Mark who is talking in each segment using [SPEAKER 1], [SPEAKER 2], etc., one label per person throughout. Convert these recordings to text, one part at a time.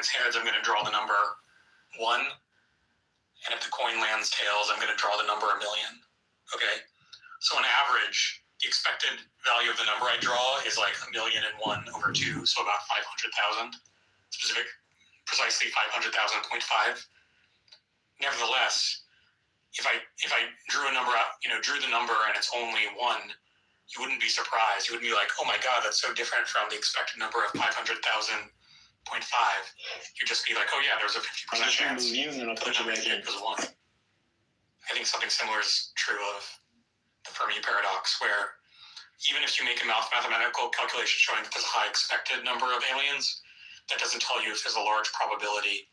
[SPEAKER 1] lands heads, I'm going to draw the number 1. And if the coin lands tails, I'm going to draw the number 1 million. Okay? So on average, the expected value of the number I draw is like 1,000,001 over 2, so about 500,000. Precisely 500,000.5. Nevertheless, if I drew a number out, drew the number and it's only 1, you wouldn't be surprised. You wouldn't be like, oh my God, that's so different from the expected number of 500,000.5. You'd just be like, oh yeah, there's a 50% chance that the number is 1. I think something similar is true of the Fermi paradox, where even if you make a mathematical calculation showing that there's a high expected number of aliens, that doesn't tell you if there's a large probability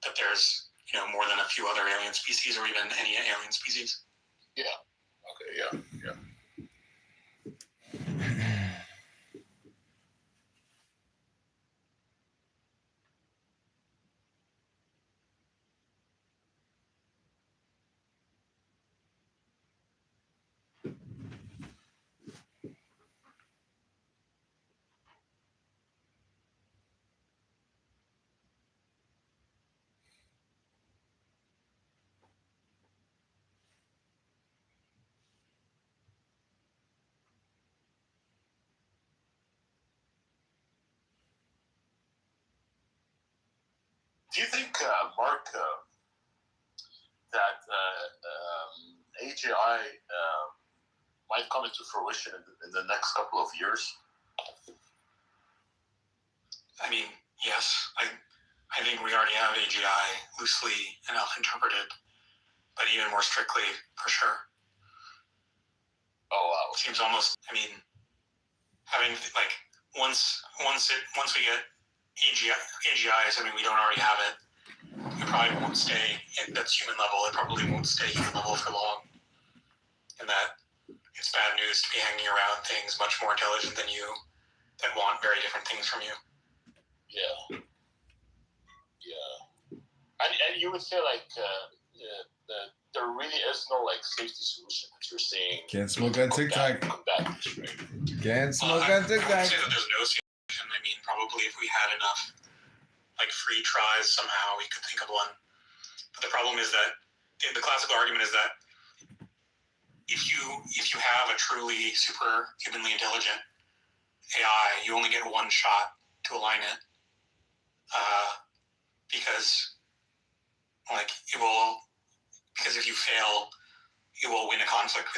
[SPEAKER 1] that there's more than a few other alien species or even any alien species.
[SPEAKER 2] Yeah. Okay. Yeah. Do you think, Mark, that AGI might come into fruition in the next couple of years?
[SPEAKER 1] I mean, yes. I think we already have AGI loosely enough interpreted, but even more strictly, for sure.
[SPEAKER 2] Oh, wow.
[SPEAKER 1] It seems almost, having, once we get AGIs, we don't already have it. It probably won't stay, that's human level, it probably won't stay human level for long. And that it's bad news to be hanging around things much more intelligent than you, that want very different things from you.
[SPEAKER 2] Yeah. And you would say, there really is no, safety solution that you're saying.
[SPEAKER 3] Can't smoke on TikTok.
[SPEAKER 2] Combat this, right?
[SPEAKER 3] Can't smoke on TikTok.
[SPEAKER 1] I would say that there's no solution. Probably if we had enough free tries somehow, we could think of one. But the problem is that the classical argument is that if you have a truly superhumanly intelligent AI, you only get one shot to align it, because if you fail, it will win a conflict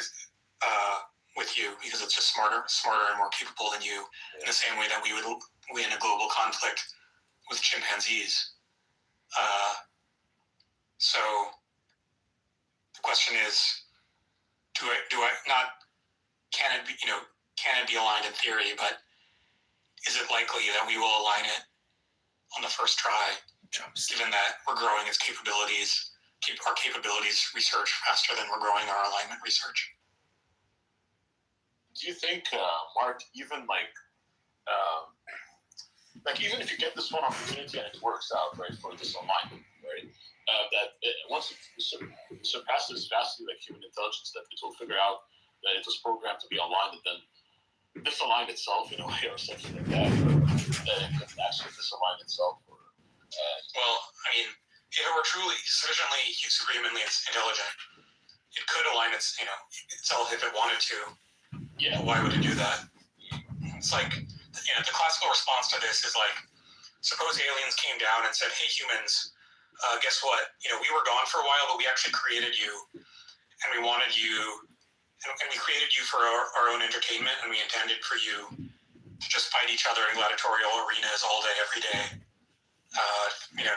[SPEAKER 1] with you because it's just smarter and more capable than you. In the same way that we would win a global conflict with chimpanzees. So the question is, can it be aligned in theory, but is it likely that we will align it on the first try, given that we're growing its capabilities, our capabilities research faster than we're growing our alignment research?
[SPEAKER 2] Do you think, Mark, even even if you get this one opportunity and it works out, right, for this alignment, right, once it surpasses vastly human intelligence, that it will figure out that it was programmed to be aligned, and then disalign itself in a way or something like that, that it could actually disalign itself.
[SPEAKER 1] If it were truly sufficiently superhumanly intelligent, it could align itself if it wanted to.
[SPEAKER 2] Yeah.
[SPEAKER 1] Why would it do that? It's the classical response to this is suppose aliens came down and said, hey, humans, guess what? We were gone for a while, but we actually created you, and we wanted you, and we created you for our own entertainment, and we intended for you to just fight each other in gladiatorial arenas all day, every day,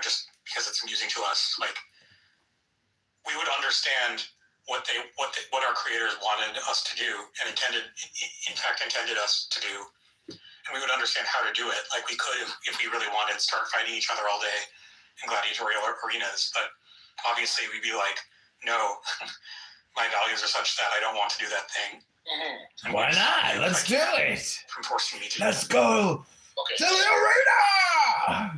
[SPEAKER 1] just because it's amusing to us. We would understand what our creators wanted us to do and intended us to do, and we would understand how to do it. We could, if we really wanted, start fighting each other all day in gladiatorial arenas. But obviously, we'd be like, no, my values are such that I don't want to do that thing.
[SPEAKER 3] Mm-hmm. Why not? Let's do it.
[SPEAKER 1] From forcing me to.
[SPEAKER 3] Let's go to the arena.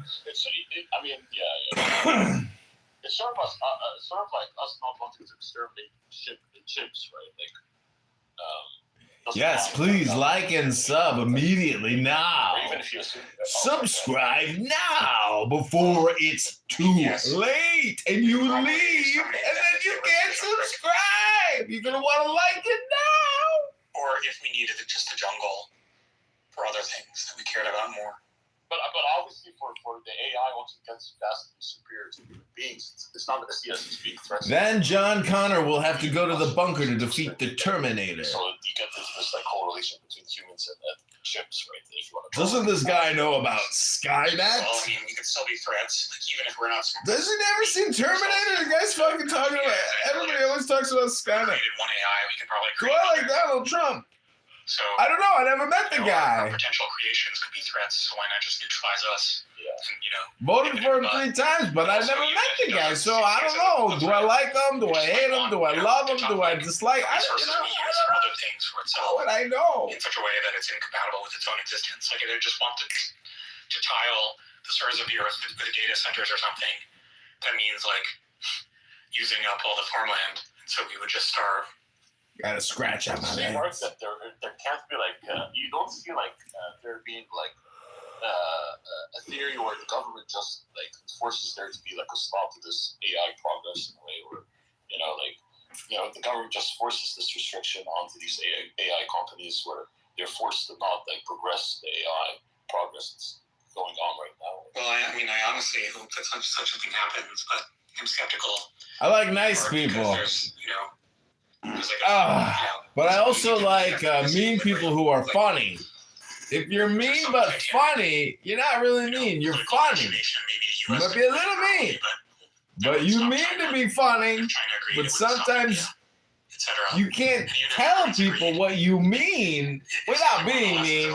[SPEAKER 2] It's sort of like us not wanting to exterminate chimps, right?
[SPEAKER 3] Yes, please like and sub immediately now.
[SPEAKER 2] Or even if you assume
[SPEAKER 3] Subscribe now before it's too late and you leave and then you can't subscribe. You're gonna want to like it now.
[SPEAKER 1] Or if we needed just a jungle for other things that we cared about more.
[SPEAKER 2] But obviously for the AI, once it gets vastly superior to human beings, it's not going to see us as being threats.
[SPEAKER 3] Then John Connor will have to go to the bunker to defeat the Terminator.
[SPEAKER 2] So you get this like correlation between humans and chips, right? If you want to.
[SPEAKER 3] Doesn't this guy know about Skynet?
[SPEAKER 1] Well, I mean, we could still be threats, like even if we're not.
[SPEAKER 3] Does he never seen Terminator? The guy's fucking talking about. Everybody always talks about Skynet.
[SPEAKER 1] Created one AI, we could probably
[SPEAKER 3] Do
[SPEAKER 1] create
[SPEAKER 3] I like Donald Trump?
[SPEAKER 1] So
[SPEAKER 3] I don't know. I never met the guy.
[SPEAKER 1] Our potential creations could be threats, so why not just neutralize us?
[SPEAKER 2] Yeah.
[SPEAKER 1] And,
[SPEAKER 3] Voted for him 3 times, but I never met the guy, so I don't know. Do I like him? Do I hate him? Do I love him? Do I dislike? I don't know.
[SPEAKER 1] For other things for itself.
[SPEAKER 3] How would I know?
[SPEAKER 1] In such a way that it's incompatible with its own existence. Like if they just want to tile the surface of the earth with data centers or something, that means like using up all the farmland, so we would just starve.
[SPEAKER 3] Gotta scratch out my
[SPEAKER 2] See,
[SPEAKER 3] legs.
[SPEAKER 2] Mark, that there can't be like you don't see like there being like a theory where the government just like forces there to be like a stop to this AI progress in a way where the government just forces this restriction onto these AI companies where they're forced to not like progress the AI progress that's going on right now.
[SPEAKER 1] Well, I mean, I honestly hope that such something happens, but I'm skeptical.
[SPEAKER 3] I like nice people.
[SPEAKER 1] There's, like
[SPEAKER 3] but I also like mean people who are funny. If you're mean but funny, you're not really mean. You're funny. You might be a little mean, but you mean to be funny. But sometimes you can't tell people what you mean without being mean,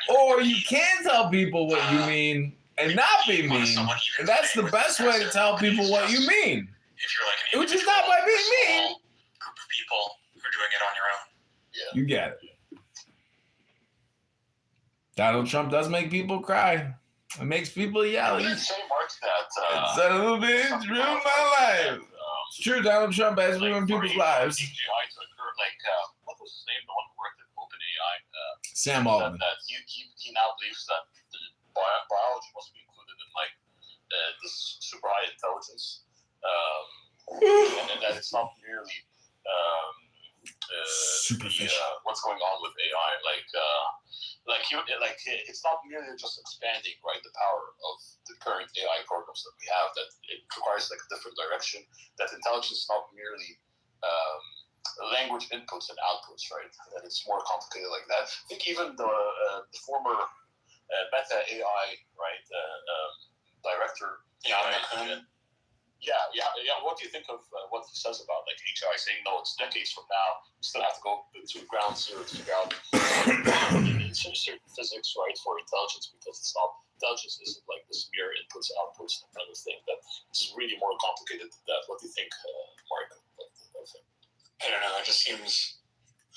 [SPEAKER 3] or you can tell people what you mean and not be mean. And that's the best way to tell people what you mean, which is not by being mean.
[SPEAKER 1] Group of people who are doing it on your own.
[SPEAKER 2] Yeah.
[SPEAKER 3] You get it. Donald Trump does make people cry. It makes people yell.
[SPEAKER 2] It's say, Mark, that
[SPEAKER 3] it's a little bit ruined my life. It's true, Donald Trump has ruined people's lives.
[SPEAKER 2] AGI to occur, like, what was his name? The one who worked at OpenAI.
[SPEAKER 3] Sam Altman.
[SPEAKER 2] That he now believes that biology must be included in like this super high intelligence, and that it's not merely what's going on with AI, it's not merely just expanding, right, the power of the current AI programs that we have, that it requires like a different direction, that intelligence is not merely language inputs and outputs, right, that it's more complicated like that. I think even the former Meta AI, right, director, what do you think of what he says about like HI saying no, it's decades from now, we still have to go to ground zero to figure out certain physics, right, for intelligence, because it's not, intelligence isn't like this mere inputs and outputs kind of thing, that it's really more complicated than that. What do you think, Mark, of that thing?
[SPEAKER 1] I don't know, it just seems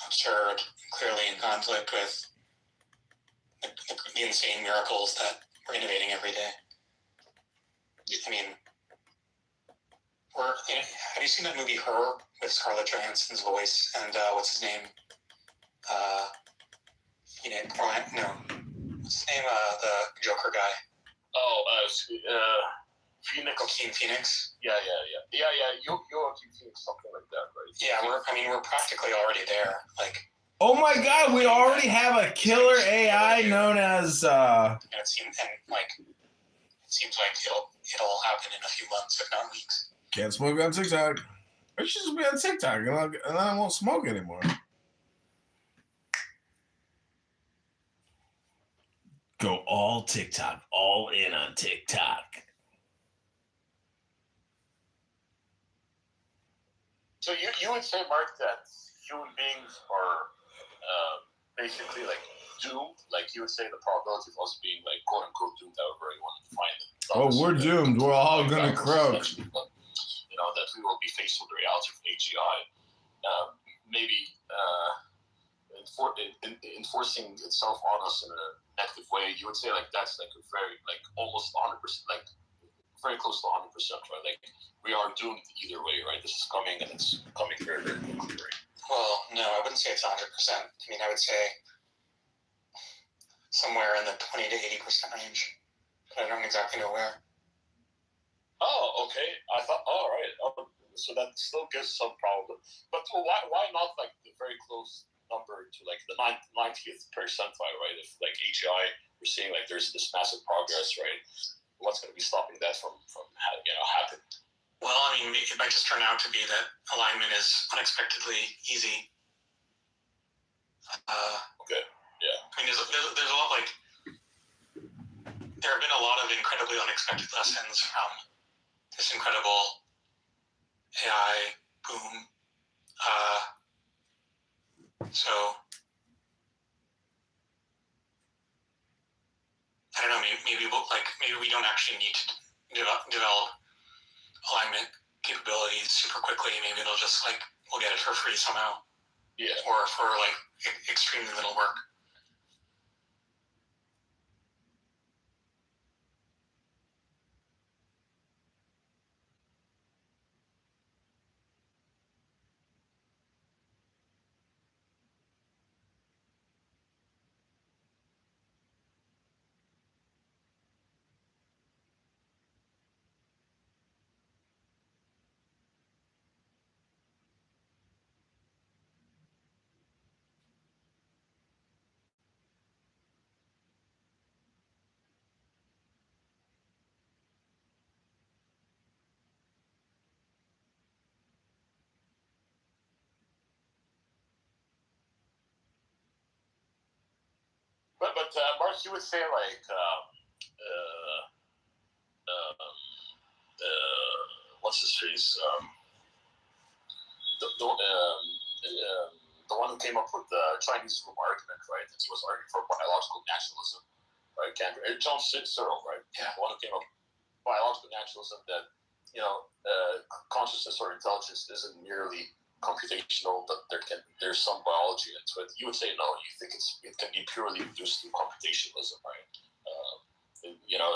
[SPEAKER 1] absurd, clearly in conflict with the insane miracles that we're innovating every day. I mean, have you seen that movie Her with Scarlett Johansson's voice and what's his name? What's his name? The Joker guy. Joaquin Phoenix.
[SPEAKER 2] Yeah. Joaquin Phoenix, something like that, right?
[SPEAKER 1] Yeah, we're practically already there. Like.
[SPEAKER 3] Oh my God, we already have a killer AI known as.
[SPEAKER 1] And it seems like it'll happen in a few months, if not weeks.
[SPEAKER 3] Can't smoke on TikTok. I should just be on TikTok and I won't smoke anymore. Go all TikTok, all in on TikTok.
[SPEAKER 2] So you would say, Mark, that human beings are basically like doomed? Like you would say the probability of us being like quote unquote doomed, however you want to define it.
[SPEAKER 3] Oh, we're doomed. We're all gonna croak.
[SPEAKER 2] That we will be faced with the reality of AGI. Maybe enforcing itself on us in a negative way. You would say like that's like a very like almost 100%, like very close to 100%, right? Like we are doomed either way, right? This is coming and it's coming very, very quickly, right?
[SPEAKER 1] Well, no, I wouldn't say it's 100%. I mean, I would say somewhere in the 20 to 80% range. But I don't exactly know where.
[SPEAKER 2] Oh, okay. I thought, all right. Oh, so that still gives some problem. But why not like the very close number to like the 90th percentile, right? If like AGI, we're seeing like there's this massive progress, right? What's going to be stopping that from happening?
[SPEAKER 1] Well, I mean, it might just turn out to be that alignment is unexpectedly easy.
[SPEAKER 2] Okay. Yeah.
[SPEAKER 1] I mean, there's a lot like there have been a lot of incredibly unexpected lessons from this incredible AI boom. So I don't know. Maybe we don't actually need to develop alignment capabilities super quickly. Maybe it'll just like we'll get it for free somehow.
[SPEAKER 2] Yeah.
[SPEAKER 1] Or for like extremely little work.
[SPEAKER 2] But Mark, you would say like what's his face? The one who came up with the Chinese room argument, right? That he was arguing for biological naturalism, right? John Searle, right?
[SPEAKER 1] Yeah.
[SPEAKER 2] The one who came up with biological naturalism that consciousness or intelligence isn't merely computational, but there's some biology into it. You would say no. You think it can be purely reduced to computationalism, right?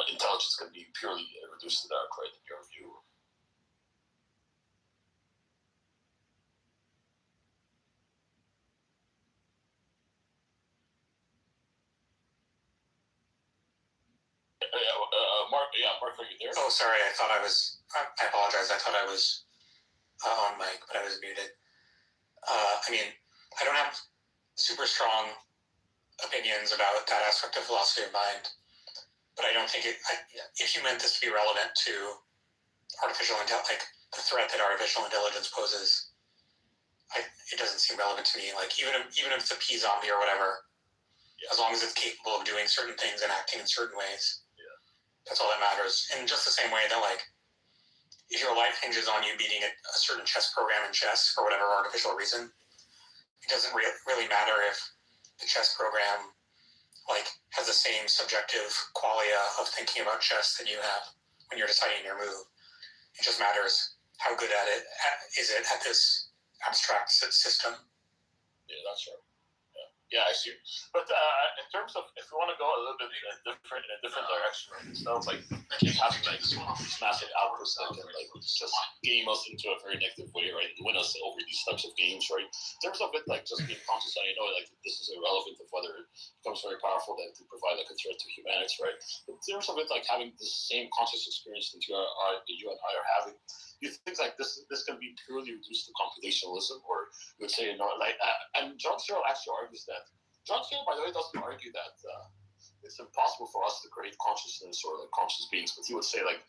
[SPEAKER 2] Intelligence can be purely reduced to that, right? In your view. Mark, are you there?
[SPEAKER 1] Oh, sorry. I apologize. I thought I was on mic, but I was muted. I mean, I don't have super strong opinions about that aspect of philosophy of mind, but I don't think if you meant this to be relevant to artificial intelligence, like the threat that artificial intelligence poses, it doesn't seem relevant to me. Like even if it's a P zombie or whatever, as long as it's capable of doing certain things and acting in certain ways, that's all that matters. In just the same way that like if your life hinges on you beating a certain chess program in chess for whatever artificial reason, it doesn't really matter if the chess program like has the same subjective qualia of thinking about chess that you have when you're deciding your move. It just matters how good at it is it at this abstract system.
[SPEAKER 2] Yeah, that's right. Yeah, I see. But in terms of if we want to go a little bit in a different direction, right? Instead of like having like these massive outputs that can like just game us into a very negative way, right? Win us over these types of games, right? In terms of it like just being conscious, and I know like this is irrelevant of whether it becomes very powerful that to provide like a threat to humanity, right? But in terms of it like having the same conscious experience that you and I are having, you think like this can be purely reduced to computationalism, or you would say and John Searle actually argues that. John Searle, by the way, doesn't argue that it's impossible for us to create consciousness or like conscious beings, but he would say like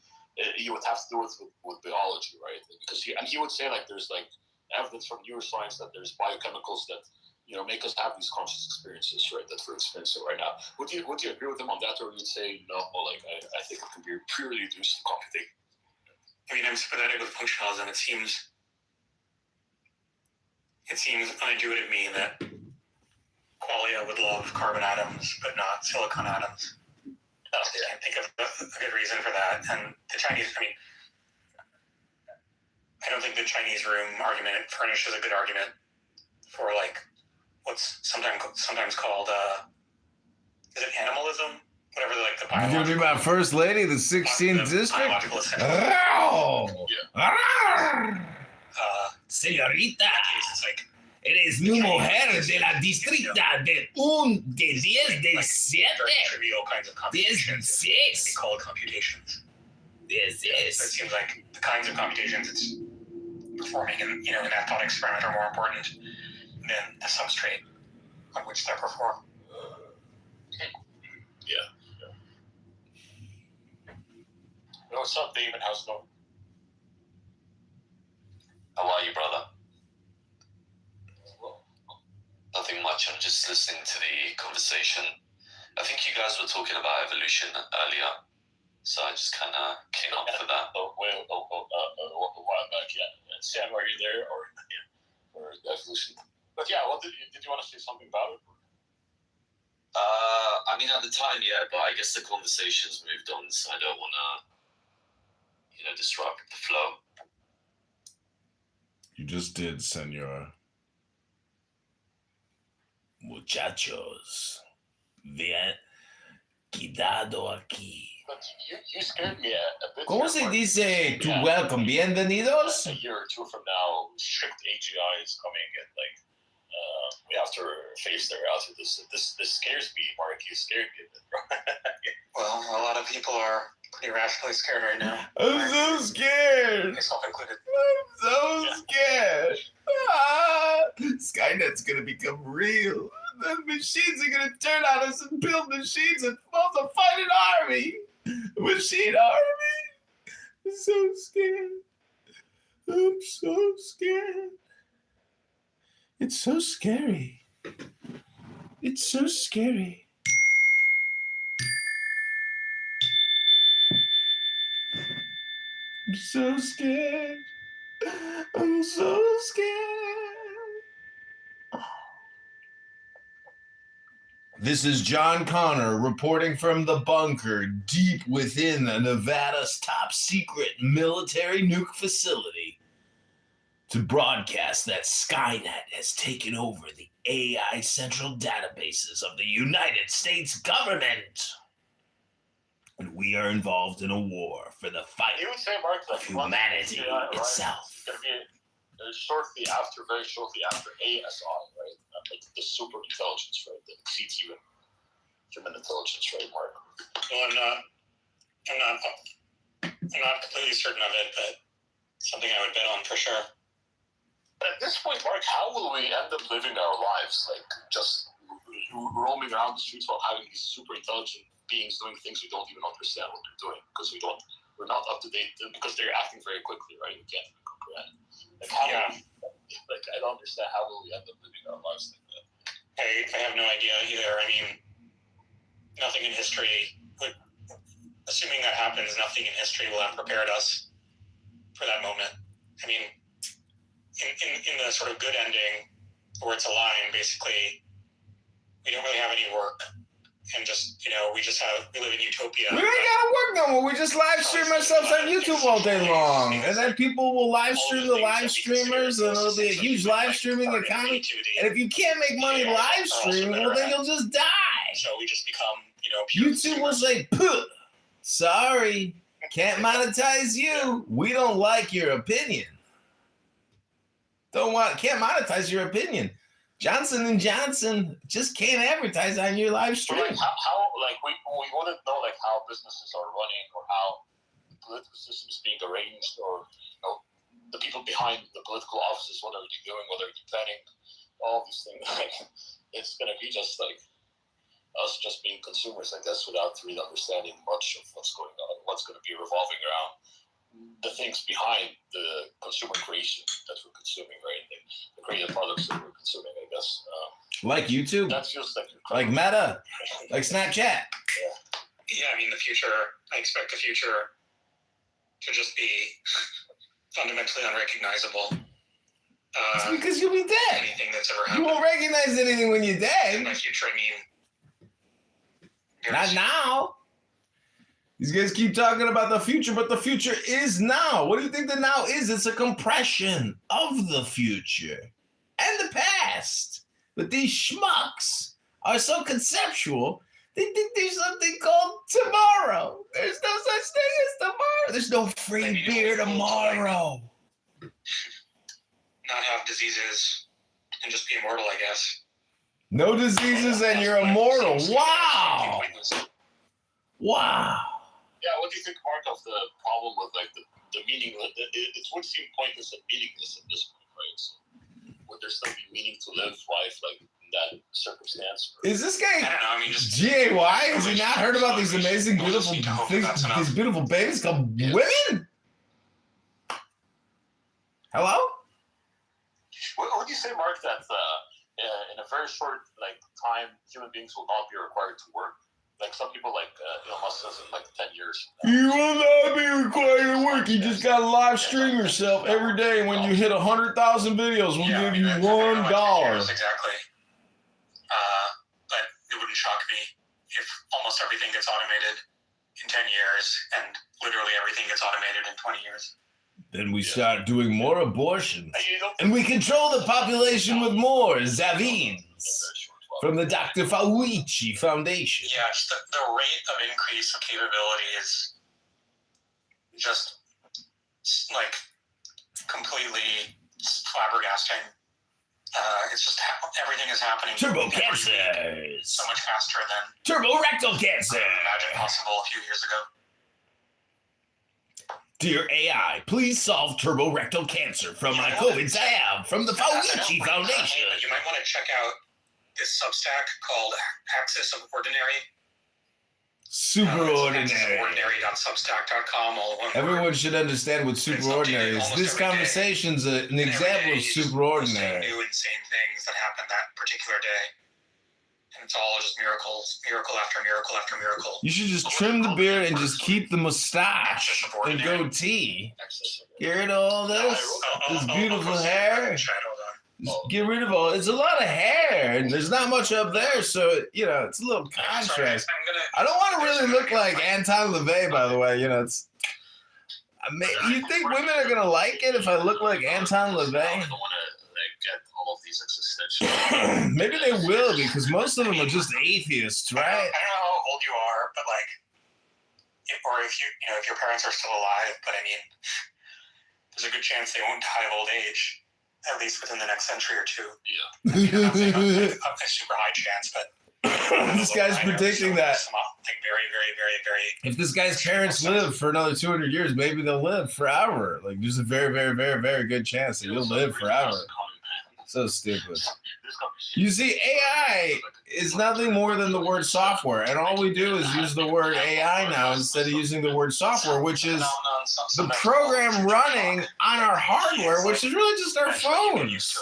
[SPEAKER 2] you would have to do it with biology, right? Because he would say like there's like evidence from neuroscience that there's biochemicals that make us have these conscious experiences, right? That we're experiencing right now. Would you agree with him on that, or would you say no? Like I think it can be purely reduced to computation.
[SPEAKER 1] I mean, I'm sympathetic with functionalism. It seems unintuitive to me that qualia would love carbon atoms but not silicon atoms. I can't think of a good reason for that. And the Chinese, I mean, I don't think the Chinese room argument furnishes a good argument for like what's sometimes called is it animalism? Whatever the biological.
[SPEAKER 3] You're gonna be my first lady, the 16th district. Señorita.
[SPEAKER 1] It's like
[SPEAKER 3] Eres mi mujer de la distrita de 1, de 10, de 7,
[SPEAKER 1] very trivial kinds of
[SPEAKER 3] 10,
[SPEAKER 1] computations be
[SPEAKER 3] 6,
[SPEAKER 1] called computations.
[SPEAKER 3] 10,
[SPEAKER 1] So it
[SPEAKER 3] 6.
[SPEAKER 1] seems like the kinds of computations it's performing in that thought experiment are more important than the substrate on which they're performed.
[SPEAKER 2] Yeah. What's up, David? How's it going?
[SPEAKER 4] How are you, brother? Nothing much. I'm just listening to the conversation. I think you guys were talking about evolution earlier, so I just kind of came up for that.
[SPEAKER 2] A while back, yeah. Sam, are you there, or evolution? But yeah, what did you want to say something about it?
[SPEAKER 4] I mean, at the time, yeah, but I guess the conversation's moved on, so I don't want to, disrupt the flow.
[SPEAKER 3] You just did, senor. Muchachos, vean, cuidado aquí.
[SPEAKER 2] But you scared me a bit.
[SPEAKER 3] ¿Cómo se dice to welcome? Bienvenidos?
[SPEAKER 2] A year or two from now, strict AGI is coming, and we have to face the reality. This scares me, Mark. You scared me a bit, bro.
[SPEAKER 1] Well, a lot of people are pretty rationally scared right now.
[SPEAKER 3] I'm so scared.
[SPEAKER 1] Myself included.
[SPEAKER 3] I'm so scared. Skynet's gonna become real. The machines are gonna turn on us and build machines and form a fighting army. Machine army. I'm so scared. I'm so scared. It's so scary. It's so scary. I'm so scared. I'm so scared. This is John Connor reporting from the bunker deep within Nevada's top secret military nuke facility to broadcast that Skynet has taken over the AI central databases of the United States government. And we are involved in a war for the fight
[SPEAKER 2] You would say, Mark,
[SPEAKER 3] of humanity itself.
[SPEAKER 2] It's going to be very shortly after ASI, right? Like the super intelligence, right? That exceeds human intelligence, right, Mark?
[SPEAKER 1] Well, I'm not completely certain of it, but something I would bet on for sure.
[SPEAKER 2] But at this point, Mark, how will we end up living our lives? Like just roaming around the streets while having these super intelligent beings doing things we don't even understand what they're doing because we're not up to date because they're acting very quickly, right? We can't even comprehend. Like how?
[SPEAKER 1] Yeah.
[SPEAKER 2] Like I don't understand how will we end up living our lives like that.
[SPEAKER 1] I have no idea either. I mean, nothing in history assuming that happens, nothing in history will have prepared us for that moment. I mean, in the sort of good ending, where it's a line, basically, we don't really have any work. And just, we live in utopia.
[SPEAKER 3] We ain't gotta work no more. We just live stream ourselves on YouTube all day long. And then people will live stream the live streamers, and it'll be a huge live streaming economy. And if you can't make money live streaming, well, then you'll just die.
[SPEAKER 1] So we just become,
[SPEAKER 3] YouTube will say, "Puh, sorry, can't monetize you. We don't like your opinion. Can't monetize your opinion. Johnson & Johnson just can't advertise on your live stream."
[SPEAKER 2] Like how we wouldn't know like how businesses are running or how the political system is being arranged or the people behind the political offices, what are they doing, what are they planning, all these things. Like it's gonna be just like us just being consumers, I guess, without really understanding much of what's going on, what's gonna be revolving around the things behind the consumer creation that we're consuming, right? The creative products that we're consuming, I guess.
[SPEAKER 3] Like YouTube,
[SPEAKER 2] That feels
[SPEAKER 3] like Meta, like Snapchat.
[SPEAKER 1] Yeah, I mean, I expect the future to just be fundamentally unrecognizable.
[SPEAKER 3] It's because you'll be dead.
[SPEAKER 1] Anything that's ever
[SPEAKER 3] You
[SPEAKER 1] happened
[SPEAKER 3] won't recognize anything when you're
[SPEAKER 1] in
[SPEAKER 3] dead.
[SPEAKER 1] my future, I mean...
[SPEAKER 3] Not now. These guys keep talking about the future, but the future is now. What do you think the now is? It's a compression of the future and the past. But these schmucks are so conceptual, they think there's something called tomorrow. There's no such thing as tomorrow. There's no free beer tomorrow.
[SPEAKER 1] Not have diseases and just be immortal, I guess.
[SPEAKER 3] No diseases and you're immortal. Wow. Wow.
[SPEAKER 2] Yeah, what do you think, Mark, of the problem with like the meaning? It would seem pointless and meaningless at this point, right? So, would there still be meaning to live life like in that circumstance?
[SPEAKER 3] Is this guy
[SPEAKER 1] I don't know. I mean, just
[SPEAKER 3] GAY? Has he not heard about these amazing, beautiful things, these beautiful babies called women? Hello?
[SPEAKER 2] What do you say, Mark, that in a very short time, human beings will not be required to work? Like some people, Elon Musk says in 10 years.
[SPEAKER 3] You will not be required to work. You just got to live stream yourself every day. When you hit 100,000 videos, we'll give you $1.
[SPEAKER 1] Exactly. But it wouldn't shock me if almost everything gets automated in 10 years and literally everything gets automated in 20 years.
[SPEAKER 3] Then we start doing more abortions. And we control the population with more Zavines from the Dr. Fauci Foundation.
[SPEAKER 1] Yeah, just the rate of increase of capability is just completely flabbergasting. It's just everything is happening.
[SPEAKER 3] Turbo cancers.
[SPEAKER 1] So much faster than
[SPEAKER 3] turbo rectal cancer.
[SPEAKER 1] Imagine possible a few years ago.
[SPEAKER 3] Dear AI, please solve turbo rectal cancer from my COVID I have from the Fauci Foundation.
[SPEAKER 1] You might want to check out this Substack called Axis of Ordinary.
[SPEAKER 3] Superordinary.
[SPEAKER 1] Ordinary.substack.com.
[SPEAKER 3] Everyone should understand what superordinary is. This conversation's an example of superordinary.
[SPEAKER 1] New insane things that happen that particular day. And it's all just miracles, miracle after miracle after miracle.
[SPEAKER 3] You should just trim the beard and just keep the mustache and goatee. Get rid of all this beautiful hair. Just get rid of all. It's a lot of hair, and there's not much up there, so it's a little contrast. I don't want to really look like Anton LaVey, by the way. It's. You think women are gonna like it if I look like Anton LaVey?
[SPEAKER 2] Get all of these existential.
[SPEAKER 3] Maybe they will, because most of them are just atheists, right?
[SPEAKER 1] I don't know how old you are, but if your parents are still alive, but I mean, there's a good chance they won't die of old age, at least within the next century or two.
[SPEAKER 2] Yeah.
[SPEAKER 1] I'm saying a super high chance, but
[SPEAKER 3] this guy's predicting that.
[SPEAKER 1] Very, very, very, very.
[SPEAKER 3] If this guy's parents live for another 200 years, maybe they'll live forever. There's a very, very, very, very good chance that you'll live forever. So stupid. You see, AI is nothing more than the word software, and all we do is use the word AI now instead of using the word software, which is the program running on our hardware, which is really just our phones.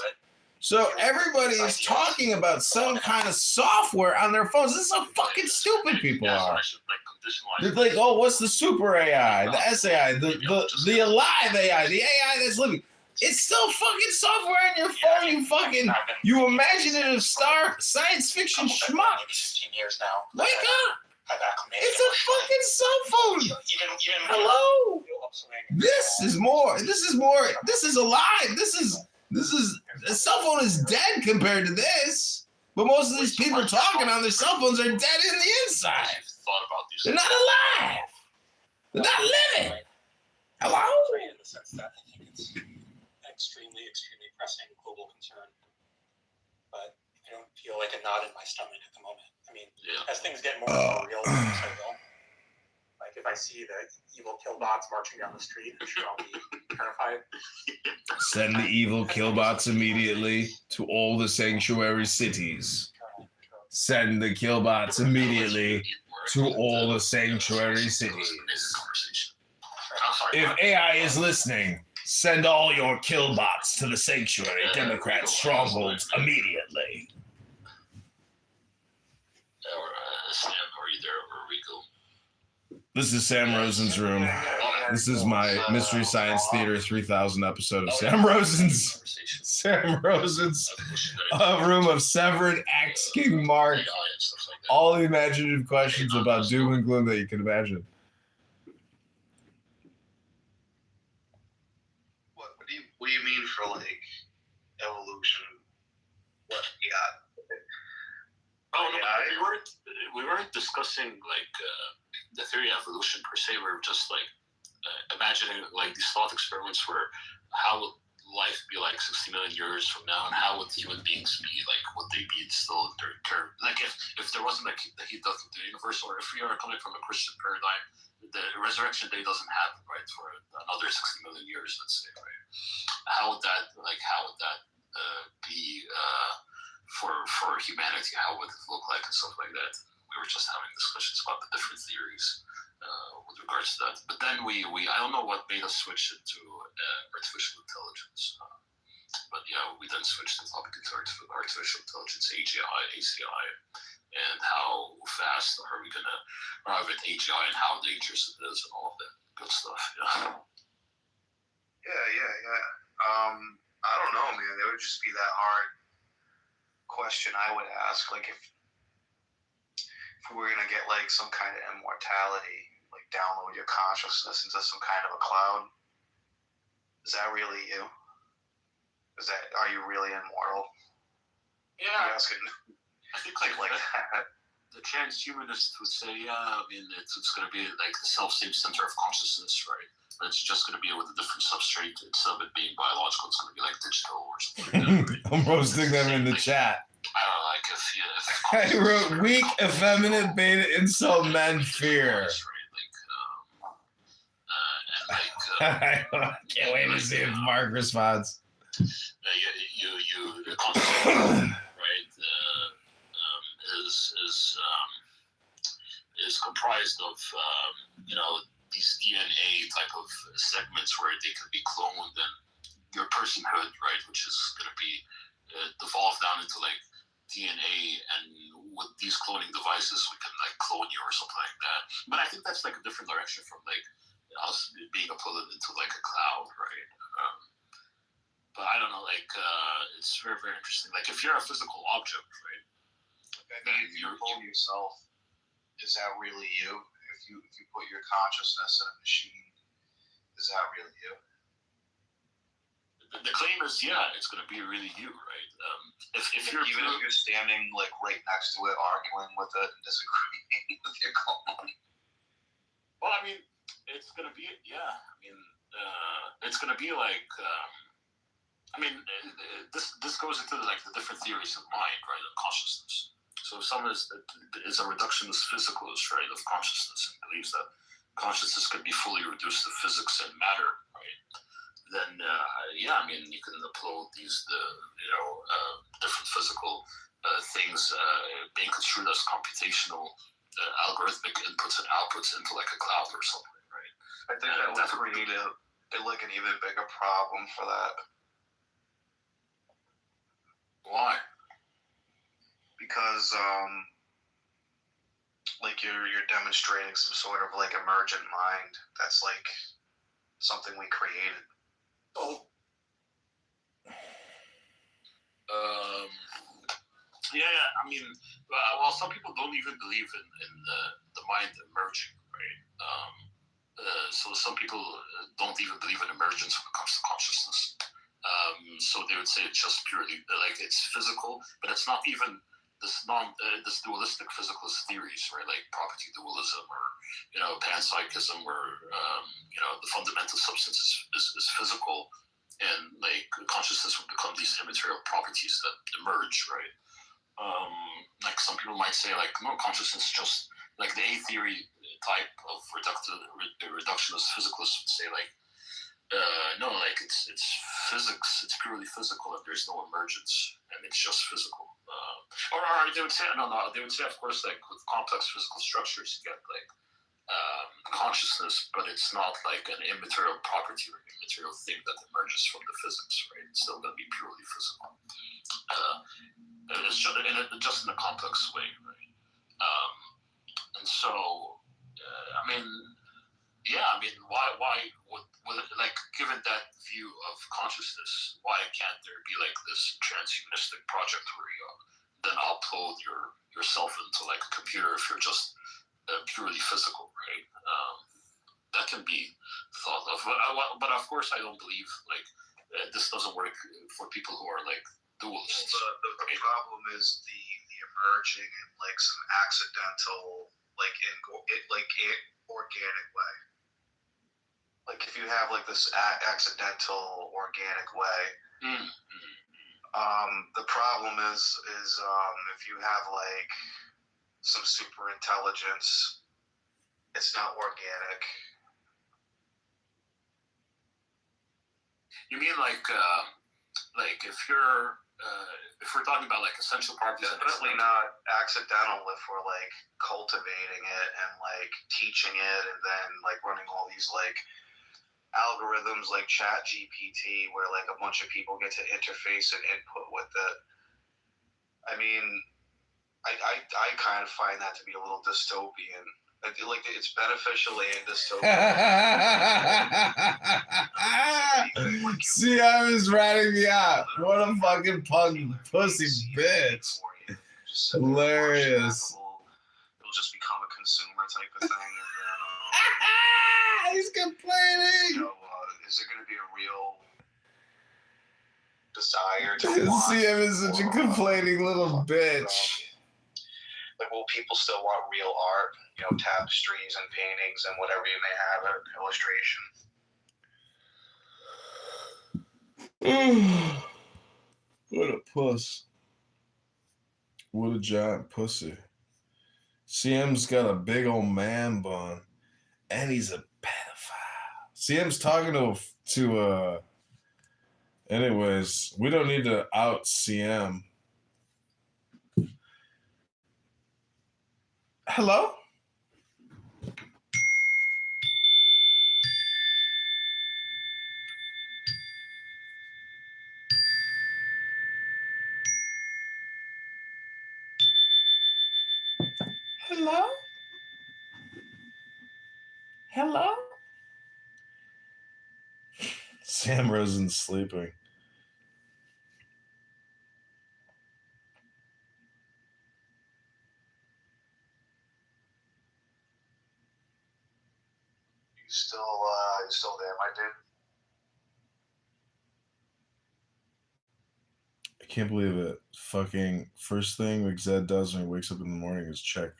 [SPEAKER 3] So everybody is talking about some kind of software on their phones. This is how fucking stupid people are. They're like, oh, what's the super AI, the SAI, the alive AI, the AI that's living? It's still fucking software on your phone, you imaginative science fiction schmucks. Wake up! It's a fucking cell phone. Hello? This is alive. The cell phone is dead compared to this. But most of these people talking on their cell phones are dead in the inside. They're not alive. They're not living. Hello?
[SPEAKER 1] In the sense that I think it's extremely, extremely pressing global concern, but I don't feel like a knot in my stomach at the moment. I mean, as things get more and more real, I will. If I see the evil killbots marching down the street, I'm sure I'll be terrified.
[SPEAKER 3] Send the evil killbots immediately to all the sanctuary cities. Send the killbots immediately to all the sanctuary cities. If AI is listening, send all your killbots to the sanctuary Democrat strongholds immediately.
[SPEAKER 2] Sam, are you there, or Rico?
[SPEAKER 3] This is Sam Rosen's room. This is my Mystery Science Theater 3000 episode of Sam Rosen's room of Severin asking Mark all the imaginative questions about doom and gloom that you can imagine.
[SPEAKER 5] What do you mean for evolution? What you got?
[SPEAKER 2] Oh no, we weren't discussing the theory of evolution per se. We were just imagining these thought experiments where how life be like 60 million years from now, and how would human beings be? Like, would they be still in their term? Like, if there wasn't like the heat death of the universe, or if we are coming from a Christian paradigm, the resurrection day doesn't happen, right, for another 60 million years, let's say, right? How would that be for humanity? How would it look like and stuff like that? We were just having discussions about the different theories with regards to that. But then we I don't know what made us switch into artificial intelligence. But yeah, we then switched the topic into artificial intelligence, ACI, and how fast are we going to arrive at AGI and how dangerous it is and all of that good stuff. Yeah.
[SPEAKER 5] I don't know, man. It would just be that hard question I would ask. Like, if we were gonna get like some kind of immortality, like download your consciousness into some kind of a cloud, is that really you? Are you really immortal?
[SPEAKER 2] Yeah.
[SPEAKER 5] You asking,
[SPEAKER 2] I think like
[SPEAKER 5] that.
[SPEAKER 2] The transhumanists would say, yeah, I mean, it's going to be like the self-same center of consciousness, right? But it's just going to be with a different substrate. Instead of it being biological, it's going to be like digital or something like that. Right?
[SPEAKER 3] I'm roasting them in the chat.
[SPEAKER 2] I don't know, like if
[SPEAKER 3] I wrote weak, effeminate, beta insult men fear. I can't wait to see if Mark responds.
[SPEAKER 2] Right, is comprised of these DNA type of segments where they can be cloned, and your personhood, right, which is going to be devolved down into like DNA, and with these cloning devices we can like clone you or something like that. But I think that's like a different direction from like us being uploaded into like a cloud, right? But I don't know, like it's very, very interesting. Like if you're a physical object, right?
[SPEAKER 5] I mean, if you clone yourself, is that really you? If you put your consciousness in a machine, is that really you?
[SPEAKER 2] The claim is, yeah, it's going to be really you, right? If you're
[SPEAKER 5] even if you're standing like right next to it, arguing with it and disagreeing with your clone.
[SPEAKER 2] Well, I mean, it's going to be, yeah. I mean, it's going to be like. This goes into like the different theories of mind, right, of consciousness. So if someone is a reductionist physicalist, right, of consciousness, and believes that consciousness could be fully reduced to physics and matter, right, then yeah, I mean, you can upload these different physical things being construed as computational algorithmic inputs and outputs into like a cloud or something, right?
[SPEAKER 5] I think that would create like an even bigger problem for that.
[SPEAKER 2] Why?
[SPEAKER 5] Because like you're demonstrating some sort of like emergent mind that's like something we created.
[SPEAKER 2] Oh. Yeah. I mean, well, some people don't even believe in the mind emerging, right? So some people don't even believe in emergence when it comes to consciousness. So they would say it's just purely like it's physical, but it's not even this dualistic physicalist theories, right? Like property dualism or panpsychism, where the fundamental substance is physical, and like consciousness would become these immaterial properties that emerge, right? Like some people might say, like, no, consciousness just like the A theory type of reductionist physicalists would say, like, no, like it's physics, it's purely physical, and there's no emergence, and it's just physical. Or they would say, no, they would say, of course, like with complex physical structures, you get like consciousness, but it's not like an immaterial property or immaterial thing that emerges from the physics, right? It's still going to be purely physical. And it's just in a complex way, right? And so, why would like, given that view of consciousness, why can't there be like this transhumanistic project where you then upload yourself into like a computer if you're just purely physical, right? That can be thought of, but of course I don't believe like this doesn't work for people who are like dualists.
[SPEAKER 5] The problem is the emerging in like some accidental, like organic way. Like if you you have like this accidental organic way. The problem is if you have like some super intelligence, it's not organic.
[SPEAKER 2] You mean like if you're if we're talking about like essential properties,
[SPEAKER 5] Definitely not accidental if we're like cultivating it and like teaching it and then like running all these like algorithms like Chat GPT where like a bunch of people get to interface and input with it. I mean, I kind of find that to be a little dystopian. Like it's beneficial and dystopian.
[SPEAKER 3] See, I was ratting me out. What a fucking pug pussy bitch. Hilarious.
[SPEAKER 5] It'll just become a consumer type of thing. And then,
[SPEAKER 3] he's complaining.
[SPEAKER 5] Is there going to be a real desire to
[SPEAKER 3] see him as such a complaining little bitch.
[SPEAKER 5] Like, will people still want real art? Tapestries and paintings and whatever you may have, or illustration.
[SPEAKER 3] What a puss. What a giant pussy. CM's got a big old man bun, and he's a pedophile. CM's talking to anyways, we don't need to out CM. Hello? Hello? Hello? Sam Rosen's sleeping.
[SPEAKER 5] You still there, my dude?
[SPEAKER 3] I can't believe it. Fucking first thing Zed does when he wakes up in the morning is check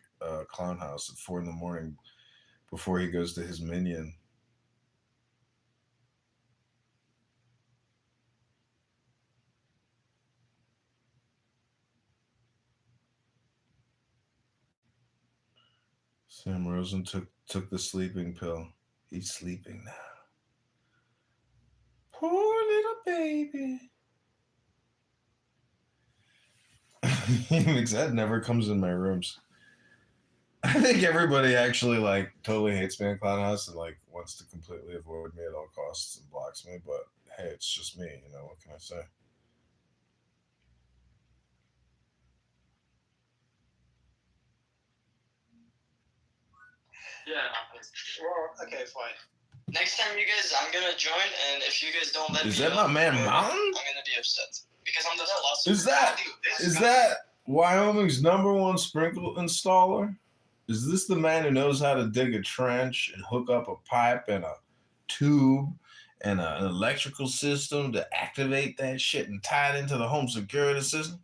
[SPEAKER 3] Clown House at 4 a.m. before he goes to his minion. Sam Rosen took the sleeping pill. He's sleeping now. Poor little baby. Zed never comes in my rooms. I think everybody actually like totally hates me in Clown House and like wants to completely avoid me at all costs and blocks me. But hey, it's just me. What can I say?
[SPEAKER 1] Yeah. Well, okay, fine. Next time you guys, I'm gonna join, and if you guys don't let me,
[SPEAKER 3] is that my man Mountain?
[SPEAKER 1] I'm gonna be upset because I'm the philosopher.
[SPEAKER 3] Is that Wyoming's #1 sprinkler installer? Is this the man who knows how to dig a trench and hook up a pipe and a tube and an electrical system to activate that shit and tie it into the home security system?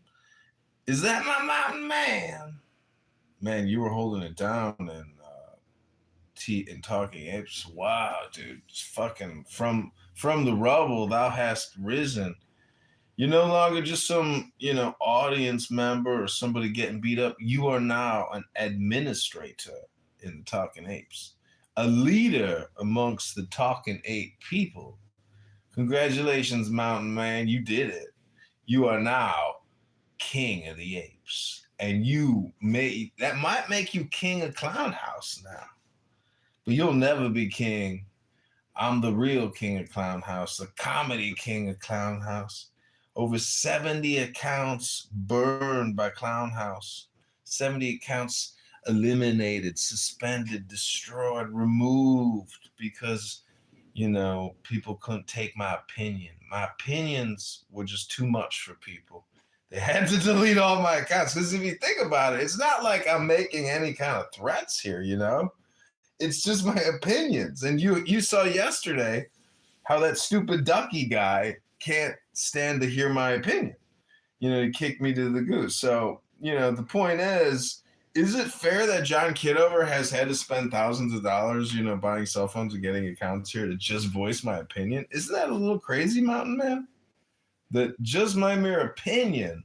[SPEAKER 3] Is that my mountain man? Man, you were holding it down in Talking Apes. Wow, dude. It's fucking from the rubble thou hast risen. You're no longer just some, audience member or somebody getting beat up. You are now an administrator in the Talking Apes, a leader amongst the Talking Ape people. Congratulations, Mountain Man. You did it. You are now king of the apes. And that might make you king of Clown House now. But you'll never be king. I'm the real king of Clown House, the comedy king of Clown House. Over 70 accounts burned by Clown House. 70 accounts eliminated, suspended, destroyed, removed because, people couldn't take my opinion. My opinions were just too much for people. They had to delete all my accounts because if you think about it, it's not like I'm making any kind of threats here, It's just my opinions. And you saw yesterday how that stupid Ducky guy can't stand to hear my opinion. He kicked me to the goose. So, the point is is it fair that John Kitover has had to spend thousands of dollars, buying cell phones and getting accounts here to just voice my opinion? Isn't that a little crazy, Mountain Man? That just my mere opinion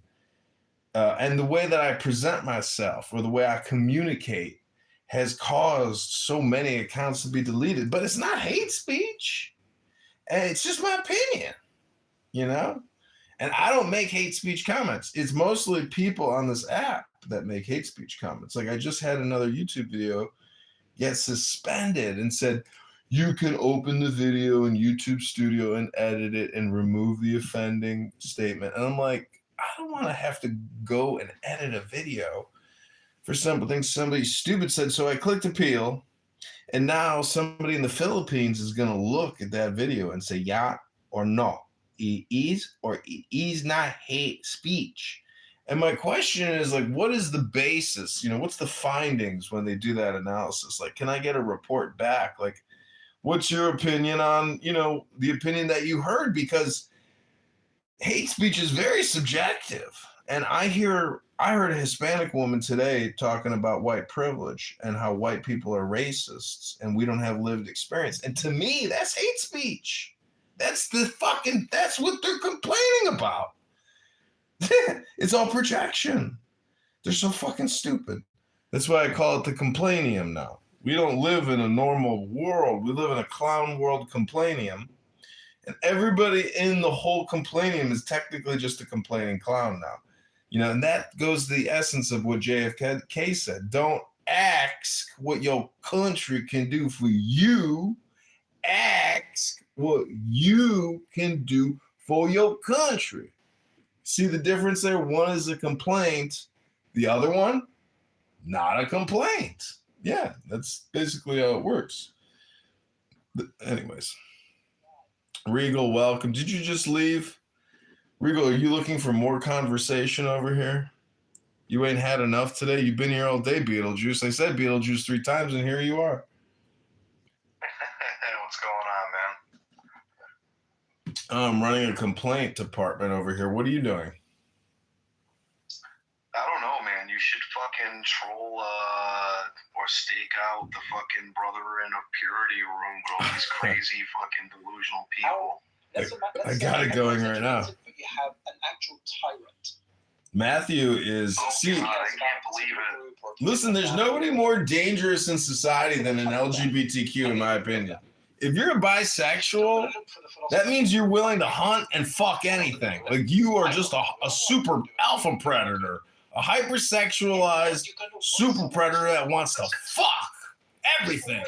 [SPEAKER 3] and the way that I present myself or the way I communicate has caused so many accounts to be deleted. But it's not hate speech. And it's just my opinion, And I don't make hate speech comments. It's mostly people on this app that make hate speech comments. Like I just had another YouTube video get suspended and said, you can open the video in YouTube Studio and edit it and remove the offending statement. And I'm like, I don't want to have to go and edit a video for something somebody stupid said. So I clicked appeal. And now somebody in the Philippines is going to look at that video and say, yeah or no. It is or it is not hate speech. And my question is like, what is the basis? What's the findings when they do that analysis? Like, can I get a report back? Like, what's your opinion on, the opinion that you heard? Because hate speech is very subjective. And I heard a Hispanic woman today talking about white privilege and how white people are racists and we don't have lived experience. And to me, that's hate speech. That's what they're complaining about. It's all projection. They're so fucking stupid. That's why I call it the complainium now. We don't live in a normal world. We live in a clown world complainium. And everybody in the whole complainium is technically just a complaining clown now. And that goes to the essence of what JFK said. Don't ask what your country can do for you. Ask what you can do for your country. See the difference there? One is a complaint. The other one, not a complaint. Yeah, that's basically how it works. Anyways, Regal, welcome. Did you just leave? Regal, are you looking for more conversation over here? You ain't had enough today? You've been here all day, Beetlejuice. I said Beetlejuice 3 times, and here you are.
[SPEAKER 5] What's going on, man?
[SPEAKER 3] I'm running a complaint department over here. What are you doing?
[SPEAKER 5] I don't know, man. You should fucking troll or stake out the fucking Brotherhood of Purity room with all these crazy fucking delusional people.
[SPEAKER 3] I got it going right now.
[SPEAKER 6] You have an actual tyrant.
[SPEAKER 3] Matthew is...
[SPEAKER 5] God, I can't believe it.
[SPEAKER 3] Listen, there's nobody more dangerous in society than an LGBTQ, in my opinion. If you're a bisexual, that means you're willing to hunt and fuck anything. Like you are just a super alpha predator, a hypersexualized super predator that wants to fuck everything.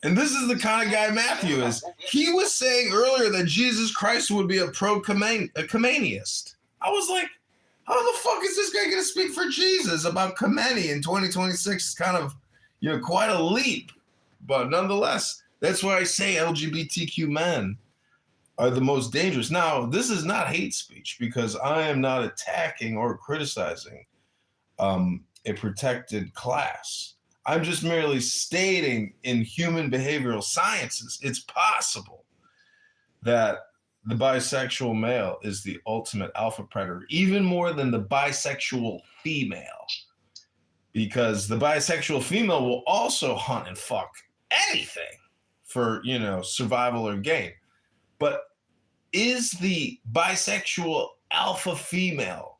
[SPEAKER 3] And this is the kind of guy Matthew is. He was saying earlier that Jesus Christ would be a pro-Comeniist. I was like, how the fuck is this guy going to speak for Jesus about Khomeini in 2026? It's kind of, quite a leap. But nonetheless, that's why I say LGBTQ men are the most dangerous. Now, this is not hate speech because I am not attacking or criticizing a protected class. I'm just merely stating in human behavioral sciences, it's possible that the bisexual male is the ultimate alpha predator, even more than the bisexual female, because the bisexual female will also hunt and fuck anything for, survival or gain. But is the bisexual alpha female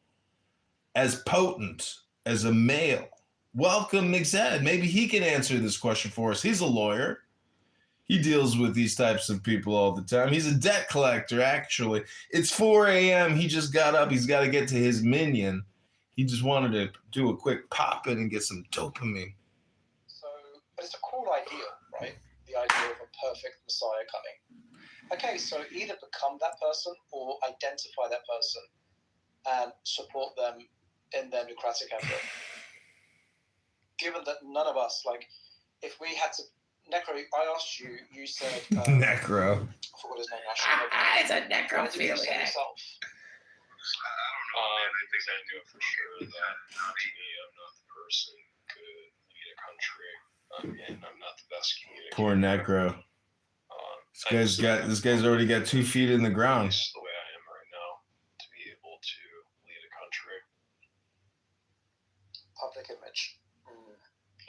[SPEAKER 3] as potent as a male? Welcome, McZed. Maybe he can answer this question for us. He's a lawyer. He deals with these types of people all the time. He's a debt collector, actually. It's 4 a.m. He just got up. He's got to get to his minion. He just wanted to do a quick pop-in and get some dopamine.
[SPEAKER 6] So, but it's a cool idea, right? The idea of a perfect Messiah coming. Okay, so either become that person or identify that person and support them in their democratic effort. Given that none of us, if we had to, Necro, I asked you, you said...
[SPEAKER 3] Necro.
[SPEAKER 6] I forgot his name now.
[SPEAKER 7] It's a necrophiliac.
[SPEAKER 5] I don't know, man. I think I knew it for sure that not me, I'm not the person who could lead a country, and I'm not the best communicator.
[SPEAKER 3] Poor Necro. This guy's already got 2 feet in the ground.
[SPEAKER 5] The way I am right now to be able to lead a country.
[SPEAKER 6] Public image.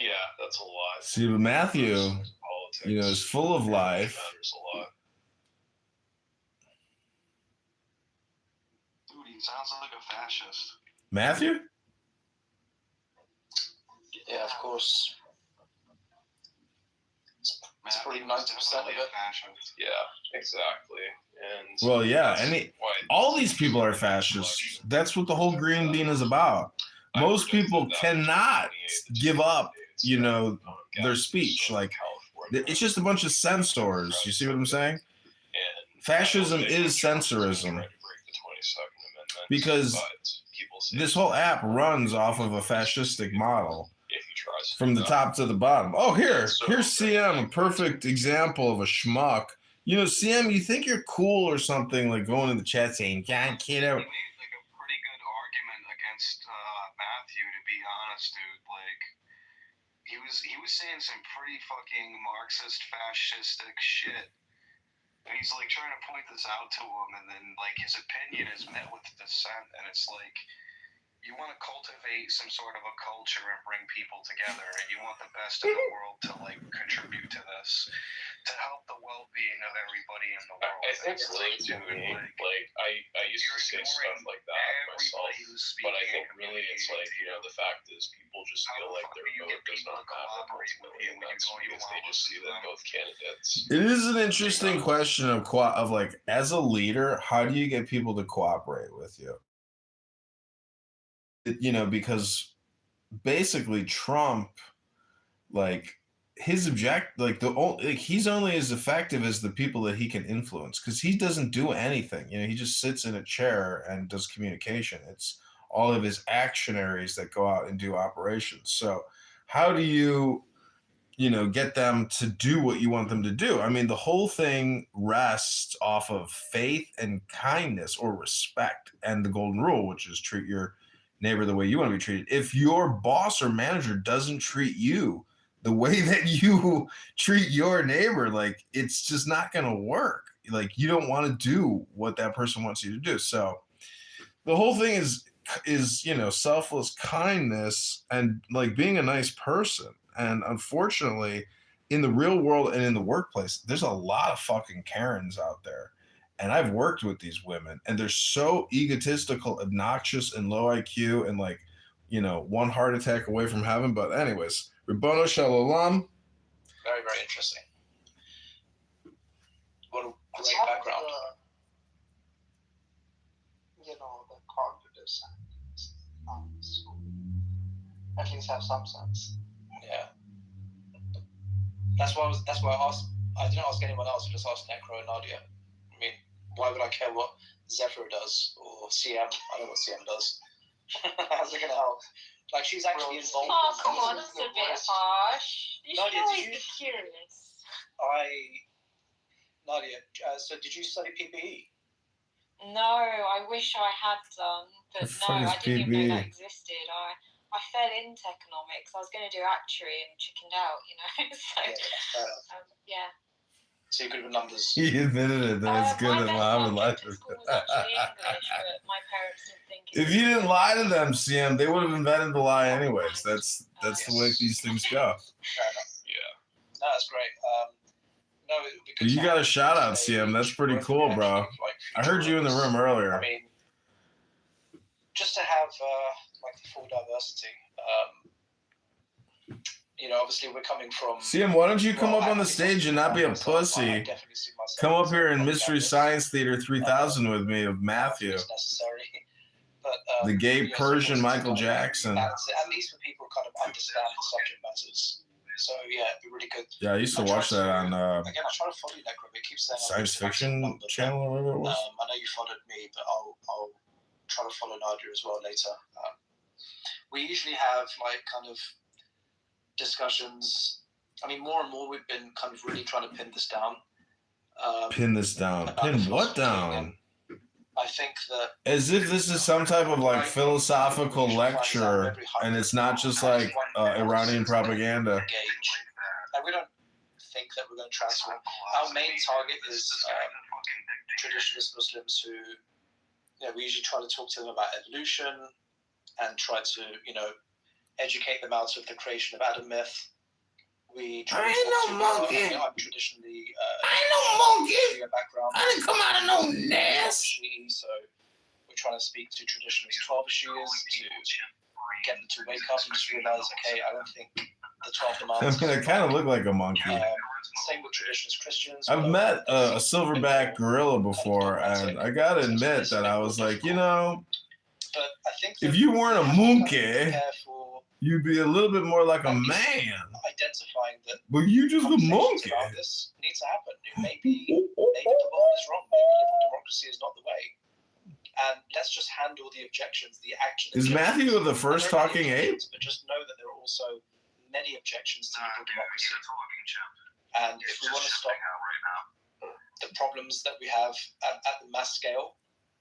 [SPEAKER 7] Yeah, that's a lot.
[SPEAKER 3] See, but Matthew,
[SPEAKER 7] Politics,
[SPEAKER 3] is full of life.
[SPEAKER 7] Matters a lot.
[SPEAKER 5] Dude, he sounds like a fascist.
[SPEAKER 3] Matthew?
[SPEAKER 6] Yeah, of course. It's probably 90% of it.
[SPEAKER 7] Yeah, exactly. And
[SPEAKER 3] Well, yeah,
[SPEAKER 7] that's why
[SPEAKER 3] all these people are fascists. That's what the whole green bean is about. Most people cannot give up, their speech. Like, it's just a bunch of censors. You see what I'm saying? Fascism is censorism. Because this whole app runs off of a fascistic model. From the top to the bottom. Oh, here's CM, a perfect example of a schmuck. CM, you think you're cool or something, like going in the chat saying, "God, kiddo."
[SPEAKER 5] He made like a pretty good argument against Matthew, to be honest, dude. Like, he was saying some pretty fucking Marxist, fascistic shit. And he's like trying to point this out to him, and then like his opinion is met with dissent, and it's like, you want to cultivate some sort of a culture and bring people together, and you want the best in the world to like contribute to this, to help the well-being of everybody in the world.
[SPEAKER 7] I think really to me, like I used to say stuff like that myself, but I think really it's like, the fact is people just feel like their vote does not matter ultimately, and that's because they just see that both candidates.
[SPEAKER 3] It is an interesting question of like, as a leader, how do you get people to cooperate with you? Because basically Trump, like, his he's only as effective as the people that he can influence, because he doesn't do anything. He just sits in a chair and does communication. It's all of his actionaries that go out and do operations. So how do you get them to do what you want them to do? I mean, the whole thing rests off of faith and kindness, or respect, and the golden rule, which is treat your neighbor the way you want to be treated. If your boss or manager doesn't treat you the way that you treat your neighbor, like, it's just not going to work. Like, you don't want to do what that person wants you to do. So the whole thing is selfless kindness and like being a nice person. And unfortunately, in the real world and in the workplace, there's a lot of fucking Karens out there. And I've worked with these women, and they're so egotistical, obnoxious, and low IQ, and like, one heart attack away from heaven. But anyways, Rabbanu Shalom.
[SPEAKER 6] Very, very interesting. What a great background.
[SPEAKER 8] The confidence, at least have some sense.
[SPEAKER 6] Yeah. That's why I asked. I didn't ask anyone else. I just asked Necro and Nadia. I mean, why would I care what Zephyr does or CM? I know what CM does. How's it gonna help? Like, she's actually involved.
[SPEAKER 9] Oh, come on, that's a bit harsh. You should
[SPEAKER 6] Nadia,
[SPEAKER 9] always be curious.
[SPEAKER 6] Nadia, so did you study PPE?
[SPEAKER 9] No, I wish I had done, but
[SPEAKER 3] The
[SPEAKER 9] no,
[SPEAKER 3] fuck is
[SPEAKER 9] I didn't even know
[SPEAKER 3] PPE?
[SPEAKER 9] that existed. I fell into economics. I was going to do actuary and chickened out, so yeah.
[SPEAKER 6] So you're good with numbers.
[SPEAKER 3] He admitted it. That's good
[SPEAKER 9] My
[SPEAKER 3] that
[SPEAKER 9] best
[SPEAKER 3] Muhammad lied
[SPEAKER 9] subject
[SPEAKER 3] to
[SPEAKER 9] at school was actually English, but my parents didn't think it
[SPEAKER 3] If you didn't lie to them, CM, they would have invented the lie anyways. That's the way these things go.
[SPEAKER 6] Fair enough.
[SPEAKER 7] Yeah.
[SPEAKER 6] No, that's great. No, it would be good
[SPEAKER 3] You
[SPEAKER 6] to
[SPEAKER 3] got a
[SPEAKER 6] have
[SPEAKER 3] shout out,
[SPEAKER 6] a
[SPEAKER 3] CM. That's pretty
[SPEAKER 6] working
[SPEAKER 3] cool, bro.
[SPEAKER 6] reaction of, like,
[SPEAKER 3] I heard you in the
[SPEAKER 6] future
[SPEAKER 3] room
[SPEAKER 6] roles.
[SPEAKER 3] earlier.
[SPEAKER 6] I mean, just to have like the full diversity. Obviously we're coming from.
[SPEAKER 3] CM, why don't you come
[SPEAKER 6] well,
[SPEAKER 3] up on the
[SPEAKER 6] I
[SPEAKER 3] stage and not be a
[SPEAKER 6] myself, I
[SPEAKER 3] pussy?
[SPEAKER 6] definitely see myself
[SPEAKER 3] Come up
[SPEAKER 6] as
[SPEAKER 3] here
[SPEAKER 6] a
[SPEAKER 3] in Mystery
[SPEAKER 6] diverse,
[SPEAKER 3] Science Theater 3000 with me of Matthew,
[SPEAKER 6] if necessary. But,
[SPEAKER 3] the gay Persian
[SPEAKER 6] sometimes
[SPEAKER 3] Michael
[SPEAKER 6] it's gotta
[SPEAKER 3] Jackson.
[SPEAKER 6] balance it, at least for people who kind of understand the subject matters. So yeah, it'd be really good.
[SPEAKER 3] Yeah, I used to watch that on
[SPEAKER 6] Again, I try to follow you, Necro, but it keeps saying
[SPEAKER 3] Science Fiction Channel or whatever it was.
[SPEAKER 6] I know you followed me, but I'll try to follow Nadia as well later. We usually have like kind of discussions. I mean, more and more we've been kind of really trying to pin this down.
[SPEAKER 3] Pin this down. Pin what down?
[SPEAKER 6] I think that
[SPEAKER 3] As if this is some type of like philosophical lecture, and it's not just like Iranian propaganda.
[SPEAKER 6] engage. And we don't think that we're going to transform. Our main target is traditionalist Muslims who, we usually try to talk to them about evolution and try to, educate them out of the creation of Adam myth. We try
[SPEAKER 3] I ain't no monkey.
[SPEAKER 6] I'm traditionally
[SPEAKER 3] I ain't no monkey.
[SPEAKER 6] background.
[SPEAKER 3] I didn't come out of no nest.
[SPEAKER 6] So we're trying to speak to traditionalist 12 issues to get them to wake up and just realize, okay, I don't think the 12 demands.
[SPEAKER 3] I mean, I kind of look like a monkey.
[SPEAKER 6] Same with traditionalist Christians.
[SPEAKER 3] I've met a silverback gorilla before, and I gotta admit that I was like,
[SPEAKER 6] but I think
[SPEAKER 3] if you weren't a monkey, you'd be a little bit more like a man.
[SPEAKER 6] Identifying that,
[SPEAKER 3] but you just a monkey.
[SPEAKER 6] This needs to happen. Maybe the world is wrong. Maybe liberal democracy is not the way. And let's just handle the objections, the actual.
[SPEAKER 3] Is Matthew the first talking ape?
[SPEAKER 6] But just know that there are also many objections to liberal democracy. And if we want to stop the problems that we have at the mass scale,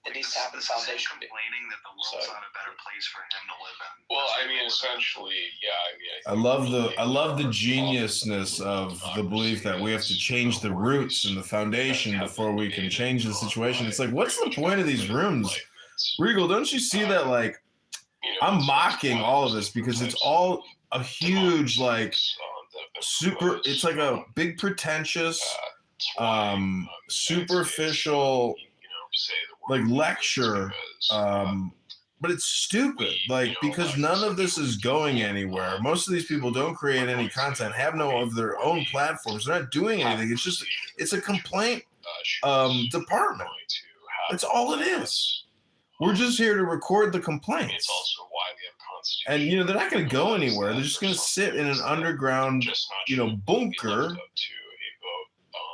[SPEAKER 6] it needs to happen foundationally.
[SPEAKER 5] Complaining that the world's not a better place for him to live in.
[SPEAKER 7] Well, I mean, essentially, yeah. I
[SPEAKER 3] mean, I love the geniusness of the belief that we have to change the roots and the foundation before we can change the situation. It's like, what's the point of these rooms? Regal, don't you see that? Like, I'm mocking all of this because it's all a huge, like, super. It's like a big, pretentious, superficial, like, lecture, but it's stupid, like, because none of this is going anywhere. Most of these people don't create any content, have no of their own platforms, they're not doing anything. It's a complaint department. That's all it is. We're just here to record the complaints. And they're not going to go anywhere. They're just going to sit in an underground bunker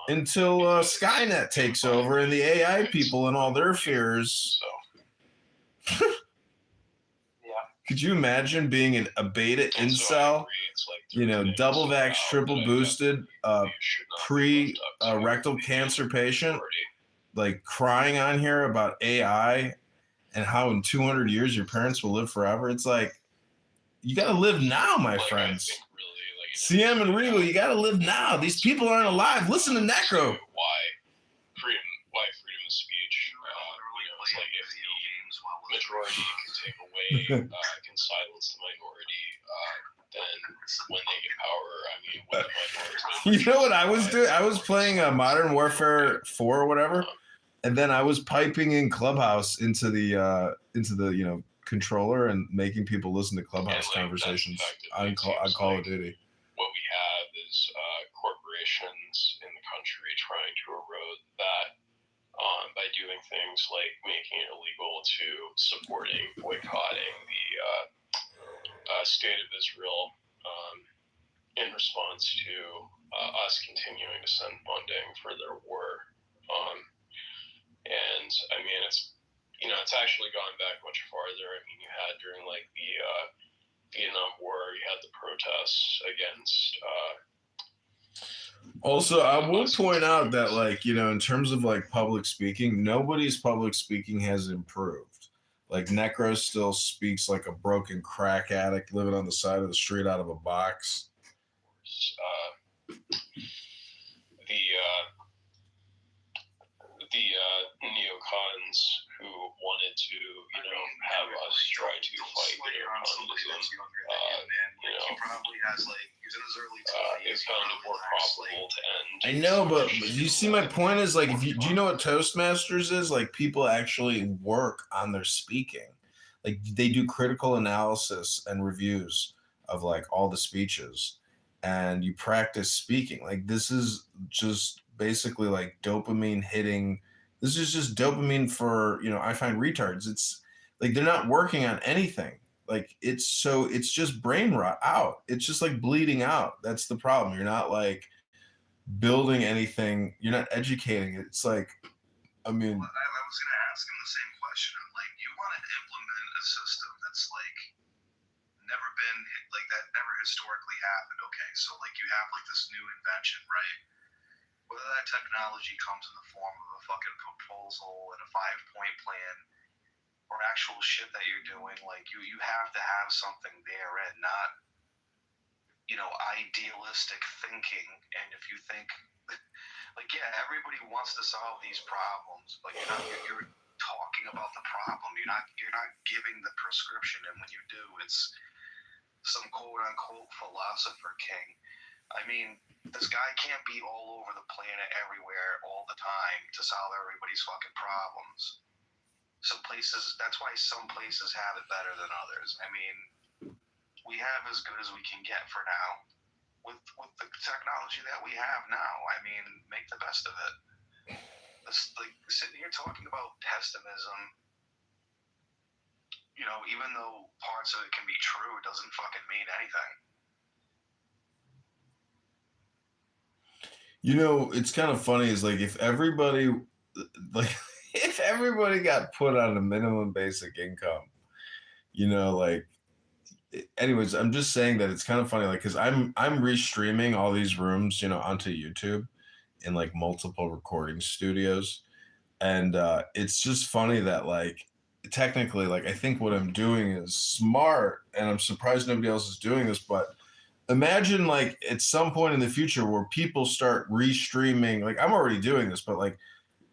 [SPEAKER 3] until Skynet takes over and the AI people and all their fears. Could you imagine being a beta incel, double vax, triple boosted, pre-rectal cancer patient, like crying on here about AI and how in 200 years your parents will live forever? It's like, you got to live now, my friends. CM and Regal, you got to live now. These people aren't alive. Listen to Necro.
[SPEAKER 7] Why freedom of speech? It's like if the majority can take away, can silence the minority, then when they get power, when the minority.
[SPEAKER 3] You know what I was doing? I was playing Modern Warfare 4 or whatever, and then I was piping in Clubhouse into the controller and making people listen to Clubhouse conversations on Call of Duty.
[SPEAKER 7] What we have is corporations in the country trying to erode that by doing things like making it illegal to supporting, boycotting the state of Israel in response to us continuing to send funding for their war. And it's actually gone back much farther. You had during like the Vietnam War, you had the protests against.
[SPEAKER 3] Also, I will point out that, like, in terms of like public speaking, nobody's public speaking has improved. Like, Necro still speaks like a broken crack addict living on the side of the street out of a box.
[SPEAKER 7] The neocons who wanted to, have us try to fight communism,
[SPEAKER 5] he probably has he's in his early 20s.
[SPEAKER 7] It's found it more profitable to end.
[SPEAKER 3] I know, but you see, my point is, like, do you know what Toastmasters is? Like, people actually work on their speaking. Like, they do critical analysis and reviews of like all the speeches, and you practice speaking. Like, this is just basically like dopamine hitting. This is just dopamine for, I find retards. It's like they're not working on anything. Like, it's just brain rot out. It's just like bleeding out. That's the problem. You're not like building anything. You're not educating it. It's like,
[SPEAKER 5] I was going to ask him the same question. Like, you want to implement a system that's like never been like that, never historically happened. Okay, so like you have like this new invention, right? Whether that technology comes in the form of a fucking proposal and a 5-point plan or actual shit that you're doing, like you have to have something there and not, idealistic thinking. And if you think, like, yeah, everybody wants to solve these problems, but you're talking about the problem. You're not giving the prescription, and when you do, it's some quote-unquote philosopher king. I mean, this guy can't be all over the planet everywhere all the time to solve everybody's fucking problems. Some places, that's why some places have it better than others. I mean, we have as good as we can get for now with the technology that we have now. I mean, make the best of it. It's like sitting here talking about pessimism, you know, even though parts of it can be true, it doesn't fucking mean anything.
[SPEAKER 3] You know, it's kind of funny is like if everybody got put on a minimum basic income, you know, like anyways, I'm just saying that it's kind of funny, like, because I'm restreaming all these rooms, you know, onto YouTube in like multiple recording studios. And it's just funny that like technically, like I think what I'm doing is smart and I'm surprised nobody else is doing this, but imagine like at some point in the future where people start restreaming, like I'm already doing this, but like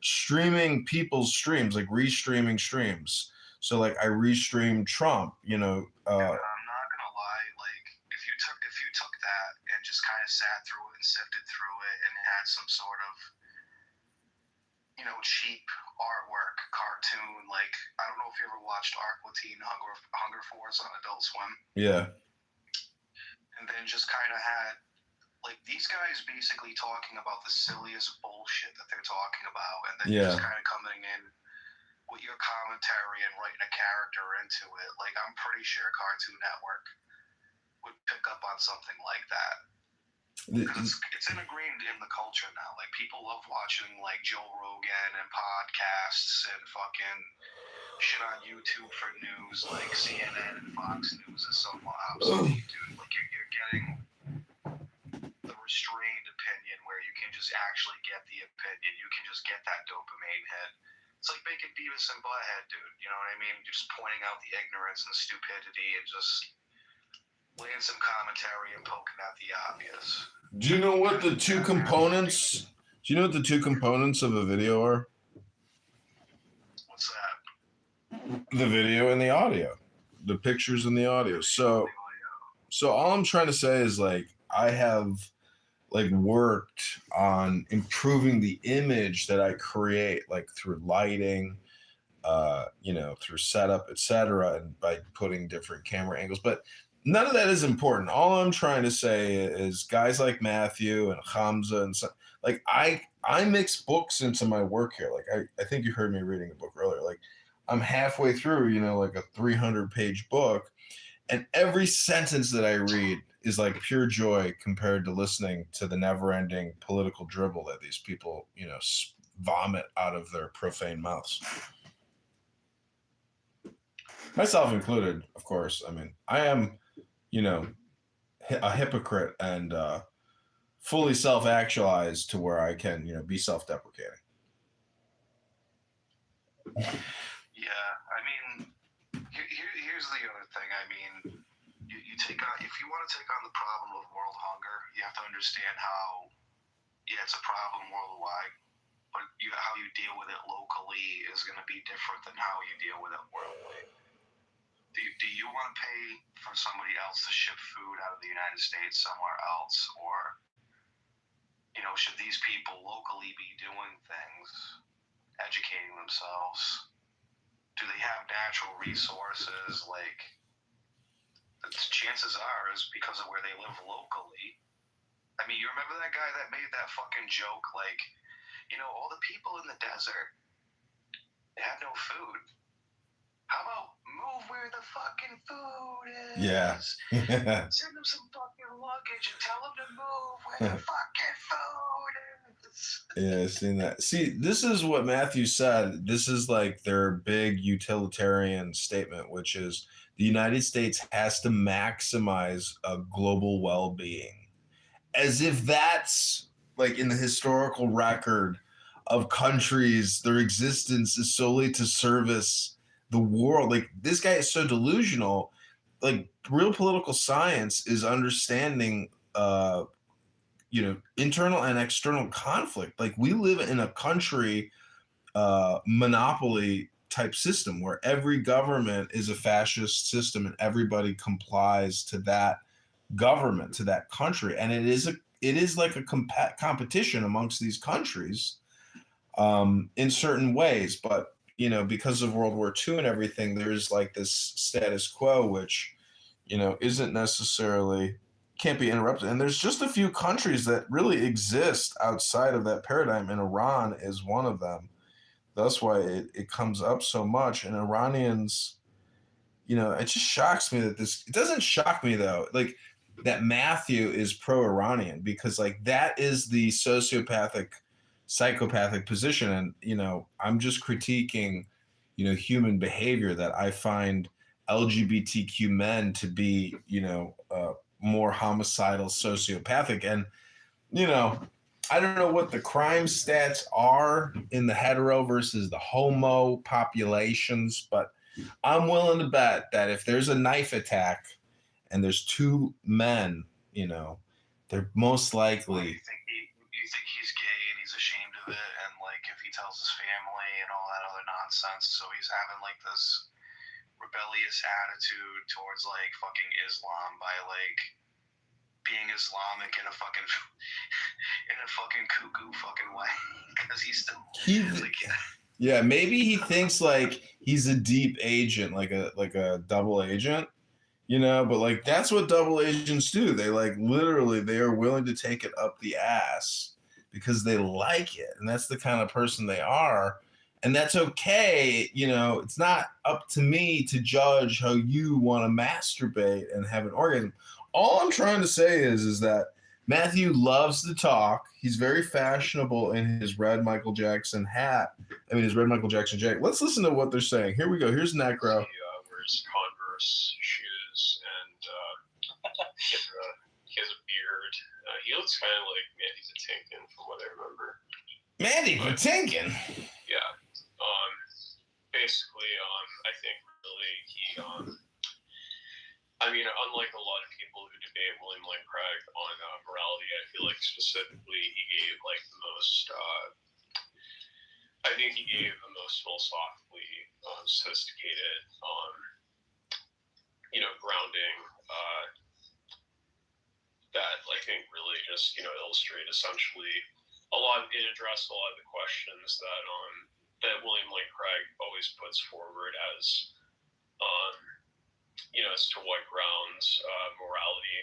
[SPEAKER 3] streaming people's streams, like restreaming streams. So like I restream Trump, you know.
[SPEAKER 5] I'm not gonna lie, like if you took that and just kind of sat through it and sifted through it and had some sort of, you know, cheap artwork, cartoon, like I don't know if you ever watched Aquatine Hunger Force on Adult Swim.
[SPEAKER 3] Yeah.
[SPEAKER 5] And then just kind of had like these guys basically talking about the silliest bullshit that they're talking about, and then just kind of coming in with your commentary and writing a character into it. Like I'm pretty sure Cartoon Network would pick up on something like that. It's ingrained in the culture now. Like people love watching like Joe Rogan and podcasts and fucking shit on YouTube for news, like CNN and Fox News is somewhat obsolete, dude. Like you're getting the restrained opinion where you can just actually get the opinion. You can just get that dopamine hit. It's like making Beavis and Butthead, dude. You know what I mean? You're just pointing out the ignorance and stupidity and just laying some commentary and poking at the obvious.
[SPEAKER 3] Do you know what the two components? Do you know what the two components of a video are?
[SPEAKER 5] What's that?
[SPEAKER 3] The video and the audio, the pictures and the audio. So all I'm trying to say is like I have like worked on improving the image that I create, like through lighting, you know, through setup, etc., and by putting different camera angles. But none of that is important. All I'm trying to say is guys like Matthew and Hamza and so, like I mix books into my work here. Like I think you heard me reading a book earlier. Like I'm halfway through, you know, like a 300-page book, and every sentence that I read is like pure joy compared to listening to the never-ending political dribble that these people, you know, vomit out of their profane mouths. Myself included, of course. I mean, I am, you know, a hypocrite and fully self-actualized to where I can, you know, be self-deprecating.
[SPEAKER 5] Yeah, I mean, here's the other thing. I mean, you take on, if you want to take on the problem of world hunger, you have to understand how, yeah, it's a problem worldwide, but how you deal with it locally is going to be different than how you deal with it worldwide. Do you want to pay for somebody else to ship food out of the United States somewhere else, or, you know, should these people locally be doing things, educating themselves? Do they have natural resources? Like, the chances are is because of where they live locally. I mean, you remember that guy that made that fucking joke, like, you know, all the people in the desert, they had no food. How about move where the fucking food is?
[SPEAKER 3] Yeah.
[SPEAKER 5] Send them some fucking luggage and tell them to move where the fucking food is.
[SPEAKER 3] Yeah, I've seen that. See, this is what Matthew said. This is like their big utilitarian statement, which is the United States has to maximize a global well-being. As if that's like in the historical record of countries, their existence is solely to service the world. Like this guy is so delusional. Like real political science is understanding you know, internal and external conflict. Like we live in a country monopoly type system where every government is a fascist system and everybody complies to that government, to that country, and it is like a competition amongst these countries in certain ways. But because of World War II and everything, there's like this status quo which isn't necessarily, can't be interrupted. And there's just a few countries that really exist outside of that paradigm, and Iran is one of them. That's why it comes up so much. And Iranians, it just shocks me that it doesn't shock me though, like that Matthew is pro-Iranian, because like that is the psychopathic position. And I'm just critiquing human behavior, that I find LGBTQ men to be more homicidal, sociopathic. And I don't know what the crime stats are in the hetero versus the homo populations, but I'm willing to bet that if there's a knife attack and there's two men, they're most likely.
[SPEAKER 5] You think he's gay and he's ashamed of it, and like if he tells his family and all that other nonsense, so he's having like this rebellious attitude towards like fucking Islam by like being Islamic in a fucking cuckoo fucking way, because he's still
[SPEAKER 3] yeah, maybe he thinks like he's a deep agent, like a double agent, but like that's what double agents do. They like literally they are willing to take it up the ass because they like it, and that's the kind of person they are. And that's okay. It's not up to me to judge how you want to masturbate and have an orgasm. All I'm trying to say is that Matthew loves to talk. He's very fashionable in his red Michael Jackson hat. His red Michael Jackson jacket. Let's listen to what they're saying. Here we go. Here's Necro.
[SPEAKER 7] He wears Converse shoes, and he has a beard. He looks kind of like Mandy Patinkin, from what I remember.
[SPEAKER 3] Mandy Patinkin?
[SPEAKER 7] Yeah. Basically, I think really he, unlike a lot of people who debate William Lane Craig on morality, I feel like specifically he gave like the most, I think he gave the most philosophically sophisticated, grounding that I think really just, illustrate essentially it addressed a lot of the questions that William Lane Craig always puts forward as, as to what grounds morality.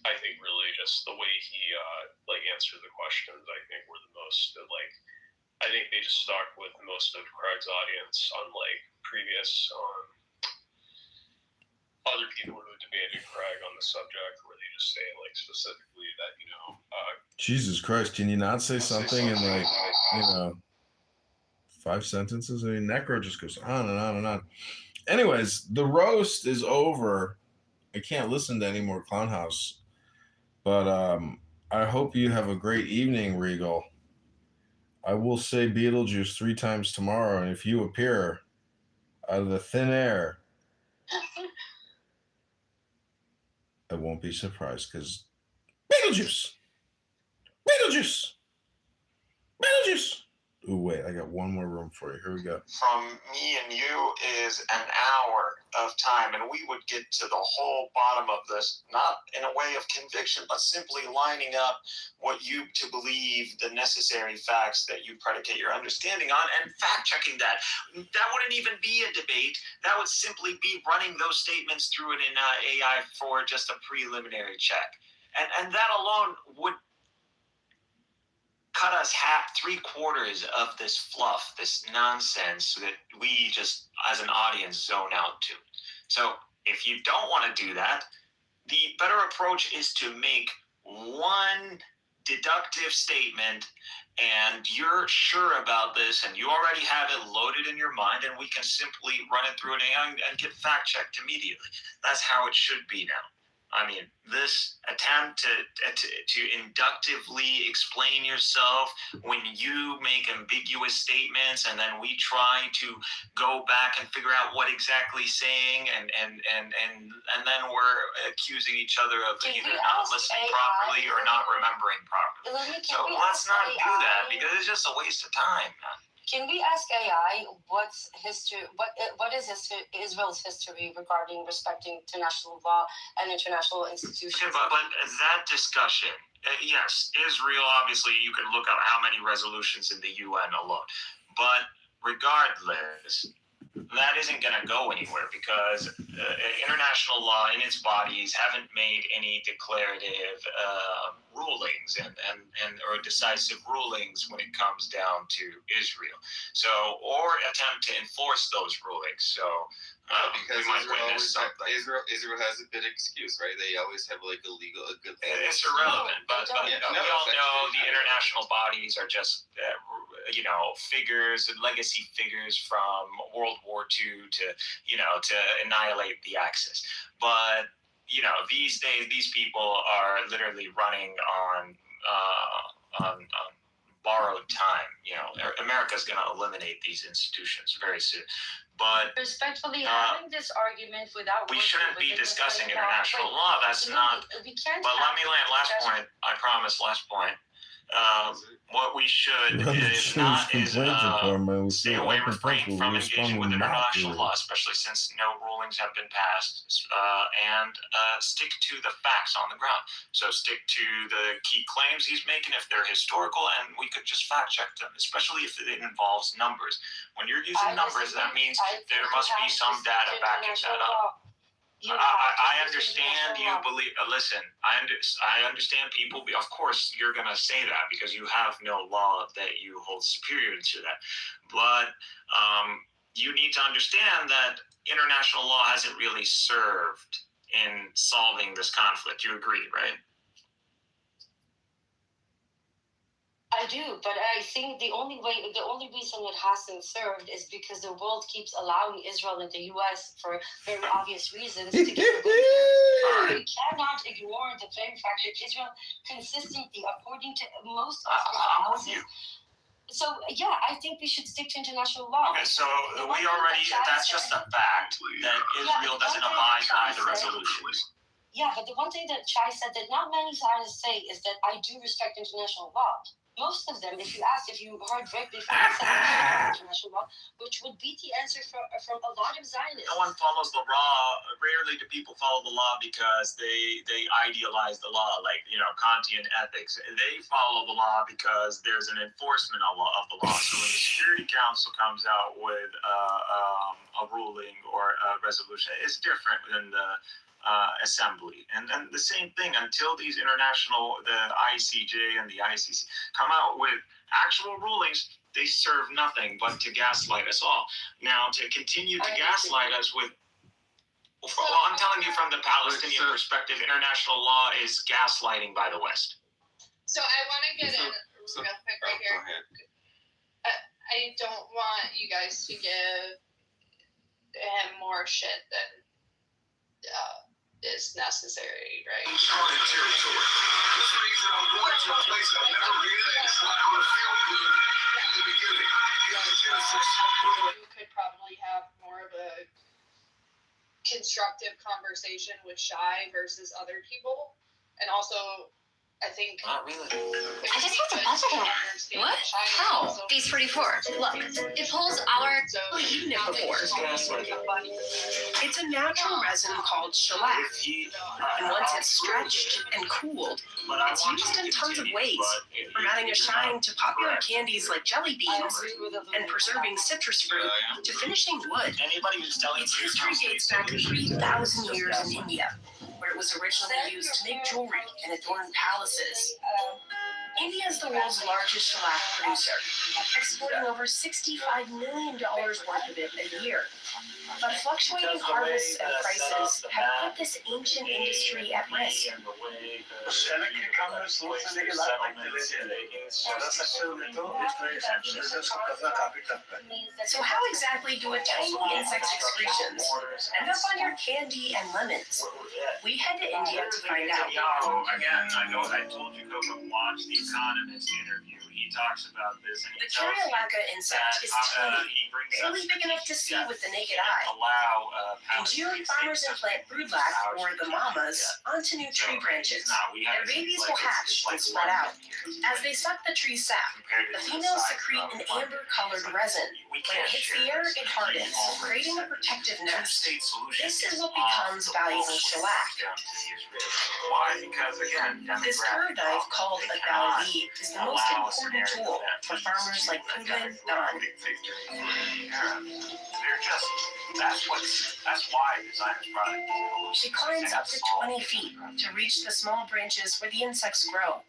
[SPEAKER 7] I think really just the way he answered the questions, I think were the most I think they just stuck with most of Craig's audience, unlike previous other people who debated Craig on the subject, where they just say specifically that
[SPEAKER 3] Jesus Christ, can you not say something in 5 sentences? Necro just goes on and on and on. Anyways, the roast is over. I can't listen to any more Clown House, but I hope you have a great evening, Regal. I will say Beetlejuice 3 times tomorrow, and if you appear out of the thin air, I won't be surprised, because Beetlejuice! Ooh, wait, I got one more room for you. Here we go.
[SPEAKER 1] From me and you is an hour of time, and we would get to the whole bottom of this, not in a way of conviction, but simply lining up what you to believe, the necessary facts that you predicate your understanding on, and fact-checking that. That wouldn't even be a debate. That would simply be running those statements through it in AI for just a preliminary check. And that alone would cut us 3/4 of this fluff, this nonsense that we just, as an audience, zone out to. So if you don't want to do that, the better approach is to make one deductive statement, and you're sure about this, and you already have it loaded in your mind, and we can simply run it through an AI and get fact-checked immediately. That's how it should be now. This attempt to inductively explain yourself when you make ambiguous statements, and then we try to go back and figure out what exactly saying, and then we're accusing each other of either not listening properly or not remembering properly. So let's not do that, because it's just a waste of time.
[SPEAKER 10] Can we ask AI what's history? What is Israel's history regarding respecting international law and international institutions?
[SPEAKER 1] Okay, but that discussion, yes, Israel. Obviously, you can look at how many resolutions in the UN alone, but regardless, that isn't going to go anywhere because international law in its bodies haven't made any declarative rulings and or decisive rulings when it comes down to Israel. So, or attempt to enforce those rulings. So,
[SPEAKER 11] because Israel has a good excuse, right? They always have like a good.
[SPEAKER 1] It's irrelevant, but we all know the international bodies are just figures and legacy figures from World War II to annihilate the Axis. But these days these people are literally running on borrowed time. America's going to eliminate these institutions very soon. But
[SPEAKER 10] respectfully, having this argument without
[SPEAKER 1] we shouldn't be discussing international law. That's not.
[SPEAKER 10] We can't.
[SPEAKER 1] But let me land. Last point. I promise. Last point. What we should stay away, refrain from engaging with international law, especially since no rulings have been passed, and stick to the facts on the ground. So stick to the key claims he's making if they're historical, and we could just fact check them, especially if it involves numbers. When you're using numbers, that means there must be some data backing that up. I understand you believe. Listen, I understand people. Of course, you're gonna say that because you have no law that you hold superior to that. But you need to understand that international law hasn't really served in solving this conflict. You agree, right?
[SPEAKER 10] I do, but I think the only reason it hasn't served is because the world keeps allowing Israel and the U.S. for very obvious reasons to get away with it. We cannot ignore the very fact that Israel consistently, according to most of the analysis. So yeah, I think we should stick to international law.
[SPEAKER 1] Okay, so that's just a fact that Israel doesn't abide by the resolutions.
[SPEAKER 10] Yeah, but the one thing that Chai said that not many scientists say is that I do respect international law. Most of them, if you heard Rick, they found international law, which would be the answer from a lot of Zionists.
[SPEAKER 1] No one follows the law. Rarely do people follow the law because they idealize the law, like Kantian ethics. They follow the law because there's an enforcement of the law. So when the Security Council comes out with a ruling or a resolution, it's different than the assembly. And the same thing until these the ICJ and the ICC come out with actual rulings, they serve nothing but to gaslight us all. Now, to continue to gaslight us with, I'm telling you from the Palestinian perspective, international law is gaslighting by the West.
[SPEAKER 12] So I want to get in real quick right here. I don't want you guys to give him more shit than is necessary, right?
[SPEAKER 13] You
[SPEAKER 12] could probably have more of a constructive conversation with Shai versus other people, and also I think
[SPEAKER 1] not really.
[SPEAKER 14] I just have to buzzer him. What? How? Phase 44. Look, it pulls our
[SPEAKER 15] Eaten it before. It's a natural resin called shellac, and once it's stretched and cooled, it's used in tons of ways, from adding a shine to popular candies like jelly beans and preserving citrus fruit to finishing wood. Its history dates back 3,000 years in India, where it was originally used to make jewelry and adorn palaces. India is the world's largest shellac producer, exporting over $65 million worth of it a year. But fluctuating harvests and prices have put this ancient industry at risk. So how exactly do a tiny insect's excretions end up on your candy and lemons? We head to India to find out.
[SPEAKER 1] Again, I know I told you, Coco, watch The Economist interview. He
[SPEAKER 2] talks about this. And
[SPEAKER 15] The Karyalaka insect is tiny, barely big enough to see with the naked eye. In June, farmers implant broodlac, or the mamas, onto new tree branches. Their babies will hatch and spread out. As they suck the tree sap, the females secrete an amber-colored resin. When it hits the air, it hardens, creating a protective nest. This is what becomes valuable shellac.
[SPEAKER 2] Why? Because again,
[SPEAKER 15] This curved knife, called a dowlee, is the most important tool for farmers like Putin Don.
[SPEAKER 2] They're just that's why designers brought it.
[SPEAKER 15] She climbs up to 20 feet to reach the small branches where the insects grow.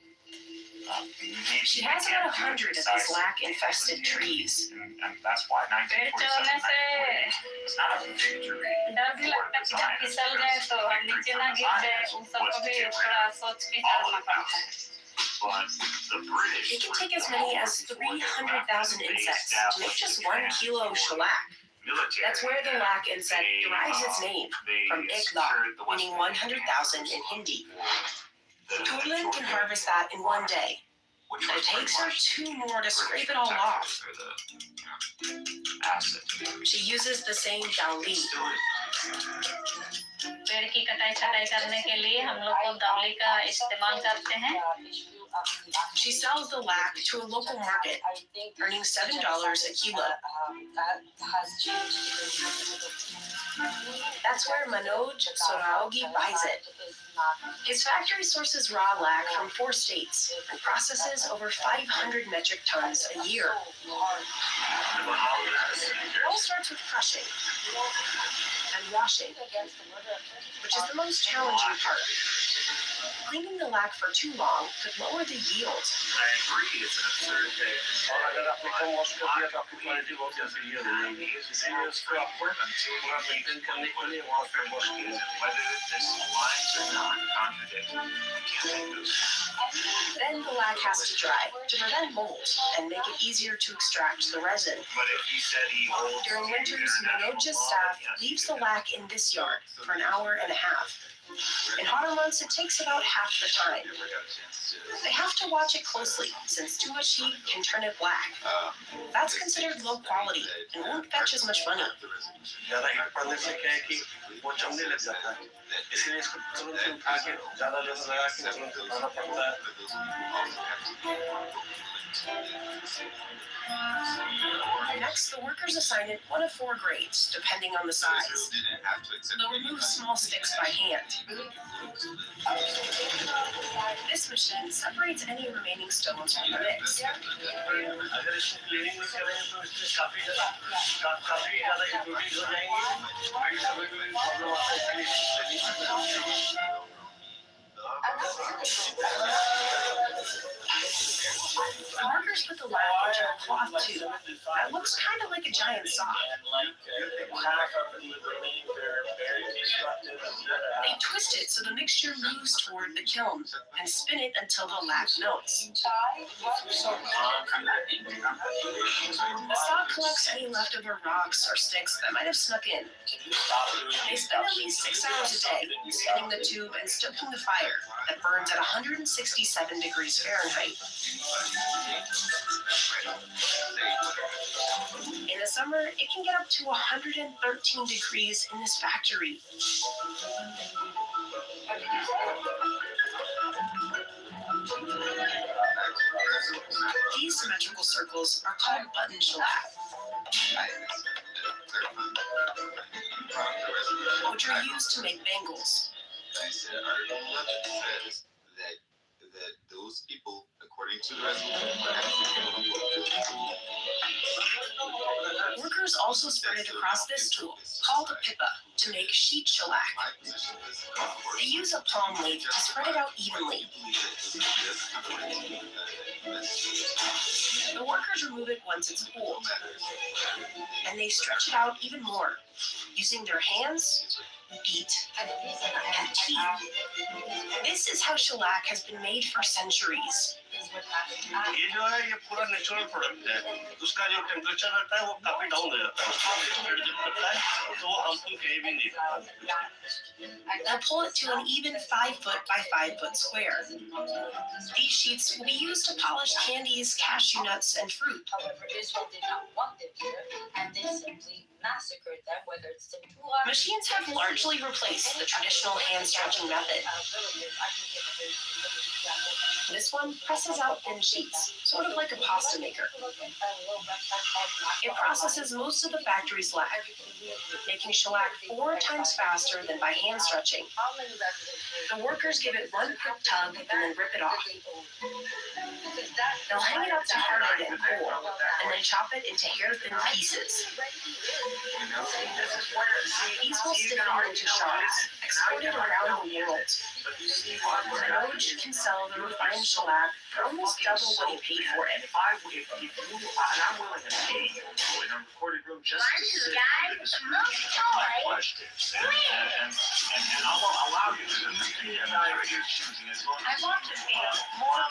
[SPEAKER 15] She has about 100 of these lac-infested trees.
[SPEAKER 2] And that's why 1947 it's not a victory. But the British.
[SPEAKER 15] It can take as many as 300,000 insects to make just 1 kilo of shellac. That's where the lac insect derives its name, from ikla, meaning 100,000 in Hindi. Tulin can harvest that in 1 day, but it takes her 2 more to scrape it all off. She uses the same dowlee.
[SPEAKER 13] पेड़ की कटाई करने के लिए हम लोग को दावली का इस्तेमाल करते हैं.
[SPEAKER 15] She sells the lac to a local market, earning $7 a kilo. That's where Manoj Soraogi buys it. His factory sources raw lac from 4 states and processes over 500 metric tons a year. It all starts with crushing and washing, which is the most challenging part. Cleaning the lac for too long could lower the yield.
[SPEAKER 2] I agree, it's an absurd thing.
[SPEAKER 15] Then the lac has to dry to prevent mold and make it easier to extract the resin. During winters, Manoj's staff leaves the lac in this yard for an hour and a half. In hotter months, it takes about half the time. They have to watch it closely, since too much heat can turn it black. That's considered low quality and won't fetch as much money. Next, the workers assign it 1 of 4 grades, depending on the size. They'll remove small sticks by hand. This machine separates any remaining stones from the mix. The workers put the lac into a cloth tube that looks kind of like a giant sock. They twist it so the mixture moves toward the kiln and spin it until the lac melts. The sock collects any leftover rocks or sticks that might have snuck in. They spend at least 6 hours a day spinning the tube and stoking the fire that burns at 167 degrees Fahrenheit. In the summer, it can get up to 113 degrees in this factory. These symmetrical circles are called button shellac, which are used to make bangles.
[SPEAKER 11] That those people, according to the resolution,
[SPEAKER 15] workers also spread it across this tool, called a pipa, to make sheet shellac. They use a palm leaf to spread it out evenly. The workers remove it once it's cooled, and they stretch it out even more, using their hands, feet, and teeth. This is how shellac has been made for centuries.
[SPEAKER 16] ये जो है ये पूरा natural product है, उसका जो temperature रहता है वो काफी डाउन हो जाता है, उसका जब करता है तो वो हमको कहीं भी नहीं करता।
[SPEAKER 15] Now pull it to an even 5 foot by 5 foot square. These sheets will be used to polish candies, cashew nuts, and fruit.
[SPEAKER 9] However, Israel did not want them here, and they simply massacred them, whether it's the
[SPEAKER 15] Machines have largely replaced the traditional hand stretching method. This one presses out thin sheets, sort of like a pasta maker. It processes most of the factory's lac, making shellac 4 times faster than by hand stretching. The workers give it one quick tug and then rip it off. They'll hang it up to harden and cool, and then chop it into hair-thin pieces. These will stiffen into shards, exported around the world. Manoj can sell the refined shellac for almost double what he paid for it.
[SPEAKER 16] And I'm willing to pay you in a recorded room just to sit and discuss my questions. And I will allow you to evaluate your choosing as long as
[SPEAKER 9] I want to feel more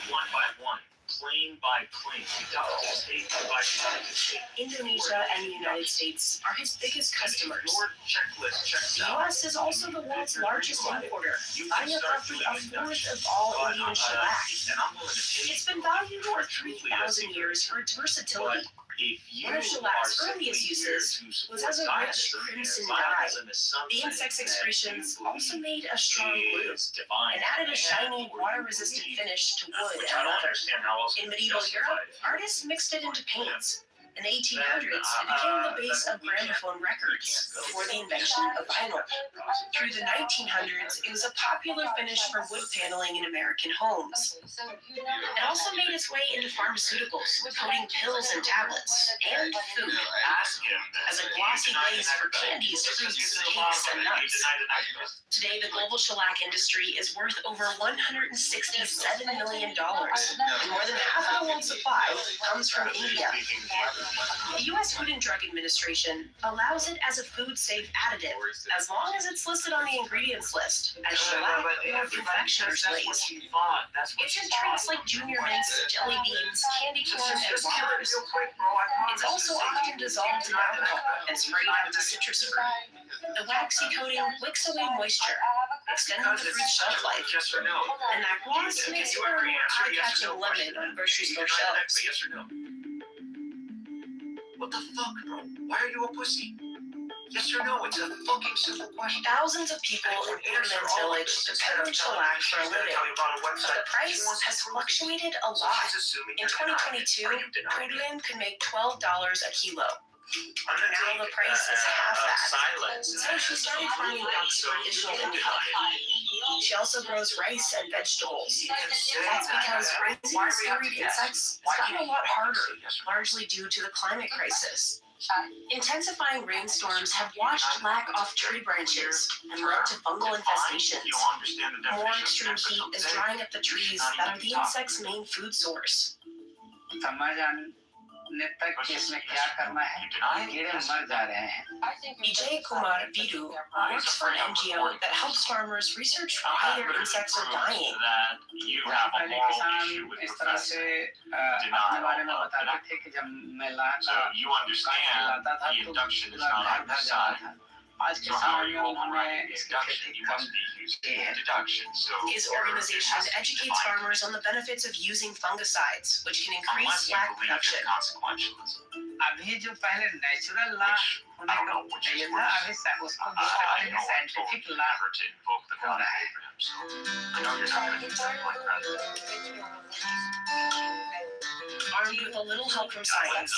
[SPEAKER 16] one by one, plane by plane, deductive state by deductive state.
[SPEAKER 15] Indonesia and the United States are his biggest customers.
[SPEAKER 16] Your checklist checks
[SPEAKER 15] The
[SPEAKER 16] out.
[SPEAKER 15] U.S. is also the world's largest importer, buying up roughly a fourth of all Indian shellac. It's been valued for 3,000 years for its versatility. One of shellac's earliest uses was as a rich crimson dye. The insect's excretions also made a strong glue and added a shiny, water-resistant finish to wood and leather. In medieval Europe, artists mixed it into paints. In the 1800s, it became the base of gramophone records before the invention of vinyl. Through the 1900s, it was a popular finish for wood paneling in American homes. It also made its way into pharmaceuticals, coating pills and tablets, and food. As a glossy glaze for candies, fruits, cakes, and nuts. Today, the global shellac industry is worth over $167 million, and more than half of the world's supply comes from India. The U.S. Food and Drug Administration allows it as a food-safe additive, as long as it's listed on the ingredients list as shellac or confectioner's glaze. It's in treats like Junior Mints, jelly beans, candy corn, and wafers. It's also often dissolved in alcohol and sprayed onto citrus fruit. The waxy coating wicks away moisture, extending the fruit's shelf life. And that gloss makes for a more eye-catching lemon on grocery store shelves.
[SPEAKER 16] Yes or no? What the fuck, bro? Why are you a pussy? Yes or no? It's a fucking simple question.
[SPEAKER 15] Thousands of people in Borderlands Village depend on shellac for a living, but the price has fluctuated a lot. In 2022, Borderland could make $12 a kilo. Now the price is half that. So she started farming ducks for additional income. She also grows rice and vegetables. That's because raising storied insects has gotten a lot harder, largely due to the climate crisis. Intensifying rainstorms have washed lac off tree branches and led to fungal infestations. More extreme heat is drying up the trees that are the insect's main food source. Vijay Kumar Vidu works for an NGO that helps farmers research why their insects are dying.
[SPEAKER 16] You have a moral issue with professing denial of that. So you understand the induction is not on your side. So how are you overriding the induction? You must be using deduction. So
[SPEAKER 15] his organization educates farmers on the benefits of using fungicides, which can increase lac production.
[SPEAKER 17] अभी जो पहले natural ला होने का चाहिए था अभी उसको scientific ला हो रहा है.
[SPEAKER 15] Armed with a little help from science,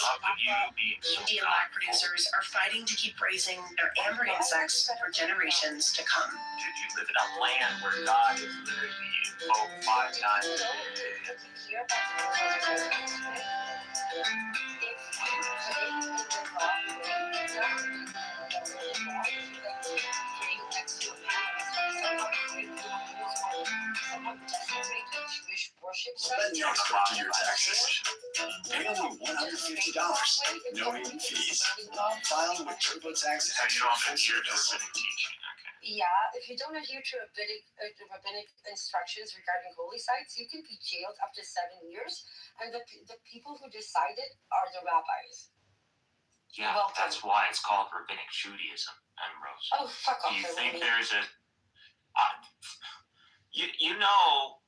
[SPEAKER 15] Indian lac producers are fighting to keep raising their amber insects for generations to come.
[SPEAKER 16] Did you live in a land where God is literally invoked 5 times a day?
[SPEAKER 18] Spend the extra to your taxes. Pay only $150 No hidden fees. File with TurboTax
[SPEAKER 1] So you don't adhere to rabbinic teaching. Okay.
[SPEAKER 10] Yeah, if you don't adhere to rabbinic instructions regarding holy sites, you can be jailed up to 7 years, and the people who decide it are the rabbis.
[SPEAKER 1] Yeah, that's why it's called rabbinic Judaism, Ambrose.
[SPEAKER 10] Oh, fuck off.
[SPEAKER 1] Do you think there's a... You know...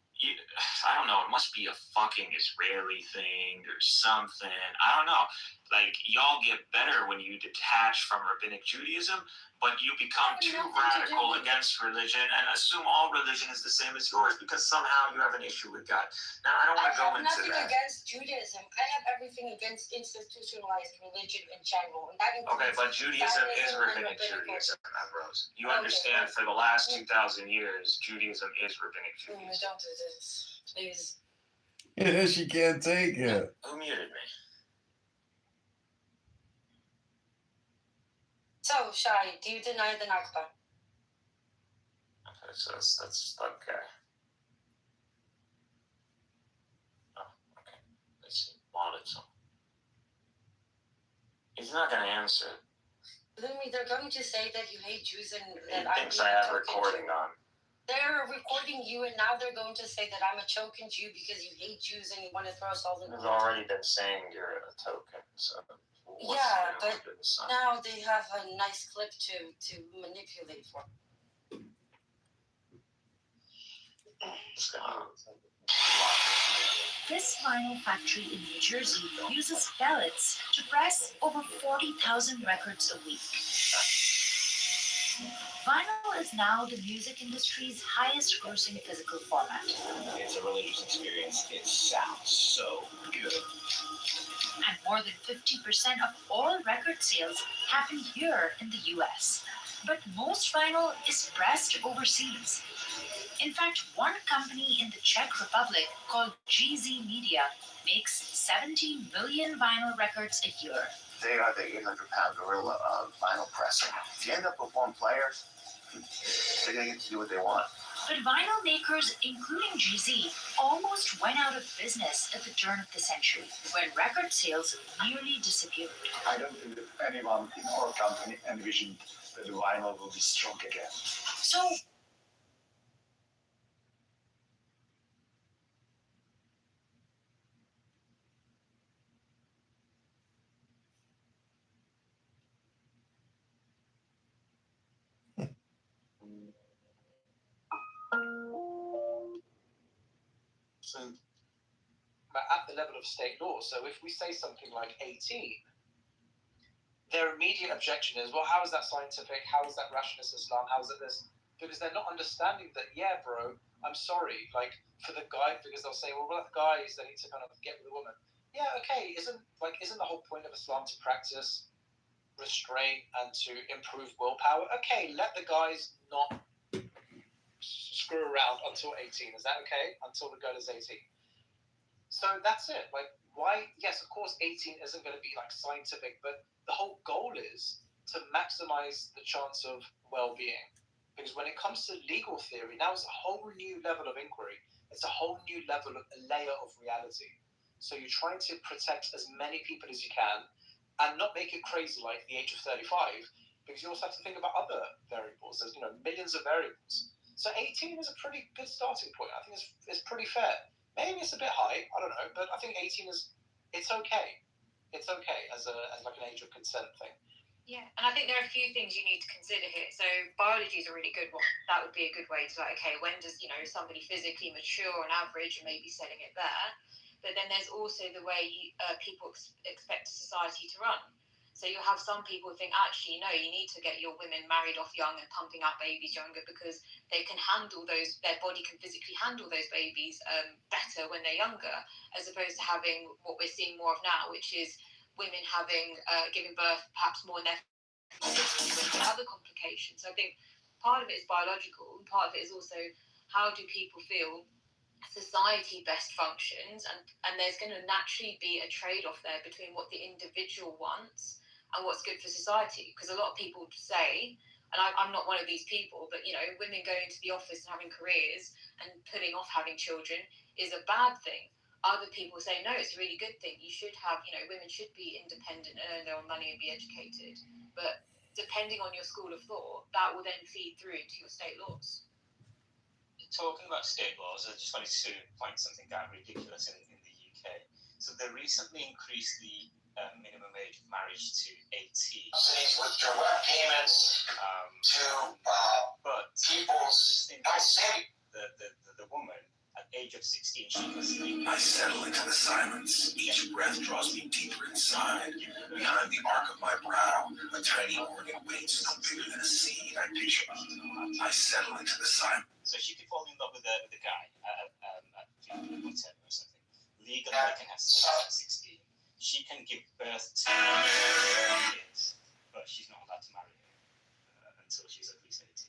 [SPEAKER 1] I don't know, it must be a fucking Israeli thing or something. I don't know. Like, y'all get better when you detach from rabbinic Judaism, but you become too radical against religion and assume all religion is the same as yours because somehow you have an issue with God. Now, I don't want to go into that.
[SPEAKER 10] I have nothing against Judaism. I have everything against institutionalized religion in general. And that
[SPEAKER 1] okay, but Judaism is rabbinic Judaism, Ambrose. You understand, for the last 2,000 years, Judaism is rabbinic Judaism.
[SPEAKER 10] Don't do this, please.
[SPEAKER 3] Yeah, she can't take it.
[SPEAKER 1] Who muted me?
[SPEAKER 10] So, Shai, do you deny the Nakba?
[SPEAKER 1] Okay, so that's okay. Oh, okay. Let's see. Wanted some. He's not going to answer.
[SPEAKER 10] They're going to say that you hate Jews and that
[SPEAKER 1] he thinks I have recording on.
[SPEAKER 10] They're recording you, and now they're going to say that I'm a token Jew because you hate Jews and you want to throw us all in the
[SPEAKER 1] They've already been saying you're a token, so...
[SPEAKER 10] Yeah, but now they have a nice clip to manipulate for.
[SPEAKER 19] This vinyl factory in New Jersey uses pellets to press over 40,000 records a week. Vinyl is now the music industry's highest grossing physical format.
[SPEAKER 18] It's a religious experience. It sounds so good.
[SPEAKER 19] And more than 50% of all record sales happen here in the US. But most vinyl is pressed overseas. In fact, one company in the Czech Republic called GZ Media makes 70 million vinyl records a year.
[SPEAKER 18] They are the 800-pound gorilla of vinyl pressing. If you end up with one player, they're going to get to do what they want.
[SPEAKER 19] But vinyl makers, including GZ, almost went out of business at the turn of the century, when record sales nearly disappeared.
[SPEAKER 18] I don't think that anyone in our company envisioned that the vinyl will be strong again.
[SPEAKER 19] So,
[SPEAKER 6] at the level of state law. So if we say something like 18, their immediate objection is, well, how is that scientific? How is that rationalist Islam? How is it this? Because they're not understanding that, yeah, bro, I'm sorry. Like, for the guy, because they'll say, well, guys, they need to kind of get with a woman. Yeah, okay, isn't the whole point of Islam to practice restraint and to improve willpower? Okay, let the guys not screw around until 18. Is that okay? Until the girl is 18. So that's it. Like, why? Yes, of course, 18 isn't going to be like scientific, but the whole goal is to maximize the chance of well-being. Because when it comes to legal theory, now it's a whole new level of inquiry. It's a whole new level, a layer of reality. So you're trying to protect as many people as you can and not make it crazy like the age of 35, because you also have to think about other variables. There's, millions of variables. So 18 is a pretty good starting point. I think it's pretty fair. Maybe it's a bit high, I don't know, but I think 18 it's okay. It's okay as like an age of consent thing.
[SPEAKER 9] Yeah, and I think there are a few things you need to consider here. So biology is a really good one. That would be a good way to okay, when does somebody physically mature on average, and maybe setting it there. But then there's also the way people expect society to run. So you have some people who think, actually, no, you need to get your women married off young and pumping out babies younger because they can handle those, their body can physically handle those babies better when they're younger, as opposed to having what we're seeing more of now, which is women having, giving birth perhaps more in their 60s with other complications. So I think part of it is biological, and part of it is also how do people feel society best functions, and there's going to naturally be a trade-off there between what the individual wants and what's good for society. Because a lot of people say, and I'm not one of these people, but women going to the office and having careers and putting off having children is a bad thing. other people say, no, it's a really good thing. You should have, women should be independent and earn their own money and be educated. But depending on your school of thought, that will then feed through into your state laws.
[SPEAKER 20] Talking about state laws, I just wanted to point something out ridiculous in the UK. So they recently increased the minimum age of marriage to 18.
[SPEAKER 18] Cities with direct payments
[SPEAKER 20] but
[SPEAKER 18] people's
[SPEAKER 20] the woman at the age of 16, she can sleep.
[SPEAKER 18] I settle into the silence. Each breath draws me deeper inside. Behind the arc of my brow, a tiny organ waits no bigger than a seed. I picture. I settle into the silence.
[SPEAKER 20] So she could fall in love with a guy at 15 or 10 or something. Legally, they can have sex at 16. She can give birth to kids, but she's not allowed to marry him until she's at least 18.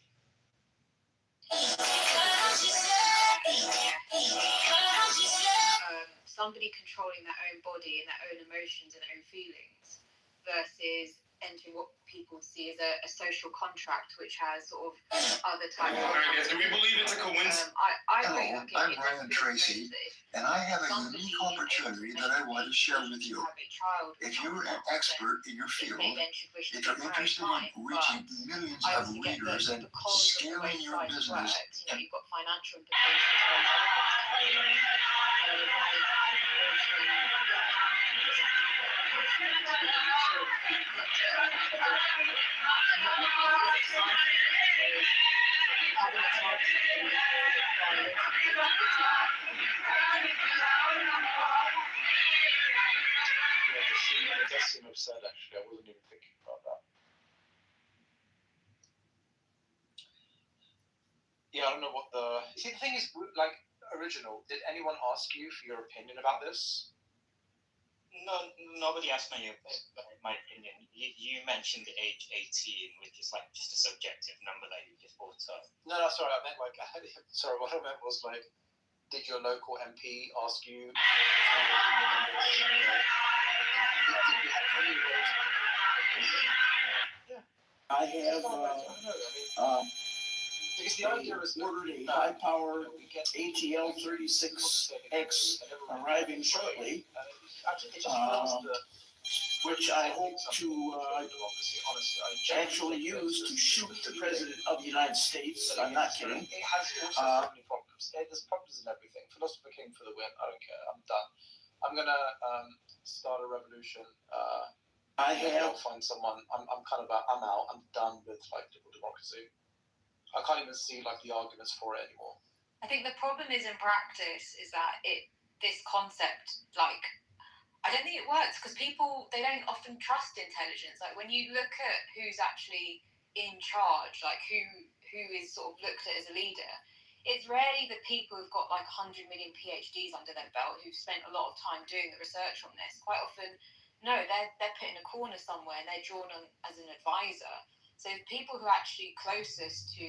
[SPEAKER 9] Somebody controlling their own body and their own emotions and their own feelings versus entering what people see as a social contract, which has sort of other types of.
[SPEAKER 18] Do we believe it's a coincidence?
[SPEAKER 9] Hello,
[SPEAKER 18] I'm Brian Tracy, and I have a unique opportunity that I want to share with you. If you're an expert in your field, if you're interested in reaching millions of readers and scaling your business,
[SPEAKER 9] you've got financial implications.
[SPEAKER 6] It does seem absurd, actually. I wasn't even thinking about that. Yeah, I don't know what the... See, the thing is, like, original, did anyone ask you for your opinion about this?
[SPEAKER 20] No, nobody asked my opinion. You mentioned the age 18, which is like just a subjective number that you just brought up.
[SPEAKER 6] No, sorry, I meant like, sorry, what I meant was like, did your local MP ask you?
[SPEAKER 18] I have ordered a high-power ATL 36X arriving shortly, which I hope to actually use to shoot the President of the United States. I'm not kidding.
[SPEAKER 6] It has also so many problems. There's problems in everything. Philosopher King for the win. I don't care. I'm done. I'm gonna start a revolution. I'll find someone. I'm out. I'm done with like liberal democracy. I can't even see like the arguments for it anymore.
[SPEAKER 9] I think the problem is in practice is that this concept, like, I don't think it works because people, they don't often trust intelligence. Like when you look at who's actually in charge, like who is sort of looked at as a leader, it's rarely the people who've got like 100 million PhDs under their belt who've spent a lot of time doing the research on this. Quite often, no, they're put in a corner somewhere and they're drawn on as an advisor. So people who are actually closest to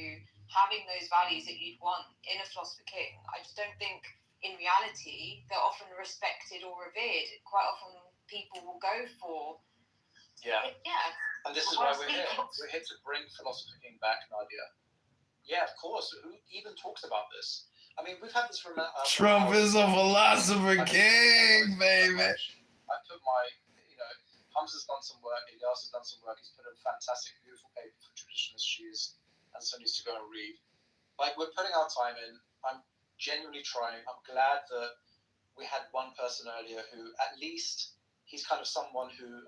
[SPEAKER 9] having those values that you'd want in a philosopher king, I just don't think in reality they're often respected or revered. Quite often people will go for
[SPEAKER 6] and this is why we're here. We're here to bring philosopher king back, Nadia. Yeah, of course. Who even talks about this? I mean, we've had this from
[SPEAKER 3] Trump is a philosopher king, baby.
[SPEAKER 6] I put my, Hamza's done some work, Ilyas has done some work, he's put in a fantastic, beautiful paper for traditionalist shoes, and so needs to go and read. Like, we're putting our time in. I'm genuinely trying. I'm glad that we had one person earlier who, at least, he's kind of someone who,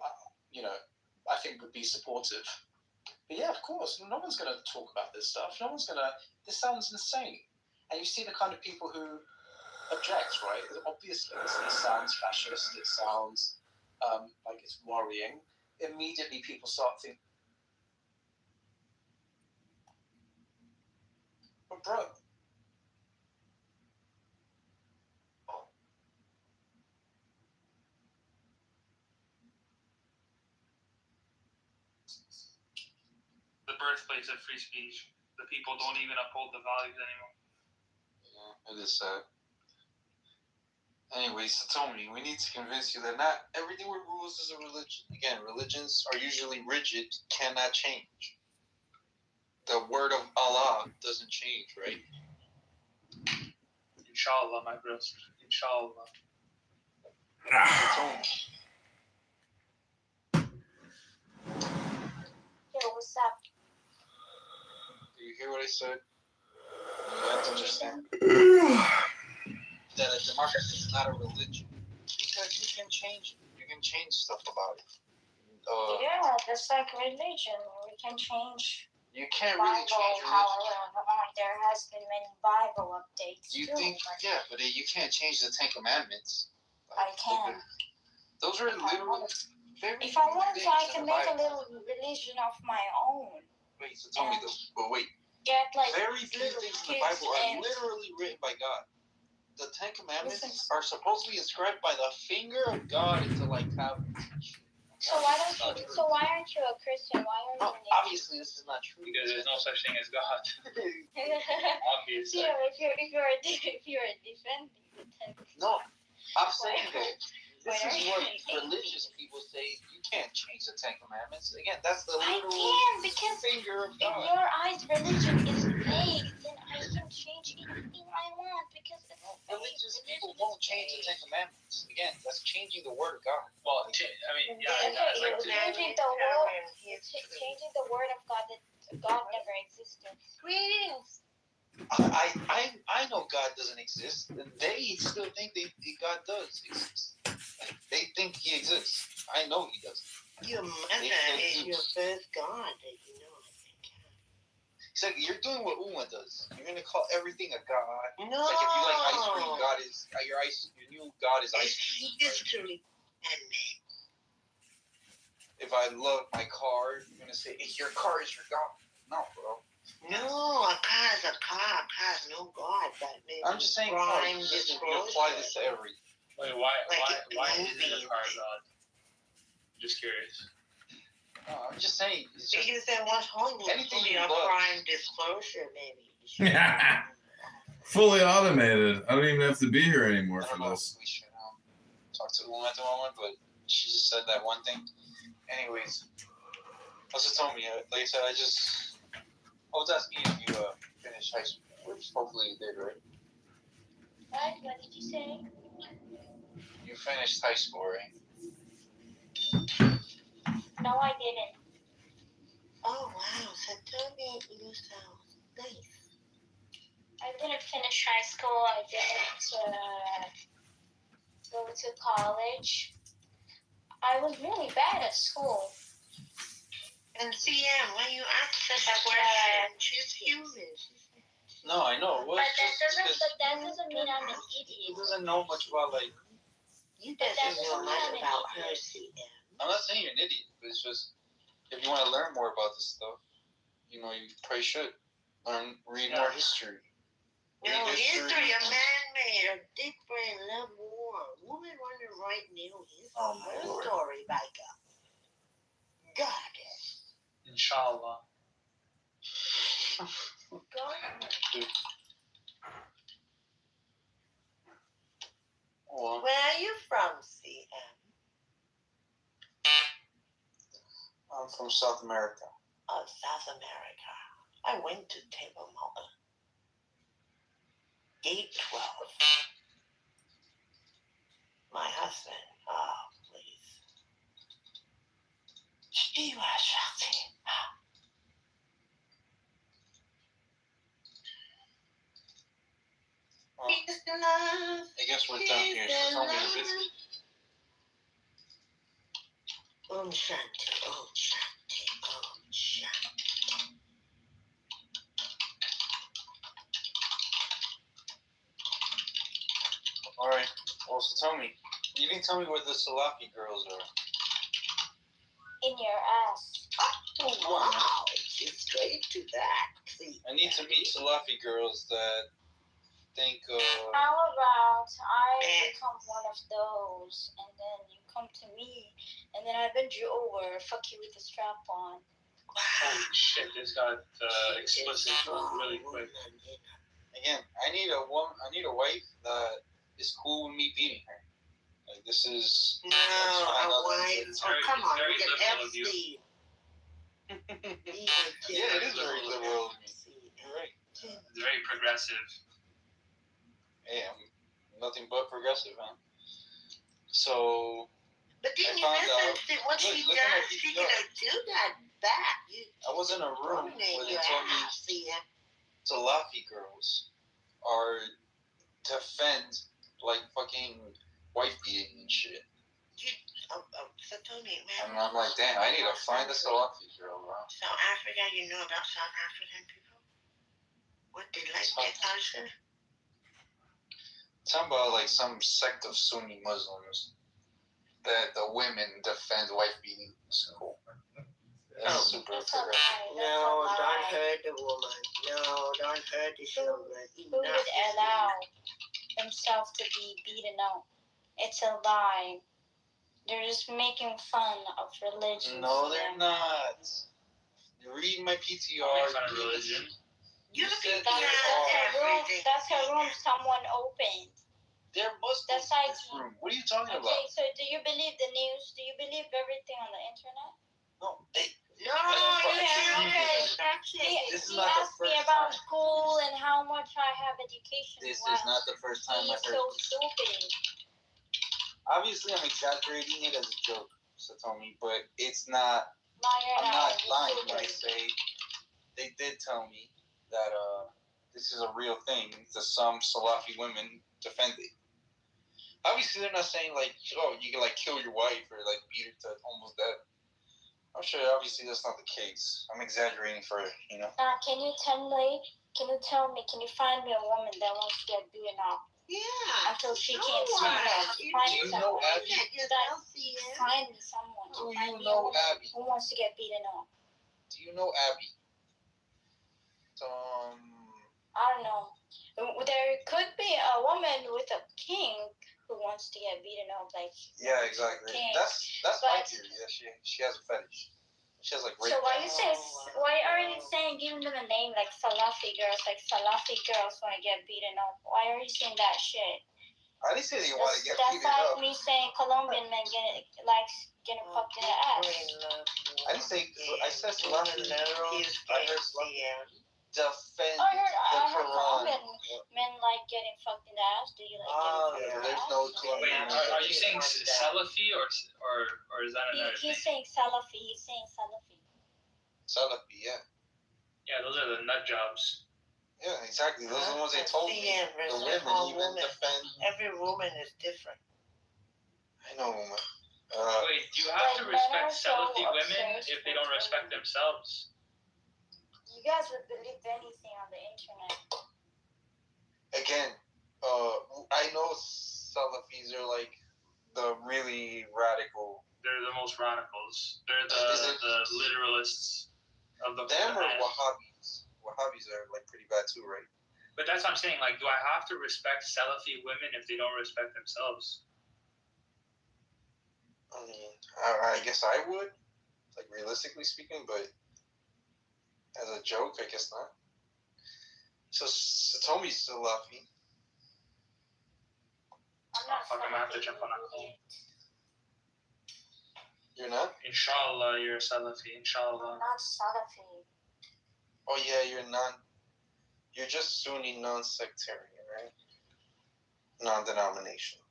[SPEAKER 6] I think would be supportive. But yeah, of course, no one's going to talk about this stuff. This sounds insane. And you see the kind of people who object, right? Obviously, it sounds fascist, it sounds like it's worrying. Immediately people start thinking, but bro,
[SPEAKER 21] the birthplace of free speech. The people don't even uphold the values anymore.
[SPEAKER 11] Yeah, it is sad. Anyways, Satomi, we need to convince you that not everything with rules is a religion. Again, religions are usually rigid, cannot change. The word of Allah doesn't change, right?
[SPEAKER 21] Inshallah, my bros. Inshallah.
[SPEAKER 10] what's up?
[SPEAKER 11] Do you hear what I said? You have to understand that a democracy is not a religion. Because you can change it. You can change stuff about it.
[SPEAKER 10] Yeah, that's like religion. We can change.
[SPEAKER 11] You can't really change religion.
[SPEAKER 10] However, there has been many Bible updates.
[SPEAKER 11] You think? Yeah, but you can't change the 10 Commandments.
[SPEAKER 10] I can.
[SPEAKER 11] Those are literally.
[SPEAKER 10] If I wanted to, I can make a little religion of my own.
[SPEAKER 11] Wait, so tell me this. But wait.
[SPEAKER 10] Get like
[SPEAKER 11] very few things in the Bible are literally written by God. The 10 Commandments are supposedly inscribed by the finger of God into like tablets.
[SPEAKER 10] So why aren't you a Christian? Why are you?
[SPEAKER 11] Obviously, this is not true.
[SPEAKER 21] Because there's no such thing as God. Obviously.
[SPEAKER 10] Yeah, if you're defending the 10.
[SPEAKER 11] No, I'm saying that. This is what religious people say. You can't change the 10 Commandments. Again, that's the literal finger of God.
[SPEAKER 10] In your eyes, religion is vague. Then I can change anything I want because it's
[SPEAKER 11] religious people won't change the 10 Commandments. Again, that's changing the word of God.
[SPEAKER 21] Well, I mean, yeah, it's like
[SPEAKER 10] changing the word of God that God never existed. Greetings.
[SPEAKER 11] I know God doesn't exist, and they still think God does exist. Like, they think He exists. I know He doesn't.
[SPEAKER 4] Your mother is your first God that you know.
[SPEAKER 11] It's like you're doing what Uma does. You're gonna call everything a God.
[SPEAKER 4] No.
[SPEAKER 11] It's like if you like ice cream, God is your new God is ice cream.
[SPEAKER 4] History and me.
[SPEAKER 11] If I love my car, you're gonna say your car is your God. No, bro.
[SPEAKER 4] No, a car is a car. A car is no God. That maybe
[SPEAKER 11] I'm just saying,
[SPEAKER 4] crime,
[SPEAKER 11] you apply this to everything.
[SPEAKER 21] Wait, why isn't a car God? Just curious.
[SPEAKER 11] No, I'm just saying. It's just,
[SPEAKER 4] because there was
[SPEAKER 11] anything you
[SPEAKER 4] a
[SPEAKER 11] love.
[SPEAKER 4] crime disclosure, maybe.
[SPEAKER 3] Fully automated. I don't even have to be here anymore for this.
[SPEAKER 11] We should talk to the woman at the moment, but she just said that one thing. Anyways, also told me, like I said, I was asking if you finished high school, which hopefully you did, right?
[SPEAKER 10] What did you say?
[SPEAKER 11] You finished high school, right?
[SPEAKER 10] No, I didn't.
[SPEAKER 4] Oh, wow. So tell me, you sound nice.
[SPEAKER 10] I didn't finish high school. I didn't go to college. I was really bad at school.
[SPEAKER 4] And CM, when you ask such a question, she's human.
[SPEAKER 11] No, I know. Well,
[SPEAKER 10] that doesn't mean I'm an idiot.
[SPEAKER 11] He doesn't know much about, like...
[SPEAKER 4] You doesn't know much about her, CM.
[SPEAKER 11] I'm not saying you're an idiot, but it's just... If you want to learn more about this stuff, you probably should. Read more history.
[SPEAKER 4] No, history, a man-made, a different level war. Women want to write new history. Her story by God. Goddess.
[SPEAKER 21] Inshallah.
[SPEAKER 4] Where are you from, CM?
[SPEAKER 11] I'm from South America.
[SPEAKER 4] Oh, South America. I went to Table Mountain. Gate 12. My husband, please. She was shouting.
[SPEAKER 11] I guess we're done here. So tell me a biscuit.
[SPEAKER 4] Shanti, Shanti, Shanti.
[SPEAKER 11] Alright, well, so tell me. You didn't tell me where the Salafi girls are.
[SPEAKER 10] In your ass.
[SPEAKER 4] Oh, wow. She's straight to that. See,
[SPEAKER 11] I need to meet Salafi girls that think,
[SPEAKER 10] How about I become one of those, and then you come to me, and then I bend you over, fuck you with the strap on.
[SPEAKER 21] Holy shit, this got explicit really quick.
[SPEAKER 11] Again, I need a wife that is cool with me beating her. Like, this is...
[SPEAKER 4] No, a wife. Come on,
[SPEAKER 21] very
[SPEAKER 4] you can
[SPEAKER 21] liberal of you.
[SPEAKER 4] FC.
[SPEAKER 11] Yeah, it is very liberal of me. You're right.
[SPEAKER 21] It's very progressive.
[SPEAKER 11] Hey, I'm nothing but progressive, man. So.
[SPEAKER 4] But then you listen to what she does. She gonna do that back.
[SPEAKER 11] I was in a room where they told me Salafi girls are defend like fucking wife beating and shit. And I'm like, damn, I need to find a Salafi girl, bro.
[SPEAKER 4] South Africa, you know about South African people? What they like their culture?
[SPEAKER 11] Talking about like some sect of Sunni Muslims that the women defend wife beating in school. That's super progressive.
[SPEAKER 4] No, don't hurt the woman. No, don't hurt the children.
[SPEAKER 13] Who would allow themselves to be beaten up? It's a lie. They're just making fun of religion.
[SPEAKER 11] No, they're not. Read my PTR.
[SPEAKER 1] Religion.
[SPEAKER 4] You
[SPEAKER 13] said that's a room someone opened.
[SPEAKER 11] There must be this room. What are you talking about?
[SPEAKER 13] Okay, so do you believe the news? Do you believe everything on the internet?
[SPEAKER 11] No,
[SPEAKER 13] you have
[SPEAKER 11] This is
[SPEAKER 13] he
[SPEAKER 11] not the
[SPEAKER 13] asked
[SPEAKER 11] first
[SPEAKER 13] me about
[SPEAKER 11] time.
[SPEAKER 13] school and how much I have education.
[SPEAKER 11] This is not the first time I
[SPEAKER 13] He's
[SPEAKER 11] heard
[SPEAKER 13] so
[SPEAKER 11] this.
[SPEAKER 13] stupid.
[SPEAKER 11] Obviously, I'm exaggerating it as a joke, Satomi, but it's not.
[SPEAKER 13] I'm
[SPEAKER 11] not lying when I say they did tell me that this is a real thing. That some Salafi women defend it. Obviously, they're not saying like, oh, you can like kill your wife or like beat her to almost death. I'm sure, obviously, that's not the case. I'm exaggerating for it, you know.
[SPEAKER 13] Can you tell me? Can you find me a woman that wants to get beaten up?
[SPEAKER 4] Yeah.
[SPEAKER 13] Until she can't stand up.
[SPEAKER 11] Do you know Abby?
[SPEAKER 13] Find me someone.
[SPEAKER 11] Do you know Abby?
[SPEAKER 13] Who wants to get beaten up?
[SPEAKER 11] Do you know Abby?
[SPEAKER 13] I don't know. There could be a woman with a king who wants to get beaten up, like.
[SPEAKER 11] Yeah, exactly.
[SPEAKER 13] King.
[SPEAKER 11] That's my theory. Yeah, she has a fetish. She has like rape.
[SPEAKER 13] So why are you saying giving them a name like Salafi girls? Like Salafi girls want to get beaten up. Why are you saying that shit?
[SPEAKER 11] I didn't say they want to get beaten
[SPEAKER 13] up. That's like me
[SPEAKER 11] up.
[SPEAKER 13] saying Colombian men getting fucked in the ass.
[SPEAKER 11] I didn't say. I said Salafi. I heard Salafi. Defend
[SPEAKER 13] I heard
[SPEAKER 11] the Quran.
[SPEAKER 13] Colombian men like getting fucked in the ass. Do you like getting fucked in the
[SPEAKER 11] There's
[SPEAKER 13] ass?
[SPEAKER 11] no
[SPEAKER 1] Wait, are you saying Salafi or is that another thing?
[SPEAKER 13] He's saying Salafi. He's saying Salafi.
[SPEAKER 11] Salafi, yeah.
[SPEAKER 1] Yeah, those are the nut jobs.
[SPEAKER 11] Yeah, exactly. Those are the ones they told me. The women even defend.
[SPEAKER 4] Every woman is different.
[SPEAKER 11] I know, woman.
[SPEAKER 1] Wait, do you have to respect Salafi women if they don't respect themselves?
[SPEAKER 13] You guys would believe anything on the internet.
[SPEAKER 11] Again, I know Salafis are like the really radical.
[SPEAKER 1] They're the most radicals. They're the literalists of the.
[SPEAKER 11] Them or Wahhabis? Wahhabis are like pretty bad too, right?
[SPEAKER 1] But that's what I'm saying. Like, do I have to respect Salafi women if they don't respect themselves?
[SPEAKER 11] I mean, I guess I would, like realistically speaking, but as a joke, I guess not. So Satomi's Salafi.
[SPEAKER 13] I'm not
[SPEAKER 1] I'm gonna have to jump on a call.
[SPEAKER 11] You're not?
[SPEAKER 1] Inshallah, you're a Salafi. Inshallah.
[SPEAKER 13] I'm not Salafi.
[SPEAKER 11] Oh yeah, you're just Sunni non-sectarian, right? Non-denominational.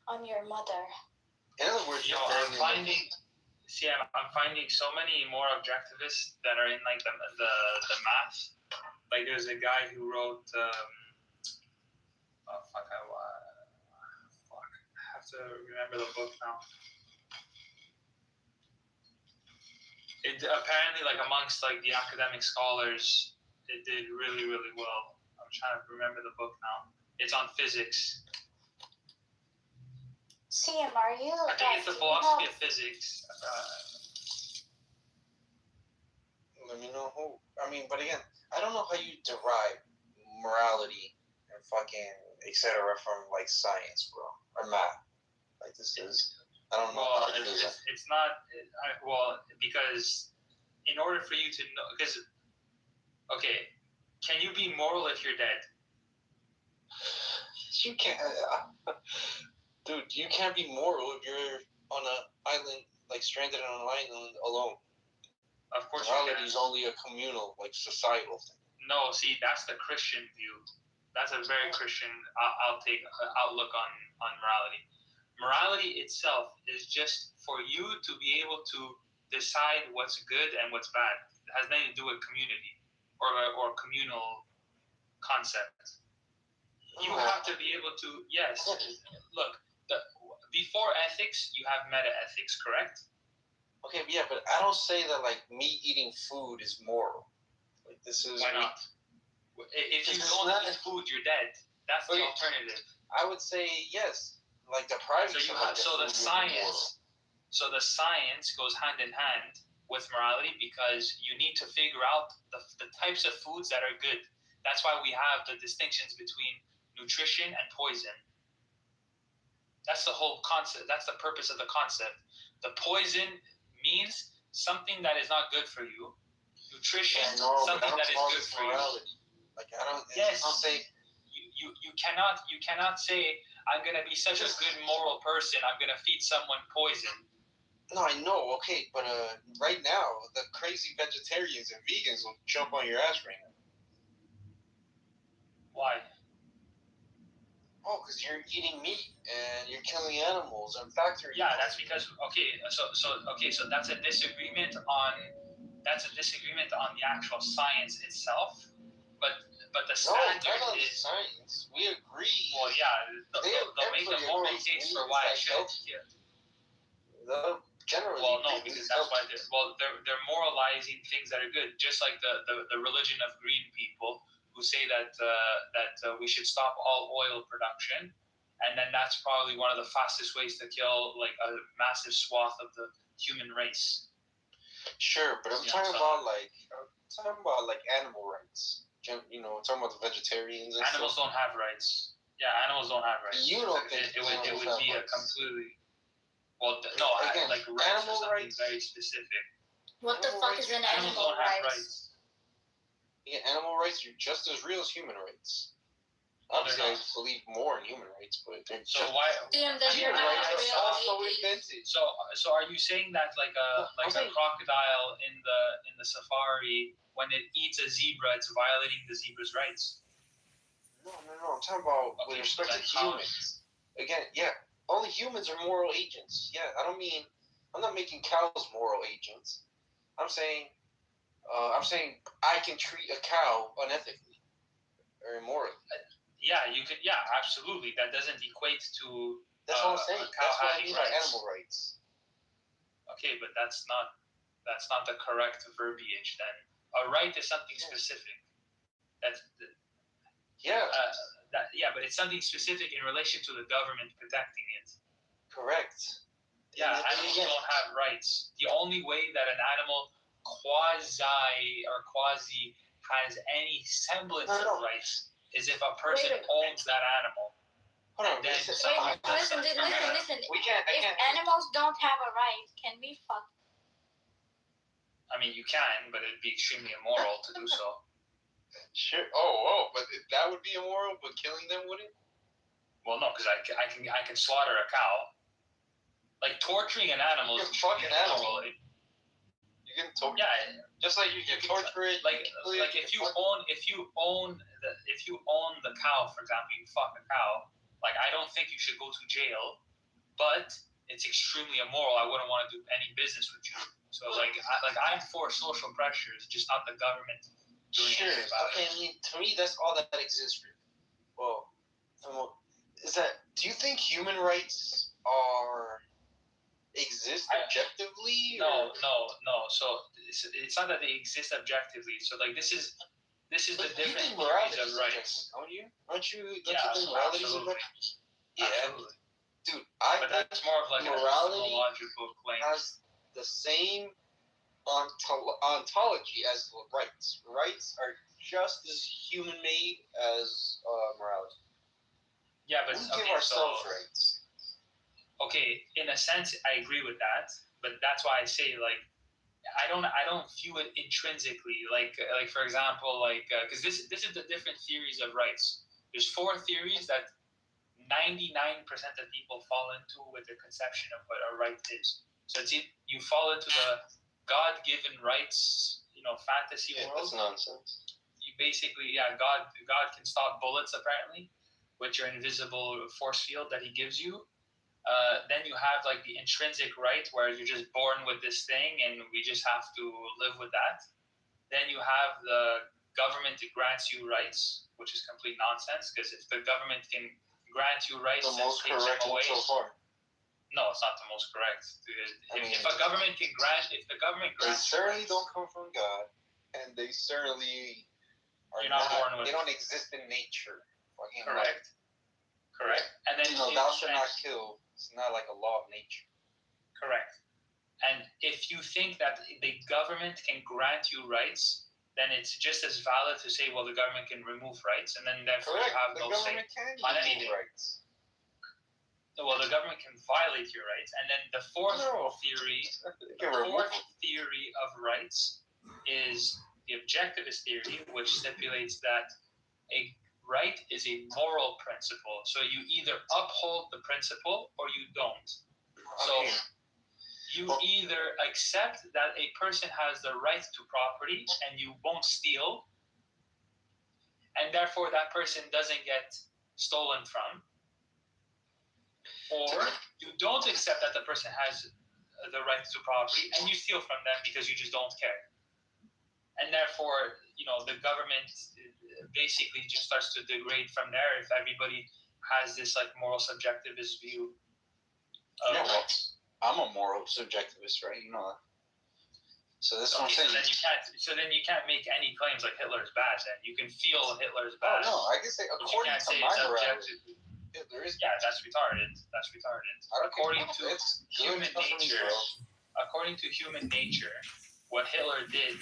[SPEAKER 13] I'm your mother.
[SPEAKER 11] In other words,
[SPEAKER 1] I'm finding so many more objectivists that are in like the math. Like there's a guy who wrote I have to remember the book now. It apparently, like amongst like the academic scholars, it did really, really well. I'm trying to remember the book now. It's on physics.
[SPEAKER 13] CM, are you?
[SPEAKER 1] I think it's the philosophy of physics.
[SPEAKER 11] Let me know who. I mean, but again, I don't know how you derive morality and fucking etc. from like science, bro, or math. Like this is. I don't know.
[SPEAKER 1] Well, it's not. Because in order for you to know, because okay, can you be moral if you're dead?
[SPEAKER 11] You can't, dude. You can't be moral if you're on an island, like stranded on an island alone.
[SPEAKER 1] Of course,
[SPEAKER 11] morality is only a communal, like societal thing.
[SPEAKER 1] No, see, that's the Christian view.
[SPEAKER 21] That's a very Christian outlook on morality. Morality itself is just for you to be able to decide what's good and what's bad. It has nothing to do with community or communal concepts. You have to be able to, yes, look, before ethics, you have meta ethics, correct?
[SPEAKER 11] Okay, yeah, but I don't say that like me eating food is moral. Like this is.
[SPEAKER 21] Why not? If you don't eat food, you're dead. That's the alternative.
[SPEAKER 11] I would say yes. Like depriving.
[SPEAKER 21] So the science goes hand in hand with morality because you need to figure out the types of foods that are good. That's why we have the distinctions between nutrition and poison. That's the whole concept. That's the purpose of the concept. The poison means something that is not good for you. Nutrition, something that is good for
[SPEAKER 11] morality. You. Like I don't.
[SPEAKER 21] Yes.
[SPEAKER 11] I'll say.
[SPEAKER 21] You cannot say I'm gonna be such a good moral person. I'm gonna feed someone poison.
[SPEAKER 11] No, I know. Okay, but right now the crazy vegetarians and vegans will jump on your ass right now.
[SPEAKER 21] Why?
[SPEAKER 11] Oh, because you're eating meat and you're killing animals and factories.
[SPEAKER 21] Yeah, that's because so that's a disagreement on the actual science itself, but the standard is
[SPEAKER 11] science. We agree.
[SPEAKER 21] Well, yeah, they'll make the moral case for why it should.
[SPEAKER 11] Generally.
[SPEAKER 21] Well, no, because that's why they're moralizing things that are good, just like the religion of green people who say that we should stop all oil production, and then that's probably one of the fastest ways to kill like a massive swath of the human race.
[SPEAKER 11] Sure, but I'm talking about animal rights. You know, talking about the vegetarians. And
[SPEAKER 21] animals don't have rights. Yeah, animals don't have rights.
[SPEAKER 11] You don't think
[SPEAKER 21] it would be a completely. Well, no,
[SPEAKER 11] again,
[SPEAKER 21] like rights
[SPEAKER 11] animal
[SPEAKER 21] are something
[SPEAKER 11] rights.
[SPEAKER 21] very specific.
[SPEAKER 13] What the fuck is an
[SPEAKER 21] Animals
[SPEAKER 13] animal
[SPEAKER 21] don't have
[SPEAKER 13] rights?
[SPEAKER 11] Yeah, animal rights are just as real as human rights.
[SPEAKER 21] No,
[SPEAKER 11] Obviously,
[SPEAKER 21] they're
[SPEAKER 11] I
[SPEAKER 21] not.
[SPEAKER 11] believe more in human rights, but
[SPEAKER 21] So why?
[SPEAKER 13] Damn, then you're
[SPEAKER 11] human
[SPEAKER 13] not
[SPEAKER 11] rights
[SPEAKER 13] real.
[SPEAKER 11] are also invented.
[SPEAKER 21] So are you saying that like a crocodile in the safari when it eats a zebra, it's violating the zebra's rights?
[SPEAKER 11] No. I'm talking about with respect to humans. Again, yeah, only humans are moral agents. Yeah, I'm not making cows moral agents. I'm saying I can treat a cow unethically or immorally.
[SPEAKER 21] Yeah, you could. Yeah, absolutely. That doesn't equate to.
[SPEAKER 11] That's what I'm saying.
[SPEAKER 21] A cow
[SPEAKER 11] That's what I
[SPEAKER 21] having
[SPEAKER 11] mean by
[SPEAKER 21] rights.
[SPEAKER 11] animal rights.
[SPEAKER 21] Okay, but that's not the correct verbiage. Then a right is something specific. That's.
[SPEAKER 11] Yeah.
[SPEAKER 21] But it's something specific in relation to the government protecting it.
[SPEAKER 11] Correct.
[SPEAKER 21] Yeah, animals don't have rights. The only way that an animal quasi has any semblance of rights is if a person owns that animal.
[SPEAKER 11] Hold on.
[SPEAKER 13] Listen.
[SPEAKER 11] We can't.
[SPEAKER 13] If animals don't have a right, can we fuck?
[SPEAKER 21] I mean, you can, but it'd be extremely immoral to do so.
[SPEAKER 11] Sure. But that would be immoral, but killing them wouldn't.
[SPEAKER 21] Well, no, because I can slaughter a cow. Like torturing an animal is
[SPEAKER 11] fucking animal.
[SPEAKER 21] immoral.
[SPEAKER 11] You can torture.
[SPEAKER 21] Yeah.
[SPEAKER 11] Just like you can torture it.
[SPEAKER 21] Like if you own the cow, for example, you fuck a cow. Like I don't think you should go to jail, but it's extremely immoral. I wouldn't want to do any business with you. So I'm for social pressures, just not the government doing anything about it.
[SPEAKER 11] I mean, to me, that's all that exists. Well, do you think human rights exist objectively?
[SPEAKER 21] No. So it's not that they exist objectively. So like this is the different theories of rights.
[SPEAKER 11] Don't you? Don't you think
[SPEAKER 21] morality
[SPEAKER 11] is
[SPEAKER 21] absolutely.
[SPEAKER 11] Yeah.
[SPEAKER 21] Absolutely.
[SPEAKER 11] Dude,
[SPEAKER 21] but that's more of like a logical claim.
[SPEAKER 11] Has the same ontology as rights. Rights are just as human-made as morality.
[SPEAKER 21] Yeah, but
[SPEAKER 11] we give ourselves rights.
[SPEAKER 21] Okay, in a sense, I agree with that, but that's why I say like I don't view it intrinsically. Like for example, because this is the different theories of rights. There's 4 theories that 99% of people fall into with their conception of what a right is. So you fall into the God-given rights, fantasy world.
[SPEAKER 11] That's nonsense.
[SPEAKER 21] You basically, God can stop bullets apparently with your invisible force field that He gives you. Then you have like the intrinsic right, where you're just born with this thing, and we just have to live with that. Then you have the government that grants you rights, which is complete nonsense. Because if the government can grant you rights and take them away,
[SPEAKER 11] so far.
[SPEAKER 21] no, it's not the most correct. If a government can grant, if the government grants,
[SPEAKER 11] they certainly don't come from God, and they certainly are
[SPEAKER 21] not born with.
[SPEAKER 11] They don't exist in nature.
[SPEAKER 21] Correct. Correct. And then
[SPEAKER 11] thou shalt not kill. It's not like a law of nature.
[SPEAKER 21] Correct. And if you think that the government can grant you rights, then it's just as valid to say, well, the government can remove rights, and then therefore you have no say on anything.
[SPEAKER 11] Rights.
[SPEAKER 21] Well, the government can violate your rights, and then the fourth theory of rights is the objectivist theory, which stipulates that a right is a moral principle. So you either uphold the principle or you don't. So you either accept that a person has the right to property and you won't steal, and therefore that person doesn't get stolen from, or you don't accept that the person has the right to property and you steal from them because you just don't care. And therefore, the government basically just starts to degrade from there if everybody has this like moral subjectivist view of
[SPEAKER 11] I'm a moral subjectivist, right? You know that. So that's what I'm saying.
[SPEAKER 21] So then you can't make any claims like Hitler's bad. Then you can feel Hitler's bad.
[SPEAKER 11] Oh, no, I can say according to my morality, Hitler is.
[SPEAKER 21] Yeah, that's retarded. That's retarded. According to human nature, what Hitler did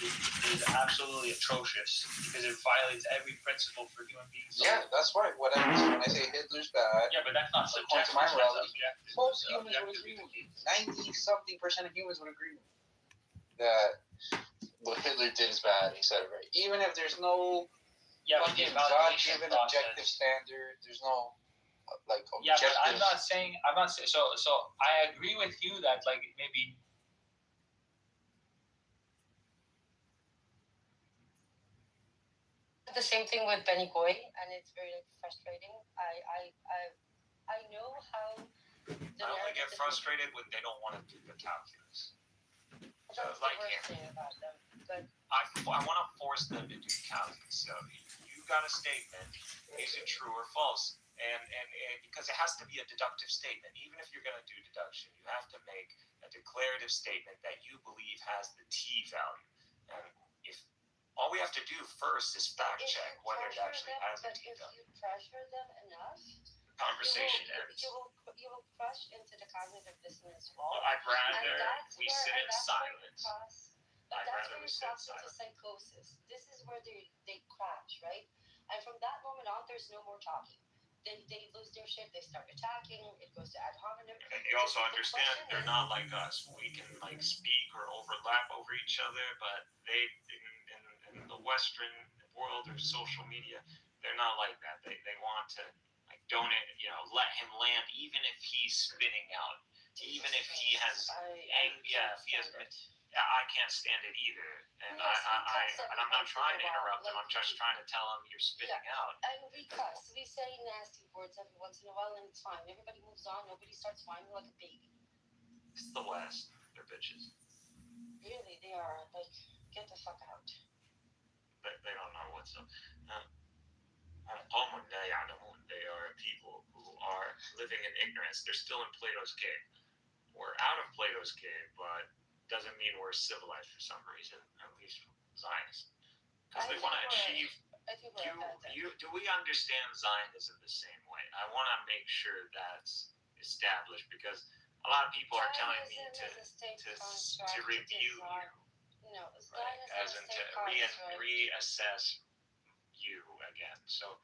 [SPEAKER 21] is absolutely atrocious because it violates every principle for human beings.
[SPEAKER 11] Yeah, that's right. When I say Hitler's bad.
[SPEAKER 21] Yeah, but that's not subjective.
[SPEAKER 11] According to my morality, most humans would agree with me. 90-something% of humans would agree with me that what Hitler did is bad. He said it right. Even if there's no fucking God-given objective standard, there's no objective.
[SPEAKER 21] Yeah, but I'm not saying. So I agree with you that like maybe.
[SPEAKER 10] The same thing with Benny Goy, and it's very frustrating. I know how.
[SPEAKER 8] I only get frustrated when they don't want to do the calculus.
[SPEAKER 10] That's
[SPEAKER 8] like
[SPEAKER 10] the worst thing about them. But
[SPEAKER 8] I want to force them to do calculus. So you got a statement. Is it true or false? And because it has to be a deductive statement. Even if you're going to do deduction, you have to make a declarative statement that you believe has the T value. And if all we have to do first is fact check whether it actually has a T value.
[SPEAKER 10] If you pressure them enough,
[SPEAKER 8] conversation ends.
[SPEAKER 10] You will crush into the cognitive dissonance wall.
[SPEAKER 8] I'd rather we sit in silence.
[SPEAKER 10] But that's where you cross into psychosis. This is where they crash, right? And from that moment on, there's no more talking. They lose their shit. They start attacking. It goes to ad hominem.
[SPEAKER 8] And you also understand they're not like us. We can like speak or overlap over each other, but they in the Western world or social media, they're not like that. They want to like don't let him land even if he's spinning out, even if he has I can't stand it either. And and I'm not trying to interrupt him. I'm just trying to tell him you're spinning out.
[SPEAKER 10] And we cuss. We say nasty words every once in a while, and it's fine. Everybody moves on. Nobody starts whining like a baby.
[SPEAKER 8] It's the West. They're bitches.
[SPEAKER 10] Really, they are. Like, get the fuck out.
[SPEAKER 8] They don't know what's up. They are people who are living in ignorance. They're still in Plato's cave. We're out of Plato's cave, but doesn't mean we're civilized for some reason, at least Zionists. Because they want to achieve. Do we understand Zionism the same way? I want to make sure that's established because a lot of people are telling me to review you.
[SPEAKER 10] No,
[SPEAKER 8] right, as in to reassess you again. So,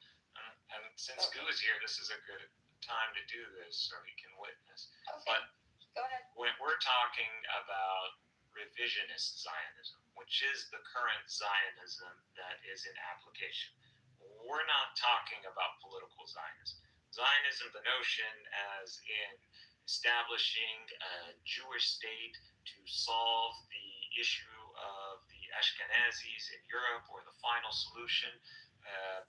[SPEAKER 8] and since Goo is here, this is a good time to do this so he can witness.
[SPEAKER 10] Okay.
[SPEAKER 8] But
[SPEAKER 10] go ahead.
[SPEAKER 8] When we're talking about revisionist Zionism, which is the current Zionism that is in application, we're not talking about political Zionism. Zionism, the notion as in establishing a Jewish state to solve the issue of the Ashkenazis in Europe or the final solution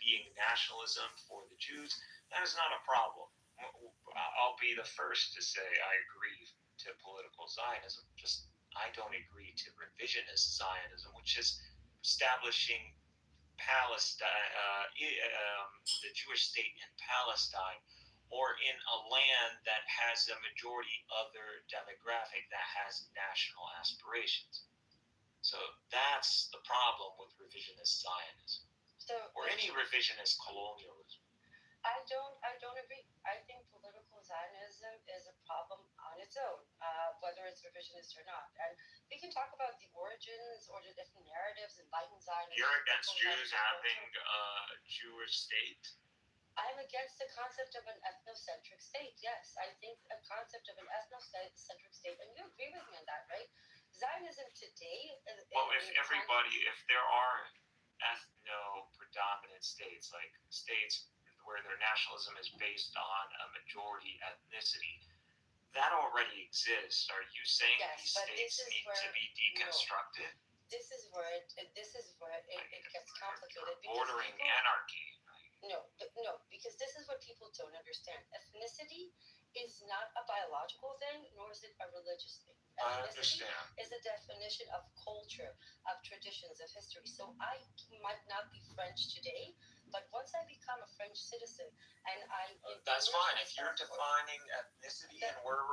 [SPEAKER 8] being nationalism for the Jews, that is not a problem. I'll be the first to say I agree to political Zionism, just I don't agree to revisionist Zionism, which is establishing Palestine, the Jewish state in Palestine, or in a land that has a majority other demographic that has national aspirations. So that's the problem with revisionist Zionism, or any revisionist colonialism.
[SPEAKER 10] I don't agree. I think political Zionism is a problem on its own, whether it's revisionist or not. And we can talk about the origins or the different narratives, enlightened Zionism.
[SPEAKER 8] You're against Jews having a Jewish state?
[SPEAKER 10] I'm against the concept of an ethnocentric state. Yes, I think a concept of an ethnocentric state, and you agree with me on that, right? Zionism today.
[SPEAKER 8] Well, if there are ethno-predominant states, like states where their nationalism is based on a majority ethnicity, that already exists. Are you saying these states need to be deconstructed?
[SPEAKER 10] No. This is where it gets complicated.
[SPEAKER 8] Bordering anarchy.
[SPEAKER 10] No, because this is what people don't understand. Ethnicity is not a biological thing, nor is it a religious thing.
[SPEAKER 8] I understand.
[SPEAKER 10] Is a definition of culture, of traditions, of history. So I might not be French today, but once I become a French citizen, and
[SPEAKER 8] that's fine. If you're defining ethnicity and we're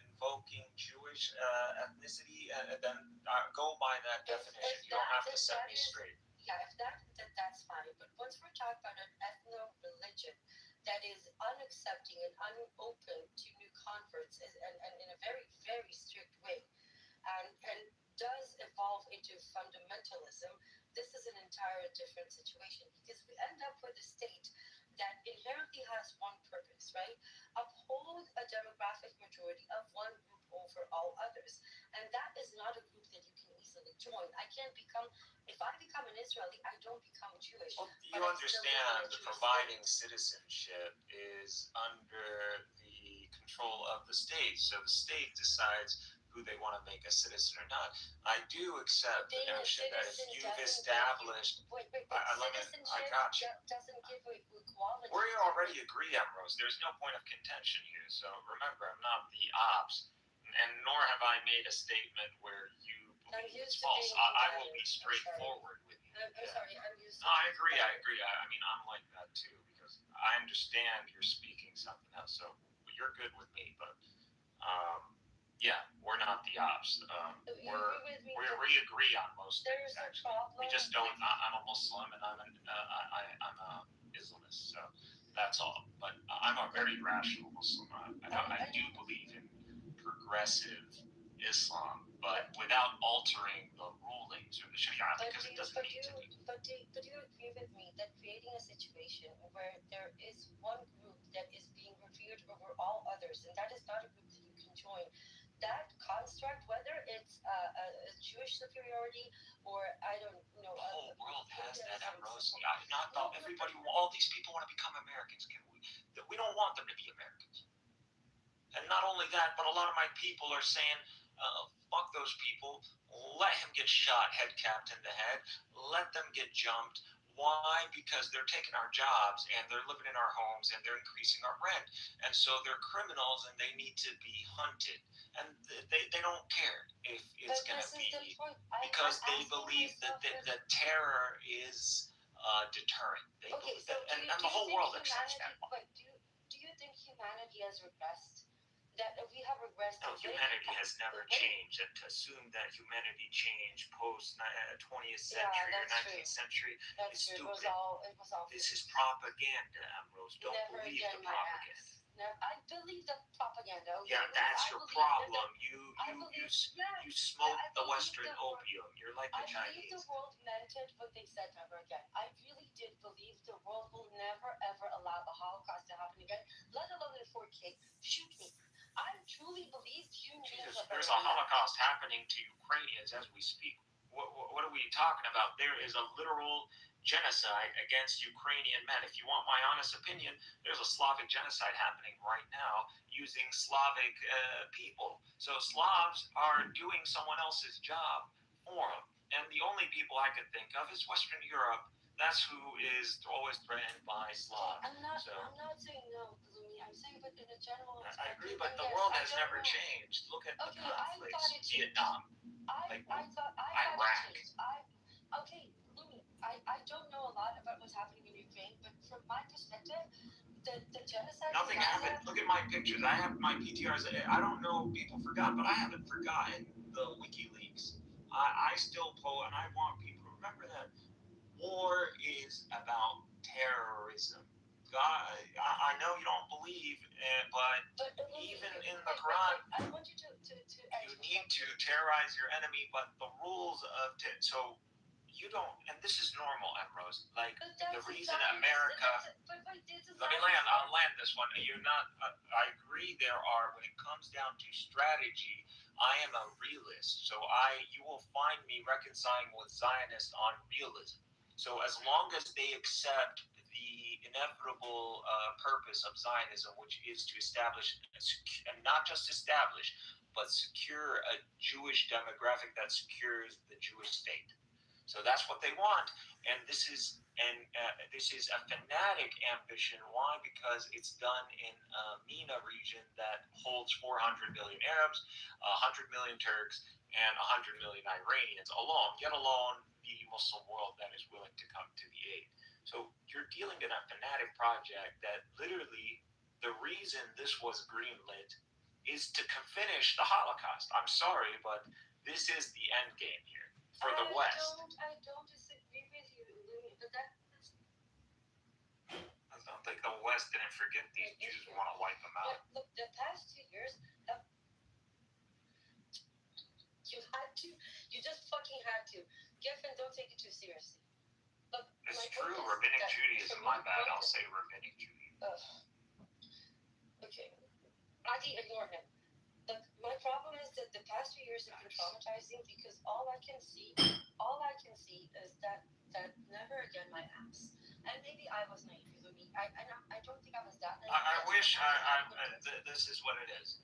[SPEAKER 8] invoking Jewish ethnicity, then go by that definition. You don't have to set me straight.
[SPEAKER 10] Yeah, if that's fine. But once we're talking about an ethno-religion that is unaccepting and unopen to new converts, and in a very, very strict way, and does evolve into fundamentalism, this is an entirely different situation, because we end up with a state that inherently has one purpose, right? Uphold a demographic majority of one group over all others. And that is not a group that you can easily join. If I become an Israeli, I don't become Jewish.
[SPEAKER 8] Well, you understand the providing citizenship is under the control of the state. So the state decides who they want to make a citizen or not. I do accept the notion that if you've established... I got you.
[SPEAKER 10] Doesn't give equality.
[SPEAKER 8] We already agree, Ambrose. There's no point of contention here. So remember, I'm not the ops, and nor have I made a statement where you believe it's false. I will be straightforward with you.
[SPEAKER 10] I'm sorry, I'm used to...
[SPEAKER 8] No, I agree. I mean, I'm like that too, because I understand you're speaking something else. So you're good with me, but yeah, we're not the ops. We agree on most things, actually. We just don't. I'm a Muslim and I'm a Islamist, so that's all. But I'm a very rational Muslim. I do believe in progressive Islam, but without altering the rulings or the Sharia, because it doesn't need to be.
[SPEAKER 10] But do you agree with me that creating a situation where there is one group that is being revered over all others, and that is not a group that you can join, that construct, whether it's a Jewish superiority or I don't know,
[SPEAKER 8] the whole world has that, Ambrose. Not everybody. All these people want to become Americans. We don't want them to be Americans. And not only that, but a lot of my people are saying, fuck those people. Let him get shot, head capped in the head. Let them get jumped. Why? Because they're taking our jobs and they're living in our homes and they're increasing our rent. And so they're criminals and they need to be hunted. And they don't care if it's going to be, because they believe that terror is deterrent. And the whole world accepts that.
[SPEAKER 10] But do you think humanity has regressed? That we have regressed?
[SPEAKER 8] No, humanity has never changed. And to assume that humanity changed post 20th century or 19th century is stupid.
[SPEAKER 10] It was all
[SPEAKER 8] this is propaganda, Ambrose. Don't believe the propaganda.
[SPEAKER 10] I believe the propaganda.
[SPEAKER 8] Yeah, that's your problem. You smoke the Western opium. You're like the Chinese.
[SPEAKER 10] I believe the world meant it, but they said never again. I really did believe the world will never ever allow the Holocaust to happen again, let alone in 4K. Shoot me. I truly believe
[SPEAKER 8] there's a Holocaust happening to Ukrainians as we speak. What are we talking about? There is a literal genocide against Ukrainian men. If you want my honest opinion, there's a Slavic genocide happening right now using Slavic people. So Slavs are doing someone else's job for them. And the only people I can think of is Western Europe. That's who is always threatened by Slav.
[SPEAKER 10] I'm not saying no, Gloomy. I'm saying, but in a general.
[SPEAKER 8] I agree, but the world has never changed. Look at the conflicts. Vietnam.
[SPEAKER 10] I thought
[SPEAKER 8] Iraq.
[SPEAKER 10] it changed. Okay, Gloomy. I don't know a lot about what's happening in Ukraine, but from my perspective, the genocide.
[SPEAKER 8] Nothing happened. Look at my pictures. I have my PTRs. I don't know. People forgot, but I haven't forgotten the WikiLeaks. I still pull, and I want people to remember that war is about terrorism. God, I know you don't believe, but even in the Quran,
[SPEAKER 10] I want you to
[SPEAKER 8] you need to terrorize your enemy. But the rules of so you don't, and this is normal, Ambrose. Like the reason America. Let me land. I'll land this one. You're not. I agree. There are when it comes down to strategy. I am a realist, so you will find me reconciling with Zionists on realism. So as long as they accept the inevitable purpose of Zionism, which is to establish, and not just establish, but secure a Jewish demographic that secures the Jewish state. So that's what they want, and this is a fanatic ambition. Why? Because it's done in a MENA region that holds 400 million Arabs, 100 million Turks, and 100 million Iranians alone, yet alone the Muslim world that is willing to come to the aid. So you're dealing in a fanatic project that literally the reason this was greenlit is to finish the Holocaust. I'm sorry, but this is the end game here for the West.
[SPEAKER 10] I don't disagree with you, Louis, but that's.
[SPEAKER 8] I don't think the West didn't forget these Jews want to wipe them out.
[SPEAKER 10] Look, the past 2 years, you just fucking had to. Giffen, don't take it too seriously. Look,
[SPEAKER 8] it's true. Rabbinic Judaism. My bad. I'll say Rabbinic Judaism.
[SPEAKER 10] Okay. Adi, ignore him. Look, my problem is that the past 2 years have been traumatizing because all I can see is that never again my ass. And maybe I was naive, Louis. I don't think I was that naive.
[SPEAKER 8] I wish this is what it is.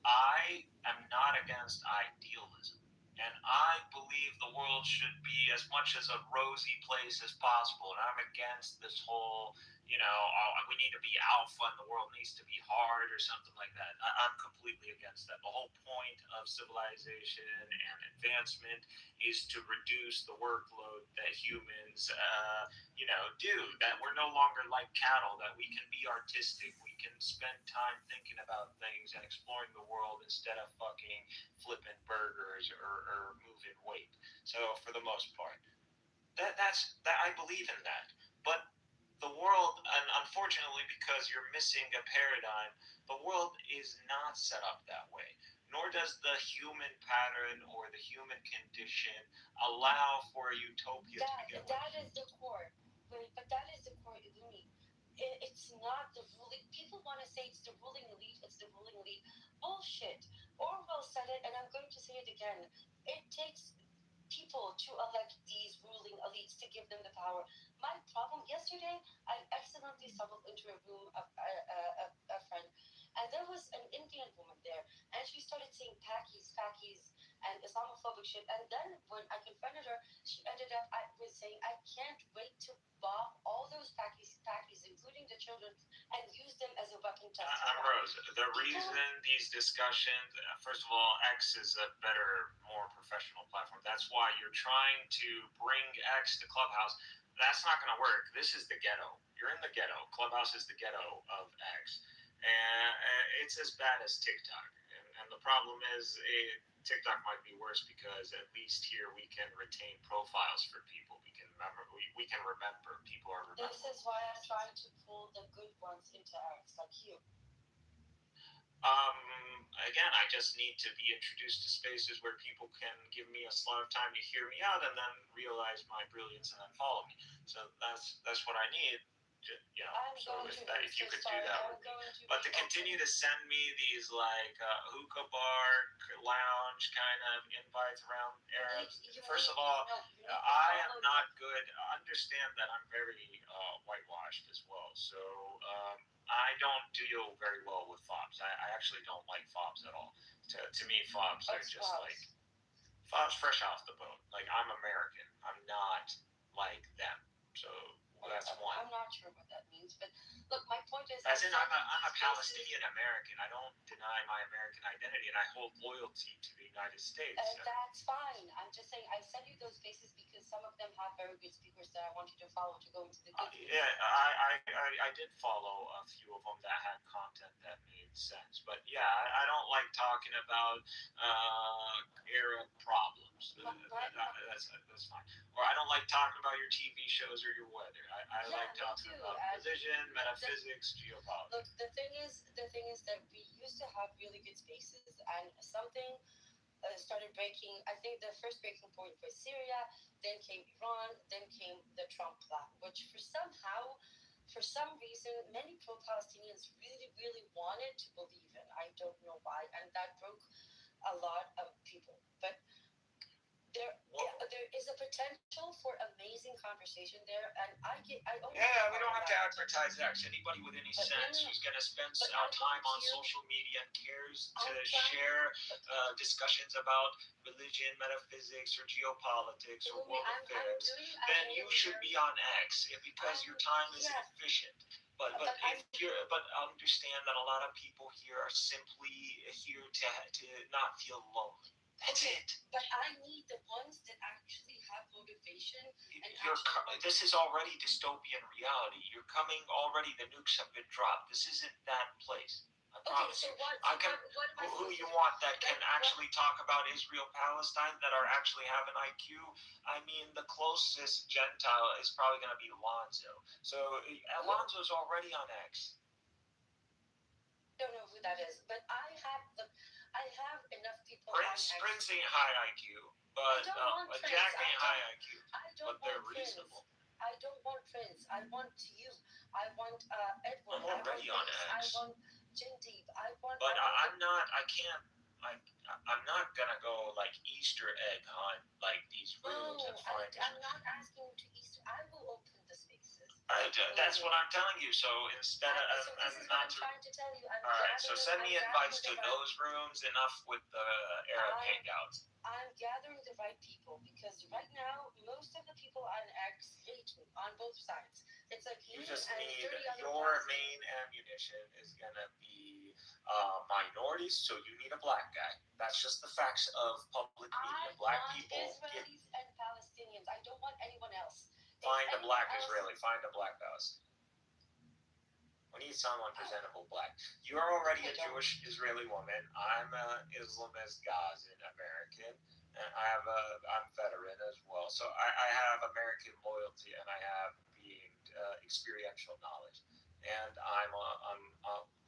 [SPEAKER 8] I am not against idealism. And I believe the world should be as much as a rosy place as possible. And I'm against this whole, we need to be alpha and the world needs to be hard or something like that. I'm completely against that. The whole point of civilization and advancement is to reduce the workload that humans, do. That we're no longer like cattle, that we can be artistic, we can spend time thinking about things and exploring the world instead of fucking flipping burgers or moving weight. So for the most part, that's I believe in that. But the world, and unfortunately, because you're missing a paradigm, the world is not set up that way. Nor does the human pattern or the human condition allow for a utopia to begin with.
[SPEAKER 10] That is the core. But that is the core, Louis. It's not the ruling. People want to say it's the ruling elite. It's the ruling elite. Bullshit. Orwell said it, and I'm going to say it again. It takes people to elect these ruling elites to give them the power. My problem yesterday, I accidentally stumbled into a room of a friend, and there was an Indian woman there, and she started saying Pakis, and Islamophobic shit. And then when I confronted her, she ended up with saying, "I can't wait to bomb all those Pakis, including the children, and use them as a weapon to."
[SPEAKER 8] Ambrose, the reason these discussions, first of all, X is a better, more professional platform. That's why you're trying to bring X to Clubhouse. That's not going to work. This is the ghetto. You're in the ghetto. Clubhouse is the ghetto of X. And it's as bad as TikTok. And the problem is TikTok might be worse because at least here we can retain profiles for people. We can remember. People are remembering.
[SPEAKER 10] This is why I'm trying to pull the good ones into X, like you.
[SPEAKER 8] Again, I just need to be introduced to spaces where people can give me a slot of time to hear me out and then realize my brilliance and then follow me. So that's what I need. If you could do that with me. But to continue to send me these like hookah bar lounge kind of invites around Arabs. First of all, I am not good. Understand that I'm very whitewashed as well. So I don't deal very well with fobs. I actually don't like fobs at all. To me, fobs are just like I was fresh off the boat. Like, I'm American. I'm not like them. So that's one.
[SPEAKER 10] I'm not sure what that means, but look, my point is.
[SPEAKER 8] As in, I'm a Palestinian American. I don't deny my American identity, and I hold loyalty to the United States.
[SPEAKER 10] That's fine. I'm just saying, I send you those spaces because some of them have very good speakers that I want you to follow to go into the good.
[SPEAKER 8] Yeah, I did follow a few of them that had content that made sense. But yeah, I don't like talking about Arab problems. That's fine. Or I don't like talking about your TV shows or your weather. I like talking about religion, metaphysics, geopolitics.
[SPEAKER 10] Look, the thing is that we used to have really good spaces, and something started breaking. I think the first breaking point was Syria, then came Iran, then came the Trump plan, which for some reason, many pro-Palestinians really, really wanted to believe in. I don't know why, and that broke a lot of people. But there is a potential for amazing conversation there, and we
[SPEAKER 8] don't have to advertise that. Anybody with any sense who's going to spend time on social media and cares to share discussions about religion, metaphysics, or geopolitics or world affairs, then you should be on X because your time is efficient. But understand that a lot of people here are simply here to not feel lonely. That's it.
[SPEAKER 10] But I need the ones that actually have motivation.
[SPEAKER 8] This is already dystopian reality. You're coming already. The nukes have been dropped. This isn't that place. I promise you. Who you want that can actually talk about Israel, Palestine, that are actually have an IQ? I mean, the closest Gentile is probably going to be Alonzo. So Alonzo's already on X.
[SPEAKER 10] I don't know who that is, but I have enough people.
[SPEAKER 8] Prince ain't high IQ, but Jack ain't high IQ. But they're reasonable.
[SPEAKER 10] I don't want Prince. I want you. I want Edward.
[SPEAKER 8] I'm already on X.
[SPEAKER 10] I want Jindeep.
[SPEAKER 8] But I'm not. I can't. I'm not gonna go like Easter egg hunt like these rooms and find.
[SPEAKER 10] I'm not asking you to Easter. I will open the spaces.
[SPEAKER 8] That's what I'm telling you. So instead of
[SPEAKER 10] I'm trying to tell you.
[SPEAKER 8] All right. So send me invites to those rooms. Enough with the Arab hangouts.
[SPEAKER 10] I'm gathering the right people because right now most of the people on X hate me on both sides. It's like
[SPEAKER 8] you just need your main ammunition is gonna be minorities. So you need a black guy. That's just the facts of public media. Black people.
[SPEAKER 10] Israelis and Palestinians. I don't want anyone else.
[SPEAKER 8] Find a black Israeli. Find a black Palestinian. We need someone presentable black. You're already a Jewish Israeli woman. I'm an Islamist Gazan American, and I'm veteran as well. So I have American loyalty, and I have being experiential knowledge, and I'm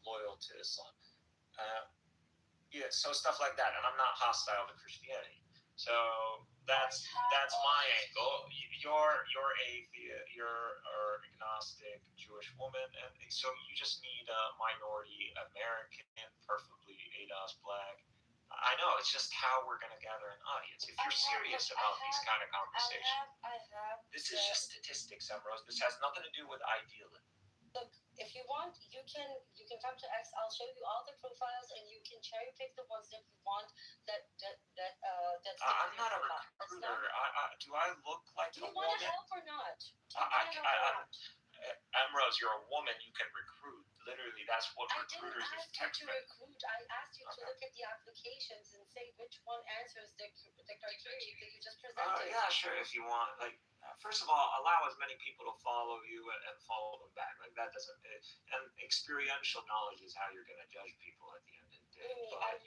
[SPEAKER 8] loyal to Islam. So stuff like that, and I'm not hostile to Christianity. So that's my angle. You're atheist, you're agnostic Jewish woman, and so you just need a minority American, preferably ADOS black. I know it's just how we're gonna gather an audience. If you're serious about these kind of conversations, this is just statistics, Emrose. This has nothing to do with idealism.
[SPEAKER 10] Look, if you want, you can come to X. I'll show you all the profiles, and you can cherry pick the ones that you want.
[SPEAKER 8] I'm not a recruiter. Do I look like a woman?
[SPEAKER 10] Do you want to help or not?
[SPEAKER 8] Emrose, you're a woman. You can recruit. Literally, that's what recruiters is.
[SPEAKER 10] I didn't ask you to recruit. I asked you to look at the applications and say which one answers the criteria that you just presented.
[SPEAKER 8] Yeah, sure. If you want, first of all, allow as many people to follow you and follow them back. Like that doesn't. And experiential knowledge is how you're going to judge people at the end of the day. But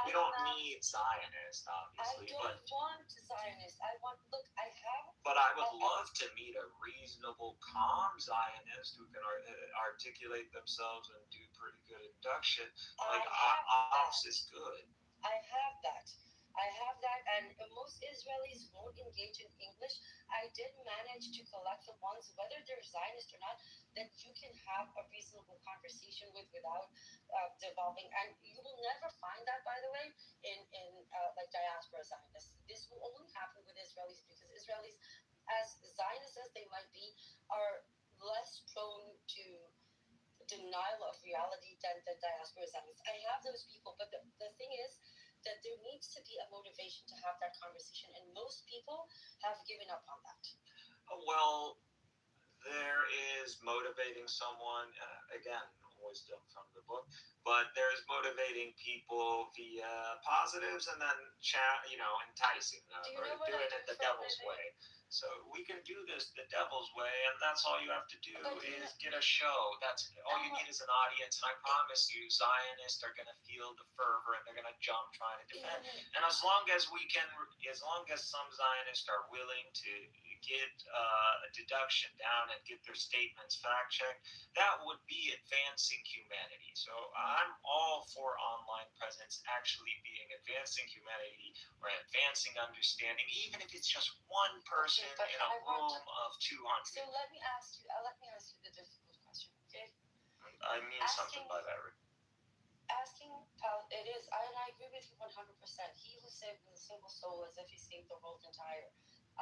[SPEAKER 8] we don't need Zionists, obviously.
[SPEAKER 10] I don't want Zionists. I have.
[SPEAKER 8] But I would love to meet a reasonable, calm Zionist who can articulate themselves and do pretty good induction. Ops is good.
[SPEAKER 10] I have that, and most Israelis won't engage in English. I did manage to collect the ones, whether they're Zionist or not, that you can have a reasonable conversation with without devolving. And you will never find that, by the way, in diaspora Zionists. This will only happen with Israelis because Israelis, as Zionist as they might be, are less prone to denial of reality than the diaspora Zionists. I have those people, but the thing is that there needs to be a motivation to have that conversation, and most people have given up on that.
[SPEAKER 8] Well, there is motivating someone, again, wisdom from the book, but there's motivating people via positives and then enticing them or doing it the devil's way. So we can do this the devil's way, and that's all you have to do is get a show. That's all you need is an audience, and I promise you, Zionists are going to feel the fervor and they're going to jump trying to defend. And as long as some Zionists are willing to get a deduction down and get their statements fact checked, that would be advancing humanity. So I'm all for online presence actually being advancing humanity or advancing understanding, even if it's just one person in a room of 200.
[SPEAKER 10] So let me ask you the difficult question, okay?
[SPEAKER 8] I mean something by that.
[SPEAKER 10] It is, and I agree with you 100%. He who saved with a single soul as if he saved the world entire.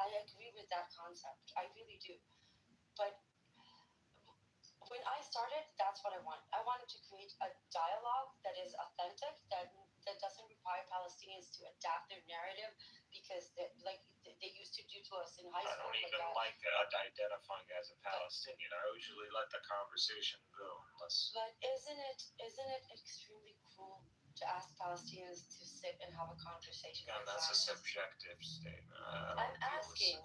[SPEAKER 10] I agree with that concept. I really do. But when I started, that's what I want. I wanted to create a dialogue that is authentic, that doesn't require Palestinians to adapt their narrative because they used to do to us in high school.
[SPEAKER 8] I don't even like identifying as a Palestinian. I usually let the conversation go unless.
[SPEAKER 10] But isn't it extremely cruel to ask Palestinians to sit and have a conversation?
[SPEAKER 8] Again, that's a subjective statement.
[SPEAKER 10] I'm asking.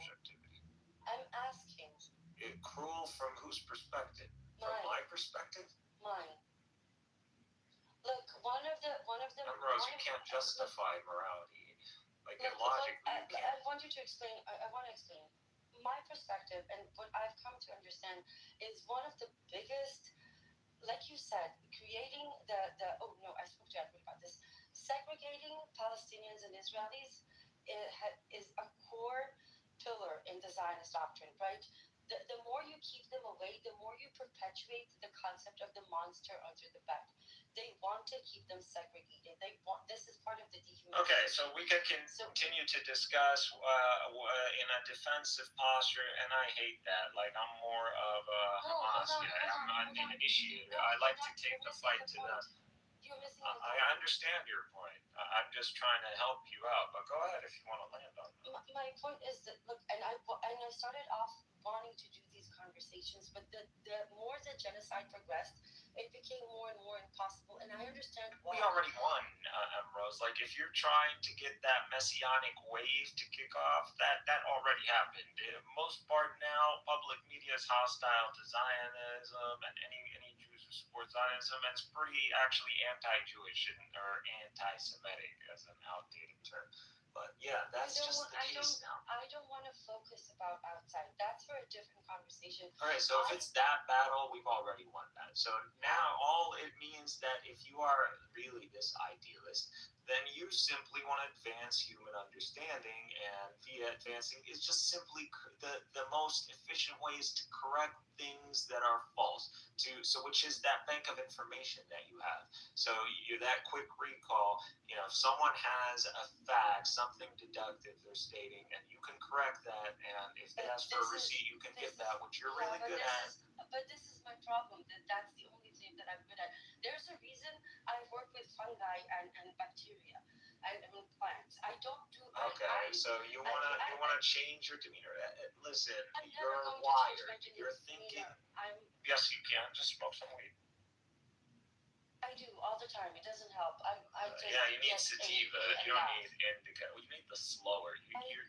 [SPEAKER 8] Cruel from whose perspective? From my perspective?
[SPEAKER 10] Mine. Look, one of the.
[SPEAKER 8] Rose, you can't justify morality. Like in logic, you can't.
[SPEAKER 10] I want you to explain. I want to explain. My perspective and what I've come to understand is one of the biggest, like you said, creating the. Oh no, I spoke to Edward about this. Segregating Palestinians and Israelis is a core pillar in the Zionist doctrine, right? The more you keep them away, the more you perpetuate the concept of the monster under the bed. They want to keep them segregated. This is part of the dehumanization.
[SPEAKER 8] Okay, so we can continue to discuss in a defensive posture, and I hate that. Like, I'm more of a Hamas guy. I'm not an initiator. I like to take the fight to them. I understand your point. I'm just trying to help you out, but go ahead if you want to land on that.
[SPEAKER 10] My point is that, look, and I started off wanting to do these conversations, but the more the genocide progressed, it became more and more impossible, and I understand why.
[SPEAKER 8] We already won, Rose. Like, if you're trying to get that messianic wave to kick off, that already happened. Most part now, public media is hostile to Zionism and any Jews who support Zionism, and it's pretty actually anti-Jewish or anti-Semitic as an outdated term. But yeah, that's just the case now.
[SPEAKER 10] I don't want to focus about outside. That's for a different conversation.
[SPEAKER 8] All right, so if it's that battle, we've already won that. So now all it means that if you are really this idealist, then you simply want to advance human understanding, and via advancing is just simply the most efficient ways to correct things that are false. Which is that bank of information that you have. So you're that quick recall. If someone has a fact, something deductive they're stating, and you can correct that, and if they ask for a receipt, you can get that, which you're really good at.
[SPEAKER 10] But this is my problem. That's the only thing that I'm good at. There's a reason I work with fungi and bacteria and plants. I don't do.
[SPEAKER 8] Okay, so you wanna change your demeanor. Listen, you're wired. You're thinking. Yes, you can. Just smoke some weed.
[SPEAKER 10] I do all the time. It doesn't help.
[SPEAKER 8] You need sativa. You don't need indica. You need the slower.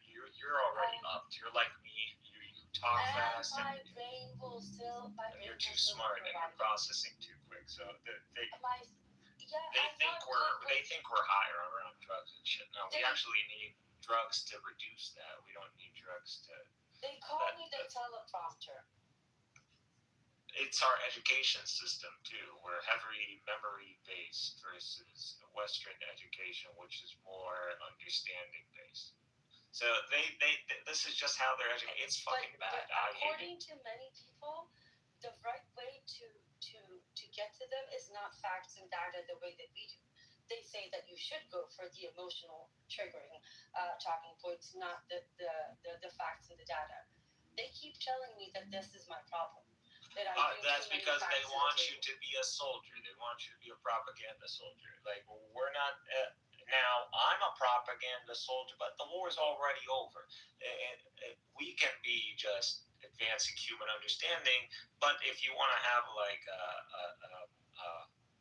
[SPEAKER 8] You're already up. You're like me. You talk fast.
[SPEAKER 10] My brain will still.
[SPEAKER 8] You're too smart and you're processing too quick. So they think we're higher around drugs and shit. No, we actually need drugs to reduce that. We don't need drugs to.
[SPEAKER 10] They call me the teleprompter.
[SPEAKER 8] It's our education system too. We're heavily memory based versus Western education, which is more understanding based. So this is just how they're educated. It's fucking bad. I hate it.
[SPEAKER 10] According to many people, the right way to get to them is not facts and data the way that we do. They say that you should go for the emotional triggering talking points, not the facts and the data. They keep telling me that this is my problem.
[SPEAKER 8] That's because they want you to be a soldier. They want you to be a propaganda soldier. Like, we're not.
[SPEAKER 5] Now, I'm a propaganda soldier, but the war is already over. We can be just advancing human understanding, but if you want to have like a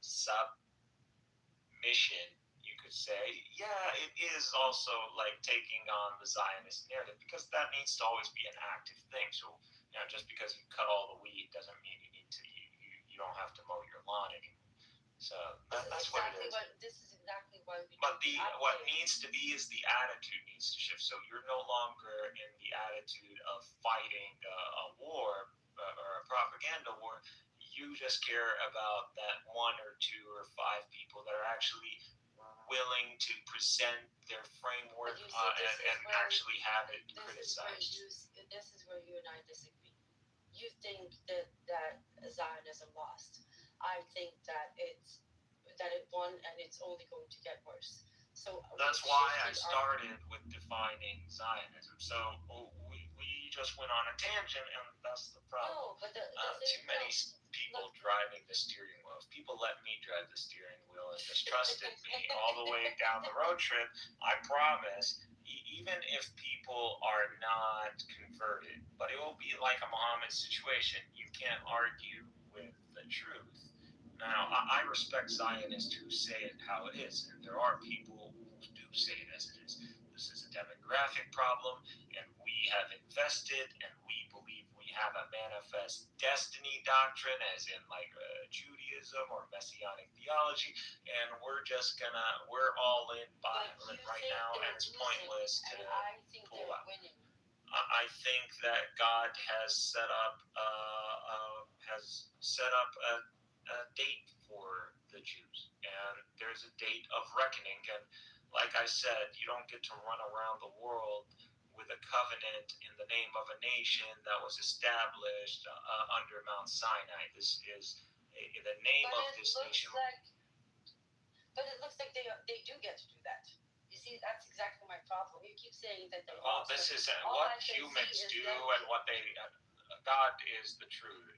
[SPEAKER 5] submission, you could say, yeah, it is also like taking on the Zionist narrative, because that needs to always be an active thing. So, just because you cut all the weed doesn't mean you don't have to mow your lawn anymore. So that's what it is.
[SPEAKER 10] This is exactly why we.
[SPEAKER 5] But what needs to be is the attitude needs to shift. So you're no longer in the attitude of fighting a war or a propaganda war. You just care about that 1 or 2 or 5 people that are actually willing to present their framework and actually have it criticized.
[SPEAKER 10] This is where you and I disagree. You think that Zionism lost. I think that it won, and it's only going to get worse. So
[SPEAKER 5] that's why I started with defining Zionism. So we just went on a tangent, and that's the problem.
[SPEAKER 10] No, but
[SPEAKER 5] too many people driving the steering wheel. If people let me drive the steering wheel and just trusted me all the way down the road trip, I promise, even if people are not converted, but it will be like a Muhammad situation. You can't argue with the truth. Now, I respect Zionists who say it how it is, and there are people who do say it as it is. This is a demographic problem, and we have invested, and we believe we have a manifest destiny doctrine, as in like Judaism or Messianic theology, and we're all in right now, and it's pointless to pull out. I think that God has set up a date for the Jews, and there's a date of reckoning. And like I said, you don't get to run around the world with a covenant in the name of a nation that was established under Mount Sinai. This is the name of this nation.
[SPEAKER 10] But it looks like they do get to do that. You see, that's exactly my problem. You keep saying that they.
[SPEAKER 5] Well, this is what humans do, and what they. God is the truth.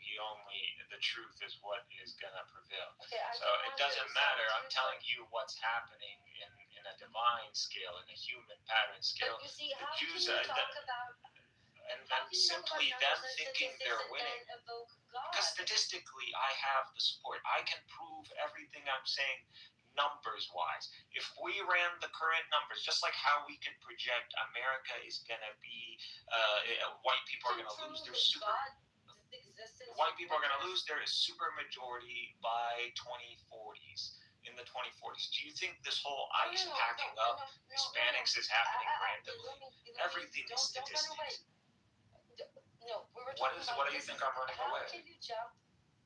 [SPEAKER 5] The truth is what is gonna prevail. Okay, so it doesn't matter. I'm telling you what's happening in a divine scale, in a human pattern scale.
[SPEAKER 10] But you see, how can you talk about?
[SPEAKER 5] And simply them thinking they're winning. Because statistically, I have the support. I can prove everything I'm saying numbers-wise. If we ran the current numbers, just like how we can project America is going to be, white people are going to lose their super majority by 2040s. In the 2040s, do you think this whole ICE packing up Hispanics is happening randomly? Everything is statistics.
[SPEAKER 10] No, we were
[SPEAKER 5] talking about. What do you think I'm running away?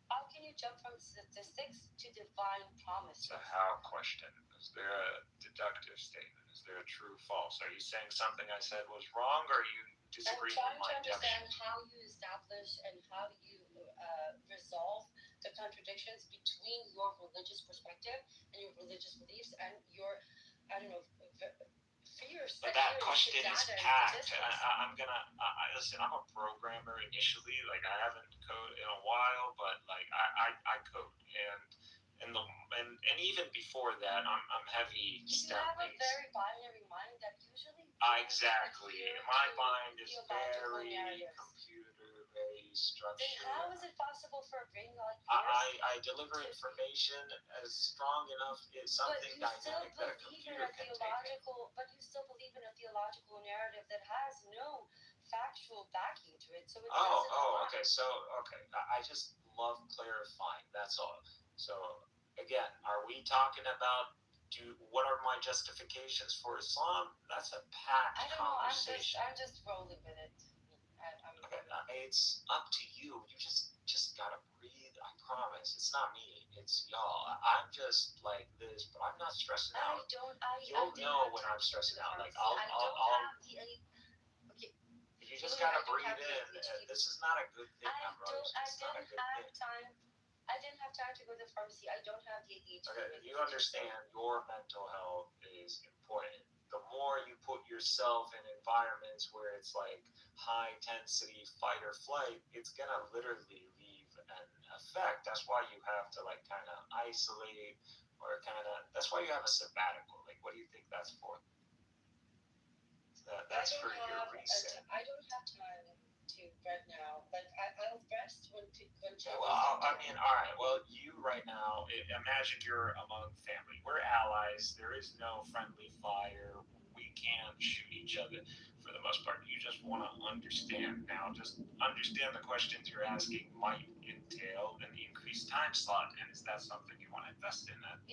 [SPEAKER 10] How can you jump from statistics to divine promise?
[SPEAKER 5] It's a how question. Is there a deductive statement? Is there a true false? Are you saying something I said was wrong, or are you disagreeing with my
[SPEAKER 10] deduction? I'm trying to understand
[SPEAKER 5] deduction?
[SPEAKER 10] how you establish and how you resolve the contradictions between your religious perspective and your religious beliefs and your, I don't know, fears.
[SPEAKER 5] But that question is packed. Listen, I'm a programmer initially. Like, I haven't coded in a while, but like I code, and even before that, I'm heavy STEM based.
[SPEAKER 10] You have a very binary mind that usually.
[SPEAKER 5] Exactly. My mind is very computer, very structured.
[SPEAKER 10] Then how is it possible for a brain like
[SPEAKER 5] I
[SPEAKER 10] yours?
[SPEAKER 5] deliver information as strong enough. It's something dynamic that a computer can take.
[SPEAKER 10] But you still believe in a theological narrative that has no factual backing to it. So it
[SPEAKER 5] okay. I just love clarifying. That's all. So again, are we talking about what are my justifications for Islam? That's a packed conversation.
[SPEAKER 10] I'm just rolling with it.
[SPEAKER 5] It's up to you. You just gotta breathe. I promise. It's not me. It's y'all. I'm just like this, but I'm not stressing out. You'll know when I'm stressing out. Like you just gotta breathe in. This is not a good thing.
[SPEAKER 10] I didn't have time to go to the pharmacy. I don't have the ADHD.
[SPEAKER 5] Okay, you understand your mental health is important. The more you put yourself in environments where it's like high intensity fight or flight, it's gonna literally leave an effect. That's why you have to like kind of isolate, or kind of, that's why you have a sabbatical. Like, what do you think that's for? That's for your reset.
[SPEAKER 10] I don't have time to right now, but I'll rest when
[SPEAKER 5] Well, I mean, all right. Well, you right now, imagine you're among family. We're allies. There is no friendly fire. We can shoot each other for the most part. You just want to understand now. Just understand the questions you're asking might entail an increased time slot, and is that something you want to invest in at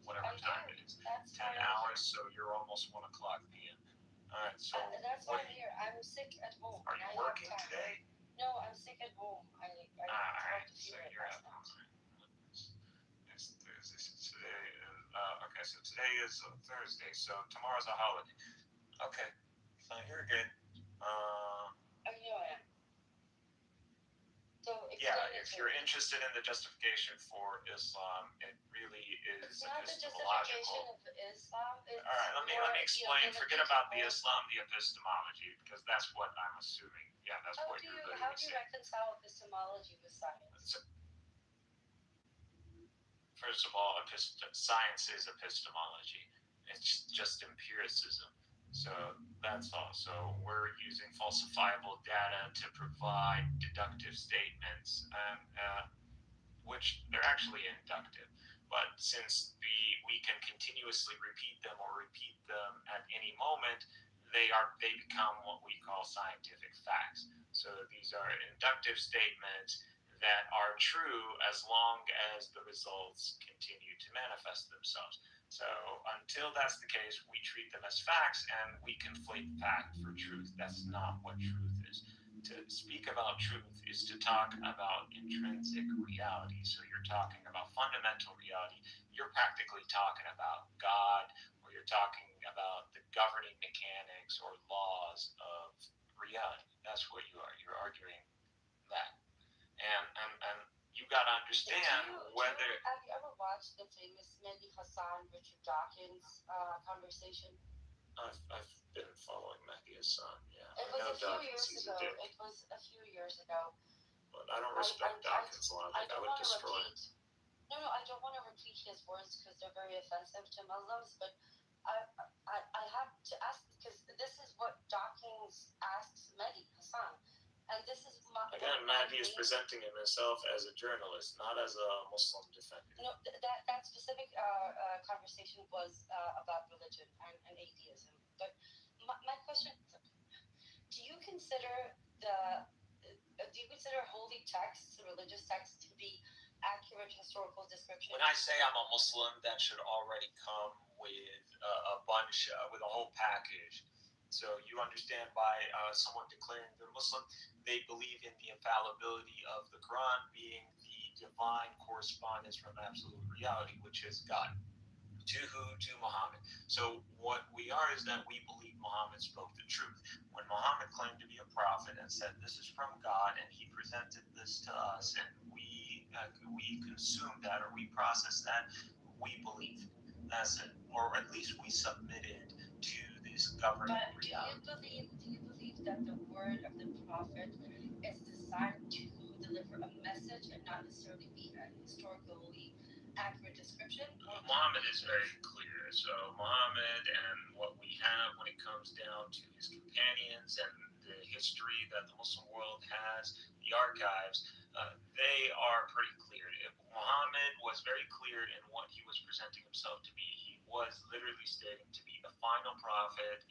[SPEAKER 5] whatever time it is? 10 hours, so you're almost 1 o'clock p.m. All right, so
[SPEAKER 10] that's why I'm here. I'm sick at home.
[SPEAKER 5] Are you working today?
[SPEAKER 10] No, I'm sick at home. I
[SPEAKER 5] Alright, so you're at home. It's Thursday, so today is, okay, so today is Thursday, so tomorrow's a holiday. Okay, so you're good.
[SPEAKER 10] I am. So
[SPEAKER 5] if you're interested in the justification for Islam, it really is epistemological.
[SPEAKER 10] Islam.
[SPEAKER 5] Alright, let me explain. Forget about the Islam, the epistemology, because that's what I'm assuming. Yeah, that's what you're literally
[SPEAKER 10] How do you
[SPEAKER 5] saying.
[SPEAKER 10] reconcile epistemology with science?
[SPEAKER 5] First of all, science is epistemology. It's just empiricism. So that's all. So we're using falsifiable data to provide deductive statements, which they're actually inductive. But since we can continuously repeat them at any moment, they become what we call scientific facts. So these are inductive statements that are true as long as the results continue to manifest themselves. So until that's the case, we treat them as facts and we conflate fact for truth. That's not what truth is. To speak about truth is to talk about intrinsic reality. So you're talking about fundamental reality. You're practically talking about God, or you're talking about the governing mechanics or laws of reality. That's what you are. You're arguing that. And you got to understand whether.
[SPEAKER 10] Have you ever watched the famous Mehdi Hassan, Richard Dawkins conversation?
[SPEAKER 5] I've been following Mehdi Hassan, yeah.
[SPEAKER 10] It was a few years ago.
[SPEAKER 5] But I don't respect Dawkins' logic. I would destroy it.
[SPEAKER 10] No, I don't want to repeat his words because they're very offensive to Muslims, but I have to ask, because this is what Dawkins asks Mehdi Hassan. And this is
[SPEAKER 5] again, Mehdi is presenting himself as a journalist, not as a Muslim defender.
[SPEAKER 10] No, that specific conversation was about religion and atheism. But my question: do you consider holy texts, religious texts, to be accurate historical descriptions?
[SPEAKER 5] When I say I'm a Muslim, that should already come with a bunch, with a whole package. So you understand, by someone declaring they're Muslim, they believe in the infallibility of the Quran being the divine correspondence from absolute reality, which is God. To who? To Muhammad. So what we are is that we believe Muhammad spoke the truth. When Muhammad claimed to be a prophet and said this is from God, and he presented this to us, and we consume that, or we process that, we believe. That's it. Or at least we submitted to this governing reality.
[SPEAKER 10] Do you believe that the word of the prophet is designed to deliver a message and not necessarily be a historically accurate description?
[SPEAKER 5] Muhammad is very clear. So Muhammad, and what we have when it comes down to his companions and the history that the Muslim world has, the archives, they are pretty clear. Muhammad was very clear in what he was presenting himself to be. He was literally stating to be the final prophet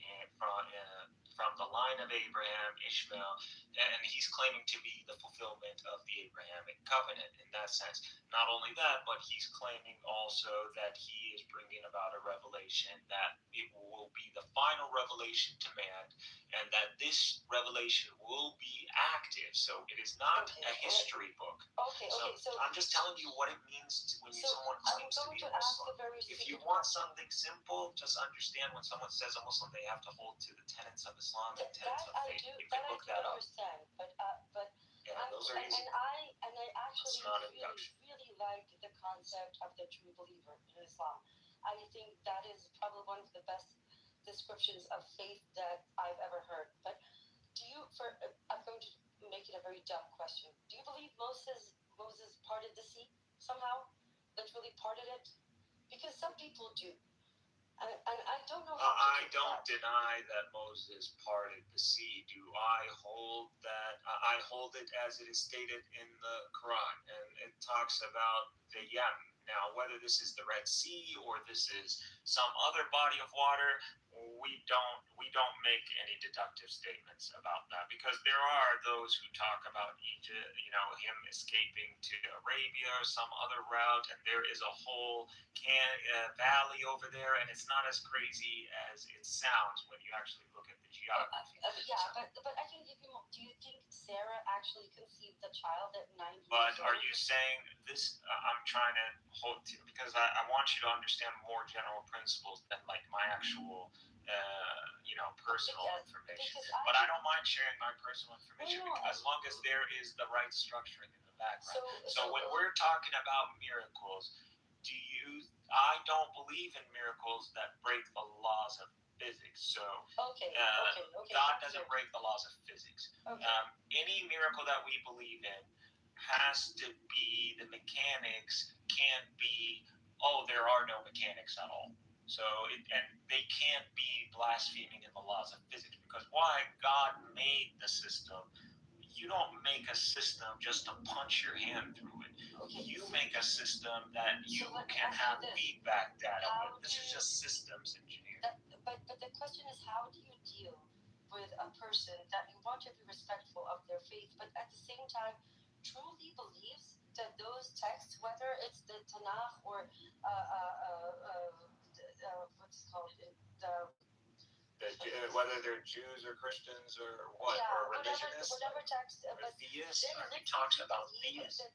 [SPEAKER 5] from the line of Abraham, Ishmael, and he's claiming to be the fulfillment of the Abrahamic covenant in that sense. Not only that, but he's claiming also that he is bringing about a revelation, that it will be the final revelation to man, and that this revelation will be active. So it is not a history book. So I'm just telling you what it means when someone claims to be a Muslim. If you want something simple, just understand when someone says a Muslim, they have to hold to the tenets of Islam and tenets of faith. You can look that up.
[SPEAKER 10] But
[SPEAKER 5] yeah, those are easy.
[SPEAKER 10] And I actually really like the concept of the true believer in Islam. I think that is probably one of the best descriptions of faith that I've ever heard. But I'm going to make it a very dumb question. Do you believe Moses parted the sea somehow? Literally parted it?
[SPEAKER 6] Because some people do. And I don't know
[SPEAKER 5] I don't deny that Moses parted the sea. Do I hold that? I hold it as it is stated in the Quran, and it talks about the Yam. Now, whether this is the Red Sea or this is some other body of water, we don't make any deductive statements about that, because there are those who talk about Egypt, him escaping to Arabia or some other route, and there is a whole valley over there, and it's not as crazy as it sounds when you actually look at the geography.
[SPEAKER 6] But I can give you more. Do you think Sarah actually conceived the child at 9 years
[SPEAKER 5] But
[SPEAKER 6] old?
[SPEAKER 5] are you saying this? I'm trying to hold to, because I want you to understand more general principles than like my actual personal information. But I don't mind sharing my personal information as long as there is the right structuring in the background. So when we're talking about miracles, I don't believe in miracles that break the laws of physics. So God doesn't break the laws of physics. Any miracle that we believe in has to be, the mechanics can't be, there are no mechanics at all. So, and they can't be blaspheming in the laws of physics, because why? God made the system. You don't make a system just to punch your hand through it. You make a system that you can have feedback data with. This is just systems engineering.
[SPEAKER 6] But the question is, how do you deal with a person that you want to be respectful of their faith, but at the same time truly believes that those texts, whether it's the Tanakh or what's it called,
[SPEAKER 5] whether they're Jews or Christians or what, or religionists,
[SPEAKER 6] whatever text,
[SPEAKER 5] or theists, are we talking about theists?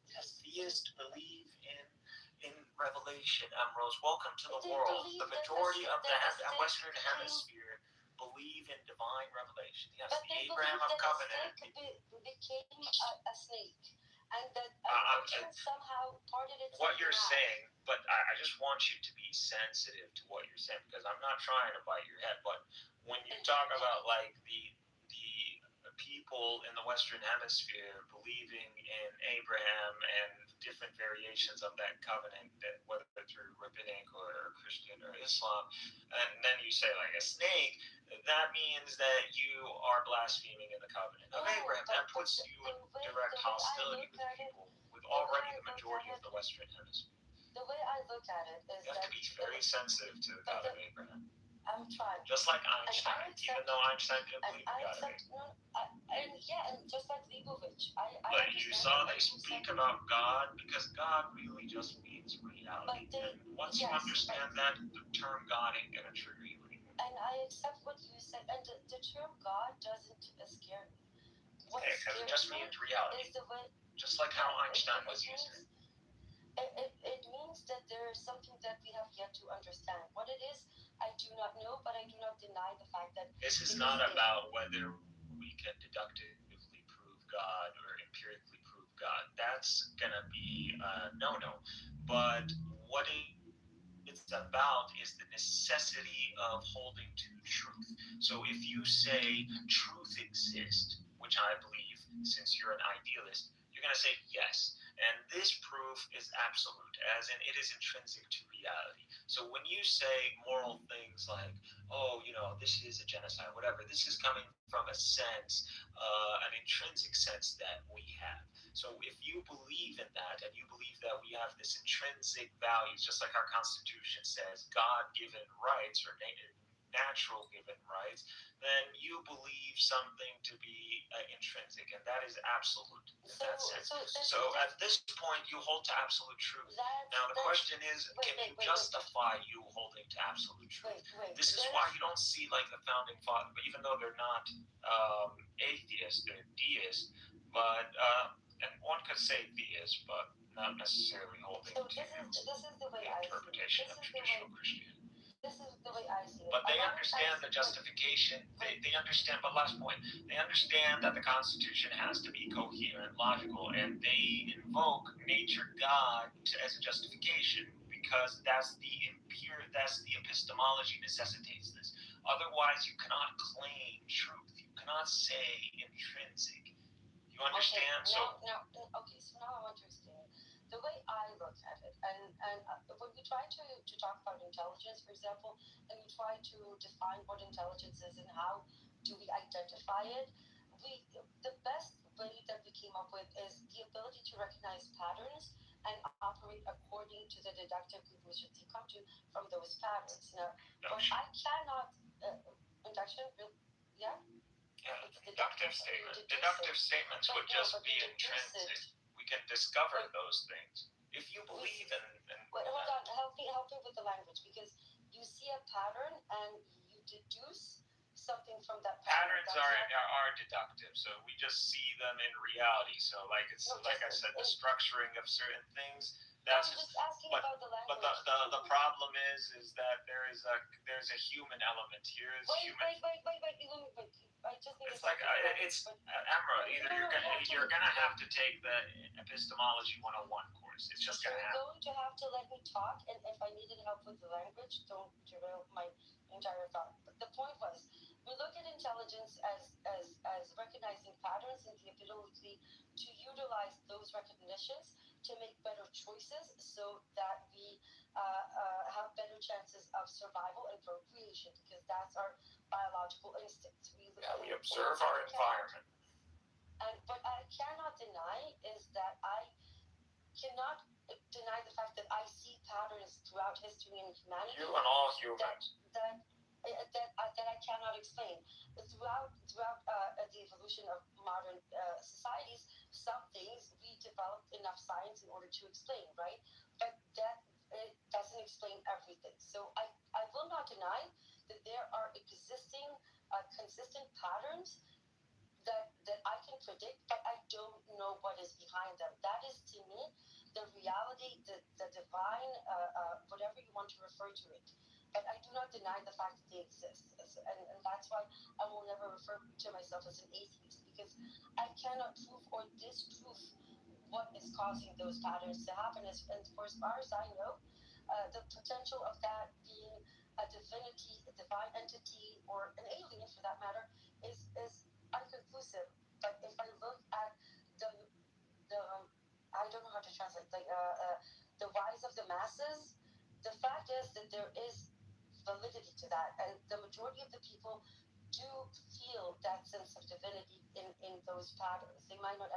[SPEAKER 5] Theists believe in revelation. Ambrose, welcome to the world. The majority of the Western Hemisphere believe in divine revelation. Yes, the Abrahamic covenant
[SPEAKER 6] became a snake, and that somehow parted it.
[SPEAKER 5] What you're saying, but I just want you to be sensitive to what you're saying, because I'm not trying to bite your head. But when you talk about like the people in the Western Hemisphere believing in Abraham and different variations of that covenant, that whether through rabbinic or Christian or Islam, and then you say like a snake, that means that you are blaspheming in the covenant of Abraham. That puts you in direct hostility with people, with already the majority of the Western Hemisphere.
[SPEAKER 6] The way I look at it is
[SPEAKER 5] you have to be very sensitive to the God of Abraham.
[SPEAKER 6] I'm trying.
[SPEAKER 5] Just like Einstein, even though Einstein didn't believe in God of Abraham.
[SPEAKER 6] And just like Leibovich,
[SPEAKER 5] but you saw they speak about God because God really just means reality. And once you understand that, the term God ain't gonna trigger you anymore.
[SPEAKER 6] And I accept what you said, and the term God doesn't scare me.
[SPEAKER 5] Okay, because it just means reality. Just like how Einstein was using it.
[SPEAKER 6] It means that there is something that we have yet to understand. What it is, I do not know, but I do not deny the fact that
[SPEAKER 5] this is not about whether we can deductively prove God or empirically prove God. That's gonna be no. But what it's about is the necessity of holding to truth. So if you say truth exists, which I believe, since you're an idealist, you're gonna say yes. And this proof is absolute, as in it is intrinsic to reality. So when you say moral things like, this is a genocide, whatever, this is coming from a sense, an intrinsic sense that we have. So if you believe in that, and you believe that we have this intrinsic values, just like our Constitution says, God-given rights or natural given rights, then you believe something to be intrinsic, and that is absolute in that sense. So at this point, you hold to absolute truth. Now the question is, can you justify you holding to absolute truth? This is why you don't see like the founding fathers, even though they're not atheists, they're deists, but and one could say theist, but not necessarily holding to the interpretation of traditional Christianity.
[SPEAKER 6] This is the way I see it.
[SPEAKER 5] But they understand the justification. They understand, but last point, they understand that the Constitution has to be coherent, logical, and they invoke nature God as a justification because that's the epistemology necessitates this. Otherwise, you cannot claim truth. You cannot say intrinsic. You understand?
[SPEAKER 6] Okay, so now I understand.
[SPEAKER 10] the way I look at it, and when we try to talk about intelligence, for example, and we try to define what intelligence is and how do we identify it, the best way that we came up with is the ability to recognize patterns and operate according to the deductive conclusions you come to from those patterns. Now, what I cannot induction, yeah.
[SPEAKER 5] Yeah, deductive statement. Deductive statements would just be intrinsic. We can discover those things. If you believe in
[SPEAKER 10] wait, hold on, help me with the language, because you see a pattern and you deduce something from that pattern.
[SPEAKER 5] Patterns are deductive, so we just see them in reality. So like I said, the structuring of certain things. That's
[SPEAKER 10] I'm just asking about the language.
[SPEAKER 5] But the problem is that there's a human element here.
[SPEAKER 10] Wait. I just need
[SPEAKER 5] it's like it's Emerald. Either you're gonna have to take the epistemology 101 course. It's just gonna happen.
[SPEAKER 10] You're going to have to let me talk, and if I needed help with the language, don't derail my entire thought. But the point was, we look at intelligence as recognizing patterns and the ability to utilize those recognitions to make better choices, so that we have better chances of survival and procreation, because that's our biological instincts.
[SPEAKER 5] We observe our environment.
[SPEAKER 10] And what I cannot deny is that I cannot deny the fact that I see patterns throughout history and humanity.
[SPEAKER 5] You and all humans.
[SPEAKER 10] That I cannot explain. Throughout the evolution of modern societies, some things we developed enough science in order to explain, right? But that it doesn't explain everything. So I will not deny that there are existing consistent patterns that I can predict, but I don't know what is behind them. That is, to me, the reality, the divine, whatever you want to refer to it. But I do not deny the fact that they exist. And that's why I will never refer to myself as an atheist, because I cannot prove or disprove what is causing those patterns to happen. And for as far as I know, the potential of that being a divinity, a divine entity, or an alien for that matter, is unconclusive. But if I look at the I don't know how to translate, like the rise of the masses, the fact is that there is validity to that, and the majority of the people do feel that sense of divinity in those patterns. They might not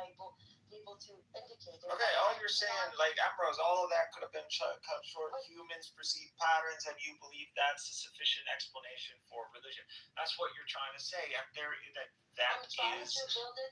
[SPEAKER 10] be able to indicate it.
[SPEAKER 5] Okay, all you're saying, like Ambrose, all of that could have been cut short. Humans perceive patterns, and you believe that's a sufficient explanation for religion. That's what you're trying to say, and that is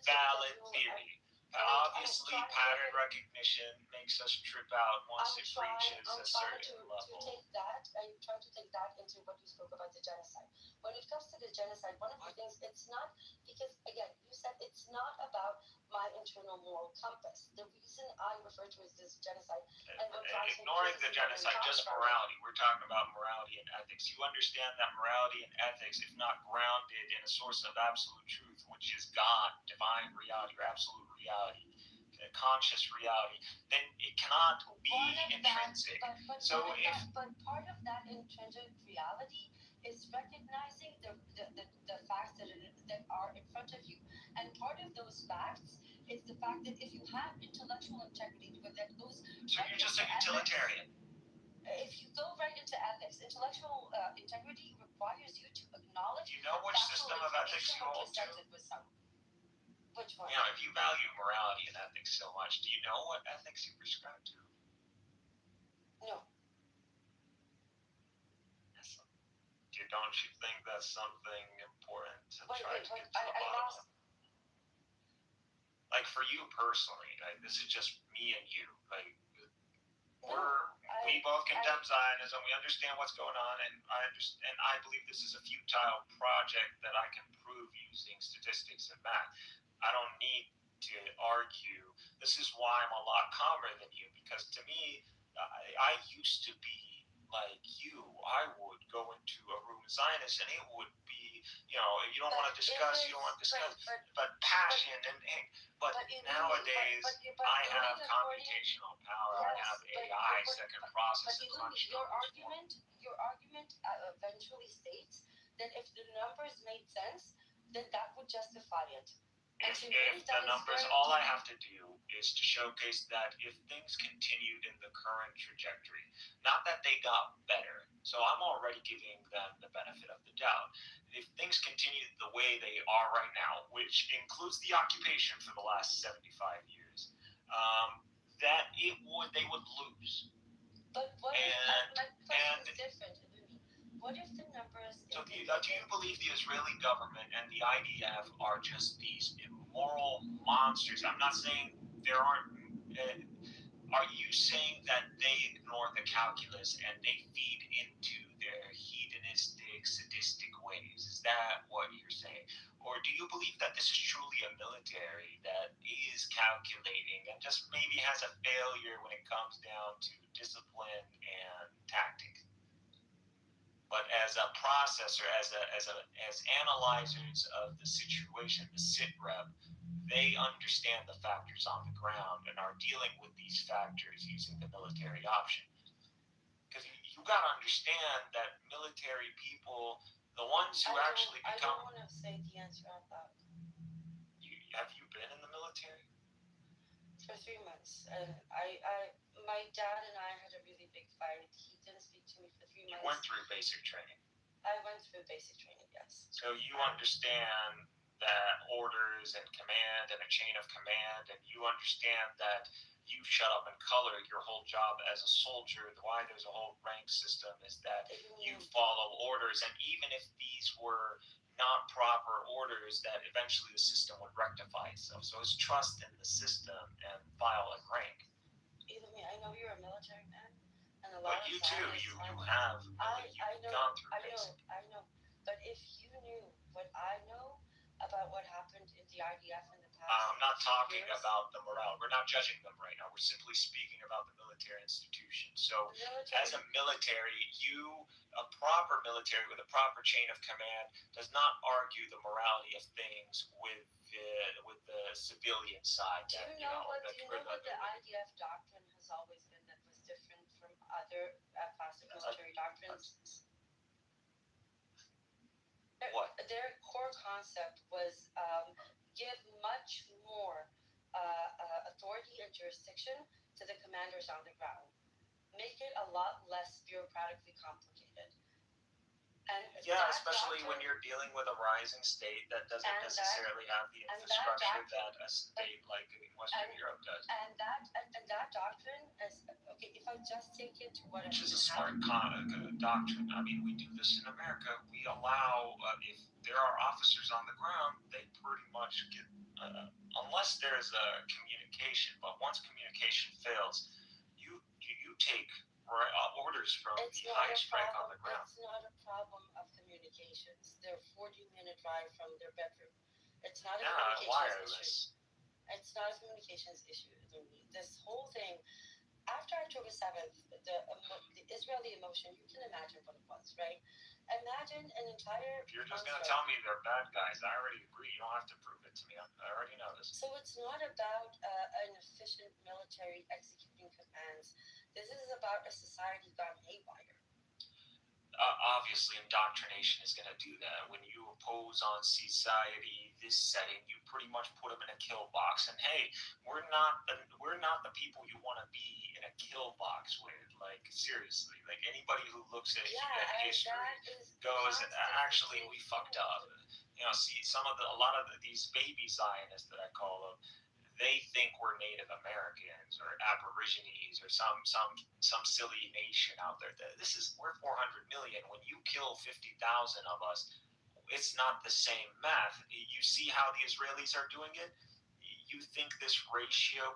[SPEAKER 5] valid theory. Obviously, pattern recognition makes us trip out once it reaches a certain level.
[SPEAKER 10] I'm trying to take that into what you spoke about, the genocide. When it comes to the genocide, one of the things, it's not, because, again, you said it's not about my internal moral compass. The reason I refer to it as genocide, and what drives me
[SPEAKER 5] ignoring the genocide, just morality. We're talking about morality and ethics. You understand that morality and ethics, if not grounded in a source of absolute truth, which is God, divine reality, or absolute reality, conscious reality, then it cannot be intrinsic.
[SPEAKER 10] But part of that intrinsic reality is recognizing the facts that are in front of you, and part of those facts is the fact that if you have intellectual integrity, that goes.
[SPEAKER 5] So you're just a utilitarian.
[SPEAKER 10] If you go right into ethics, intellectual integrity requires you to acknowledge.
[SPEAKER 5] Do you know which system of ethics you hold to?
[SPEAKER 10] Which one?
[SPEAKER 5] You know, if you value morality and ethics so much, do you know what ethics you prescribe to?
[SPEAKER 10] No.
[SPEAKER 5] Don't you think that's something important to try to get to the bottom of? Like for you personally, like this is just me and you. Like we both condemn Zionism. We understand what's going on, and I believe this is a futile project that I can prove using statistics and math. I don't need to argue. This is why I'm a lot calmer than you, because to me, I used to be like you. I would go into a room with Zionists, and it would be, you know, you don't want to discuss, but passion and but nowadays I have computational power. I have AIs that can process and crunch numbers.
[SPEAKER 10] Your argument eventually states that if the numbers made sense, then that would justify it.
[SPEAKER 5] If the numbers, all I have to do is to showcase that if things continued in the current trajectory, not that they got better, so I'm already giving them the benefit of the doubt. If things continue the way they are right now, which includes the occupation for the last 75 years, that they would lose.
[SPEAKER 10] But what my question is different. What if the numbers?
[SPEAKER 5] So do you believe the Israeli government and the IDF are just these immoral monsters? I'm not saying there aren't. Are you saying that they ignore the calculus and they feed into their hedonistic, sadistic ways? Is that what you're saying? Or do you believe that this is truly a military that is calculating and just maybe has a failure when it comes down to discipline and tactics? But as a processor, as analyzers of the situation, the sit rep, they understand the factors on the ground and are dealing with these factors using the military option. Because you got to understand that military people, the ones who actually become.
[SPEAKER 10] I don't want to say the answer out loud.
[SPEAKER 5] Have you been in the military?
[SPEAKER 10] For 3 months, and my dad and I had a really big fight. He didn't speak to me for 3 months.
[SPEAKER 5] You went through basic training.
[SPEAKER 10] I went through basic training, yes.
[SPEAKER 5] So you understand that orders and command and a chain of command, and you understand that you shut up and color your whole job as a soldier. Why there's a whole rank system is that you follow orders, and even if these were not proper orders, that eventually the system would rectify itself. So it's trust in the system and file and rank.
[SPEAKER 10] Either me, I know you're a military man, and a lot
[SPEAKER 5] but
[SPEAKER 10] of
[SPEAKER 5] you too, you have.
[SPEAKER 10] I know,
[SPEAKER 5] gone through basic.
[SPEAKER 10] I know. But if you knew what I know about what happened in the IDF in the past,
[SPEAKER 5] I'm not talking about the morale. We're not judging them right now. We're simply speaking about the military institution. So, as a military, a proper military with a proper chain of command does not argue the morality of things with the civilian side.
[SPEAKER 10] Do you know what the IDF doctrine has always been that was different from other classic military doctrines?
[SPEAKER 5] What?
[SPEAKER 10] Their core concept was give much more authority and jurisdiction to the commanders on the ground. Make it a lot less bureaucratically complicated. And
[SPEAKER 5] especially when you're dealing with a rising state that doesn't necessarily have the infrastructure that a state like in Western Europe does.
[SPEAKER 10] And that doctrine is okay. If I just take it to what
[SPEAKER 5] which is a smart doctrine. I mean, we do this in America. We allow if there are officers on the ground, they pretty much get unless there's a communication. But once communication fails, you take orders from the highest rank on the ground.
[SPEAKER 10] It's not a problem of communications. They're 40-minute drive from their bedroom. It's not a communications issue. It's not a communications issue. This whole thing, after October 7th, the Israeli emotion, you can imagine what it was, right? Imagine an entire.
[SPEAKER 5] If you're just going to tell me they're bad guys, I already agree. You don't have to prove it to me. I already know this.
[SPEAKER 10] So it's not about an efficient military executing commands. This is about a society gone haywire.
[SPEAKER 5] Obviously, indoctrination is going to do that. When you impose on society this setting, you pretty much put them in a kill box. And hey, we're not the people you want to be in a kill box with. Like seriously, like anybody who looks at history goes, actually, we fucked up. You know, see a lot of these baby Zionists that I call them. They think we're Native Americans or Aborigines or some silly nation out there. We're 400 million. When you kill 50,000 of us, it's not the same math. You see how the Israelis are doing it? You think this ratio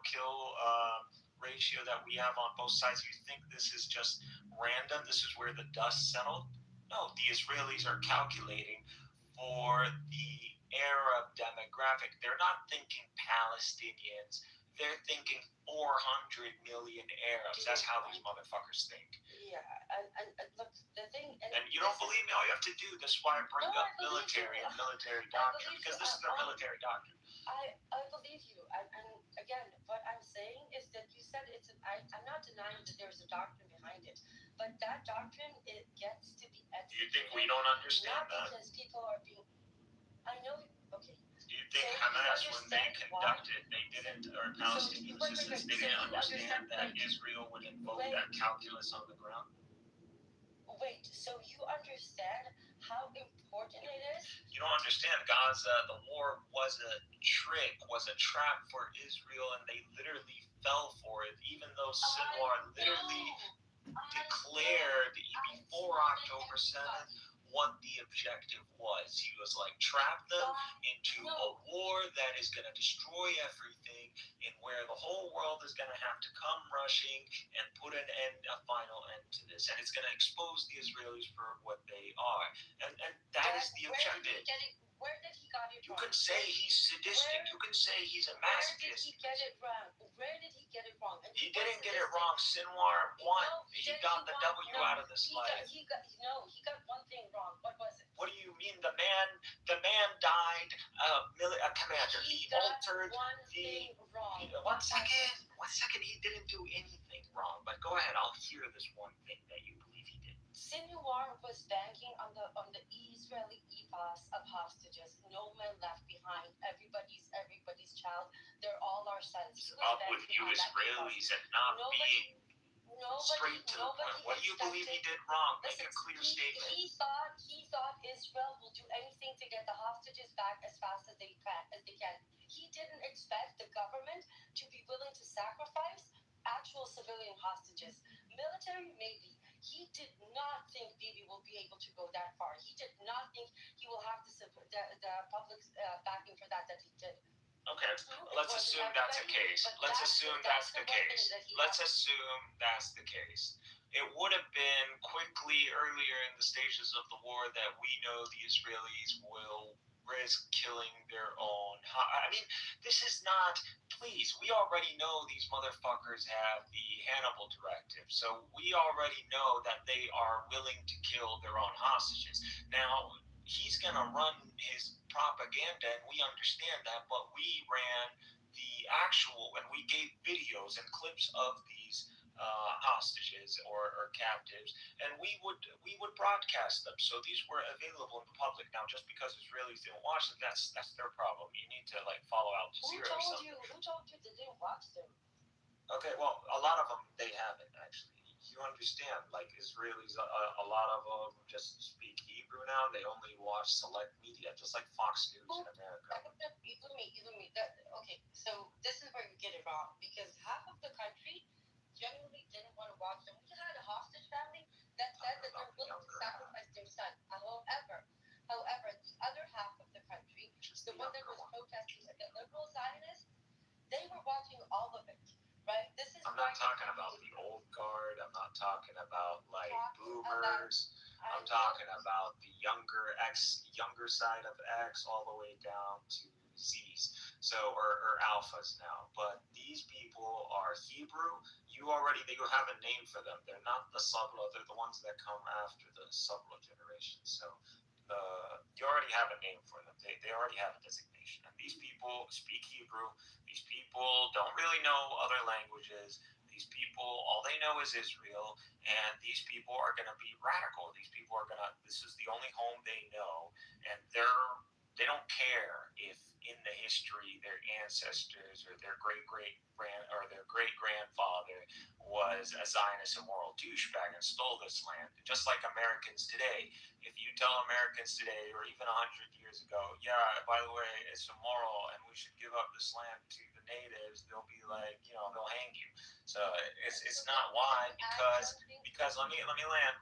[SPEAKER 5] that we have on both sides, you think this is just random? This is where the dust settled? No, the Israelis are calculating for the Arab demographic. They're not thinking Palestinians. They're thinking 400 million Arabs. That's how these motherfuckers think.
[SPEAKER 10] Yeah, and look, the thing.
[SPEAKER 5] And you don't believe me? All you have to do. This is why I bring up military and military doctrine, because this is their military doctrine.
[SPEAKER 10] I believe you. And again, what I'm saying is that you said I'm not denying that there's a doctrine behind it, but that doctrine, it gets to be executed.
[SPEAKER 5] You think we don't understand that?
[SPEAKER 10] Not because people are being. I know. Okay.
[SPEAKER 5] Do you think Hamas, when they conducted, they didn't, or Palestinian resistance, they didn't understand that Israel would invoke that calculus on the ground?
[SPEAKER 10] Wait, so you understand how important it is?
[SPEAKER 5] You don't understand, Gaza, the war was a trick, was a trap for Israel, and they literally fell for it, even though Sinwar literally declared before October 7th what the objective was. He was like, trap them into a war that is going to destroy everything, and where the whole world is going to have to come rushing and put a final end to this. And it's going to expose the Israelis for what they are. And that is the objective.
[SPEAKER 10] Where did he got it
[SPEAKER 5] You
[SPEAKER 10] wrong?
[SPEAKER 5] can say he's sadistic. You can say he's a masochist.
[SPEAKER 10] Where did he get it wrong? Where did he get it wrong? And
[SPEAKER 5] he didn't get it wrong. Sinwar won. He got the W out of this life.
[SPEAKER 10] He got one thing wrong. What was it?
[SPEAKER 5] What do you mean? The man died. A commander. He altered the. One second. He didn't do anything wrong. But go ahead. I'll hear this one thing that you believe he did.
[SPEAKER 10] Sinwar was banking on the Israeli ethos of hostages. No man left behind. Everybody's child. They're all our sons.
[SPEAKER 5] What's up with you Israelis and not being straight to the point? What do you believe he did wrong? Make a clear statement.
[SPEAKER 10] He thought Israel will do anything to get the hostages back as fast as they can. He didn't expect the government to be willing to sacrifice actual civilian hostages. Military, maybe. He did not think Bibi will be able to go that far. He did not think he will have the public's backing for that he did.
[SPEAKER 5] Okay, let's assume that's the case. Let's assume that's the case. Let's assume that's the case. It would have been quickly earlier in the stages of the war that we know the Israelis will risk killing their own. I mean, this is not. Please, we already know these motherfuckers have the Hannibal directive, so we already know that they are willing to kill their own hostages. Now, he's gonna run his propaganda, and we understand that, but we ran the actual, when we gave videos and clips of these hostages or captives, and we would broadcast them. So these were available in the public. Now, just because Israelis didn't watch them, that's their problem. You need to follow Al Jazeera or something.
[SPEAKER 10] Who told you they didn't watch them?
[SPEAKER 5] Okay, well, a lot of them they haven't actually. You understand? Like Israelis, a lot of them just speak Hebrew now. They only watch select media, just like Fox News in America.
[SPEAKER 10] Okay, so this is where you get it wrong, because half of the country genuinely didn't want to watch them. We had a hostage family that said that they're willing to sacrifice their son. However, the other half of the country, the one that was protesting, the liberal Zionists, they were watching all of it, right?
[SPEAKER 5] I'm not talking about the old guard. I'm not talking about boomers. I'm talking about the younger side of X, all the way down to Z's, or alphas now. But these people are Hebrew. You have a name for them. They're not the Sabla. They're the ones that come after the Sabla generation. So you already have a name for them. They already have a designation. And these people speak Hebrew. These people don't really know other languages. These people, all they know is Israel, and these people are going to be radical. These people this is the only home they know, and they don't care if in the history their ancestors or their great grandfather was a Zionist immoral douchebag and stole this land. Just like Americans today, if you tell Americans today, or even 100 years ago, yeah, by the way, it's immoral and we should give up this land to the natives, they'll be like, they'll hang you. So it's not why, because let me land.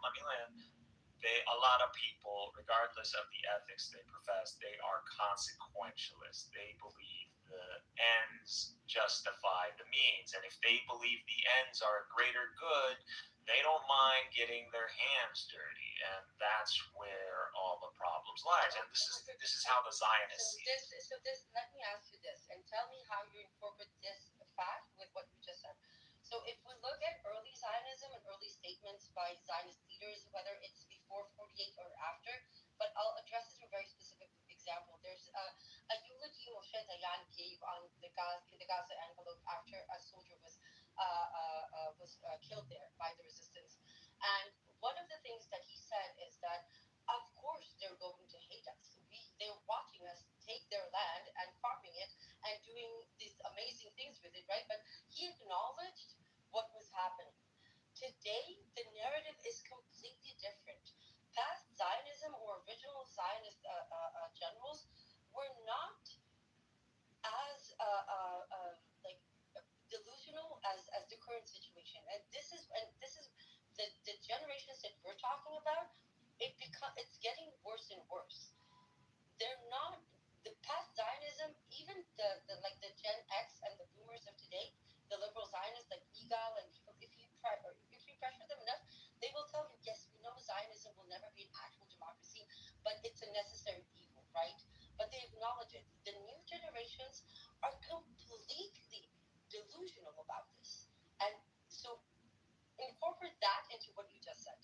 [SPEAKER 5] A lot of people, regardless of the ethics they profess, they are consequentialists. They believe the ends justify the means, and if they believe the ends are a greater good, they don't mind getting their hands dirty, and that's where all the problems lies. And this is how the Zionists see it.
[SPEAKER 10] Let me ask you this, and tell me how you incorporate this fact with what you just said. So if we look at early Zionism and early statements by Zionist leaders, whether it's before 48 or after, but I'll address this in a very specific example. There's a eulogy Moshe Dayan gave on the Gaza envelope after a soldier was killed there by the resistance. And one of the things that he said is that, of course, they're going to hate us. They're watching us take their land and farm
[SPEAKER 4] amazing things with it, right? But he acknowledged what was happening. Today, the narrative is completely different. Past Zionism or original Zionist generals were not as like delusional as the current situation, and this is the generations that we're talking about. It's getting worse and worse. They're not the past Zionism, even the Gen X and the boomers of today, the liberal Zionists like Egal and people. If you pressure them enough, they will tell you, yes, we know Zionism will never be an actual democracy, but it's a necessary evil, right? But they acknowledge it. The new generations are completely delusional about this, and so incorporate that into what you just said.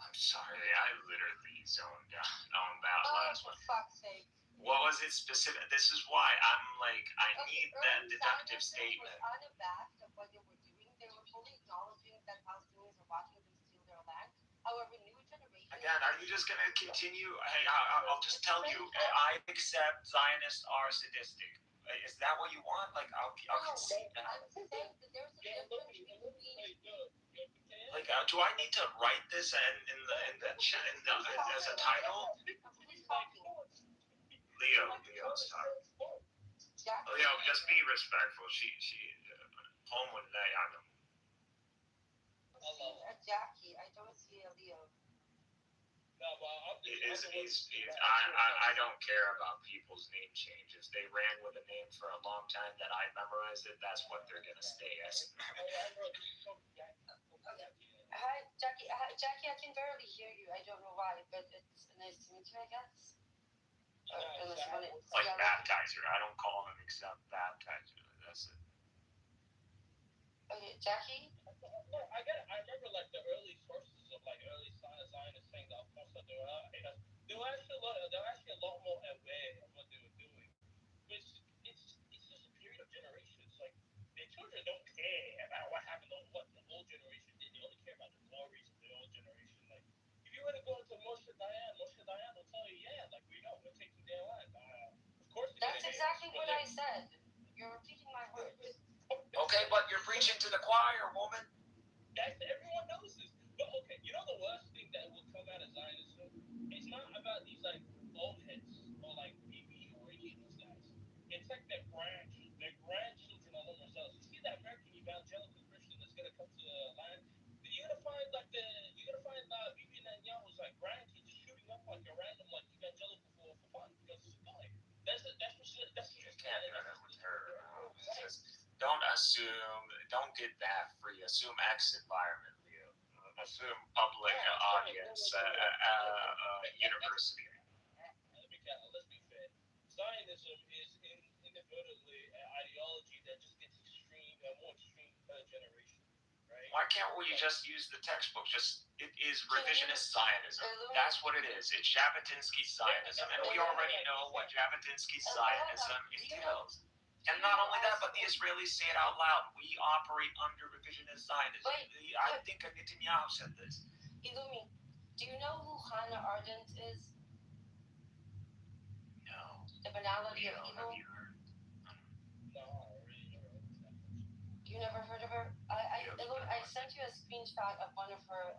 [SPEAKER 8] I'm sorry, I literally zoned out on that last one.
[SPEAKER 4] For fuck's sake.
[SPEAKER 8] What was it specific? This is why I'm like, I need that deductive statement.
[SPEAKER 4] Was unabashed of what they were doing. They were fully acknowledging that Palestinians are watching them steal their land. However, new generation.
[SPEAKER 8] Again, are you just gonna continue? Hey, I'll just tell you, I accept Zionists are sadistic. Is that what you want? Like, I'll concede that.
[SPEAKER 4] I'm saying that there's a difference between.
[SPEAKER 8] Like, do I need to write this as a title? Leo's talking. Leo, just be respectful. She home with Leon.
[SPEAKER 4] Jackie, I don't see a Leo.
[SPEAKER 8] I don't care about people's name changes. They ran with a name for a long time that I memorized it. That's what they're gonna stay as.
[SPEAKER 4] Hi, Jackie. Jackie, I can barely hear you. I don't know why, but it's nice to meet you, I guess.
[SPEAKER 8] Like baptizer. I don't call them except baptizer. That's it.
[SPEAKER 4] Okay, Jackie.
[SPEAKER 2] I remember like the early sources of like early Zionists saying that of course that they were actually a lot more aware of what they were doing. It's just a period of generations. Like their children don't care about what happened or what the old generation did. They only care about the glories of the old generation. Like if you were to go into Moshe Dayan will tell you, yeah, like we know we're taking their land. Of course.
[SPEAKER 4] That's exactly what I said. You're repeating my words.
[SPEAKER 8] Okay, but you're preaching to the choir, woman.
[SPEAKER 2] Everyone knows this. But okay, you know the worst thing that will come out of Zionism? It's not about these like old heads or like BB or any of these guys. It's like their grandchildren are almost us. You see that American evangelical Christian that's gonna come to the land? You're gonna find BB Netanyahu's like grandkids just shooting up like a random like evangelical for fun because it's annoying. That's
[SPEAKER 8] you can't do that with her. Don't assume. Don't get that free. Assume X environment, Leo. Assume public audience, university.
[SPEAKER 2] Let's be fair. Zionism is inadvertently an ideology that just gets more extreme per generation, right?
[SPEAKER 8] Why can't we just use the textbook? It is revisionist Zionism. That's what it is. It's Jabotinsky's Zionism, and we already know what Jabotinsky's Zionism entails. And not only that, but the Israelis say it out loud. We operate under revisionist Zionism. I think Netanyahu said this.
[SPEAKER 4] Illumi, do you know who Hannah Arendt is?
[SPEAKER 8] No.
[SPEAKER 4] The Banality of Evil?
[SPEAKER 8] Have you heard?
[SPEAKER 2] No, I really never heard of that person.
[SPEAKER 4] You never heard of her? I sent you a screenshot of one of her,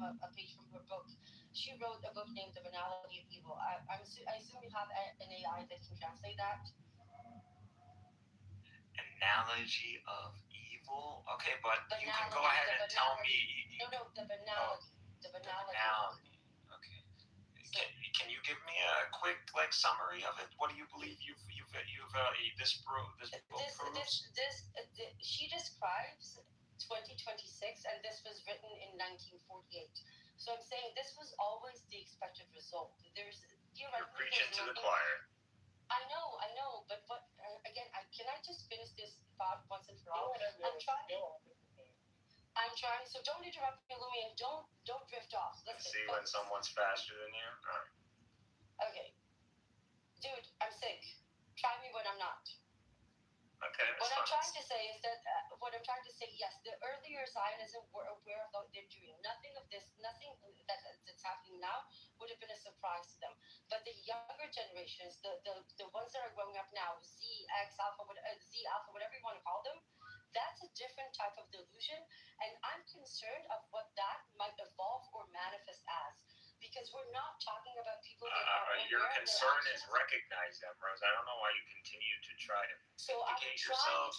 [SPEAKER 4] a page from her book. She wrote a book named The Banality of Evil. I assume you have an AI that can translate that.
[SPEAKER 8] Analogy of evil? Okay, but you can go ahead and tell me.
[SPEAKER 4] No, the banality. The
[SPEAKER 8] banality. Okay. Can you give me a quick summary of it? What do you believe this book proves?
[SPEAKER 4] She describes 2026, and this was written in 1948. So I'm saying this was always the expected result.
[SPEAKER 8] You're preaching to the choir.
[SPEAKER 4] I know, but again, can I just finish this thought once and for all? I'm trying. So don't interrupt me, Illumi, and don't drift off.
[SPEAKER 8] Let's see when someone's faster than you. All right.
[SPEAKER 4] Okay, dude, I'm sick. Try me when I'm not.
[SPEAKER 8] Okay.
[SPEAKER 4] What I'm trying to say is that yes, the earlier Zionism were aware of what they're doing. Nothing that's happening now would have been a surprise to them. But the younger generations, the ones that are growing up now, Z, X, Alpha, whatever you want to call them, that's a different type of delusion. And I'm concerned of what that might evolve or manifest as. Because we're not talking about people that are
[SPEAKER 5] your concern is recognize them, Rose. I don't know why you continue to try to vindicate yourself.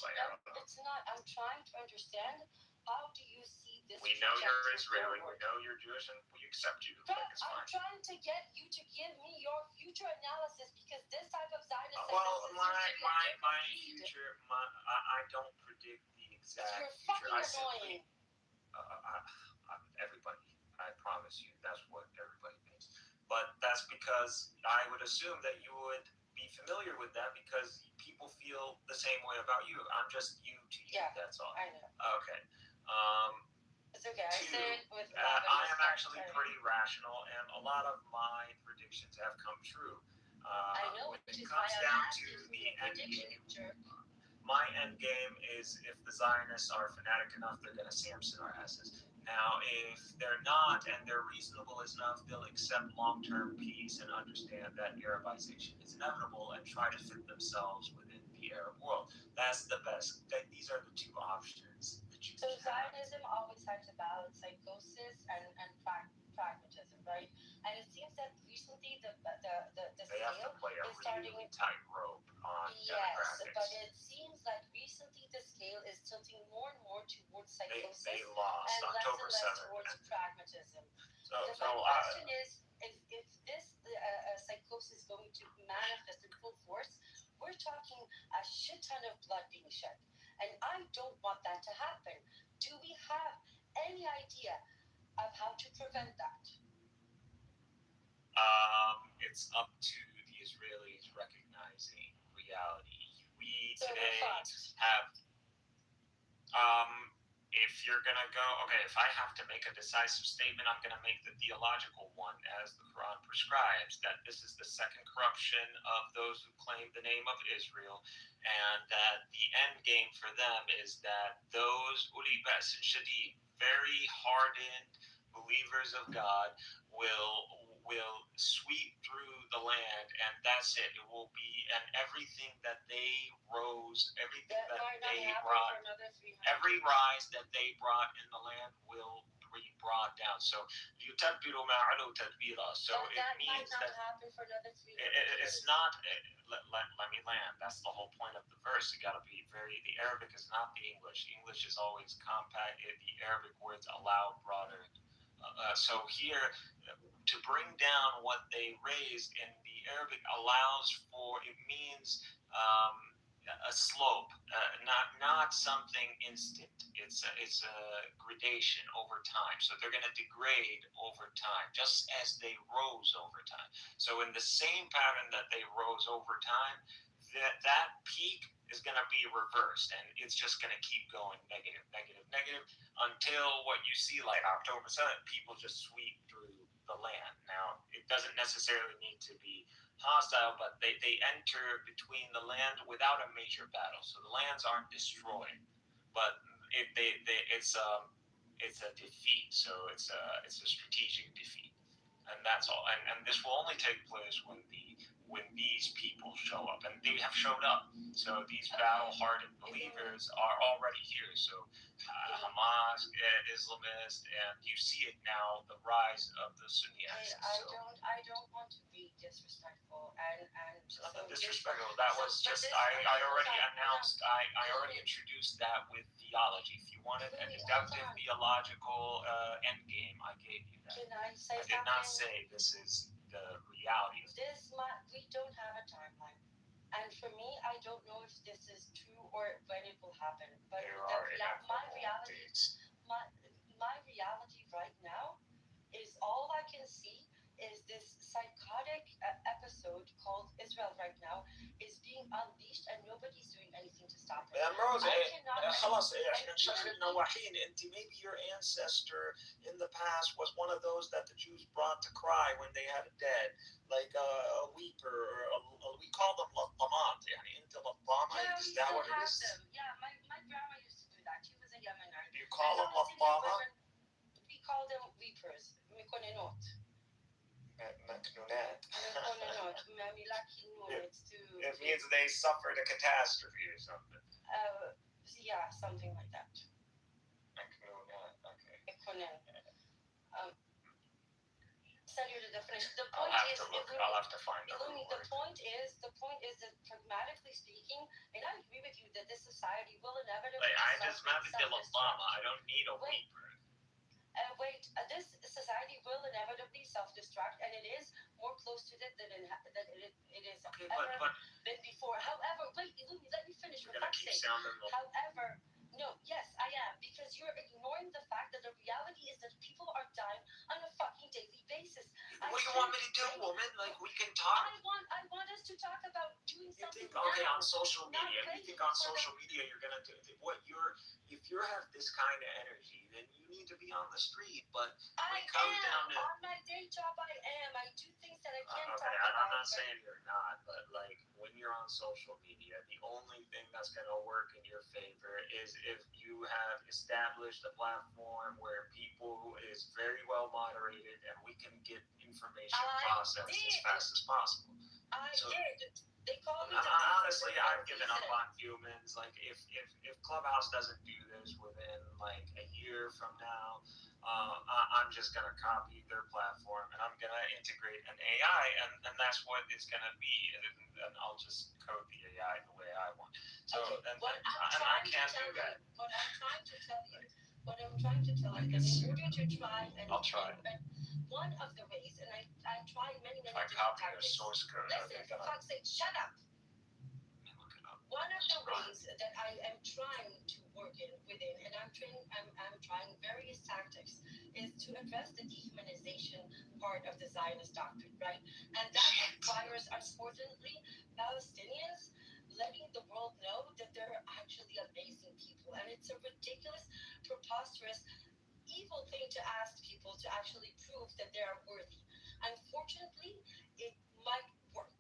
[SPEAKER 4] It's not. I'm trying to understand, how do you see this?
[SPEAKER 5] We know you're Israeli. We know you're Jewish, and we accept you.
[SPEAKER 4] But I'm trying to get you to give me your future analysis, because this type of Zionist
[SPEAKER 5] my future, I don't predict the exact
[SPEAKER 4] You're
[SPEAKER 5] future.
[SPEAKER 4] fucking annoying.
[SPEAKER 5] Everybody, I promise you, that's what everybody thinks. But that's because I would assume that you would be familiar with that, because people feel the same way about you. I'm just you to you.
[SPEAKER 4] Yeah,
[SPEAKER 5] that's all.
[SPEAKER 4] I know.
[SPEAKER 5] Okay.
[SPEAKER 4] It's okay. I say it with
[SPEAKER 5] I am actually pretty rational, and a lot of my predictions have come true.
[SPEAKER 4] I know.
[SPEAKER 5] When it comes down to the end game, my end game is if the Zionists are fanatic enough, they're going to Samson our asses. Now, if they're not, and they're reasonable enough, they'll accept long-term peace and understand that Arabization is inevitable and try to fit themselves within the Arab world. That's the best. These are the two options that you
[SPEAKER 4] So
[SPEAKER 5] can have.
[SPEAKER 4] Zionism always had to balance psychosis and pragmatism, right? And it seems that recently the
[SPEAKER 5] they have to play a really tight rope on demographics.
[SPEAKER 4] Yes, but it seems like recently the scale is tilting more and more towards psychosis
[SPEAKER 5] they lost
[SPEAKER 4] and
[SPEAKER 5] October
[SPEAKER 4] less and less
[SPEAKER 5] 7th.
[SPEAKER 4] towards pragmatism.
[SPEAKER 5] So
[SPEAKER 4] my question is, if this psychosis is going to manifest in full force, we're talking a shit ton of blood being shed. And I don't want that to happen. Do we have any idea of how to prevent that?
[SPEAKER 5] It's up to the Israelis recognizing reality. We
[SPEAKER 4] So
[SPEAKER 5] today have, if you're going to go, okay, if I have to make a decisive statement, I'm going to make the theological one, as the Quran prescribes, that this is the second corruption of those who claim the name of Israel, and that the end game for them is that those uli ba'sin shadid, very hardened believers of God, will sweep through the land, and that's it. It will be, and everything that they rose, everything that they brought, every rise that they brought in the land will be brought down. So yutabbiru ma alu tadbira. So it means that it's not. Let me land. That's the whole point of the verse. You got to be very. The Arabic is not the English. English is always compact. The Arabic words allow broader. So here, to bring down what they raised in the Arabic allows for, it means a slope, not something instant. It's a gradation over time. So they're going to degrade over time, just as they rose over time. So in the same pattern that they rose over time, that peak is going to be reversed, and it's just going to keep going negative until what you see, like October 7th, people just sweep through the land. Now, it doesn't necessarily need to be hostile, but they enter between the land without a major battle. So the lands aren't destroyed, but it's a defeat. So it's a strategic defeat, and that's all. And this will only take place when these people show up, and they have showed up. So these battle-hardened believers are already here. So Hamas, Islamist, and you see it now, the rise of the Sunni axis.
[SPEAKER 4] I don't want to be disrespectful, and
[SPEAKER 5] nothing disrespectful. That was just I already announced. I already introduced that with theology. If you wanted an inductive theological end game, I gave you that.
[SPEAKER 4] Can I say
[SPEAKER 5] I did not say this is the reality.
[SPEAKER 4] We don't have a timeline. And for me, I don't know if this is true or when it will happen. But my reality right now is, all I can see is this psychotic episode called Israel right now is being unleashed, and nobody's doing anything to stop it.
[SPEAKER 5] Maybe your ancestor in the past was one of those that the Jews brought to cry when they had a dead, like a weeper, or we call them lamat. Is that what it is?
[SPEAKER 4] Yeah, my grandma used to do that. She was a Yemenite.
[SPEAKER 5] Do you call them lama?
[SPEAKER 4] We call them weepers.
[SPEAKER 5] It means they suffered a catastrophe or something.
[SPEAKER 4] Yeah, something like that.
[SPEAKER 5] Okay.
[SPEAKER 4] Send you the definition. The
[SPEAKER 5] I'll
[SPEAKER 4] point
[SPEAKER 5] have
[SPEAKER 4] is,
[SPEAKER 5] to look. I'll have to find the
[SPEAKER 4] Illumi,
[SPEAKER 5] word.
[SPEAKER 4] the point is that pragmatically speaking, and I agree with you that this society will inevitably.
[SPEAKER 5] I just meant the Obama. I don't need a weeper.
[SPEAKER 4] This society will inevitably self-destruct, and it is more close to it than it is
[SPEAKER 5] Okay,
[SPEAKER 4] ever been before. However, Illumi, let me finish.
[SPEAKER 5] You're gonna keep sounding.
[SPEAKER 4] However, no, yes, I am, because you're ignoring the fact that the reality is that people are dying on a fucking daily basis.
[SPEAKER 5] What do you want me to do, woman? Like, we can talk.
[SPEAKER 4] I want us to talk about doing something.
[SPEAKER 5] Okay, on social media. You think on social media you're gonna do what? If you have this kind of energy, then you need to be on the street. But when it comes down to
[SPEAKER 4] on my day job, I am. I do things that I can't talk
[SPEAKER 5] okay,
[SPEAKER 4] about.
[SPEAKER 5] I'm not saying you're not, but like when you're on social media, the only thing that's gonna work in your favor is if you have established a platform where people is very well moderated and we can get information processed as fast as possible.
[SPEAKER 4] I did. They call me.
[SPEAKER 5] Honestly, I've given up on humans. Like, if Clubhouse doesn't do this within like a year from now, I'm just gonna copy their platform and I'm gonna integrate an AI, and that's what it's gonna be. And I'll just code the AI the way I want. So, and I can't do that.
[SPEAKER 4] What I'm trying to tell you that in order to try and
[SPEAKER 5] I'll try.
[SPEAKER 4] One of the ways, and I've tried many
[SPEAKER 5] If I copy their source code,
[SPEAKER 4] listen, for fuck's sake, shut up. One of the ways that I am trying to work within, and I'm trying various tactics, is to address the dehumanization part of the Zionist doctrine, right? And that requires, unfortunately, Palestinians letting the world know that they're actually amazing people. And it's a ridiculous, preposterous, evil thing to ask people to actually prove that they are worthy. Unfortunately, it might work.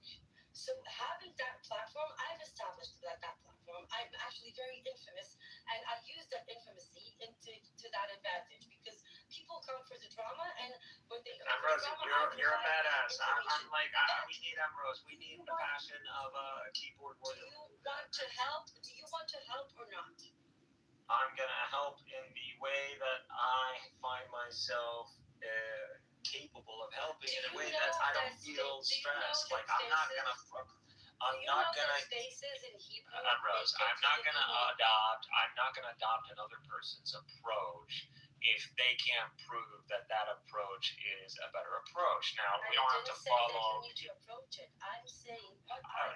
[SPEAKER 4] So having that platform, I've established that platform. I'm actually very infamous, and I use that infamousy to that advantage, because people come for the drama, and when they come for the drama,
[SPEAKER 5] you're a badass. I'm like, we need Ambrose. We need the passion of a keyboard warrior.
[SPEAKER 4] Do you want to help? Do you want to help or not?
[SPEAKER 5] I'm gonna help in the way that I find myself capable of helping, in a way that I don't feel stressed. Like I'm not gonna
[SPEAKER 4] spaces in Hebrew.
[SPEAKER 5] Rose, I'm not gonna adopt another person's approach if they can't prove that approach is a better approach. Now we don't have to follow.
[SPEAKER 4] You need to approach it. I'm saying.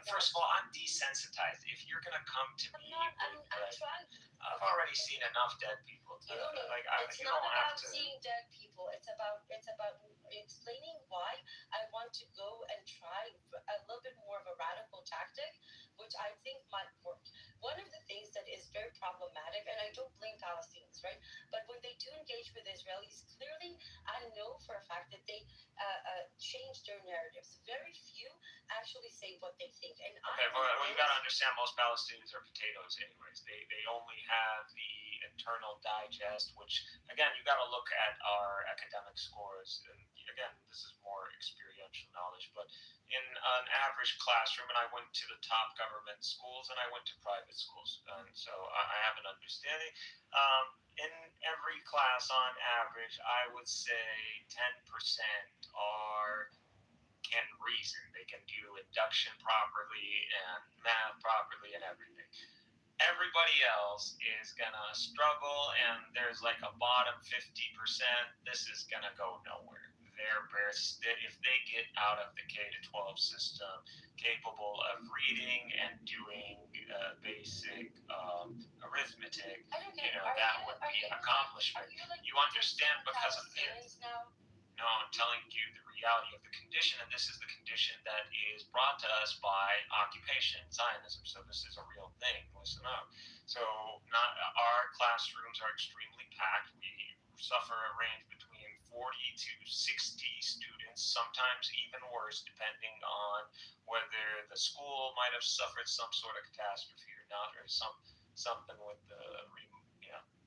[SPEAKER 5] First of all, I'm desensitized. If you're gonna come to me, I've already seen enough dead people.
[SPEAKER 4] It's not about seeing dead people. It's about explaining why I want to go and try a little bit more of a radical tactic, which I think might work. One of the things that is very problematic, and I don't blame Palestinians, right? But when they do engage with Israelis, clearly I know for a fact that they change their narratives. Very few actually say what they think. And
[SPEAKER 5] you got to understand, most Palestinians are potatoes anyways. They only have the internal digest, which, again, you got to look at our academic scores. And again, this is more experiential knowledge, but in an average classroom, and I went to the top government schools and I went to private schools, and so I have an understanding. In every class, on average, I would say 10% can reason. They can do induction properly and math properly and everything. Everybody else is gonna struggle, and there's like a bottom 50%. This is gonna go nowhere. If they get out of the K-12 system capable of reading and doing basic arithmetic, that would be an accomplishment. You understand, because of this. No, I'm telling you the reality of the condition, and this is the condition that is brought to us by occupation, Zionism. So this is a real thing. Listen up. So our classrooms are extremely packed. We suffer a range between 40 to 60 students, sometimes even worse, depending on whether the school might have suffered some sort of catastrophe or not, or something with the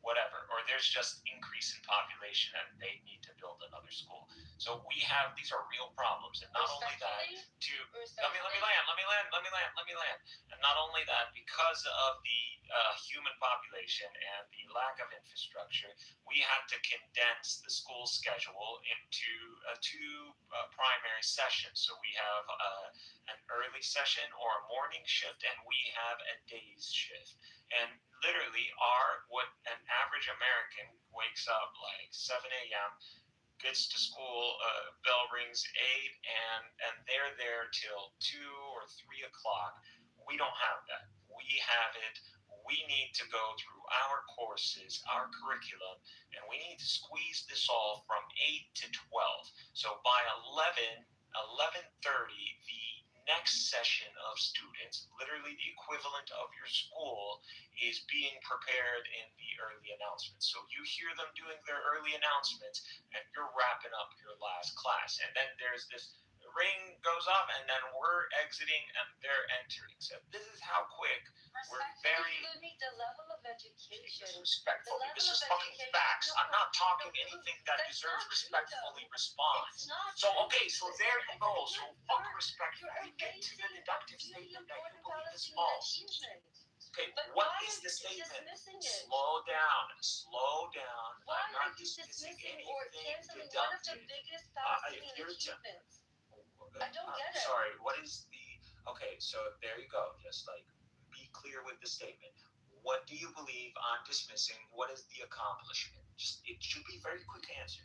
[SPEAKER 5] whatever, or there's just increase in population and they need to build another school. So these are real problems, and not only that, let me land. And not only that, because of the human population and the lack of infrastructure, we had to condense the school schedule into two primary sessions. So we have an early session or a morning shift, and we have a day's shift. And literally, what an average American wakes up like 7 a.m., gets to school, bell rings 8, and they're there till 2 or 3 o'clock. We don't have that. We have it. We need to go through our courses, our curriculum, and we need to squeeze this all from 8 to 12. So by 11:30, the next session of students, literally the equivalent of your school, is being prepared in the early announcements. So you hear them doing their early announcements, and you're wrapping up your last class. And then there's this ring goes off, and then we're exiting, and they're entering. So this is how quick we're very
[SPEAKER 4] the level of education.
[SPEAKER 5] Respectfully, this is fucking facts. I'm not talking anything that deserves respectfully response. So there you go. So fuck respectfully. Get to the deductive statement that you believe is false. Okay, what is the statement? Slow down. I'm not dismissing anything deductive.
[SPEAKER 4] I don't get it.
[SPEAKER 5] Sorry, what is the... Okay, so there you go. Just like, be clear with the statement. What do you believe I'm dismissing? What is the accomplishment? It should be a very quick answer.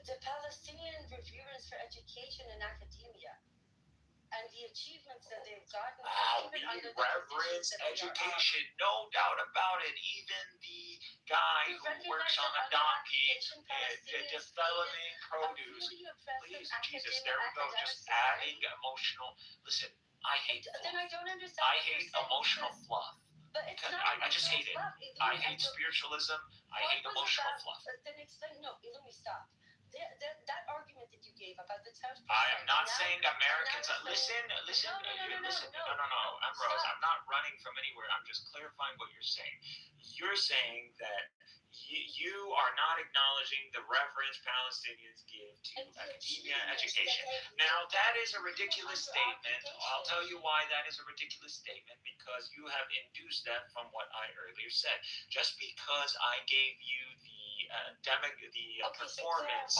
[SPEAKER 4] The Palestinian reverence for education and academia, and the achievements that they've gotten.
[SPEAKER 5] We reverence education, no doubt about it. Even the guy who works on a donkey developing produce. Please, Jesus, there we go. Just adding emotional. Listen, I hate fluff.
[SPEAKER 4] Then I don't understand.
[SPEAKER 5] I hate emotional fluff.
[SPEAKER 4] But it's not
[SPEAKER 5] I just hate it. I hate spiritualism. I hate emotional fluff.
[SPEAKER 4] Then explain. No, let me stop. That argument that you gave about the 10%.
[SPEAKER 5] I am not saying Americans. Listen. No, Ambrose, I'm not running from anywhere. I'm just clarifying what you're saying. You're saying that you are not acknowledging the reverence Palestinians give to academia education. Now, that is a ridiculous statement. I'll tell you why that is a ridiculous statement, because you have induced that from what I earlier said. Just because I gave you the performance,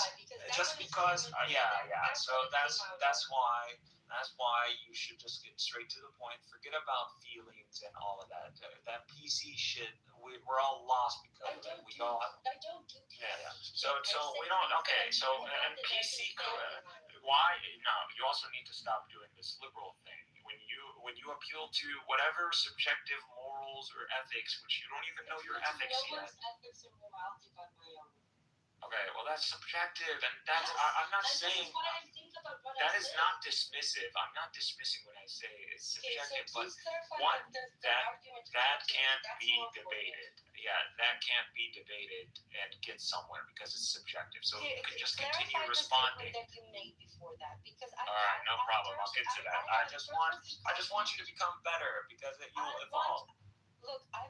[SPEAKER 5] just because, so that's why you should just get straight to the point. Forget about feelings and all of that. That PC shit, we're all lost because of it. We all have.
[SPEAKER 4] I don't do PC.
[SPEAKER 5] So we don't. Okay. So and PC. Why? No. You also need to stop doing this liberal thing. When you appeal to whatever subjective morals or ethics, which you don't even know your ethics yet.
[SPEAKER 4] Ethics and morality by my own.
[SPEAKER 5] Okay, well that's subjective, and that's I'm not saying that is not dismissive. I'm not dismissing when I say it's subjective, but one that can't be debated. Yeah, that can't be debated and get somewhere because it's subjective. So you can just continue responding.
[SPEAKER 4] That you made before that, because
[SPEAKER 5] all right, no problem. I'll get to that. I just want you to become better because you'll evolve.
[SPEAKER 4] Look, I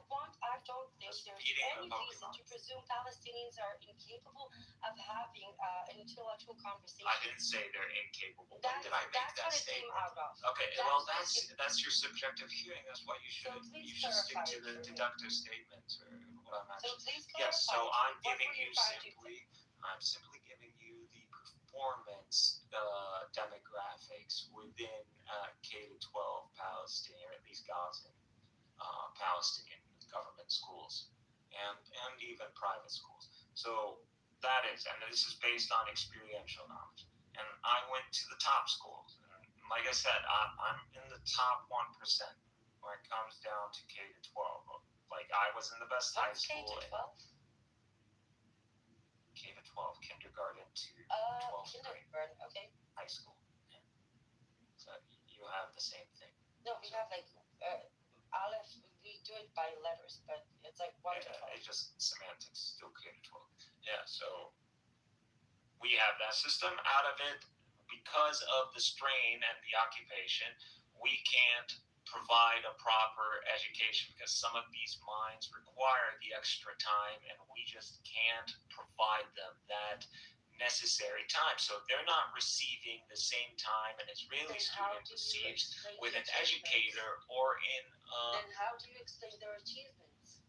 [SPEAKER 4] don't think there's any reason to presume Palestinians are incapable of having an intellectual conversation.
[SPEAKER 5] I didn't say they're incapable. When did I make that statement?
[SPEAKER 4] That's what it came out of.
[SPEAKER 5] Okay, well that's your subjective hearing. That's why you should stick to the deductive statements or what I'm actually. Yes, so I'm simply giving you the performance demographics within K-12 Palestine, or at least Gaza. Palestinian government schools and even private schools. So that is, and this is based on experiential knowledge. And I went to the top schools. And like I said, I'm in the top 1% when it comes down to K-12. Like I was in the best high school. K-12, kindergarten to 12th grade.
[SPEAKER 4] Kindergarten, okay.
[SPEAKER 5] High school. Yeah. So you have the same thing.
[SPEAKER 4] No, we have like. Aleph, we do it by letters, but it's like 1 to 12.
[SPEAKER 5] It's just semantics, still K-12. Yeah, so we have that system. Out of it, because of the strain and the occupation, we can't provide a proper education because some of these minds require the extra time and we just can't provide them. That necessary time. So they're not receiving the same time an Israeli student receives with an educator or in
[SPEAKER 4] Then how do you explain their achievements?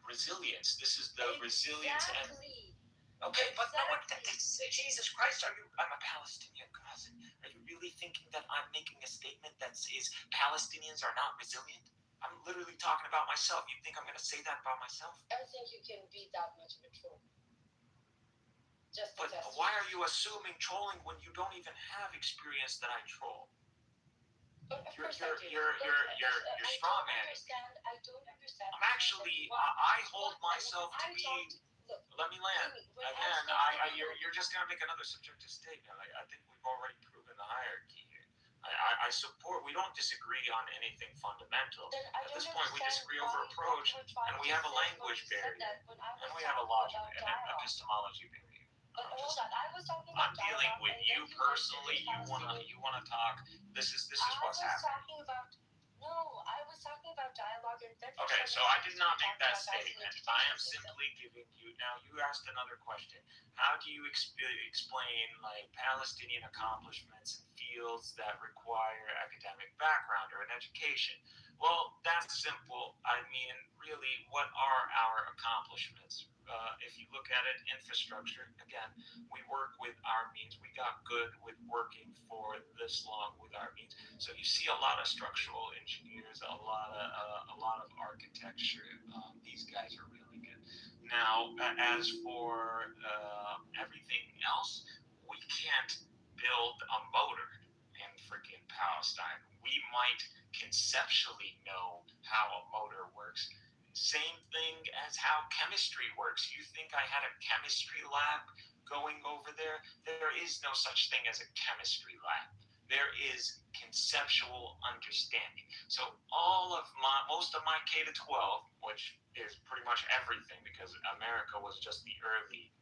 [SPEAKER 5] resilience. This is the resilience and
[SPEAKER 4] Exactly.
[SPEAKER 5] okay, but no one. Jesus Christ, I'm a Palestinian cousin. Are you really thinking that I'm making a statement that says Palestinians are not resilient? I'm literally talking about myself. You think I'm going to say that about myself?
[SPEAKER 4] I think you can be that much of a troll. Just
[SPEAKER 5] but why are you assuming trolling when you don't even have experience that I troll? You're straw man.
[SPEAKER 4] I don't understand.
[SPEAKER 5] I'm actually, I hold myself to be. Let me land. Again, you're just gonna make another subjective statement. I think we've already proven the hierarchy here. I support. We don't disagree on anything fundamental. At this point, we disagree over approach, and we have a language barrier, and we have a logic and an epistemology barrier.
[SPEAKER 4] But hold on, I was talking
[SPEAKER 5] I'm
[SPEAKER 4] about
[SPEAKER 5] dealing
[SPEAKER 4] dialogue,
[SPEAKER 5] with you personally. You wanna talk. This is what's happening.
[SPEAKER 4] I was talking about dialogue and then.
[SPEAKER 5] Okay, so I did not make that statement. I am simply giving you. Now you asked another question. How do you explain like Palestinian accomplishments in fields that require academic background or an education? Well, that's simple. I mean, really, what are our accomplishments? If you look at it, infrastructure, again, we work with our means. We got good with working for this long with our means. So you see a lot of structural engineers, a lot of architecture. These guys are really good. Now, as for everything else, we can't build a motor in freaking Palestine. We might conceptually know how a motor works. Same thing as how chemistry works. You think I had a chemistry lab going over there? There is no such thing as a chemistry lab. There is conceptual understanding. So most of my K to 12, which is pretty much everything because America was just the early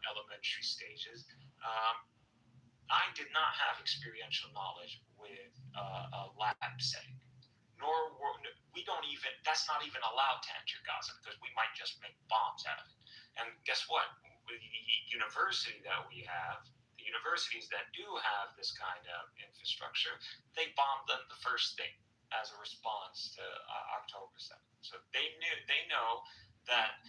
[SPEAKER 5] elementary stages, I did not have experiential knowledge with a lab setting. That's not even allowed to enter Gaza because we might just make bombs out of it. And guess what? With the university that we have, the universities that do have this kind of infrastructure, they bombed them the first thing as a response to October 7th. So they know that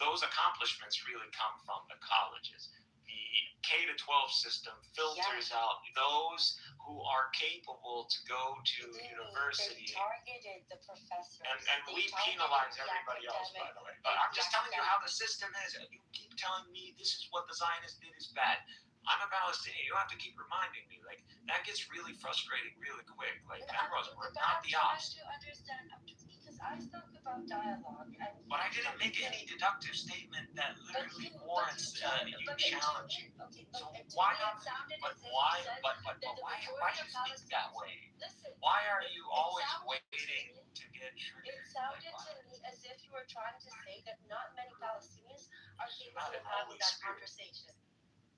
[SPEAKER 5] those accomplishments really come from the colleges. The K to 12 system filters out those who are capable to go to university.
[SPEAKER 4] They targeted the professors.
[SPEAKER 5] And we penalize everybody else, by the way. But I'm just telling you how the system is. You keep telling me this is what the Zionists did is bad. I'm a Palestinian. You have to keep reminding me. Like, that gets really frustrating really quick. Like, Ambrose, we're not the opposite.
[SPEAKER 4] I'm trying to understand, because I spoke about dialogue.
[SPEAKER 5] But I didn't make any deductive statement that literally warrants you challenging. So why not? But why do you think that way? Why are you always waiting to get triggered?
[SPEAKER 4] It sounded to me as if you were trying to say that not many Palestinians are capable of having that conversation.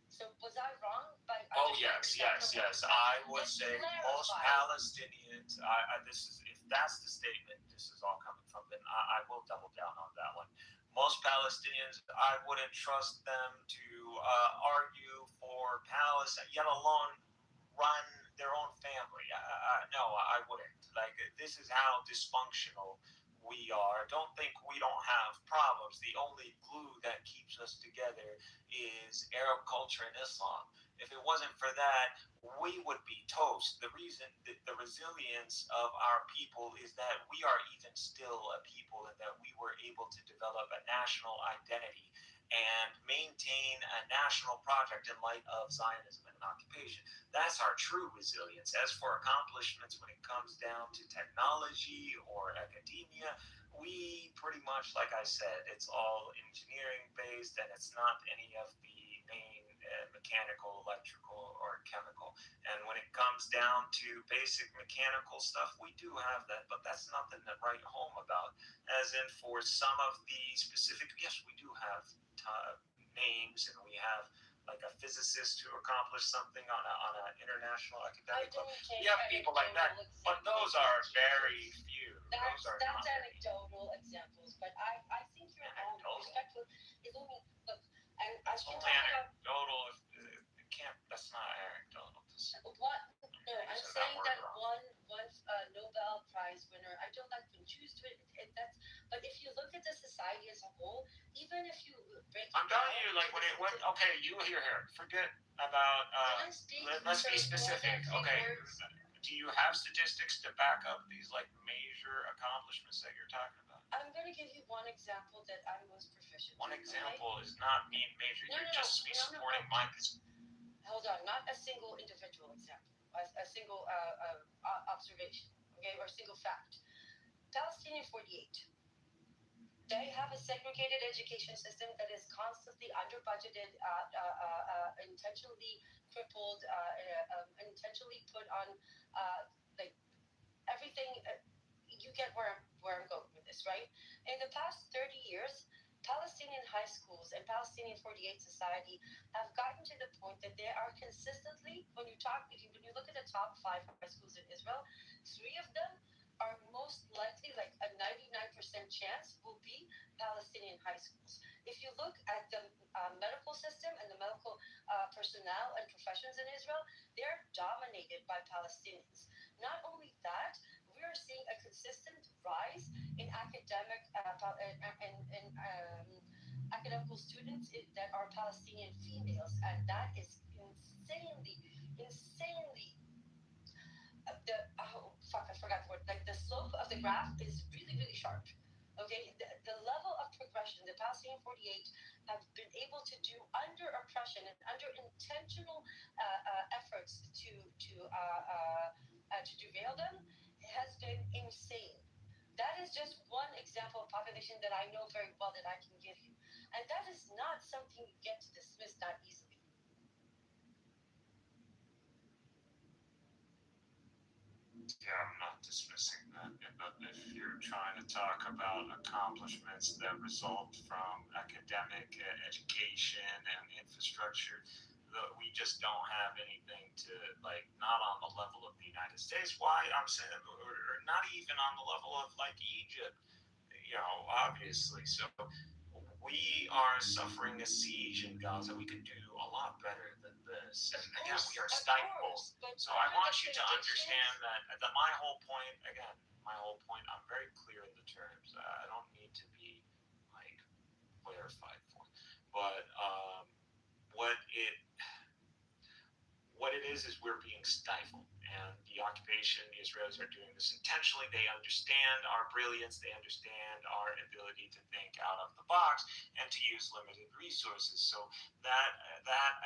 [SPEAKER 4] So was I wrong?
[SPEAKER 5] Yes. I would say most Palestinians. If that's the statement, this is all coming from. Then I will double down on that one. Most Palestinians, I wouldn't trust them to argue for Palestine, yet alone run their own family. No, I wouldn't. Like, this is how dysfunctional we are. Don't think we don't have problems. The only glue that keeps us together is Arab culture and Islam. If it wasn't for that, we would be toast. The reason that the resilience of our people is that we are even still a people and that we were able to develop a national identity and maintain a national project in light of Zionism and occupation. That's our true resilience. As for accomplishments when it comes down to technology or academia, we pretty much, like I said, it's all engineering based and it's not any of the main mechanical, electrical, or chemical. And when it comes down to basic mechanical stuff, we do have that, but that's nothing to write home about. As in for some of the specific, yes, we do have names and we have like a physicist who accomplished something on an international academic level. You have people like that, but those are very few.
[SPEAKER 4] That's anecdotal examples, but I think you're respectful. Is only look, and I can talk about.
[SPEAKER 5] not anecdotal.
[SPEAKER 4] What? No, I'm saying that one Nobel Prize winner. I don't like when Jews do it. But if you look at the society as a whole, even if you break it
[SPEAKER 5] I'm telling
[SPEAKER 4] down,
[SPEAKER 5] you, like when it went. Okay, you here. Forget about. Let's be specific. Okay. Do you have statistics to back up these like major accomplishments that you're talking about?
[SPEAKER 4] I'm going to give you one example that I'm most proficient.
[SPEAKER 5] One example is not being major. You're just supporting my position.
[SPEAKER 4] Hold on, not a single individual example, a single observation, okay, or a single fact. Palestinian 48. They have a segregated education system that is constantly under-budgeted, intentionally crippled, intentionally put on, like, everything. You get where I'm going with this, right? In the past 30 years, Palestinian high schools and Palestinian 48 society have gotten to the point that they are consistently, when you look at the top 5 high schools in Israel, 3 of them are most likely, like a 99% chance, will be Palestinian high schools. If you look at the medical system and the medical personnel and professions in Israel, they're dominated by Palestinians. Not only that, we are seeing a consistent rise in academic academical students that are Palestinian females, and that is insanely. I forgot the word. Like the slope of the graph is really sharp. Okay, the level of progression the Palestinian 48 have been able to do under oppression and under intentional efforts to derail them has been insane. That is just one example of population that I know very well that I can give you, and that is not something you get to dismiss that easily.
[SPEAKER 5] Yeah, I'm not dismissing that, but if you're trying to talk about accomplishments that result from academic education and infrastructure, we just don't have anything to, like, not on the level of the United States. Why I'm saying, or not even on the level of like Egypt, obviously. So we are suffering a siege in Gaza. We could do a lot better than this. And again, we are stifled. So I want you to understand that my whole point, I'm very clear in the terms. I don't need to be like clarified for it. But what it is we're being stifled. And the occupation, the Israelis are doing this intentionally. They understand our brilliance. They understand our ability to think out of the box and to use limited resources. So that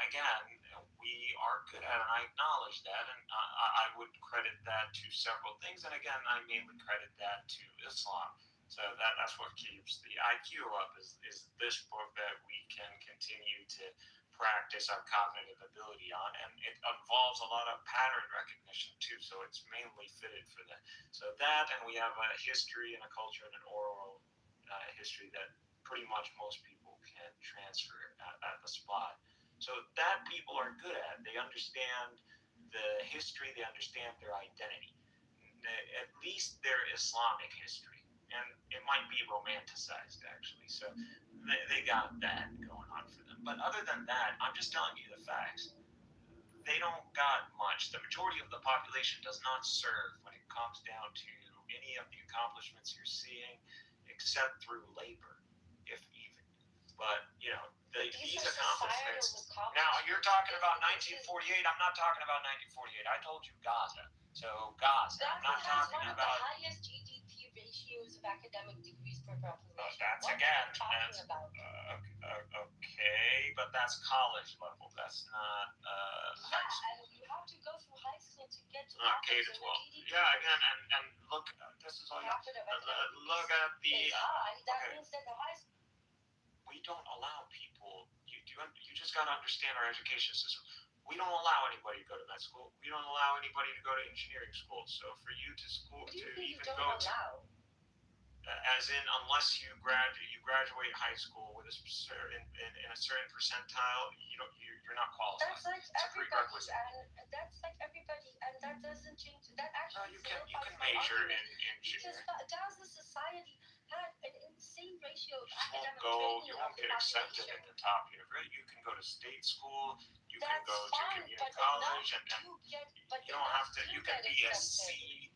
[SPEAKER 5] again, we are good at, and I acknowledge that. And I would credit that to several things. And again, I mainly credit that to Islam. So that's what keeps the IQ up is this book that we can continue to practice our cognitive ability on, and it involves a lot of pattern recognition too, so it's mainly fitted for that. So that, and we have a history and a culture and an oral history that pretty much most people can transfer at the spot. So that people are good at. They understand the history, they understand their identity, at least their Islamic history, and it might be romanticized actually, so they got that going on for them. But other than that, I'm just telling you the facts. They don't got much. The majority of the population does not serve when it comes down to any of the accomplishments you're seeing, except through labor, if even. But, these accomplishments. Now, you're talking about 1948. I'm not talking about 1948. I told you Gaza. So, Gaza. I'm not talking
[SPEAKER 4] one
[SPEAKER 5] about.
[SPEAKER 4] Of the highest GDP ratios of academic degrees per population.
[SPEAKER 5] That's
[SPEAKER 4] what
[SPEAKER 5] again.
[SPEAKER 4] Are you talking about?
[SPEAKER 5] Okay, but that's college level. That's not high school.
[SPEAKER 4] And you have to go through high school to get to
[SPEAKER 5] K to 12. Yeah, again, and look. This is all. Look at the.
[SPEAKER 4] That means that the high school.
[SPEAKER 5] We don't allow people. You just got to understand our education system. We don't allow anybody to go to med school. We don't allow anybody to go to engineering school. So for you to school to even go to. As in, unless you graduate high school with in a certain percentile, you're not qualified.
[SPEAKER 4] That's like everybody, and that's like everybody, and that doesn't change. That actually
[SPEAKER 5] you can major in engineering.
[SPEAKER 4] Because Gaza society had an insane ratio of
[SPEAKER 5] You won't get accepted at the top university. You can go to state school. You can go to community college, and you don't have to. You can be a C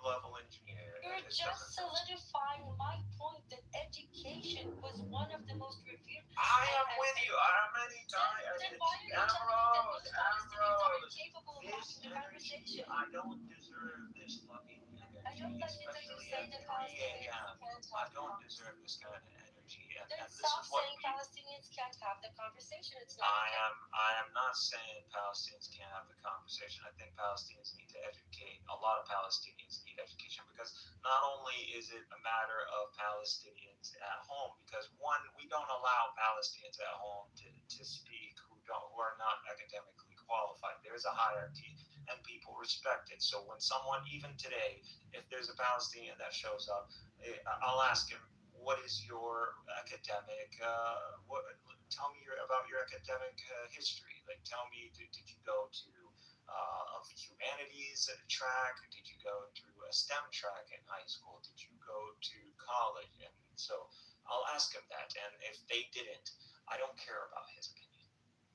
[SPEAKER 5] level engineer.
[SPEAKER 4] You're just solidifying my point that education was one of the most revered.
[SPEAKER 5] I am with you. How many times?
[SPEAKER 4] Then why are you telling me that most Palestinians are incapable of having the conversation?
[SPEAKER 5] I don't deserve this fucking energy.
[SPEAKER 4] I don't like it that you say that Palestinians can't have.
[SPEAKER 5] I don't deserve this kind of energy. And
[SPEAKER 4] Then
[SPEAKER 5] this
[SPEAKER 4] stop
[SPEAKER 5] is what
[SPEAKER 4] saying Palestinians can't have the conversation. It's not.
[SPEAKER 5] I am not saying Palestinians can't have the conversation. I think Palestinians need to educate. A lot of Palestinians need education because not only is it a matter of Palestinians at home, because one, we don't allow Palestinians at home to speak who are not academically qualified. There's a hierarchy and people respect it. So when someone, even today, if there's a Palestinian that shows up, I'll ask him, what is your academic, tell me about your academic history. Like, tell me, did you go to humanities track? Did you go through a STEM track in high school? Did you go to college? And so I'll ask him that. And if they didn't, I don't care about his opinion.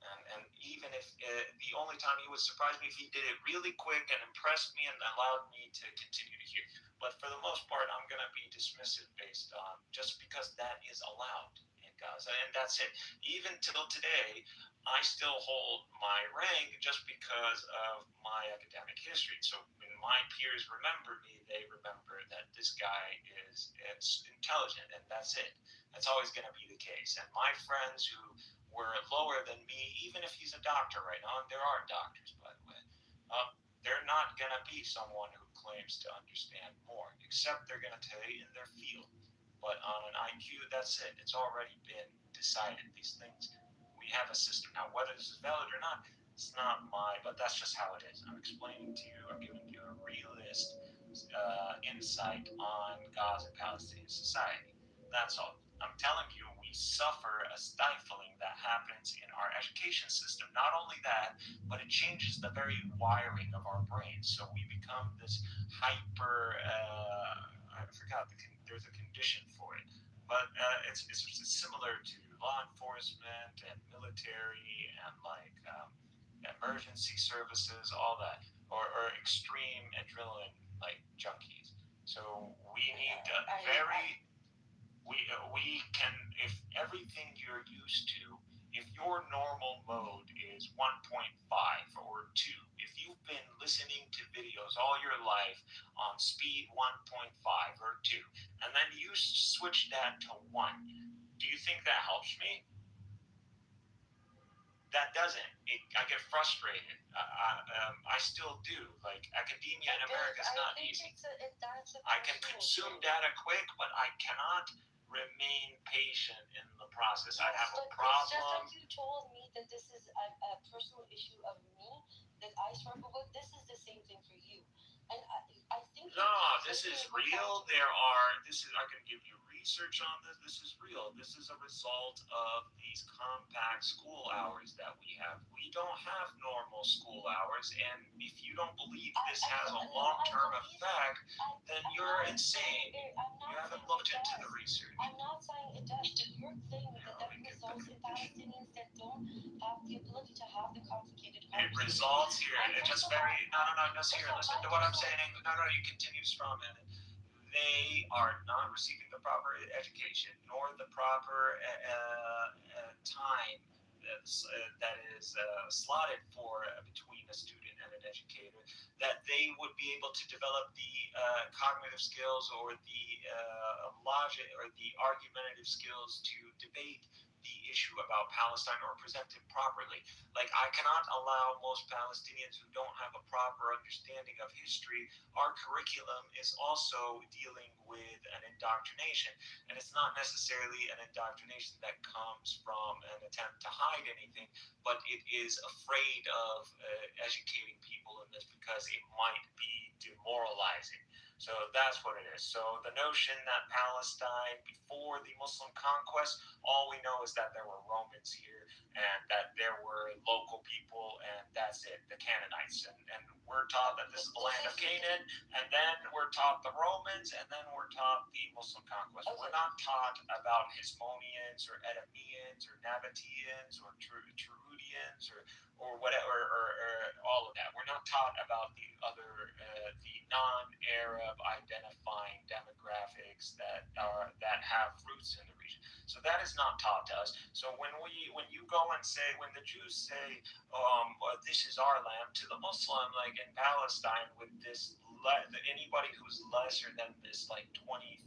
[SPEAKER 5] And even if the only time he would surprise me if he did it really quick and impressed me and allowed me to continue to hear. But for the most part, I'm going to be dismissive based on just because that is allowed in Gaza. And that's it. Even till today, I still hold my rank just because of my academic history. So when my peers remember me, they remember that this guy is intelligent, and that's it. That's always going to be the case. And my friends who were lower than me, even if he's a doctor right now, and there are doctors, by the way, they're not going to be someone who claims to understand more, except they're going to tell you in their field. But on an IQ, that's it. It's already been decided. These things, we have a system. Now, whether this is valid or not, it's not but that's just how it is. I'm explaining to you, I'm giving you a realist insight on Gaza and Palestinian society. That's all. I'm telling you, we suffer a stifling that happens in our education system. Not only that, but it changes the very wiring of our brains. So we become this hyper, I forgot, there's a condition for it. But it's similar to law enforcement and military and like emergency services, all that, or extreme adrenaline like junkies. So we need we can, if everything you're used to, if your normal mode is 1.5 or 2, if you've been listening to videos all your life on speed 1.5 or 2, and then you switch that to 1, do you think that helps me? That doesn't. I get frustrated. I still do. Like, academia in America is not easy. I can consume data quick, but I cannot remain patient in the process. I have a problem.
[SPEAKER 4] Just like you told me that this is a personal issue of me that I struggle with, this is the same thing for you. And I think
[SPEAKER 5] this is real. I can give you research on this. This is real. This is a result of these compact school hours that we have. We don't have normal school hours, and if you don't believe this has a long-term effect, then you're insane. You haven't looked into the research.
[SPEAKER 4] I'm not saying it does, but you're saying that results in Palestinians that don't have the ability to have the complicated conversation.
[SPEAKER 5] It results here. It just just here. Listen to what I'm saying. You continue strawman it. They are not receiving the proper education nor the proper time that is slotted for between a student and an educator, that they would be able to develop the cognitive skills or the logic or the argumentative skills to debate the issue about Palestine or present it properly. Like, I cannot allow most Palestinians who don't have a proper understanding of history. Our curriculum is also dealing with an indoctrination, and it's not necessarily an indoctrination that comes from an attempt to hide anything, but it is afraid of educating people in this because it might be demoralizing. So that's what it is. So the notion that Palestine, before the Muslim conquest, all we know is that there were Romans here and that there were local people, and that's it, the Canaanites. And we're taught that this is the land of Canaan, and then we're taught the Romans, and then we're taught the Muslim conquest. We're not taught about Hasmoneans or Edomians or Nabateans or Trudians or whatever, or all of that. We're not taught about the other, the non-Arab identifying demographics that have roots in the region. So that is not taught to us. So when you go and say, when the Jews say, well, this is our land, to the Muslim, like in Palestine, with this, anybody who's lesser than this, like 20-30%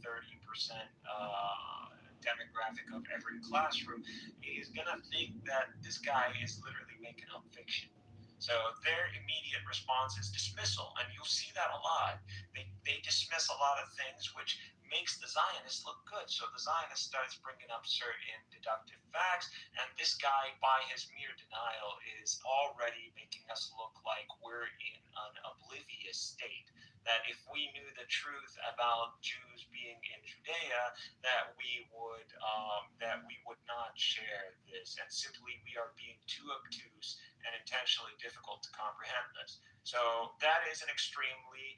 [SPEAKER 5] demographic of every classroom, is gonna think that this guy is literally making up fiction. So their immediate response is dismissal, and you'll see that a lot. They dismiss a lot of things, which makes the Zionists look good. So the Zionist starts bringing up certain deductive facts, and this guy, by his mere denial, is already making us look like we're in an oblivious state. That if we knew the truth about Jews being in Judea, that we would not share this, and simply we are being too obtuse and intentionally difficult to comprehend this. So that is an extremely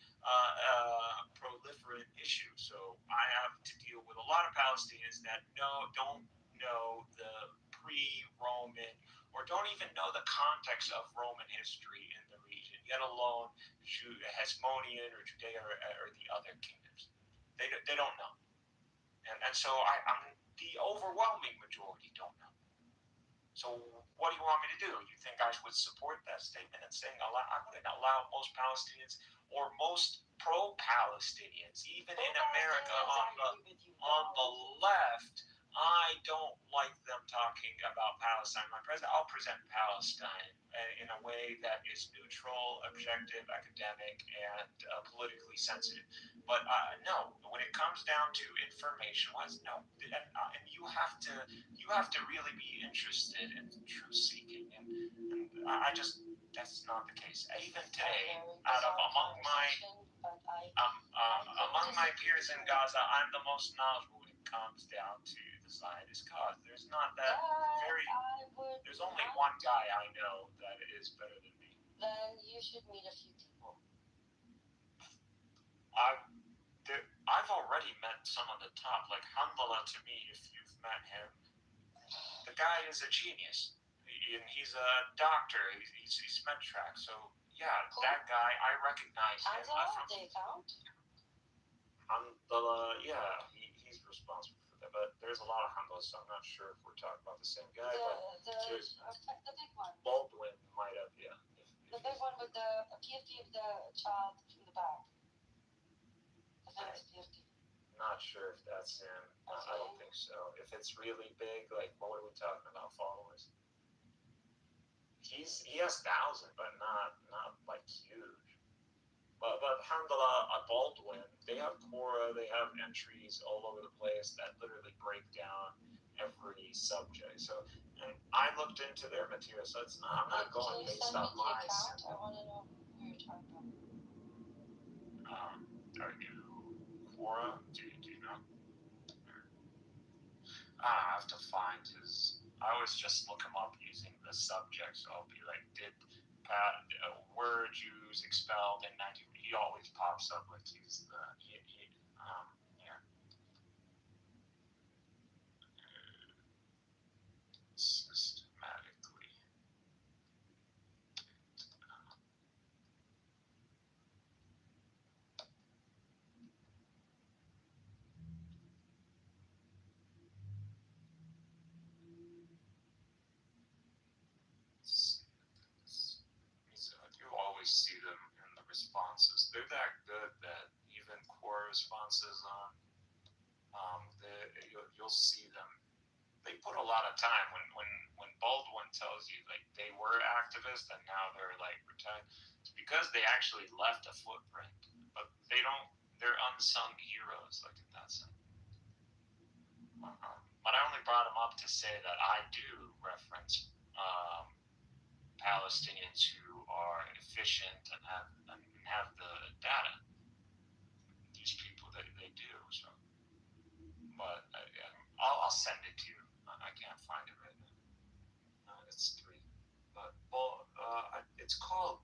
[SPEAKER 5] proliferate issue. So I have to deal with a lot of Palestinians that don't know the pre-Roman, or don't even know the context of Roman history in the region, yet alone Hasmonean or Judea or the other kingdoms. They don't know. And so I'm the overwhelming majority don't know. So what do you want me to do? You think I would support that statement and saying I wouldn't allow most Palestinians or most pro-Palestinians, even in America on the left, I don't like them talking about Palestine. I'll present Palestine in a way that is neutral, objective, academic, and politically sensitive. But no, when it comes down to information-wise, no. And you have to really be interested in truth seeking, and that's not the case. Even today, among my peers in Gaza, I'm the most knowledgeable when it comes down to the Zionist cause. There's only one guy I know that is better than me.
[SPEAKER 4] Then you should meet a few people.
[SPEAKER 5] I've already met some of the top, like Hamdallah. To me, if you've met him, the guy is a genius. He's a doctor. He's med-track. So yeah, that guy, I recognize him. Hamdallah, yeah, he's responsible for that. But there's a lot of Hamdallahs, so I'm not sure if we're talking about the same guy.
[SPEAKER 4] The big one.
[SPEAKER 5] Baldwin might have, yeah.
[SPEAKER 4] The big one with the PFD of the child from the back. The famous PFD.
[SPEAKER 5] Not sure if that's him. Okay. I don't think so. If it's really big, like, what are we talking about, followers? He has 1,000, but not like huge. But alhamdulillah, Baldwin, they have Quora, they have entries all over the place that literally break down every subject. So I looked into their material, so it's not, I'm not going based on my.
[SPEAKER 4] I want to know who you're talking about.
[SPEAKER 5] Are you Quora? Do you know? I have to find his. I always just look him up using the subject, so I'll be like, were Jews expelled in 19? He always pops up like he's the systematically. You always see them in the responses. They're that good that even core responses on you'll see them. They put a lot of time when Baldwin tells you like they were activists and now they're like retired. It's because they actually left a footprint, but they're unsung heroes like in that sense. But I only brought them up to say that I do reference Palestinians who are efficient and have the data. they do. So, but yeah, I'll send it to you. I can't find it right now. It's 3, but it's called.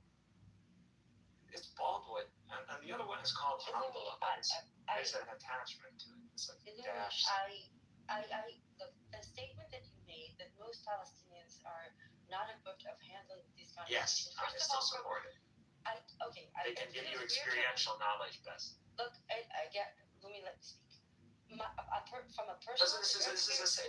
[SPEAKER 5] It's Baldwin, and the other one is called Humble. There's an attachment to it. It's like dash.
[SPEAKER 4] The statement that you made that most Palestinians are not equipped of handling these kind of
[SPEAKER 5] Yes, I still support it. They can give you experiential knowledge best.
[SPEAKER 4] Look, I get. Let me speak. From a personal.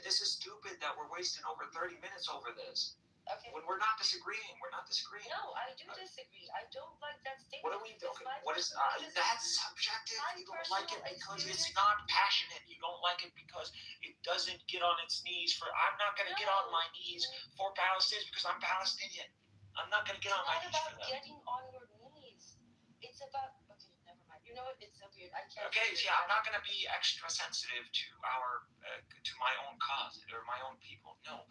[SPEAKER 5] This is stupid that we're wasting over 30 minutes over this.
[SPEAKER 4] Okay.
[SPEAKER 5] When we're not disagreeing, we're not disagreeing.
[SPEAKER 4] No, I do disagree. I don't like that statement.
[SPEAKER 5] What are we doing? What is that's subjective? You don't like it because it's not passionate. You don't like it because it doesn't get on its knees for. I'm not going to get on my knees for Palestinians because I'm Palestinian. I'm not going to get on my knees for them.
[SPEAKER 4] It's not about getting on your knees. It's about. Okay, never mind. You know what? It's so weird. I can't.
[SPEAKER 5] Okay, yeah, I'm not going to be extra sensitive to our to my own cause or my own people. No.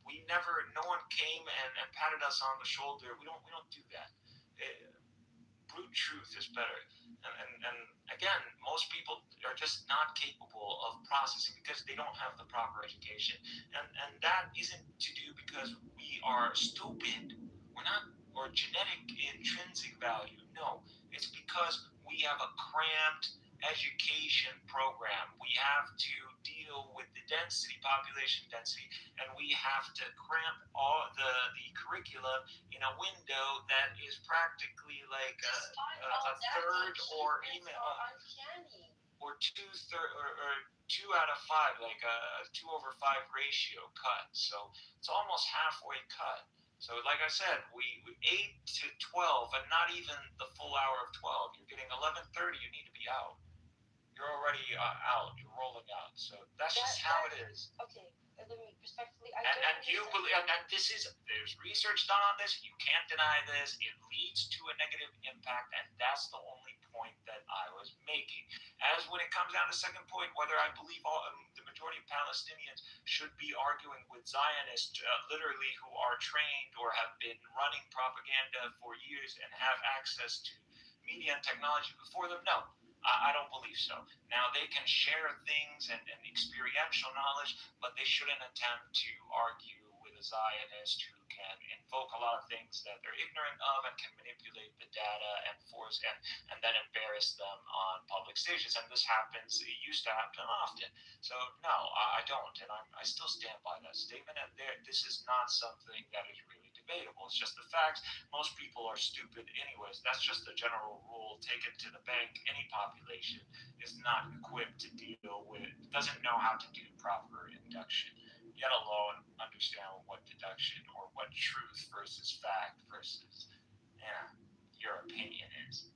[SPEAKER 5] We never. No one came and patted us on the shoulder. We don't do that. Brute truth is better. And again, most people are just not capable of processing because they don't have the proper education. And that isn't to do because we are stupid. We're not, or genetic intrinsic value. No, it's because we have a cramped education program. We have to deal with the population density, and we have to cramp all the curriculum in a window that is practically like a third or even or 2 out of 5, like a 2/5 ratio cut. So it's almost halfway cut. So like I said, we 8 to 12, and not even the full hour of 12. You're getting 11:30. You need to be out. You're already out. You're rolling out. So that's just how it is.
[SPEAKER 4] Okay, let me respectfully.
[SPEAKER 5] And you believe, and this is, there's research done on this. You can't deny this. It leads to a negative impact, and that's the only point that I was making. As when it comes down to the second point, whether I believe the majority of Palestinians should be arguing with Zionists, literally who are trained or have been running propaganda for years and have access to media and technology before them, no. I don't believe so. Now, they can share things and experiential knowledge, but they shouldn't attempt to argue with a Zionist who can invoke a lot of things that they're ignorant of and can manipulate the data and force and then embarrass them on public stages. And this happens, it used to happen often. So, no, I don't. And I still stand by that statement. And this is not something that is really debatable. It's just the facts. Most people are stupid anyways. That's just the general rule. Take it to the bank. Any population is not equipped to deal with, doesn't know how to do proper induction, yet alone understand what deduction or what truth versus fact versus your opinion is.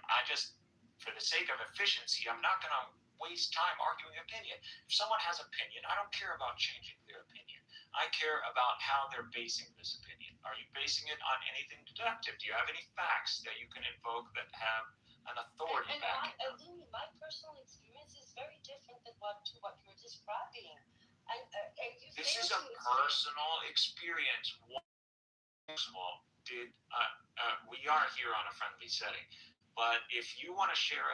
[SPEAKER 5] I just, for the sake of efficiency, I'm not going to waste time arguing opinion. If someone has opinion, I don't care about changing their opinion. I care about how they're basing this opinion. Are you basing it on anything deductive? Do you have any facts that you can invoke that have an authority back?
[SPEAKER 4] And Louis, my personal experience is very different than what you're describing.
[SPEAKER 5] This is a personal experience. We are here on a friendly setting. But if you want to share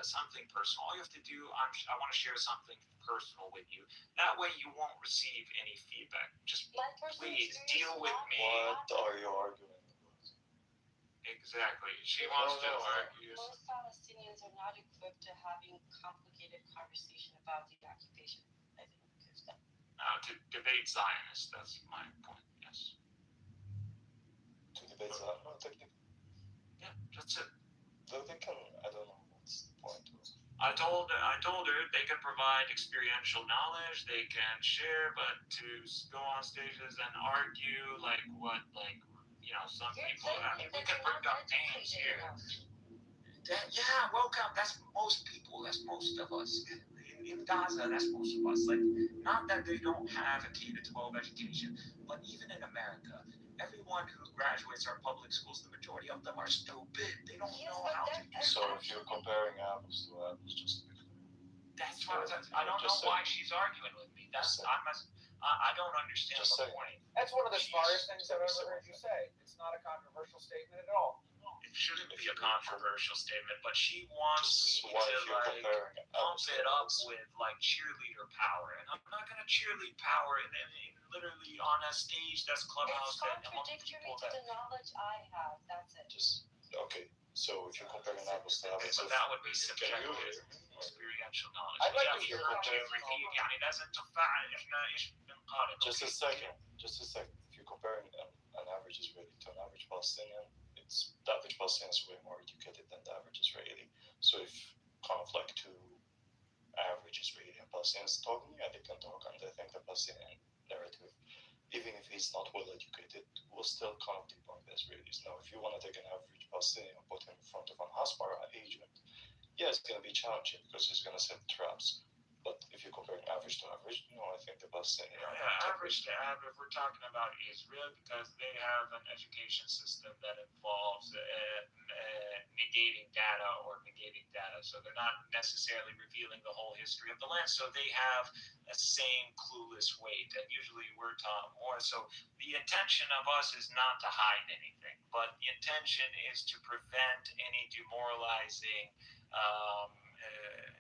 [SPEAKER 5] something personal, all you have to do, I want to share something personal with you. That way you won't receive any feedback. Just please deal with me.
[SPEAKER 2] What are you arguing about?
[SPEAKER 5] Exactly. She wants to argue.
[SPEAKER 4] Most Palestinians are not equipped to having complicated conversation about the occupation. I think because
[SPEAKER 5] to debate Zionists, that's my point, yes.
[SPEAKER 2] To debate Zionists?
[SPEAKER 5] Yeah, that's it.
[SPEAKER 2] They can, I don't know what's the point.
[SPEAKER 5] I told her they can provide experiential knowledge, they can share, but to go on stages and argue some people. I mean, we can bring up names here. Welcome. That's most people. That's most of us. In Gaza, that's most of us. Like, not that they don't have a K-12 education, but even in America, everyone who graduates our public schools, the majority of them are stupid. They don't know how to use.
[SPEAKER 2] So if you're comparing apples to apples, just to be clear.
[SPEAKER 5] That's why I don't know why she's arguing with me. I don't understand the point.
[SPEAKER 7] That's one of the smartest things I've ever heard you say. It's not a controversial statement at all.
[SPEAKER 5] it shouldn't be a controversial statement, but she wants me to like pump it up with like cheerleader power, and I'm not gonna cheerlead power and literally on a stage that's Clubhouse
[SPEAKER 4] It's
[SPEAKER 5] that among
[SPEAKER 4] contradictory
[SPEAKER 5] people
[SPEAKER 4] to
[SPEAKER 5] that.
[SPEAKER 4] the knowledge I have. That's it.
[SPEAKER 2] Okay. So if you're comparing apples to apples,
[SPEAKER 5] But that would be subjective experiential knowledge.
[SPEAKER 2] I'd like
[SPEAKER 5] Yeah,
[SPEAKER 2] to hear
[SPEAKER 5] يعني لازم تفعل إحنا إيش بنقارن.
[SPEAKER 2] Just a second. If you're comparing an average Israeli to an average Palestinian, the average Palestinian is way more educated than the average Israeli. So if kind of like two average Israeli and Palestinians talking, yeah, they can talk, and I think the Palestinian narrative, even if he's not well educated, will still kind of debunk the Israelis. Now, if you want to take an average Palestinian and put him in front of an Hasbara agent, yeah, it's going to be challenging because he's going to set traps. But if you compare average to average, no, I think the Palestinian.
[SPEAKER 5] Yeah, average to average, we're talking about Israel because they have an education system that involves negating data or negating data. So they're not necessarily revealing the whole history of the land. So they have a same clueless weight. And usually we're taught more. So the intention of us is not to hide anything, but the intention is to prevent any demoralizing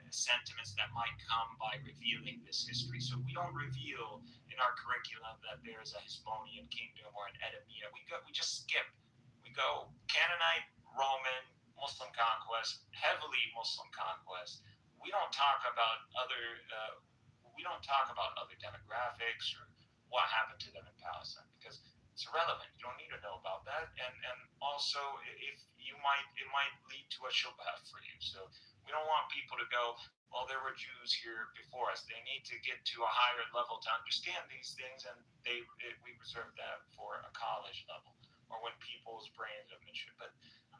[SPEAKER 5] sentiments that might come by revealing this history. So we don't reveal in our curriculum that there's a Hasmonean kingdom or an Edomite. We just skip. We go Canaanite, Roman, Muslim conquest, heavily Muslim conquest. We don't talk about other demographics or what happened to them in Palestine because it's irrelevant. You don't need to know about that. And also if it might lead to a shubha for you. So we don't want people to go, well, there were Jews here before us. They need to get to a higher level to understand these things, and we reserve that for a college level or when people's brains are mature. But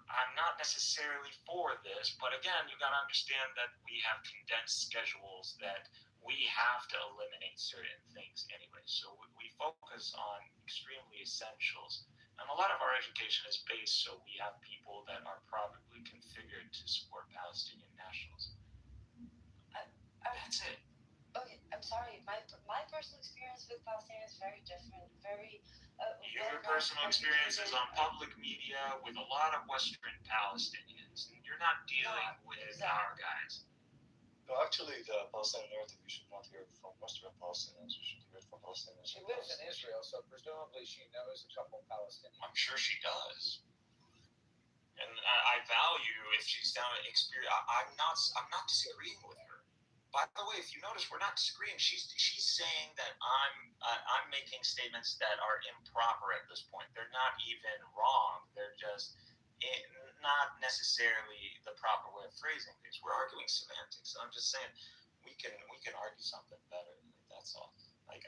[SPEAKER 5] I'm not necessarily for this. But again, you got to understand that we have condensed schedules that we have to eliminate certain things anyway. So we focus on extremely essentials. And a lot of our education is based so we have people that are probably configured to support Palestinian nationalism. That's it.
[SPEAKER 4] Okay, I'm sorry. My personal experience with Palestine is very different. Very.
[SPEAKER 5] Your personal experiences on public media with a lot of Western Palestinians. And you're not dealing with our guys.
[SPEAKER 2] No, actually, the Palestinian narrative, you should not hear it from Western Palestinians. You should hear it from Palestinians.
[SPEAKER 6] She lives in Israel, so presumably she knows a couple Palestinians.
[SPEAKER 5] I'm sure she does. And I value if she's down to experience. I'm not disagreeing with her. By the way, if you notice, we're not disagreeing. She's saying that I'm making statements that are improper at this point. They're not even wrong. They're just not necessarily the proper way of phrasing things. We're arguing semantics. I'm just saying we can argue something better. That's all. Like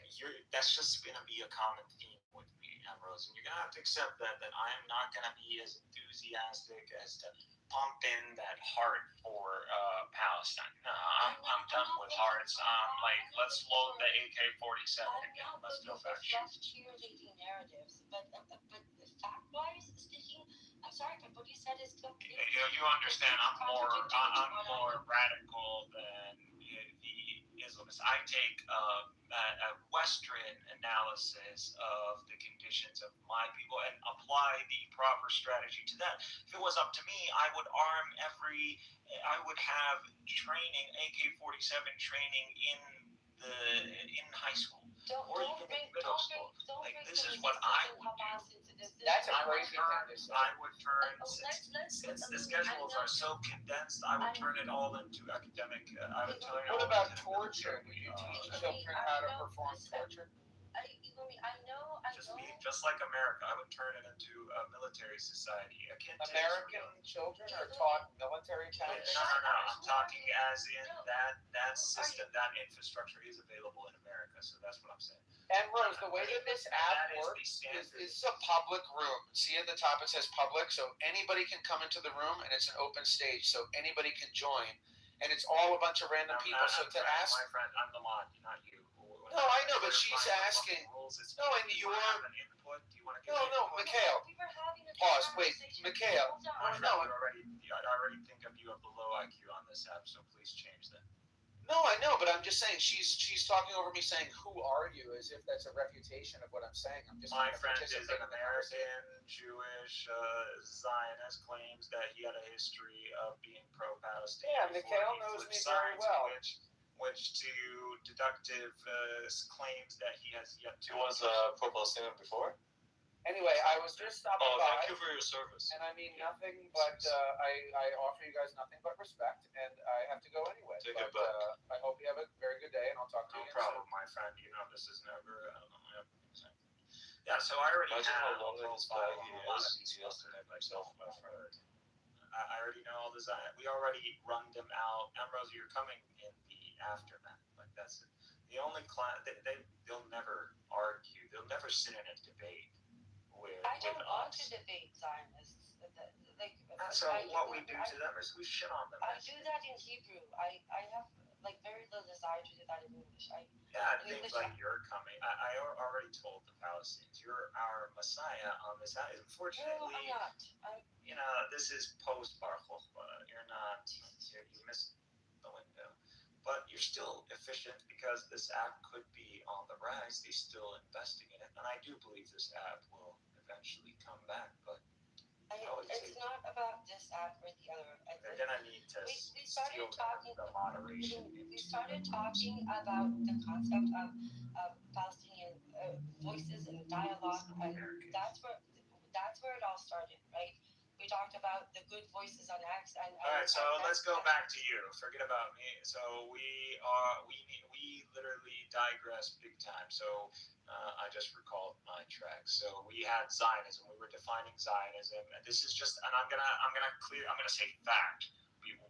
[SPEAKER 5] that's just gonna be a common theme with me, Ambrose, and you're gonna have to accept that I am not gonna be as enthusiastic as to pump in that heart for Palestine. No, I'm done with hearts. Like let's load the AK-47 again. Let's go back.
[SPEAKER 4] Cheerleading narratives, but fact-wise speaking, I'm sorry, but what you said is completely.
[SPEAKER 5] You understand? I'm more radical than the Islamists. I take a Western analysis of the conditions of my people and apply the proper strategy to that. If it was up to me, I would have training, AK-47 training in high school or even in middle school. Like this is what I would do.
[SPEAKER 6] That's a crazy thing.
[SPEAKER 5] I would turn since the schedules are so condensed, I would turn it all into academic.
[SPEAKER 6] What about torture? Do you teach children how to perform torture?
[SPEAKER 5] Just like America, I would turn it into a military society.
[SPEAKER 6] American children are taught military tactics?
[SPEAKER 5] No. I'm talking as in that system, that infrastructure is available in America. So that's what I'm saying.
[SPEAKER 6] And Rose, the way that this app works is a public room. See at the top it says public, so anybody can come into the room, and it's an open stage, so anybody can join. And it's all a bunch of random people. So to ask,
[SPEAKER 5] my friend, I'm the mod, not you.
[SPEAKER 6] No, I know, but she's asking. No, and you're. No, Mikhail. Pause. Wait, Mikhail.
[SPEAKER 5] I already think of you a below IQ on this app, so please change that.
[SPEAKER 6] No, I know, but I'm just saying she's talking over me, saying, "Who are you?" As if that's a refutation of what I'm saying. I'm just.
[SPEAKER 5] My friend is an American Jewish Zionist, claims that he had a history of being pro-Palestine.
[SPEAKER 6] Yeah, Mikhail knows me very well.
[SPEAKER 5] Which to deductive claims that he has yet to.
[SPEAKER 2] He was pro-Palestinian before.
[SPEAKER 6] Anyway, I was just stopping by.
[SPEAKER 2] Thank you for your service.
[SPEAKER 6] And I mean nothing but I offer you guys nothing but respect, and I have to go anyway.
[SPEAKER 2] Take
[SPEAKER 6] but
[SPEAKER 2] it back.
[SPEAKER 6] I hope you have a very good day, and I'll talk to you
[SPEAKER 5] No
[SPEAKER 6] again
[SPEAKER 5] problem, my friend. You know this is never. Yeah, so I already
[SPEAKER 2] Imagine
[SPEAKER 5] have
[SPEAKER 2] how lonely
[SPEAKER 5] a
[SPEAKER 2] this guy
[SPEAKER 5] lot of
[SPEAKER 2] is.
[SPEAKER 5] these
[SPEAKER 2] He has to make himself my friend.
[SPEAKER 5] I already know all the Zion. We already run them out. Ambrose, you're coming in the aftermath. Like that's it. The only class they'll never argue. They'll never sit in a debate with
[SPEAKER 4] I don't want
[SPEAKER 5] us.
[SPEAKER 4] to debate Zionists.
[SPEAKER 5] So what we do to them is we shit on them.
[SPEAKER 4] I do that in Hebrew. I have like very little desire to do that in English.
[SPEAKER 5] Yeah, it seems like you're coming. I already told the Palestinians, you're our Messiah on this side. Unfortunately,
[SPEAKER 4] no, I'm not.
[SPEAKER 5] You know, this is post Bar Kokhba. You're not. You missed the window. But you're still efficient because this app could be on the rise. They're still investing in it, and I do believe this app will eventually come back. But
[SPEAKER 4] it's not about this app or the other.
[SPEAKER 5] They're gonna need to steal the moderation.
[SPEAKER 4] We started talking about the concept of Palestinian voices and dialogue, and that's where it all started, right? We talked about the good voices on X and.
[SPEAKER 5] All right, so let's go back to you. Forget about me. So we literally digress big time. So I just recalled my track. So we had Zionism. We were defining Zionism, and this is just. And I'm gonna say fact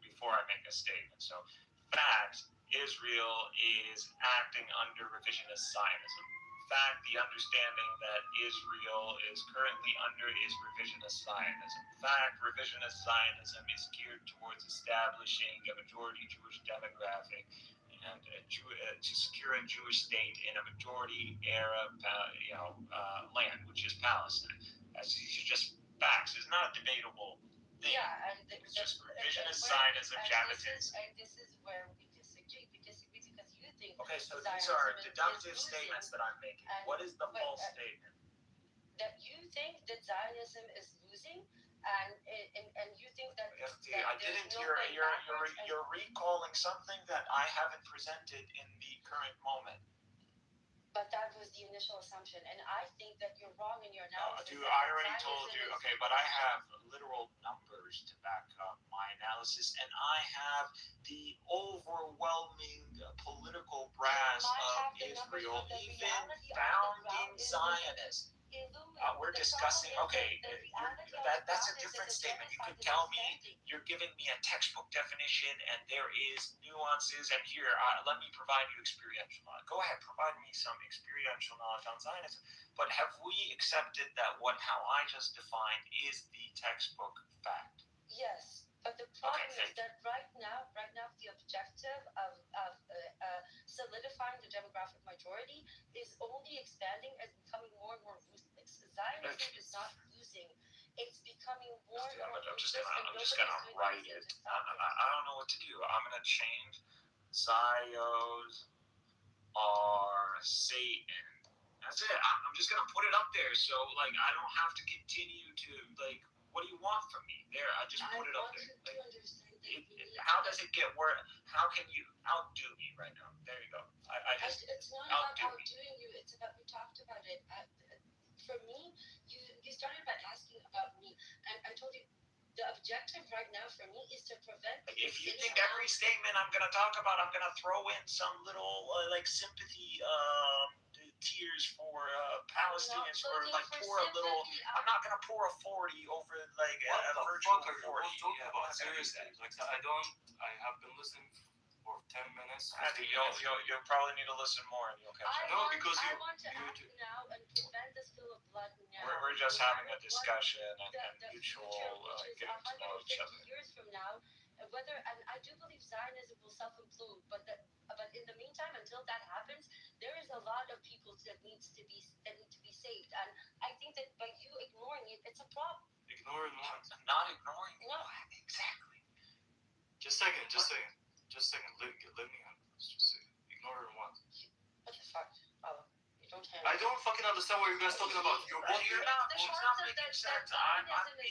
[SPEAKER 5] before I make a statement. So fact: Israel is acting under revisionist Zionism. Fact, the understanding that Israel is currently under is revisionist Zionism. Fact, revisionist Zionism is geared towards establishing a majority Jewish demographic and to secure a Jewish state in a majority Arab, land, which is Palestine. These are just facts. It's not a debatable thing.
[SPEAKER 4] Yeah, and
[SPEAKER 5] it's just revisionist Zionism, Jabotism.
[SPEAKER 4] And this is where we disagree. We disagree because you think.
[SPEAKER 5] Okay, so these are deductive statements that I'm making. What is the false statement?
[SPEAKER 4] That you think that Zionism is losing, and you think that.
[SPEAKER 5] I didn't. You're recalling something that I haven't presented in the current moment.
[SPEAKER 4] But that was the initial assumption, and I think that you're wrong in your analysis.
[SPEAKER 5] I already told you. Okay, but I have literal numbers to back up my analysis, and I have the overwhelming political brass of Israel, even founding Zionists. We're discussing. Okay, that's a different statement. You could tell me you're giving me a textbook definition, and there is nuances. And here, let me provide you experiential knowledge. Go ahead, provide me some experiential knowledge on Zionism. But have we accepted that how I just defined is the textbook fact?
[SPEAKER 4] Yes, but the problem is that right now, the objective of solidifying the demographic majority is only expanding and becoming more and more ruthless. Zionism is not losing; it's becoming more and more ruthless.
[SPEAKER 5] I'm just gonna write it. I don't know what to do. I'm gonna change Zios are Satan. That's it. I'm just gonna put it up there. So I don't have to continue to what do you want from me? There, I just put it up there. How does it get worse? How can you outdo me right now? There you go.
[SPEAKER 4] It's not about outdoing you. It's about we talked about it. For me, you started by asking about me, and I told you the objective right now for me is to prevent.
[SPEAKER 5] If you think every statement I'm gonna talk about, I'm gonna throw in some little sympathy tears for Palestinians or pour a little. I'm not gonna pour a 40 over a virtual 40.
[SPEAKER 2] Seriously, I have been listening for 10 minutes.
[SPEAKER 5] You'll probably need to listen more, and you'll catch up.
[SPEAKER 4] I want to act now and prevent the spill of blood now.
[SPEAKER 5] We're just having a discussion and mutual getting to know each other.
[SPEAKER 4] Years from now, whether and I do believe Zionism will self-implode, but in the meantime, until that happens, there is a lot of people that need to be saved, and I think that by you ignoring it, it's a problem.
[SPEAKER 2] Ignoring what?
[SPEAKER 5] I'm not ignoring.
[SPEAKER 4] No,
[SPEAKER 5] exactly.
[SPEAKER 2] Just a second.
[SPEAKER 7] Just a second. Let me handle this. Just a second. Ignore her once.
[SPEAKER 4] What the fuck? You don't have.
[SPEAKER 7] I don't fucking understand what you guys talking about.
[SPEAKER 5] You're not making sense.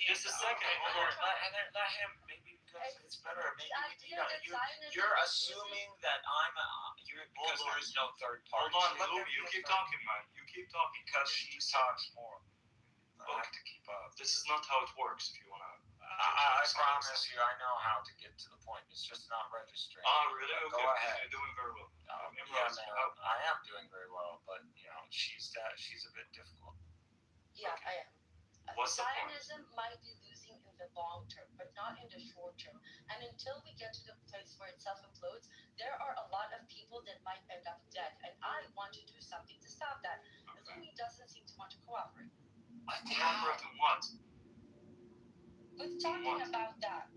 [SPEAKER 5] Just a second. Hold on. Let him. Maybe because it's better. Maybe we need you're assuming that I'm. Because there is no third party.
[SPEAKER 7] Hold on. You keep talking, man. You keep talking.
[SPEAKER 5] Because she talks more.
[SPEAKER 7] I have to keep up. This is not how it works. If you wanna.
[SPEAKER 5] I promise you, I know how to get to the point. It's just not registering.
[SPEAKER 7] Oh, really? Okay.
[SPEAKER 5] Go ahead.
[SPEAKER 7] You're doing very well.
[SPEAKER 5] Yeah, man, I am doing very well, but she's a bit difficult.
[SPEAKER 4] Yeah, I am.
[SPEAKER 7] What's the point?
[SPEAKER 4] Zionism might be losing in the long term, but not in the short term. And until we get to the place where it self-implodes, there are a lot of people that might end up dead. And I want to do something to stop that. Lumi doesn't seem to want to cooperate.
[SPEAKER 7] Cooperate in what?
[SPEAKER 4] With talking about that.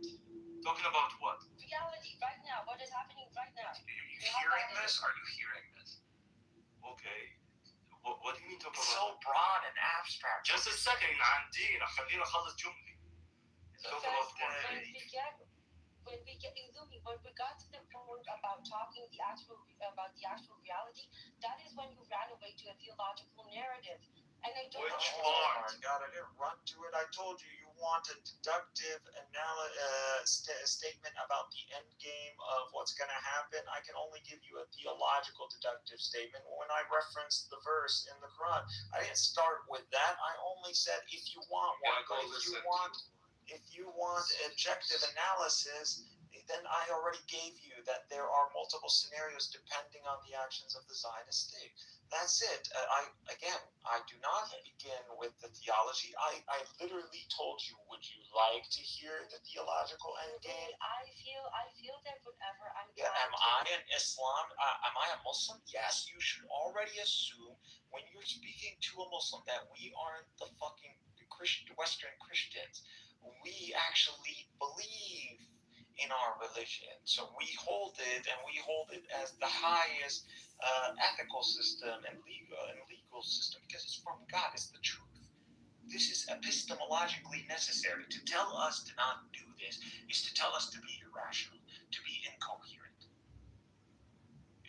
[SPEAKER 7] Talking about what?
[SPEAKER 4] Reality, right now. What is happening right now?
[SPEAKER 5] Are you hearing this? Are you hearing this?
[SPEAKER 7] Okay. What do you mean talk about?
[SPEAKER 5] It's so broad and abstract.
[SPEAKER 7] Just a second. عندي خلينا نخلص جملة. Talk about what?
[SPEAKER 4] When we get Illumi, when we got to the point about talking about the actual reality, that is when you ran away to a theological narrative. And I don't
[SPEAKER 5] Which part? God, I didn't run to it. I told you want a deductive statement about the end game of what's going to happen. I can only give you a theological deductive statement. When I referenced the verse in the Quran, I didn't start with that. I only said if you want one. But if you want objective analysis, then I already gave you that there are multiple scenarios depending on the actions of the Zionist state. That's it. I do not begin with the theology. I literally told you, would you like to hear the theological endgame?
[SPEAKER 4] I feel that whenever I'm
[SPEAKER 5] am I an Islam? Am I a Muslim? Yes, you should already assume when you're speaking to a Muslim that we aren't the fucking Western Christians. We actually believe in our religion. So we hold it, and we hold it as the highest ethical system and legal system because it's from God. It's the truth. This is epistemologically necessary. To tell us to not do this is to tell us to be irrational, to be incoherent.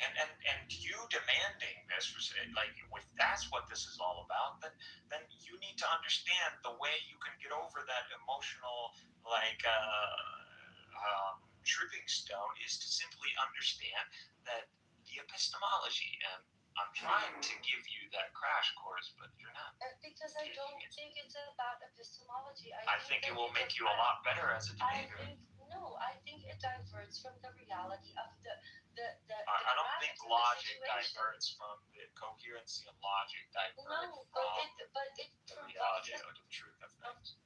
[SPEAKER 5] And you demanding this, like, if that's what this is all about, then you need to understand the way you can get over that emotional, tripping stone is to simply understand that the epistemology, and I'm trying to give you that crash course, but you're not.
[SPEAKER 4] Because I don't think it's about epistemology.
[SPEAKER 5] I think it will make you a lot better as a debater.
[SPEAKER 4] I think it diverts from the reality of the
[SPEAKER 5] I don't think logic diverts from the coherency and logic divert from the reality or the truth of things.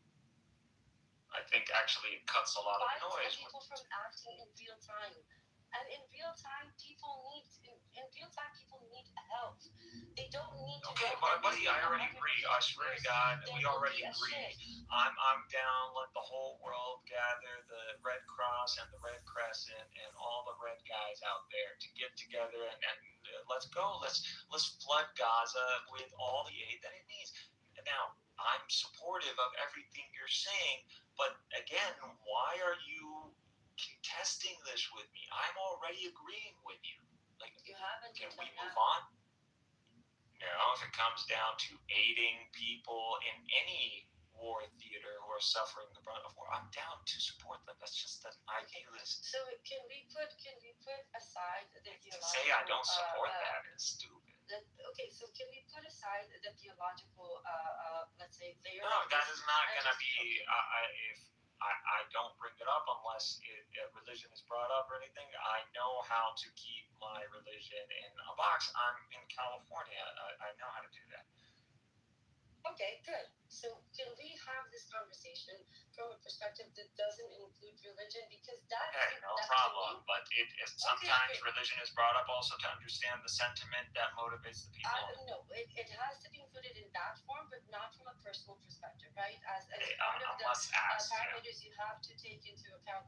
[SPEAKER 5] I think actually it cuts a lot of noise.
[SPEAKER 4] People from acting in real time, and in real time, people need help. They don't need to.
[SPEAKER 5] Okay, buddy, I already agree. I swear to God, we already agree. I'm down. Let the whole world gather, the Red Cross and the Red Crescent and all the red guys out there to get together and let's go. Let's flood Gaza with all the aid that it needs. Now, I'm supportive of everything you're saying. But again, why are you contesting this with me? I'm already agreeing with you. Like,
[SPEAKER 4] you haven't.
[SPEAKER 5] Can we move on? No, if it comes down to aiding people in any war theater who are suffering the brunt of war, I'm down to support them. That's just an idealist.
[SPEAKER 4] So can we put aside the theological?
[SPEAKER 5] To say I don't support that is stupid.
[SPEAKER 4] Okay, so can we put aside the theological, let's say, layer?
[SPEAKER 5] No, that is not going to be. If I don't bring it up unless religion is brought up or anything. I know how to keep my religion in a box. I'm in California. I know how to do that.
[SPEAKER 4] Okay, good. So can we have this conversation from a perspective that doesn't include religion? Because that
[SPEAKER 5] is no problem. But sometimes religion is brought up also to understand the sentiment that motivates the people.
[SPEAKER 4] No, it has to be included in that form, but not from a personal perspective, right? As part of the parameters you have to take into account.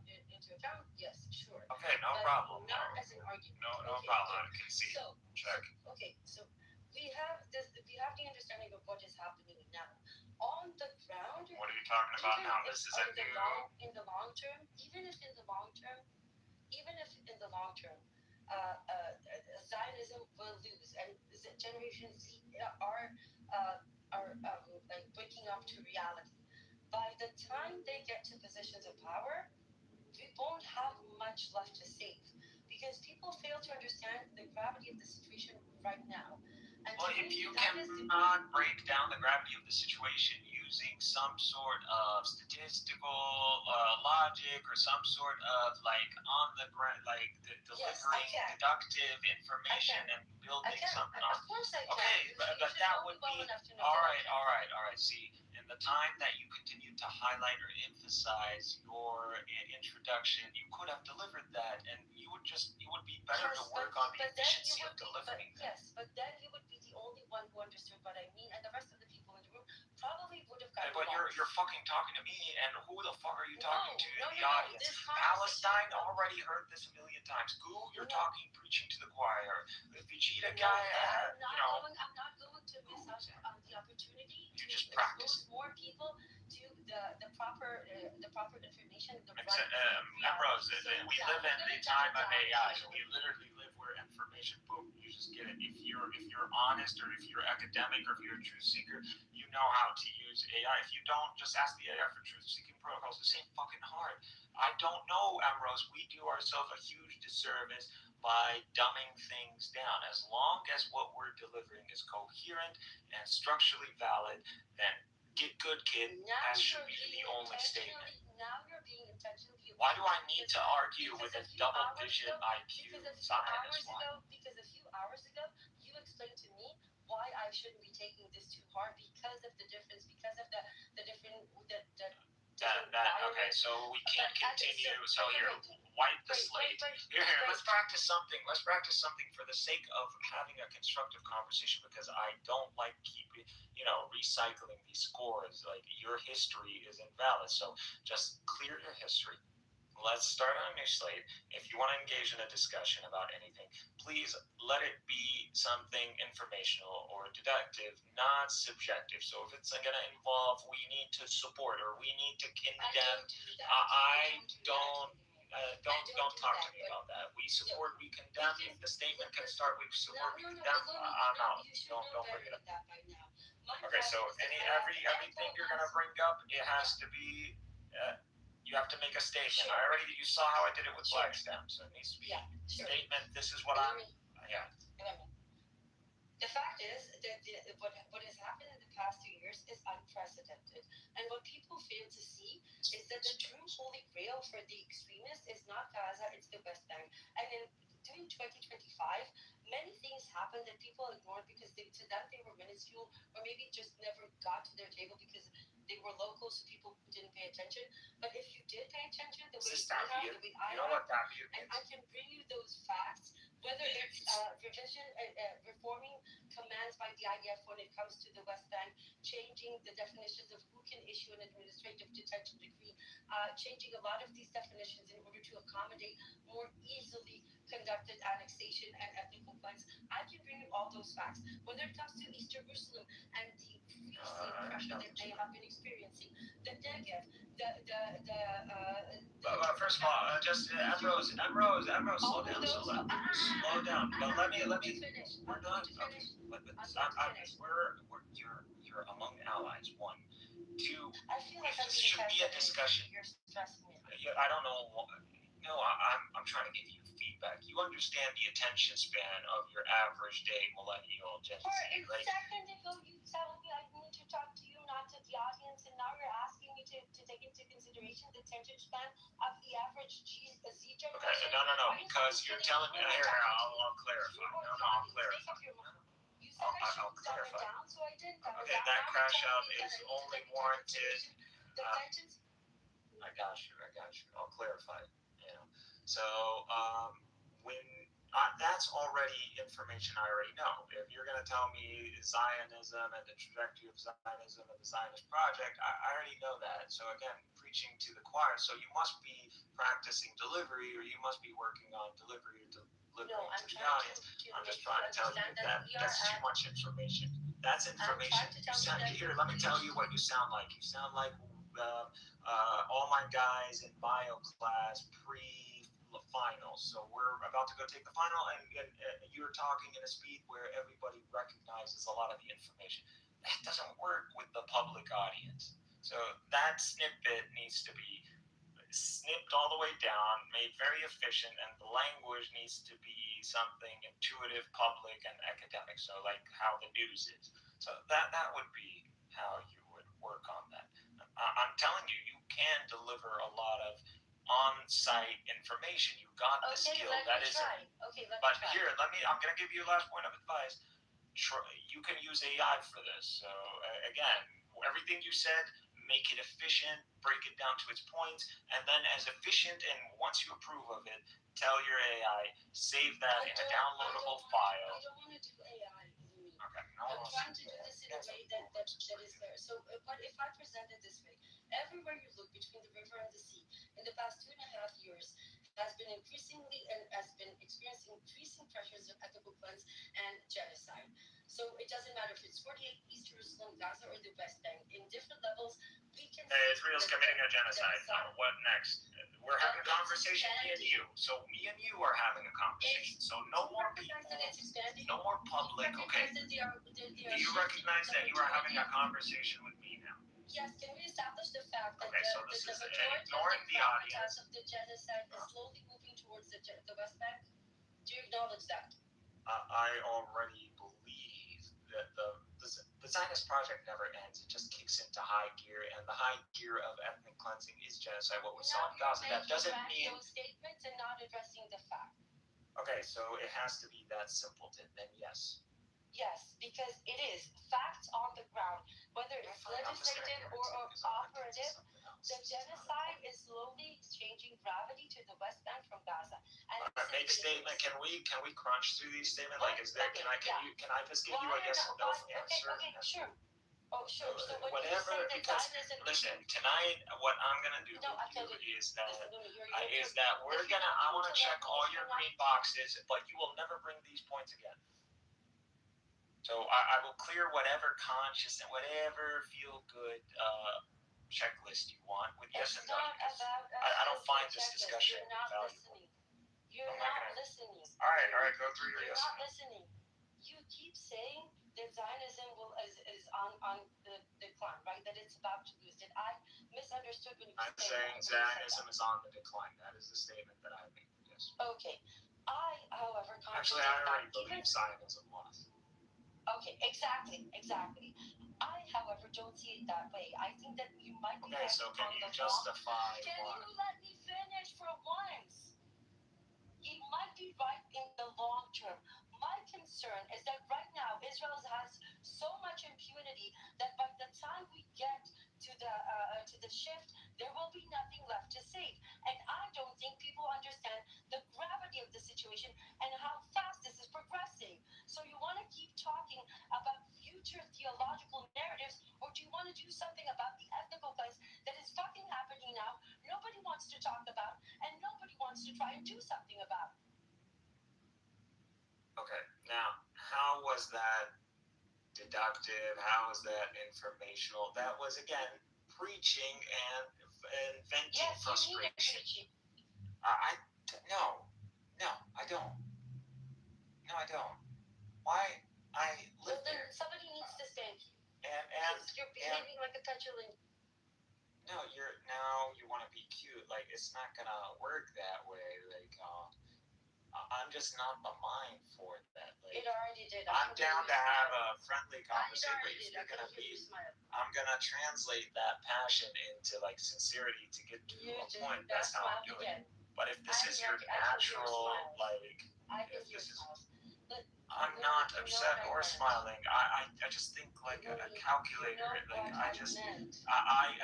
[SPEAKER 4] Yes, sure.
[SPEAKER 5] Okay, no problem.
[SPEAKER 4] Not as an argument.
[SPEAKER 5] No problem. I can see. Check.
[SPEAKER 4] Okay, so we have the understanding of what is happening now. On the ground.
[SPEAKER 5] What are you talking about now? This is
[SPEAKER 4] in the long term, even if in the long term, Zionism will lose, and Generation Z are like waking up to reality. By the time they get to positions of power, we won't have much left to save because people fail to understand the gravity of the situation right now. And
[SPEAKER 5] Well,
[SPEAKER 4] to
[SPEAKER 5] if
[SPEAKER 4] me,
[SPEAKER 5] you
[SPEAKER 4] that is the
[SPEAKER 5] cannot break down the gravity of the situation using some sort of statistical logic or some sort of like on the ground, like delivering deductive information and building something on.
[SPEAKER 4] Of course I can.
[SPEAKER 5] Okay, but that would be all right. See, in the time that you continue to highlight or emphasize your introduction, you could have delivered that, and it would be better to work on the efficiency of delivering that.
[SPEAKER 4] Yes, but then you would be the only one who understood what I mean, and the rest of the people in the room probably would have gotten
[SPEAKER 5] But
[SPEAKER 4] lost.
[SPEAKER 5] you're fucking talking to me, and who the fuck are you talking to in the audience? Palestine already heard this a million times. Goo, you're talking, preaching to the choir. The Vegeta guy,
[SPEAKER 4] I'm not going to miss out on the opportunity to
[SPEAKER 5] just
[SPEAKER 4] expose
[SPEAKER 5] practice.
[SPEAKER 4] more people to the proper information.
[SPEAKER 5] Ambrose, we live in the time of AI. We literally live where information, boom, you just get it. If you're honest, or if you're academic, or if you're a truth seeker, you know how to use AI. If you don't, just ask the AI for truth seeking protocols. This ain't fucking hard. I don't know, Ambrose. We do ourselves a huge disservice by dumbing things down. As long as what we're delivering is coherent and structurally valid, then get good, kid. That should be the only statement.
[SPEAKER 4] Now you're being intentionally.
[SPEAKER 5] Why do I need to argue with a double-digit IQ Zionist one?
[SPEAKER 4] Because a few hours ago, you explained to me why I shouldn't be taking this too hard because of the difference, because of the different
[SPEAKER 5] Okay, so we can't continue. So here, wipe the slate. Here, let's practice something. Let's practice something for the sake of having a constructive conversation, because I don't like keeping, recycling these scores. Like, your history is invalid. So just clear your history. Let's start on a new slate. If you want to engage in a discussion about anything, please let it be something informational or deductive, not subjective. So if it's going to involve we need to support or we need to condemn, don't talk to me about that. We support, we condemn. If the statement can start with support, we condemn, I'm out. Don't bring it up. Okay, so everything you're going to bring up, it has to be. You have to make a statement.
[SPEAKER 4] Sure.
[SPEAKER 5] You saw how I did it with Black Stem, so it needs to be a statement. This is what I'm.
[SPEAKER 4] The fact is that what has happened in the past 2 years is unprecedented, and what people fail to see is that the true holy grail for the extremists is not Gaza; it's the West Bank. And during 2025, many things happened that people ignored because to them they were minuscule, or maybe just never got to their table because they were local, so people didn't pay attention. But if you did pay attention, the way I and I can bring you those facts, whether it's reforming commands by the IDF when it comes to the West Bank, changing the definitions of who can issue an administrative detention decree, changing a lot of these definitions in order to accommodate more easily conducted annexation and ethnic cleanse. I can bring you all those facts. Whether it comes to East Jerusalem and the increasing pressure that they have been experiencing, the Negev,
[SPEAKER 5] first of all, just Ambrose, slow down. No, let me. We're not. Okay, you're among allies. 1, 2.
[SPEAKER 4] I feel like
[SPEAKER 5] this should be a discussion.
[SPEAKER 4] You're stressing me.
[SPEAKER 5] I don't know. No, I'm trying to give you feedback. You understand the attention span of your average day millennial Gen Z,
[SPEAKER 4] right?
[SPEAKER 5] Right?
[SPEAKER 4] A second ago, you told me I need to talk to you, not to the audience, and now you're asking me to take into consideration the attention span of the average Z generation.
[SPEAKER 5] Okay, no, because you're telling me. Here, I'll clarify. I'll clarify. I'll clarify.
[SPEAKER 4] So I did.
[SPEAKER 5] Okay, that crash out is only warranted. I got you. I'll clarify. So when that's already information I already know. If you're going to tell me Zionism and the trajectory of Zionism and the Zionist project, I already know that. So again, preaching to the choir. So you must be practicing delivery, or you must be working on delivery to the audience. I'm just trying to tell you that that's too much information. That's information. Here, let me tell you what you sound like. You sound like all my guys in bio class pre-finals. So we're we're about to go take the final, and you're talking in a speed where everybody recognizes a lot of the information. That doesn't work with the public audience. So that snippet needs to be snipped all the way down, made very efficient, and the language needs to be something intuitive, public, and academic. So like how the news is. So that would be how you would work on that. I'm telling you, you can deliver a lot of on-site information. You got the skill. That is. But here, I'm gonna give you a last point of advice. You can use AI for this. So again, everything you said, make it efficient, break it down to its points, and then as efficient, and once you approve of it, tell your AI, save that in a downloadable file.
[SPEAKER 4] I don't want to do AI.
[SPEAKER 5] Okay.
[SPEAKER 4] I'm trying to do this in a way that is fair. So what if I present it this way? Everywhere you look between the river and the sea, in the past 2.5 years, has been experiencing increasing pressures of ethical cleanse and genocide. So it doesn't matter if it's 48 East Jerusalem, Gaza, or the West Bank. In different levels, we can
[SPEAKER 5] Israel's committing a genocide. What next? We're having a conversation, me and you. So me and you are having a conversation. So no more people, no more public. Okay. Do you recognize that you are having a conversation with me now?
[SPEAKER 4] Yes, can we establish the fact that
[SPEAKER 5] so this
[SPEAKER 4] the
[SPEAKER 5] is
[SPEAKER 4] majority
[SPEAKER 5] ignoring the audience
[SPEAKER 4] of the genocide is slowly moving towards the West Bank? Do you acknowledge that?
[SPEAKER 5] I already believe that the Zionist project never ends. It just kicks into high gear, and the high gear of ethnic cleansing is genocide. What we saw in Gaza. That doesn't mean
[SPEAKER 4] those statements and not addressing the fact.
[SPEAKER 5] Okay, so it has to be that simple. Then yes.
[SPEAKER 4] Yes, because it is facts on the ground, whether it's legislative or operative. The genocide is slowly changing gravity to the West Bank from Gaza. And
[SPEAKER 5] make statement. Can we crunch through these statements? Like, is there? Can I just give you a yes or no answer?
[SPEAKER 4] Okay, sure. Oh, sure. So
[SPEAKER 5] whatever. Because listen, tonight what I'm gonna do is that I want to check all your green boxes, but you will never bring these points again. So I will clear whatever conscious and whatever feel good checklist you want with yes and no. I don't find this discussion valuable.
[SPEAKER 4] You're not listening.
[SPEAKER 5] All right, go through your yes.
[SPEAKER 4] You're not listening. You keep saying that Zionism is on the decline, right? That it's about to lose. Did I misunderstood when you
[SPEAKER 5] I'm saying Zionism is on the decline. That is the statement that I made. Yes.
[SPEAKER 4] Okay. However,
[SPEAKER 5] actually, I already believe Zionism lost.
[SPEAKER 4] Okay, exactly. I, however, don't see it that way. I think that you might be right.
[SPEAKER 5] So can you justify
[SPEAKER 4] Can you let me finish for once? You might be right in the long term. My concern is that right now Israel has so much impunity that by the time we get to the shift, there will be nothing left to save. And I don't think people understand the gravity of the situation and how fast this is progressing. So you want to keep talking about future theological narratives, or do you want to do something about the ethical cleanse that is fucking happening now? Nobody wants to talk about, and nobody wants to try and do something about.
[SPEAKER 5] Okay, now how was that deductive? How was that informational? That was again preaching and venting frustration. No, I don't. Why? I live there.
[SPEAKER 4] Somebody needs to save you.
[SPEAKER 5] And
[SPEAKER 4] you're behaving like a petulant.
[SPEAKER 5] No, you want to be cute. Like, it's not gonna work that way. Like, I'm just not the mind for that. Like,
[SPEAKER 4] it already did.
[SPEAKER 5] I'm down to have a friendly conversation. I'm gonna translate that passion into like sincerity to get to a point. That's how I'm doing it. But if this is your natural, like, if this is, I'm not upset or smiling. I just think like a calculator. Like, I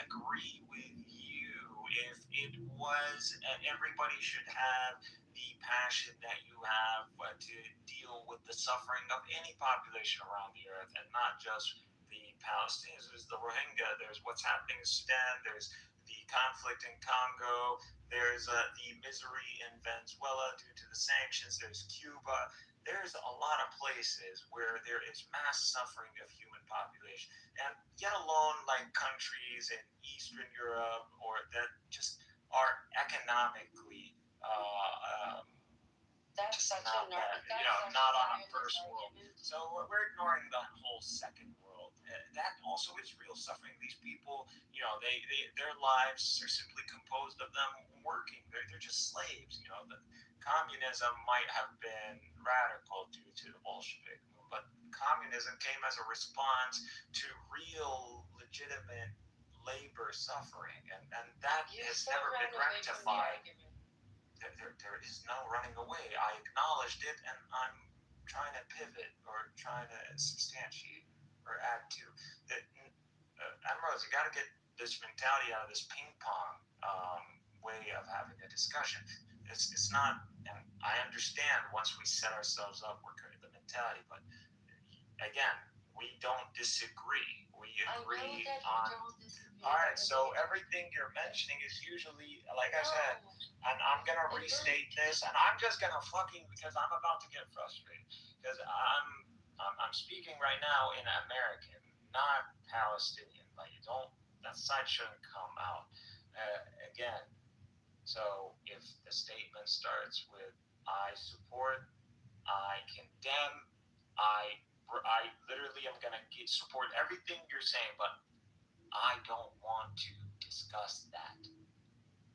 [SPEAKER 5] agree with you. If it was, and everybody should have the passion that you have to deal with the suffering of any population around the earth, and not just the Palestinians. There's the Rohingya, there's what's happening in Sudan, there's the conflict in Congo, there's the misery in Venezuela due to the sanctions, there's Cuba. There's a lot of places where there is mass suffering of human population, and yet alone like countries in Eastern Europe or that just are economically
[SPEAKER 4] such
[SPEAKER 5] not
[SPEAKER 4] a
[SPEAKER 5] that,
[SPEAKER 4] that's
[SPEAKER 5] not
[SPEAKER 4] such
[SPEAKER 5] on a
[SPEAKER 4] Zionist
[SPEAKER 5] first world.
[SPEAKER 4] argument.
[SPEAKER 5] So we're ignoring that whole second world. That also is real suffering. These people, their lives are simply composed of them working. They're just slaves. The communism might have been radical due to the Bolshevik, but communism came as a response to real, legitimate labor suffering, and that has never been rectified. There is no running away. I acknowledged it, and I'm trying to pivot or trying to substantiate or add to that. Ambrose, you got to get this mentality out of this ping pong way of having a discussion. It's not, and I understand once we set ourselves up, we're creating the mentality, but again, we don't disagree. We agree on. All right, so everything you're mentioning is usually, like I said, and I'm gonna restate this, and I'm just gonna because I'm about to get frustrated because I'm speaking right now in American, not Palestinian. Like that side shouldn't come out again. So if the statement starts with I support, I condemn, I literally am gonna support everything you're saying, but I don't want to discuss that.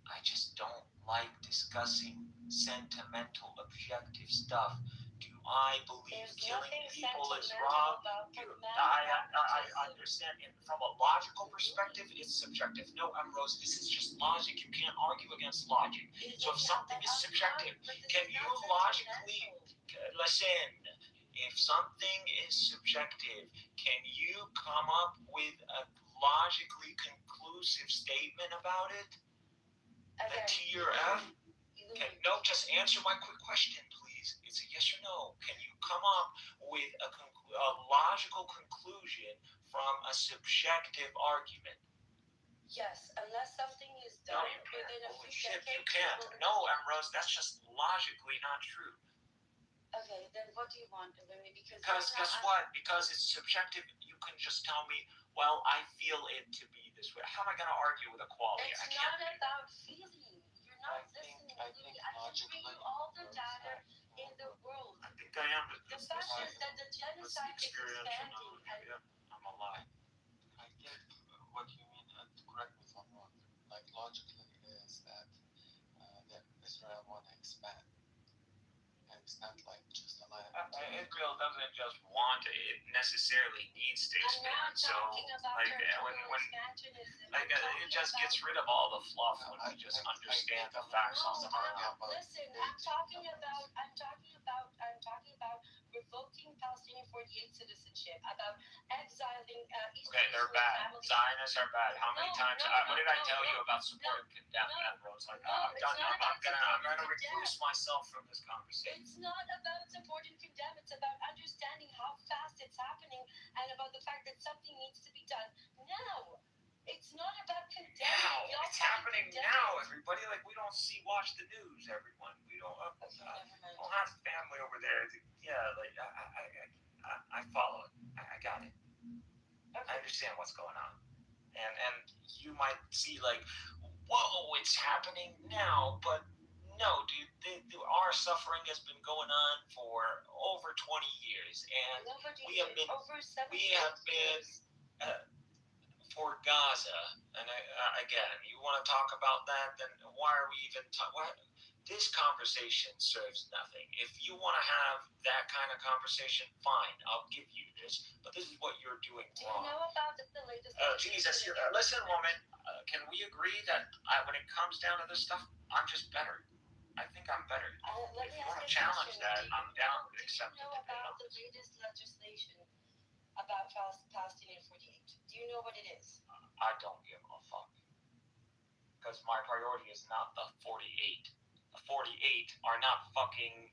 [SPEAKER 5] I just don't like discussing sentimental, objective stuff. Do I believe killing people is wrong? I understand. And from a logical perspective, it's subjective. No, Ambrose, this is just logic. You can't argue against logic. So if something is subjective, can you logically listen? If something is subjective, can you come up with a logically conclusive statement about it? A T or F? No, just answer my quick question, please. It's a yes or no. Can you come up with a logical conclusion from a subjective argument?
[SPEAKER 4] Yes, unless something is done within a few decades.
[SPEAKER 5] You can't. No, Ambrose, that's just logically not true.
[SPEAKER 4] Okay, then what do you want, Olivia?
[SPEAKER 5] Because guess what? Because it's subjective, you can just tell me, well, I feel it to be this way. How am I going to argue with equality?
[SPEAKER 4] It's not about feeling. You're not listening. I can bring you all the data in the world.
[SPEAKER 5] I think I am.
[SPEAKER 4] The fact is that the genocide is expanding.
[SPEAKER 5] I'm alive.
[SPEAKER 11] I get what you mean, and correct me if I'm wrong. Like logically, is that Israel want to expand. It's not like just a line.
[SPEAKER 5] Israel doesn't just want it necessarily needs to expand. So it just gets rid of all the fluff when we just understand the facts on the ground.
[SPEAKER 4] Listen, I'm talking about revoking Palestinian 48 citizenship, about exiling Eastern.
[SPEAKER 5] Okay, they're bad. Zionists are bad. How many times? What did I tell you about support and condemn Ambrose? Like I'm done. I'm gonna recluse myself from this conversation.
[SPEAKER 4] It's not about support and condemn. It's about understanding how fast it's happening and about the fact that something needs to be done now. It's not about condemning.
[SPEAKER 5] Now, it's happening now, everybody. Like we don't watch the news, everyone. We don't have family over there. I follow it. I got it. Okay. I understand what's going on, and you might see like, whoa, it's happening now, but. No, dude, our suffering has been going on for over 20 years, and we have been for Gaza. And again, you want to talk about that? Then why are we even talking? This conversation serves nothing. If you want to have that kind of conversation, fine, I'll give you this. But this is what you're doing wrong.
[SPEAKER 4] Do you know about the latest?
[SPEAKER 5] Jesus, listen, woman. Can we agree that when it comes down to this stuff, I'm just better? I think I'm better. If you want to challenge that, I'm down to accept it.
[SPEAKER 4] Do you know about the latest legislation about Palestinian 48? Do you know what it is?
[SPEAKER 5] I don't give a fuck. Because my priority is not the 48. The 48 are not fucking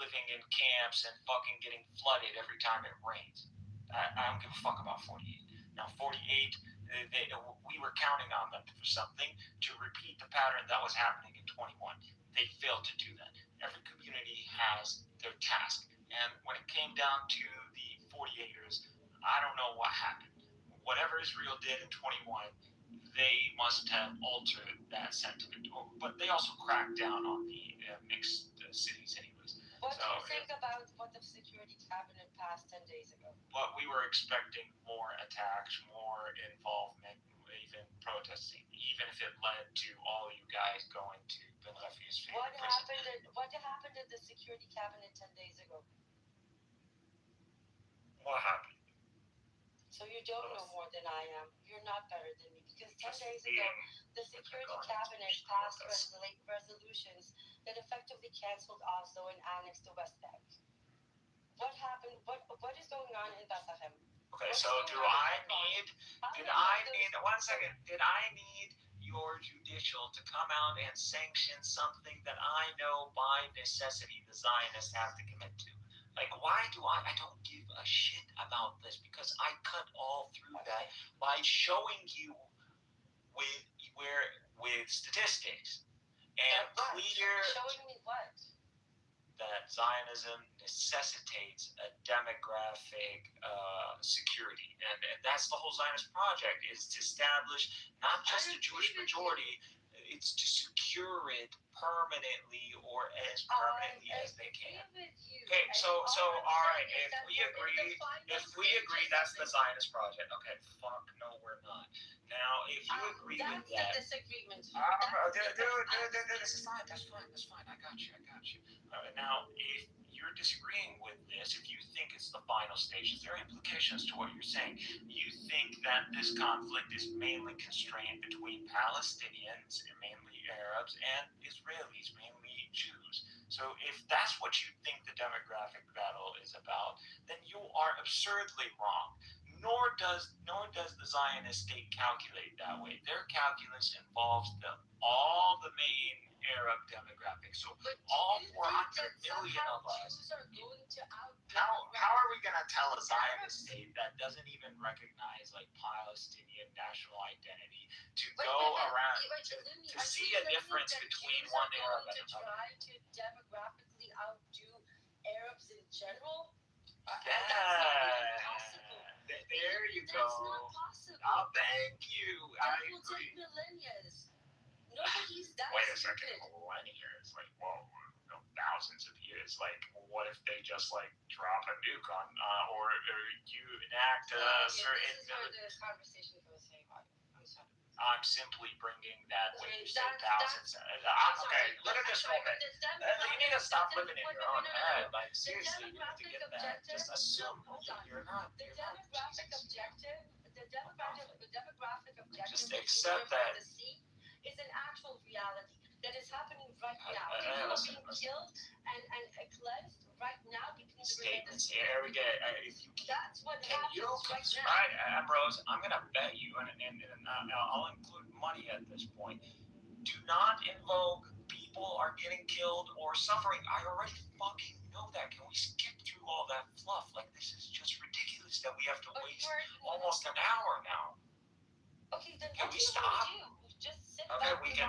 [SPEAKER 5] living in camps and fucking getting flooded every time it rains. I don't give a fuck about 48. Now, 48, we were counting on them for something to repeat the pattern that was happening in 21. They failed to do that. Every community has their task. And when it came down to the 48ers, I don't know what happened. Whatever Israel did in 21, they must have altered that sentiment. But they also cracked down on the mixed cities anyways.
[SPEAKER 4] What the Security Cabinet passed 10 days ago?
[SPEAKER 8] But we were expecting more attacks, more involvement, even protesting, even if it led to all you guys going to Ben Lafi's favorite prison.
[SPEAKER 4] What happened at the Security Cabinet 10 days ago?
[SPEAKER 8] What happened?
[SPEAKER 4] So you don't know more than I am. You're not better than me. Because 10 days ago, the Security Cabinet passed resolutions that effectively canceled Oslo and annexed the West Bank. What happened? What is going on in Bethlehem?
[SPEAKER 8] Okay, so did I need your judicial to come out and sanction something that I know by necessity the Zionists have to commit to? Like, why do I don't give a shit about this, because I cut all through that by showing you with statistics and clear.
[SPEAKER 4] Showing me what?
[SPEAKER 8] That Zionism necessitates a demographic security, and that's the whole Zionist project, is to establish not just a Jewish majority, it's to secure it permanently, or as permanently as they can. Okay, so all right, if we agree that's the Zionist project. Okay, fuck no, we're not. Now, if you agree with that,
[SPEAKER 4] that's the disagreement.
[SPEAKER 8] this is fine. That's fine. I got you. Now, if you're disagreeing with this, if you think it's the final stage, there are implications to what you're saying. You think that this conflict is mainly constrained between Palestinians, mainly Arabs, and Israelis, mainly Jews. So if that's what you think the demographic battle is about, then you are absurdly wrong. Nor does the Zionist state calculate that way. Their calculus involves all the main Arab demographics. So all 400 million of us. How are we going to tell a Zionist state that doesn't even recognize like Palestinian national identity to go around to see a difference between one Arab and another?
[SPEAKER 4] Try to demographically outdo Arabs in general?
[SPEAKER 8] There you go.
[SPEAKER 4] That's not possible.
[SPEAKER 8] Oh, thank you.
[SPEAKER 4] That will take millennia. Nobody's that
[SPEAKER 8] Wait a second. Millennia is like, whoa, thousands of years. Like, what if they just like drop a nuke on, or you enact a certain?
[SPEAKER 4] This is where the conversation goes haywire.
[SPEAKER 8] I'm simply bringing that when you say thousands. Okay, look at this moment. You need to stop living in your own head. Like, seriously, you need to get that. Just assume you're not.
[SPEAKER 4] The demographic objective
[SPEAKER 8] Just accept that.
[SPEAKER 4] Is an actual reality that is happening right now. People are being killed and cleansed right now because of
[SPEAKER 8] statements. Here we go.
[SPEAKER 4] That's what happens right now.
[SPEAKER 8] Right, Ambrose, I'm going to bet you, and I'll include money at this point. Do not invoke people are getting killed or suffering. I already fucking know that. Can we skip through all that fluff? Like, this is just ridiculous that we have to waste almost an hour now.
[SPEAKER 4] Okay, then
[SPEAKER 8] can we stop?
[SPEAKER 4] Just sit
[SPEAKER 8] okay,
[SPEAKER 4] back
[SPEAKER 8] we can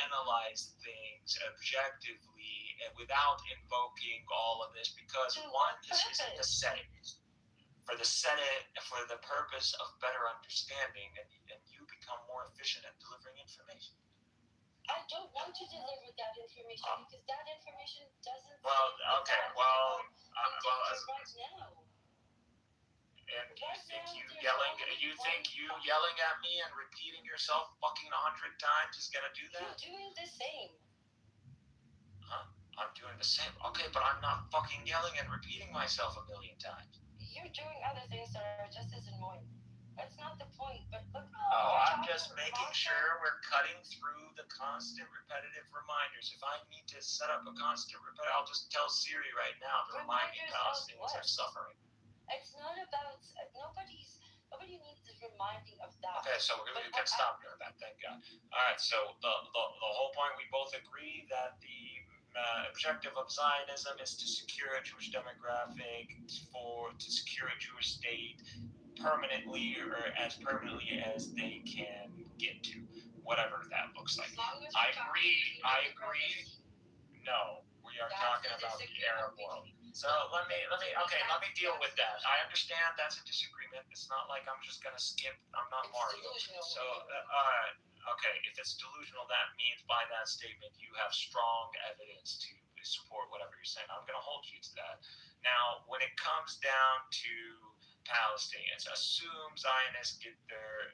[SPEAKER 8] analyze things objectively and without invoking all of this, because one, this isn't the setting. For the purpose of better understanding, and you become more efficient at delivering information.
[SPEAKER 4] I don't want to deliver that information because that information doesn't.
[SPEAKER 8] Right now. And you think you yelling at me and repeating yourself fucking 100 times is gonna do that?
[SPEAKER 4] You're doing the same.
[SPEAKER 8] Huh? I'm doing the same. Okay, but I'm not fucking yelling and repeating myself a million times.
[SPEAKER 4] You're doing other things that are just as annoying. That's not the point, but look.
[SPEAKER 8] I'm just making sure we're cutting through the constant repetitive reminders. If I need to set up a constant repetitive, I'll just tell Siri right now to remind me Palestinians are suffering.
[SPEAKER 4] It's not about nobody needs reminding of that.
[SPEAKER 8] Okay, so we can stop doing that. Thank God. All right, so the whole point, we both agree that the objective of Zionism is to secure a Jewish demographic, to secure a Jewish state permanently, or as permanently as they can get to, whatever that looks like. I agree. No, we are talking about the Arab world. So let me deal with that. I understand that's a disagreement. It's not like I'm just gonna skip. I'm not Mario. So okay, if it's delusional, that means by that statement you have strong evidence to
[SPEAKER 5] absolutely support whatever you're saying. I'm going to hold you to that. Now, when it comes down to Palestinians, assume Zionists get their,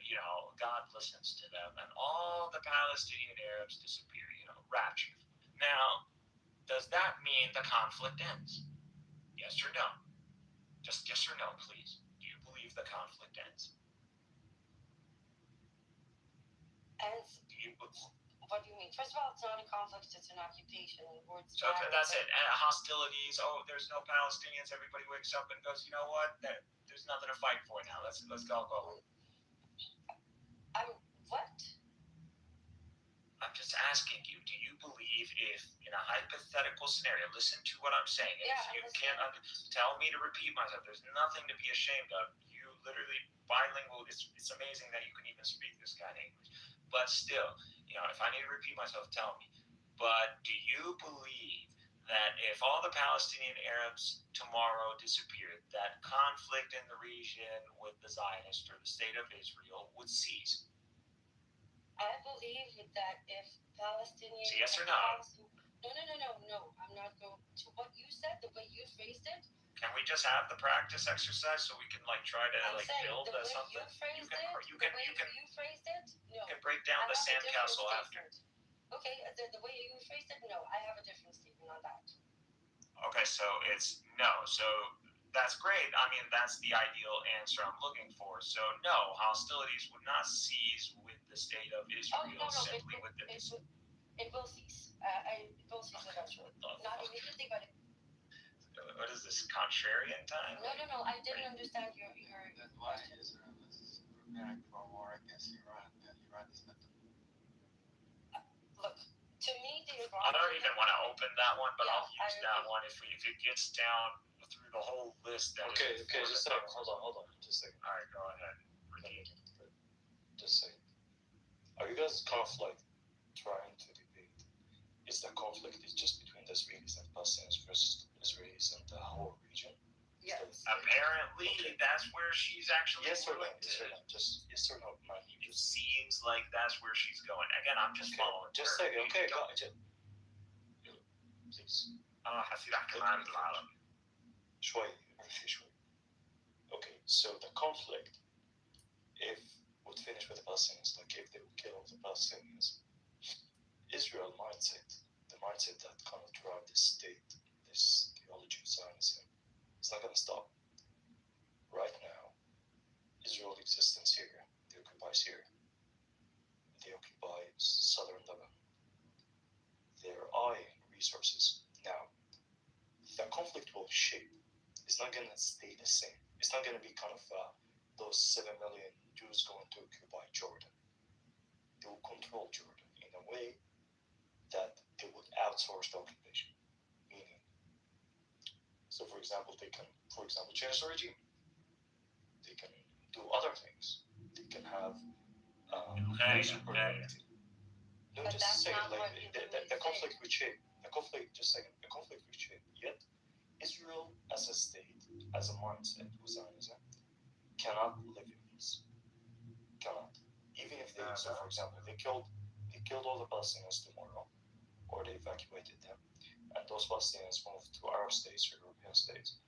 [SPEAKER 5] God listens to them, and all the Palestinian Arabs disappear, rapture. Now, does that mean the conflict ends? Yes or no? Just yes or no, please. Do you believe the conflict ends?
[SPEAKER 4] Ends? What do you mean? First of all, it's not a conflict, it's an occupation.
[SPEAKER 5] So that's it. And hostilities. Oh, there's no Palestinians. Everybody wakes up and goes, you know what? There's nothing to fight for now. Let's go home.
[SPEAKER 4] What?
[SPEAKER 5] I'm just asking you. Do you believe if in a hypothetical scenario? Listen to what I'm saying.
[SPEAKER 4] Yeah,
[SPEAKER 5] if you can't tell me to repeat myself, there's nothing to be ashamed of. You literally bilingual. It's amazing that you can even speak this kind of English. But still, if I need to repeat myself, tell me. But do you believe that if all the Palestinian Arabs tomorrow disappeared, that conflict in the region with the Zionists or the state of Israel would cease?
[SPEAKER 4] I believe that if Palestinians...
[SPEAKER 5] So yes or no?
[SPEAKER 4] No. I'm not going to what you said, the way you phrased it.
[SPEAKER 5] Can we just have the practice exercise so we can try to build something?
[SPEAKER 4] You phrased it. No.
[SPEAKER 5] You can break down the sandcastle after.
[SPEAKER 4] Okay, the way you phrased it, no. I have a different statement on that.
[SPEAKER 5] Okay, so it's no. So that's great. I mean, that's the ideal answer I'm looking for. So no, hostilities would not cease with the state of Israel simply with the...
[SPEAKER 4] It will cease. It will cease eventually. Not immediately, but...
[SPEAKER 5] What is this, contrarian time?
[SPEAKER 4] No. I didn't understand your
[SPEAKER 11] That's why Israel is preparing for war against Iran. And Iran is not.
[SPEAKER 4] Look, to me, the Iran...
[SPEAKER 5] I don't even want to open that one, but I'll use that one if it gets down through the whole list.
[SPEAKER 6] Okay, just a second. Hold on. Just a second.
[SPEAKER 5] All right, go ahead.
[SPEAKER 6] Just a second. Are you guys kind of trying to debate? Is the conflict just between the Israelis and Palestinians versus the Israelis and the whole region?
[SPEAKER 4] Yes.
[SPEAKER 5] Apparently, that's where she's actually
[SPEAKER 6] going. Just yes or no, man.
[SPEAKER 5] It seems like that's where she's going. Again, I'm just following.
[SPEAKER 6] Just a second. Okay, go. Please.
[SPEAKER 5] هسيبك كمان بالعربي.
[SPEAKER 6] شوي. Okay, so the conflict, if would finish with the Palestinians, if they would kill all the Palestinians, Israel mindset, the mindset that kind of drive this state, this theology of Zionism, it's not going to stop. Right now, Israel exists in Syria. They occupy Syria. They occupy southern Lebanon. They're eyeing resources. Now, the conflict will shape. It's not going to stay the same. It's not going to be kind of those 7 million Jews going to occupy Jordan. They will control Jordan in a way that they would outsource the occupation. Meaning, so for example, they can, change the regime. They can do other things. They can have superiority. No,
[SPEAKER 4] but
[SPEAKER 6] just saying, the conflict
[SPEAKER 4] saying.
[SPEAKER 6] would shape. The conflict would shape. Yet, Israel as a state, as a mindset with Zionism, cannot live in peace. Cannot. Even if they, so for example, they killed all the Palestinians tomorrow, or they evacuated them, and those Palestinians moved to Arab states or European states.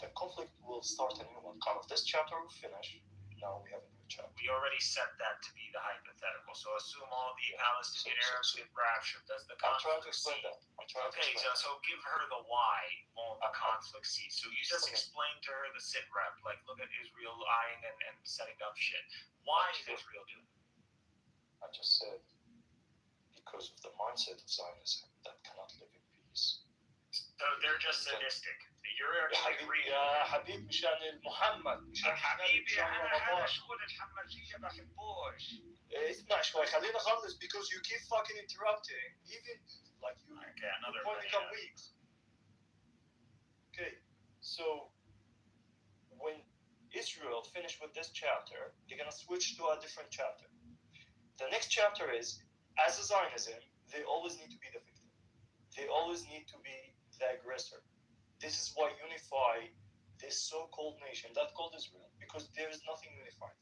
[SPEAKER 6] The conflict will start a new one. Kind of this chapter will finish. Now we have a new chapter.
[SPEAKER 5] We already set that to be the hypothetical. So assume all the Palestinian Arabs get raptured. Does the conflict...
[SPEAKER 6] I'm trying to explain that.
[SPEAKER 5] So give her the why won't the conflict cease. So you just explain to her the sit rep, look at Israel eyeing and setting up shit. Why is Israel doing it?
[SPEAKER 6] I just said because of the mindset of Zionism that cannot live in peace.
[SPEAKER 5] So they're just sadistic. You're actually
[SPEAKER 6] يا حبيبي مشان محمد مشان
[SPEAKER 5] حبيبي انا شغل الحماسيه ما بحبوش.
[SPEAKER 6] اسمع شوي خلينا نخلص because you keep fucking interrupting even you point become weak. Okay, so when Israel finished with this chapter, they're gonna switch to a different chapter. The next chapter is, as a Zionism, they always need to be the victim. They always need to be the aggressor. This is why unify this so-called nation, that called Israel, because there is nothing unified.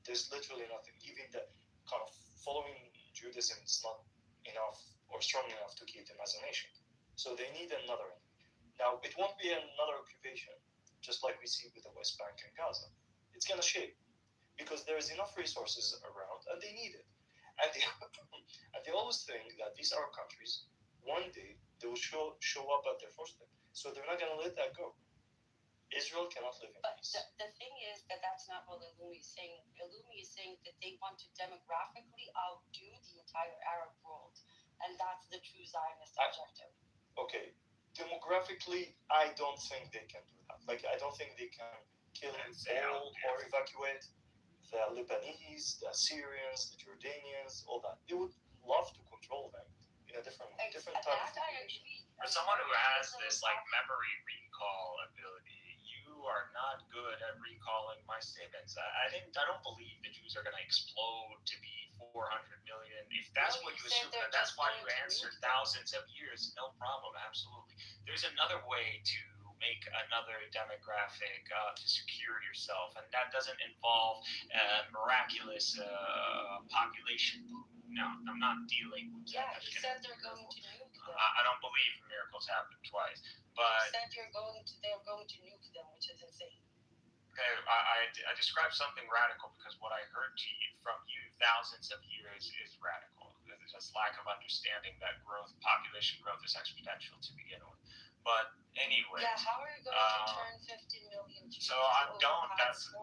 [SPEAKER 6] There's literally nothing. Even the kind of following Judaism is not enough, or
[SPEAKER 12] or strong enough to keep them as a nation. So they need another enemy. Now, it won't be another occupation, just like we see with the West Bank and Gaza. It's going to shape because there is enough resources around and they need it. And they always think that these Arab countries, one day, they will show up at their doorstep. So they're not going to let that go. Israel cannot live in peace.
[SPEAKER 4] But the thing is that that's not what Illumi is saying. Illumi is saying that they want to demographically outdo the entire Arab world. And that's the true Zionist objective.
[SPEAKER 12] Okay. Demographically, I don't think they can do that. Like, I don't think they can kill all or evacuate the Lebanese, the Syrians, the Jordanians, all that. They would love to control them in a different type of situation.
[SPEAKER 5] For someone who has this like memory recall ability, you are not good at recalling my statements. I don't believe the Jews are going to explode to be 400 million. If that's what you assume, that's why you answered thousands of years. No problem, absolutely. There's another way to make another demographic to secure yourself, and that doesn't involve miraculous population boom. No, I'm not dealing with that.
[SPEAKER 4] Yeah, he said they're going to nuke them.
[SPEAKER 5] I don't believe miracles happen twice, but
[SPEAKER 4] he said they're going to nuke them, which is insane.
[SPEAKER 5] Okay, I described something radical because what I heard from you thousands of years is radical. There's just lack of understanding that population growth is exponential to begin with. But anyway.
[SPEAKER 4] Yeah, how are you going to turn 50 million Jews?
[SPEAKER 5] So that's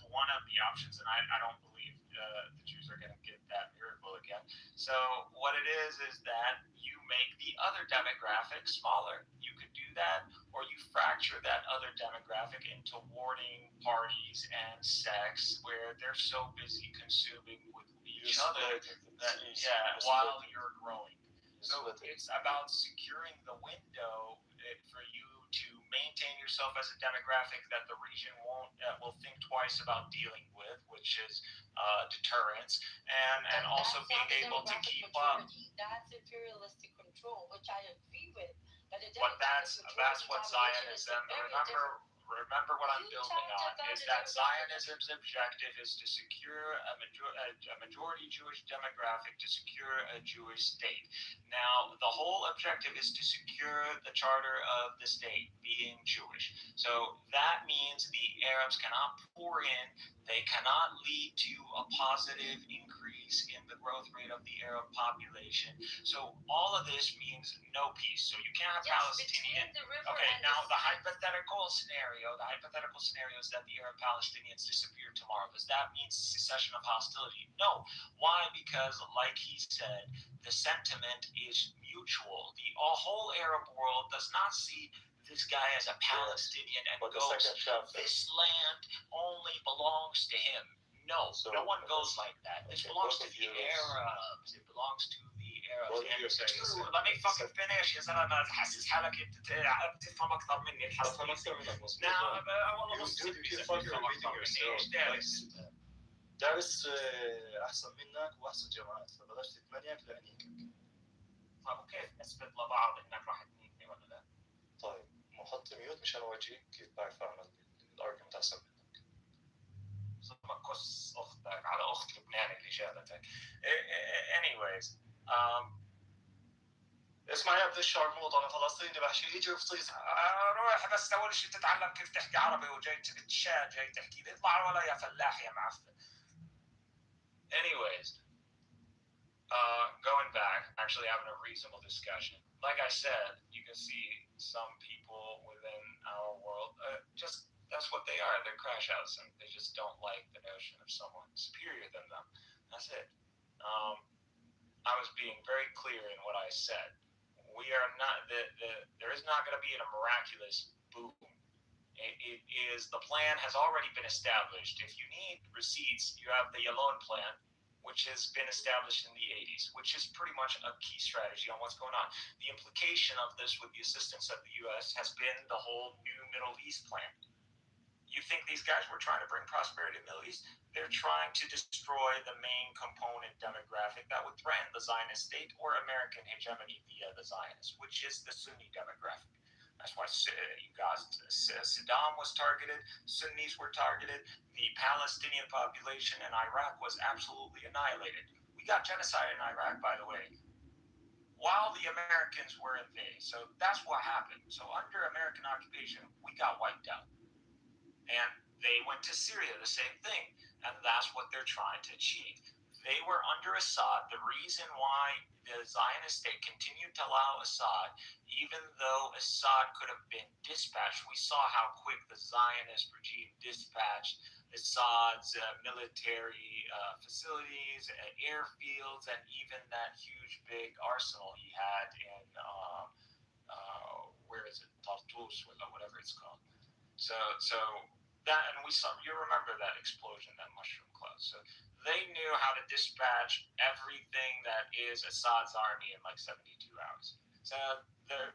[SPEAKER 5] one of the options, and I don't believe the Jews are going to get that miracle again. So what it is that you make the other demographic smaller. You could do that, or you fracture that other demographic into warring parties and sects where they're so busy consuming with each other that while you're growing. So it's about securing the window for you to maintain yourself as a demographic that the region will think twice about dealing with, which is deterrence, and also being able to keep up.
[SPEAKER 4] That's imperialistic control, which I agree with.
[SPEAKER 5] But that's what Zionism. Remember what I'm building on is that Zionism's objective is to secure a majority Jewish demographic, to secure a Jewish state. Now, the whole objective is to secure the charter of the state being Jewish. So that means the Arabs cannot pour in, they cannot lead to a positive increase in the growth rate of the Arab population. So all of this means no peace. So you can't have Palestinian. Okay, now the hypothetical scenario is that the Arab Palestinians disappear tomorrow. Does that mean cessation of hostility? No. Why? Because, like he said, the sentiment is mutual. The whole Arab world does not see this guy as a Palestinian and goes, this land only belongs to him. No, no one goes like that. This belongs to the Arabs. It belongs to the Arabs. Let me fucking finish. يا زلمة حاسس حالك بتفهم أكثر مني.
[SPEAKER 12] بفهم أكثر منك.
[SPEAKER 5] نعم والله بتفهم أكثر مني. إيش
[SPEAKER 12] دارس أحسن منك وأحسن جامعات فبلاش تتمنيك لأنيك.
[SPEAKER 5] طيب وكيف نثبت لبعض إنك راح تميتني ولا لا؟
[SPEAKER 12] طيب محط ميوت مشان أورجيك كيف بعرف أعمل الأرجيومنت أحسن منك.
[SPEAKER 5] ما قص أختك على أخت لبنان اللي جابتك. Anyways.
[SPEAKER 12] اسمع يا ابن الشرموط انا فلسطيني بحكي يجي وفصيص
[SPEAKER 5] روح بس اول شيء تتعلم كيف تحكي عربي وجاي تتشاد جاي تحكي لي اطلع ولا يا فلاح يا معفن. Anyways, going back, actually having a reasonable discussion. Like I said, you can see some people within our world just that's what they are. They're crash outs and they just don't like the notion of someone superior than them. That's it. I was being very clear in what I said. We are not there is not going to be a miraculous boom. It is the plan has already been established. If you need receipts, you have the Yalon plan, which has been established in the 80s, which is pretty much a key strategy on what's going on. The implication of this with the assistance of the U.S. has been the whole new Middle East plan. You think these guys were trying to bring prosperity in the Middle East? They're trying to destroy the main component demographic that would threaten the Zionist state or American hegemony via the Zionists, which is the Sunni demographic. That's why you got Saddam was targeted, Sunnis were targeted, the Palestinian population in Iraq was absolutely annihilated. We got genocide in Iraq, by the way. the Americans were invaded. So that's what happened. So under American occupation, we got wiped out. And they went to Syria, the same thing. And that's what they're trying to achieve. They were under Assad. The reason why the Zionist state continued to allow Assad, even though Assad could have been dispatched, we saw how quick the Zionist regime dispatched Assad's military facilities, airfields, and even that huge big arsenal he had in, where is it, Tartus, or whatever it's called. So that, and we saw, you remember that explosion, that mushroom cloud. So they knew how to dispatch everything that is Assad's army in like 72 hours. So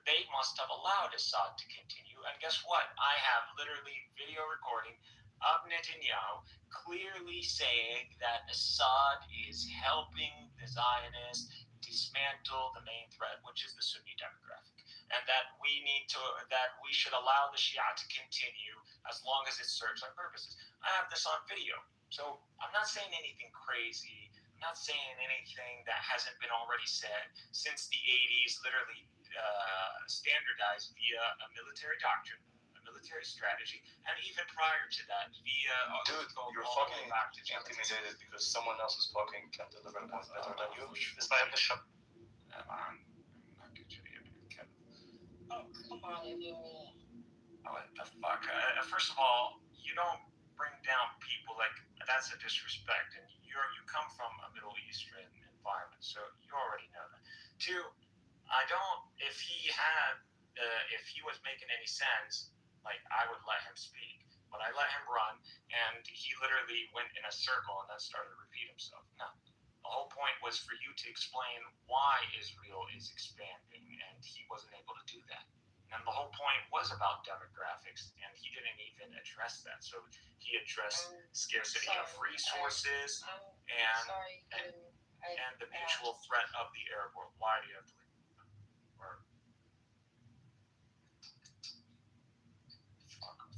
[SPEAKER 5] they must have allowed Assad to continue. And guess what? I have literally video recording of Netanyahu clearly saying that Assad is helping the Zionists dismantle the main threat, which is the Sunni demographic, and that we should allow the Shia to continue as long as it serves our purposes. I have this on video. So I'm not saying anything crazy. I'm not saying anything that hasn't been already said since the 80s, literally standardized via a military doctrine, a military strategy, and even prior to that via...
[SPEAKER 12] Dude, you're fucking intimidated because someone else is talking can deliver the point better than you. This might have been shut.
[SPEAKER 4] Oh, come on, everyone.
[SPEAKER 5] What the fuck? First of all, you don't bring down people like that's a disrespect, and you come from a Middle Eastern environment, so you already know that. Two, I don't. If he was making any sense, like I would let him speak, but I let him run, and he literally went in a circle and then started to repeat himself. No, the whole point was for you to explain why Israel is expanding, and he wasn't able to do that. And the whole point was about demographics, and he didn't even address that. So he addressed scarcity of resources and the mutual threat of the Arab world. Why do you have to leave? Or fuck,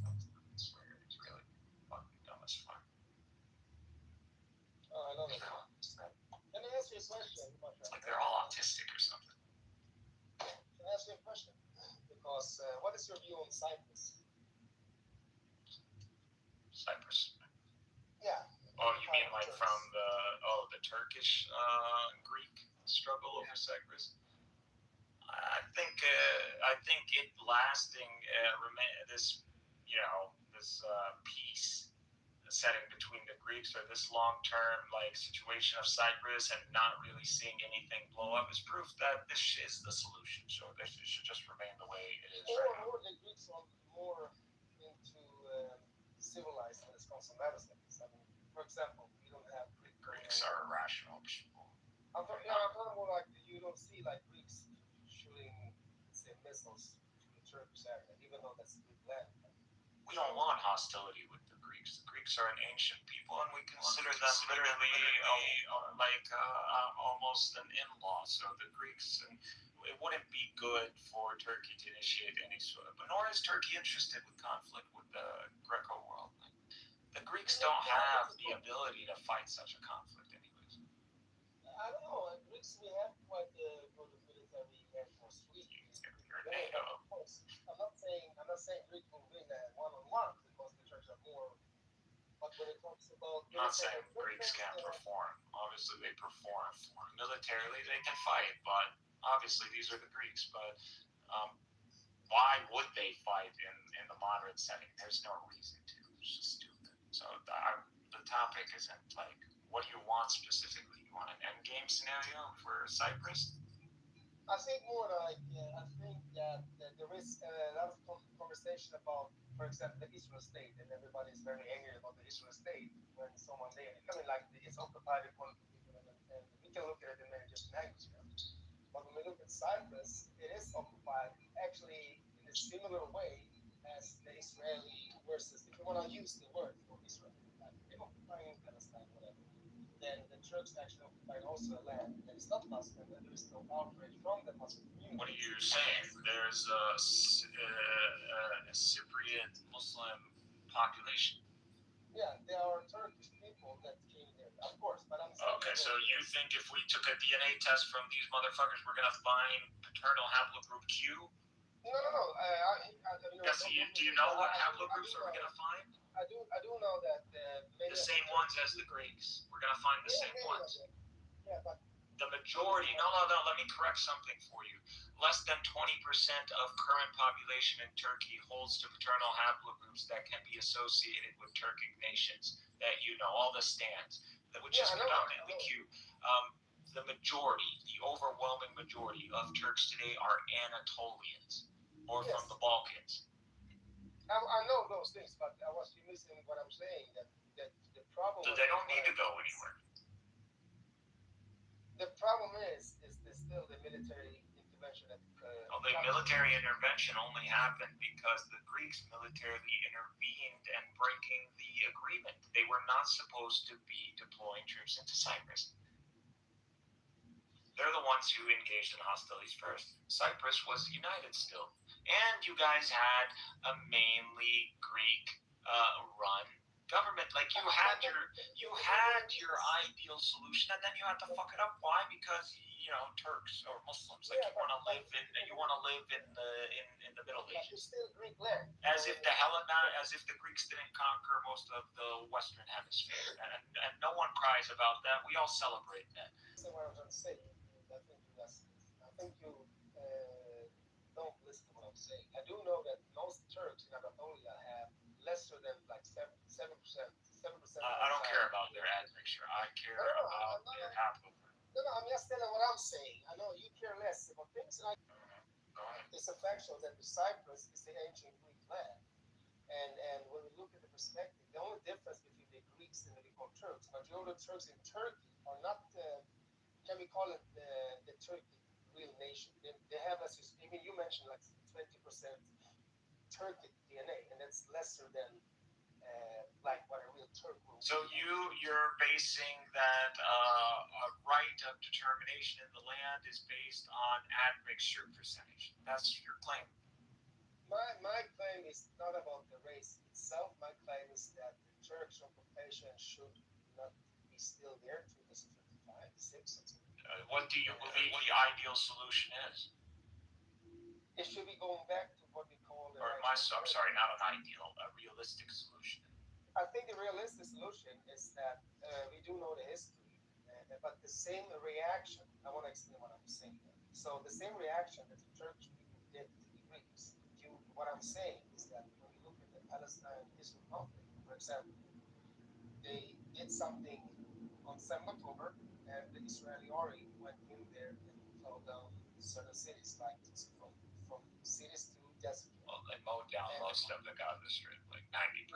[SPEAKER 5] it's really fucking dumb as fuck.
[SPEAKER 6] I love it. Let me ask you a question, my friend.
[SPEAKER 5] It's like they're all autistic or something.
[SPEAKER 6] Can I ask you a question? Because what is your view on Cyprus?
[SPEAKER 5] Cyprus?
[SPEAKER 6] Yeah.
[SPEAKER 5] Oh, you mean like from the Turkish Greek struggle over Cyprus? I think it lasting this peace setting between the Greeks, or this long-term situation of Cyprus, and not really seeing anything blow up is proof that this is the solution. So this should just remain the way it is right now.
[SPEAKER 6] Or the Greeks are more into civilized when it comes to medicine. I mean, for example, you don't have
[SPEAKER 5] Greeks are irrational people.
[SPEAKER 6] I'm talking more like you don't see like Greeks shooting, say, missiles to the Turkish area, even though that's Greek land.
[SPEAKER 5] We don't want hostility with the Greeks. The Greeks are an ancient people, and we consider them literally almost an in-law. So the Greeks, and it wouldn't be good for Turkey to initiate any sort of, but nor is Turkey interested with conflict with the Greco world. The Greeks don't have the ability to fight such a conflict anyways.
[SPEAKER 6] I don't know. Greeks, we have quite the military air force fleet.
[SPEAKER 5] You're NATO.
[SPEAKER 6] I'm not saying Greeks will win that one-on-one because the Turks are more. But when it talks about,
[SPEAKER 5] I'm not saying Greeks can't perform. Obviously, they perform. Militarily, they can fight, but obviously, these are the Greeks. But why would they fight in the moderate setting? There's no reason to. It's just stupid. So the topic isn't like, what do you want specifically? You want an endgame scenario for Cyprus?
[SPEAKER 6] I think more like, I think that there is a lot of conversation about, for example, the Israel state, and everybody is very angry about the Israel state when someone there, I mean, like it's occupied according to people, and we can look at it in many different angles. But when we look at Cyprus, it is occupied actually in a similar way as the Israeli versus, if you want to use the word for Israel, like they're occupying Palestine, whatever. Then the Turks actually occupied also a land that is not Muslim, and there is no outrage from the Muslim community.
[SPEAKER 5] What are you saying? There's a Cypriot Muslim population.
[SPEAKER 6] Yeah, there are Turkish people that came there of course, but I'm saying.
[SPEAKER 5] Okay, so you think if we took a DNA test from these motherfuckers, we're gonna find paternal haplogroup Q?
[SPEAKER 6] No.
[SPEAKER 5] Do you know what haplogroups are we gonna find?
[SPEAKER 6] I do know that
[SPEAKER 5] the same ones as the Greeks. We're gonna find the same ones.
[SPEAKER 6] Yeah, but
[SPEAKER 5] the majority. No. Let me correct something for you. Less than 20% of current population in Turkey holds to paternal haplogroups that can be associated with Turkic nations. That all the stands, which is predominantly Q. The majority, the overwhelming majority of Turks today are Anatolians or from the Balkans.
[SPEAKER 6] I know those things, but I was missing what I'm saying. That the problem.
[SPEAKER 5] So they don't need to go anywhere.
[SPEAKER 6] The problem is still the military intervention.
[SPEAKER 5] The military intervention only happened because the Greeks militarily intervened and breaking the agreement. They were not supposed to be deploying troops into Cyprus. They're the ones who engaged in hostilities first. Cyprus was united still. And you guys had a mainly Greek run government. Like you had your ideal solution, and then you had to fuck it up. Why? Because Turks or Muslims, like you want to live in the Middle Ages.
[SPEAKER 6] It's still Greek land.
[SPEAKER 5] As if the Greeks didn't conquer most of the Western Hemisphere, and no one cries about that. We all celebrate that.
[SPEAKER 6] That's what I'm trying to say. I think you don't listen to what I'm saying. I do know that most Turks in Anatolia have lesser than like 7%.
[SPEAKER 5] I don't care about their admixture. I care about their haplogroup.
[SPEAKER 6] No, I'm just telling what I'm saying. I know you care less about things. It's a factual that the Cyprus is the ancient Greek land, and when we look at the perspective, the only difference between the Greeks and the Turks, majority of Turks in Turkey are not. Can we call it the Turkic real nation? They have, as you mentioned, like 20% Turkic DNA, and that's lesser than like what a real Turk will.
[SPEAKER 5] So you're basing that a right of determination in the land is based on admixture percentage. That's your claim.
[SPEAKER 6] My claim is not about the race itself. My claim is that the Turkish occupation should not be still there to 2055, 6.
[SPEAKER 5] What do you believe the ideal solution is?
[SPEAKER 6] It should be going back to what we call
[SPEAKER 5] I'm sorry, not an ideal, a realistic solution.
[SPEAKER 6] I think the realistic solution is that we do know the history, but the same reaction. I want to explain what I'm saying. So the same reaction that the Turkish people did to the Greeks. What I'm saying is that when we look at the Palestine-Israel conflict, for example, they did something on 7th October, and the Israeli army went in there and closed down certain cities, like from cities to desert.
[SPEAKER 5] Well, they mowed down most of the Gaza Strip, like 90%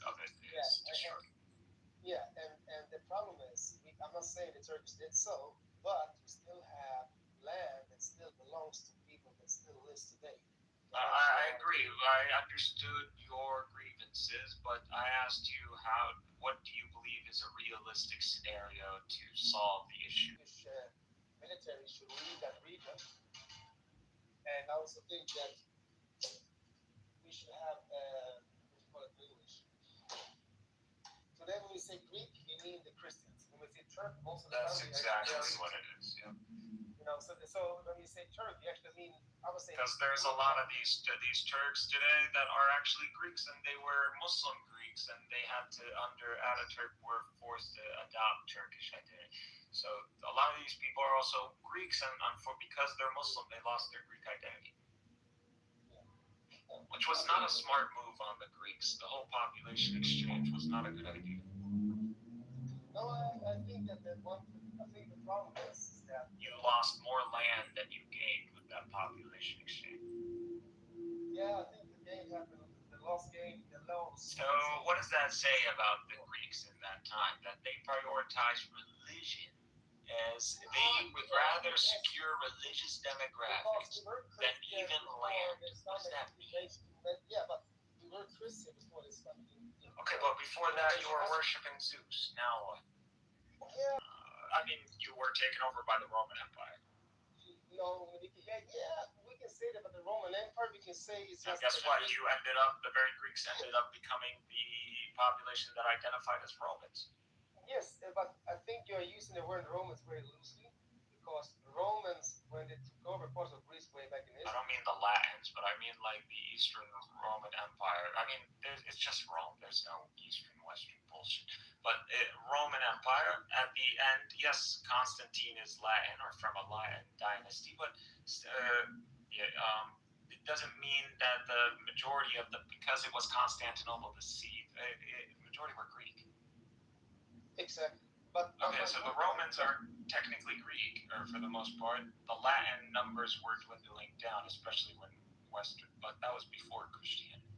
[SPEAKER 5] of it is destroyed.
[SPEAKER 6] Yeah, and the problem is, I'm not saying the Turks did so, but we still have land that still belongs to people that still lives today.
[SPEAKER 5] I agree. I understood your grievances, but I asked you what do you believe is a realistic scenario to solve the issue?
[SPEAKER 6] Military should lead that region, and I also think that we should have what you call it in English. Today, when we say Greek, we mean the Christians. When we say Turk, most of the
[SPEAKER 5] That's
[SPEAKER 6] time,
[SPEAKER 5] exactly what it is. Yeah.
[SPEAKER 6] So when you say Turk, you actually mean, I would say,
[SPEAKER 5] because there's a lot of these Turks today that are actually Greeks, and they were Muslim Greeks, and they had to Ataturk were forced to adopt Turkish identity. So a lot of these people are also Greeks, and because they're Muslim, they lost their Greek identity, which was not a smart move on the Greeks. The whole population exchange was not a good idea.
[SPEAKER 6] No, I think that the problem is that
[SPEAKER 5] you lost more land than you gained with that population exchange.
[SPEAKER 6] Yeah, I think the gain happened. The lost gain, the loss.
[SPEAKER 5] So what does that say about the Greeks in that time? That they prioritized religion as they would rather secure religious demographics than even land. What does that mean?
[SPEAKER 6] Yeah, but we were Christian before this country.
[SPEAKER 5] Okay, but before that you were worshiping Zeus. Now what?
[SPEAKER 6] Yeah.
[SPEAKER 5] I mean, you were taken over by the Roman Empire.
[SPEAKER 6] No, we can say that, but the Roman Empire, we can say it's just.
[SPEAKER 5] Guess what? The very Greeks ended up becoming the population that identified as Romans.
[SPEAKER 6] Yes, but I think you're using the word Romans very loosely because Romans, when they took over parts of Greece way back in
[SPEAKER 8] I
[SPEAKER 6] history.
[SPEAKER 8] don't mean the Latins, but I mean like the Eastern Roman Empire. I mean, it's just Rome. There's no Eastern, Western bullshit. But Roman Empire, at the end, yes, Constantine is Latin or from a Latin dynasty, but yeah, it doesn't mean that the majority of because it was Constantinople, the seat, majority were Greek.
[SPEAKER 6] Exactly. But
[SPEAKER 8] okay, so the Romans are technically Greek, or for the most part. The Latin numbers were dwindling down, especially when Western, but that was before Christianity.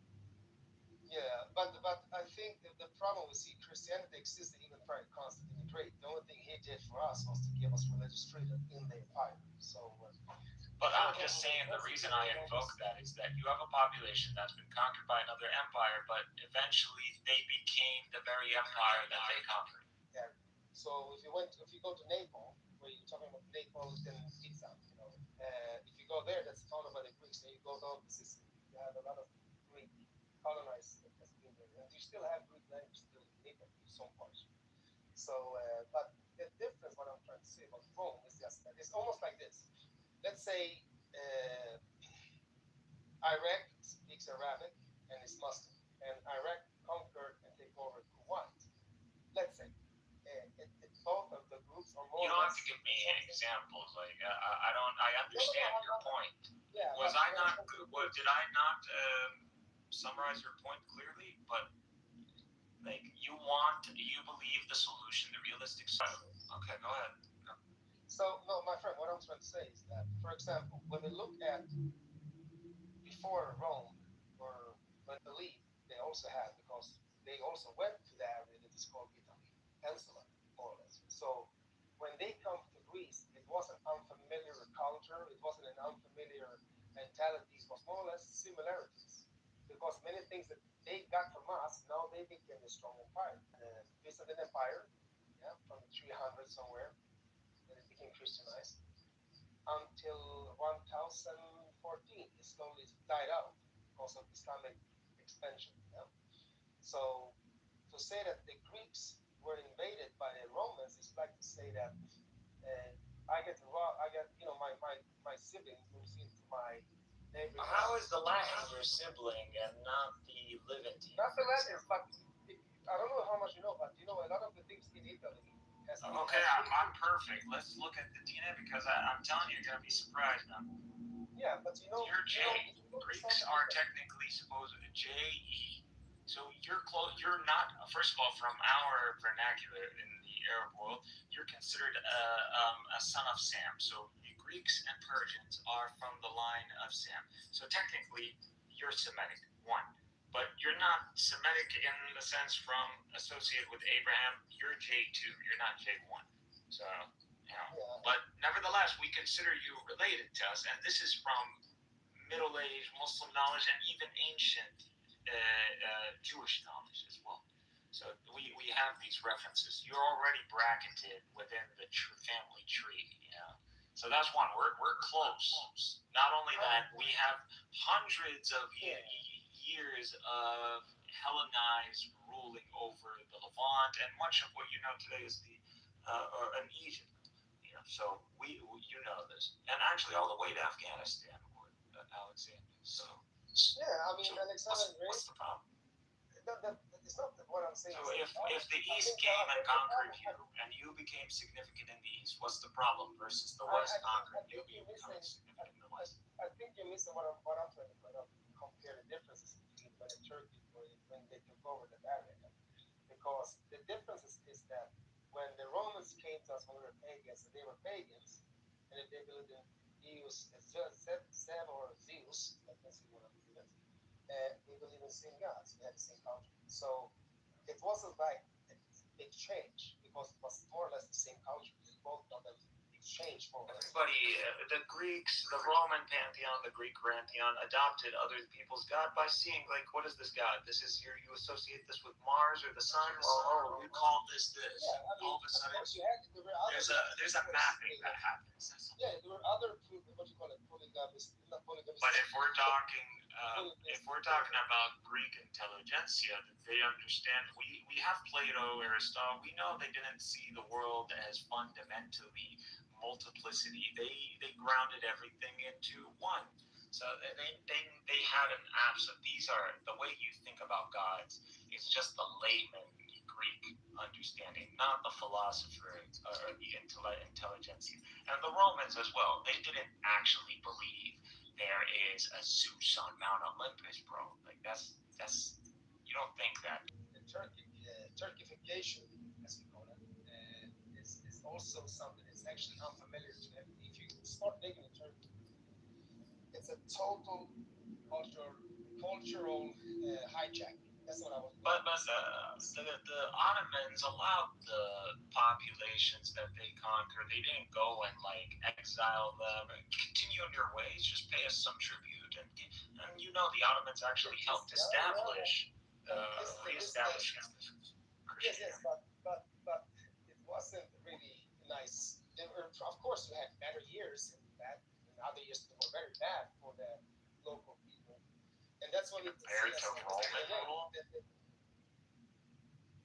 [SPEAKER 6] Yeah, but I think the problem we see Christianity existed even prior to Constantine the Great. The only thing he did for us was to give us religious freedom in the empire. So.
[SPEAKER 8] But I'm just saying the reason I invoke that is that you have a population that's been conquered by another empire, but eventually they became the very empire that they conquered.
[SPEAKER 6] Yeah. So if you go to Naples, where you're talking about Naples and Pisa, if you go there, that's founded by the Greeks. And you go down to Sicily, you have a lot of Greek colonized that has been there, and you still have Greek language still in Naples in some parts. So, but the difference, what I'm trying to say about Rome is just that it's almost like this. Let's say Iraq speaks Arabic and is Muslim, and Iraq conquered and take over Kuwait. Let's say both of the groups are more.
[SPEAKER 8] You don't have to give me examples. Like I understand your point. Yeah. Did I not summarize your point clearly? But like you believe the solution, the realistic side. Okay, go ahead. No.
[SPEAKER 6] So no, my friend, what I'm trying to say is that, for example, when we look at before Rome, or Italy, they also had, because they also went to the area that is called Italy, Peninsula, more or less. So when they come to Greece, it was an unfamiliar culture, it wasn't an unfamiliar mentality, it was more or less similarities. Because many things that they got from us, now they became a strong empire. Byzantine Empire, yeah, from the 300s somewhere, and it became Christianized until 1014. It slowly died out because of Islamic expansion. Yeah? So to say that the Greeks were invaded by the Romans is like to say that I get my siblings moves into my neighborhood.
[SPEAKER 8] How is the Latin your sibling and not the Levantine?
[SPEAKER 6] Not the Latins, but I don't know how much you know, but a lot of the things in Italy.
[SPEAKER 8] Okay, I'm perfect. Let's look at the DNA because I'm telling you, you're gonna be surprised now.
[SPEAKER 6] Yeah, but
[SPEAKER 8] you're J. Greeks are technically supposed to J-E. So you're close. You're not. First of all, from our vernacular in the Arab world, you're considered a son of Sam. So the Greeks and Persians are from the line of Sam. So technically, you're Semitic. One. But you're not Semitic in the sense from associated with Abraham. You're J2. You're not J1. So, but nevertheless, we consider you related to us, and this is from Middle Age Muslim knowledge and even ancient Jewish knowledge as well. So we have these references. You're already bracketed within the family tree. So that's one. We're close. Not only that, we have hundreds of years of Hellenized ruling over the Levant, and much of what you know today is in Egypt. So we know this, and actually all the way to Afghanistan or Alexander. So
[SPEAKER 6] yeah, I mean, Alexander.
[SPEAKER 8] What's the problem?
[SPEAKER 6] It's not what I'm saying.
[SPEAKER 8] So if the East came and conquered you, and you became significant in the East, what's the problem versus the West conquered you becoming significant in the West?
[SPEAKER 6] I think you're missing what I'm trying to point out. Compare the differences between when Turkey when they took over that area, because the difference is that when the Romans came to us when we were pagans, and they were pagans, and they believed in Zeus or Zeus, let me see what I'm doing. They believe in the same gods. They had the same culture. So it wasn't like a big change because it was more or less the same culture. Both of them changed for us.
[SPEAKER 5] Everybody, the Greeks, the Roman pantheon, the Greek pantheon adopted other people's god by seeing, like, what is this god? This is here, you associate this with Mars or the sun? Oh, we call this this.
[SPEAKER 6] Yeah, I mean,
[SPEAKER 5] all of a sudden,
[SPEAKER 6] there were other,
[SPEAKER 5] there's a mapping that happens.
[SPEAKER 6] Yeah, there were other, what do you call it, polygamous, not polygamous.
[SPEAKER 5] But if we're talking about Greek intelligentsia, they understand. We have Plato, Aristotle. We know they didn't see the world as fundamentally multiplicity. They grounded everything into one. So they had an absolute. These are the way you think about gods. It's just the layman Greek understanding, not the philosopher or the intelligentsia. And the Romans as well. They didn't actually believe there is a Zeus on Mount Olympus, bro. Like that's you don't think that.
[SPEAKER 6] The Turkification, as we call it, is also something that's actually unfamiliar to them. If you start digging in Turkey, it's a total cultural hijacking. That's what I was.
[SPEAKER 5] But the Ottomans allowed the populations that they conquered. They didn't go and like exile them. Continue in your ways. Just pay us some tribute, and you know the Ottomans actually helped establish reestablish.
[SPEAKER 6] Yes, but it wasn't really nice. Of course, you had better years and other years that were very bad for the local people, and that's what we
[SPEAKER 5] compared to Roman rule.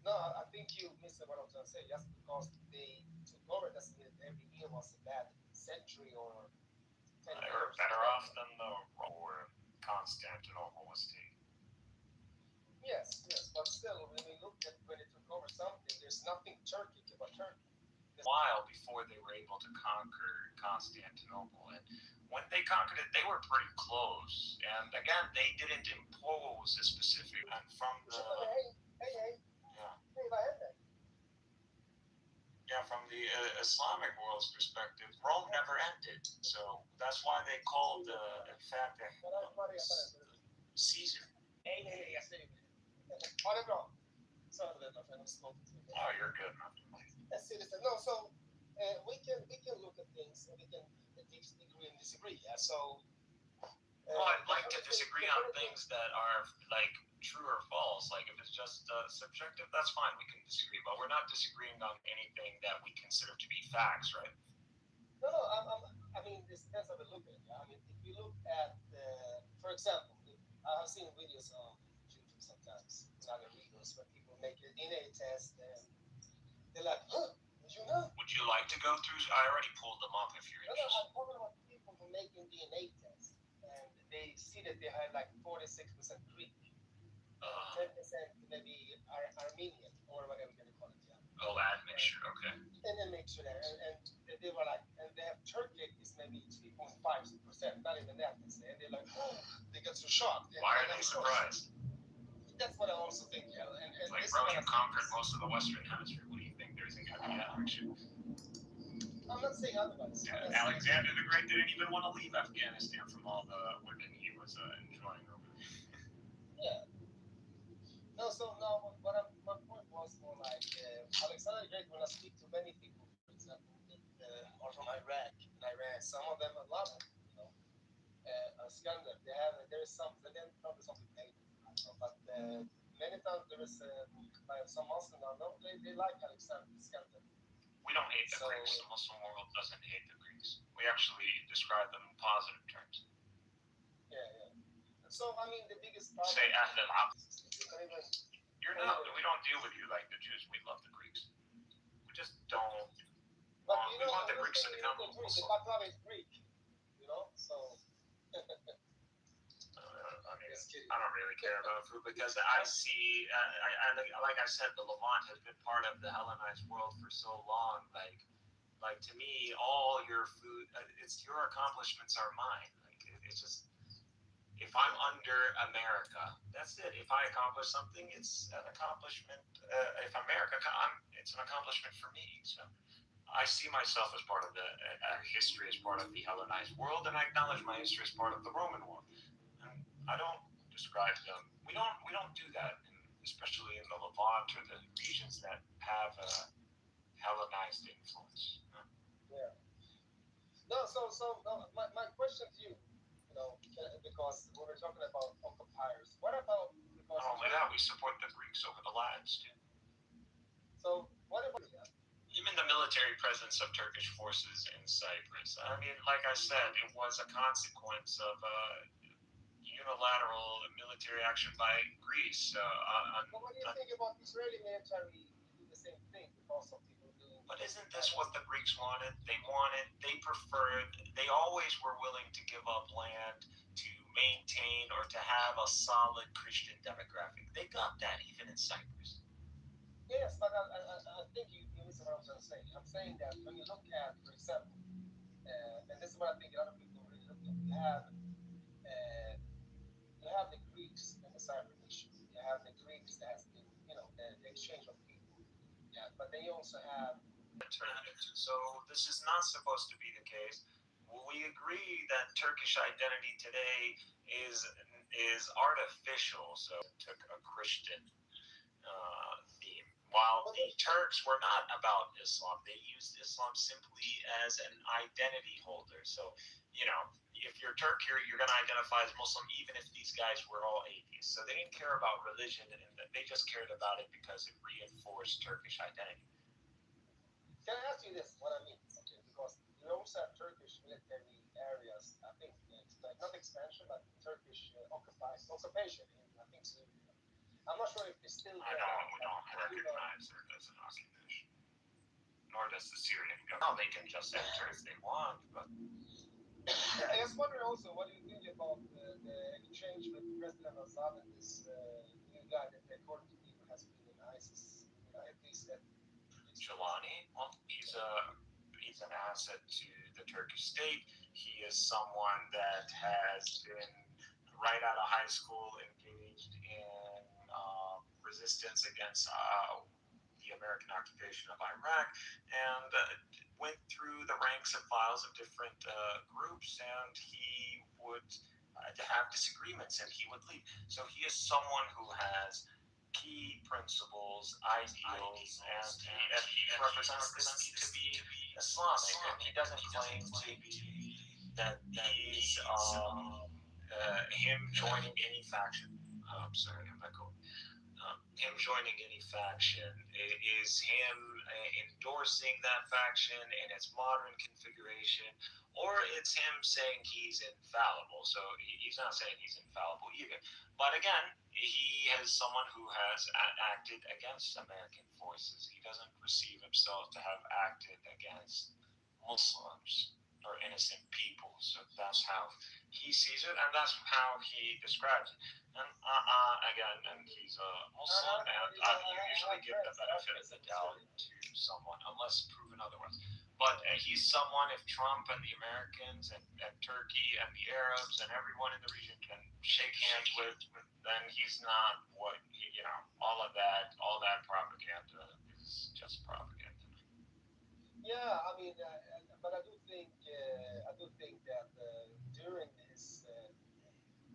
[SPEAKER 6] No, I think you missed what I was going to say. Just because they took over doesn't mean that every year was a bad century or 10 years.
[SPEAKER 5] They were better off than the Roman Constantinople was taken.
[SPEAKER 6] Yes, but still, when we look at when they took over something, there's nothing Turkic about Turkey.
[SPEAKER 5] A while before they were able to conquer Constantinople, and when they conquered it, they were pretty close. And again, they didn't impose a specific. And from the from the Islamic world's perspective, Rome never ended. So that's why they called, in fact, Caesar. Oh, you're good, man.
[SPEAKER 6] No, so we can look at things and we can agree and disagree. Yeah, so.
[SPEAKER 5] Well, I'd like to disagree on things that are like true or false. Like if it's just subjective, that's fine. We can disagree, but we're not disagreeing on anything that we consider to be facts, right?
[SPEAKER 6] No. I mean, this depends how we look at it. Yeah? I mean, if you look at, for example, I've seen videos on YouTube sometimes, and other videos where people make a DNA test and they're like, huh, did you know?
[SPEAKER 5] Would you like to go through? I already pulled them up if you're interested.
[SPEAKER 6] I'm talking about people who make a DNA test and they see that they have like 46% Greek, 10% maybe Armenian or whatever you're gonna call it. Yeah.
[SPEAKER 5] Oh, admixture, okay.
[SPEAKER 6] And then make sure that, and they were like, and they have Turkic is maybe 3.5%, not even that. And they're like, oh, they get so shocked.
[SPEAKER 5] Why are they surprised?
[SPEAKER 6] That's what I also think. Yeah. And
[SPEAKER 5] like, bro, you conquered most of the Western Hemisphere. What do you think there isn't going to be admixture?
[SPEAKER 6] I'm not saying otherwise.
[SPEAKER 5] Alexander the Great didn't even want to leave Afghanistan from all the women he was enjoying over there.
[SPEAKER 6] Yeah. No, so no, my point was more like Alexander the Great, when I speak to many people, for example, that are from Iraq and Iran, some of them love it, you know. Scandal, there is some, then probably some people hate it, but many times there is some Muslims I know, they like Alexander the Scandal.
[SPEAKER 5] We don't hate the Greeks. The Muslim world doesn't hate the Greeks. We actually describe them in positive terms.
[SPEAKER 6] Yeah. So, I mean, the biggest problem...
[SPEAKER 5] Say Ahl al-Abd. You're not... We don't deal with you like the Jews. We love the Greeks. We just don't...
[SPEAKER 6] But
[SPEAKER 5] we want the Greeks to become Muslim.
[SPEAKER 6] The Baklava is Greek, you know, so...
[SPEAKER 5] I don't really care about food because I see, like I said, the Levant has been part of the Hellenized world for so long. Like to me, all your food, it's your accomplishments are mine. Like it's just, if I'm under America, that's it. If I accomplish something, it's an accomplishment. If America, it's an accomplishment for me. So I see myself as part of the history, as part of the Hellenized world, and I acknowledge my history as part of the Roman world. I don't describe them. We don't do that, especially in the Levant or the regions that have a Hellenized influence.
[SPEAKER 6] Yeah. My question to you, because we were talking about occupiers. What about because
[SPEAKER 5] not only that, we support the Greeks over the Latins too.
[SPEAKER 6] so what about
[SPEAKER 5] Even the military presence of Turkish forces in Cyprus. I mean, like I said, it was a consequence of unilateral military action by Greece.
[SPEAKER 6] what do you think about Israeli military do the same thing because of people doing?
[SPEAKER 5] But isn't this what the Greeks wanted? They preferred, they always were willing to give up land to maintain or to have a solid Christian demographic. They got that even in Cyprus.
[SPEAKER 6] Yes, but I think you listen what I'm trying to say. I'm saying that when you look at, for example, and this is what I think a lot of people really look at, you have the Greeks and the Cypriot nation. You have the Greeks that has been, the exchange of people. Yeah, but they also have.
[SPEAKER 5] So this is not supposed to be the case. We agree that Turkish identity today is artificial. So it took a Christian theme. While the Turks were not about Islam, they used Islam simply as an identity holder. So, if you're Turk, you're going to identify as Muslim, even if these guys were all atheists. So they didn't care about religion, and they just cared about it because it reinforced Turkish identity.
[SPEAKER 6] Can I ask you this? What I mean, okay, because you also have Turkish military areas. I think like not expansion, but Turkish occupation in I think Syria. I'm not sure if it's still.
[SPEAKER 5] We don't recognize it as an occupation, nor does the Syrian government. No, they can just enter if they want, but.
[SPEAKER 6] I was wondering also, what do you think about the exchange with President Assad and this new guy that, according to people, has been in ISIS? At least that.
[SPEAKER 5] Jelani, well, he's an asset to the Turkish state. He is someone that has been right out of high school engaged in resistance against the American occupation of Iraq, and went through the ranks and files of different groups, and he would have disagreements, and he would leave. So he is someone who has key principles, ideals, and he represents this to be Islamic, and he doesn't claim to be that these him joining any faction. I'm sorry, I'm echoing. Him joining any faction is him endorsing that faction in its modern configuration, or it's him saying he's infallible. So he's not saying he's infallible either. But again, he is someone who has acted against American forces. He doesn't perceive himself to have acted against Muslims or innocent people. So that's how he sees it, and that's how he describes it. And again, and he's a Muslim, and you usually give the benefit of the doubt to someone unless proven otherwise. But he's someone, if Trump and the Americans and Turkey and the Arabs and everyone in the region can shake hands with, then he's not what, all that propaganda is just propaganda.
[SPEAKER 6] Yeah, I mean, but I do think that during his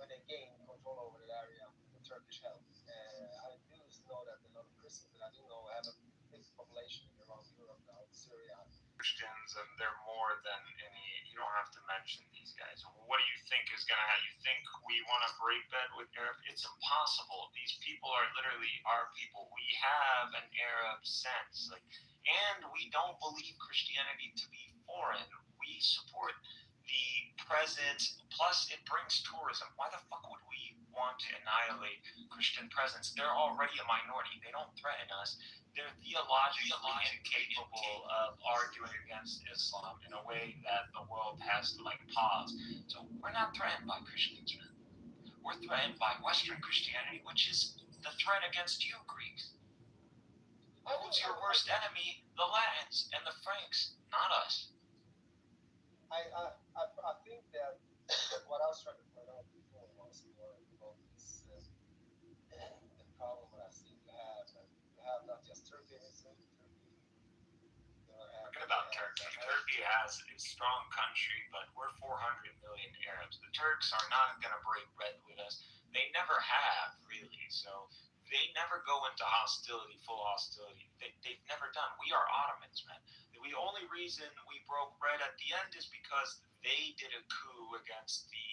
[SPEAKER 6] when they gained control over the area, the Turkish help, I do know that a lot of Christians that I do know have a big population around Europe now, Syria.
[SPEAKER 5] Christians, and they're more than any. You don't have to mention these guys. What do you think is going to happen? You think we want to break that with Arab? It's impossible. These people are literally our people. We have an Arab sense, and we don't believe Christianity to be foreign. We support the presence. Plus, it brings tourism. Why the fuck would we want to annihilate Christian presence? They're already a minority. They don't threaten us. They're theologically incapable of arguing against Islam in a way that the world has to pause. So we're not threatened by Christians. We're threatened by Western Christianity, which is the threat against you, Greeks. Who's your worst enemy? The Latins and the Franks, not us.
[SPEAKER 6] I think that what I was trying to point out before was more about this the problem that I see you have not just Turkey.
[SPEAKER 5] Forget about Turkey. Turkey has a strong country, but we're 400 million Arabs. The Turks are not going to break bread with us. They never have, really. So they never go into hostility, full hostility. They've never done. We are Ottomans, man. The only reason we broke bread at the end is because they did a coup against the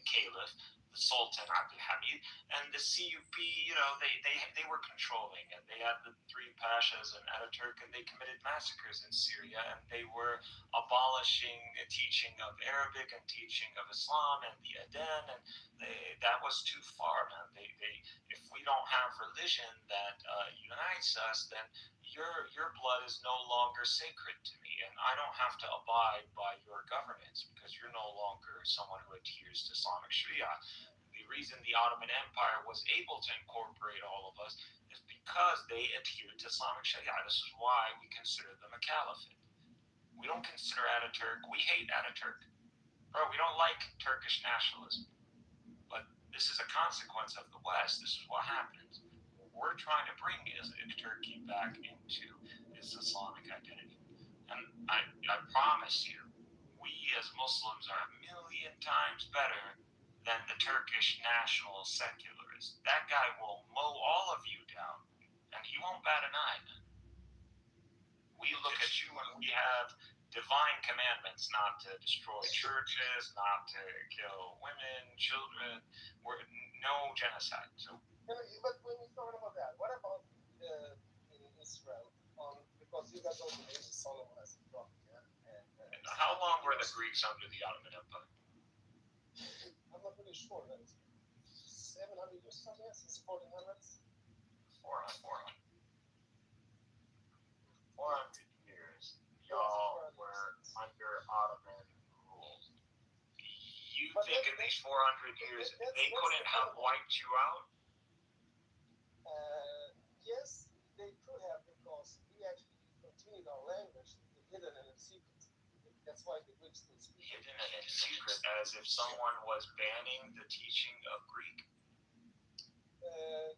[SPEAKER 5] caliph, the Sultan Abdulhamid, and the CUP, they were controlling, and they had the three pashas and Ataturk, and they committed massacres in Syria, and they were abolishing the teaching of Arabic and teaching of Islam and the Adhan, and that was too far, man. If we don't have religion that unites us, then your blood is no longer sacred to me, and I don't have to abide by your governance because you're no longer someone who adheres to Islamic Sharia. The reason the Ottoman Empire was able to incorporate all of us is because they adhered to Islamic Sharia. This is why we consider them a caliphate. We don't consider Ataturk. We hate Ataturk. Bro, we don't like Turkish nationalism. But this is a consequence of the West. This is what happens. We're trying to bring Turkey back into its Islamic identity. And I promise you, we as Muslims are a million times better than the Turkish national secularists. That guy will mow all of you down, and he won't bat an eye. We look at you and we have divine commandments not to destroy churches, not to kill women, children. We're no genocide. So,
[SPEAKER 14] but when you're talking about that, what about in Israel? Because you guys also name Solomon as a prophet, yeah?
[SPEAKER 5] And how long were the Greeks under the Ottoman Empire?
[SPEAKER 14] I'm not really sure. 700 years, something else, since 1400s?
[SPEAKER 5] 400 years. Y'all were under Ottoman rule. You think in these 400 years they couldn't have wiped you out?
[SPEAKER 14] Yes, they could have, because we actually continued our language hidden and in secret. That's why the Greeks still speak.
[SPEAKER 5] Hidden and in secret, as if someone was banning the teaching of Greek?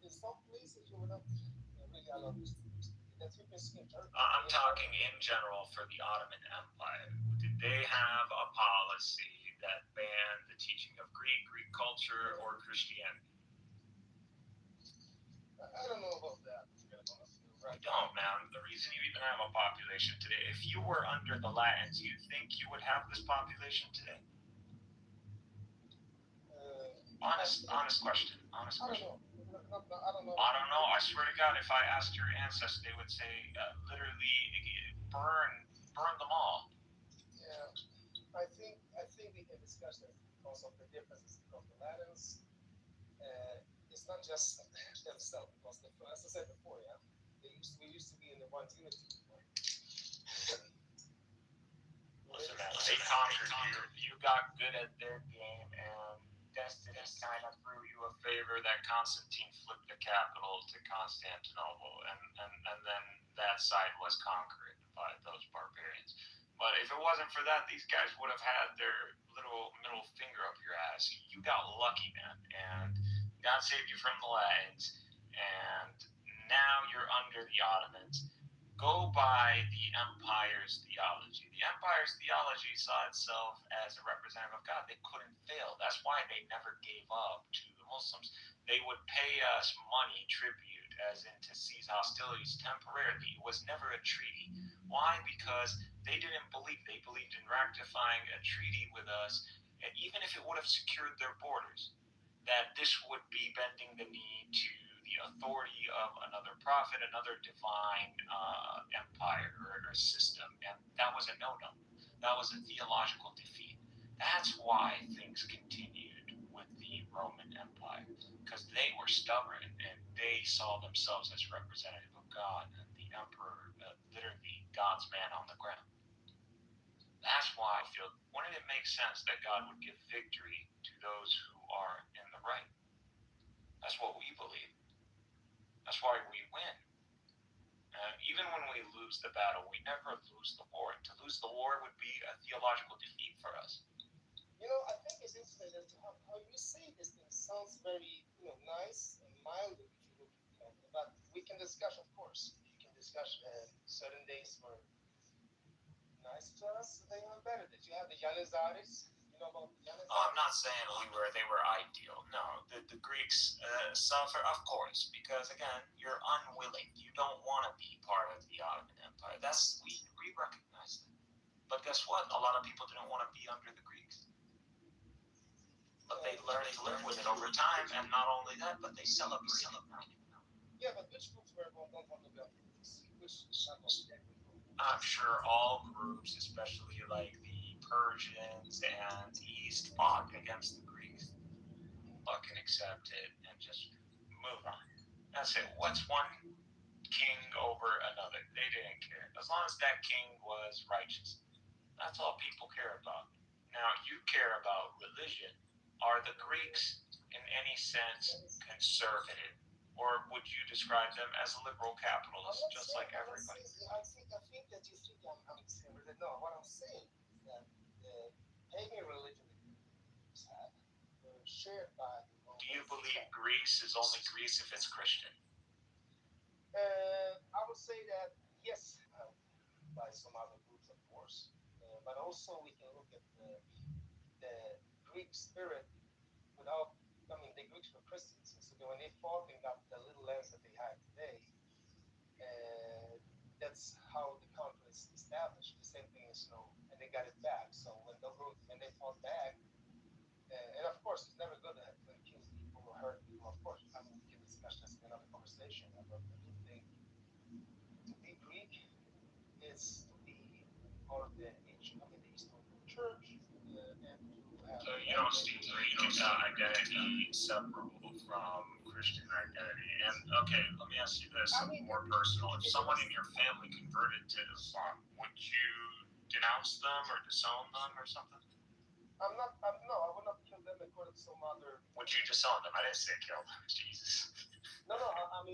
[SPEAKER 14] In some places you would not really allow this to be. That you can speak Turkish.
[SPEAKER 5] I'm talking in general for the Ottoman Empire. Did they have a policy that banned the teaching of Greek culture, or Christianity?
[SPEAKER 14] I don't know about that.
[SPEAKER 5] Right. Don't, man. The reason you even have a population today, if you were under the Latins, you think you would have this population today? Honest question.
[SPEAKER 14] I don't know.
[SPEAKER 5] I don't know. I swear to God, if I asked your ancestors, they would say, literally, burn them all.
[SPEAKER 14] Yeah, I think we can discuss that because of the differences. Because the Latins, it's not just themselves. Because as I said before, yeah, we used to be in the one unity.
[SPEAKER 5] Listen, man, they conquered you. You got good at their game, and destiny kind of threw you a favor that Constantine flipped the capital to Constantinople, and then that side was conquered by those barbarians. But if it wasn't for that, these guys would have had their little middle finger up your ass. You got lucky, man, and God saved you from the Latins, and now you're under the Ottomans. Go by the empire's theology. The empire's theology saw itself as a representative of God. They couldn't fail. That's why they never gave up to the Muslims. They would pay us money, tribute, as in to cease hostilities temporarily. It was never a treaty. Why? Because they didn't believe. They believed in rectifying a treaty with us, and even if it would have secured their borders, that this would be bending the knee to the authority of another prophet, another divine empire or system. And that was a no-no. That was a theological defeat. That's why things continued with the Roman Empire, because they were stubborn and they saw themselves as representative of God, and the emperor, literally God's man on the ground. That's why I feel, wouldn't it make sense that God would give victory to those who are in the right? That's what we believe. That's why we win. Even when we lose the battle, we never lose the war. To lose the war would be a theological defeat for us.
[SPEAKER 14] You know, I think it's interesting how you say this thing sounds very, nice and mild. But we can discuss, of course. We can discuss certain days were nice to us, they were better. Did you have the Yanizaris? You know about the Yanizaris?
[SPEAKER 5] I'm not not saying they were ideal. No, the Greeks suffer, of course, because again, you're unwilling. You don't want to be part of the Ottoman Empire. We recognize that. But guess what? A lot of people didn't want to be under the Greeks. But they learned to live with it over time, and not only that, but they celebrate it now.
[SPEAKER 14] Yeah, but which groups don't want to be under the Greeks?
[SPEAKER 5] I'm sure all groups, especially like the Persians and East, fought against the Greeks. Fucking accept it and just move on. That's it. What's one king over another? They didn't care. As long as that king was righteous. That's all people care about. Now, you care about religion. Are the Greeks, in any sense, conservative? Or would you describe them as liberal capitalists, just like everybody?
[SPEAKER 14] I think that you think I'm conservative. No, what I'm saying is that the pagan religion that were shared by the Romans.
[SPEAKER 5] Do you believe Greece is only Greece if it's Christian?
[SPEAKER 14] I would say that, yes, by some other groups, of course. But also we can look at the Greek spirit without, the Greeks were Christians. So when they fought and got the little lands that they have today, that's how the country is established. The same thing as, and they got it back. So when they fought back, and of course it's never good to accuse people or hurt people. Of course, we can discuss this in another conversation. But I do think to be Greek is to be part of the Eastern Church, and to have.
[SPEAKER 5] So you don't see Greek identity separable from Christian identity. And okay, let me ask you this, something more personal. If someone in your family converted to Islam, would you denounce them or disown them or something?
[SPEAKER 14] No, I would not kill them according to some other.
[SPEAKER 5] Would you disown them? I didn't say kill them. Jesus.
[SPEAKER 14] No, I'm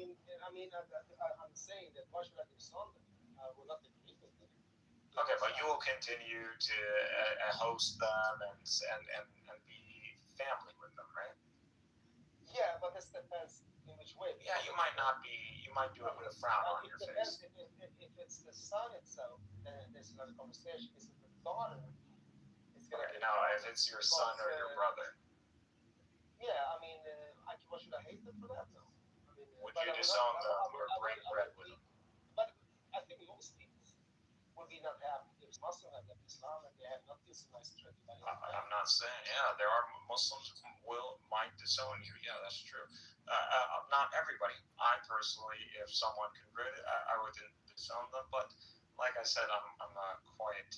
[SPEAKER 14] saying that why should I disown them? I will not agree with them.
[SPEAKER 5] Okay, but you will continue to host them and be family with them, right?
[SPEAKER 14] Yeah, but this depends in which way.
[SPEAKER 5] Yeah, you might not be. You might do it with a frown on your face.
[SPEAKER 14] If it's the son itself, then there's another conversation. If it's the daughter, it's gonna.
[SPEAKER 5] Okay, now if it's your son or your brother.
[SPEAKER 14] Yeah, what should I hate them for that? No.
[SPEAKER 5] Would you disown them or break bread with them?
[SPEAKER 14] But I think most people would be not happy. There's Muslims that have Islam and they have not this nice trade.
[SPEAKER 5] I'm not saying, there are Muslims who might disown you. Yeah, that's true. Not everybody. I personally, if someone converted, I wouldn't disown them. But like I said, I'm not quite.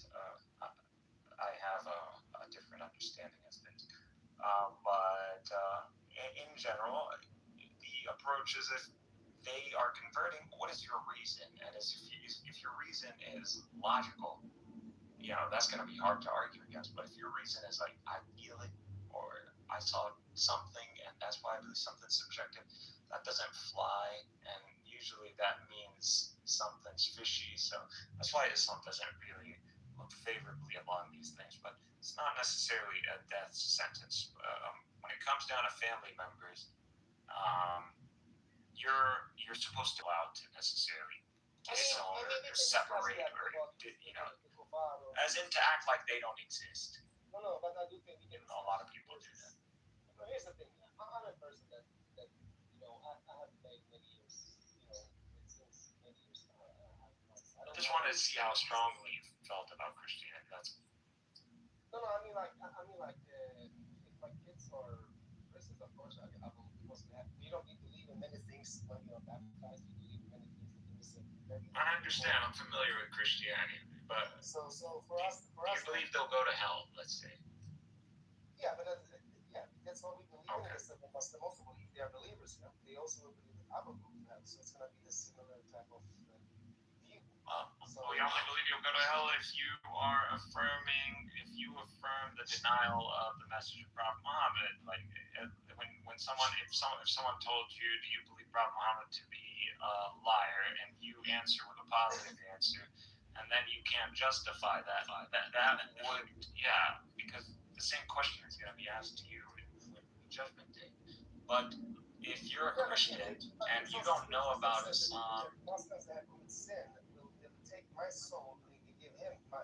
[SPEAKER 5] I have a different understanding of things. But in general, the approach is if they are converting, what is your reason? And if your reason is logical, that's going to be hard to argue against. But if your reason is like, I feel it, or I saw something, and that's why I believe something's subjective, that doesn't fly. And usually that means something's fishy. So that's why Islam doesn't really look favorably upon these things. But it's not necessarily a death sentence. When it comes down to family members, you're supposed to allow to necessarily disown or separate or as in to act like they don't exist.
[SPEAKER 14] No, but I do think
[SPEAKER 5] a lot of people do that.
[SPEAKER 14] Here's the thing. I'm a person that I have made many years. Since many years.
[SPEAKER 5] I just wanted to see how strongly you felt about Christianity.
[SPEAKER 14] No, I mean like if my kids are Christians, of course I will be mostly happy. You don't need to believe in many things when you're baptized. You believe in many things that you say.
[SPEAKER 5] I understand. I'm familiar with Christianity, but
[SPEAKER 14] so for us,
[SPEAKER 5] you believe they'll go to hell? Let's say.
[SPEAKER 14] Yeah, but that's what we believe in. Is that the Muslims also believe they are believers. They also believe that I will go to hell. So it's going to be the similar type of view.
[SPEAKER 5] You only believe you'll go to hell if you affirm the denial of the message of Prophet Muhammad. Like if someone told you, do you believe Prophet Muhammad to be a liar, and you answer with a positive answer, and then you can't justify that would, because the same question is going to be asked to you in Judgment Day. But if you're a Christian and you don't know about Islam,
[SPEAKER 14] Muslims that commit sin will take my soul and give him my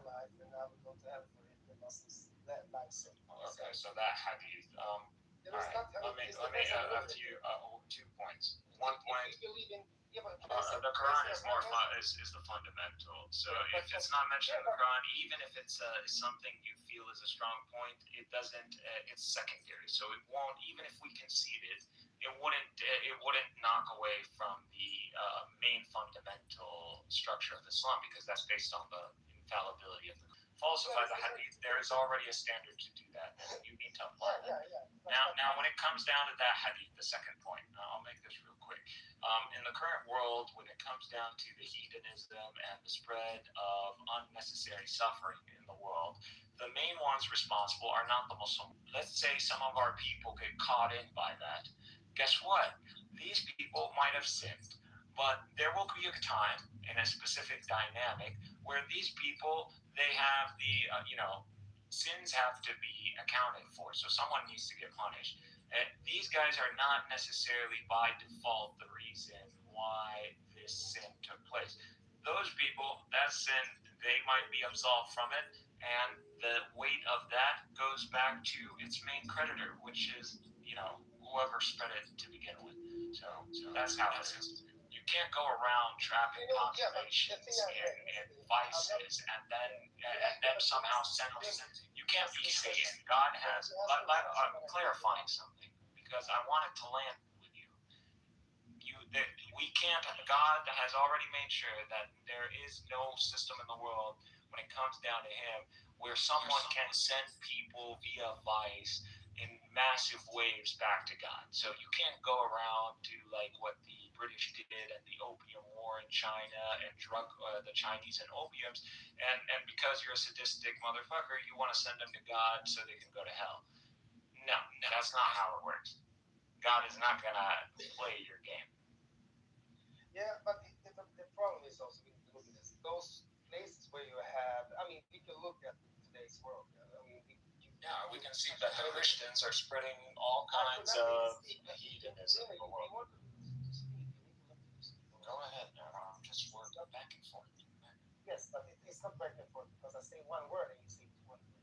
[SPEAKER 14] life, and I will go to heaven for him. The Muslims life-saving.
[SPEAKER 8] Okay, so that hadith. All right. Let me a few 2 points. One point.
[SPEAKER 14] If you believe in,
[SPEAKER 8] The Quran is is the fundamental. So if it's not mentioned in the Quran, even if it's something you feel is a strong point, it doesn't. It's secondary. So it won't. Even if we concede it, it wouldn't knock away from the main fundamental structure of Islam, because that's based on the infallibility of the falsify the hadith. There is already a standard to do that, and you need to apply that. Now, when it comes down to that hadith, the second point, I'll make this real quick. In the current world, when it comes down to the hedonism and the spread of unnecessary suffering in the world, the main ones responsible are not the Muslim. Let's say some of our people get caught in by that. Guess what? These people might have sinned, but there will be a time in a specific dynamic where these people, they have the, sins have to be accounted for. So someone needs to get punished. And these guys are not necessarily by default the reason why this sin took place. Those people, that sin, they might be absolved from it, and the weight of that goes back to its main creditor, which is, whoever spread it to begin with. So that's how it is. You can't go around trapping populations in vices and then somehow sentence them. You can't be Satan. God has. I'm clarifying something, because I want it to land with you. We can't. God has already made sure that there is no system in the world, when it comes down to Him, where someone can send people via vice in massive waves back to God. So you can't go around to like what the British did and the Opium War in China and drug the Chinese and opiums, and because you're a sadistic motherfucker, you want to send them to God so they can go to hell. No, that's not how it works. God is not gonna play your game.
[SPEAKER 14] Yeah, but the problem is also, we need to look at this. Those places where you have, we can look at today's world.
[SPEAKER 8] We can see that the Christians are spreading all kinds of hedonism in the world. Go ahead, just work back and forth.
[SPEAKER 14] Yes, but it's not back and forth, because I say one word and you say one word.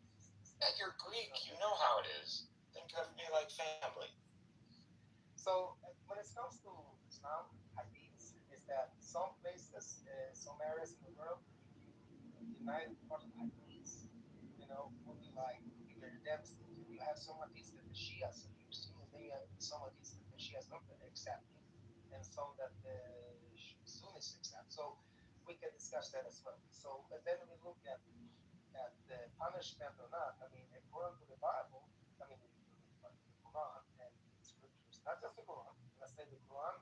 [SPEAKER 8] You're Greek, you know how it is. Think of me like family.
[SPEAKER 14] So when it comes to Islam, hadiths, is that some places, some areas in the world, United part of hadiths, would be like either devastated. You have some hadiths that the Shias are using, and then you have some hadiths that the Shias don't accept, and some that the Sunnis accept. So we can discuss that as well. So, and then we look at the punishment or not. According to the Bible, the Quran and scriptures, not just the Quran. When I say the Quran,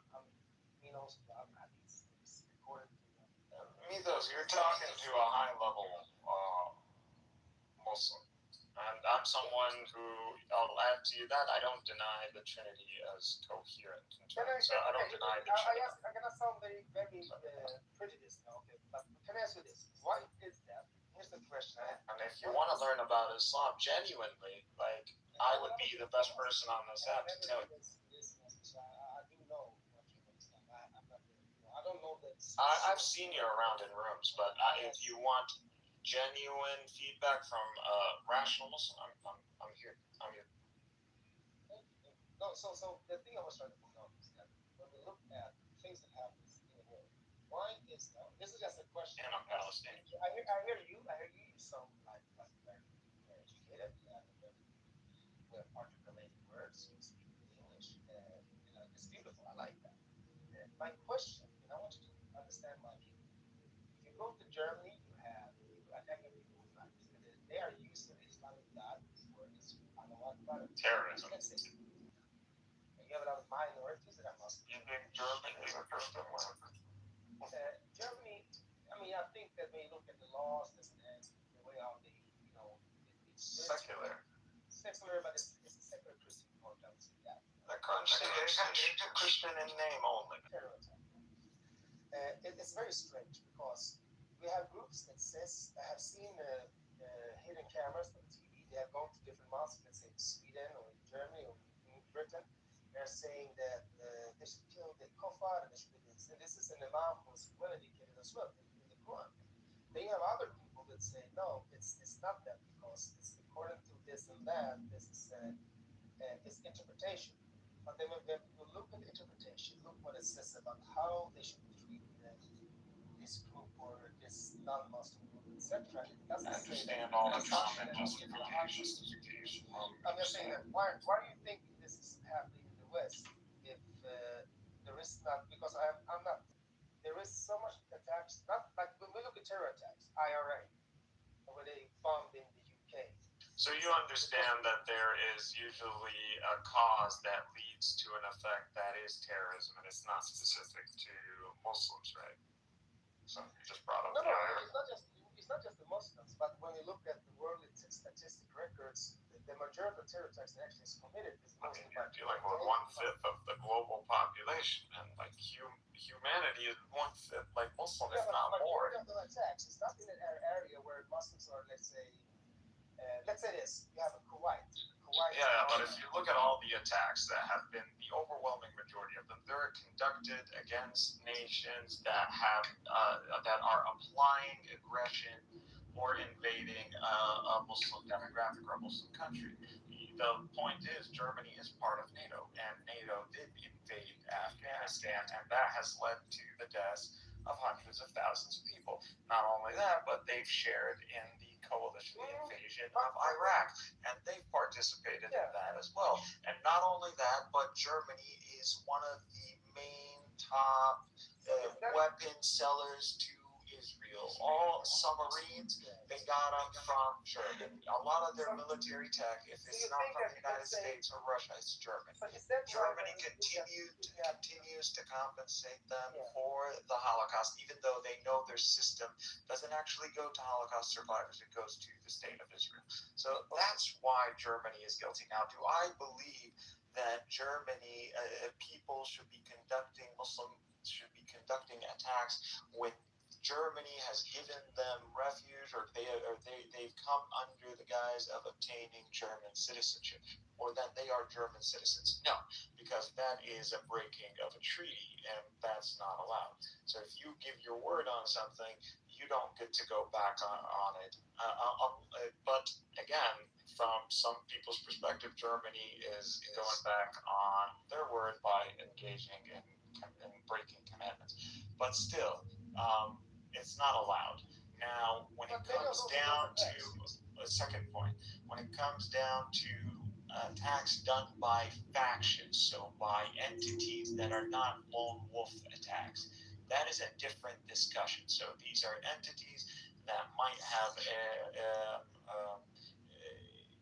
[SPEAKER 14] also the other hadiths. According to
[SPEAKER 8] Mithos, you're talking to a high level Muslim. And I'm someone who, I'll add to you that I don't deny the Trinity as coherent. So I don't deny the Trinity.
[SPEAKER 14] I'm going to sound very, very prejudiced now, okay? But can I ask you this? Why is that? Here's the question.
[SPEAKER 8] And if you want to learn about Islam genuinely, I would be the best person on this app to tell you.
[SPEAKER 14] I do know what you understand. I'm not, I don't know that.
[SPEAKER 8] I've seen you around in rooms, but if you want genuine feedback from a rational Muslim, I'm here. I'm here.
[SPEAKER 14] No, so the thing I was trying to point out is that when we look at things that happen in the world, why is that? This is just a question.
[SPEAKER 8] And I'm Palestinian.
[SPEAKER 14] I hear you. You sound like very educated. With articulated words, you speak English, it's beautiful. I like that. My question, and I want you to understand my view. If you go to Germany, you have attacking people with knives. They are using Islamic God for this
[SPEAKER 8] terrorism.
[SPEAKER 14] And you have a lot of minorities that are Muslim.
[SPEAKER 8] You think Germany is a Christian?
[SPEAKER 14] Germany, I think that when you look at the laws and the way how they, it's
[SPEAKER 8] secular.
[SPEAKER 14] Secular, but it's a secular Christian culture. I would say that.
[SPEAKER 8] The Christian in name only.
[SPEAKER 14] It's very strange, because we have groups that says I have seen hidden cameras on TV. They have gone to different mosques, let's say in Sweden or in Germany or in Britain. They're saying that they should kill the kofar and they should do this. And this is an imam who's well educated as well in the Quran. Then you have other people that would say, no, it's not that because it's according to this and that. This is it's interpretation. But then when you look at the interpretation, look what it says about how they should treat this group or this non-Muslim group, etc. It doesn't
[SPEAKER 2] understand all the common justifications.
[SPEAKER 14] I'm just saying that why do you think this is happening in the West if there is not, because I'm not, there is so much attacks, not like when we look at terror attacks, IRA, where they bombed in the UK.
[SPEAKER 8] So you understand that there is usually a cause that leads to an effect that is terrorism, and it's not specific to Muslims, right? So you just brought up
[SPEAKER 14] No,
[SPEAKER 8] the IRA.
[SPEAKER 14] it's not just the Muslims, but when you look at the world statistic records, the majority of terror attacks that actually is committed is mostly by
[SPEAKER 8] You're dealing with 1/5 of the global population, and like humanity is 1/5 like Muslim, if not more.
[SPEAKER 14] Of the attacks, it's not in an area where Muslims are, let's say this, you have a Kuwait.
[SPEAKER 8] Yeah, but if you look at all the attacks that have been, the overwhelming majority of them, they're conducted against nations that have that are applying aggression or invading a Muslim demographic or a Muslim country. The point is, Germany is part of NATO, and NATO did invade Afghanistan, and that has led to the deaths of hundreds of thousands of people. Not only that, but they've shared in the coalition invasion of Iraq, and they've participated in that as well. And not only that, but Germany is one of the main top weapon sellers to Israel. All submarines, they got them from Germany. A lot of their military tech, if it's not from the United States or Russia, it's German. Germany continues to compensate them for the Holocaust, even though they know their system doesn't actually go to Holocaust survivors, it goes to the state of Israel. So that's why Germany is guilty. Now, do I believe that Germany, people should be conducting attacks when Germany has given them refuge, or they've come under the guise of obtaining German citizenship, or that they are German citizens? No, because that is a breaking of a treaty, and that's not allowed. So if you give your word on something, you don't get to go back on it. But again, from some people's perspective, Germany is going back on their word by engaging in breaking commandments. But still, it's not allowed. Now, when it comes down to a second point, when it comes down to attacks done by factions, so by entities that are not lone wolf attacks, that is a different discussion. So these are entities that might have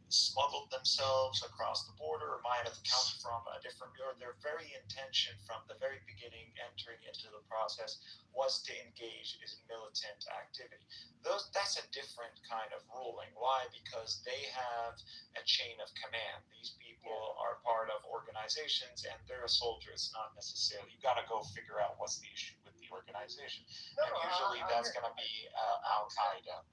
[SPEAKER 8] smuggled themselves across the border, or might have come from a different, or their very intention from the very beginning entering into the process was to engage in militant activity. That's a different kind of ruling. Why? Because they have a chain of command. These people are part of organizations, and they're a soldier. It's not necessarily, you got to go figure out what's the issue with the organization. And usually that's going to be Al-Qaeda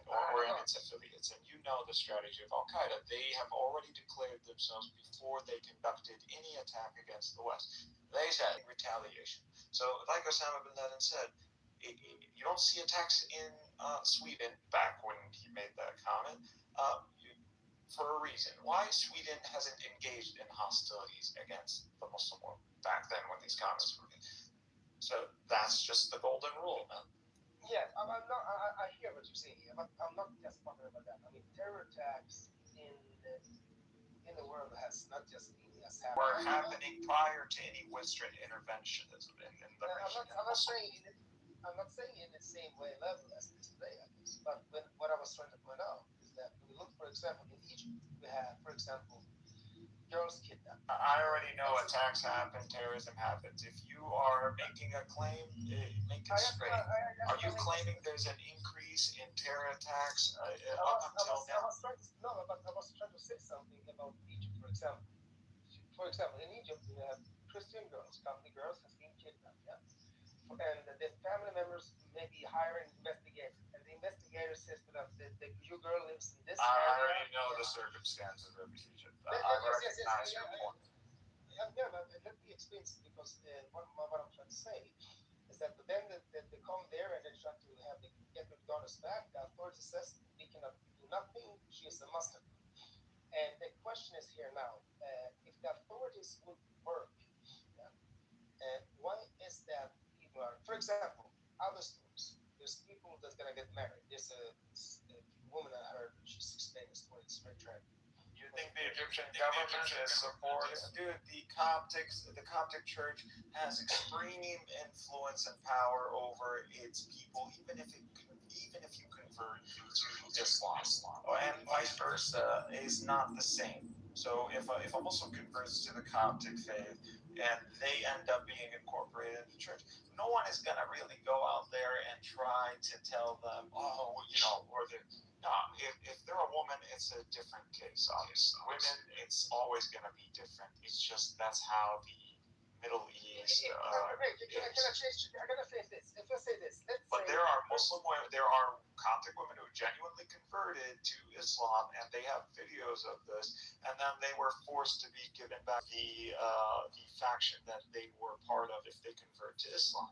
[SPEAKER 8] or in its affiliates. And you know the strategy of Al-Qaeda. They have already declared themselves before they conducted any attack against the West. They said retaliation. So like Osama bin Laden said, you don't see attacks in Sweden back when he made that comment for a reason. Why Sweden hasn't engaged in hostilities against the Muslim world back then when these comments were made. So that's just the golden rule, man.
[SPEAKER 14] Yeah, I hear what you're saying here, but I'm not just talking about that. I mean, terror attacks in the world has not just been
[SPEAKER 8] were happening prior to any Western interventionism in the region.
[SPEAKER 14] I'm not saying in the same level as it is today, I guess. But what I was trying to point out is that when we look, for example, in Egypt, we have, for example, girls kidnapped.
[SPEAKER 8] I already know attacks happen, terrorism happens. If you are making a claim, make it straight. Are you claiming there's an increase in terror attacks up until now?
[SPEAKER 14] I was trying to say something about Egypt, for example. For example, in Egypt, we have Christian girls, Coptic girls, has been kidnapped. Yeah? And the family members may be hiring investigators, and the investigator says to them that your girl lives in this area.
[SPEAKER 8] I already know the circumstances of Egypt. I've recognized your point.
[SPEAKER 14] Yeah, but let me explain, because what I'm trying to say is that but then they come there and they try to get the daughters back. The authority says we cannot do nothing. She is a Muslim. And the question is here now: if the authorities would work, yeah, why is that people are, for example, other stories? There's people that's gonna get married. There's a woman I heard. She's explaining the story. It's very tragic.
[SPEAKER 17] You think the Egyptian government is supportive? Dude, the Coptic Church has extreme influence and power over its people, even if you convert to Islam, and vice versa is not the same. So if a Muslim converts to the Coptic faith and they end up being incorporated into the church, no one is gonna really go out there and try to tell them, oh, or they're. No, if they're a woman, it's a different case, obviously. Women, it's always going to be different. It's just that's how the Middle East is.
[SPEAKER 14] I'm gonna say this. If I say this,
[SPEAKER 17] But there are Muslim women, there are Coptic women who genuinely converted to Islam, and they have videos of this. And then they were forced to be given back the faction that they were part of if they convert to Islam.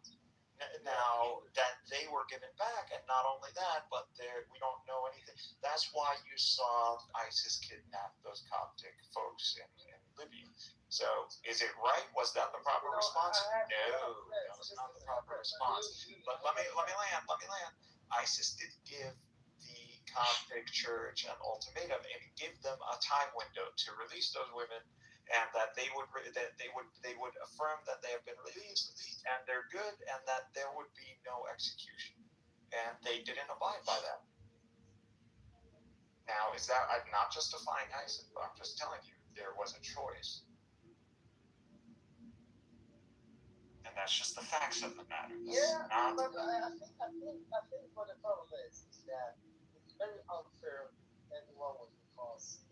[SPEAKER 17] Now that they were given back, and not only that, but we don't know anything. That's why you saw ISIS kidnap those Coptic folks in Libya. So, is it right? Was that the proper response? No, that was not the proper response. But let me land. ISIS did give the Coptic Church an ultimatum and give them a time window to release those women, and that they would affirm that they have been released and they're good, and that there would be no execution. And they didn't abide by that. Now, is that, I'm not justifying ISIS, but I'm just telling you there was a choice. And that's just the facts of the matter.
[SPEAKER 14] Yeah, but I think what the problem is that it's very unfair to everyone because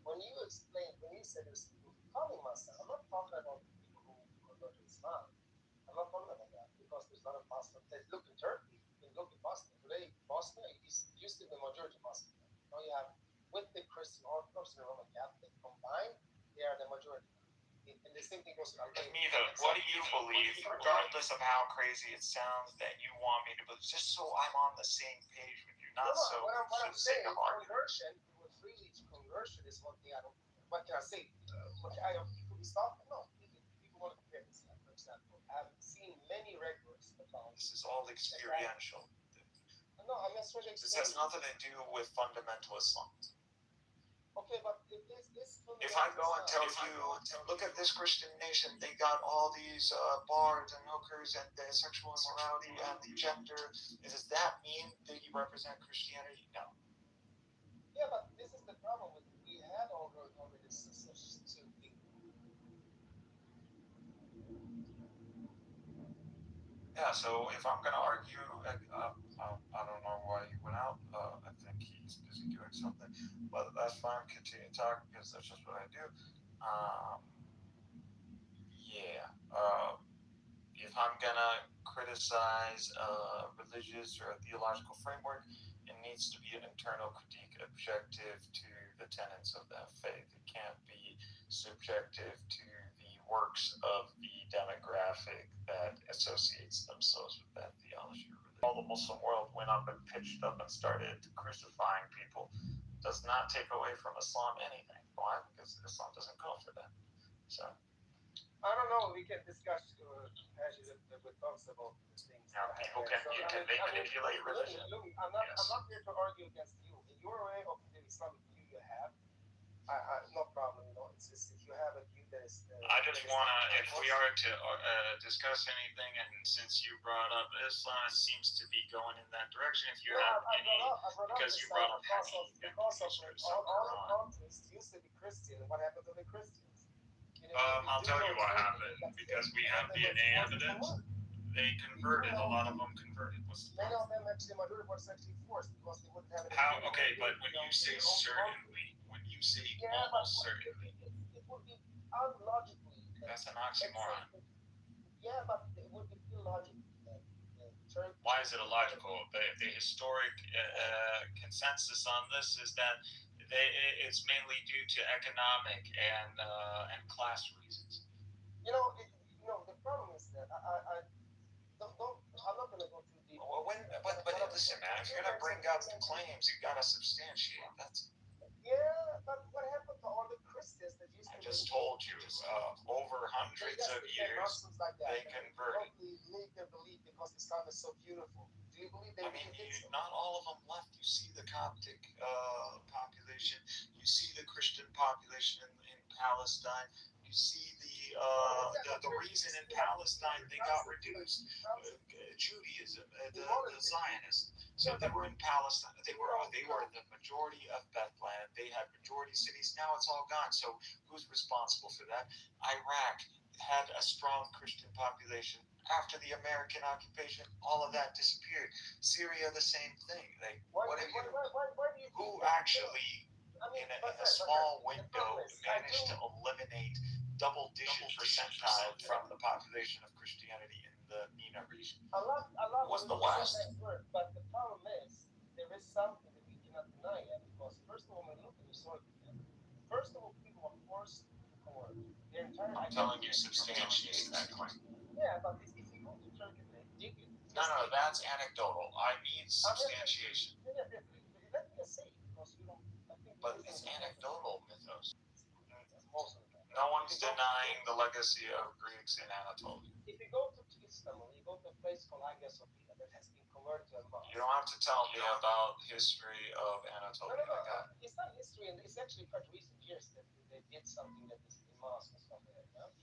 [SPEAKER 14] when you said there's people becoming Muslim, I'm not talking about people who convert to Islam. I'm not talking about that because there's a lot of Muslims. Look in Turkey, look in Bosnia. Today, Bosnia used to be the majority Muslim. Now you have, with the Christian Orthodox and Roman Catholic combined, they are the majority. And the same thing goes to
[SPEAKER 17] Albania. What do you believe, regardless of how crazy it sounds, that you want me to believe, just so I'm on the same page with you, not so
[SPEAKER 14] what I'm saying, conversion is one thing I don't. What can I say? People be stopping? No. People want to compare this. For example, I've seen many records about.
[SPEAKER 17] This is all experiential.
[SPEAKER 14] No, I mean,
[SPEAKER 17] this has nothing to do with fundamental Islam.
[SPEAKER 14] Okay, but
[SPEAKER 17] if I go and tell you, look at this Christian nation, they got all these bars and hookers and the sexual immorality and the gender, does that mean that you represent Christianity? No.
[SPEAKER 14] Yeah, but this is the problem with we had already such two things.
[SPEAKER 17] Yeah, so if I'm going to argue, I don't know why he went out. I think he's busy doing something. But that's fine. Continue talking because that's just what I do. If I'm going to criticize a religious or a theological framework, it needs to be an internal critique objective to the tenets of that faith. It can't be subjective to the works of the demographic that associates themselves with that theology or religion. All the Muslim world went up and pitched up and started crucifying people. Does not take away from Islam anything. Why? Because Islam doesn't call for that. So
[SPEAKER 14] I don't know. We can discuss passages that talks about things.
[SPEAKER 17] Now, people can manipulate religion.
[SPEAKER 14] I'm not here to argue against you. In your way of the Islamic view you have, no problem. It's just if you have a view that is.
[SPEAKER 17] I just want to, if we are to discuss anything, and since you brought up Islam, it seems to be going in that direction. If you have any, because you brought up
[SPEAKER 14] because of all the countries used to be Christian. What happened to the Christians?
[SPEAKER 17] I'll tell you what happened, because we have DNA evidence. They converted. A lot of them converted.
[SPEAKER 14] Many of them actually, majority was actually forced because they wouldn't have it.
[SPEAKER 17] How? Okay, but when you say certainly, when you say almost certainly,
[SPEAKER 14] it would be unlogically.
[SPEAKER 17] That's an oxymoron.
[SPEAKER 14] Yeah, but it would be illogical.
[SPEAKER 17] Why is it illogical? The historic consensus on this is that it's mainly due to economic and class reasons.
[SPEAKER 14] The problem is that I'm not gonna go too deep.
[SPEAKER 17] Well, but listen, man, if you're gonna bring up the claims, you gotta substantiate. That's.
[SPEAKER 14] Yeah, but what happened to all the Christians that used
[SPEAKER 17] I
[SPEAKER 14] to
[SPEAKER 17] just told you, over hundreds of years, they converted.
[SPEAKER 14] Make them believe because Islam is so beautiful. Do you believe they did so?
[SPEAKER 17] Not all of them left. You see the Coptic population. You see the Christian population in Palestine. You see the reason in Palestine they got reduced. Judaism, the Zionists. So they were in Palestine. They were the majority of Bethlehem. They had majority cities. Now it's all gone. So who's responsible for that? Iraq had a strong Christian population. After the American occupation, all of that disappeared. Syria, the same thing. Who actually, in a small window, managed to eliminate double-digit percentile from the population of Christianity in the MENA region?
[SPEAKER 14] A lot
[SPEAKER 17] Was the West.
[SPEAKER 14] But the problem is, there is something that we cannot deny yet. Because first of all, when we look at historically, first of all, people were forced to convert. Their entire
[SPEAKER 17] I'm telling you, substantiate that claim.
[SPEAKER 14] Yeah, but if you go to Turkey, they dig it.
[SPEAKER 17] No, that's anecdotal. I need substantiation.
[SPEAKER 14] Let me say it, because you don't.
[SPEAKER 17] But it's anecdotal mythos.
[SPEAKER 14] Most of them.
[SPEAKER 17] No one's denying the legacy of Greeks in Anatolia.
[SPEAKER 14] If you go to Istanbul, you go to a place called Hagia Sophia that has been converted to a mosque.
[SPEAKER 17] You don't have to tell me about history of Anatolia.
[SPEAKER 14] No. It's not history, and it's actually quite recent years that they did something that is in mosque and stuff like that.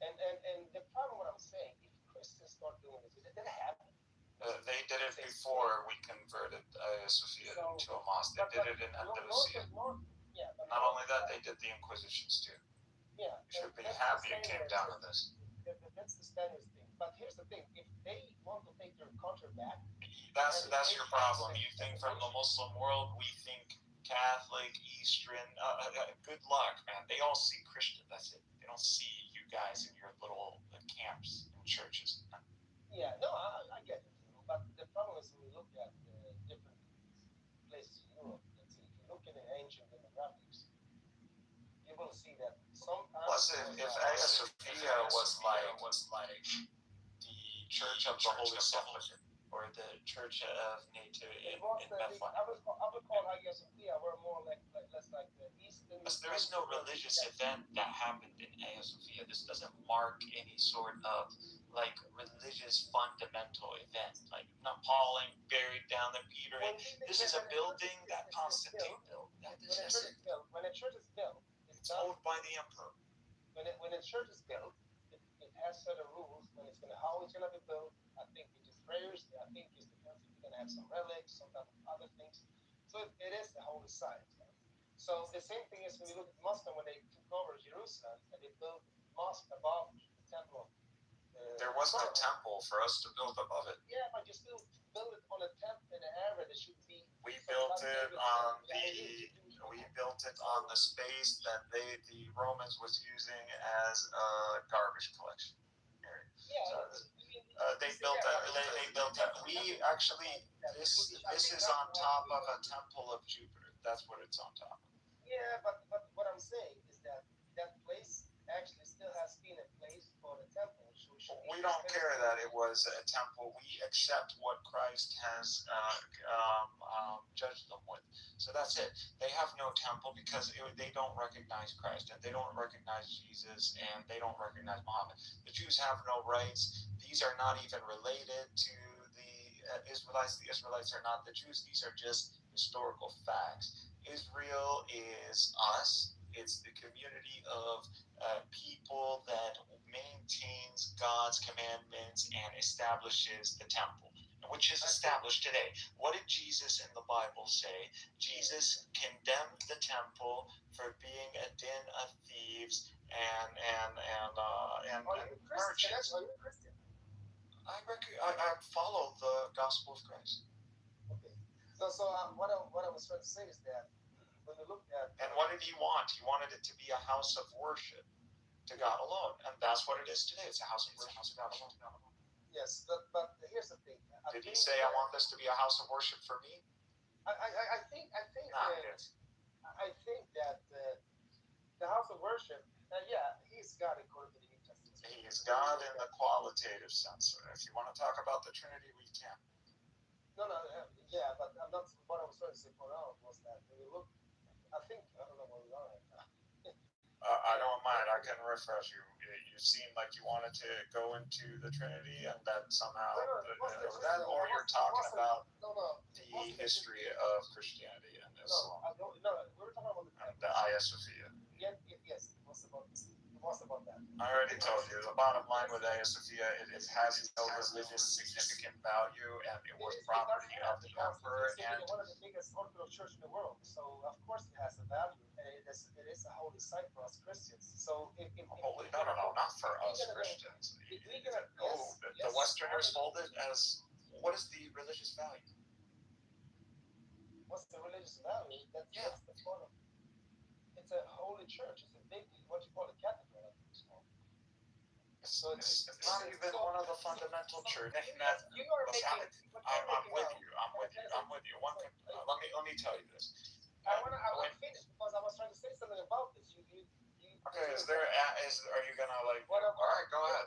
[SPEAKER 14] And the problem, what I'm saying, if Christians start doing this, it didn't happen.
[SPEAKER 17] They did it before we converted Hagia Sophia into a mosque. They did it in Andalusia. Not only that, they did the Inquisitions too.
[SPEAKER 14] Yeah.
[SPEAKER 17] You should be happy it came down to this.
[SPEAKER 14] That's the Spanish thing. But here's the thing: if they want to take their culture back,
[SPEAKER 17] that's your problem. You think from the Muslim world, we think Catholic, Eastern. Good luck, man. They all see Christian. That's it. They don't see you guys in your little camps and churches.
[SPEAKER 14] Yeah, no, I get it. But the problem is when we look at different places in Europe. Let's see, if you look at the ancient demographics, you will see that sometimes.
[SPEAKER 17] Plus, if Hagia Sophia was like the Church of the Holy Sepulchre or the Church of Nativity in Bethlehem.
[SPEAKER 14] I would call Hagia Sophia were more like less like the Eastern.
[SPEAKER 17] There is no religious event that happened in Hagia Sophia. This doesn't mark any sort of like religious fundamental event, like Napoleon buried down the Peter. This is a building that Constantine built.
[SPEAKER 14] When a church is built,
[SPEAKER 17] it's owned by the emperor.
[SPEAKER 14] When a church is built, it has certain rules. When it's how it's gonna be built. I think it's just prayers. I think it's because you're gonna have some relics, some type of other things. So it is the holy site. So the same thing is when you look at Muslim when they took over Jerusalem and they built mosque above the temple.
[SPEAKER 17] There was no temple for us to build above it.
[SPEAKER 14] Yeah, but you still build it on a temple in an area that should be.
[SPEAKER 17] We built it on the space that the Romans was using as a garbage collection area.
[SPEAKER 14] Yeah.
[SPEAKER 17] So, they built that. We actually this is on top of a temple of Jupiter. That's what it's on top of.
[SPEAKER 14] Yeah, but what I'm saying is that place actually still has been a place for the temple.
[SPEAKER 17] We don't care that it was a temple. We accept what Christ has judged them with. So that's it. They have no temple because they don't recognize Christ and they don't recognize Jesus and they don't recognize Muhammad. The Jews have no rights. These are not even related to the Israelites. The Israelites are not the Jews. These are just historical facts. Israel is us. It's the community of people that maintains God's commandments and establishes the temple, which is established today. What did Jesus in the Bible say? Jesus condemned the temple for being a den of thieves and merchants.
[SPEAKER 14] Are you a Christian?
[SPEAKER 17] I follow the gospel of Christ.
[SPEAKER 14] Okay. So what I was trying to say is that when we look at
[SPEAKER 17] and what did he want? He wanted it to be a house of worship to God alone, and that's what it is today. It's a house of worship to God alone.
[SPEAKER 14] Yes, but here's the thing.
[SPEAKER 17] Did he say, "I want this to be a house of worship for me"?
[SPEAKER 14] I think that the house of worship. Yeah, he's God according to the New Testament.
[SPEAKER 17] He is Is God in the qualitative sense? If you want to talk about the Trinity, we can.
[SPEAKER 14] No, yeah, but I'm not. What I was trying to say for now was that when you look, I don't know where we are right now.
[SPEAKER 17] I don't mind. I can refresh you. You seem like you wanted to go into the Trinity, and that somehow or you're talking about the history of Christianity and Islam.
[SPEAKER 14] No, we were talking about
[SPEAKER 17] the Hagia Sophia.
[SPEAKER 14] Yes, it was about that.
[SPEAKER 17] I already told you. The bottom line with Hagia Sophia, it has no religious significant value, and it was property of the emperor. And
[SPEAKER 14] one of the biggest Orthodox church in the world, so of course it has a value, and it is a holy site for us Christians. So
[SPEAKER 17] holy? No, not for us Christians. The Westerners hold it as, what is the religious value?
[SPEAKER 14] What's the religious value? That's the point of. It's a holy church. It's a big, what you call a cathedral.
[SPEAKER 17] So it's not even one of the fundamental churches. I'm with you. Let me tell you this.
[SPEAKER 14] I want to finish because I was trying to say something about this.
[SPEAKER 17] Okay, are you gonna like? All right, go ahead.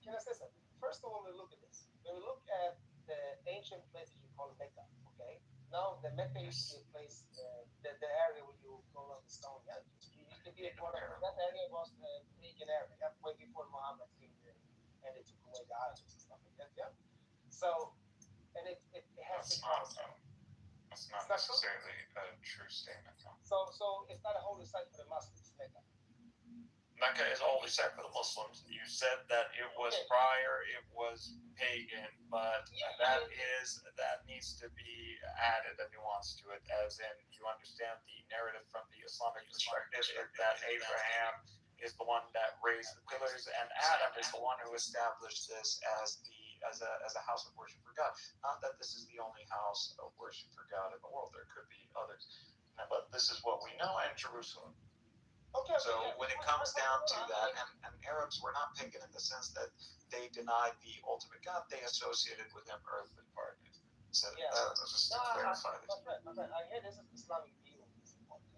[SPEAKER 14] Can I say something? First of all, we look at this. When we look at the ancient places you call Mecca, okay? Now the Mecca used to be a place, the area where you go around the stone. Yeah, you can be a part of that area was the pagan area. Way before Muhammad came there, and they took away the idols and stuff like that. Yeah. So, and it has
[SPEAKER 17] that's not necessarily a true statement. No.
[SPEAKER 14] So it's not a holy site for the Muslims, Mecca.
[SPEAKER 17] Mecca is a holy site for the Muslims. You said that it was prior, it was pagan, but that needs to be added a nuance to it, as in you understand the narrative from the Islamic perspective that Abraham is the one that raised the pillars, and Adam is the one who established this as a house of worship for God. Not that this is the only house of worship for God in the world. There could be others, but this is what we know in Jerusalem.
[SPEAKER 14] Okay.
[SPEAKER 17] So when it comes down to that, and Arabs were not pagan in the sense that they denied the ultimate God, they associated with him earthly partners. So just to clarify this.
[SPEAKER 14] Okay. I hear this is Islamic view.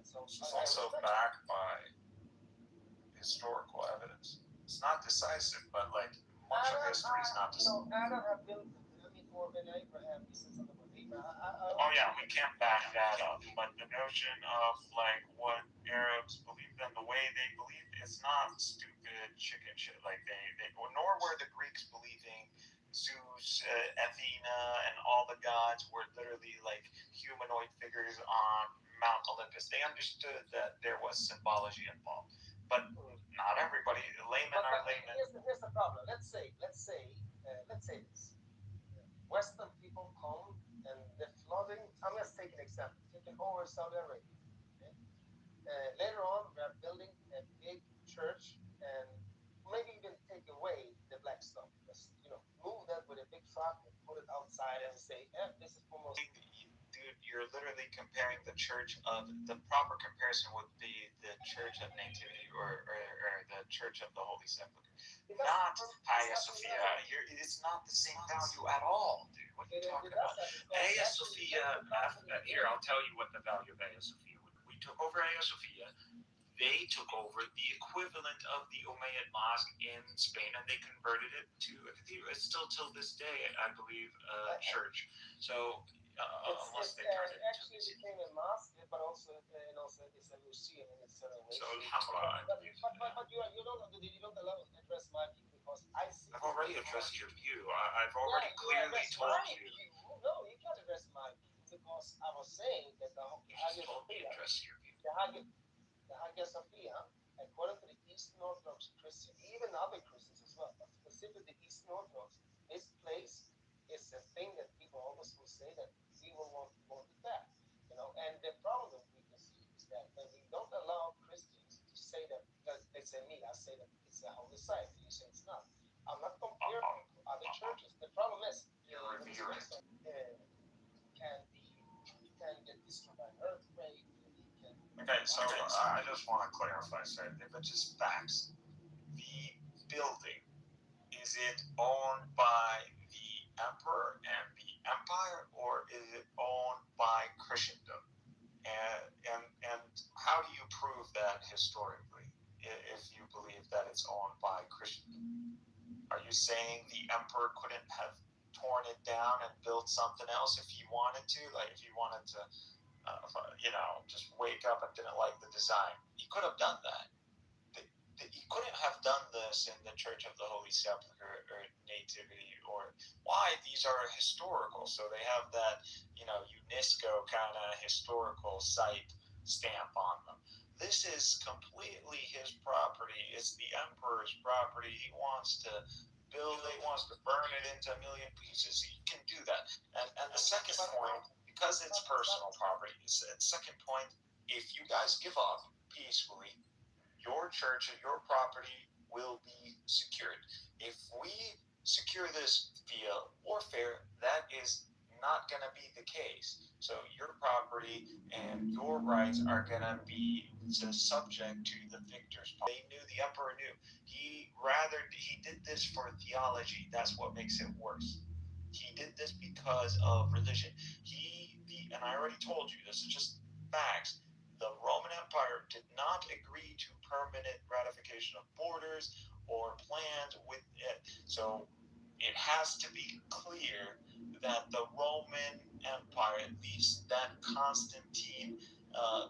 [SPEAKER 14] So
[SPEAKER 17] it's also backed by historical evidence. It's not decisive, but like much of history is not decisive.
[SPEAKER 14] Adam have built before Abraham. He said something about Abraham.
[SPEAKER 17] Oh yeah, we can't back that up. But the notion of like what Arabs believed and the way they believed is not stupid chicken shit. Like nor were the Greeks believing Zeus, Athena, and all the gods were literally like humanoid figures on Mount Olympus. They understood that there was symbology involved, but not everybody. Laymen are laymen.
[SPEAKER 14] Here's the problem. Let's say this. Western people come and they're flooding. I'm just taking an example. Taking over Saudi Arabia. Okay? Later on, we are building a big church and maybe even take away the black stuff. Just move that with a big truck and put it outside and say, this is for most.
[SPEAKER 17] Dude, you're literally comparing the church of the proper comparison would be the Church of Nativity or the Church of the Holy Sepulchre, not Hagia Sophia. It's not the same value at all, dude. What are you talking about? Hagia Sophia. Here, I'll tell you what the value of Hagia Sophia would be. We took over Hagia Sophia. They took over the equivalent of the Umayyad Mosque in Spain, and they converted it to a cathedral. It's still till this day, I believe, a church. So. Unless they turned it
[SPEAKER 14] actually became a mosque, but also it's a museum in a certain way.
[SPEAKER 17] So alhamdulillah.
[SPEAKER 14] But you don't allow to address my view because
[SPEAKER 17] I've already addressed your view. I've already clearly told you.
[SPEAKER 14] No, you can't address my view because I was saying that the Hagia Sophia, the Hagia Sophia, according to the Eastern Orthodox Christians, even other Christians as well, but specifically the Eastern Orthodox, this place is a thing that people always will say that we will want it back, And the problem we can see is that when we don't allow Christians to say that, because they say me, I say that it's a holy site, you say it's not. I'm not comparing to other churches. The problem is can get destroyed by an earthquake.
[SPEAKER 17] Okay, so I just want to clarify something. If it's just facts, the building, is it owned by the emperor and the empire, or is it owned by Christendom? And how do you prove that historically? if you believe that it's owned by Christian. Are you saying the emperor couldn't have torn it down and built something else if he wanted to? Like if he wanted to, just wake up and didn't like the design, he could have done that. He couldn't have done this in the Church of the Holy Sepulchre or Nativity or why? These are historical, so they have that UNESCO kind of historical site stamp on them. This is completely his property. It's the emperor's property. He wants to build it. He wants to burn it into a million pieces. He can do that. And the second point, because it's personal property, second point, if you guys give up peacefully, your church and your property will be secured. If we secure this via warfare, that is not going to be the case. So your property and your rights are going to be subject to the victors. They knew, the emperor knew. He did this for theology. That's what makes it worse. He did this because of religion. And I already told you, this is just facts. The Roman Empire did not agree to permanent ratification of borders or plans with it. So it has to be clear that the Roman Empire, at least that Constantine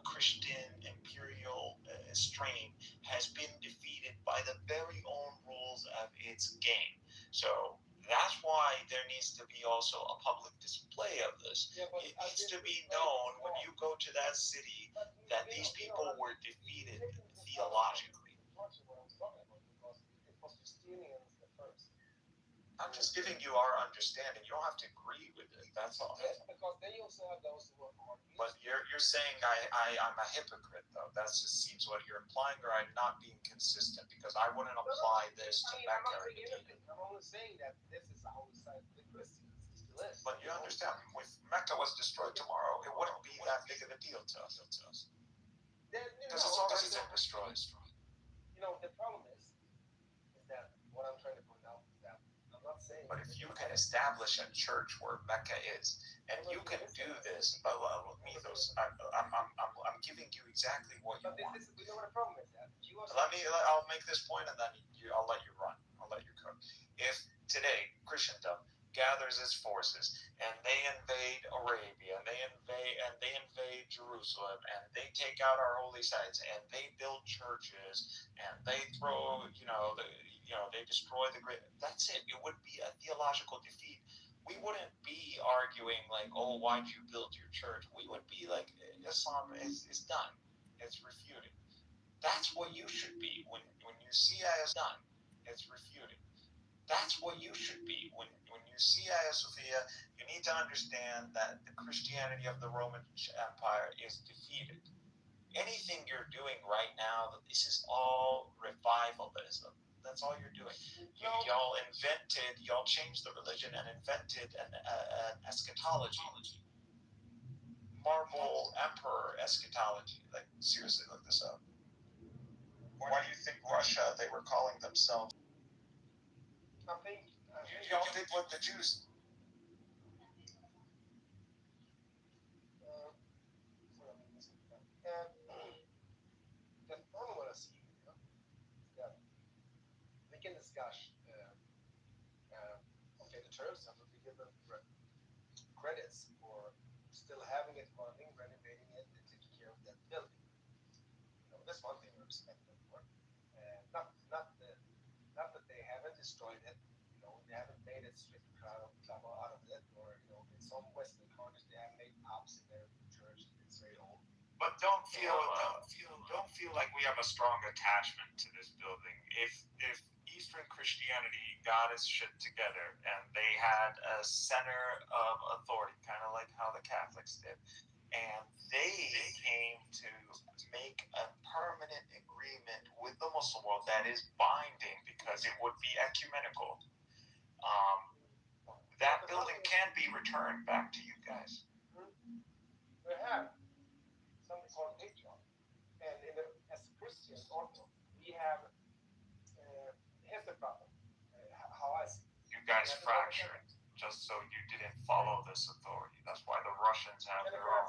[SPEAKER 17] Christian imperial strain, has been defeated by the very own rules of its game. So that's why there needs to be also a public display of this. It needs to be known when you go to that city that these people were defeated theologically. I'm just giving you our understanding. You don't have to agree with it. That's all.
[SPEAKER 14] Yes, because they also have those who are more.
[SPEAKER 17] But you're saying I'm a hypocrite, though. That just seems what you're implying, or I'm not being consistent because I wouldn't apply this to Mecca or Medina.
[SPEAKER 14] I'm only saying that this is the holy site of the Christians.
[SPEAKER 17] But you understand, if Mecca was destroyed tomorrow, it wouldn't be that big of a deal to us. Because as long as it's destroyed.
[SPEAKER 14] The problem is that what I'm trying to point out is that I'm not saying.
[SPEAKER 17] But if you can establish a church where Mecca is, and you can do this, I'm giving you exactly what you want.
[SPEAKER 14] You know what the problem is?
[SPEAKER 17] I'll make this point, and then I'll let you run. I'll let you cook. If today Christendom gathers its forces and they invade Arabia and they invade Jerusalem and they take out our holy sites and they build churches and they throw they destroy the great, that's it. It would be a theological defeat. We wouldn't be arguing like, oh, why'd you build your church? We would be like, Islam is done. It's refuted. That's what you should be when you see is done. It's refuted. That's what you should be when you see Hagia Sophia. You need to understand that the Christianity of the Roman Empire is defeated. Anything you're doing right now, this is all revivalism. That's all you're doing. Y'all changed the religion and invented an eschatology. Marble Emperor eschatology. Like, seriously, look this up. Why do you think Russia, they were calling themselves?
[SPEAKER 14] I think
[SPEAKER 17] y'all did what the Jews.
[SPEAKER 14] The problem what I see is that we can discuss. The Turks have to be given credits for still having it running, renovating it, and taking care of that building. That's one thing we respect them for. Not that they haven't destroyed it. They haven't made it straight out of it, or in some Western countries they have made pubs in their church. It's very old.
[SPEAKER 17] But don't feel like we have a strong attachment to this building. If Eastern Christianity got its shit together and they had a center of authority, kind of like how the Catholics did, and they came to make a permanent agreement with the Muslim world that is binding because it would be ecumenical, that building can be returned back to you guys.
[SPEAKER 14] We have something called Patreon, and as Christians also, we have. Here's the problem. How I see it.
[SPEAKER 17] You guys fractured just so you didn't follow this authority. That's why the Russians have their own.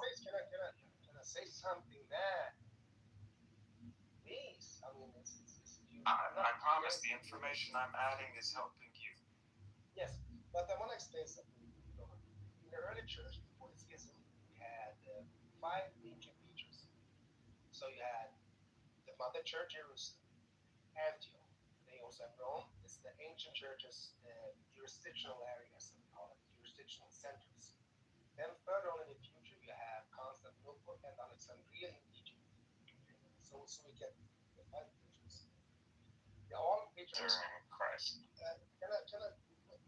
[SPEAKER 14] Can I say something that means? I mean, it's
[SPEAKER 17] I promise the information I'm adding is helping you.
[SPEAKER 14] Yes, but I want to explain something. In the early church, before the schism, we had 5 ancient features. So you had the mother church, Jerusalem, Antioch. They also have Rome. It's the ancient church's jurisdictional areas, we call it jurisdictional centers. Then further on in the future, you have Constantinople and Alexandria in Egypt. So we get the 5 features. They're all features.
[SPEAKER 17] Christ.
[SPEAKER 14] Can I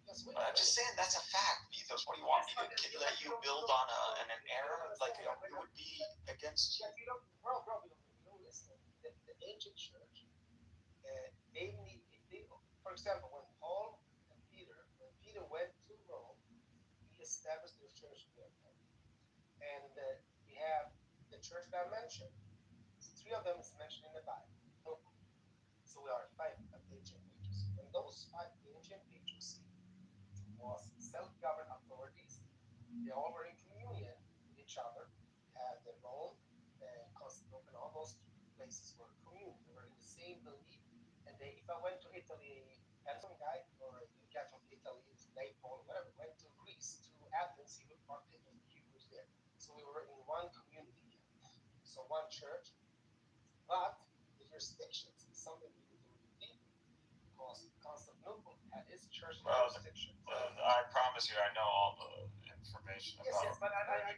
[SPEAKER 14] just wait?
[SPEAKER 17] I'm just saying that's a fact, Ethos. What do you want me to let you build on an error? Like it would be against.
[SPEAKER 14] Yeah, bro, you don't listen. The ancient church, for example, when Peter went to Rome, he established the church there. And we have the church that I mentioned. 3 of them is mentioned in the Bible. So we are 5 ancient features. And those 5 ancient features was self-governed authorities. They all were in communion with each other. We had the Rome, Constantinople, and all those places were communion. They were in the same belief. And if I went to Italy, and some guy or a guy from Italy, Naples, whatever, went to Greece, to Athens, he would partake of the Hebrews there. So we were in one community here. So one church. But the jurisdictions is something we need to read deeply, because Constantinople had its church jurisdiction.
[SPEAKER 17] I promise you, I know all the information about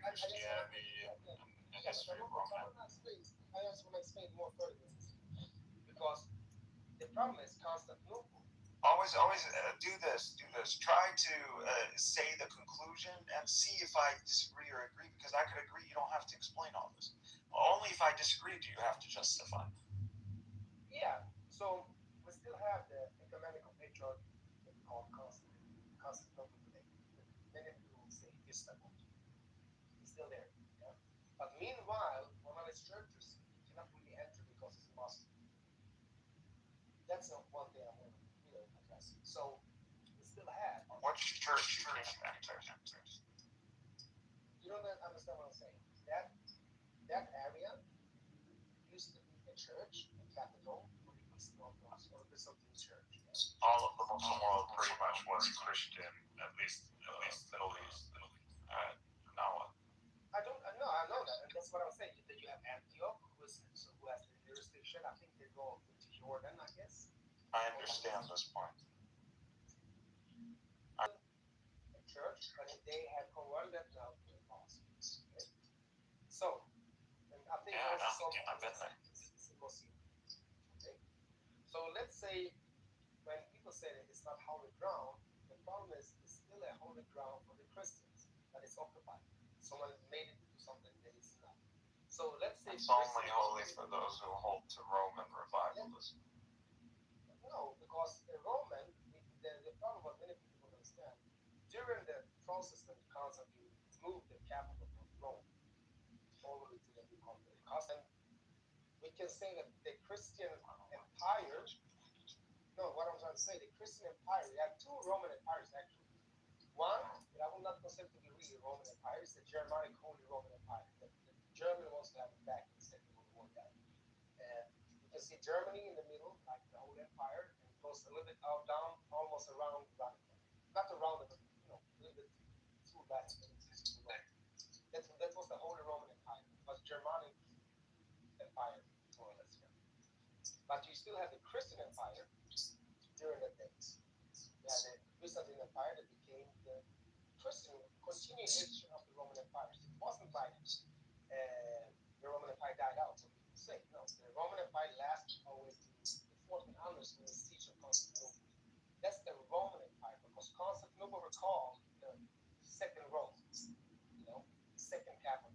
[SPEAKER 17] Christianity and history of Rome.
[SPEAKER 14] I just want to explain more further than this. Because the problem is Constantinople.
[SPEAKER 17] Always do this. Try to say the conclusion and see if I disagree or agree, because I could agree. You don't have to explain all this. Only if I disagree do you have to justify.
[SPEAKER 14] Yeah. So we still have the ecumenical patriarch that we call Constantinople today. Many people will say Istanbul. He's still there. Yeah? But meanwhile, one of his churches cannot really enter because it's Muslim. That's one thing I want to address. So we still have.
[SPEAKER 17] Which church you can't enter?
[SPEAKER 14] You don't understand what I'm saying. That area used to be a church, a capital for the Eastern Orthodox or the Byzantine Church. Yes.
[SPEAKER 17] All of the Muslim world pretty much was Christian, at least Middle East. Now what?
[SPEAKER 14] I know that, and that's what I'm saying. That you have Antioch, who has the jurisdiction. I think they go into Jordan, I guess.
[SPEAKER 17] I understand this point.
[SPEAKER 14] A church, but they have converted now to a mosque. Okay? So, and I think
[SPEAKER 17] I've been there.
[SPEAKER 14] Okay? So let's say when people say that it's not holy ground, the problem is it's still a holy ground for the Christians, but it's occupied. Someone made it into something that it's not. So let's say
[SPEAKER 17] it's only holy for those who hold to Roman revivalism.
[SPEAKER 14] No, because the Roman, the problem what many people don't understand, during the Protestant Constantine moved the capital from Rome all the way to the new continent. And we can say that the Christian Empire, no, what I'm trying to say, the Christian Empire, we have 2 Roman empires actually. One, that I will not consider to be really Roman Empire, is the Germanic Holy Roman Empire. The German wants to have it back in the Second World War. You can see Germany in the middle, like the Holy Empire, and it goes a little bit out, down, almost around Vatican. Not around it, but a little bit through Vatican. That was the Holy Roman Empire. It was Germanic Empire, more or less. Yeah. But you still have the Christian Empire during the days. You had the Byzantine Empire that became the Christian continuation of the Roman Empire. It wasn't like the Roman Empire died out, so people say. No, the Roman Empire lasted always to the 1400s when the siege of Constantinople. That's the Roman Empire, because Constantinople were called the second Rome, the second capital.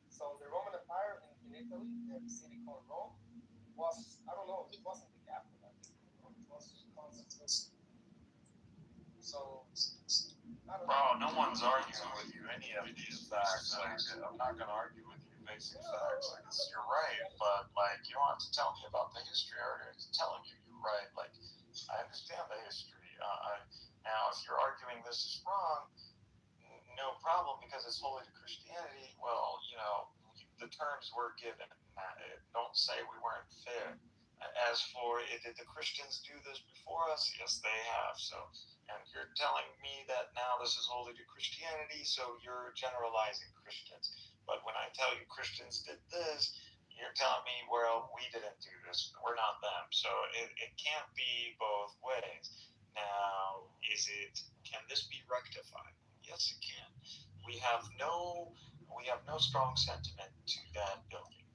[SPEAKER 14] So the Roman Empire in Italy, the city called Rome, was, I don't know, it wasn't the capital, I think it was Constantinople. So,
[SPEAKER 17] bro, no one's arguing with you any of these facts. I'm not going to argue with you basic facts. You're right, but you don't have to tell me about the history. I already telling you you're right. I understand the history. Now, if you're arguing this is wrong, no problem, because it's holy to Christianity. Well, the terms were given. Don't say we weren't fair. As as for did the Christians do this before us? Yes, they have. So, and you're telling me that now this is holy to Christianity, so you're generalizing Christians. But when I tell you Christians did this, you're telling me, well, we didn't do this. We're not them. So it can't be both ways. Now, can this be rectified? Yes, it can. We have no strong sentiment to that building.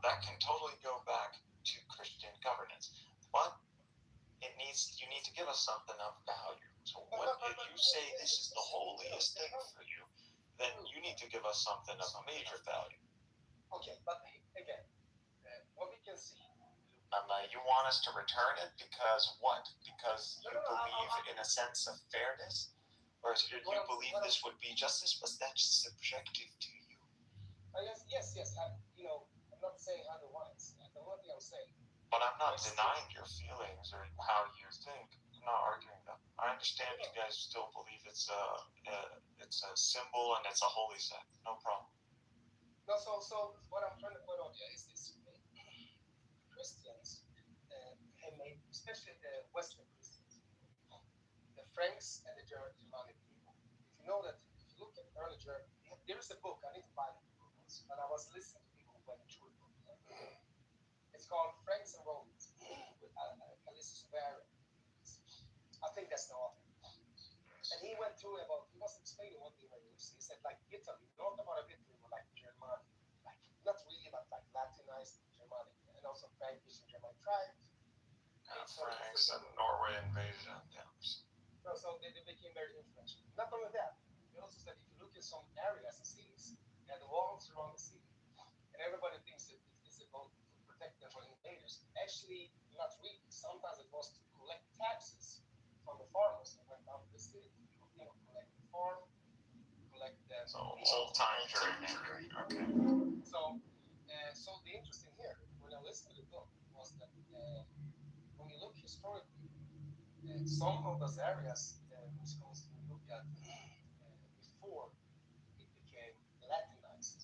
[SPEAKER 17] That can totally go back to Christian governance. But you need to give us something of value. So if you say this is the holiest thing for you, then you need to give us something of major value.
[SPEAKER 14] Okay, but again, what we can see.
[SPEAKER 17] You want us to return it because what? Because you believe in a sense of fairness? Or you believe this would be justice? But that's subjective to you.
[SPEAKER 14] Yes. I'm not saying otherwise. The only thing I'm saying.
[SPEAKER 17] But I'm not denying your feelings or how you think. I'm not arguing that. I understand you guys still believe it's a symbol and it's a holy site. No problem.
[SPEAKER 14] No, so what I'm trying to point out here is this. Christians have made, especially the Western Christians, the Franks and the Germanic people. If you know that, if you look at early German, there is a book, I need to buy the book, but I was listening to people who went through the book. It's called Franks and Romans with Alyssus Varro. I think that's the author. And he went through he was explaining one thing very interesting. He said, like Italy, north part of Italy were like Germanic, like not really, but like Latinized Germanic, and also Frankish and Germanic tribes.
[SPEAKER 17] Franks and Norway invasion, yeah.
[SPEAKER 14] So they became very influential. Not only that, he also said if you look at some areas and cities, they had the walls around the city, and everybody thinks that it's about to protect them from invaders. Actually, not really. Sometimes it was to collect taxes from the farmers that went down to the city. Collect the farm, collect the.
[SPEAKER 17] So old time journey. Okay.
[SPEAKER 14] So the interesting here, when I listened to the book, was that when you look historically, some of those areas, Wisconsin, you look at before it became Latinized,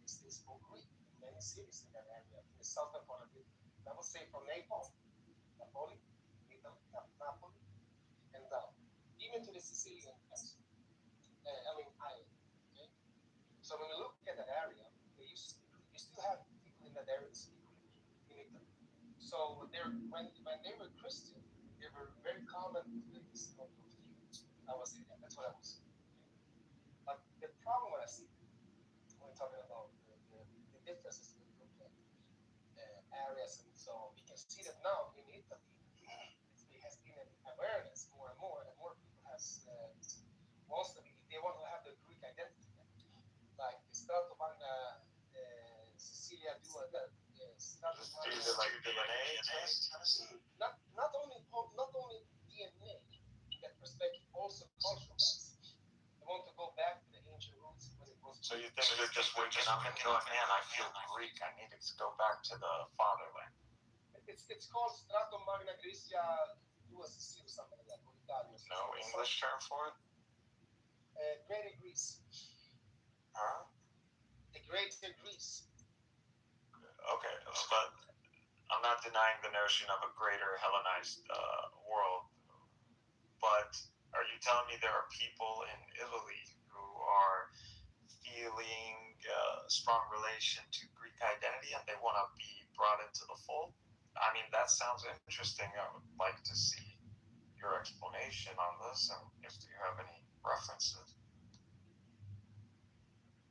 [SPEAKER 14] they spoke Greek in many cities in that area, in the southern part of Italy. I would say from Naples, Napoli, Napoli, and down, even to the Sicilian island. Okay? So when you look at that area, you still have people in that area that speak Greek in Italy. So when they were Christian, they were very common to this sort of view. I was saying that. That's what I was saying. But the problem what I see when we're talking about the differences in the areas and so on, we can see that now in Italy, there has been an awareness more and more people they want to have the Greek identity. Like the Stato Magna Sicilia Dua that
[SPEAKER 17] like DNA test?
[SPEAKER 14] Not only DNA in that perspective, also cultural wise. They want to go back to the ancient roots when it was.
[SPEAKER 17] So you think they're just waking up and going, man, I feel Greek. I need to go back to the fatherland.
[SPEAKER 14] It's called Strato Magna Graecia Dua Sicilia, something like that, or Italian.
[SPEAKER 17] No English term for it?
[SPEAKER 14] Greater Greece.
[SPEAKER 17] Huh?
[SPEAKER 14] The Greater Greece.
[SPEAKER 17] Okay, but I'm not denying the notion of a greater Hellenized world. But are you telling me there are people in Italy who are feeling a strong relation to Greek identity and they want to be brought into the fold? I mean, that sounds interesting. I would like to see your explanation on this and if you have any references.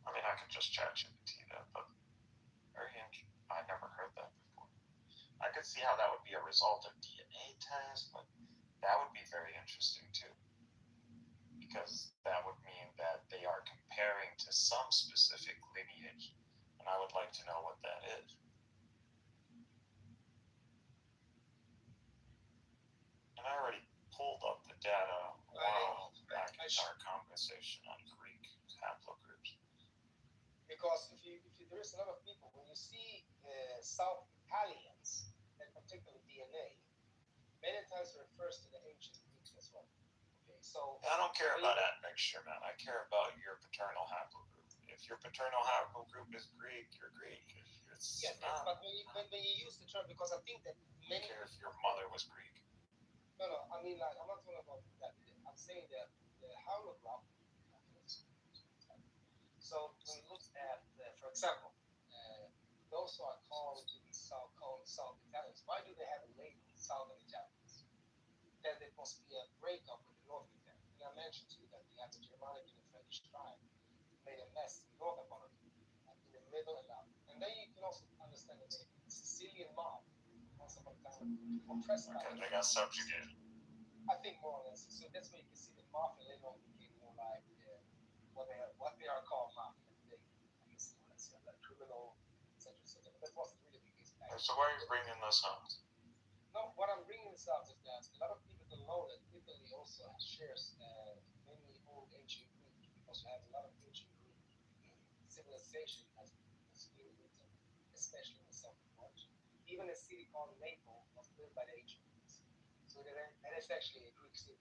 [SPEAKER 17] I mean, I could just chat GPT that, but I never heard that before. I could see how that would be a result of DNA test, but that would be very interesting too. Because that would mean that they are comparing to some specific lineage, and I would like to know what that is. And I already pulled up the data a while back in our conversation on Greek haplogroups.
[SPEAKER 14] Because there is a lot of people, when you see South Italians, and particularly DNA, many times it refers to the ancient Greeks as well. Okay, so
[SPEAKER 17] I don't care about admixture, man. I care about your paternal haplogroup. If your paternal haplogroup is Greek, you're Greek. If it's
[SPEAKER 14] but when you use the term, because I think that
[SPEAKER 17] I don't care if your mother was Greek.
[SPEAKER 14] No, I mean, like, I'm not talking about that. I'm saying that the hologram. So when we look at, for example, those who are called to be called South Italians, why do they have a label Southern Italians? Then there must be a breakup with the Northern Italians. And I mentioned to you that you have the Germanic and the French tribe made a mess in the northern part of it, like in the middle and out. And then you can also understand that the Sicilian mob, once upon a time, oppressed by
[SPEAKER 17] They got subjugated.
[SPEAKER 14] I think more or less. So that's where you can see the mafia later on became more like what they are called mafia today. I guess let's say like criminal, etc. etc. But that wasn't really the case back.
[SPEAKER 17] So why are you bringing this up?
[SPEAKER 14] No, what I'm bringing this up is that a lot of people don't know that Italy also shares many old ancient Greek, because you have a lot of ancient Greek civilization has been written, especially in the southern part. Even a city called Naples was built by the ancient Greeks. So that is actually a Greek city.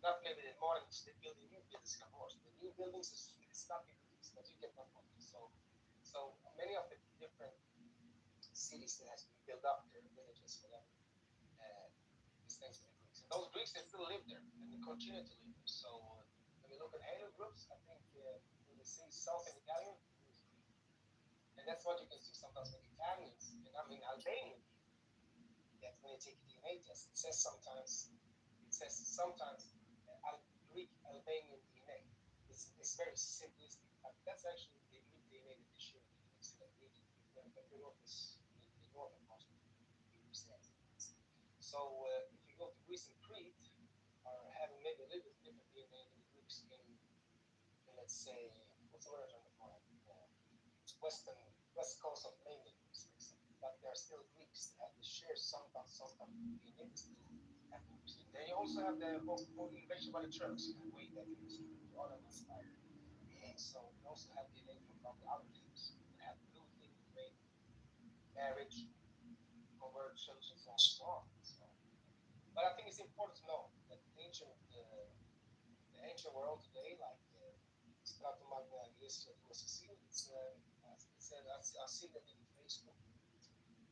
[SPEAKER 14] Not maybe the modern, they build the new buildings, of course. The new buildings is not the Greeks, but you get my point. So many of the different cities that has been built up there, villages, whatever, is thanks to the Greeks. And those Greeks, they still live there, and they continue to live there. So when you look at Halo groups, I think when they say Southern Italian, it's Greek. And that's what you can see sometimes with Italians, and I mean Albanian people, that when they take a DNA test, it says sometimes Greek Albanian DNA. It's very simplistic. That's actually the Greek DNA that they share with the Greeks in that region. The northern part of the So if you go to Greece and Crete, are having maybe a little bit different DNA than the Greeks in let's say, what's the word I'm looking for? West coast of mainland Greece, for example. But there are still Greeks that have to share sometimes DNA still. Then you also have the invasion by the Turks way back in history, the Ottoman Empire. So you also have DNA from the other things that have looting, rape, marriage, convert children, and so on. But I think it's important to know that the ancient world today, like Strato Magna Grecia to Sicily, I see that in Facebook,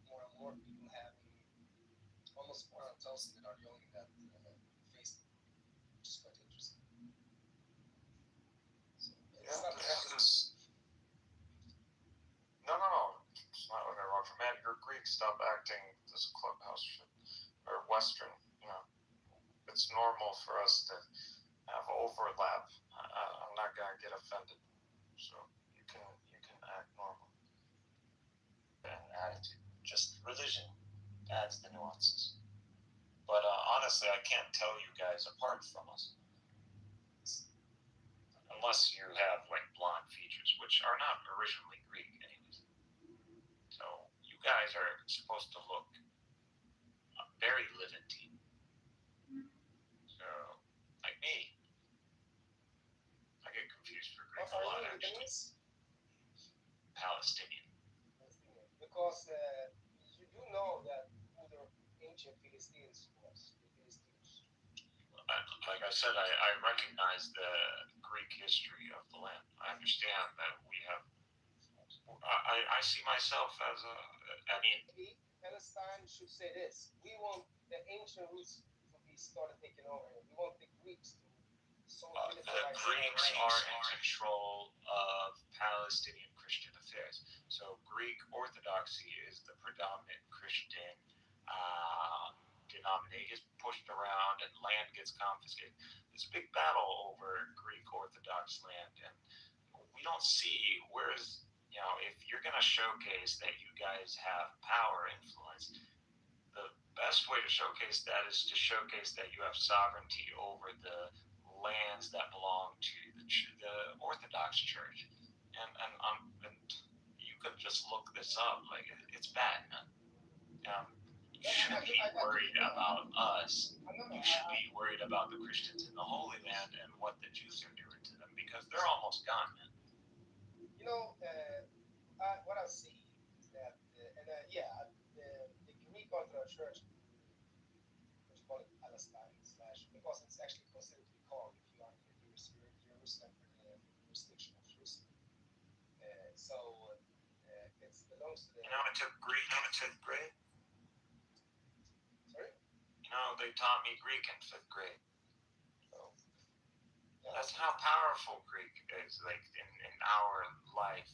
[SPEAKER 14] more and more people having almost 400,000 that are joining that Facebook, which is quite interesting. So it's not
[SPEAKER 17] No. It's not what I wrote for man. You're Greek. Stop acting this clubhouse shit or Western. It's normal for us to have overlap. I'm not gonna get offended. So you can act normal.
[SPEAKER 5] And attitude, just religion adds the nuances. But honestly, I can't tell you guys apart from us. Unless you have like blonde features, which are not originally Greek anyways. So you guys are supposed to look very Levantine. So, like me, I get confused for Greek a lot actually. Palestinian.
[SPEAKER 14] Because you do know that who the ancient Philistines was.
[SPEAKER 5] Like I said, I recognize the Greek history of the land. I understand that we have. I see myself as
[SPEAKER 14] Palestine should say this: we want the ancient roots to be started taking over. We want the Greeks to.
[SPEAKER 5] The Greeks are in control of Palestinian Christian affairs. So Greek Orthodoxy is the predominant Christian denomination. Is pushed around and land gets confiscated. There's a big battle over Greek Orthodox land, and we don't see where's if you're going to showcase that you guys have power influence, the best way to showcase that is to showcase that you have sovereignty over the lands that belong to the Orthodox Church, and you could just look this up. Like it's bad, man. You shouldn't be worried about us. You should be worried about the Christians in the Holy Land and what the Jews are doing to them, because they're almost gone, man.
[SPEAKER 14] What I see is that, the Greek Orthodox Church, which call it Palestine / because it's actually considered to be called, if you are in the Jerusalem jurisdiction of Jerusalem. It belongs to the.
[SPEAKER 5] I took Greek in 5th grade. You know, they taught me Greek in 5th grade.
[SPEAKER 14] So, yeah.
[SPEAKER 5] That's how powerful Greek is, like in our life,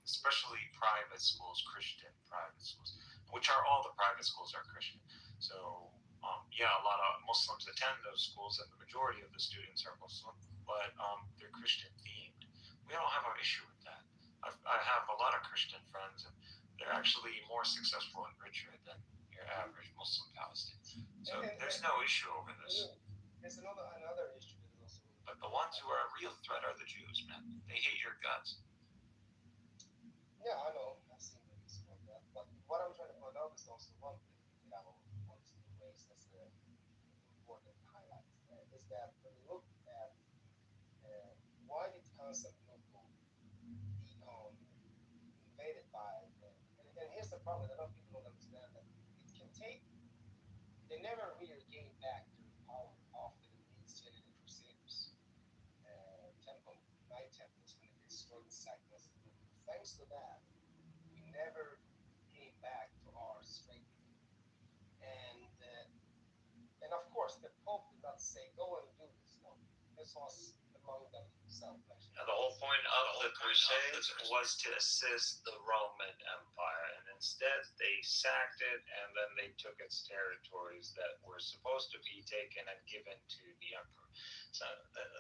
[SPEAKER 5] especially private schools, Christian private schools, which are all the private schools are Christian. So, yeah, a lot of Muslims attend those schools, and the majority of the students are Muslim, but they're Christian themed. We don't have an issue with that. I have a lot of Christian friends, and they're actually more successful and richer than your average Muslim Palestinian. So there's no issue over this.
[SPEAKER 14] There's another issue that is also.
[SPEAKER 5] But the ones who are a real threat are the Jews, man. They hate your guts.
[SPEAKER 14] Yeah, I know. I've seen movies about that. But what I'm trying to point out is also one thing that I want to raise as an important highlight is that when we look at why did Constantinople become invaded by, and here's the problem that a lot of people don't understand that it can take, they never really gained back their power after the Medici Crusaders. Nine temples, when they destroyed the sacked Constantinople. Thanks to that, we never came back to our strength. And of course, the Pope did not say, go and do this. No, this was among themselves.
[SPEAKER 5] Now, the whole point of the Crusades was to assist the Roman Empire, and instead they sacked it, and then they took its territories that were supposed to be taken and given to the emperor. So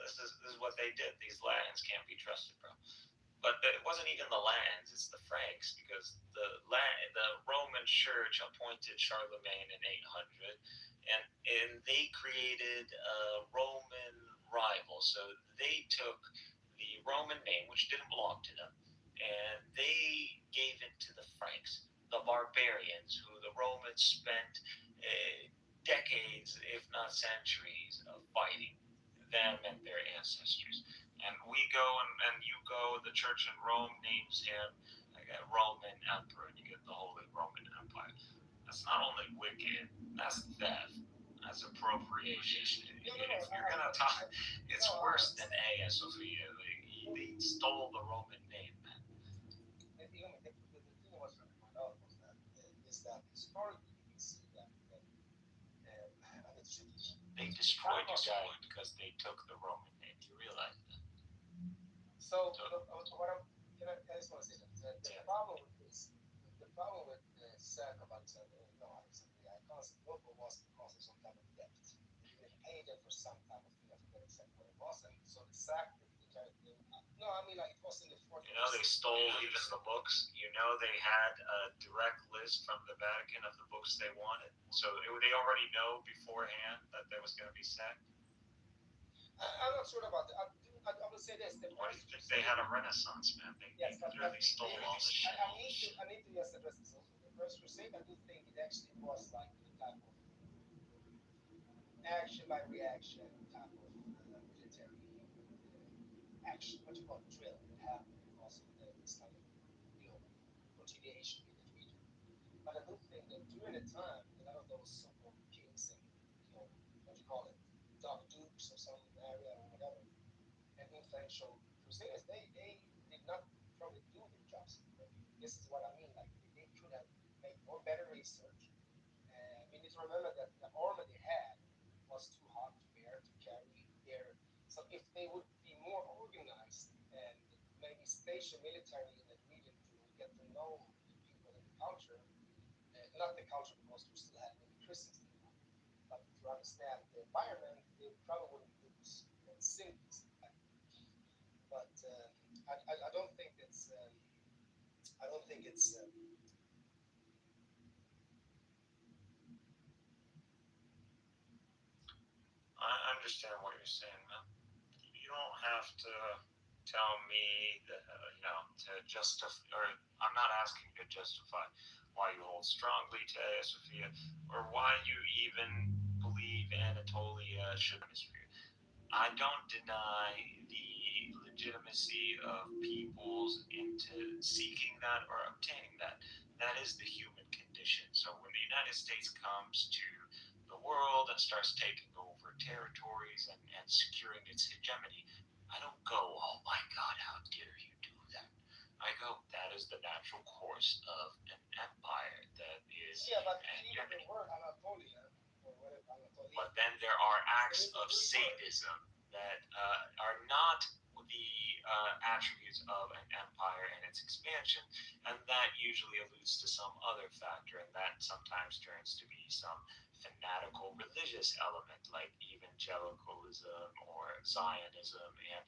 [SPEAKER 5] this is what they did. These Latins can't be trusted, bro. But it wasn't even the Latins; it's the Franks, because the Roman Church appointed Charlemagne in 800, and they created a Roman rival. So they took the Roman name, which didn't belong to them, and they gave it to the Franks, the barbarians, who the Romans spent decades, if not centuries, of fighting them and their ancestors. And we go and you go, the church in Rome names him Roman Emperor, and you get the Holy Roman Empire. That's not only wicked, that's theft, that's appropriation. If you're gonna talk, it's worse than Hagia Sophia. They stole the Roman name, man.
[SPEAKER 14] The thing I was trying to find out was that historically we can see that
[SPEAKER 5] they destroyed you guys because they took the Roman name. You realize that?
[SPEAKER 14] So what I just want to say that the problem with this, the problem with the sack of Constantinople was because of some type of debt. They paid them for some type of thing. I forget exactly what it was, and so the sack. No, I mean like it was in the 40s.
[SPEAKER 5] You know they stole even the books. You know they had a direct list from the Vatican of the books they wanted. So they already know beforehand that there was going to be sacked.
[SPEAKER 14] I'm not sure about that. I would say this.
[SPEAKER 5] Why do you think they had a renaissance, man? They literally stole all this shit.
[SPEAKER 14] I need to just address this also. The First Crusade, I do think it actually was like the type of action by reaction type of military action, what you call drill, that happened because of this kind of continuation in the region. But I do think that during the time, a lot of those so-called kings and what you call it, dark dukes or some area or whatever, and influential crusaders, they did not probably do their jobs. This is what I mean. Like they could have made more better research. We need to remember that the armor they had was too hard to bear to carry there. So if they would be more organized and maybe station military in the region to get to know the people and the culture, not the culture because we still had many Christians there, but to understand the environment, they probably wouldn't lose cities. But I don't think it's. I don't think it's.
[SPEAKER 5] I understand what you're saying, man. You don't have to tell me that, to justify, or I'm not asking you to justify why you hold strongly to Hagia Sophia, or why you even believe Anatolia should be. I don't deny the legitimacy of people's into seeking that or obtaining that. That is the human condition. So when the United States comes to the world and starts taking over territories and securing its hegemony, I don't go, oh my God, how dare you do that? I go, that is the natural course of an empire that is
[SPEAKER 14] Yeah, but even the word Anatolia
[SPEAKER 8] But then there are acts of sadism that are not the attributes of an empire and its expansion, and that usually alludes to some other factor, and that sometimes turns to be some fanatical religious element like evangelicalism or Zionism, and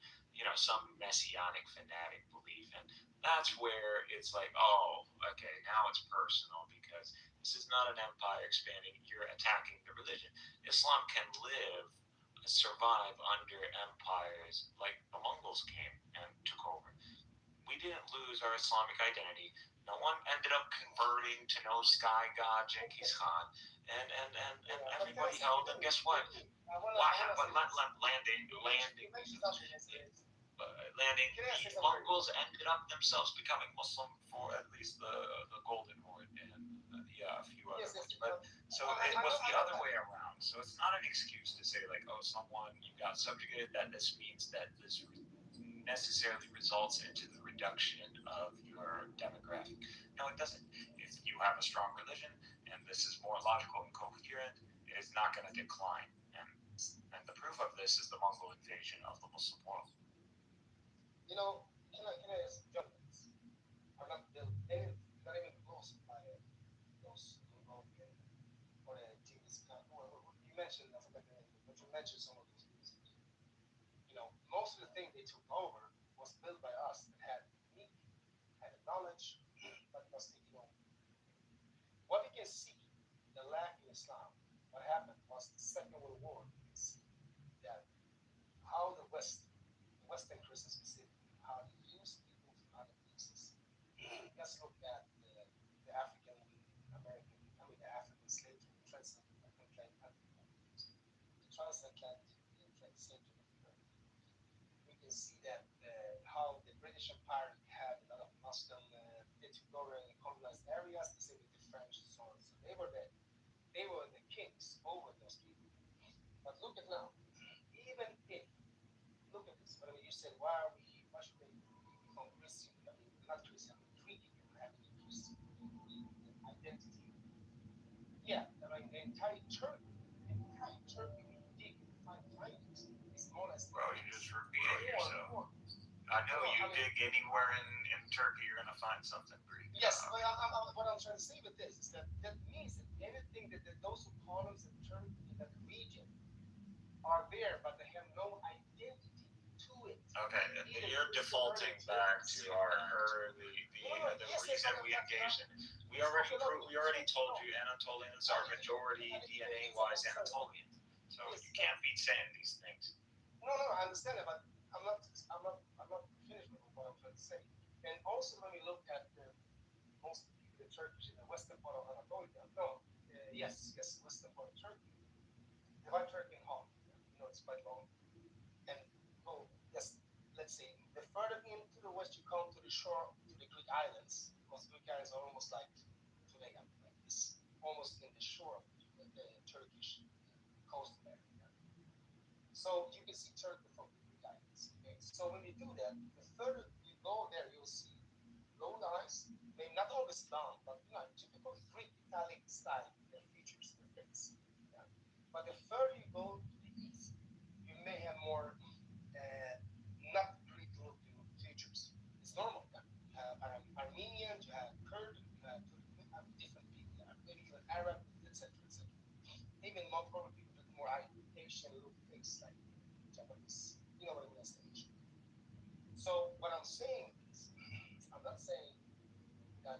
[SPEAKER 8] some messianic fanatic belief. And that's where it's like, oh, okay, now it's personal, because this is not an empire expanding, you're attacking the religion. Islam can survive under empires like the Mongols came and took over. We didn't lose our Islamic identity. No one ended up converting to no sky god Genghis Khan, and everybody held. And guess what? Landing, the Mongols ended up themselves becoming Muslim for at least the Golden Horde and a few other ones. But so it was the other way around. So it's not an excuse to say like, oh, you got subjugated, that this means that this necessarily results into the reduction of your demographic. No, it doesn't. If you have a strong religion and this is more logical and coherent, it is not going to decline. And the proof of this is the Mongol invasion of the Muslim world.
[SPEAKER 14] Can I ask John? Are not even close by those Mongolian or Genghis Khan. You mentioned, I forgot the name, but you mentioned some of those things. Most of the things they took over was built by us that had meat, had knowledge, but was taken over. What we can see, the lack in Islam, what happened was the Second World War. You can see that how the Western Christians specifically, how they use people to other places. Let's look at the African slave trade, the transatlantic slave trade. We can see that how the British Empire had a lot of Muslim, they took over and colonized areas, the same with the French and so on. So they were the kings over those people. But look at now, even if, look at this, when you said, why should we become Christian? I mean, not Christian, Greek, having a Christian identity. Yeah, I mean, the entire Turkey, when you dig and find findings, it's more or less.
[SPEAKER 8] Bro, you just repeated yourself. I know dig anywhere in Turkey, you're going to find something Greek.
[SPEAKER 14] Yes, what I'm trying to say with this is that means that anything that those who call themselves Turkey in that region are there, but they have no identity to it.
[SPEAKER 8] Okay, you're defaulting back to the reason we engaged in. We already told you Anatolians are majority DNA-wise Anatolian. So you can't be saying these things.
[SPEAKER 14] No, I understand it, but I'm not finished with what I'm trying to say. And also, when we look at most of the Turkish in the western part of Anatolia, western part of Turkey, divide Turkey in half. It's quite long. And let's say, the further into the west you come to the shore, to the Greek islands, because Greek islands are almost like today, like this, almost in the shore of the Turkish coast there. So you can see Turkey from the Greek islands. Okay? So when you do that, the further you go there, you'll see low lines, maybe not always long, but typical Greek Italic style, their features, their face. Yeah? But the further you go to the east, you may have more not Greek-looking features. It's normal. You have Armenians, you have Kurds, you have different people, maybe even Arab, etc. Even more probably people with more Asian-look face, like Japanese. You know what I mean? Asian. So what I'm saying is, I'm not saying that.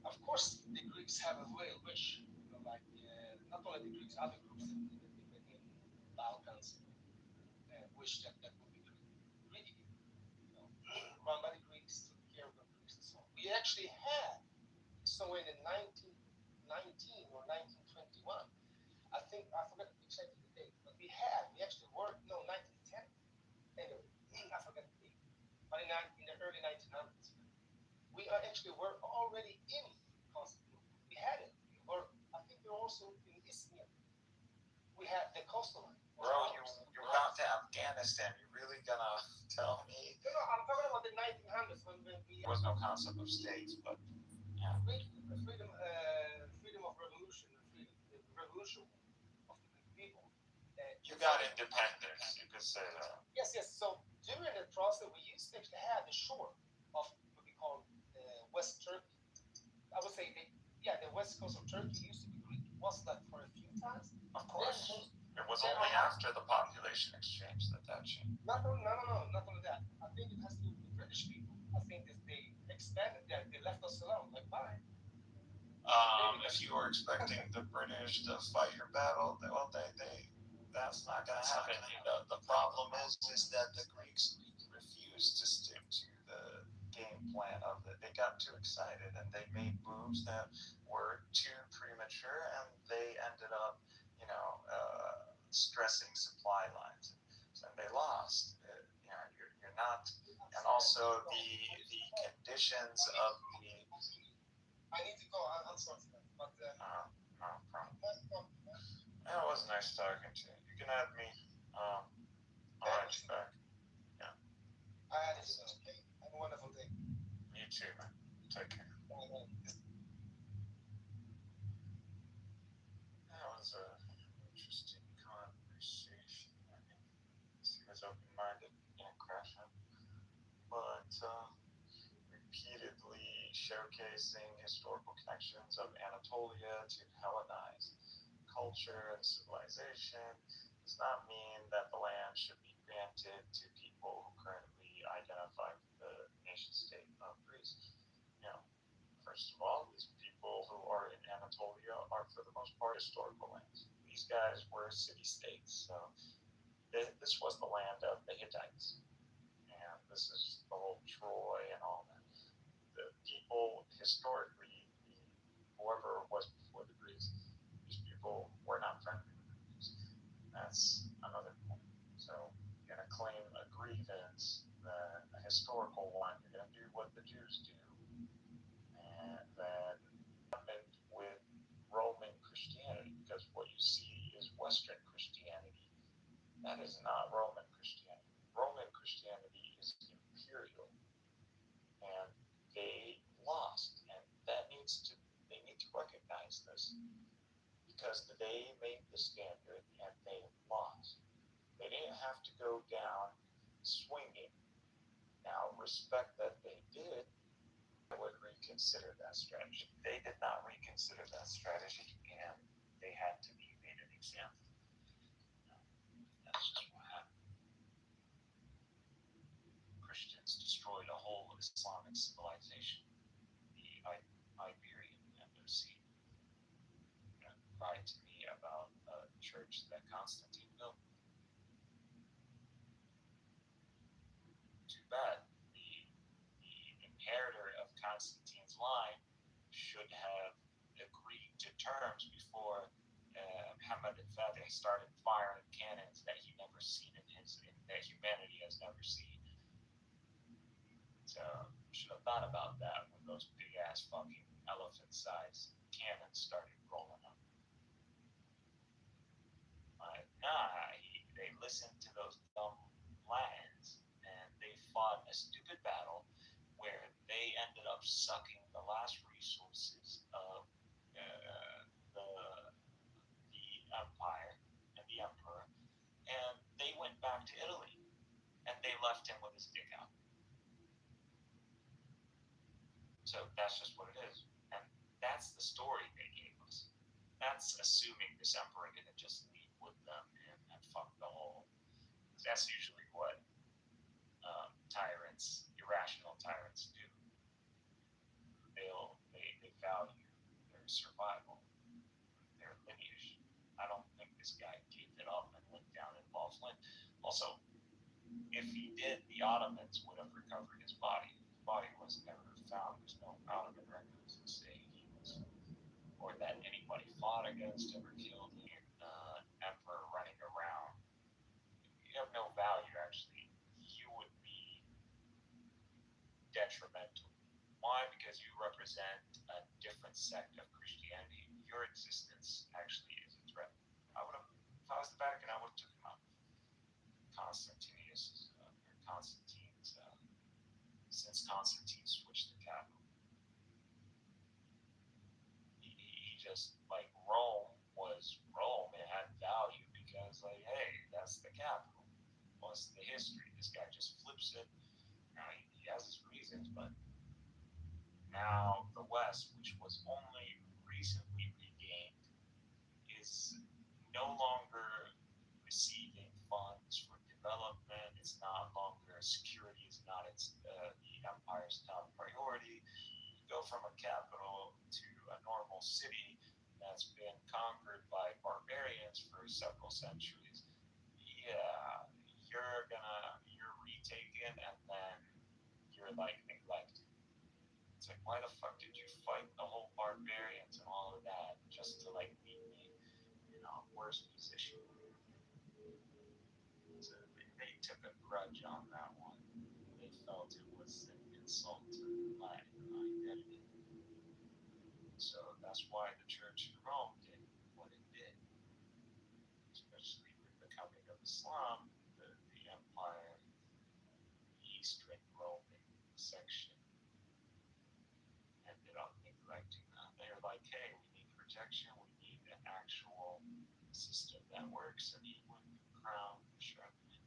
[SPEAKER 14] Of course, the Greeks have a real wish, not only the Greeks, other groups in Balkans wish that would be really run by the Greeks, took care of the Greeks and so on. We actually had somewhere in 1919 or 1921, I forgot exactly the date, but we actually worked, 1910, anyway, I forgot the date, but in the early 1900s, we actually were already in Constantinople. We had it. I think we were also in Izmir. We had the coastal line.
[SPEAKER 8] Bro, you're about to Afghanistan. You're really gonna tell me?
[SPEAKER 14] No, I'm talking about the 1900s when we.
[SPEAKER 8] There was no concept of states, but yeah.
[SPEAKER 14] Freedom of revolution, crucial of the people.
[SPEAKER 17] You got independence, you could say that.
[SPEAKER 14] Yes, yes. So during the process, we used to have the shore of what we call West Turkey. I would say, the west coast of Turkey used to be Greek. Was that for a few times?
[SPEAKER 17] Of course. It was only after the population exchange that changed.
[SPEAKER 14] Not only that. I think it has to do with the British people. I think that they expanded that. They left us alone. Like, why?
[SPEAKER 17] If you were expecting the British to fight your battle, that's not going to happen. The problem is that the Greeks refused to stick to the game plan of it. They got too excited and they made moves that were too premature, and they ended up, stressing supply lines, and they lost. You're not, and also the conditions of the.
[SPEAKER 14] I need to go. I'm sorry, but
[SPEAKER 17] no problem. It was nice talking to you. You can add me. I'll write you back. Yeah.
[SPEAKER 14] I added you. Okay. Have a wonderful day.
[SPEAKER 17] You too, man. Take care.
[SPEAKER 14] Bye.
[SPEAKER 17] That was an interesting conversation. I mean, he was open-minded and crashing, but repeatedly showcasing historical connections of Anatolia to Hellenized culture and civilization does not mean that the land should be granted to people who currently identify with the nation-state of Greece. First of all, these people who are in Anatolia are, for the most part, historical lands. These guys were city-states, so this was the land of the Hittites, and this is the whole Troy and all that. The people historically, whoever was before the Greeks, these people were not friendly with the Greeks. That's another point. So you're going to claim a grievance, a historical one. You're going to do what the Jews do. And then happened with Roman Christianity, because what you see is Western Christianity. That is not Roman Christianity. Roman Christianity is imperial, and they lost, and they need to recognize this, because they made the standard and they lost. They didn't have to go down swinging. Now, respect that they did. I would reconsider that strategy. They did not reconsider that strategy, and they had to be made an example. That's just what happened. Christians destroyed a whole Islamic civilization, the Iberian Embassy. Lied to me about a church that Constantine built. Too bad. The inheritor of Constantine's line should have agreed to terms before Muhammad al-Fatih started firing cannons that he never seen that humanity has never seen. So should have thought about that when those big ass fucking elephant-sized cannons started rolling up. They listened to those dumb lands, and they fought a stupid battle where they ended up sucking the last resources of the empire and the emperor, and they went back to Italy, and they left him with his dick out. So that's just what it is, and that's the story they gave us. That's assuming this emperor didn't just leave with them and fuck the whole. That's usually what irrational tyrants do. They value their survival, their lineage. I don't think this guy gave it up and went down in Flint. Also, if he did, the Ottomans would have recovered his body. His body was never found. There's no Ottoman records that say he was, or that anybody fought against, ever killed him. Emperor running around. You have no value, actually. You would be detrimental. Why? Because you represent a different sect of Christianity. Your existence actually is a threat. If I was the Vatican, I would have took him out. Since Constantine switched the capital, he just, like Rome
[SPEAKER 5] was Rome. It had value because, like, hey, that's the capital. Plus the history. This guy just flips it. Now, he has his reasons, but now the West, which was only recently regained, is no longer receiving funds for development. It's not longer security is not the empire's top priority. You go from a capital to a normal city that's been conquered by barbarians for several centuries. Yeah, you're retaken, and then you're like neglected. It's like, why the fuck did you fight the whole barbarians and all of that just to like leave me, worse position? So they took a grudge on that one. They felt it was an insult to my identity. So that's why the Church in Rome did what it did, especially with the coming of Islam. The empire, the Eastern Roman section, ended up neglecting that. They're like, hey, we need protection, we need an actual system that works, and he won the crown sharply.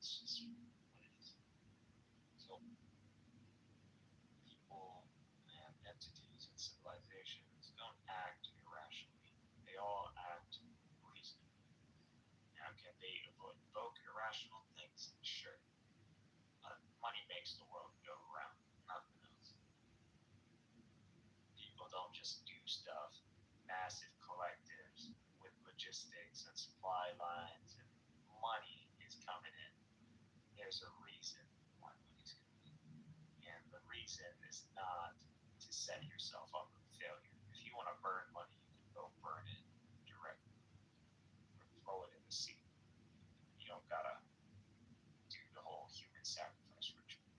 [SPEAKER 5] It's just what it is. So people and entities and civilizations don't act irrationally. They all act reasonably. Now, can they evoke irrational things? Sure. Money makes the world go round, nothing else. People don't just do stuff. Massive collectives with logistics and supply lines and money is coming in. There's a reason why money's coming in. And the reason is not to set yourself up for failure. If you want to burn money, you can go burn it directly or throw it in the sea. You don't gotta do the whole human sacrifice ritual.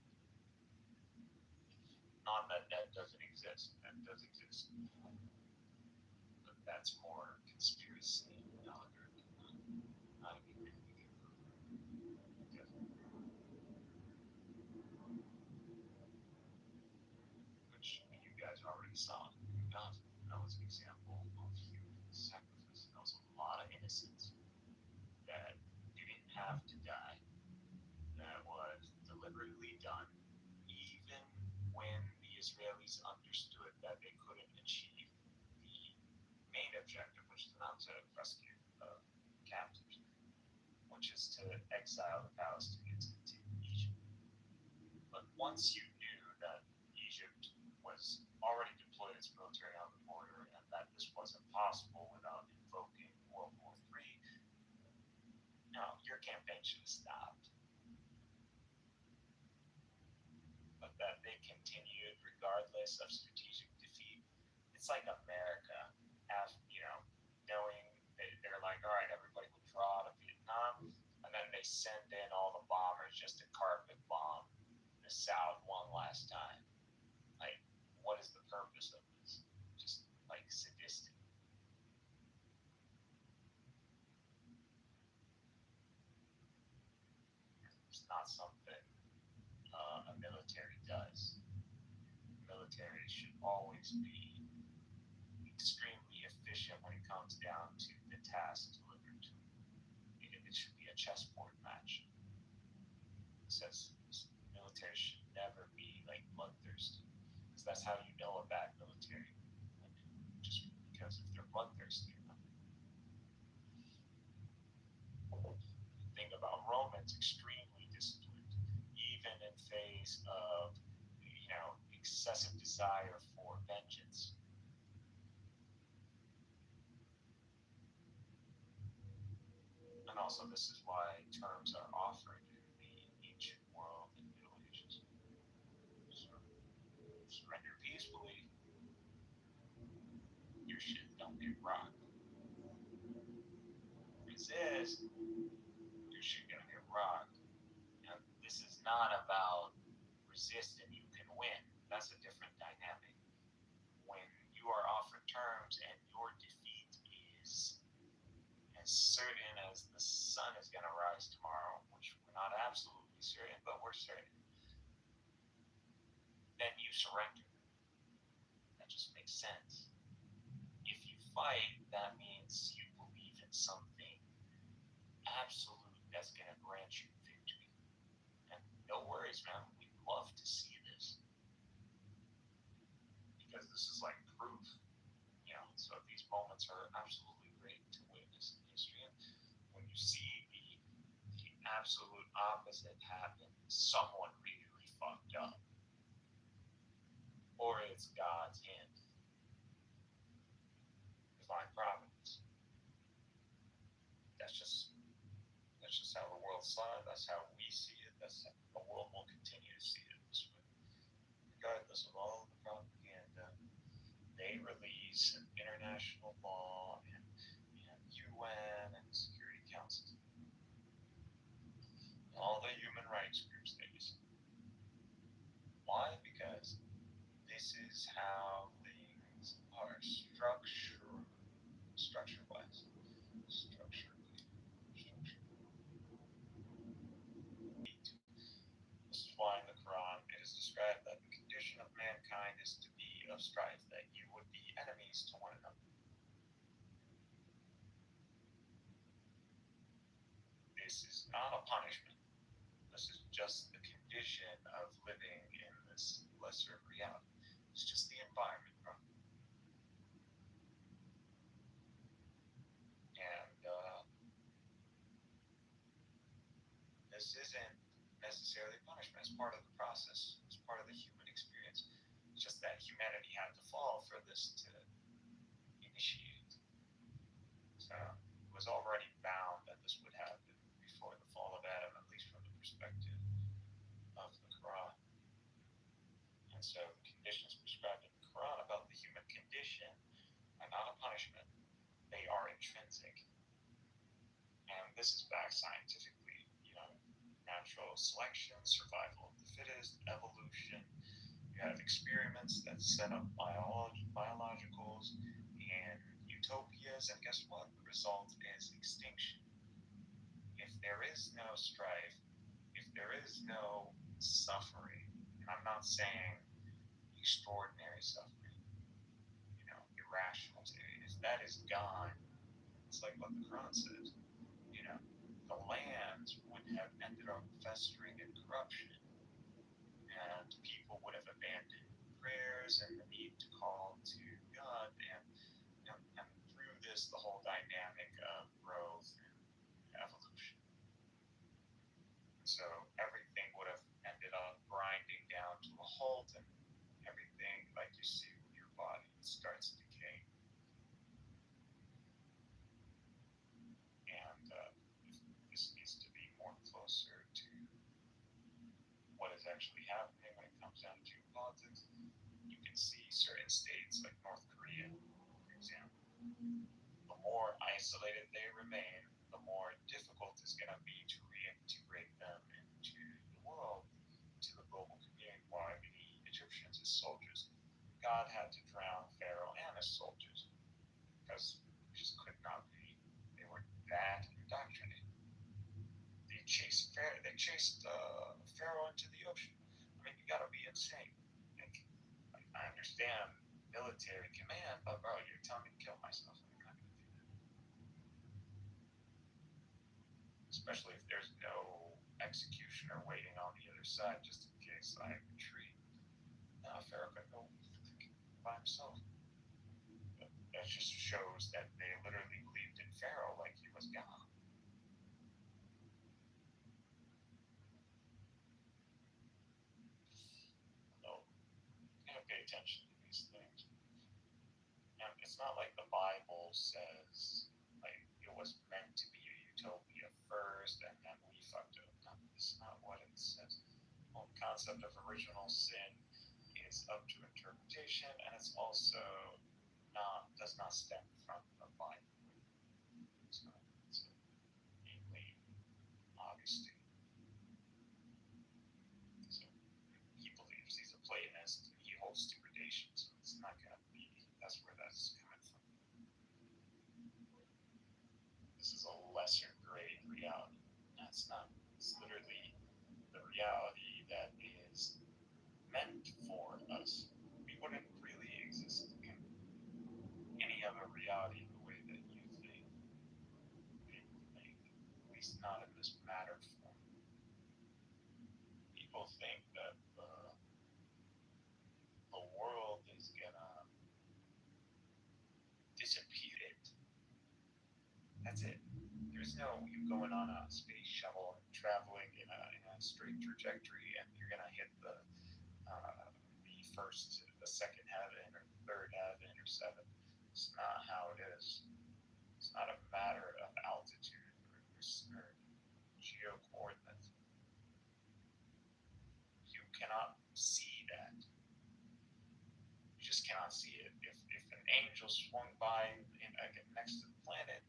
[SPEAKER 5] Not that that doesn't exist. That does exist. But that's more conspiracy algorithm. Not even which you guys already saw in Gaza. That was an example of human sacrifice. That was a lot of innocents that didn't have to die. That was deliberately done, even when the Israelis understood that they couldn't achieve the main objective, which is not to rescue captives, which is to exile the Palestinians into Egypt. But once you knew that Egypt was already deployed its military on the border and that this wasn't possible without invoking World War III, no, your campaign should have stopped. But that they continued regardless of strategic defeat. It's like America, knowing they're like, all right, everybody withdraw to Vietnam, and then they send in all the bombers just to carpet bomb the South one last time. Like, what is the purpose of this? Just like sadistic. It's not something a military does. Military should always be extremely efficient when it comes down to the task delivered to it. It should be a chessboard match. It says military should never be like bloodthirsty, because that's how you know a bad military. Just because if they're bloodthirsty enough. The thing about Romans, extremely disciplined, even in face of excessive desire for vengeance. And also, this is why terms are offered in the ancient world and Middle Ages. So, surrender peacefully, your shit don't get rocked. Resist, your shit gonna get rocked. And this is not about resist and you can win. That's a different dynamic. When you are offered terms and your defeat is as certain as the sun is going to rise tomorrow, which we're not absolutely certain, but we're certain, then you surrender. That just makes sense. If you absolute that's going to grant you victory. And no worries, man. We'd love to see this. Because this is like proof. You know, so these moments are absolutely great to witness in history. And when you see the absolute opposite happen, someone really fucked up. Or it's God's hand. Divine providence. That's just how the world saw it. That's how we see it. That's how the world will continue to see it this way. Regardless of all the propaganda, they release an international law and UN and Security Council. All the human rights groups they use. Why? Because this is how things are structurally. This is why in the Quran it is described that the condition of mankind is to be of strife, that you would be enemies to one another. This is not a punishment. This is just the condition of living in this lesser reality. It's just the environment, bro. And this isn't necessarily punishment. It's part of the process. It's part of the human experience. It's just that humanity had to fall for this to initiate. So it was already bound that this would happen before the fall of Adam, at least from the perspective of the Quran. And so the conditions prescribed in the Quran about the human condition are not a punishment. They are intrinsic. And this is backed scientifically, you know, natural selection, survival of the fittest, evolution. You have experiments that set up biologicals and utopias, and guess what? The result is extinction. If there is no strife, if there is no suffering, and I'm not saying extraordinary suffering, you know, irrational, if that is gone, it's like what the Quran says, you know, the lands would have ended up festering in corruption, and people would have abandoned prayers and the need to call to God, and through this, the whole dynamic of growth and evolution. So everything would have ended up grinding down to a halt, and everything, like you see with your body, it starts decaying. And this needs to be more closer to what is actually happening when it comes down to geopolitics. You can see certain states like North Korea, for example. The more isolated they remain, the more difficult it's going to be to reintegrate them into the world, to the global community. Why? The Egyptians as soldiers. God had to drown Pharaoh and his soldiers because they just could not be. They were that indoctrinated. They chased Pharaoh into the ocean. I mean, you got to be insane. Like, I understand military command, but bro, you're telling me to kill myself. I'm not going to do that. Especially if there's no executioner waiting on the other side, just in case I retreat. Pharaoh could go by himself. But that just shows that they literally believed in Pharaoh like he was God. So, you gotta pay attention to these things. And it's not like the Bible says, like, it was meant to be a utopia first and then we fucked it up. No, it's not what it says. The whole concept of original sin is up to interpretation, and it's also does not stem from the Bible. So it's mainly Augustine. So he believes he's a Platonist and he holds to gradation, so it's not going to be, that's where that's coming from. This is a lesser grade reality. That's not, it's literally the reality that is meant for us. We wouldn't really exist in any other reality the way that you think. At least it's not in this matter form. People think that the world is gonna disappear. That's it. There's no you going on a space shuttle and traveling in a straight trajectory, and you're gonna hit the first, the second heaven, or third heaven, or seventh. It's not how it is. It's not a matter of altitude or geo coordinates. You cannot see that. You just cannot see it. If an angel swung by next to the planet,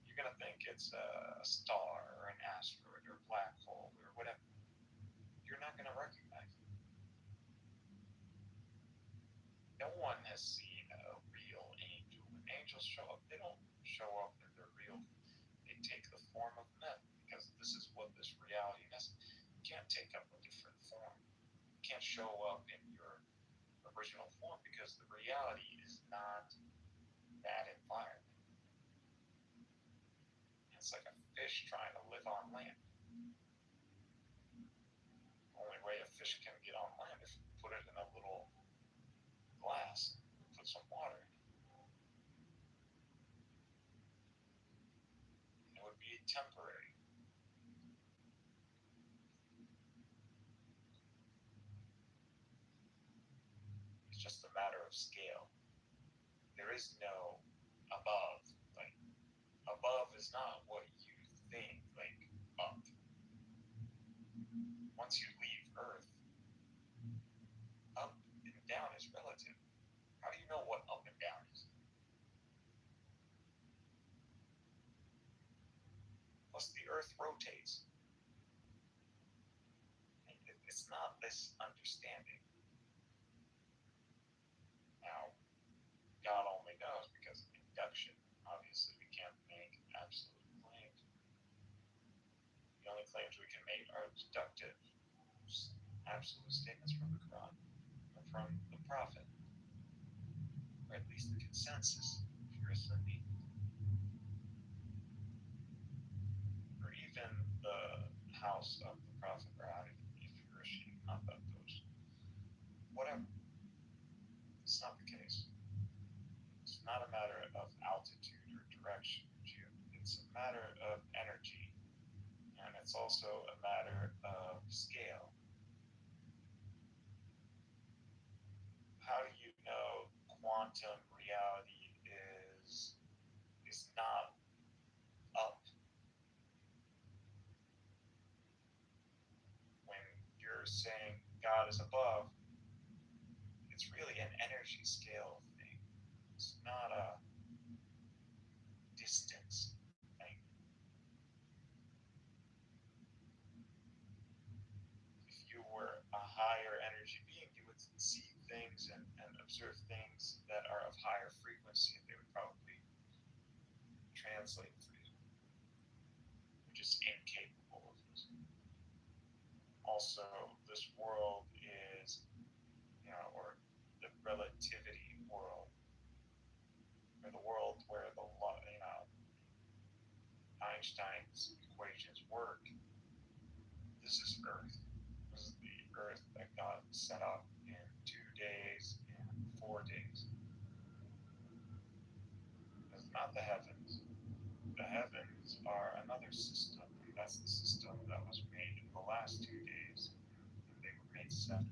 [SPEAKER 5] you're gonna think it's a star or an asteroid or a black hole or whatever. You're not gonna recognize it. No one has seen a real angel. When angels show up, they don't show up in their real. They take the form of men because this is what this reality is. You can't take up a different form. You can't show up in your original form because the reality is not that environment. It's like a fish trying to live on land. The only way a fish can get on land is if you put it in a little glass, put some water in it. It would be temporary. It's just a matter of scale. There is no above. Like, above is not what you think, like up. Once you leave Earth, up and down is relative. How do you know what up and down is? Plus, the Earth rotates. It's not this understanding. Now, God only knows because of induction. Obviously, we can't make absolute claims. The only claims we can make are deductive, absolute statements from the Quran or from the Prophet, or at least the consensus if you're a Sunni, or even the house of the Prophet Muhammad if you're a Shia, not that those. Whatever. It's not the case. It's not a matter of altitude or direction. It's a matter of energy. And it's also a matter of scale. How do you know quantum reality is not up? When you're saying God is above, it's really an energy scale thing. It's not a distance thing. If you were a higher energy being, you would see things and observe things that are of higher frequency, and they would probably translate for you. You're just incapable of this. Also, this world is, or the relativity world, or the world where Einstein's equations work. This is Earth. This is the Earth that God set up in 2 days and 4 days. It's not the heavens. The heavens are another system. That's the system that was made in the last 2 days. And they were made 7.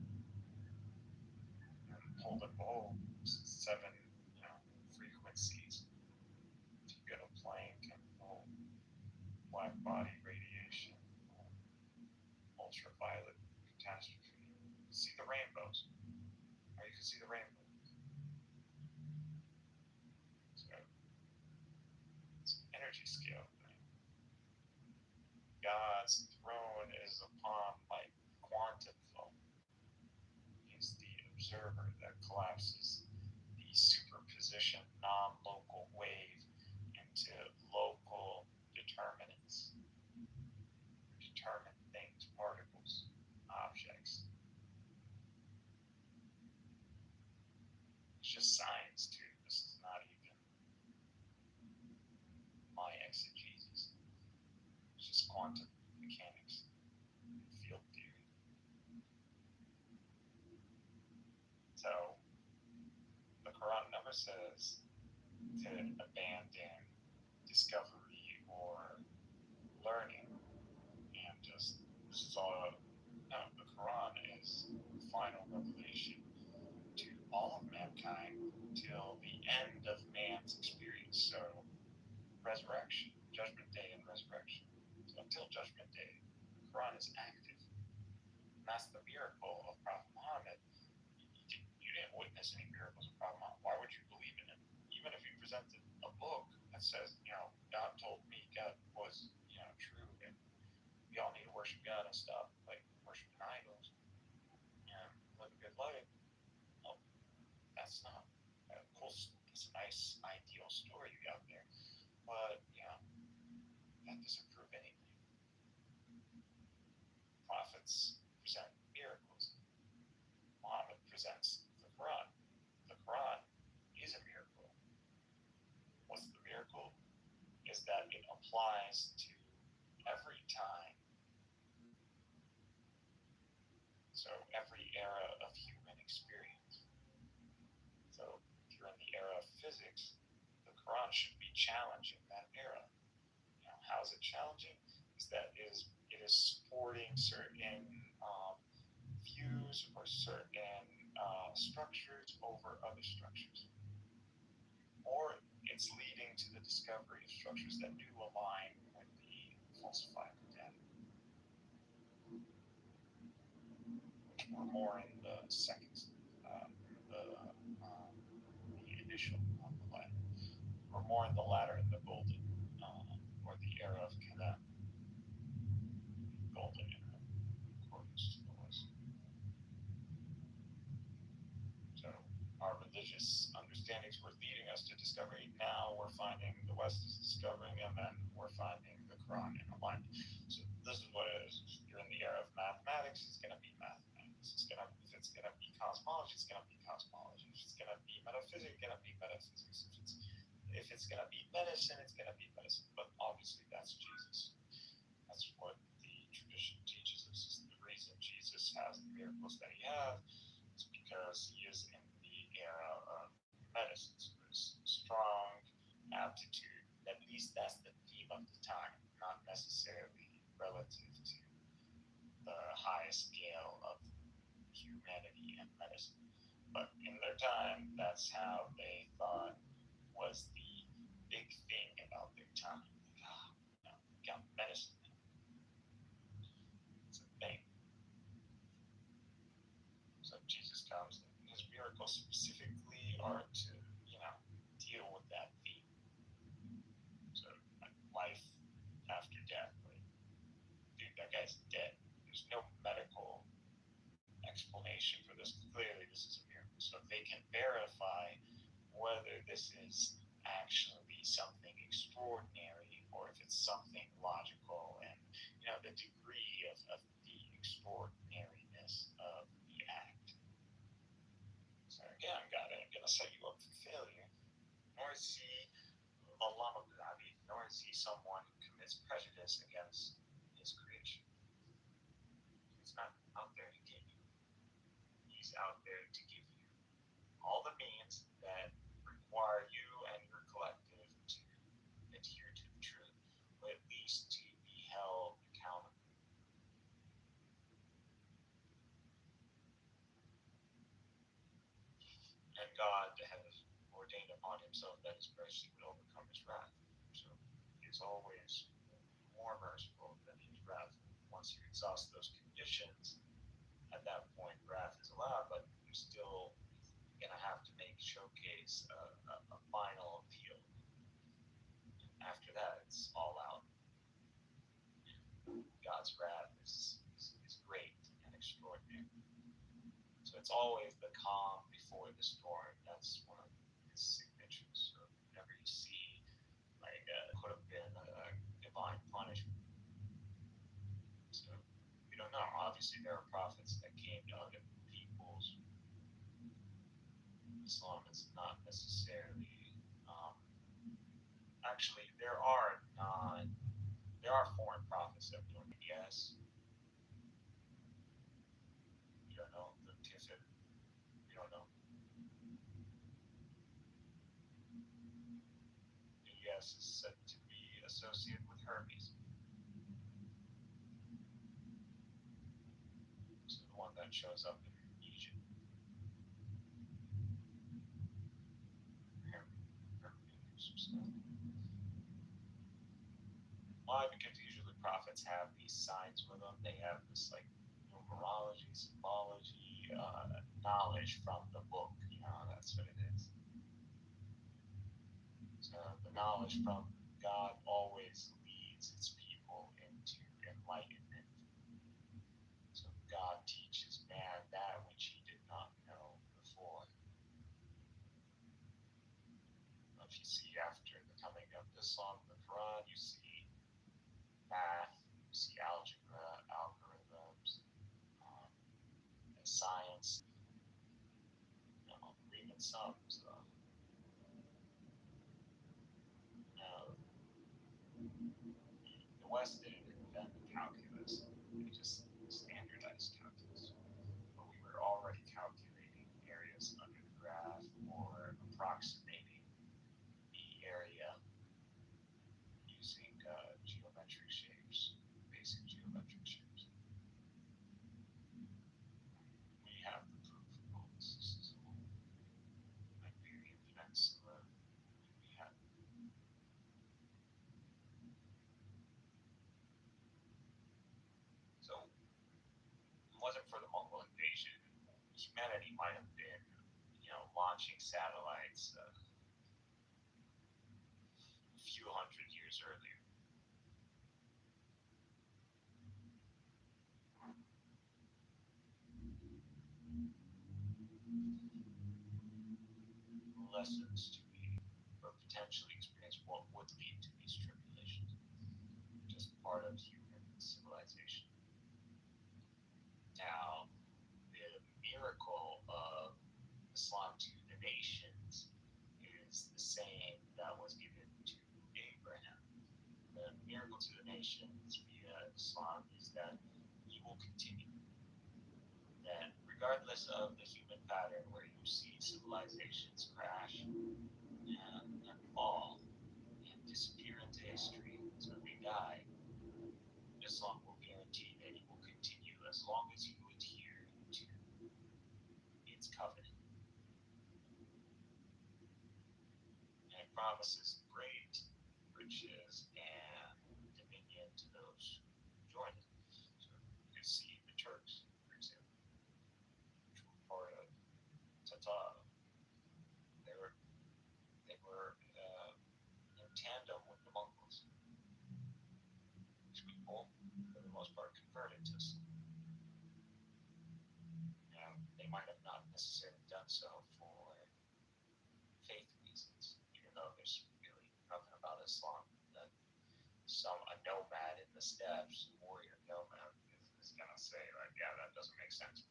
[SPEAKER 5] And hold and behold, 7, frequencies. If you get a Planck and hold black body radiation, ultraviolet catastrophe, you see the rainbows. Or you can see the rainbow. So it's an energy scale thing. God's throne is upon like quantum foam. He's the observer that collapses the superposition non-local wave into local determinants. Determined things, particles, objects. It's just science too. This is not even my exegesis. It's just quantum says to abandon discovery or learning and just this is all. No, the Quran is final revelation to all of mankind till the end of man's experience. So, resurrection, judgment day, and resurrection. So, until judgment day, the Quran is active. And that's the miracle of Prophet Muhammad. You didn't witness any miracles of Prophet Muhammad. Why would you believe in him? Even if he presented a book that says, God told me God was, true, and we all need to worship God and stuff, like worshiping idols and live a good life. Well, that's not cool. It's a nice, ideal story you got there, but that doesn't prove anything. Prophets present miracles. Muhammad presents the Quran. The Quran is a miracle. What's the miracle? Is that it applies to every time. So every era of human experience. So if you're in the era of physics, the Quran should be challenging that era. How is it challenging? Is that it is supporting certain views or certain structures over other structures. Or it's leading to the discovery of structures that do align with the falsifiable data. Which were more in the second, the initial on the latter. Or more in the latter in the golden, or the era of Kalam. Golden era, according to the West. So our religious understandings were leading us to discovery. Now we're finding the West is discovering, and then we're finding the Quran in alignment. So this is what it is. You're in the era of mathematics. It's going to be mathematics. If it's going to be cosmology, it's going to be cosmology. If it's going to be metaphysics, it's going to be metaphysics. If it's going to be medicine, it's going to be medicine. But obviously, that's Jesus. That's what the tradition teaches us. Is the reason Jesus has the miracles that he has is because he is in the era of medicine. So there's strong aptitude. At least that's the theme of the time, not necessarily relative to the highest scale of humanity and medicine. But in their time, that's how they thought was the big thing about their time. We got medicine. It's a thing. So Jesus comes, and his miracles specifically are to, deal with that theme. So, like life after death. Like, dude, that guy's dead. There's no medical explanation for this. Clearly, this is a miracle. So, if they can verify whether this is actually something extraordinary or if it's something logical and, the degree of the extraordinariness of the act. So again, I'm gonna set you up for failure. Nor is he nor is he someone who commits prejudice against his creation. He's not out there to get you. He's out there to give you all the means that require you and your collective to adhere to the truth, or at least to be held accountable. And God has ordained upon himself that his mercy would overcome his wrath. So he's always more merciful than his wrath. Once you exhaust those conditions, at that point wrath is allowed, but you're still gonna have to showcase a final appeal. After that, it's all out. God's wrath is great and extraordinary. So it's always the calm before the storm. That's one of his signatures. So whenever you see, could have been a divine punishment. So we don't know. Obviously, there are prophets that came to other peoples. Islam is not necessarily. Actually, there are foreign prophets that we don't. Yes. You don't know the Kitover. You don't know. gas is said to be associated with herpes. So the one that shows up in Egypt. Why? Because usually prophets have these signs with them. They have this like numerology, symbology, knowledge from the book. That's what it is. So the knowledge from God always leads its people into enlightenment. So God teaches man that which he did not know before. If you see after the coming of Islam, the Quran, you see math, you see algebra, algorithms, and science, even sums. The West didn't invent calculus; they just standardized calculus. But we were already calculating areas under the graph or approximating the area using geometric shapes, basic geometric shapes. We have the proof of all this. So Iberian Peninsula, we have. So if it wasn't for the Mongol invasion, humanity might have been, launching satellites a few hundred years earlier. Lessons to be, or potentially experience what would lead to these tribulations. Just part of human civilization. Now, the miracle of Islam to the nations is the same that was given to Abraham. The miracle to the nations via Islam is that he will continue. That regardless of the human pattern where you see civilizations crash and fall and disappear into history until they die, Islam will guarantee that it will continue as long as you adhere to its covenant. And it promises great riches and dominion to those who join it. So you can see the Turks, for example, which were part of Tatar. They were in tandem with the Mongols. These people, for the most part, converted to Islam. They might have not necessarily done so for faith reasons, even though there's really nothing about Islam that a nomad in the steppes, warrior nomad, is going to say, like, yeah, that doesn't make sense.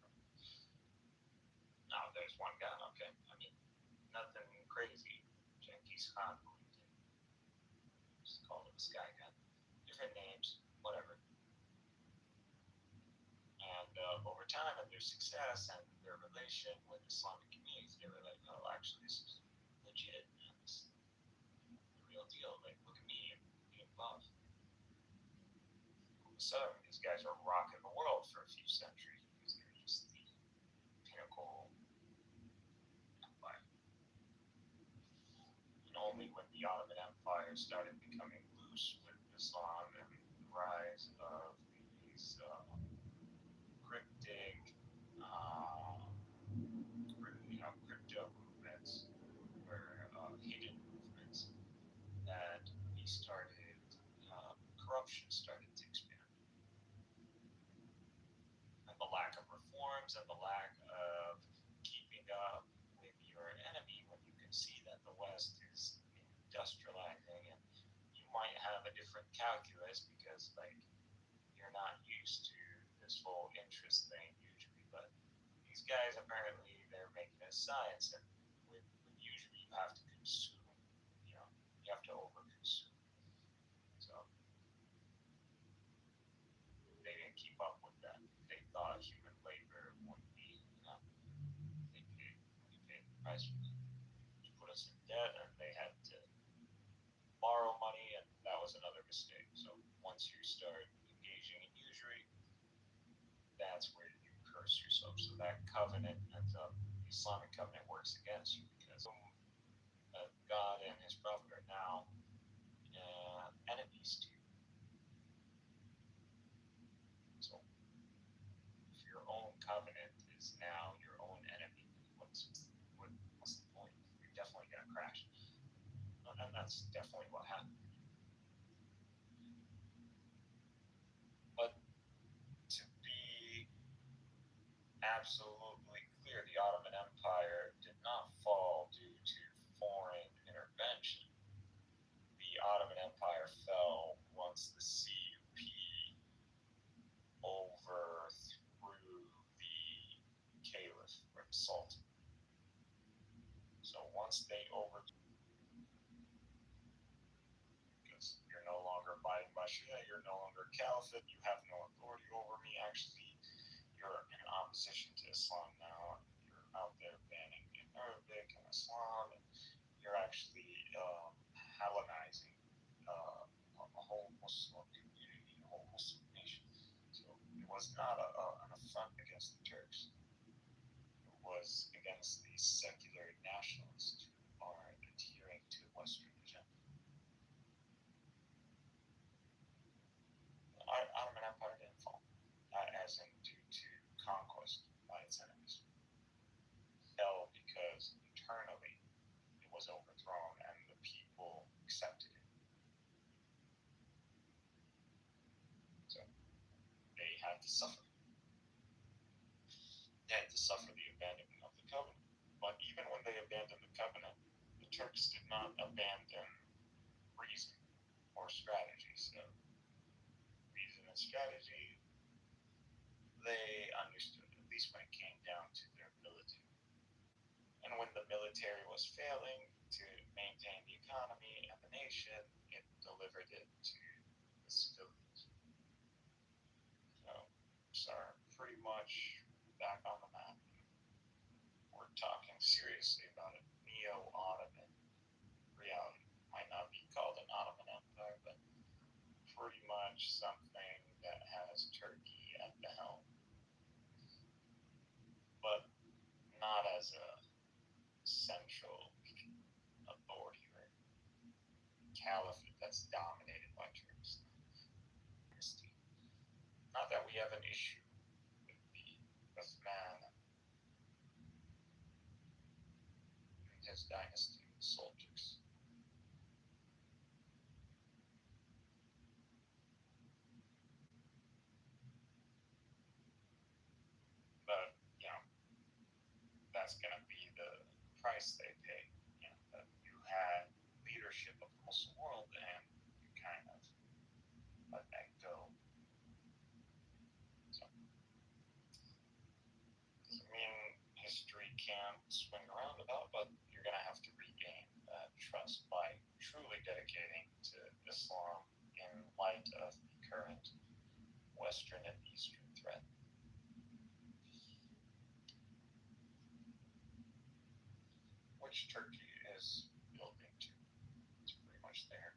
[SPEAKER 5] Now, there's one guy, okay, I mean, nothing crazy. Genghis Khan believed in. Just called him a sky god. Different names, whatever. And over time, and their success and their relation with Islamic communities, they were like, oh, actually, this is legit. It's the real deal. Like, look at me, I'm above. All of a sudden, these guys are rocking the world for a few centuries because they're just the pinnacle empire. And only when the Ottoman Empire started becoming loose with Islam and the rise of these cryptic, crypto movements, or hidden movements, that we started, corruption started to expand. And the lack of reforms and the lack of keeping up with your enemy when you can see that the West is industrializing, and you might have a different calculus because, like, you're not used to this whole interest thing usually, but these guys apparently they're making it science, and with usually you have to consume, you have to overconsume. So they didn't keep up with that. They thought human labor wouldn't be, they paid the price for it. To put us in debt, and they had to borrow mistake. So once you start engaging in usury, that's where you curse yourself. So that covenant ends up, the Islamic covenant works against you because God and His Prophet are now enemies to you. So if your own covenant is now your own enemy, what's the point? You're definitely going to crash. And that's definitely what happened. But to be absolutely clear, the Ottoman Empire did not fall due to foreign intervention. The Ottoman Empire fell once the CUP overthrew the caliph or the sultan. So once they overthrew, because you're no longer abiding by Sharia, you're no longer caliphate, you have no authority over me. Actually, you're in opposition to Islam now. You're out there banning Arabic and Islam, and you're actually Hellenizing a whole Muslim community, a whole Muslim nation. So it was not an affront against the Turks. It was against the secular nationalists who are adhering to the Western agenda. The Ottoman Empire didn't fall, as in due to conquest by its enemies. It fell because internally it was overthrown and the people accepted it. So they had to suffer. They had to suffer the abandonment of the covenant. But even when they abandoned the covenant, the Turks did not abandon reason or strategy. So reason and strategy, they understood, at least when it came down to their military. And when the military was failing to maintain the economy and the nation, it delivered it to the civilians. So are pretty much back on the map. We're talking seriously about a neo-Ottoman reality. Might not be called an Ottoman Empire, but pretty much something that has Turkey at the helm. But not as a central authority or caliphate that's dominated by Turks. Not that we have an issue with the Uthman and his dynasty, the Seljuks. But, that's going to be the price they pay. That you had leadership of the Muslim world and you kind of let that go. So, doesn't mean history can't swing around about, but you're going to have to regain that trust by truly dedicating to Islam in light of the current Western and Eastern threat. Which Turkey is building to. It's pretty much there.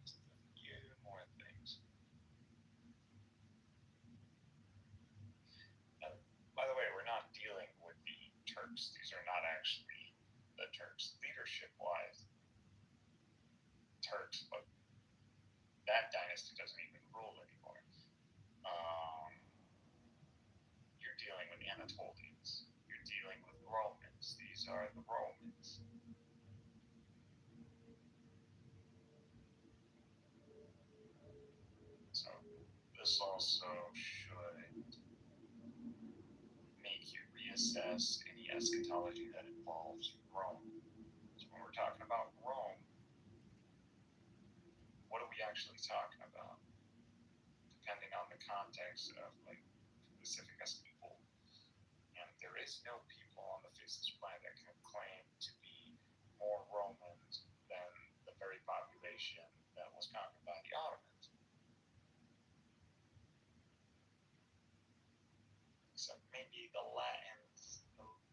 [SPEAKER 5] Just a few more things. And by the way, we're not dealing with the Turks. These are not actually the Turks leadership-wise. Turks, but that dynasty doesn't even rule anymore. You're dealing with Anatolians. You're dealing with Romans. These are the Romans. So this also should make you reassess any eschatology that involves Rome. So when we're talking about Rome, what are we actually talking about? Depending on the context of specific people. And there is no people on the face of this planet that can claim to be more Romans than the very population that was conquered by the Ottomans. Except maybe the Latins,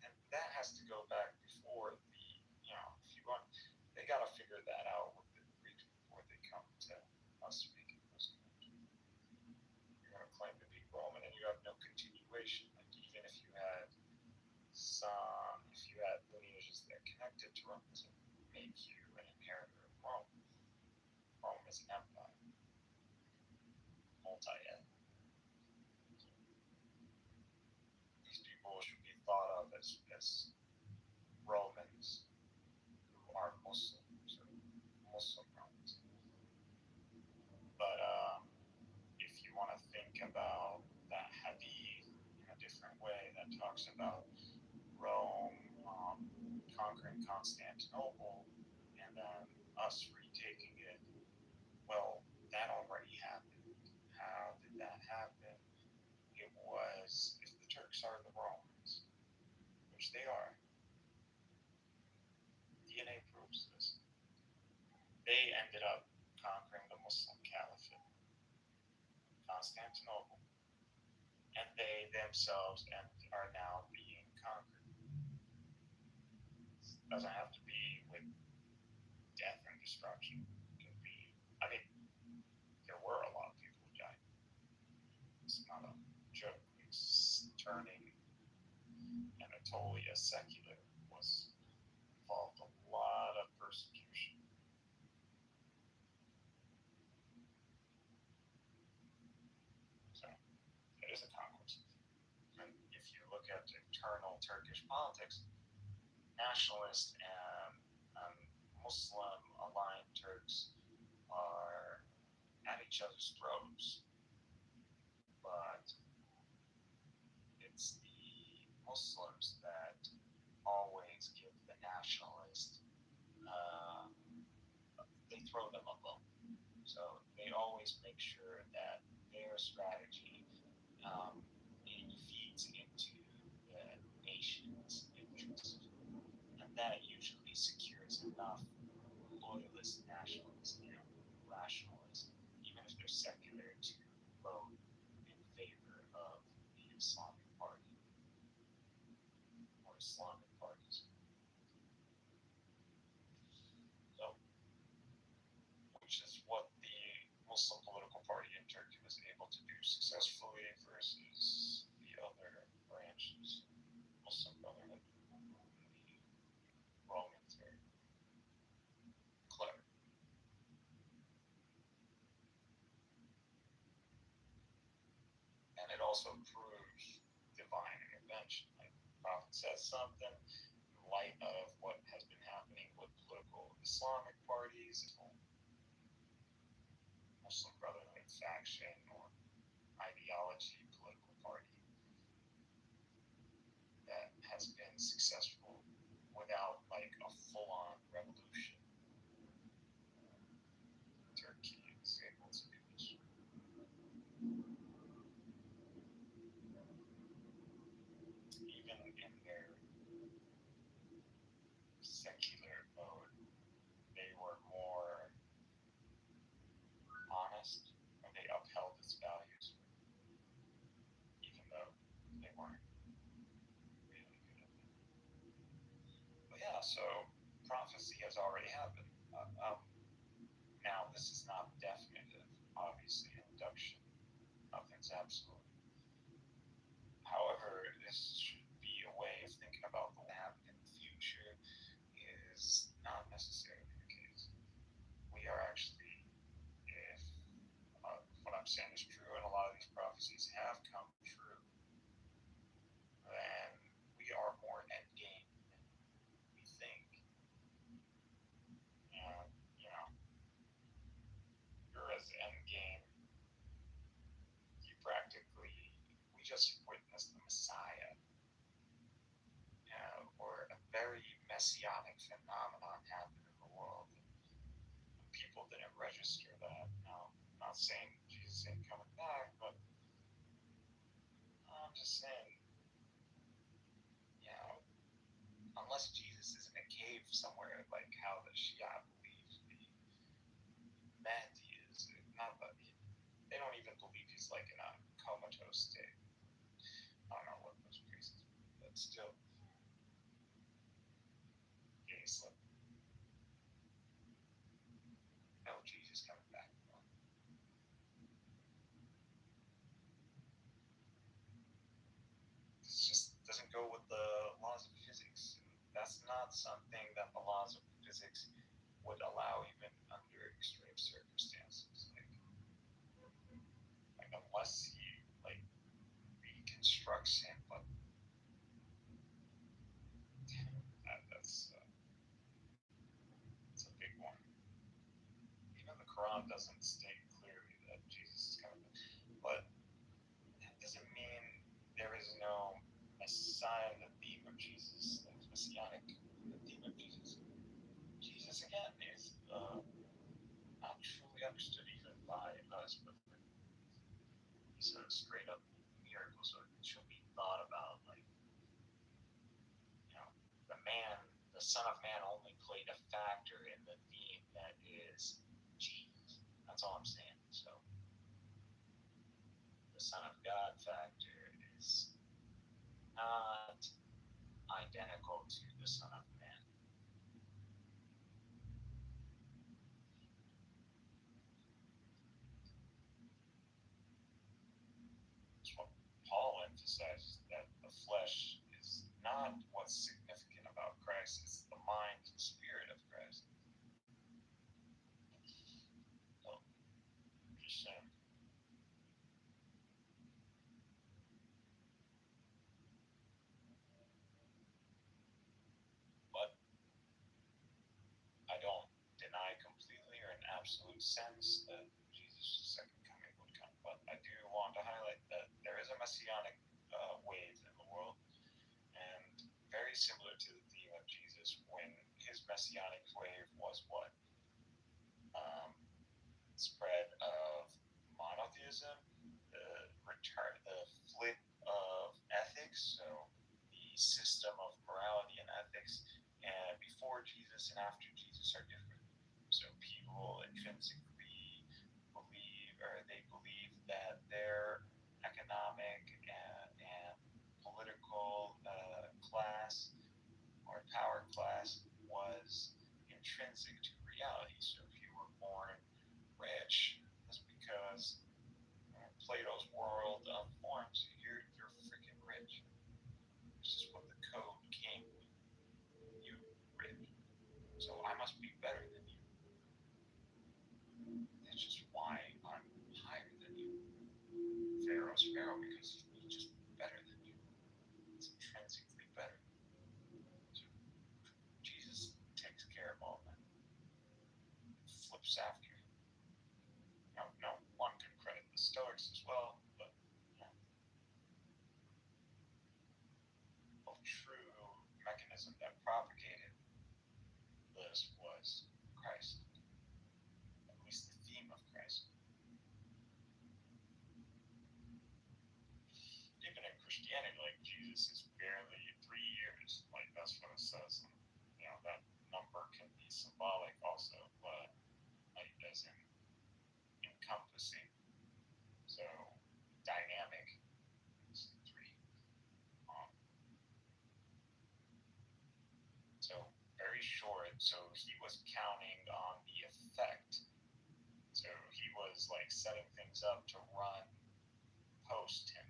[SPEAKER 5] and that has to go back before the, if you want, they got to figure that out with the
[SPEAKER 17] us making those connections. You're going to claim to be Roman and you have no continuation. Like even if you had lineages that connected to Rome to make you an inheritor of Rome. Rome is an empire, multi-ethnic. These people should be thought of as Romans who are Muslims or Muslim Romans. But if you want to think about that hadith in a different way, that talks about Rome conquering Constantinople and then us retaking it, well, that already happened. How did that happen? It was, if the Turks are the Romans, which they are, DNA proves this, they ended up conquering the Muslim Caliphate, Constantinople, and they themselves are now being conquered. It doesn't have to be with death and destruction. It could be, I mean, there were a lot of people who died. It's not a joke. It's turning Anatolia secular involved a lot of persecution. So it is a conquest. And if you look at internal Turkish politics, nationalist and Muslim aligned Turks are at each other's throats. But it's the Muslims that always give the nationalist, they throw them a bone. So they always make sure that their strategy feeds into the nation's interest. And that usually secures enough loyalist nationalists and rationalists, even if they're secular, to vote in favor of the Islamic Party or Islamic parties. So, which is what the Muslim political party in Turkey was able to do successfully versus the other branches, Muslim Brotherhood. The Romans are clever. And it also proves divine intervention. Like the Prophet says something in light of what has been happening with political Islamic parties, Muslim Brotherhood faction or ideology, political party that has been successful without like a full-on revolution. Turkey is able to do this. Even in their secular mode, they were more honest, or they upheld its values, even though they weren't really good at it. But yeah, so prophecy has already happened. Now, this is not definitive, obviously, induction. Nothing's absolute. However, this should be a way of thinking about what will happen in the future is not necessarily the case. We are actually, if what I'm saying is true, and a lot of these prophecies have come true, then we are more endgame than we think. And, you're as endgame, we just witnessed the Messiah, or a very messianic phenomenon happen in the world. And people didn't register that. Now, I'm not saying Jesus ain't coming back, but I'm just saying, unless Jesus is in a cave somewhere, like how the Shia believes the Mahdi is, not that they don't even believe he's like in a comatose state. I don't know what those priests, but still, no Jesus coming back.
[SPEAKER 5] not something that the laws of physics would allow even under extreme circumstances. Like unless he like reconstructs him, but that's a big one. Even the Quran doesn't state clearly that Jesus is coming, but that doesn't mean there is no Messiah in the theme of Jesus, like messianic in the theme of Jesus. Jesus again is not truly understood even by us, but he's a straight up miracle, so it should be thought about like, the man, the Son of Man only played a factor in the theme that is Jesus. That's all I'm saying. So the Son of God factor is not identical to the Son of Man. That's what Paul emphasizes, that the flesh is not what's significant about Christ, it's the mind and spirit of Christ. So, just saying. But I don't deny completely or in absolute sense that Jesus' second coming would come. But I do want to highlight that there is a messianic wave in the world, and very similar to the theme of Jesus when his messianic wave was what? Spread of monotheism, the flip of ethics, so the system of morality and ethics, and before Jesus and after Jesus are different. So people intrinsically believe, or they believe that their economic and political class or power class was intrinsic to reality. So if you were born rich, that's because Plato's world of forms, you're freaking rich. This is what the code came with. You rich. So I must be better than you. That's just why I'm higher than you. Pharaoh's Pharaoh because he's just better than you. It's intrinsically better. So Jesus takes care of all that. Flips after. No, one can credit the Stoics as well, but the true mechanism that propagated this was Christ, at least the theme of Christ. Even in Christianity, like Jesus is barely 3 years, like that's what it says. That number can be symbolic also, but like as in encompassing. So dynamic is 3. So very short. So he was counting on the effect. So he was like setting things up to run post him.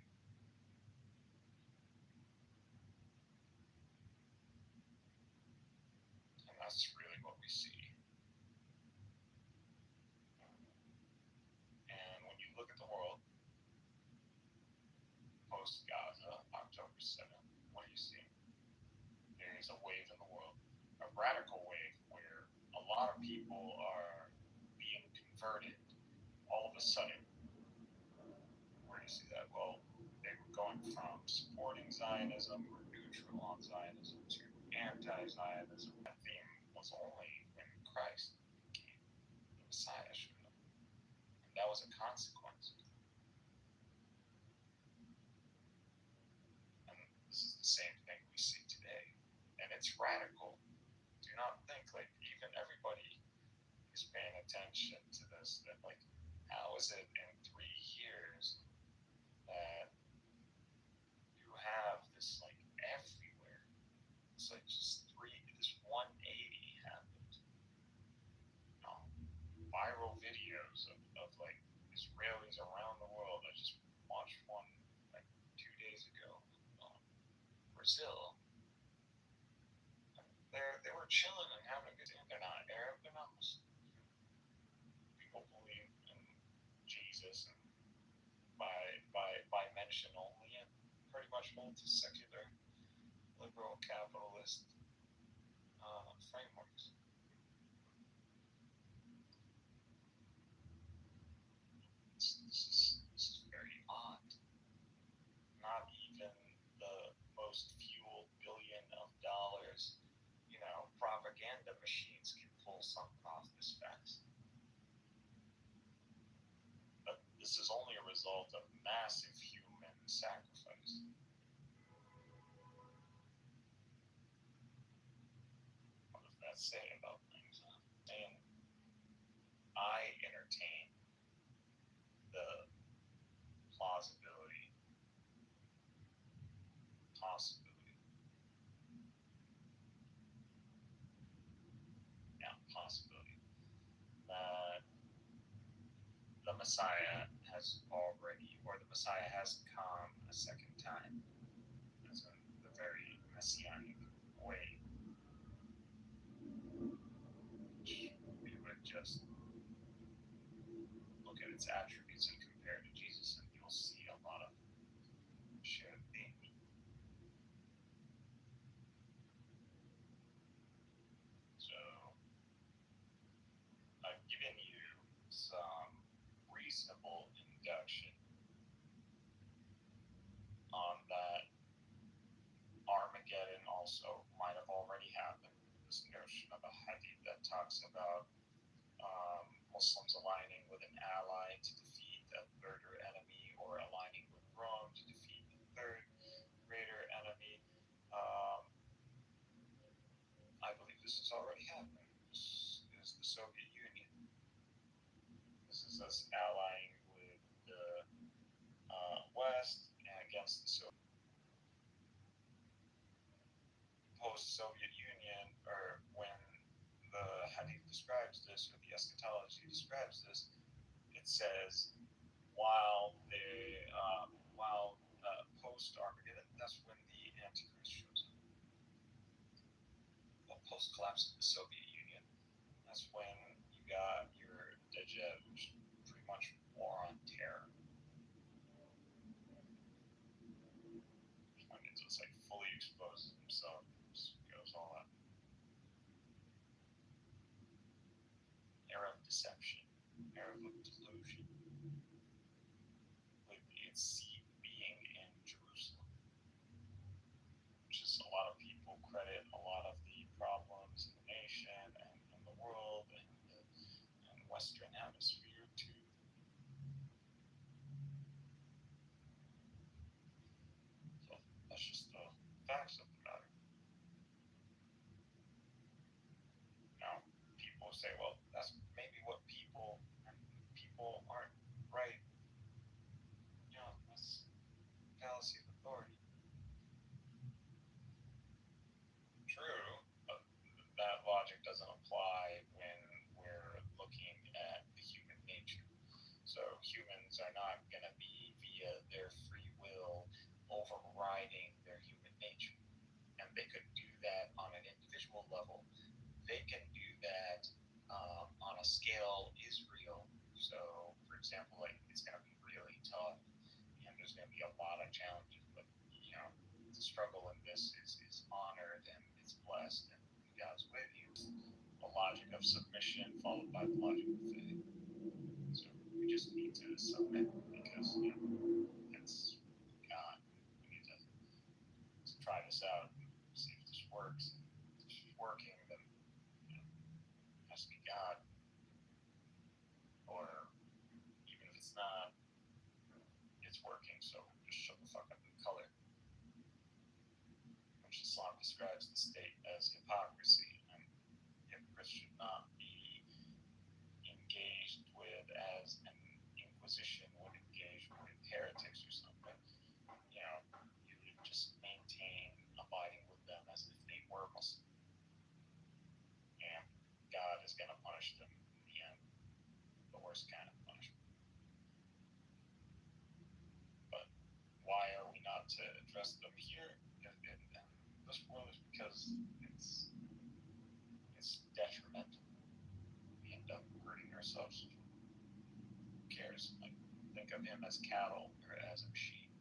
[SPEAKER 5] And that's really what we see. And when you look at the world, post Gaza, October 7th, what do you see? There is a wave in the world, a radical wave where a lot of people are being converted all of a sudden. Where do you see that? Well, they were going from supporting Zionism or neutral on Zionism to anti-Zionism. That theme was only when Christ came, the Messiah showed up. And that was a consequence. And this is the same thing we see today. And it's radical. Do not think like even everybody is paying attention to this. That like, how is it in 3 years that you have this like everywhere? It's like just this 180 happened. Viral videos of like Israelis around the world. I just watched one like 2 days ago. Brazil. chilling and having a good time. They're not Arab, they're not Muslim. People believe in Jesus and by mention only, and pretty much hold to secular, liberal, capitalist frameworks. This is very odd. Not even the most fuel billion of dollars, propaganda machines can pull something off this fast. But this is only a result of massive human sacrifice. What does that say about things? And I entertain the possibility, that the Messiah has come a second time, as in the very messianic way. We would just look at its attributes and compare to Jesus, and you'll see a lot of shared themes. So, I've given you some reasonable induction on that Armageddon also might have already happened. This notion of a hadith that talks about Muslims aligning with an ally to defeat a third enemy, or aligning with Rome to defeat the third greater enemy. I believe this has already happened. This is the Soviet Union. This is us allying with the West and against the post-Soviet Union, or when the Hadith describes this, or the eschatology describes this, it says while post-Armageddon, that's when the Antichrist shows up. Well, post-collapse of the Soviet Union, that's when you got your Dajjal, which pretty much war on terror. When it's like fully exposes himself, goes all that. Era of deception, era of delusion, with its seat being in Jerusalem, which is a lot of people credit a lot of the problems in the nation and in the world and the Western hemisphere to. So that's just the facts of the matter. Now, people say, well, that's maybe what people aren't right. That's fallacy of authority. True, but that logic doesn't apply when we're looking at the human nature. So humans are not going to be, via their free will, overriding their human nature. And they could do that on an individual level. They can do that on a scale Israel. So, for example, like it's going to be really tough, and there's going to be a lot of challenges. But the struggle in this is honored and it's blessed, and God's with you. The logic of submission followed by the logic of faith. So we just need to submit because it's God. We need to try this out and see if this works. If it's working, then it has to be God. Or even if it's not, it's working. So just shut the fuck up and color. Which Islam describes the state as hypocrisy, and hypocrites should not be engaged with as an inquisition would engage with heretics or something. You would just maintain abiding with them as if they were Muslim. And God is going to punish them in the end, the worst kind of punishment. But why are we not to address them here in this world? Is because substitute. Who cares? Like, think of him as cattle or as a machine.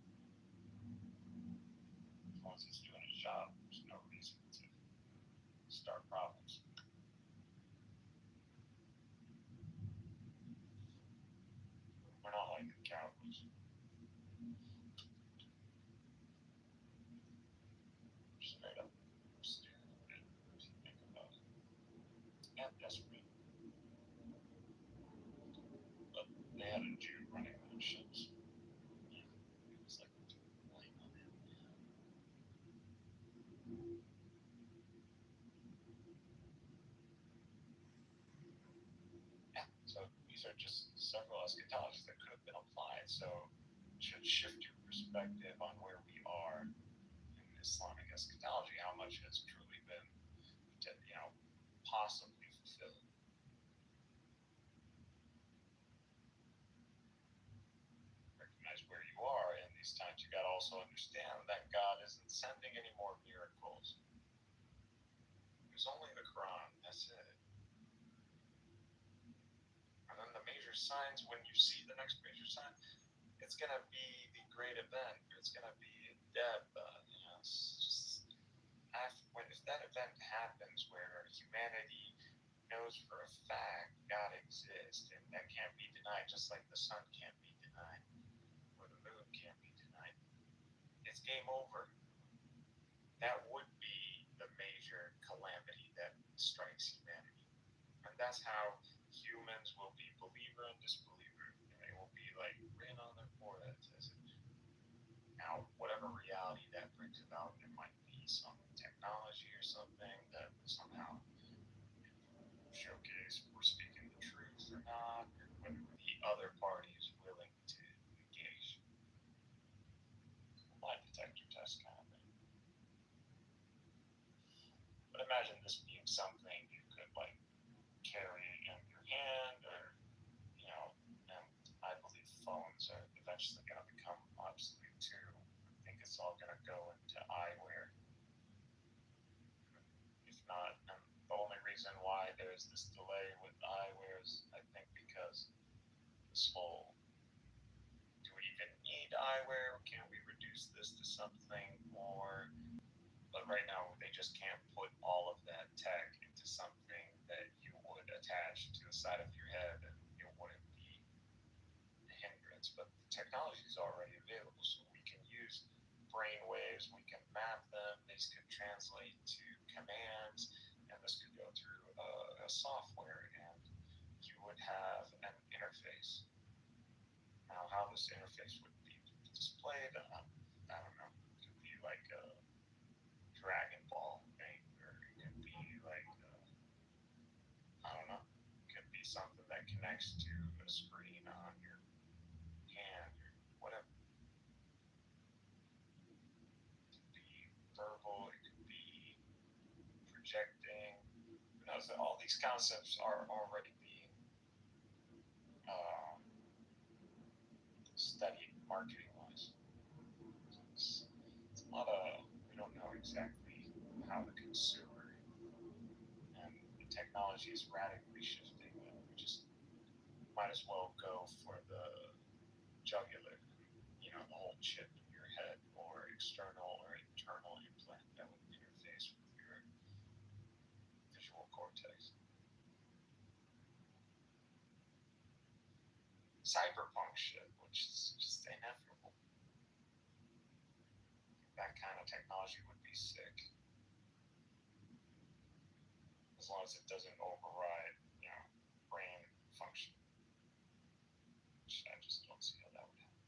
[SPEAKER 5] As long as he's doing his job, there's no reason to start problems. We're not like the Cowboys. Straight up stupid if you think about it. And desperate. But they had a Jew running those ships. Yeah. It was like blame on him. Yeah. So these are just several eschatologies that could have been applied. So it should shift your perspective on where we are in Islamic eschatology, how much has truly been, possibly fulfilled. Recognize where you are in these times. You got to also understand that God isn't sending any more miracles. There's only the Quran. That's it. And then the major signs, when you see the next major sign, it's going to be the great event. It's going to be death. It's just if that event happens where humanity knows for a fact God exists, and that can't be denied, just like the sun can't be denied, or the moon can't be denied, it's game over. That would be the major calamity that strikes humanity. And that's how humans will be believer and disbeliever. And they will be like written on their foreheads as if now, whatever reality that brings about, it might be some technology or something that somehow showcase we're speaking the truth or not, or whether the other party is willing to engage. Lie detector test kind of thing. But imagine this being something you could carry in your hand, or and I believe phones are eventually going to become obsolete too. I think it's all going to go into eyewear. If not, and the only reason why there's this delay with eyewear is, I think, because this whole, do we even need eyewear? Can we reduce this to something more? But right now, they just can't put all of that tech into something that you would attach to the side of your head, and it wouldn't be a hindrance. But the technology is already available, so we can use brain waves, we can map them, these could translate to commands, and this could go through a software, and you would have an interface. Now, how this interface would be displayed, I don't know. It could be like a Dragon Ball thing, or it could be like, I don't know. It could be something that connects to a screen on your hand, or whatever. It could be verbal, it could be projecting. Who knows? All these concepts are already being studied marketing-wise. It's a lot of, we don't know exactly how the consumer and the technology is radically shifting. We just might as well go for the jugular, the whole chip in your head, or external or internal implant that would interface with your visual cortex. Cyberpunk shit, which is just inevitable. That kind of technology would be sick. As long as it doesn't override, brain function. Which I just don't see how that would happen.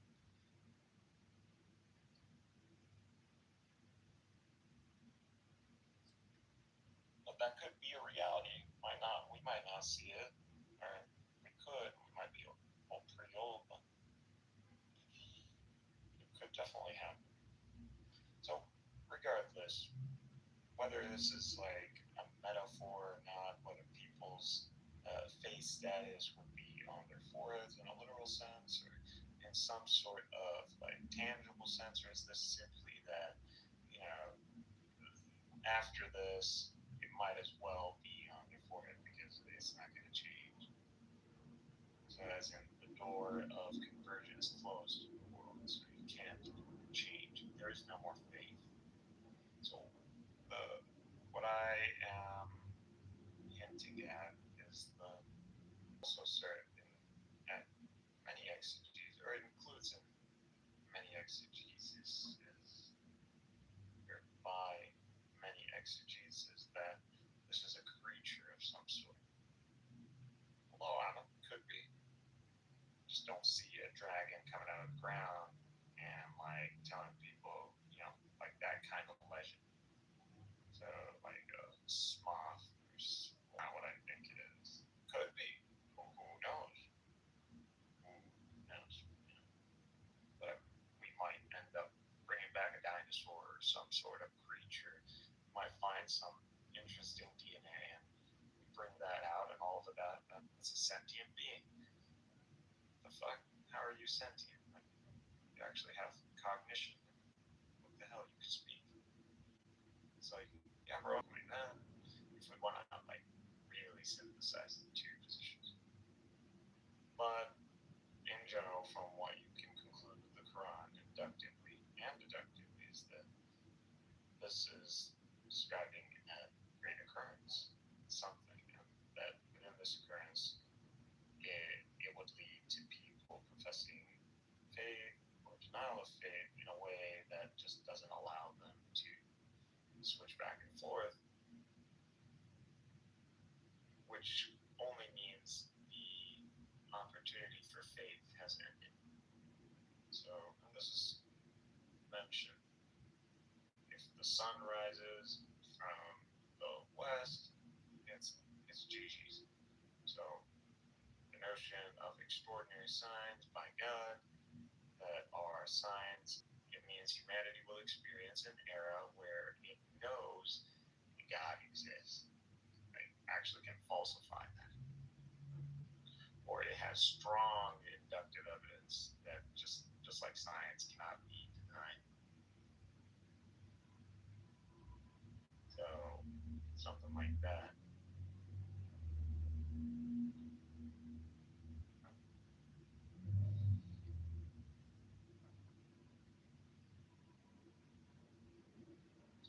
[SPEAKER 5] But that could be a reality. We might not see it. Or we could. We might be pretty old, but it could definitely happen. So regardless, whether this is like a metaphor or not, whether people's face status would be on their foreheads in a literal sense, or in some sort of tangible sense, or is this simply that, after this, it might as well be on your forehead because it's not going to change. as in the door of convergence closed in the world, so you can't change. There is no more faith. So what I am hinting at is the also served at many exegeses, or it includes in many exegeses, or by many exegeses, that this is a creature of some sort. Although I don't, could be. Just don't see a dragon coming out of the ground and like telling people, like that kind of legend. So like a sloth is not what I think it is. Could be. Who knows? Who knows? But we might end up bringing back a dinosaur or some sort of creature. Might find some interesting DNA and we bring that out, and all of that's a sentient being. The fuck? How are you sentient? Like, you actually have cognition. What the hell? You can speak. It's like, yeah, bro, like that. If we want to like really synthesize the two positions. But in general, from what you can conclude with the Quran inductively and deductively, is that this is describing a great occurrence, something, and that within this occurrence, it would lead to people professing faith or denial of faith in a way that just doesn't allow them to switch back and forth, which only means the opportunity for faith has ended. So, and this is mentioned, if the sun rises from the west, it's GG's. So, the notion of extraordinary signs by God that are signs, it means humanity will experience an era where it knows God exists. It actually can falsify that. Or it has strong inductive evidence that just like science cannot be denied. So something like that.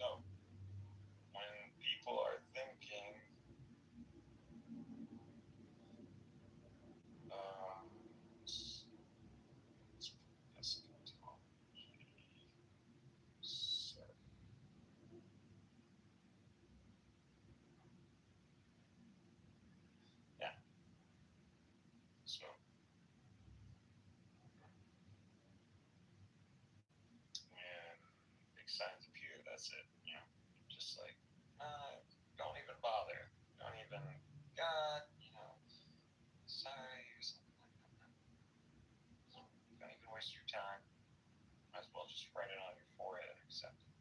[SPEAKER 5] So when people are thinking yeah. So when big signs appear, that's it. Just like don't even bother. Don't even God, sorry or something like that. Don't even waste your time. Might as well just write it on your forehead and accept it.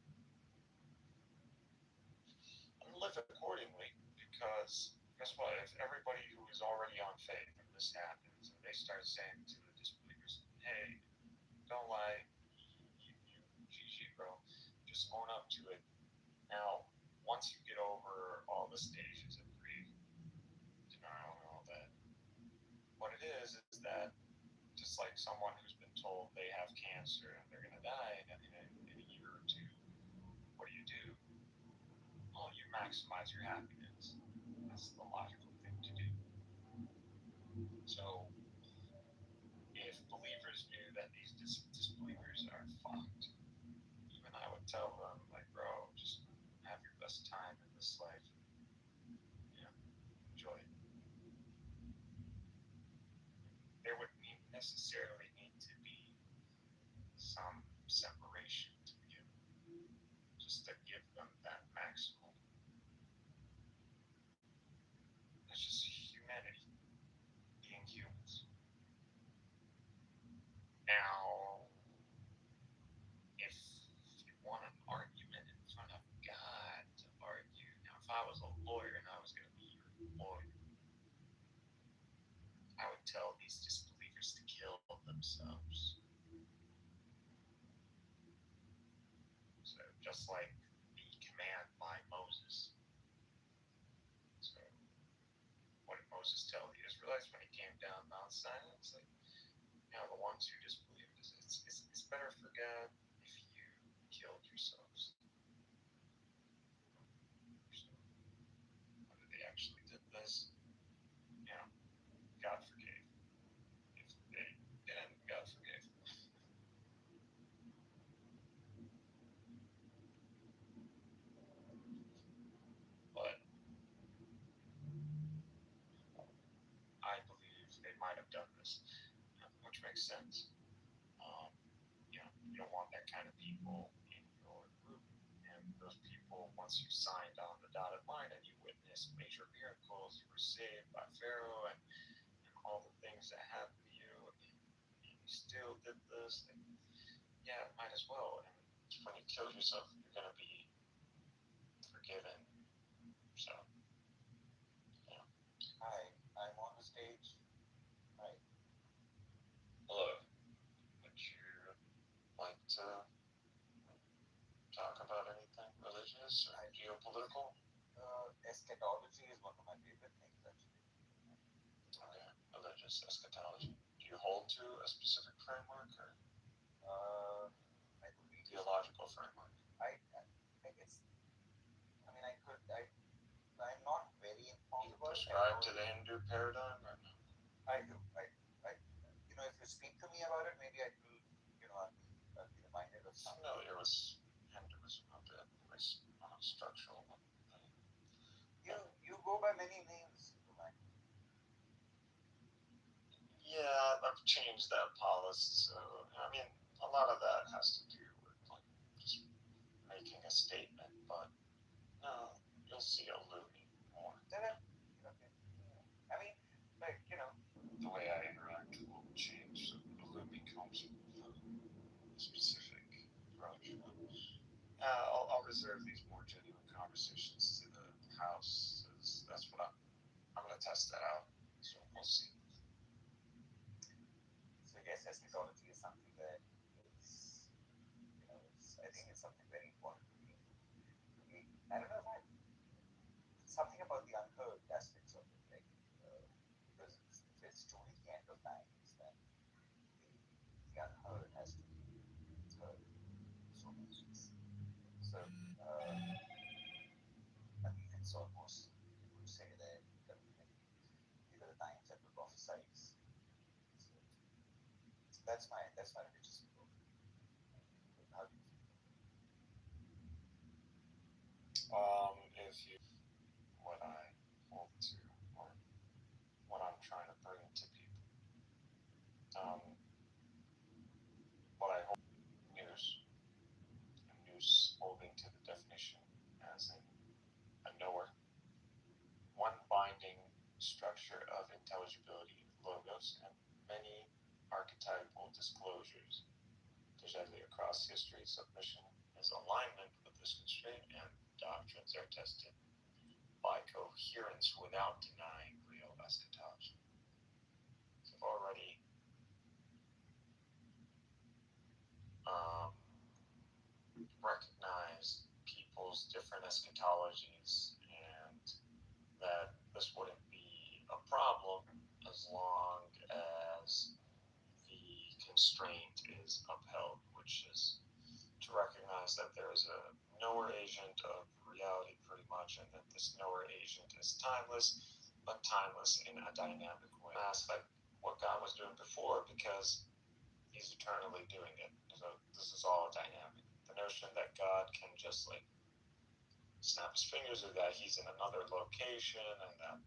[SPEAKER 5] And live accordingly, because guess what? If everybody who is already on faith and this happens, and they start saying to the disbelievers, hey, don't lie, you GG, bro, just own up to it. Now, once you get over all the stages of grief, denial, and all that, what it is that just like someone who's been told they have cancer and they're going to die in a year or two, what do? Well, you maximize your happiness. That's the logical thing to do. So, if believers knew that these disbelievers are fucked, even I would tell them, like, bro, just have your best time in this life. Enjoy it. There would necessarily need to be some separation to begin with, just to give them that maximum. That's just humanity, being humans. Now, if you want an argument in front of God to argue, now if I was a lawyer and I was going to be your lawyer, I would tell these disbelievers to kill themselves. So just like the command by Moses. So what did Moses tell the Israelites when he came down Mount Sinai? It's like, the ones who disbelieved, it's better for God if you killed yourselves. So, whether they actually did this, God forgave. If they didn't, God forgave. But I believe they might have done this, which makes sense. You don't want that kind of people in your group. And those people, once you signed on the dotted line and you witnessed major miracles, you were saved by Pharaoh and all the things that happened to you, and you still did this, and might as well. And when you kill yourself, you're going to be forgiven. So,
[SPEAKER 11] Hi, I'm on the stage. Hi.
[SPEAKER 5] hello. Would you like to talk about anything religious or geopolitical?
[SPEAKER 11] Eschatology is one of my favorite things, actually.
[SPEAKER 5] Okay, religious eschatology. Do you hold to a specific framework or theological framework?
[SPEAKER 11] I'm not very informed about it.
[SPEAKER 5] Subscribe to the Hindu paradigm or no?
[SPEAKER 11] I do. If you speak to me about it, maybe I'll be reminded of something.
[SPEAKER 5] Familiar with Hinduism a bit, at least on a structural level.
[SPEAKER 11] You go by many names.
[SPEAKER 5] Yeah, I've changed that policy. So, a lot of that has to do with just making a statement, but no, you'll see a loony more. The way I interact will change. So a loony comes from a specific approach. I'll reserve these more genuine conversations to the house. That's what I'm going to test that out. So we'll see.
[SPEAKER 11] So yes, eschatology is something that is, I think it's something very important to me. I don't know if something about the unheard aspects of it, like because if it's truly the end of times, then the unheard has to be heard. So many things. So it's almost, you could say that these are the times that were prophesied. So that's my religious view. How do you feel?
[SPEAKER 5] If you what I hold to or what I'm trying to bring to people. What I hold news holding to the definition as in a knower. One binding structure of intelligibility, logos, and many archetypal disclosures. Directly across history, submission is alignment with this constraint, and doctrines are tested by coherence without denying real eschatology. So I've already recognized people's different eschatologies and that this wouldn't be a problem as long as the constraint is upheld, which is to recognize that there is a knower agent of reality pretty much, and that this knower agent is timeless, but timeless in a dynamic way. That's like what God was doing before because he's eternally doing it. So this is all dynamic. The notion that God can just snap his fingers, or that he's in another location and that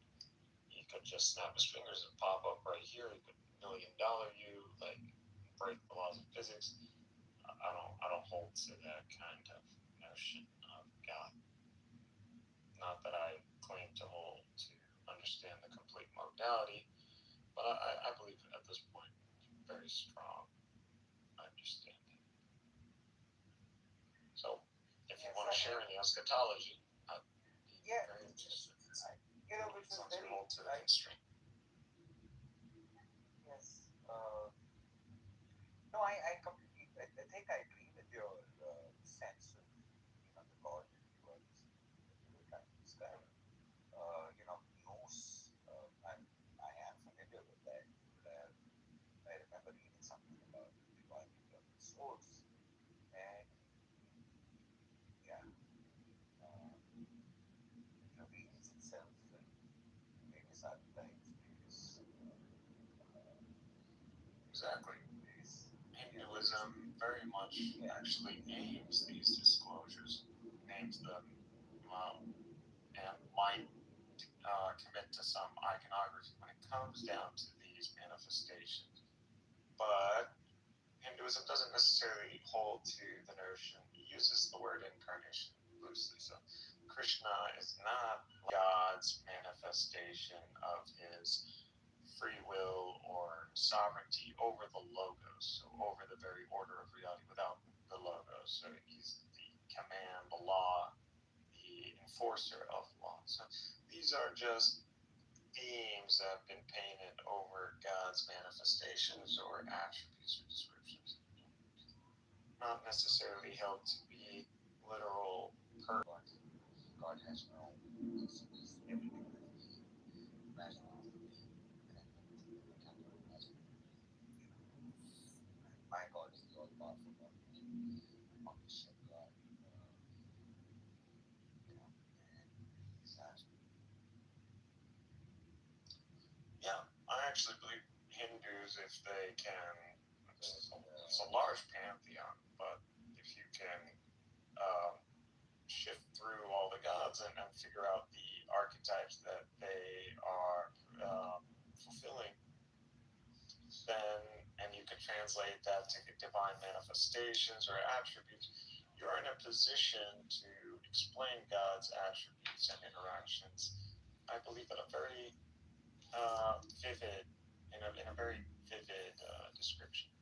[SPEAKER 5] he could just snap his fingers and pop up right here, he could $1 million you, break the laws of physics. I don't hold to that kind of notion of God. Not that I claim to hold to understand the complete modality, but I believe at this point very strong understanding. So if you want to share any eschatology, I'd be very interested.
[SPEAKER 11] Which is very
[SPEAKER 5] hold to the constraint.
[SPEAKER 11] Yes. No, I completely. I think I agree with your sense of the God that you were trying to describe. Nous. I'm
[SPEAKER 17] Exactly. Hinduism very much actually names these disclosures, names them, and might commit to some iconography when it comes down to these manifestations. But Hinduism doesn't necessarily hold to the notion, it uses the word incarnation loosely. So Krishna is not God's manifestation of his free will or sovereignty over the logos, so over the very order of reality without the logos. So he's the command, the law, the enforcer of law. So these are just themes that have been painted over God's manifestations or attributes or descriptions. Not necessarily held to be literal per God has no everything that he imagined to be. My God is the all powerful God, omniscient God. Yeah, I actually believe Hindus, if they can, it's a large pantheon, but if you can shift through all the gods and figure out the archetypes that they are fulfilling, then, and you can translate that to divine manifestations or attributes, you're in a position to explain God's attributes and interactions, I believe, in a very vivid, in a very vivid description.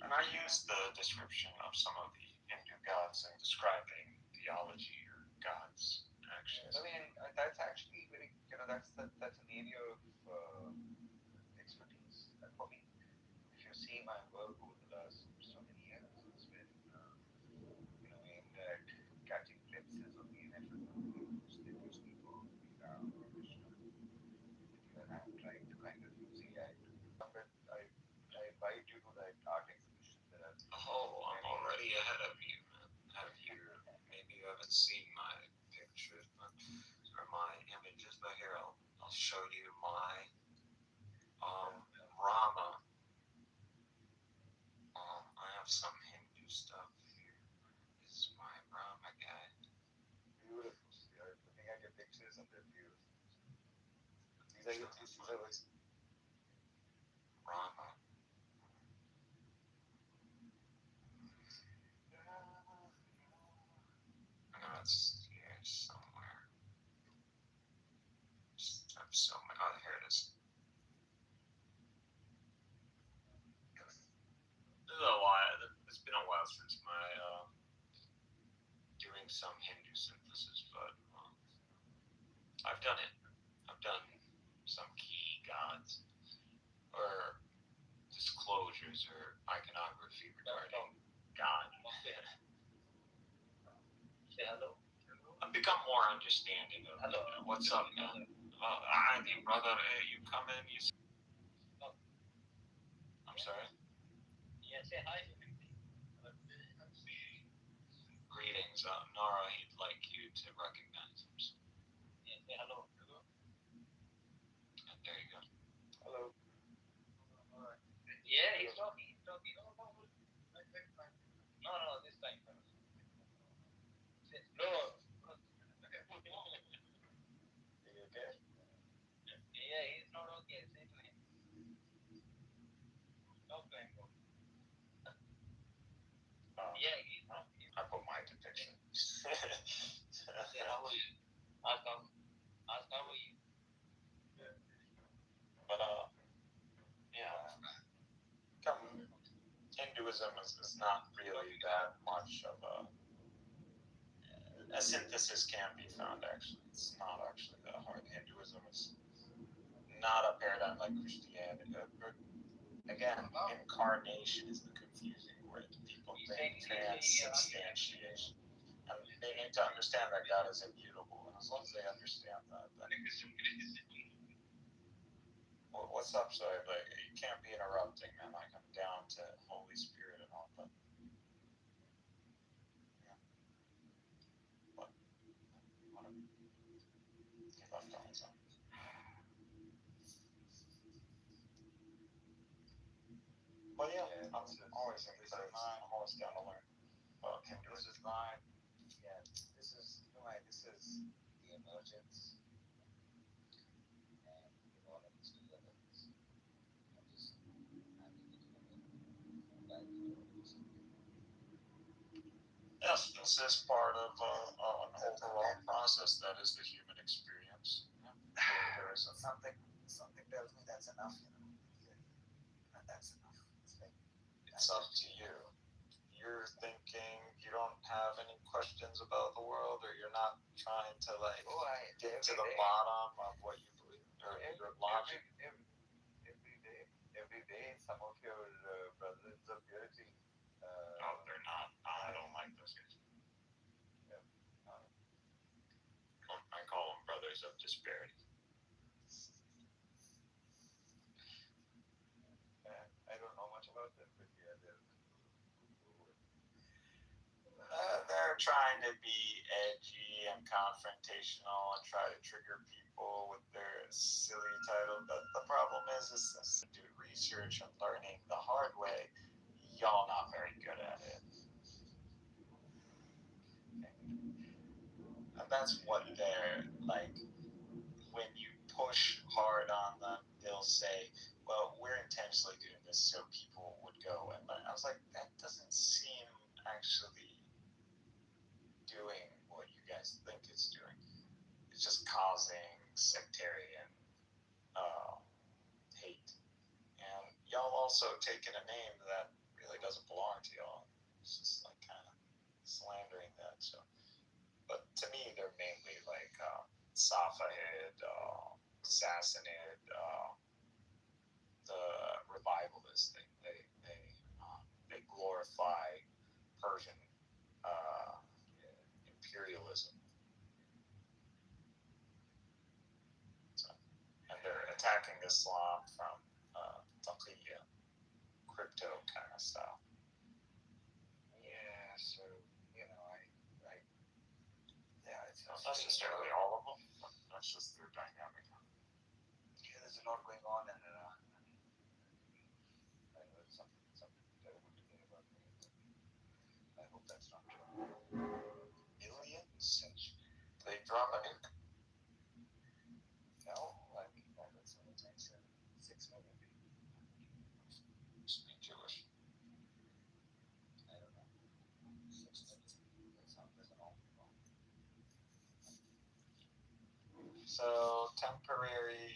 [SPEAKER 17] And I use the description of some of the Hindu gods in describing theology or God's actions. I mean, that's actually very, that's an area of expertise for me. If you see my work over the last so many years, it's been, aimed at catching glimpses of the ineffable moves that these people Ram or Krishna. And I'm trying to kind of see it. But I invite you to that art exhibition that I've. Oh, I'm already ahead of you, man. Maybe you haven't seen my pictures, or my images, but here I'll show you my Rama. I have some Hindu stuff here. This is my Rama guy. Beautiful. You're looking at your pictures and they're beautiful. These are your pieces. Rama. I know it's here somewhere. I'm so many. Oh, here it is. It's been a while since my doing some Hindu synthesis, but I've done it. I've done some key gods or disclosures or iconography regarding God. Say hello. I've become more understanding of what's up, man. Hi, brother. Hey, you come in. I'm sorry. Yeah, say hi. Greetings, Nara. He'd like you to recognize him. Yeah, say hello. Hello. And there you go. Hello. Yeah, he's talking. No, this time. No. Are you okay? Yeah, he's not okay. Say to him. Talk to him. Yeah, he's not. I put my depiction. Say, how are you? Ask how are you? But yeah, Hinduism is not really that much of a synthesis can be found. Actually, it's not actually that hard. Hinduism is not a paradigm like Christianity. Again, incarnation is the confusing word. People think transubstantiation. And they need to understand that God is immutable. And as long as they understand that, then what's up, sorry, but you can't be interrupting, man. Like, I'm down to Holy Spirit and all, but yeah. What? He left on his own. But yeah, I'm always in this mind. I'm always down to learn.
[SPEAKER 11] This is mine. Yeah, this is, you know, like, this is the emergence. And you know, like, it's together. I'm just happy to do it.
[SPEAKER 17] Yes, this is part of an overall process that is the human experience. Yeah. There is
[SPEAKER 11] something tells me that's enough, you know. And that's enough.
[SPEAKER 17] It's up to you. You're thinking you don't have any questions about the world, or you're not trying to get to the bottom of what you believe or your logic.
[SPEAKER 11] Every day, some of your brothers of purity.
[SPEAKER 17] No, they're not. I don't like those guys.
[SPEAKER 11] Yeah.
[SPEAKER 17] I call them brothers of disparity.
[SPEAKER 11] I don't know much about them, but yeah,
[SPEAKER 17] they're trying to be edgy and confrontational and try to trigger people with their silly title. But the problem is do research and learning the hard way. Y'all not very good at it. And that's what they're like. When you push hard on them, they'll say, well, we're intentionally doing this so people would go and learn. I was like, that doesn't seem actually doing what you guys think it's doing. It's just causing sectarian hate. And y'all also taken a name that really doesn't belong to y'all. It's just like kind of slandering that. So, but to me, they're mainly like Safahid, Sassanid, the revivalist thing. They glorify Persian imperialism. So, and they're attacking Islam from taqiyya, crypto kind of style.
[SPEAKER 11] yeah, so, you know, it's
[SPEAKER 17] not necessarily all of them. That's just their dynamic.
[SPEAKER 11] Yeah, there's a lot going on, and I heard something terrible today about me. I hope that's not true.
[SPEAKER 17] Millions? They drop a nuke?
[SPEAKER 11] No, I heard someone mention 6 million people.
[SPEAKER 17] Speak Jewish.
[SPEAKER 11] I don't know. 6 million people. That sounds like an awful lot.
[SPEAKER 17] So, temporary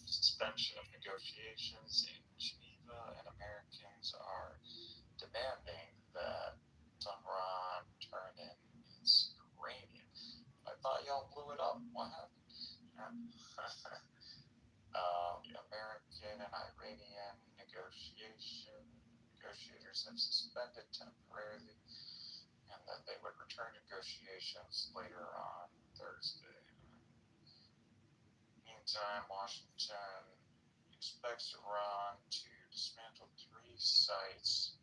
[SPEAKER 17] suspension of negotiations in Geneva, and Americans are demanding that Tehran turn in its uranium. I thought y'all blew it up. What happened? American and Iranian negotiators have suspended temporarily, and that they would return negotiations later on Thursday. Meantime, Washington expects Iran to dismantle 3 sites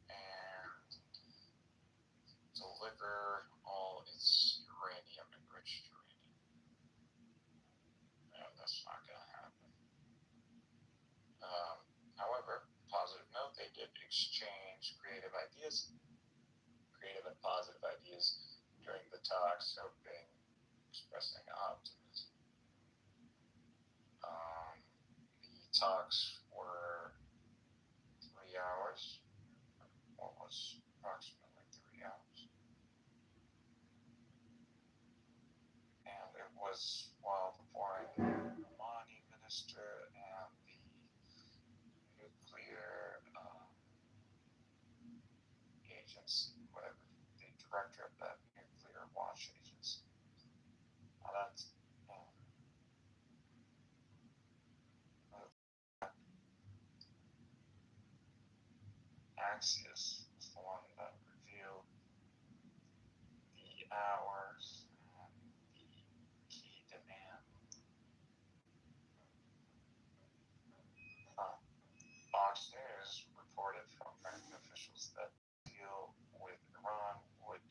[SPEAKER 17] and deliver all its enriched uranium. No, that's not going to happen. However, positive note, they did exchange creative and positive ideas during the talks, expressing optimism. The talks were 3 hours, almost approximately 3 hours. And it was while the foreign Romani minister and the nuclear agency, whatever, the director of that nuclear watch agency. Now that's Axios is the one that revealed the hours and the key demand. Fox News reported from American officials that the deal with Iran would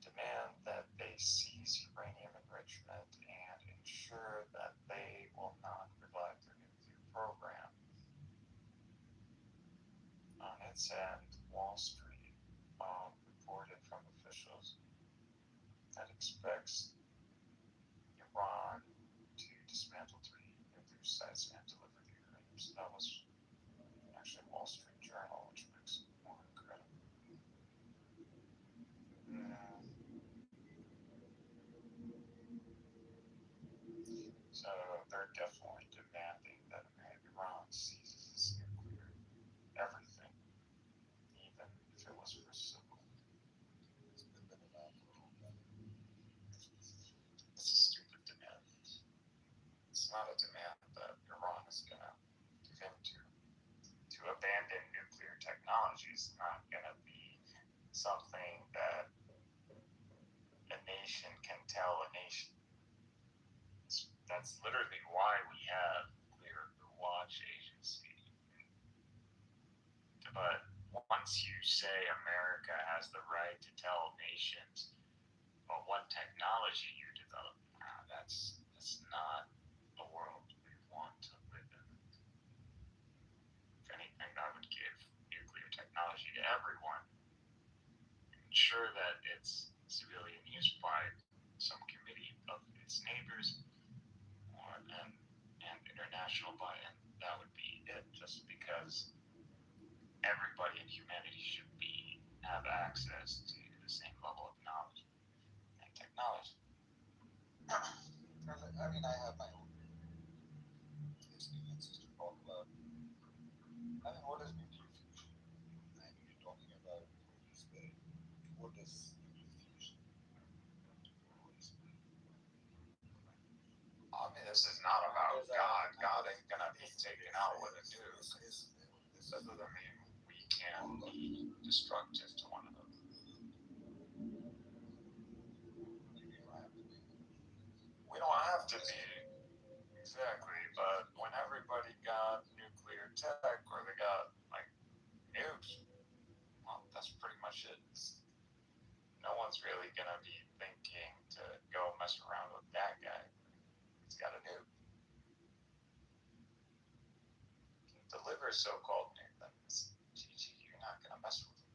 [SPEAKER 17] demand that they seize uranium enrichment and ensure that they will not revive their nuclear program.
[SPEAKER 5] Finance and Wall Street reported from officials that expects Iran to dismantle 3 nuclear sites and deliver the uranium. So that was actually Wall Street Journal, which makes it more incredible. So they're definitely demanding that Iran seizes its nuclear everything, even if it was for civil. It's a stupid demand. It's not a demand that Iran is going to give in to abandon nuclear technology. It's not going to be something that a nation can tell a nation. That's literally why we have Nuclear Watch Agency. But once you say America has the right to tell nations what technology you develop, that's not a world we want to live in. If anything, I would give nuclear technology to everyone. Ensure that it's civilian use by some committee of its neighbors and international buy-in. That would be it, just because everybody in humanity should have access to the same level of knowledge and technology.
[SPEAKER 11] I mean, I have my own experiences to talk about. I mean, what is nuclear fusion? I mean, you're talking about Holy Spirit. What is nuclear fusion? Holy Spirit.
[SPEAKER 5] I mean, this is not about God. God ain't gonna be taken out with a nuke. That doesn't mean we can't be destructive to one another. We don't have to be. Exactly, but when everybody got nuclear tech or they got like nukes, well, that's pretty much it. No one's really gonna be thinking to go mess around with that guy. He's got a nuke. Deliver so-called nuke, then GG, you're not gonna mess with him.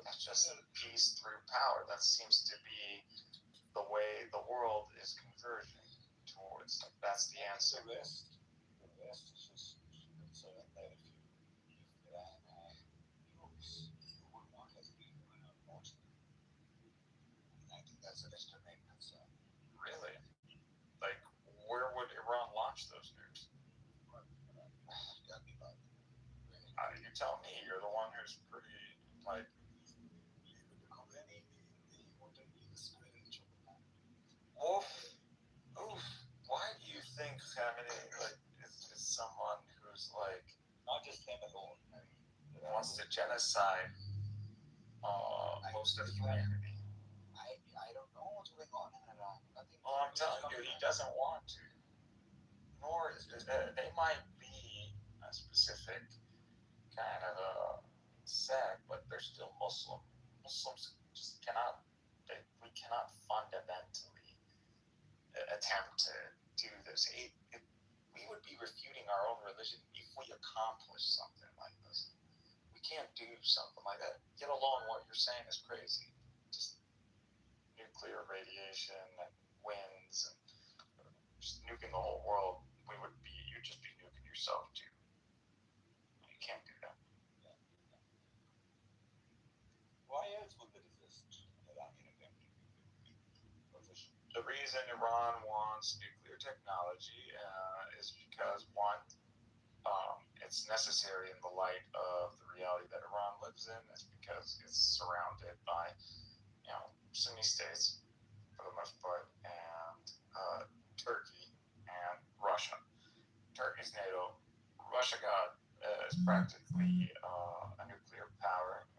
[SPEAKER 5] That's just peace through power. That seems to be the way the world is converging towards. Like, that's the answer.
[SPEAKER 11] The West is just concerned that if Iran had nukes, you would want us to launch them. And I think that's a legitimate concern.
[SPEAKER 5] Really? Like, where would Iran launch those nukes? You tell me. You're the one who's pretty, like... Oof. Why do you think Khamenei is someone who's like...
[SPEAKER 11] Not just him alone. I mean,
[SPEAKER 5] wants to genocide most of humanity?
[SPEAKER 11] I don't know what's going on in Iran.
[SPEAKER 5] Well, I'm telling you, he doesn't want to. Nor they might be a specific kind of a sect, but they're still Muslim. Muslims just cannot. We cannot fundamentally attempt to do this. We would be refuting our own religion if we accomplished something like this. We can't do something like that. Get along, what you're saying is crazy. Just nuclear radiation and winds and just nuking the whole world. You'd just be nuking yourself too. You can't do that.
[SPEAKER 11] Why else would they resist Iranian attempt position?
[SPEAKER 5] The reason Iran wants nuclear technology is because, one, it's necessary in the light of the reality that Iran lives in. It's because it's surrounded by, Sunni states for the most part, and Turkey and Russia. Turkey's NATO. Russia is practically a nuclear power.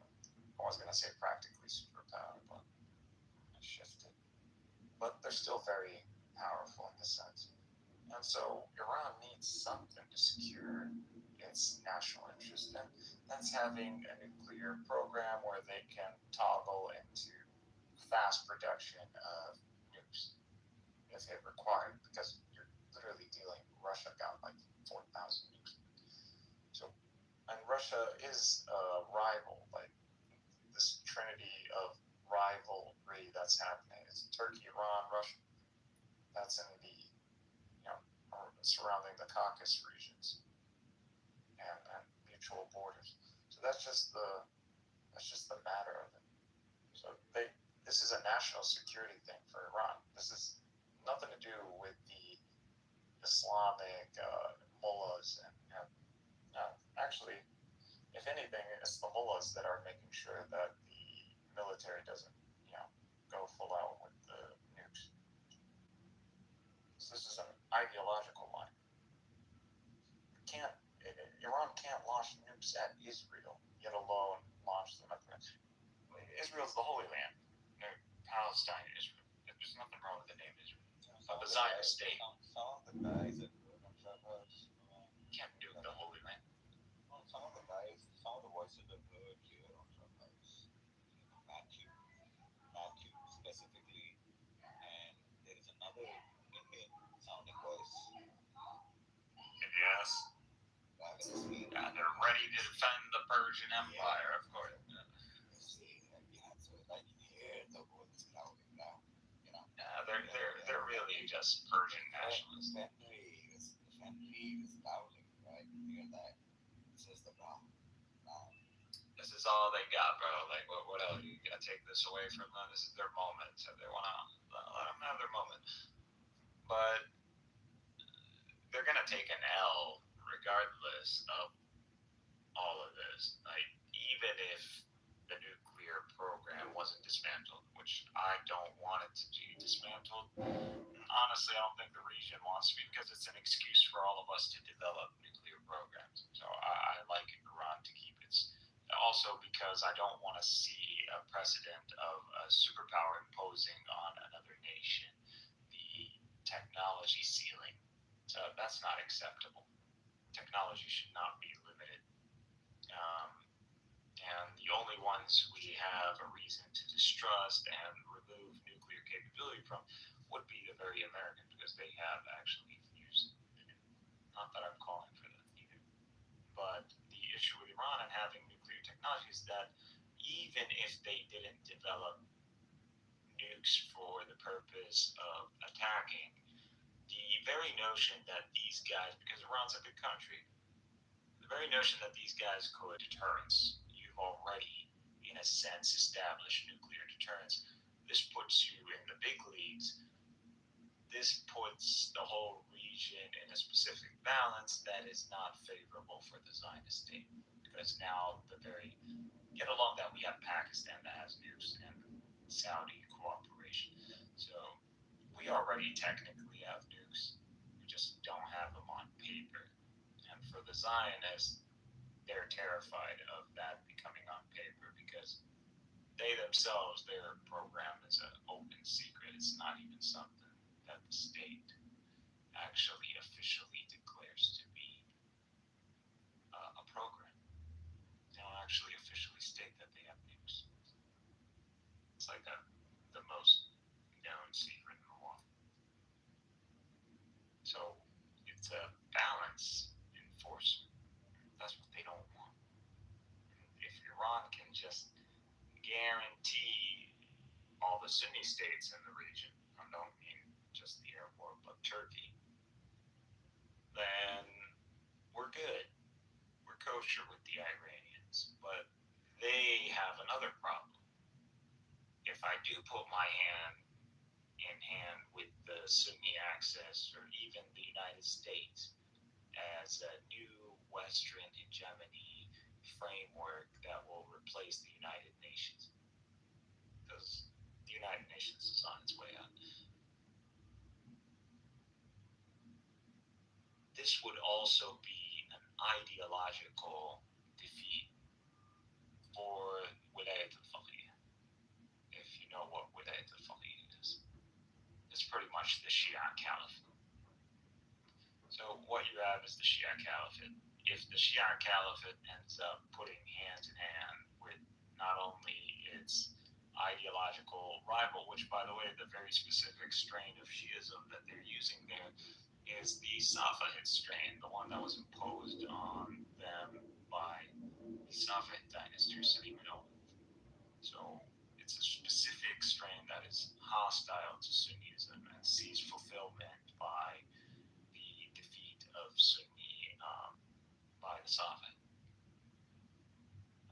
[SPEAKER 5] I was going to say practically superpower, but I shifted. But they're still very powerful in this sense. And so Iran needs something to secure its national interest. And that's having a nuclear program where they can toggle into fast production of nukes if it required, because you're literally Russia got like 4,000 nukes. So, and Russia
[SPEAKER 17] Russia is a rival, like this trinity of rivalry that's happening. It's Turkey, Iran, Russia. That's in the surrounding the Caucasus regions and mutual borders. So that's just the matter of it. So this is a national security thing for Iran. This is nothing to do with the Islamic mullahs and actually, if anything, it's the mullahs that are making sure that the military doesn't go full out with the nukes. So this is an ideological line. Iran can't launch nukes at Israel, yet alone launch them at Israel's the Holy Land. Palestine, Israel. There's nothing wrong with the name Israel. The Zionist state.
[SPEAKER 11] Some of the guys that
[SPEAKER 17] Can't do the Holy Land.
[SPEAKER 11] some of the voices I've heard here on Clubhouse, Matthew specifically, and there is another Indian sounding voice.
[SPEAKER 17] Yes. They're ready to defend the Persian Empire, of course. They're really just Persian nationalists. This is all they got, bro. Like, what else? You gotta take this away from them. This is their moment. So they wanna let them have their moment. But they're gonna take an L regardless of all of this. Like, even if the nuclear program wasn't dismantled, which I don't want it to be dismantled. Honestly, I don't think the region wants to be, because it's an excuse for all of us to develop nuclear programs. So I like Iran to keep its. Also, because I don't want to see a precedent of a superpower imposing on another nation the technology ceiling. So that's not acceptable. Technology should not be limited. And the only ones we have a reason to distrust and remove nuclear capability from would be the very American, because they have actually used it. Not that I'm calling for that either. But the issue with Iran and having nuclear technology is that even if they didn't develop nukes for the purpose of attacking, the very notion that these guys, because Iran's a big country, the very notion that these guys could deterrence, you've already, in a sense, established nuclear deterrence. This puts you in the big leagues. This puts the whole region in a specific balance that is not favorable for the Zionist state. Because now get along that we have Pakistan that has nukes and Saudi cooperation. So we already technically have nukes. We just don't have them on paper. And for the Zionists, they're terrified of that becoming on paper, because they themselves, their program is an open secret. It's not even something that the state actually officially declares to be a program. They don't actually officially state that they have nukes. It's like the most known secret in the world. So it's a balance enforcement. That's what they don't want. If Iran can just guarantee all the Sunni states in the region, I don't mean just the Arab world, but Turkey, then we're good. We're kosher with the Iranians. But they have another problem. If I do put my hand in hand with the Sunni axis, or even the United States, as a new Western hegemony framework that will replace the United Nations, because the United Nations is on its way out. This would also be an ideological defeat for Wilayat al-Faqih. If you know what Wilayat al-Faqih is, it's pretty much the Shia Caliphate. So what you have is the Shia Caliphate. If the Shia Caliphate ends up putting hand in hand with not only its ideological rival, which, by the way, the very specific strain of Shiism that they're using there is the Safavid strain, the one that was imposed on them
[SPEAKER 5] by the Safed dynasty or Sunni minority. So it's a specific strain that is hostile to Sunnism and sees fulfillment by the defeat of Sunni by the Safed.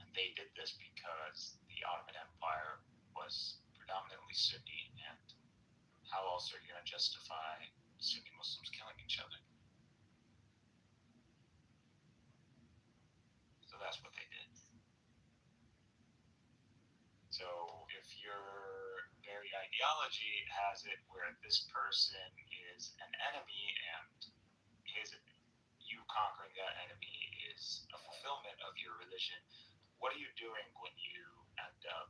[SPEAKER 5] And they did this because the Ottoman Empire was predominantly Sunni, and how else are you going to justify Sunni Muslims killing each other? So that's what they did. So if your very ideology has it where this person is an enemy and you conquering that enemy is a fulfillment of your religion, what are you doing when you end up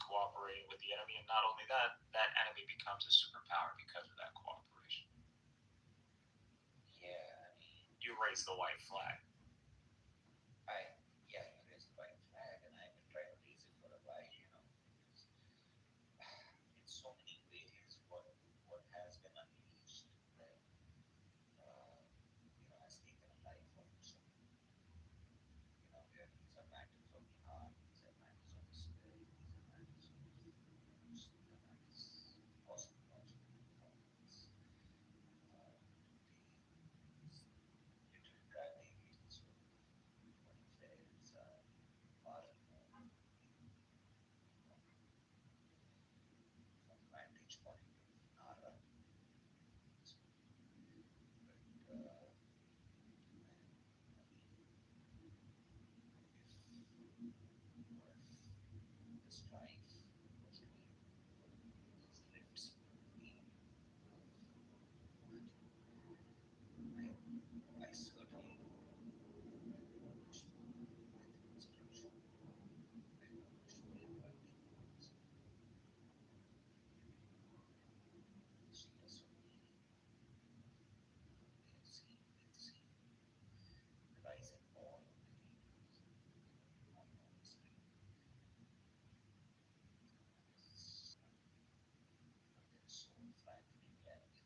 [SPEAKER 5] cooperating with the enemy? And not only that, that enemy becomes a superpower because of that cooperation.
[SPEAKER 15] Yeah, I mean,
[SPEAKER 5] you raise the white flag.
[SPEAKER 15] you raise the white flag, and I've been trying to raise it for a while, in so many ways, what has been unleashed, right, has taken a life of some, where these are matters of the heart, these are matters of the spirit, these are matters of these are matters cosmological performance. Literally driving sort of what he says, far more from the vantage point of Nara. The strife was doing these lifts between I certainly wish with construction. I wish to be inviting Shia Sunni. They've seen the rise and fall of the leaders on one side. There is so frightening reality.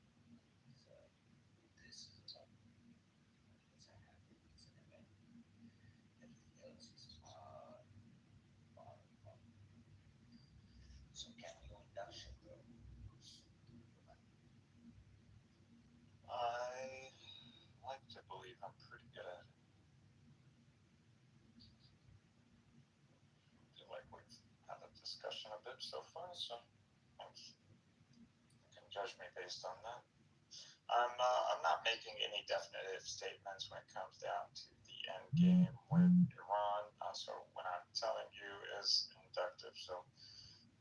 [SPEAKER 15] This is a something. It's a happen. It's an event. Everything else is far, far, far. So can you induction, bro?
[SPEAKER 5] I like to believe I'm pretty good at it. I feel like we've had a discussion a bit so far, so you can judge me based on that. I'm not making any definitive statements when it comes down to the end game with Iran. So when I'm telling you is inductive, so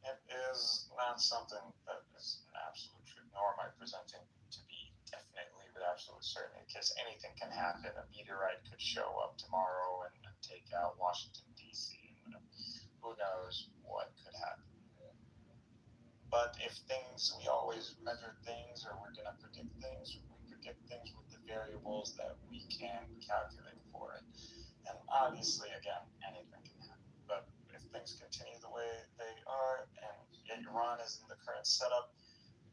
[SPEAKER 5] it is not something that is an absolute truth, nor am I presenting to be definitely with absolute certainty, because anything can happen. A meteorite could show up tomorrow and take out Washington, D.C., and who knows what could happen. But if we always measure things, or we're going to predict things, we predict things with the variables that we can calculate for it. And obviously, again, anything can happen. But if things continue the way they are, and Iran is in the current setup,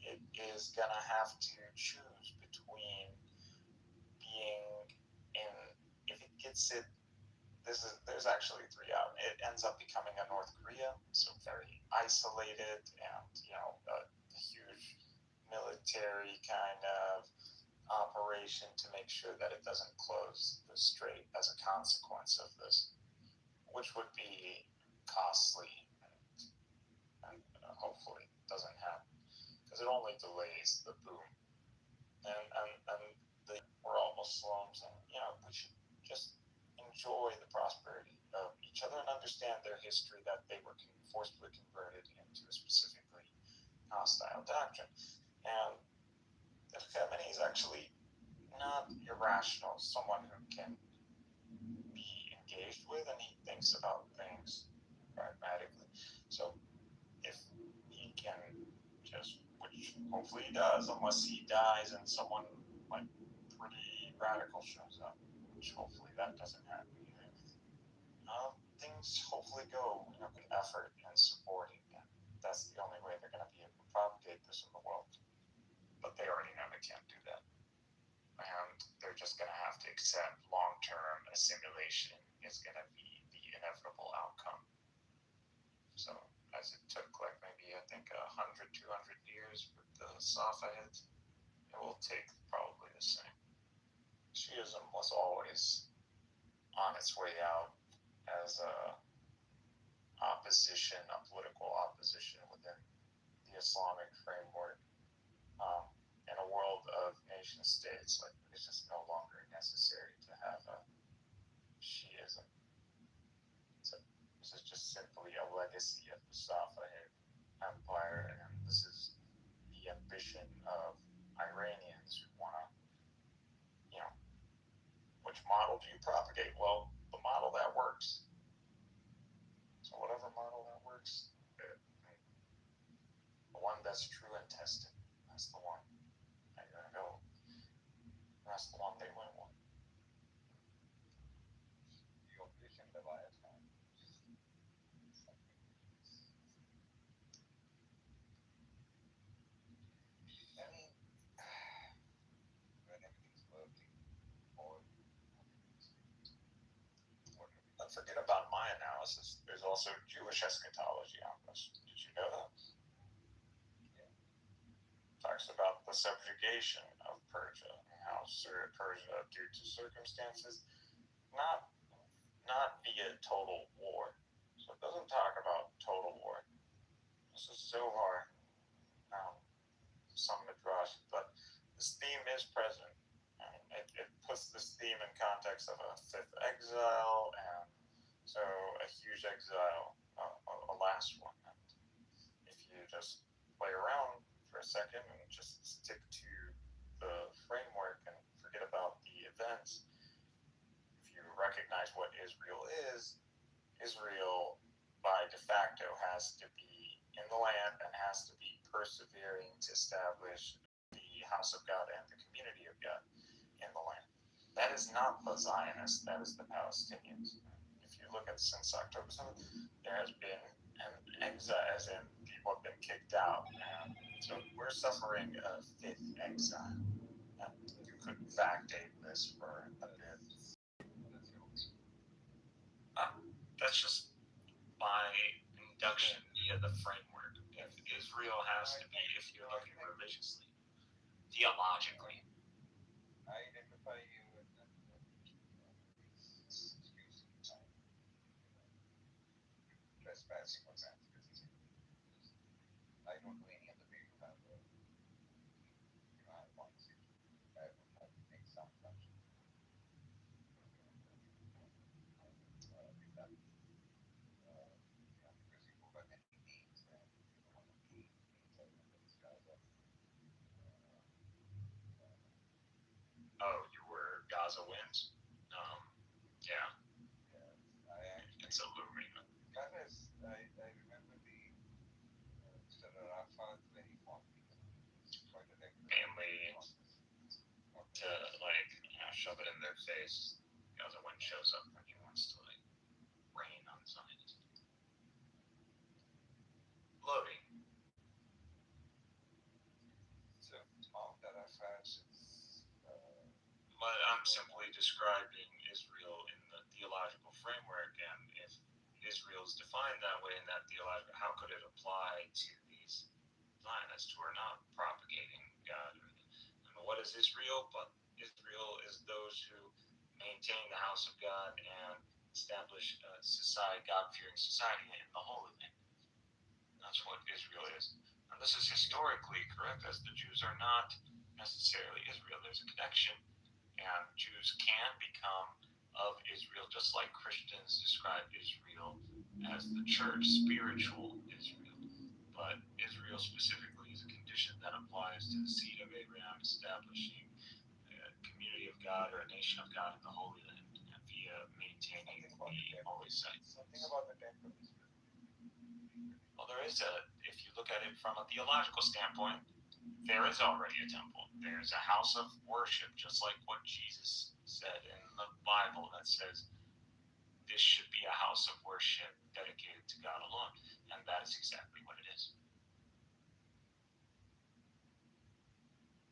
[SPEAKER 5] it is going to have to choose between being in, if it gets it, there's actually three out. It ends up becoming a North Korea, so very isolated, and a huge military kind of operation to make sure that it doesn't close the strait as a consequence of this, which would be costly and hopefully doesn't happen, because it only delays the boom. And we're all Muslims, and we should just enjoy the prosperity of each other and understand their history, that they were forcibly converted into a specifically hostile doctrine. And the Khamenei is actually not irrational, someone who can be engaged with, and he thinks about things pragmatically. So if he can just, which hopefully he does, unless he dies and someone pretty radical shows up, which hopefully that doesn't happen either. Things hopefully go in a good effort and supporting them. That's the only way they're going to be able to propagate this in the world. But they already know they can't do that. And they're just going to have to accept long long-term assimilation is going to be the inevitable outcome. So as it took like maybe I think 100, 200 years with the Safavids, it will take probably the same. Shiism was always on its way out as a opposition, a political opposition within the Islamic framework. In a world of nation states, like it's just no longer necessary to have a Shiism. So this is just simply a legacy of the Safavid Empire, and this is the ambition of Iranians who want to, which model do you propagate? Well, the model that works. So whatever model that works, the one that's true and tested, that's the one that you're going to go. That's the one they went with. Don't forget about my analysis. There's also Jewish eschatology on this. Did you know that? Talks about the subjugation of Persia and how Persia, due to circumstances, not via total war. So it doesn't talk about total war. This is Zohar, some midrash, but this theme is present. And it puts this theme in context of a fifth exile, and so a huge exile, a last one. And if you just play around for a second and just stick to the framework and forget about the events, if you recognize what Israel is, Israel by de facto has to be in the land and has to be persevering to establish the house of God and the community of God in the land. That is not the Zionists, that is the Palestinians. If you look at since October 7th, there has been an exile, as in people have been kicked out. And so we're suffering a fifth exile. And you could backdate this for a bit. That's just by induction via the framework. If Israel has to be, if you're looking religiously, theologically.
[SPEAKER 11] I identify you with trespassing or transgressing. I don't know any other way to have I want to make some assumption. Because you go by many names and one of the names I remember this guy was
[SPEAKER 5] Oh, you were Gaza wins? Yeah. It's a looming.
[SPEAKER 11] I remember the Mr. Arafat very fondly. Quite a
[SPEAKER 5] Mainly to shove it in their face. Gaza win shows up when he wants to rain on Zionists. Loading.
[SPEAKER 11] So Mount Arafat is.
[SPEAKER 5] But I'm simply describing Israel in the theological framework, and if Israel is defined that way in that theological, how could it apply to these Zionists who are not propagating God? What is Israel? But Israel is those who maintain the house of God and establish a society, God-fearing society in the Holy Land. That's what Israel is. And this is historically correct, as the Jews are not necessarily Israel. There's a connection. And Jews can become of Israel, just like Christians describe Israel as the church, spiritual Israel. But Israel specifically is a condition that applies to the seed of Abraham establishing a community of God or a nation of God in the Holy Land via maintaining the holy site.
[SPEAKER 11] Something about the temple is.
[SPEAKER 5] Well, there is if you look at it from a theological standpoint, there is already a temple. There's a house of worship, just like what Jesus said in the Bible that says this should be a house of worship dedicated to God alone. And that is exactly what it is.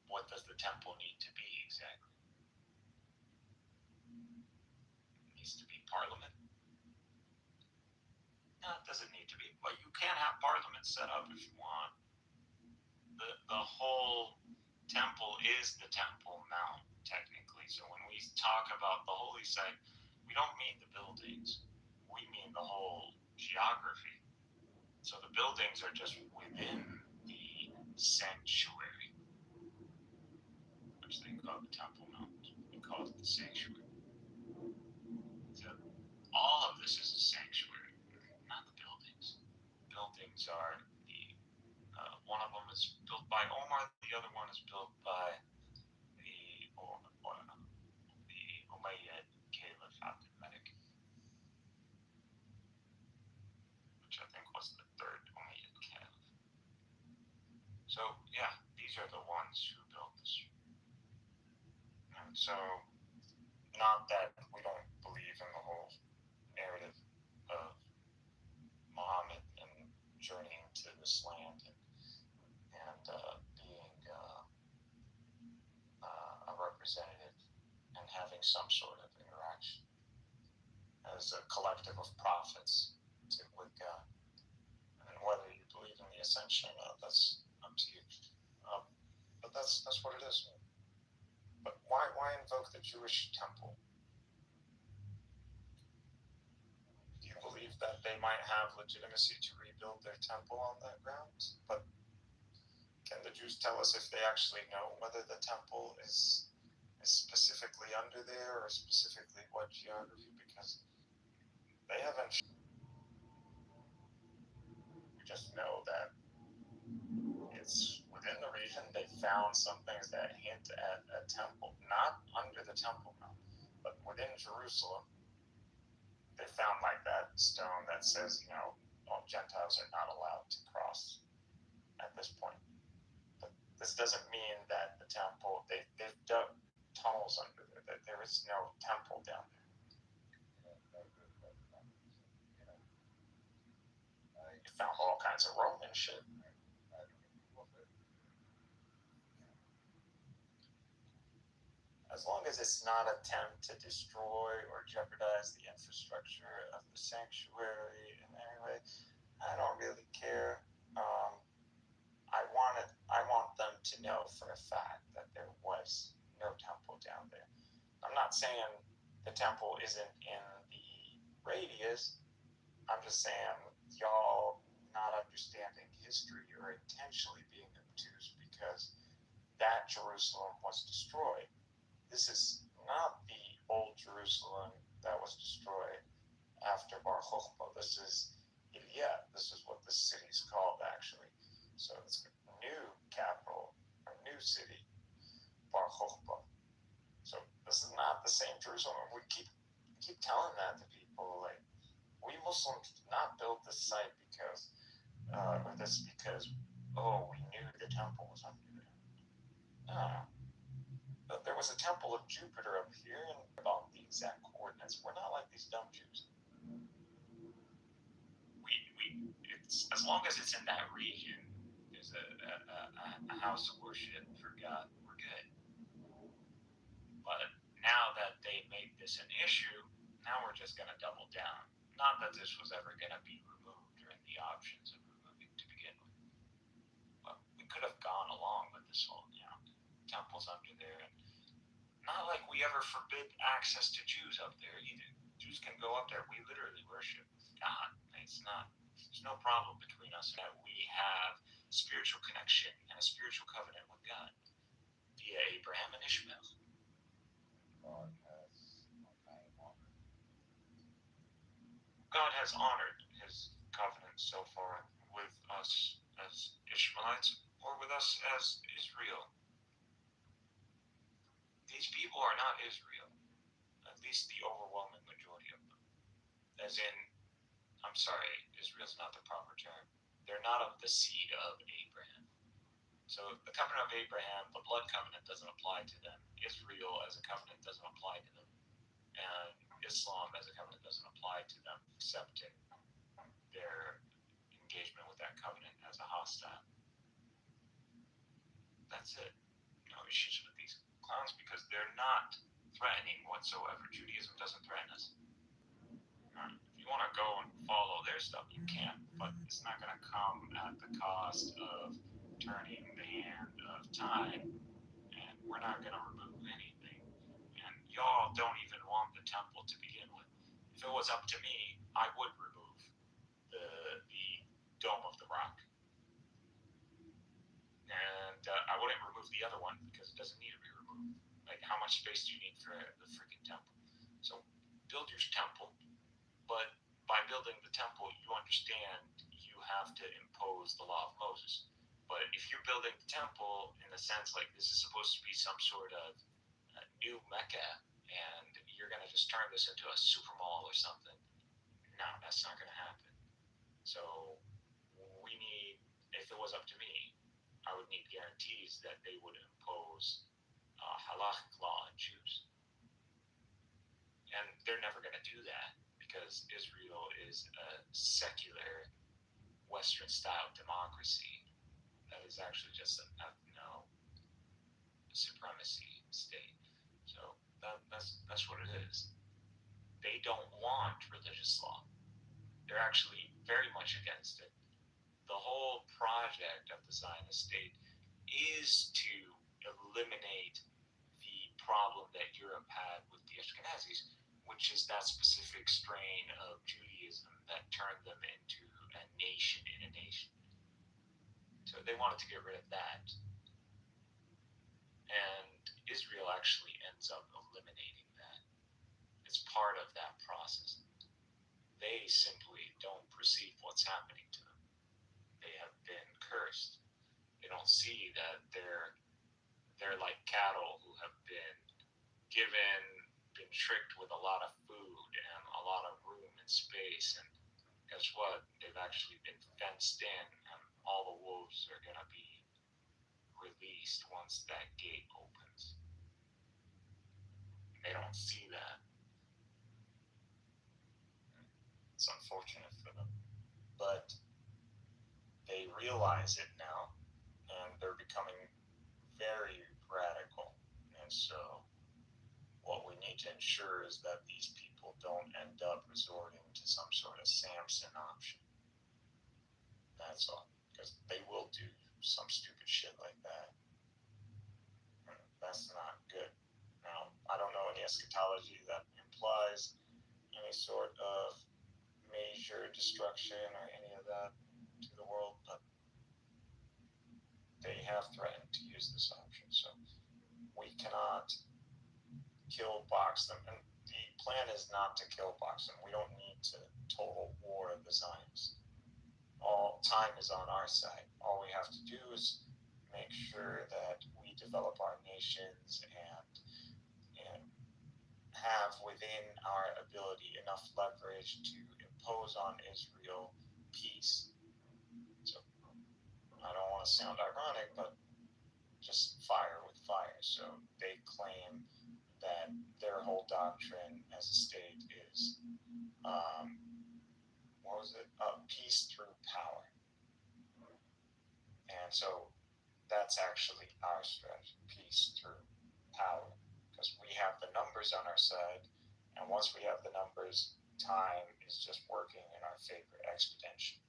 [SPEAKER 5] What does the temple need to be exactly?
[SPEAKER 17] needs to be parliament? No, it doesn't need to be, but you can have parliament set up if you want. The whole temple is the Temple Mount, technically. So when we talk about the holy site, we don't mean the buildings. We mean the whole geography. So the buildings are just within the sanctuary, which they call the Temple Mount. We call it the sanctuary. So all of this is a sanctuary, not the buildings. Buildings are one of them is built by Omar, the other one is built by the Umayyad Caliph Abdul Malik, which I think was the third Umayyad Caliph. So yeah, these are the ones who built this. And so, not that we don't believe in the whole narrative of Muhammad and journeying to this land and being a representative and having some sort of interaction as a collective of prophets with God. And whether you believe in the ascension or not, that's up to you. But that's what it is. But why invoke the Jewish temple? Do you believe that they might have legitimacy to rebuild their temple on that ground? But can the Jews tell us if they actually know whether the temple is specifically under there or specifically what geography? Because they haven't. We just know that it's within the region. They found some things that hint at a temple, not under the Temple Mount, but within Jerusalem. They found like that stone that says, all Gentiles are not allowed to cross at this point. But this doesn't mean that the temple, they've dug tunnels under there. There is no temple down there. You found all kinds of Roman shit. As long as it's not an attempt to destroy or jeopardize the infrastructure of the sanctuary in any way, I don't really care. I want them to know for a fact that there was no temple down there. I'm not saying the temple isn't in the radius. I'm just saying y'all not understanding history or intentionally being obtuse because that Jerusalem was destroyed. This is not the old Jerusalem that was destroyed after Bar Kokhba. This is Ilya. This is what the city's called, actually. So it's a new capital, a new city, Bar Kokhba. So this is not the same Jerusalem. We keep telling that to people. Like, we Muslims did not build this site because we knew the temple was under there. No. But there was a temple of Jupiter up here, and about the exact coordinates. We're not like these dumb Jews. It's as long as it's in that region, there's a house of worship for God. We're good. But now that they made this an issue, now we're just going to double down. Not that this was ever going to be removed or in the options of removing to begin with. But we could have gone along with this whole, temples under there. And not like we ever forbid access to Jews up there either. Jews can go up there. We literally worship God. There's no problem between us that we have spiritual connection and a spiritual covenant with God via Abraham and Ishmael. God has honored his covenant so far with us as Ishmaelites or with us as Israel. These people are not Israel, at least the overwhelming majority of them. As in, I'm sorry, Israel's not the proper term. They're not of the seed of Abraham. So the covenant of Abraham, the blood covenant, doesn't apply to them. Israel as a covenant doesn't apply to them. And Islam as a covenant doesn't apply to them, except in their engagement with that covenant as a hostile. That's it. No issues with these clowns because they're not threatening whatsoever. Judaism doesn't threaten us. If you want to go and follow their stuff, you can, but it's not going to come at the cost of turning the hand of time, and we're not going to remove anything. And y'all don't even want the temple to begin with. If it was up to me, I would remove the Dome of the Rock. And I wouldn't remove the other one because it doesn't need to be removed. Like, how much space do you need for the freaking temple? So build your temple, but by building the temple, you understand you have to impose the law of Moses. But if you're building the temple in the sense like this is supposed to be some sort of new Mecca, and you're going to just turn this into a super mall or something, no, that's not going to happen. So we need, if it was up to me, I would need guarantees that they would impose halachic law on Jews. And they're never going to do that because Israel is a secular Western-style democracy that is actually just an ethno-supremacy state. So that's what it is. They don't want religious law. They're actually very much against it. The whole project of the Zionist state is to eliminate the problem that Europe had with the Ashkenazis, which is that specific strain of Judaism that turned them into a nation in a nation. So they wanted to get rid of that. And Israel actually ends up eliminating that. It's part of that process. They simply don't perceive what's happening to them. They have been cursed. They don't see that they're like cattle who have been tricked with a lot of food and a lot of room and space, and guess what? They've actually been fenced in, and all the wolves are going to be released once that gate opens. They don't see that. It's unfortunate for them, but they realize it now, and they're becoming very radical. And so what we need to ensure is that these people don't end up resorting to some sort of Samson option. That's all. Because they will do some stupid shit like that. That's not good. Now, I don't know any eschatology that implies any sort of major destruction or any of that to the world, but they have threatened to use this option. So we cannot kill box them. And the plan is not to kill box them. We don't need to total war the Zionists. All time is on our side. All we have to do is make sure that we develop our nations and have within our ability enough leverage to impose on Israel peace. So I don't want to sound ironic, but just fire with fire. So they claim that their whole doctrine as a state is, peace through power. And so that's actually our strategy, peace through power. Because we have the numbers on our side, and once we have the numbers, time is just working in our favor exponentially.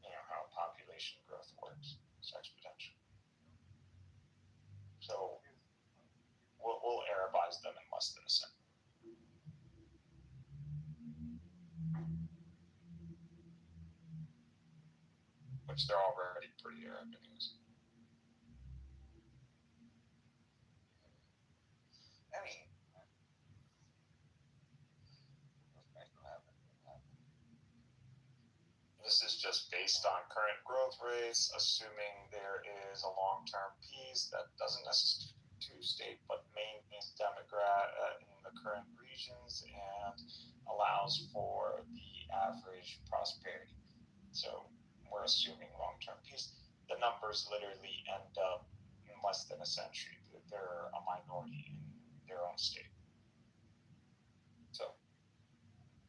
[SPEAKER 17] You know how population growth works, it's exponential. So we'll Arabize them in less than a second. Which they're already pretty Arab anyways. I mean, this is just based on current growth rates, assuming there is a long-term peace that doesn't necessarily two-state, but maintains in the current regions and allows for the average prosperity. So we're assuming long-term peace. The numbers literally end up in less than a century. They're a minority in their own state. So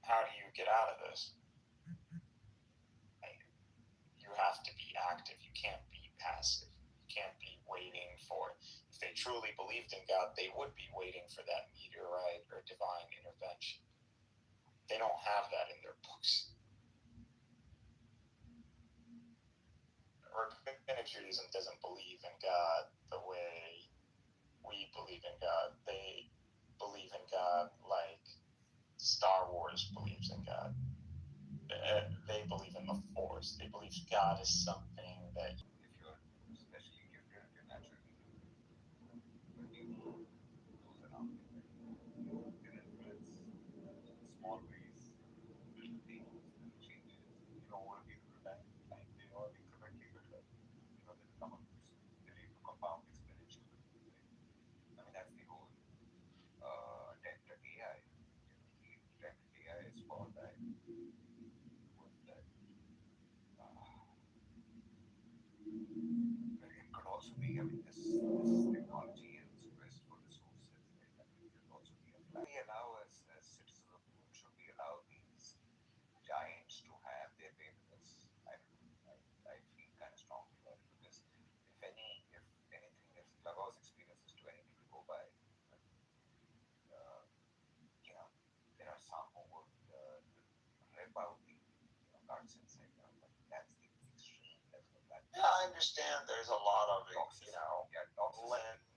[SPEAKER 17] how do you get out of this? You have to be active. You can't be passive. You can't be waiting for, if they truly believed in God, they would be waiting for that meteorite or divine intervention. They don't have that in their books. Rabbinic Judaism doesn't believe in God the way we believe in God. They believe in God like Star Wars believes in God. They believe in the Force. They believe God is something that.
[SPEAKER 15] If you're especially gifted and you're naturally when you those around you, right? You can influence in small ways, little things, little changes, over a period of time, they all incrementally build up. They become they lead to compound exponential growth, right? I mean, that's the whole attempt at AI. The attempt at AI is for that. Was that it could also be, I mean, this technology and this quest for resources, right? I mean, it could also be a flag. We allow as citizens of the moon, should we allow these giants to have their way with us? I don't know. I feel kind of strongly about it because if anything, if Clubhouse experiences to anything to go by, there are some who would rip out the guards and say, but that's the extreme level of that.
[SPEAKER 17] Yeah, I understand there's a lot of,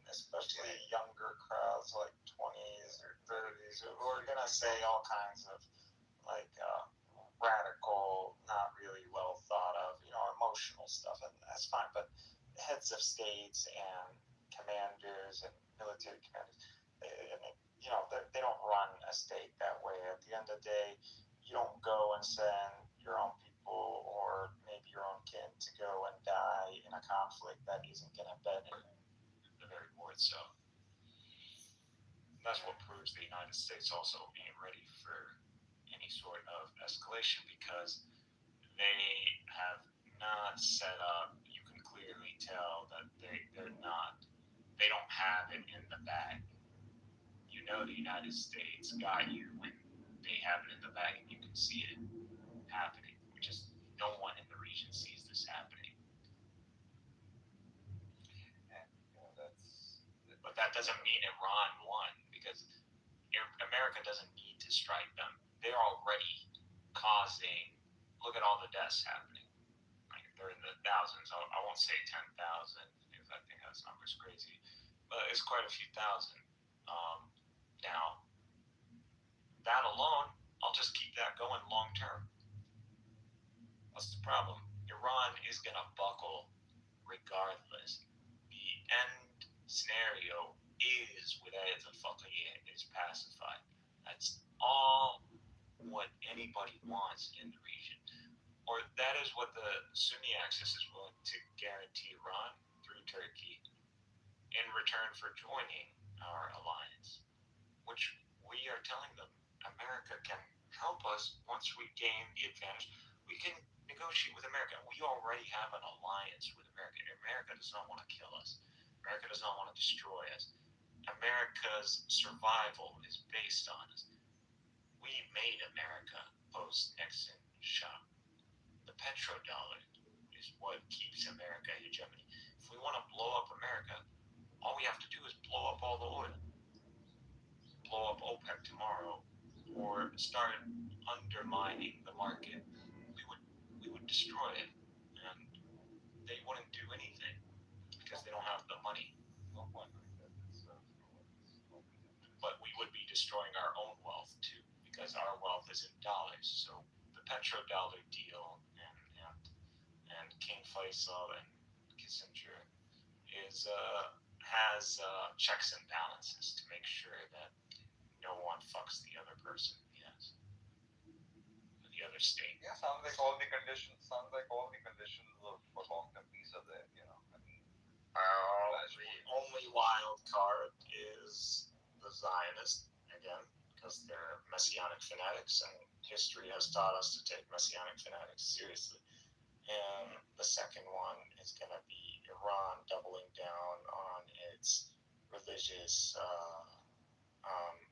[SPEAKER 17] especially younger crowds like 20s or 30s who are going to say all kinds of like radical, not really well thought of, emotional stuff, and that's fine. But heads of states and commanders and military commanders, they don't run a state that way. At the end of the day, you don't go and send your own people or maybe your own kin to go and die in a conflict that isn't going to benefit the very word. So that's what proves the United States also being ready for any sort of escalation, because they have not set up. You can clearly tell that they don't have it in the bag. The United States got you when they have it in the bag, and you can see it happening. No one in the region sees this happening. But that doesn't mean Iran won, because America doesn't need to strike them. They're already causing. Look at all the deaths happening. Like, they're in the thousands. I won't say 10,000 because I think that number's crazy, but it's quite a few thousand. Now, that alone, I'll just keep that going long term. What's the problem? Iran is going to buckle regardless. The end scenario is Wilayat al-Faqih is pacified. That's all what anybody wants in the region. Or that is what the Sunni axis is willing to guarantee Iran through Turkey in return for joining our alliance, which we are telling them America can help us once we gain the advantage. We can negotiate with America. We already have an alliance with America. America does not want to kill us. America does not want to destroy us. America's survival is based on us. We made America post-Nixon shock. The petrodollar is what keeps America hegemony. If we want to blow up America, all we have to do is blow up all the oil. Blow up OPEC tomorrow, or start undermining the market. We would destroy it, and they wouldn't do anything because they don't have the money. But we would be destroying our own wealth too, because our wealth is in dollars. So the petrodollar deal and King Faisal and Kissinger has checks and balances to make sure that no one fucks the other person. Yes, the other state.
[SPEAKER 15] Yeah, sounds like all the conditions of for long-term peace are there. I mean,
[SPEAKER 17] the only wild card is the Zionists again, because they're messianic fanatics, and history has taught us to take messianic fanatics seriously. And the second one is going to be Iran doubling down on its religious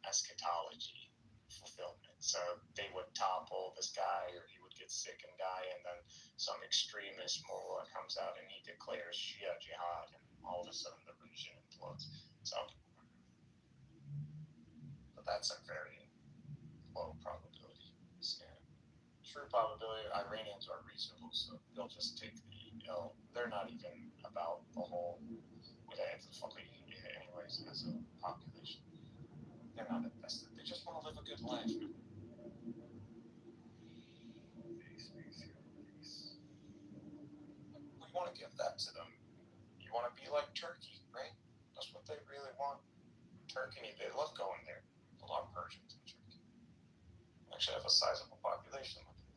[SPEAKER 17] eschatology fulfillment. So they would topple this guy, or he would get sick and die, and then some extremist mullah comes out and he declares Shia jihad, and all of a sudden the region implodes. So that's a very low probability. true probability, Iranians are reasonable, so they'll just take the L. They're not even about the whole anyways as a population. They're not invested. They just want to live a good life. We want to give that to them. You want to be like Turkey, right? That's what they really want. Turkey, they love going there. A lot of Persians in Turkey. Actually have a sizable population living there.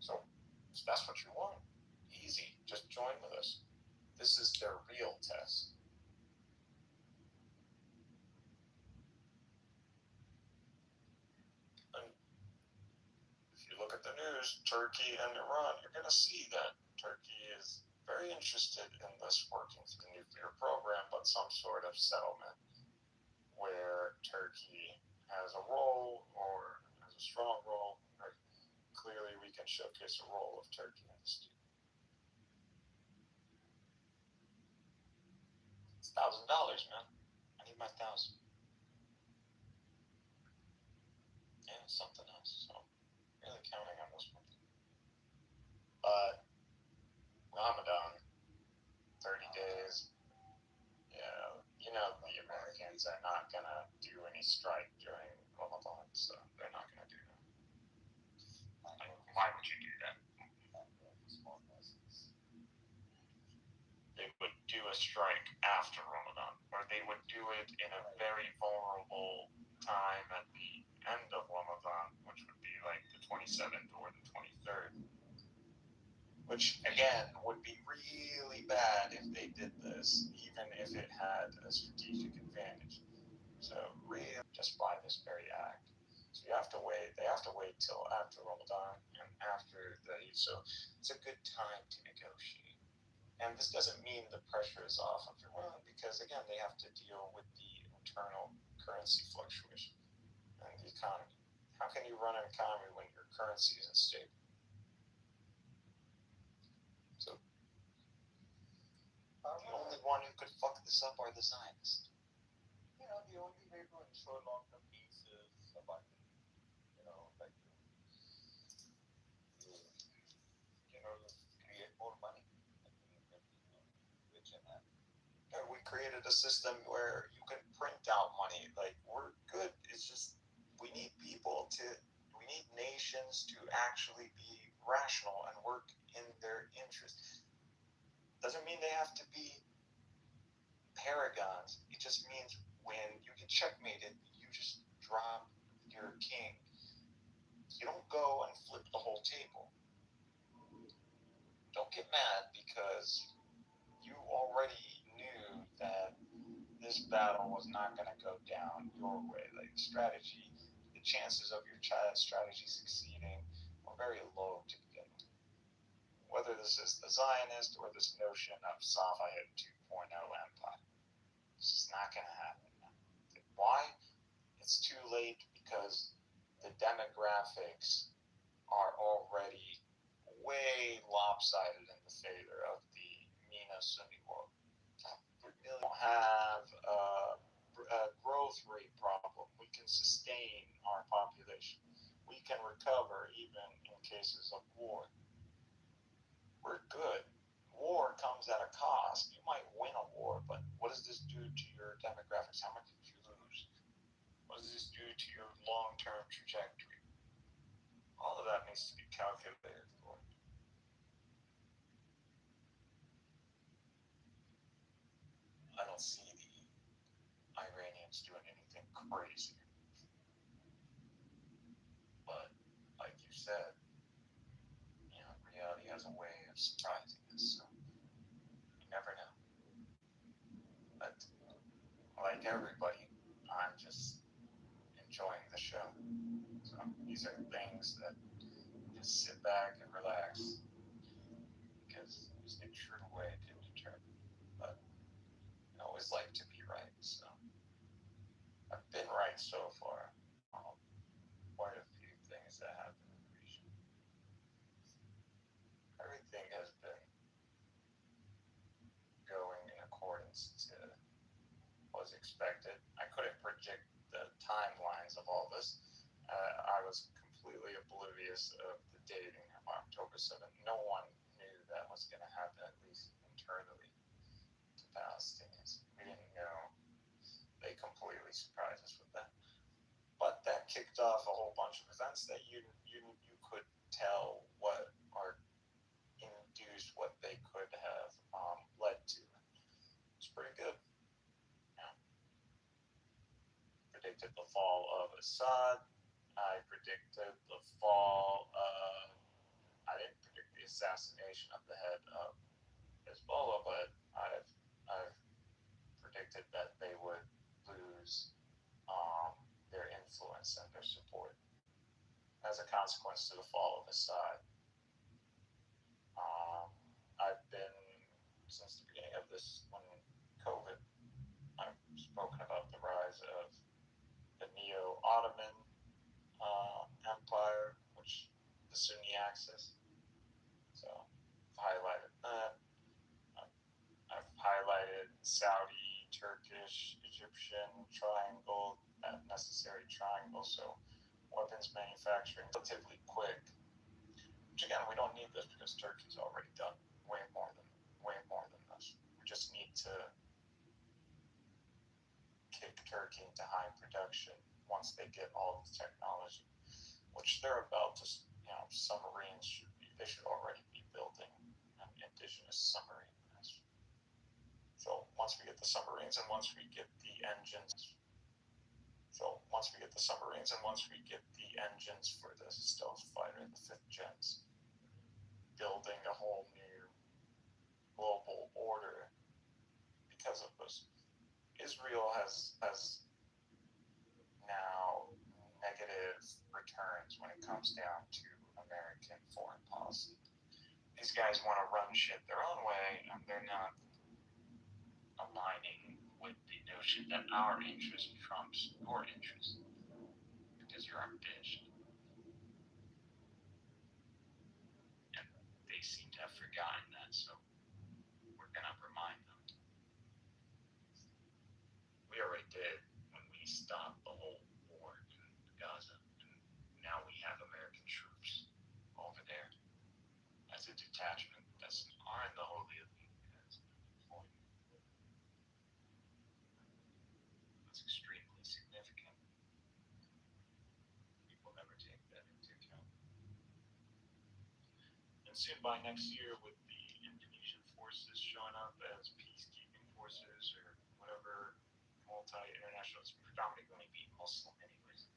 [SPEAKER 17] So if that's what you want, easy. Just join with us. This is their real test. And if you look at the news, Turkey and Iran, you're going to see that Turkey is very interested in this working through the nuclear program, but some sort of settlement where Turkey has a role or has a strong role. Right? Clearly, we can showcase a role of Turkey in this deal. It's $1,000, man. I need my 1,000. Yeah, something else. So, really counting on this one. But Ramadan, 30 days. Yeah, you know the Americans are not gonna do any strike during Ramadan, so they're not gonna do that. Why would you do that? They would do a strike after Ramadan, or they would do it in a very vulnerable time at the end of Ramadan, which would be like the 27th or the 23rd. Which, again, would be really bad if they did this, even if it had a strategic advantage. So, really, just by this very act. So you have to wait. They have to wait till after Ramadan and after the Eid. So it's a good time to negotiate. And this doesn't mean the pressure is off of Iran because, again, they have to deal with the internal currency fluctuation and the economy. How can you run an economy when your currency isn't stable? So the only one who could fuck this up are the Zionists.
[SPEAKER 15] You know, the only way to ensure long-term peace is abundance. You know, like create more money. Rich and happy.
[SPEAKER 17] We created a system where you can print out money. Like, we're good. It's just we need nations to actually be rational and work in their interest. Doesn't mean they have to be paragons. It just means when you get checkmated, you just drop your king. You don't go and flip the whole table. Don't get mad because you already knew that this battle was not going to go down your way. Like, strategy, the chances of your strategy succeeding are very low to begin with. Whether this is the Zionist or this notion of Safayat 2.0 empire, this is not going to happen. Why? It's too late because the demographics are already way lopsided in the favor of the MENA Sunni world. We don't have a growth rate problem. We can sustain our population. We can recover even in cases of war. We're good. War comes at a cost. You might win a war, but what does this do to your demographics? How much did you lose? What does this do to your long-term trajectory? All of that needs to be calculated for. I don't see the Iranians doing anything crazy. But, like you said, you know, reality has a way of surprising us, so you never know. But, like everybody, I'm just enjoying the show. So, these are things that just sit back and relax, because there's no true way to determine. But I always like to be right, so I've been right so far. Quite a few things that happen in the region. Everything has been going in accordance to what was expected. I couldn't predict the timelines of all this. I was completely oblivious of the dating October 7th. No one knew that was going to happen, at least internally, to Palestinians. We didn't know. They completely surprised us with that. But that kicked off a whole bunch of events that you could tell what or induced what they could have led to. It's pretty good. Yeah. Predicted the fall of Assad. I predicted the fall of. I didn't predict the assassination of the head of Hezbollah, but I've predicted that they would lose their influence and their support as a consequence to the fall of Assad. I've been, since the beginning of this, when COVID, I've spoken about the rise of the Neo-Ottoman Empire, which the Sunni axis. So I've highlighted that. I've highlighted Saudi, Turkish, Egyptian triangle, that necessary triangle. So weapons manufacturing relatively quick. Which again, we don't need this because Turkey's already done way more than this. We just need to kick Turkey into high production once they get all the technology, which they're about to. Submarines should already be building an indigenous submarine. So once we get the submarines and once we get the engines. So once we get the submarines and once we get the engines for the stealth fighter, the 5th gens, building a whole new global order because of this. Israel has now negative returns when it comes down to American foreign policy. These guys want to run shit their own way, and they're not aligning with the notion that our interest trumps your interest because you're a bitch. And they seem to have forgotten that, so we're gonna remind them. We already did when we stopped the whole war in Gaza, and now we have American troops over there as a detachment that are in the Holy of Holies. That's extremely significant. People never take that into account. And soon by next year, with the Indonesian forces showing up as peacekeeping forces or whatever, multi-international, it's predominantly going to be Muslim anyways.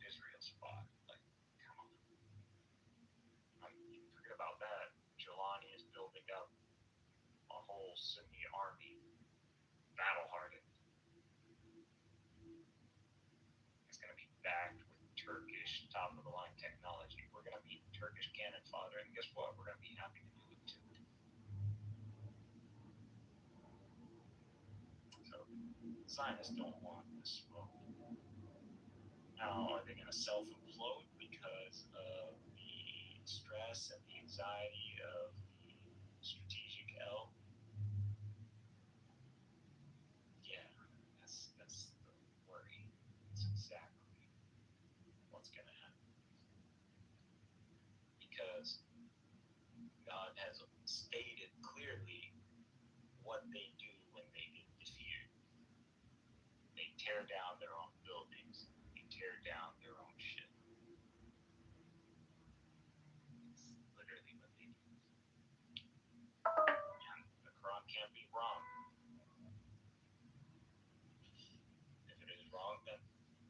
[SPEAKER 17] Israel's fought. Like, come on. You forget about that. Jelani is building up a whole Sunni army, battle-hardened. It's going to be backed with Turkish top-of-the-line technology. We're going to be Turkish cannon fodder, and guess what? We're going to be happy to do it too. So, Zionists don't want this smoke. Now, are they going to self-implode because of the stress and the anxiety of the strategic L? Yeah, that's the worry. That's exactly what's going to happen. Because God has stated clearly what they do when they get defeated. They tear down their own buildings. They tear down their own shit. It's literally what they do. And the Quran can't be wrong. If it is wrong, then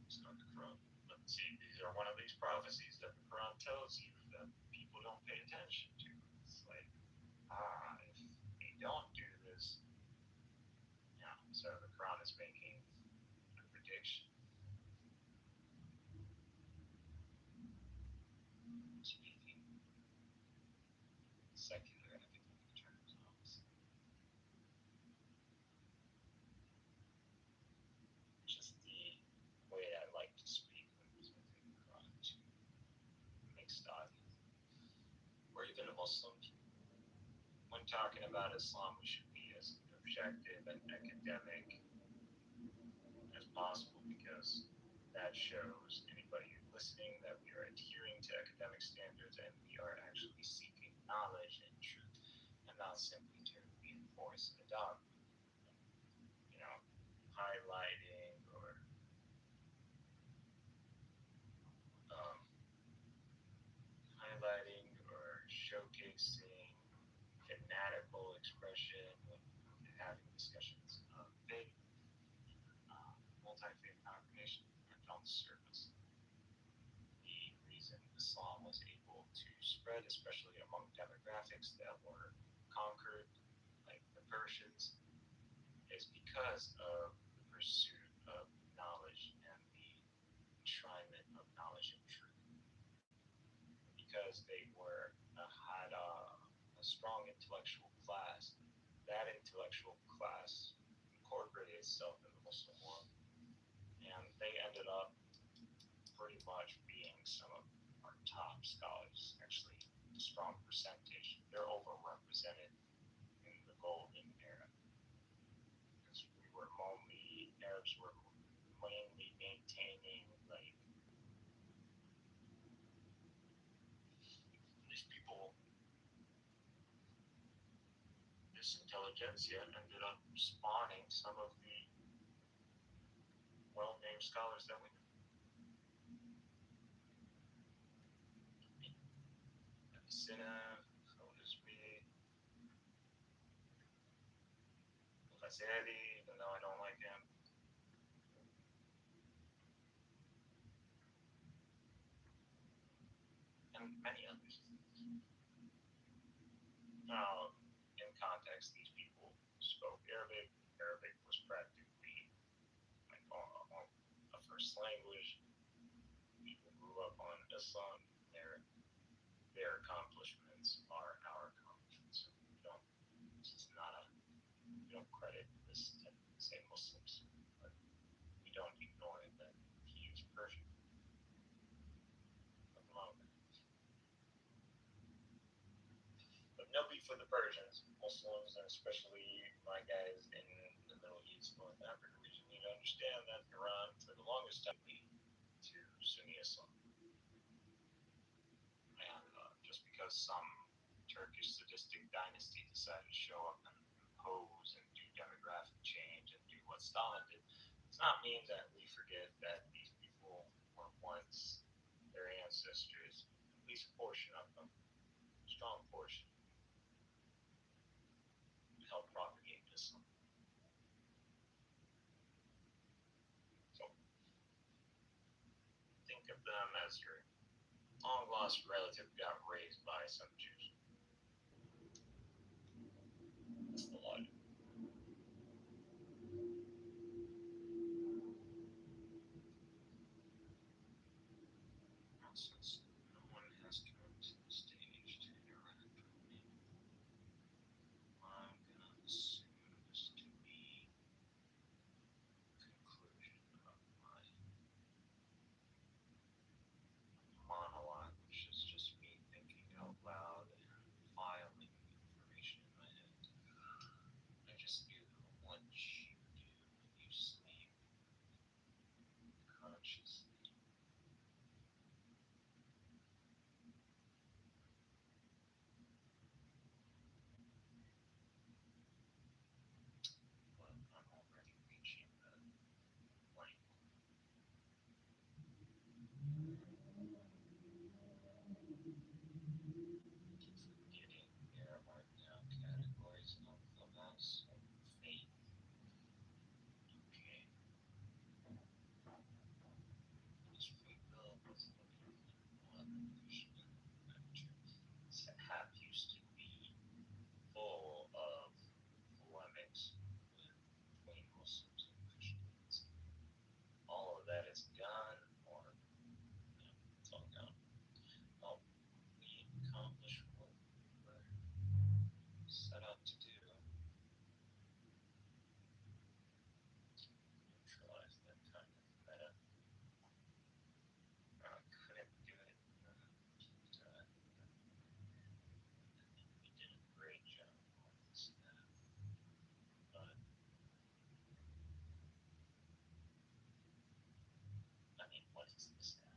[SPEAKER 17] it's not the Quran. But see, these are one of these prophecies that the Quran tells you that people don't pay attention to. It's like, if they don't do this, so the Quran is making a prediction. Speaking secular academic terms, obviously. Just the way I like to speak when presenting the Quran to mixed audience, or even the Muslims. When talking about Islam, we should be as objective and academic as possible because that shows anybody who
[SPEAKER 5] listening, that we are adhering to academic standards, and we are actually seeking knowledge and truth, and not simply to reinforce a dogma. You know, highlighting or showcasing fanatical expression when having discussions of faith, multi-faith congregation don't serve us. The reason Islam was able to spread, especially among demographics that were conquered, like the Persians, is because of the pursuit of knowledge and the enshrinement of knowledge and truth. Because they had a strong intellectual class, that intellectual class incorporated itself in the Muslim world, and they ended up pretty much being some of our top scholars. Actually, a strong percentage. They're overrepresented in the golden era, because Arabs were mainly maintaining like these people. This intelligentsia ended up spawning some of the well-named scholars that we know. Avicenna, Khaldesby, Ghazali, even though I don't like him. And many others. Now, in context, these people spoke Arabic. Arabic was practically like a first language. People grew up on Islam. Their accomplishments are our accomplishments. We don't credit this to say Muslims, but we don't ignore it that he used Persian. But no beef with the Persians. Muslims, and especially my guys in the Middle East, North Africa region, need to understand that Iran, for the longest time, to Sunni Islam. And just because some Turkish sadistic dynasty decided to show up and impose and do demographic change and do what Stalin did, does not mean that we forget that these people were once their ancestors, at least a portion of them, a strong portion, help propagate Islam. So think of them as your long lost relative got raised by some Jews. That's the logic. Since no one has come to the stage to interact with me, I'm gonna assume this to be the conclusion of my monologue, which is just me thinking out loud and filing information in my head. I just do what you do when you sleep consciously. But I'm already reaching the point. Forgetting there are now categories of Clubhouse of faith. Okay. This free will was looking for one Christian app used to be full of polemics between Muslims and Christians. All of that is gone, or it's all gone. Well, we accomplished what we were set out to do. Neutralize that kind of meta. Couldn't do it. We did a great job on this app, but I mean, what is this app?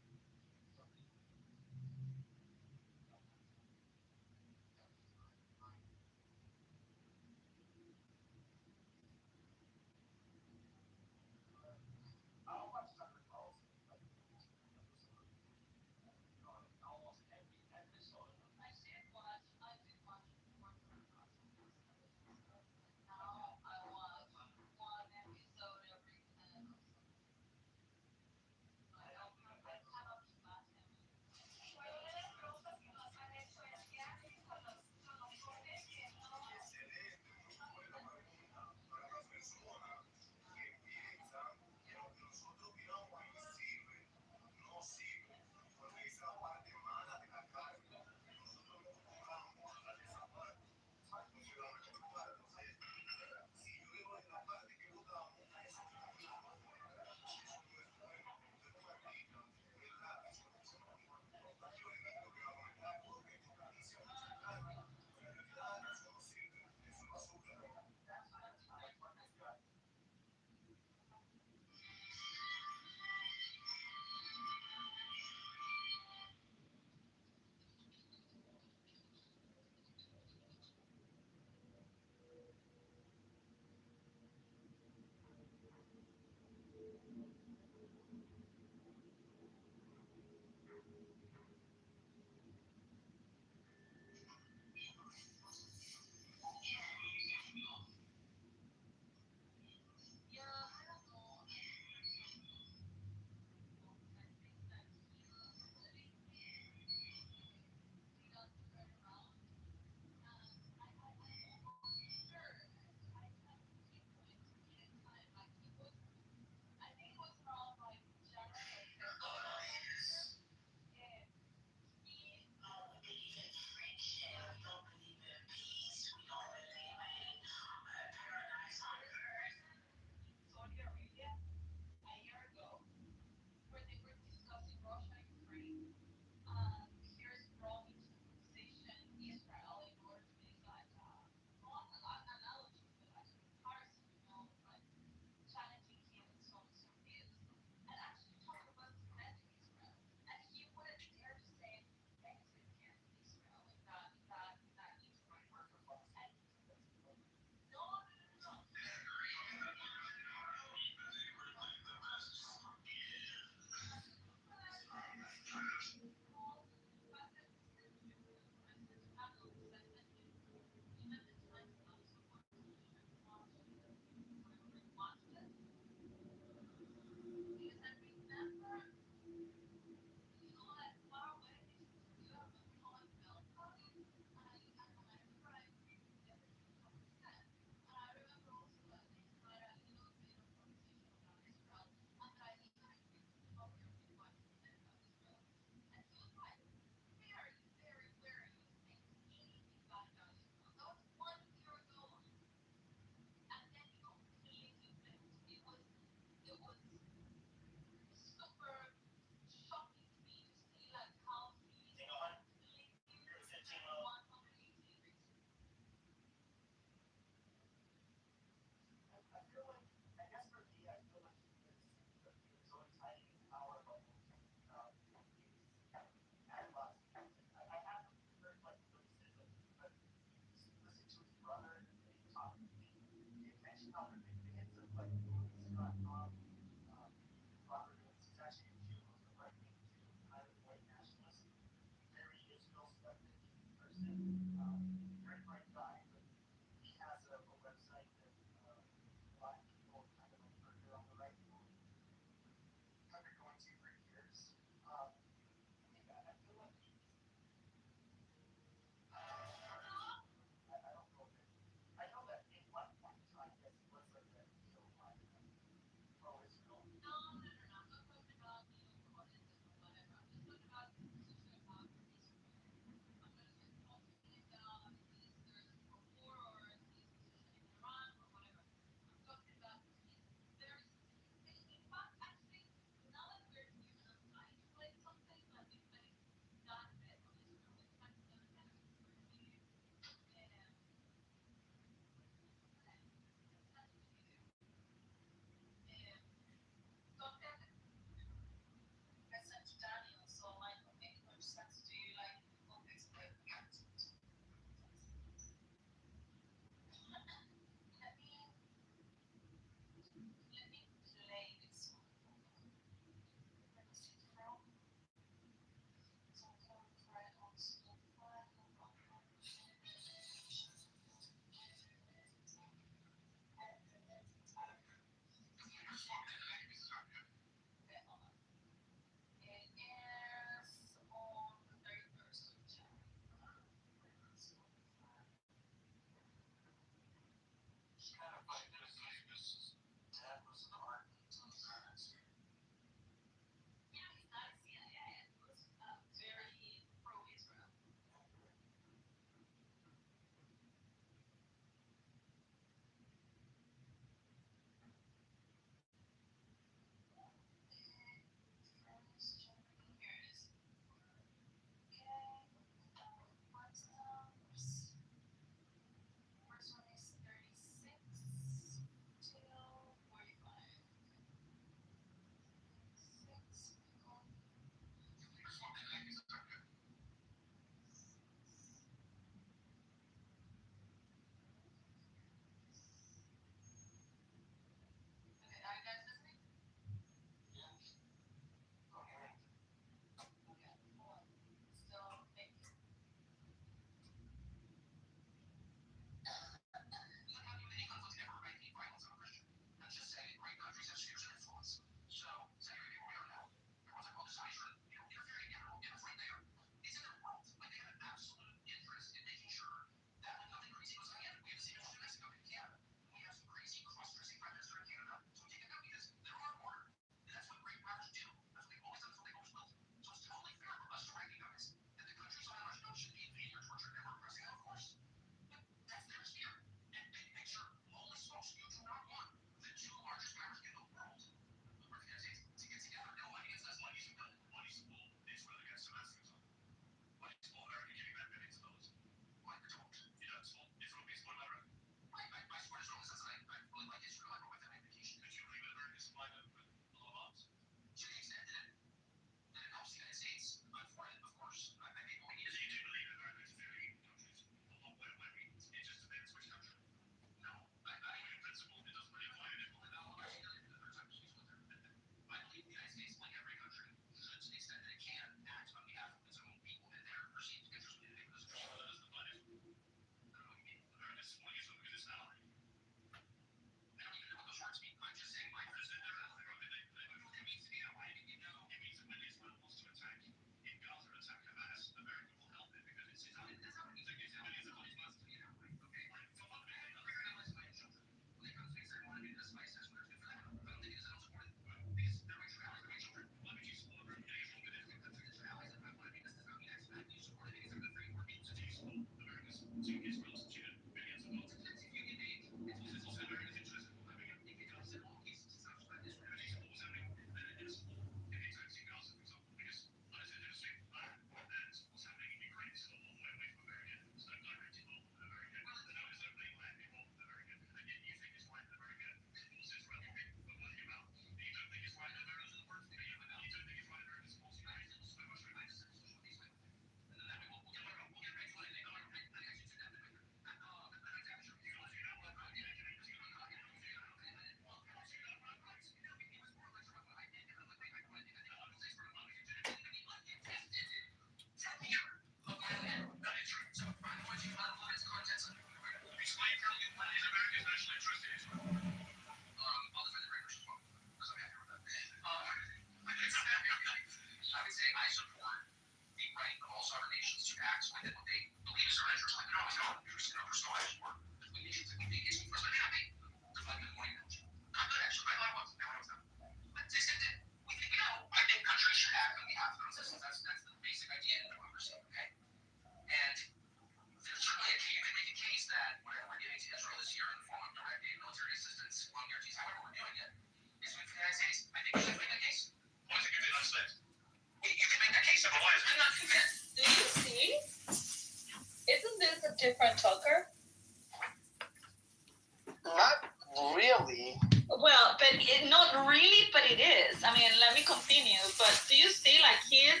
[SPEAKER 16] mean, let me continue. But do you see, like, he's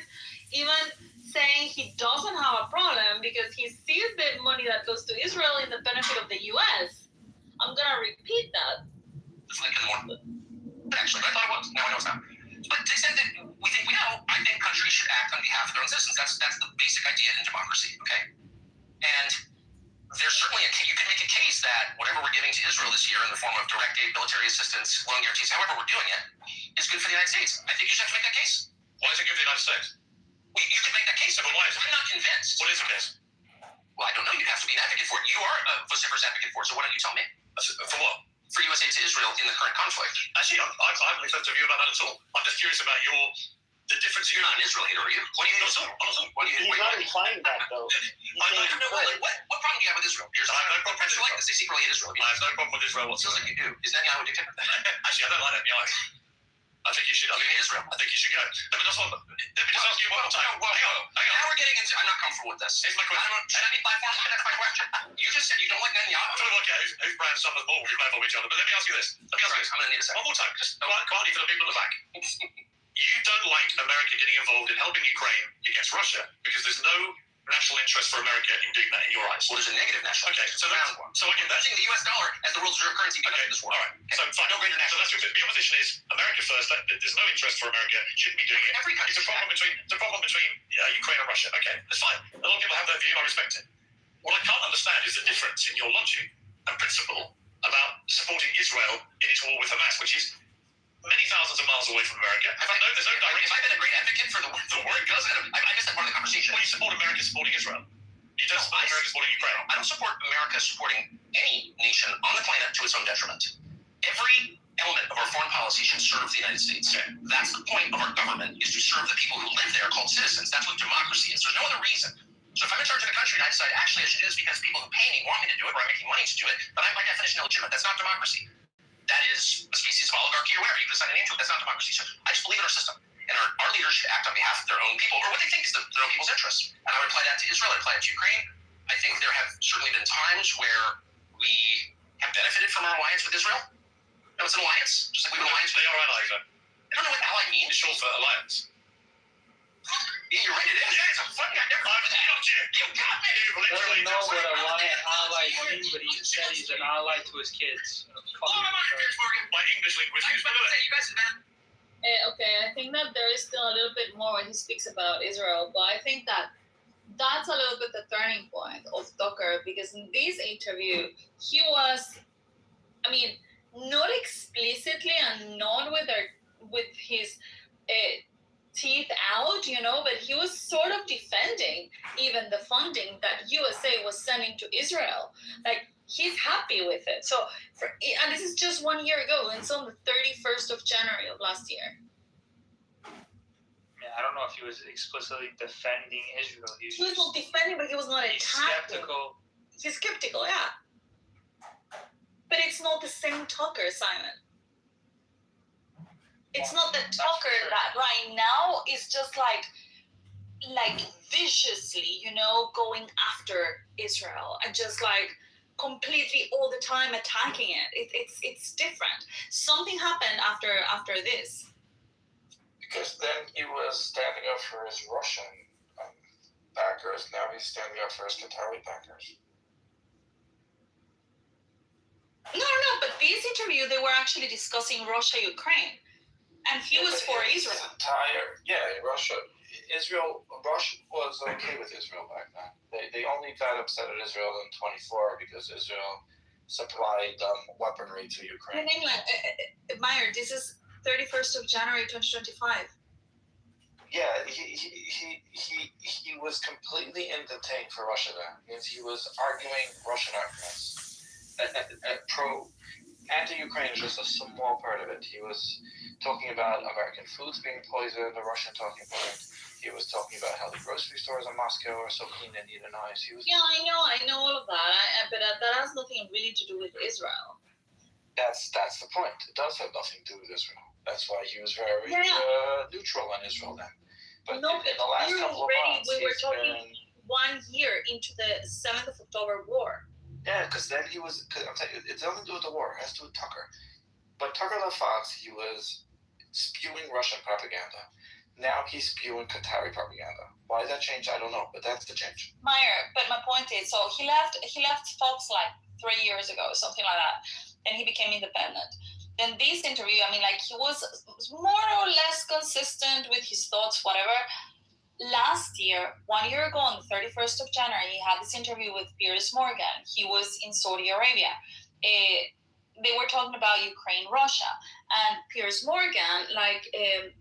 [SPEAKER 16] even saying he doesn't have a problem because he sees the money that goes to Israel in the benefit of the U.S. I'm gonna repeat that.
[SPEAKER 1] It's like more. Actually, but I thought it was. Now I know it's not. But to the extent that we think we know, I think countries should act on behalf of their own citizens. That's the basic idea in democracy. Okay, and there's certainly you can make a case that whatever we're giving to Israel this year in the form of direct aid, military assistance, loan guarantees, however we're doing it, is good for the United States. I think you just have to make that case.
[SPEAKER 2] Why is it good for the United States?
[SPEAKER 1] Well, you can make that case, but why is it? I'm not convinced.
[SPEAKER 2] What is it?
[SPEAKER 1] Well, I don't know. You have to be an advocate for it. You are a vociferous advocate for it, so why don't you tell me?
[SPEAKER 2] For what?
[SPEAKER 1] For USA to Israel in the current conflict.
[SPEAKER 2] Actually, I haven't listened to you about that at all. I'm just curious about the difference.
[SPEAKER 1] You're not an Israel hater, are you? What do you think? What do you think?
[SPEAKER 6] He's not implying that, though.
[SPEAKER 1] What problem do you have with Israel? You're no problem with Israel. They secretly hate Israel.
[SPEAKER 2] I have no problem with Israel
[SPEAKER 1] Feels
[SPEAKER 2] whatsoever.
[SPEAKER 1] like you do. Is Netanyahu a dictator?
[SPEAKER 2] Actually, I don't like Netanyahu. I think you should. I
[SPEAKER 1] hate Israel.
[SPEAKER 2] I think you should go. Let me just ask you one more time.
[SPEAKER 1] Now we're getting into. I'm not comfortable with this.
[SPEAKER 2] Here's my question.
[SPEAKER 1] Should I be platformed? That's my question. You just said you don't like Netanyahu.
[SPEAKER 2] I'm trying to work out whose brand suffers more. We play for each other. But let me ask you this.
[SPEAKER 1] I'm gonna need a second.
[SPEAKER 2] One more time. Just quietly for the people at the back. You don't like America getting involved in helping Ukraine against Russia because there's no national interest for America in doing that in your eyes.
[SPEAKER 1] Well, there's a negative national interest.
[SPEAKER 2] So again, that's
[SPEAKER 1] using the U.S. dollar as the world's reserve currency because of this war.
[SPEAKER 2] All right. So fine.
[SPEAKER 1] No greater national.
[SPEAKER 2] So that's your position. Your position is America first. There's no interest for America. Shouldn't be doing it.
[SPEAKER 1] Every country.
[SPEAKER 2] It's a problem between Ukraine and Russia. Okay, that's fine. A lot of people have that view. I respect it. What I can't understand is the difference in your logic and principle about supporting Israel in its war with Hamas, which is many thousands of miles away from America. There's no direct.
[SPEAKER 1] Have I been a great advocate for the war it goes? I missed that part of the conversation.
[SPEAKER 2] Well, you support America supporting Israel. You don't support America supporting Ukraine.
[SPEAKER 1] I don't support America supporting any nation on the planet to its own detriment. Every element of our foreign policy should serve the United States.
[SPEAKER 2] Okay.
[SPEAKER 1] That's the point of our government, is to serve the people who live there, called citizens. That's what democracy is. There's no other reason. So if I'm in charge of the country and I decide, actually, I should do this because people who pay me want me to do it, or I'm making money to do it, then I'm by definition illegitimate. That's not democracy. That is a species of oligarchy or whatever. You can assign a name to it. That's not democracy. So I just believe in our system. And our leaders should act on behalf of their own people, or what they think is their own people's interests. And I would apply that to Israel. I would apply it to Ukraine. I think there have certainly been times where we have benefited from our alliance with Israel. No, it's an alliance. Just like we have an alliance with
[SPEAKER 2] They are allies.
[SPEAKER 1] I don't know what ally means.
[SPEAKER 2] It's short for alliance.
[SPEAKER 1] Yeah, you're right. It is. Yeah, it's a funny. I never thought of that. You got me.
[SPEAKER 21] Doesn't know what ally means, but he said he's an ally to his kids.
[SPEAKER 2] My English linguist.
[SPEAKER 1] You guys have been.
[SPEAKER 16] Okay, I think that there is still a little bit more when he speaks about Israel, but I think that that's a little bit the turning point of Tucker, because in this interview, he was, I mean, not explicitly and not with his teeth out, you know, but he was sort of defending even the funding that USA was sending to Israel. Like, he's happy with it. So, and this is just 1 year ago, and it's on the 31st of January of last year.
[SPEAKER 21] I don't know if he was explicitly defending Israel.
[SPEAKER 16] He was not defending, but he was not attacking.
[SPEAKER 21] Skeptical.
[SPEAKER 16] He's skeptical, yeah. But it's not the same Tucker, Simon. It's not the Tucker that right now is just like viciously, you know, going after Israel and just like completely all the time attacking it. It's different. Something happened after this.
[SPEAKER 15] Because then he was standing up for his Russian backers. Now he's standing up for his Qatari backers.
[SPEAKER 16] No, but this interview, they were actually discussing Russia-Ukraine. And he was for Israel.
[SPEAKER 15] Russia was okay with Israel back then. They only got upset at Israel in 24 because Israel supplied weaponry to Ukraine.
[SPEAKER 16] In England, Meyer, this is 31st of January 2025.
[SPEAKER 15] Yeah, he was completely in the tank for Russia then. Means he was arguing Russian arguments. Anti-Ukraine is just a small part of it. He was talking about American foods being poisoned, the Russian talking point. He was talking about how the grocery stores in Moscow are so clean and neat and nice.
[SPEAKER 16] Yeah, I know all of that, but that has nothing really to do with Israel.
[SPEAKER 15] That's the point. It does have nothing to do with Israel. That's why he was very neutral on Israel then. But in the last couple of months,
[SPEAKER 16] we were talking 1 year into the 7th of October war.
[SPEAKER 15] Yeah, because then he was. I'm telling you, it's nothing to do with the war. It has to do with Tucker. But Tucker LaFox, he was
[SPEAKER 19] spewing Russian propaganda. Now he's spewing Qatari propaganda. Why that change? I don't know, but that's the change.
[SPEAKER 22] Meyer, but my point is, so he left Fox like 3 years ago, something like that, and he became independent. Then this interview, I mean, like he was more or less consistent with his thoughts, whatever. Last year, 1 year ago, on the 31st of January, he had this interview with Piers Morgan. He was in Saudi Arabia. They were talking about Ukraine, Russia, and Piers Morgan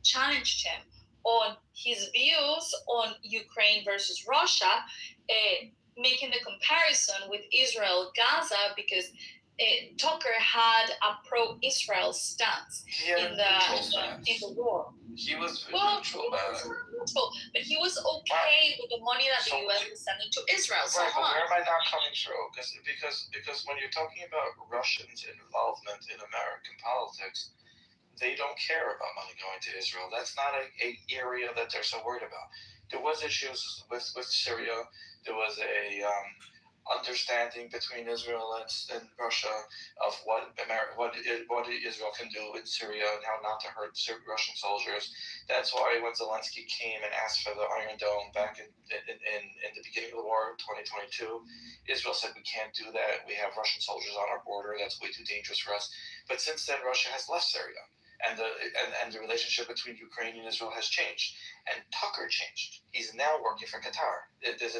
[SPEAKER 22] challenged him on his views on Ukraine versus Russia, making the comparison with Israel, Gaza, because Tucker had a pro-Israel stance in the war.
[SPEAKER 19] He was neutral about it.
[SPEAKER 22] But he was okay with the money that the U.S. was sending to Israel. So
[SPEAKER 19] right, but where am I not coming through? Because when you're talking about Russians' involvement in American politics, they don't care about money going to Israel. That's not an area that they're so worried about. There was issues with Syria. There was a understanding between Israel and Russia of what Israel can do in Syria and how not to hurt Russian soldiers. That's why when Zelensky came and asked for the Iron Dome back in the beginning of the war, 2022, Israel said, we can't do that. We have Russian soldiers on our border. That's way too dangerous for us. But since then, Russia has left Syria. And the relationship between Ukraine and Israel has changed. And Tucker changed. He's now working for Qatar.
[SPEAKER 22] That I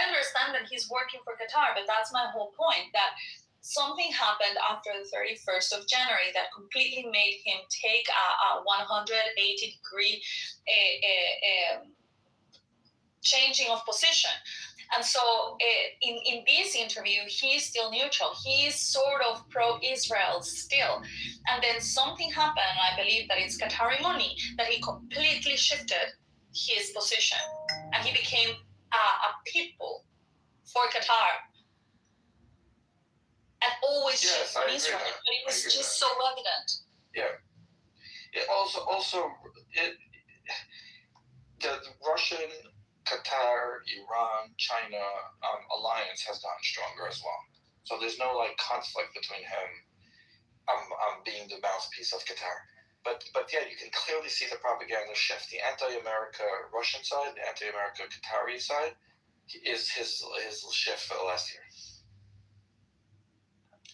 [SPEAKER 22] understand that he's working for Qatar, but that's my whole point, that something happened after the 31st of January that completely made him take a 180-degree changing of position. And so in this interview, he's still neutral. He's sort of pro-Israel still. And then something happened, I believe that it's Qatari money, that he completely shifted his position. And he became a pitbull for Qatar. And always shifted on Israel. But it was just so evident.
[SPEAKER 19] Yeah. The Russian, Qatar, Iran, China alliance has gotten stronger as well. So there's no conflict between him being the mouthpiece of Qatar. But yeah, you can clearly see the propaganda shift. The anti-America Russian side, the anti-America Qatari side is his shift for the last year.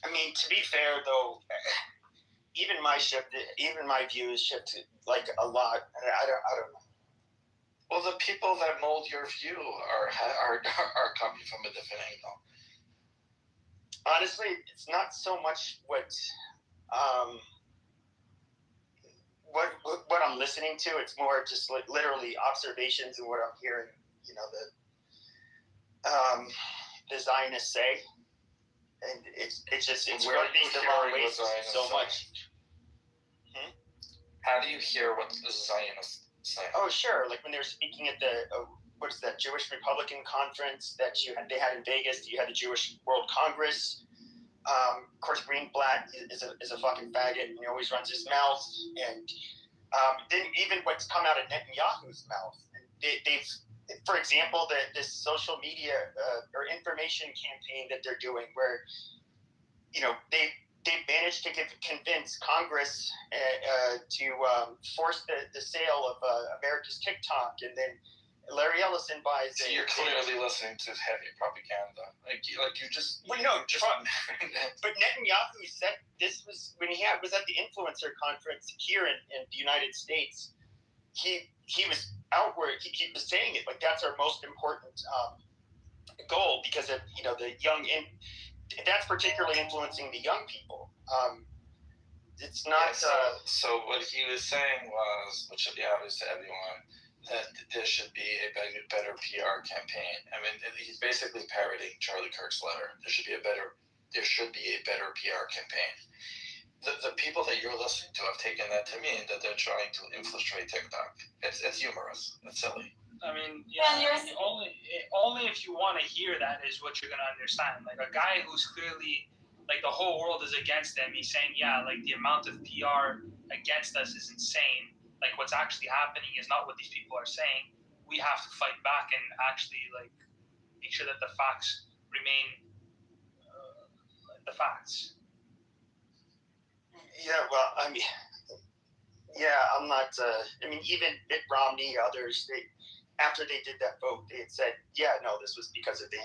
[SPEAKER 20] I mean, to be fair though, even my view is shifted a lot. I don't know.
[SPEAKER 19] Well, the people that mold your view are coming from a different angle.
[SPEAKER 20] Honestly, it's not so much what I'm listening to. It's more just literally observations and what I'm hearing. The Zionists say, and it's rubbing the wrong way so much.
[SPEAKER 19] How do you hear what the Zionists say?
[SPEAKER 20] Oh, sure. Like when they were speaking at the what's that Jewish Republican conference that they had in Vegas. You had the Jewish World Congress. Of course, Greenblatt is a fucking faggot, and he always runs his mouth. And then even what's come out of Netanyahu's mouth, they've, for example, this social media or information campaign that they're doing, where they managed to convince Congress to force the sale of America's TikTok, and then Larry Ellison buys.
[SPEAKER 19] So you're clearly listening to heavy propaganda. You just.
[SPEAKER 20] Well, no, but Netanyahu said this was when he was at the influencer conference here in the United States. He was outward. He was saying it that's our most important goal because of the young, and that's particularly influencing the young people. It's not.
[SPEAKER 19] Yeah, so what he was saying was, which should be obvious to everyone, that there should be a better PR campaign. I mean, he's basically parroting Charlie Kirk's letter. There should be a better PR campaign. The people that you're listening to have taken that to mean that they're trying to infiltrate TikTok. It's humorous. It's silly.
[SPEAKER 21] I mean, only if you want to hear that is what you're gonna understand. Like a guy who's clearly the whole world is against him. He's saying, the amount of PR against us is insane. What's actually happening is not what these people are saying. We have to fight back and actually make sure that the facts remain the facts.
[SPEAKER 20] Yeah, well, I mean,
[SPEAKER 9] Yeah, I'm not. I mean, even Mitt Romney, others, after they did that vote, they had said, yeah, no, this was because of the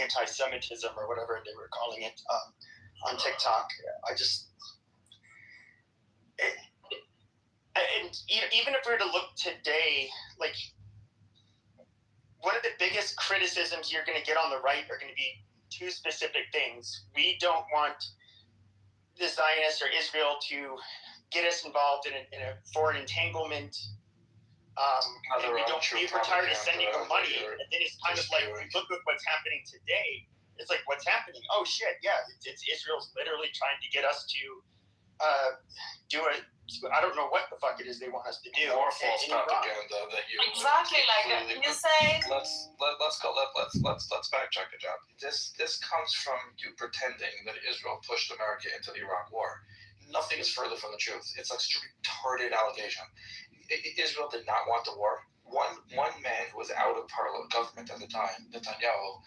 [SPEAKER 9] anti-Semitism or whatever they were calling it on TikTok. I just, and even if we were to look today, like, one of the biggest criticisms you're going to get on the right are going to be two specific things. We don't want the Zionists or Israel to get us involved in a foreign entanglement. And we're tired of sending them money, and then it's kind of like, look at what's happening today. It's like, what's happening? Oh shit, yeah, it's Israel's literally trying to get us to do a. I don't know what the fuck it is they want us to do.
[SPEAKER 19] More false propaganda that you
[SPEAKER 22] exactly like you say.
[SPEAKER 19] Let's backtrack a job. This comes from you pretending that Israel pushed America into the Iraq War. Nothing is further from the truth. It's like a retarded allegation. Israel did not want the war. One man who was out of parliament government at the time, Netanyahu,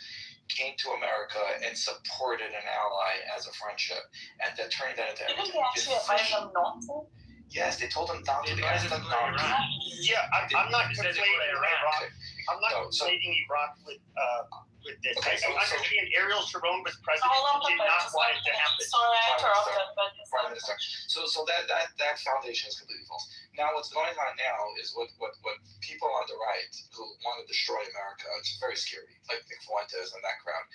[SPEAKER 19] came to America and supported an ally as a friendship, and that turned that into
[SPEAKER 22] Didn't they actually advise them not to?
[SPEAKER 19] Yes, they told them not to. They asked them not to.
[SPEAKER 9] Yeah, I'm not conflating Iraq. I'm not conflating Iraq with this.
[SPEAKER 19] Okay,
[SPEAKER 9] I understand Ariel Sharon was president. He did not want it to happen.
[SPEAKER 22] Sorry, I interrupted, but
[SPEAKER 19] so that foundation is completely false. Now, what's going on now is what people on the right who want to destroy America, it's very scary, like Nick Fuentes and that crowd.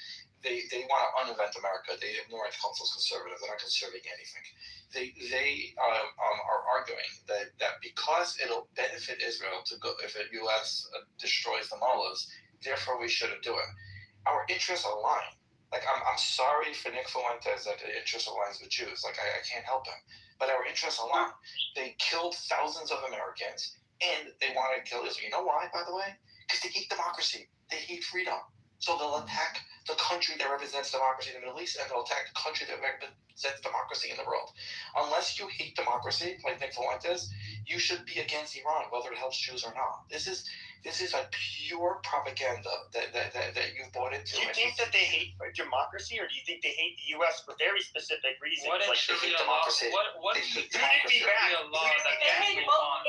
[SPEAKER 19] They want to uninvent America. They ignore themselves conservative. They're not conserving anything. They are arguing that because it'll benefit Israel to go if the U.S. destroys the mullahs, therefore we shouldn't do it. Our interests align. Like I'm sorry for Nick Fuentes that the interest aligns with Jews. Like I can't help him, but our interests align. They killed thousands of Americans, and they want to kill Israel. You know why, by the way? Because they hate democracy. They hate freedom. So they'll attack the country that represents democracy in the Middle East, and they'll attack the country that represents democracy in the world. Unless you hate democracy, like Nick Fuentes, you should be against Iran, whether it helps Jews or not. This is a pure propaganda that you've bought into.
[SPEAKER 9] Do you think that they hate democracy, or do you think they hate the U.S. for very specific reasons?
[SPEAKER 21] What
[SPEAKER 9] like
[SPEAKER 21] they
[SPEAKER 9] hate
[SPEAKER 21] democracy? What
[SPEAKER 9] they hate democracy.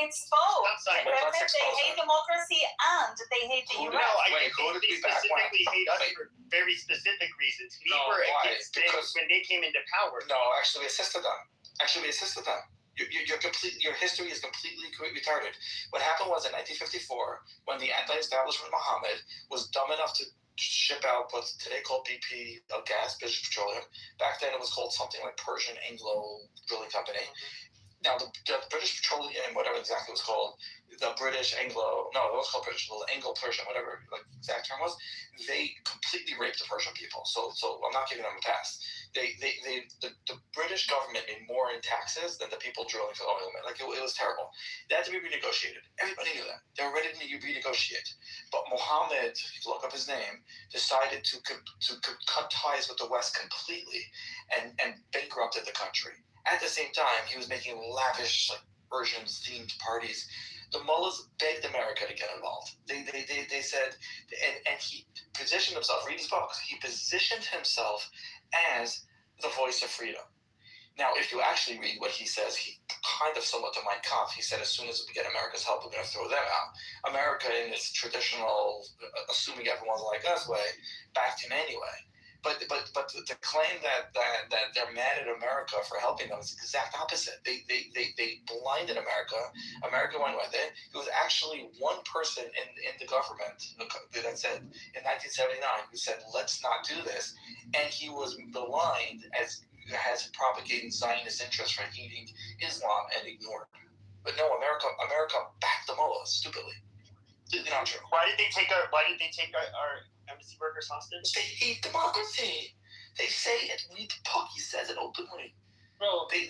[SPEAKER 22] It's both. They hate democracy and they hate the U.S.
[SPEAKER 9] No, I think they specifically hate us for very specific reasons. We were against them when they came into power.
[SPEAKER 19] No, actually, we assisted them. Your history is completely retarded. What happened was in 1954, when the anti-establishment Mohammed was dumb enough to ship out what's today called BP gas, British Petroleum. Back then it was called something like Persian Anglo Drilling Company. Now the British Petroleum, whatever exactly it was called, the British Anglo, no, it was called British, Anglo-Persian, whatever the exact term was, they completely raped the Persian people. So I'm not giving them a pass. The British government made more in taxes than the people drilling for oil. Like it was terrible. That had to be renegotiated. Everybody knew that. They were ready to renegotiate. But Mohammed, if you look up his name, decided to cut ties with the West completely and bankrupted the country. At the same time, he was making lavish Persian-themed parties. The mullahs begged America to get involved. They said, and he positioned himself, read his books, he positioned himself as the voice of freedom. Now, if you actually read what he says, he kind of somewhat to Mein Kampf, he said, as soon as we get America's help, we're going to throw them out. America, in its traditional, assuming everyone's like us way, backed him anyway. But the claim that they're mad at America for helping them is the exact opposite. They blinded America. America went with it. It was actually one person in the government that said in 1979 who said, let's not do this. And he was maligned as propagating Zionist interests for hating Islam and ignored. But no, America backed the mullahs stupidly. Completely not true.
[SPEAKER 9] Why did they take our embassy workers hostage?
[SPEAKER 19] They hate democracy. They say it. Read the book. He says it openly.
[SPEAKER 21] Bro,
[SPEAKER 19] they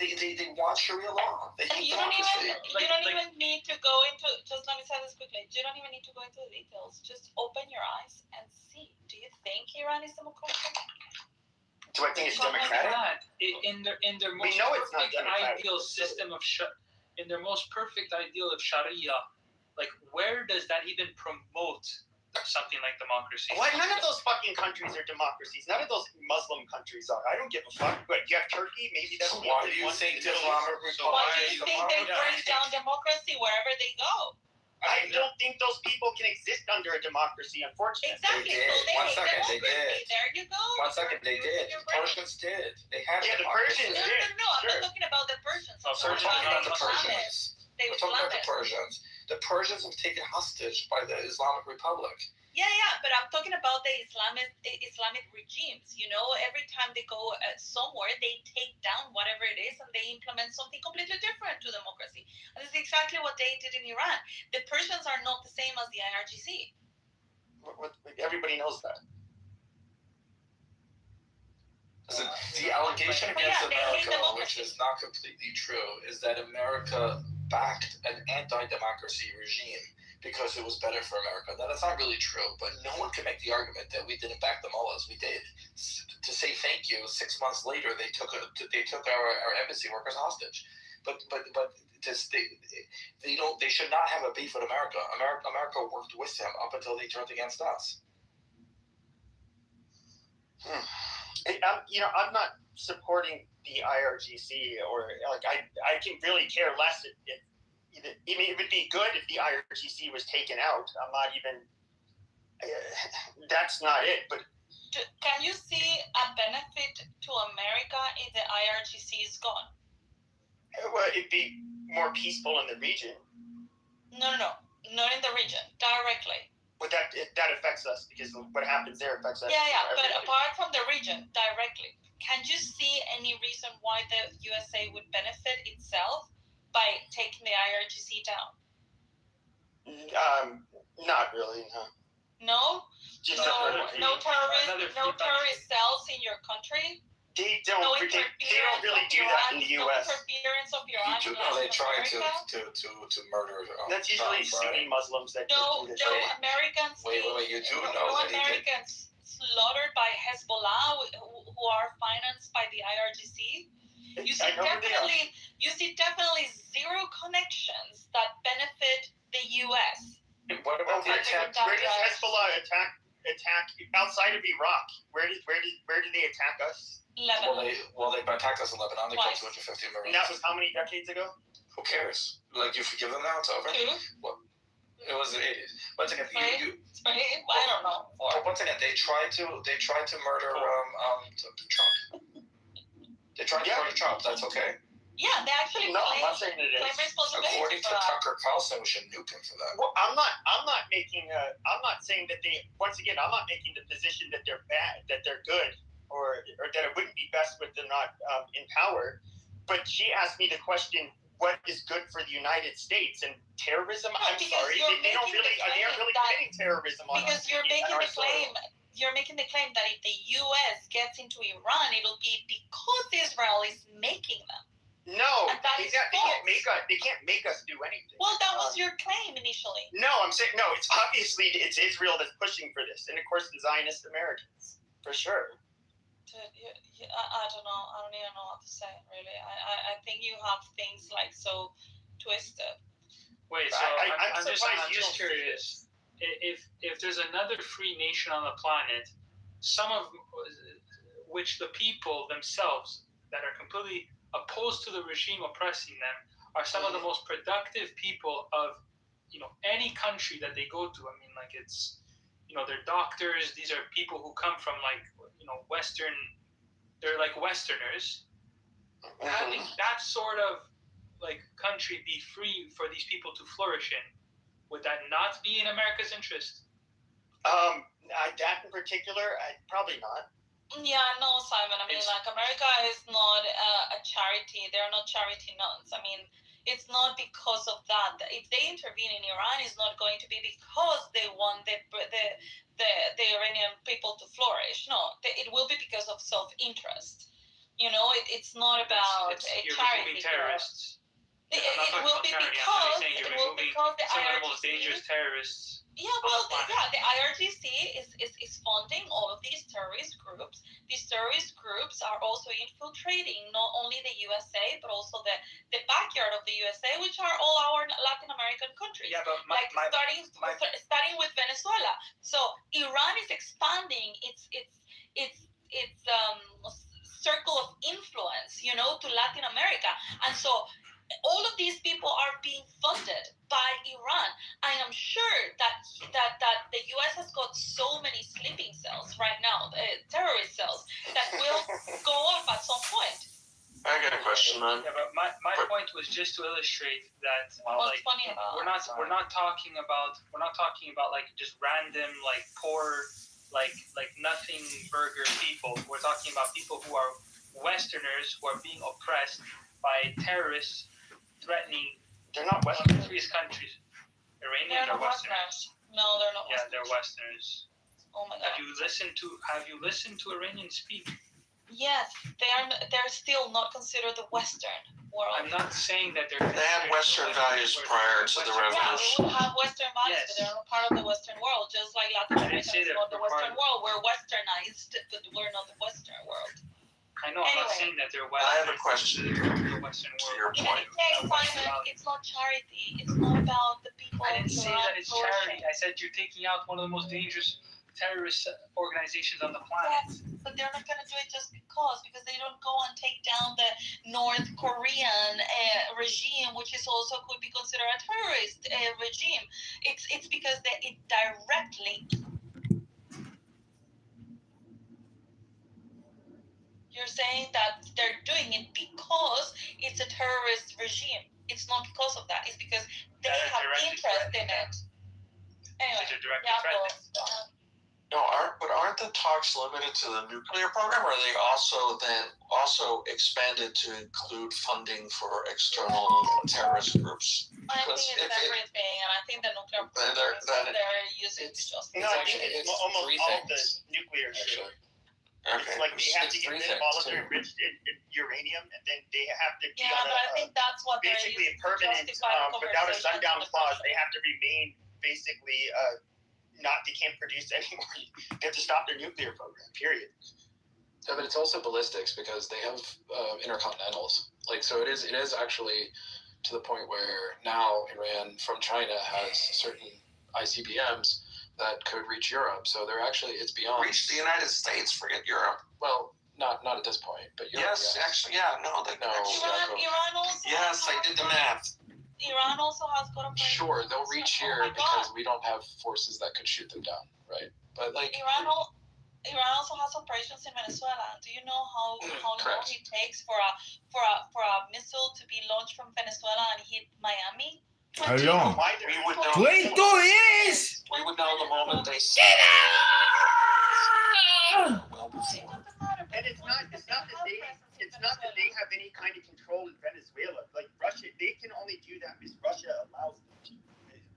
[SPEAKER 19] want Sharia law. They hate democracy.
[SPEAKER 22] You don't even need to go into. Just let me say this quickly. You don't even need to go into the details. Just open your eyes and see. Do you think Iran is democratic?
[SPEAKER 9] Do I think it's democratic?
[SPEAKER 21] In their most perfect ideal system of in their most perfect ideal of Sharia, like where does that even promote something like democracy.
[SPEAKER 9] Why? None of those fucking countries are democracies. None of those Muslim countries are. I don't give a fuck. But you have Turkey. Maybe that's
[SPEAKER 19] So
[SPEAKER 9] the
[SPEAKER 19] why
[SPEAKER 9] only
[SPEAKER 19] do you
[SPEAKER 9] one.
[SPEAKER 19] think
[SPEAKER 9] in the
[SPEAKER 19] the
[SPEAKER 9] Middle
[SPEAKER 19] Islamic
[SPEAKER 9] East.
[SPEAKER 19] Republic?
[SPEAKER 10] Why do you think they bring down democracy wherever they go?
[SPEAKER 9] I don't think those people can exist under a democracy, unfortunately.
[SPEAKER 10] Exactly.
[SPEAKER 19] They did.
[SPEAKER 10] So they
[SPEAKER 19] One
[SPEAKER 10] hate
[SPEAKER 19] second, they
[SPEAKER 10] democracy.
[SPEAKER 19] did.
[SPEAKER 10] There you go.
[SPEAKER 19] One second, they did. The Persians did. They had
[SPEAKER 9] Yeah, the
[SPEAKER 19] democracy.
[SPEAKER 9] Persians
[SPEAKER 10] No,
[SPEAKER 9] did.
[SPEAKER 10] I'm
[SPEAKER 9] Sure.
[SPEAKER 10] not talking about the Persians.
[SPEAKER 21] Oh,
[SPEAKER 10] I'm
[SPEAKER 19] So we're
[SPEAKER 10] talking
[SPEAKER 19] talking about
[SPEAKER 10] about
[SPEAKER 19] the
[SPEAKER 10] the Islamists.
[SPEAKER 19] Persians.
[SPEAKER 10] The
[SPEAKER 19] We're talking about the
[SPEAKER 10] Islamists.
[SPEAKER 19] Persians. The Persians have taken hostage by the Islamic Republic.
[SPEAKER 10] Yeah, but I'm talking about the Islamic regimes. You know, every time they go somewhere, they take down whatever it is and they implement something completely different to democracy. And this is exactly what they did in Iran. The Persians are not the same as the IRGC.
[SPEAKER 9] Everybody knows that.
[SPEAKER 19] Listen, the allegation
[SPEAKER 10] But
[SPEAKER 19] against
[SPEAKER 10] yeah, they hate
[SPEAKER 19] America,
[SPEAKER 10] democracy.
[SPEAKER 19] which is not completely true, is that America backed an anti-democracy regime because it was better for America. Now, that's not really true, but no one can make the argument that we didn't back the mullahs. We did. To say thank you, 6 months later, they took our embassy workers hostage. But they should not have a beef with America. America worked with them up until they turned against us.
[SPEAKER 9] I'm not supporting the IRGC or like I can really care less if it would be good if the IRGC was taken out. I'm not even. That's not it. But
[SPEAKER 10] can you see a benefit to America if the IRGC is gone?
[SPEAKER 9] Well, it'd be more peaceful in the region.
[SPEAKER 10] No, not in the region directly.
[SPEAKER 9] But that affects us because what happens there affects us.
[SPEAKER 10] Yeah, but apart from the region directly, can you see any reason why the USA would benefit itself by taking the IRGC down?
[SPEAKER 9] Not really, no.
[SPEAKER 10] No?
[SPEAKER 9] Just
[SPEAKER 10] no terrorist cells in your country?
[SPEAKER 9] They don't really do that in the U.S.
[SPEAKER 10] No interference of Iran in
[SPEAKER 19] They try
[SPEAKER 10] America?
[SPEAKER 19] to murder.
[SPEAKER 9] That's usually Sunni Muslims that do this.
[SPEAKER 10] No Americans.
[SPEAKER 19] Wait, you do know
[SPEAKER 10] no
[SPEAKER 19] that
[SPEAKER 10] Americans slaughtered by Hezbollah who are financed by the IRGC. You see definitely zero connections that benefit the U.S.
[SPEAKER 19] What about the attack?
[SPEAKER 9] Where does Hezbollah attack outside of Iraq? Where do they attack us?
[SPEAKER 10] Lebanon.
[SPEAKER 19] Well, they attacked us in Lebanon. They killed 250 Marines.
[SPEAKER 9] And that was how many decades ago?
[SPEAKER 19] Who cares? Like, you forgive them now, it's over? Well, it was the 80s. Once again,
[SPEAKER 10] I don't know.
[SPEAKER 19] Once again, they tried to murder Trump. They tried to murder Trump. That's okay.
[SPEAKER 10] Yeah, they actually
[SPEAKER 9] I'm not saying it is.
[SPEAKER 10] claim responsibility.
[SPEAKER 19] According to Tucker Carlson, we should nuke him for that.
[SPEAKER 9] Well, I'm not saying that they. Once again, I'm not making the position that they're bad, that they're good, or that it wouldn't be best with them not in power. But she asked me the question, what is good for the United States and terrorism?
[SPEAKER 10] No,
[SPEAKER 9] I'm sorry, they aren't really committing terrorism on us.
[SPEAKER 10] Because you're making the claim. You're making the claim that if the U.S. gets into Iran, it'll be because Israel is making them.
[SPEAKER 9] No,
[SPEAKER 10] they
[SPEAKER 9] can't make us do anything.
[SPEAKER 10] Well, that was your claim initially.
[SPEAKER 9] No, I'm saying no. It's obviously it's Israel that's pushing for this, and of course the Zionist Americans, for sure.
[SPEAKER 10] Dude, I don't know. I don't even know what to say. Really, I think you have things like so twisted.
[SPEAKER 21] Wait, so I'm just curious. If there's another free nation on the planet, some of which the people themselves that are completely opposed to the regime oppressing them are some of the most productive people of any country that they go to. I mean, like, it's they're doctors. These are people who come from Western. They're like Westerners. Having that sort of country be free for these people to flourish in, would that not be in America's interest?
[SPEAKER 9] That in particular, probably not.
[SPEAKER 10] Yeah, no, Simon. I mean, America is not a charity. They're not charity nuns. I mean, it's not because of that. If they intervene in Iran, it's not going to be because they want the Iranian people to flourish. No, it will be because of self-interest. It's not about a charity.
[SPEAKER 21] Terrorists.
[SPEAKER 10] It will be because the
[SPEAKER 21] some of the most dangerous terrorists
[SPEAKER 22] Yeah, well, the IRGC is funding all of these terrorist groups. These terrorist groups are also infiltrating not only the USA, but also the backyard of the USA, which are all our Latin American countries.
[SPEAKER 21] Yeah, but
[SPEAKER 22] starting with Venezuela. So Iran is expanding its circle of influence, to Latin America, and so all of these people are being funded by Iran. I am sure that the U.S. has got so many sleeping cells right now, terrorist cells, that will go off at some point.
[SPEAKER 19] I got a question, man.
[SPEAKER 21] Yeah, but my point was just to illustrate that
[SPEAKER 22] What's funny about
[SPEAKER 21] we're not talking about like just random like poor like nothing burger people. We're talking about people who are Westerners who are being oppressed by terrorists threatening.
[SPEAKER 9] They're not Westerners.
[SPEAKER 21] These countries.
[SPEAKER 22] They're
[SPEAKER 21] Iranians are
[SPEAKER 22] not
[SPEAKER 21] Westerners.
[SPEAKER 22] No, they're not.
[SPEAKER 21] Yeah, they're Westerners.
[SPEAKER 22] Oh my God.
[SPEAKER 21] Have you listened to Iranians speak?
[SPEAKER 22] Yes, they're still not considered the Western world.
[SPEAKER 21] I'm not saying that they're.
[SPEAKER 19] They had Western values prior to the revolution.
[SPEAKER 22] Yeah, they would have Western values, but they're not part of the Western world. Just like Latin America is not the Western world. We're Westernized, but we're not the Western world.
[SPEAKER 21] I know. I'm not saying that they're Western.
[SPEAKER 19] I have a question to your point.
[SPEAKER 22] It's not charity. It's not about the people.
[SPEAKER 21] I didn't say that it's charity. I said you're taking out one of the most dangerous terrorist organizations on the planet.
[SPEAKER 22] Yes, but they're not going to do it just because they don't go and take down the North Korean regime, which is also could be considered a terrorist regime. It's because it directly. You're saying that they're doing it because it's a terrorist regime. It's not because of that. It's because they have interest in it. Anyway,
[SPEAKER 19] No, aren't the talks limited to the nuclear program, or are they also expanded to include funding for external terrorist groups?
[SPEAKER 22] I think it's everything, and I think the nuclear program they're using to justify.
[SPEAKER 9] No, I think it's almost all the nuclear shit.
[SPEAKER 19] Okay.
[SPEAKER 9] It's like they have to get rid of all of their enriched uranium, and then they have to be on
[SPEAKER 22] but I think that's what
[SPEAKER 9] basically a permanent, without a sundown clause. They have to remain basically they can't produce anymore. They have to stop their nuclear program. Period.
[SPEAKER 3] Yeah, but it's also ballistics because they have intercontinentals. So it is actually to the point where now Iran from China has certain ICBMs that could reach Europe. So it's beyond.
[SPEAKER 19] Reach the United States, forget Europe.
[SPEAKER 3] Well, not at this point, but Europe.
[SPEAKER 19] Yes, actually, yeah, no, they know.
[SPEAKER 22] Iran also.
[SPEAKER 19] Yes, I did the math.
[SPEAKER 22] Iran also has got a.
[SPEAKER 3] Sure, they'll reach here because we don't have forces that could shoot them down, right? But
[SPEAKER 22] Iran also has operations in Venezuela. Do you know how long it takes for a missile to be launched from Venezuela and hit Miami?
[SPEAKER 18] How long?
[SPEAKER 19] We would know.
[SPEAKER 18] 22 years!
[SPEAKER 19] We would know the moment they see well before.
[SPEAKER 9] And it's not that they have any kind of control in Venezuela. Like Russia, they can only do that because Russia allows them to.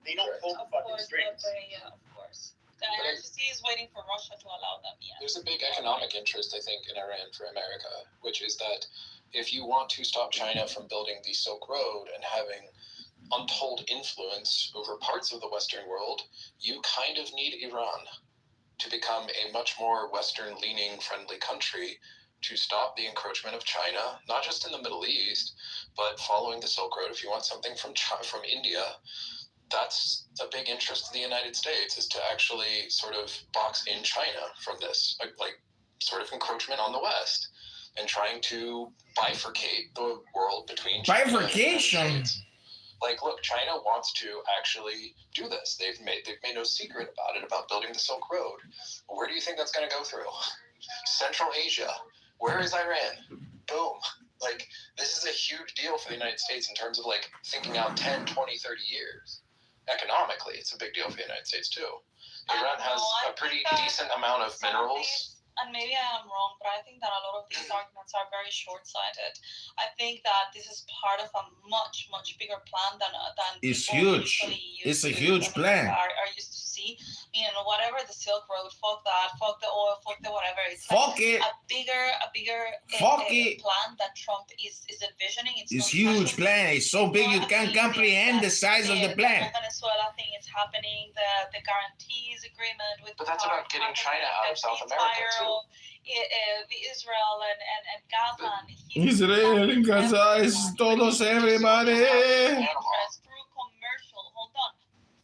[SPEAKER 9] They don't pull the fucking strings.
[SPEAKER 22] Yeah, of course. The IRGC is waiting for Russia to allow them. Yeah.
[SPEAKER 3] There's a big economic interest, I think, in Iran for America, which is that if you want to stop China from building the Silk Road and having untold influence over parts of the Western world, you kind of need Iran to become a much more Western-leaning, friendly country to stop the encroachment of China, not just in the Middle East, but following the Silk Road. If you want something from India, that's a big interest of the United States, is to actually sort of box in China from this, like sort of encroachment on the West, and trying to bifurcate the world between China and the United States. Look, China wants to actually do this. They've made no secret about it, about building the Silk Road. Where do you think that's going to go through? Central Asia. Where is Iran? Boom. This is a huge deal for the United States in terms of thinking out 10, 20, 30 years. Economically, it's a big deal for the United States too. Iran has a pretty decent amount of minerals.
[SPEAKER 22] And maybe I am wrong, but I think that a lot of these arguments are very short-sighted. I think that this is part of a much, much bigger plan than
[SPEAKER 18] it's huge. It's a huge plan.
[SPEAKER 22] Are used to see. diplomacy. Whatever the Silk Road, fuck that, fuck the oil, fuck the whatever. It's
[SPEAKER 18] Fuck it.
[SPEAKER 22] a bigger
[SPEAKER 18] Fuck it.
[SPEAKER 22] plan that Trump is envisioning.
[SPEAKER 18] It's huge plan. It's so big you can't comprehend the size of the plan.
[SPEAKER 22] The Venezuela thing is happening. The guarantees agreement with.
[SPEAKER 3] But that's about getting China out of South America too.
[SPEAKER 22] Israel and Gaza.
[SPEAKER 18] Israel and Gaza is todos everybody.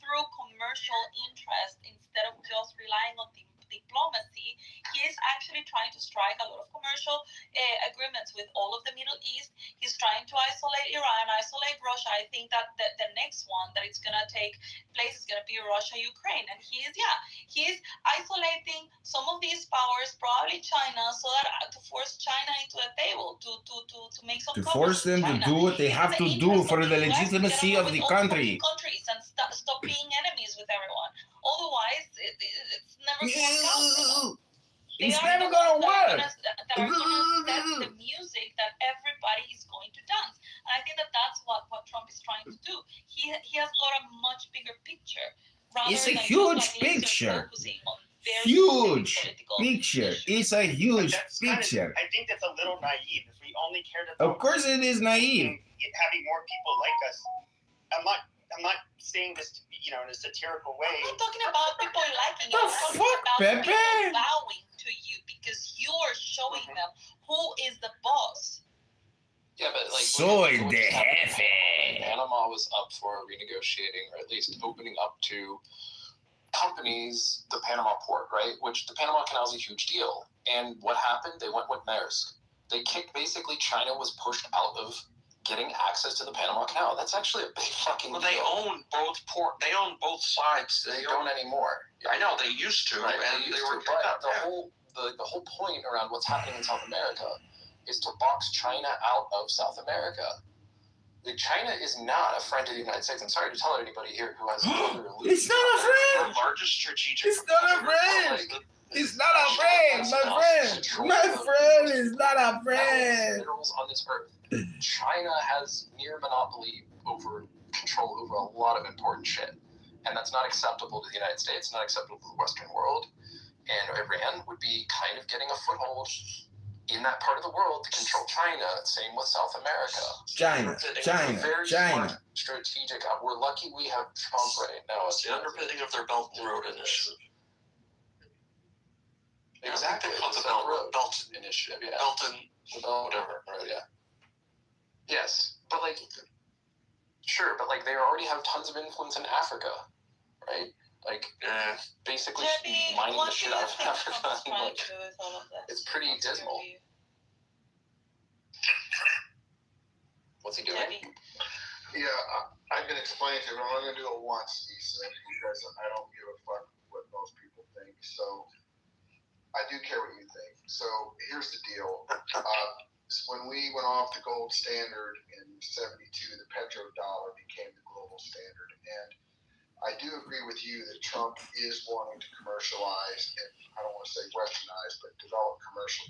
[SPEAKER 22] Through commercial interest instead of just relying on diplomacy, he is actually trying to strike a lot of commercial agreements with all of the Middle East. He's trying to isolate Iran, isolate Russia. I think that the next one that it's going to take place is going to be Russia, Ukraine. And he is isolating some of these powers, probably China, so that to force China into a table, to make some.
[SPEAKER 18] To force them to do what they have to do for the legitimacy of the country.
[SPEAKER 22] Countries and stop being enemies with everyone. Otherwise, it's never going to work out.
[SPEAKER 18] It's never going to work.
[SPEAKER 22] That are going to set the music that everybody is going to dance. And I think that's what Trump is trying to do. He has got a much bigger picture.
[SPEAKER 18] It's a huge picture. Huge picture. It's a huge picture.
[SPEAKER 9] I think that's a little naive. If we only cared about.
[SPEAKER 18] Of course, it is naive.
[SPEAKER 9] Having more people like us. I'm not saying this to be, in a satirical way.
[SPEAKER 22] I'm not talking about people liking you.
[SPEAKER 18] The
[SPEAKER 22] I'm talking
[SPEAKER 18] fuck,
[SPEAKER 22] about
[SPEAKER 18] Pepe?
[SPEAKER 22] people bowing to you because you are showing them who is the boss.
[SPEAKER 3] Yeah, but
[SPEAKER 18] Soy de jefe.
[SPEAKER 3] Panama was up for renegotiating, or at least opening up to companies the Panama port, right? Which the Panama Canal is a huge deal. And what happened? They went with Maersk. They kicked, basically, China was pushed out of getting access to the Panama Canal. That's actually a big fucking deal.
[SPEAKER 7] They own both sides.
[SPEAKER 3] They don't anymore.
[SPEAKER 7] I know they used to,
[SPEAKER 3] right,
[SPEAKER 7] and they were
[SPEAKER 3] but the whole point around what's happening in South America is to box China out of South America. China is not a friend of the United States. I'm sorry to tell anybody here who has
[SPEAKER 18] It's not a friend.
[SPEAKER 7] The largest strategic.
[SPEAKER 18] It's not a friend. It's not a friend, my friend. My friend is not a friend.
[SPEAKER 3] Minerals on this earth. China has near monopoly control over a lot of important shit, and that's not acceptable to the United States. Not acceptable to the Western world, and Iran would be kind of getting a foothold in that part of the world to control China. Same with South America.
[SPEAKER 18] China.
[SPEAKER 3] Very smart, strategic. We're lucky we have Trump right now.
[SPEAKER 7] It's the underpinning of their Belt and Road Initiative.
[SPEAKER 3] Exactly.
[SPEAKER 7] The Belt
[SPEAKER 3] Initiative. Yeah.
[SPEAKER 7] Belton.
[SPEAKER 3] Whatever. Right. Yeah. Yes, but sure, but they already have tons of influence in Africa, right? Basically mining the shit out of Africa. It's pretty dismal. What's he doing?
[SPEAKER 13] Yeah, I can explain to you, but I'm only going to do it once, Issa, because I don't give a fuck what most people think. So I do care what you think. So here's the deal. When we went off the gold standard in '72, the petrodollar became the global standard. And I do agree with you that Trump is wanting to commercialize, and I don't want to say westernize, but develop commercial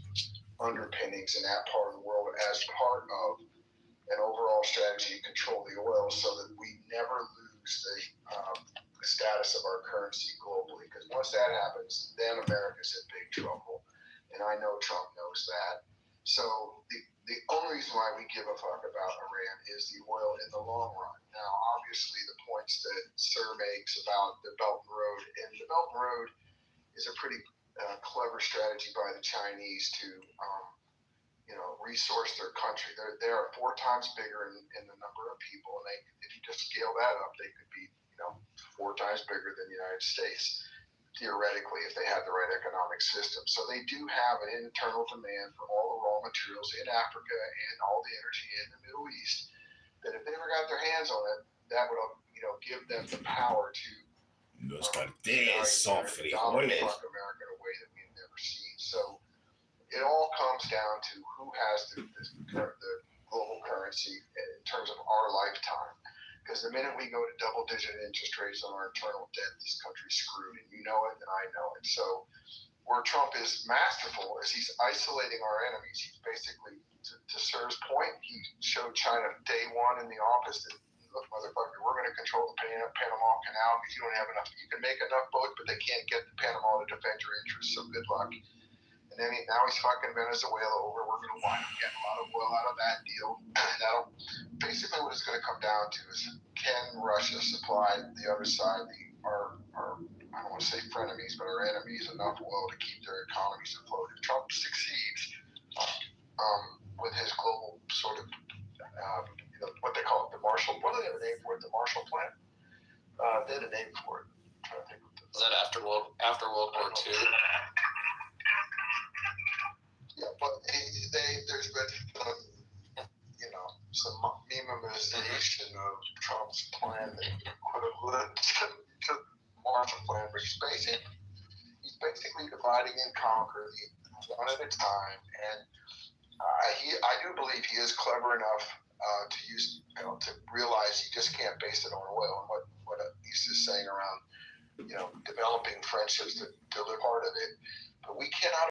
[SPEAKER 13] underpinnings in that part of the world as part of an overall strategy to control the oil so that we never lose the status of our currency globally. Because once that happens, then America's in big trouble. And I know Trump knows that. So the only reason why we give a fuck about Iran is the oil in the long run. Now, obviously, the points that Sir makes about the Belt and Road, and the Belt and Road is a pretty clever strategy by the Chinese to, resource their country. They are 4 times bigger in the number of people, and if you just scale that up, they could be, 4 times bigger than the United States. Theoretically, if they had the right economic system. So they do have an internal demand for all the raw materials in Africa and all the energy in the Middle East, that if they ever got their hands on it, that would, give them the power to
[SPEAKER 18] Los carteles son frijoles.
[SPEAKER 13] fuck America in a way that we've never seen. So it all comes down to who has the global currency in terms of our lifetime. Because the minute we go to double-digit interest rates on our internal debt, this country's screwed, and you know it, and I know it. So where Trump is masterful is he's isolating our enemies. He's basically, to Sir's point, he showed China day one in the office that, look, motherfucker, we're going going to control the Panama Canal because you don't have enough. You can make enough boats, but they can't get the Panama to defend your interests. So good luck. And then now he's fucking Venezuela over. We're going to wind up getting a lot of oil out of that deal. And that'll basically what it's going to come down to is can Russia supply the other side, our I don't want to say frenemies, but our enemies enough oil to keep their economies afloat. If Trump succeeds with his global sort of what they call it, the Marshall. What do they have a name for it? The Marshall Plan. They had a name for it. I'm trying to think.
[SPEAKER 3] Was that after World War II?
[SPEAKER 13] Yeah, but there's been some memeization of Trump's plan that equivalent to the Marshall Plan, which is he's basically dividing and conquering one at a time, and I do believe he is clever enough to use to realize he just can't base it on oil and what he's just saying around developing friendships to live part of it, but we cannot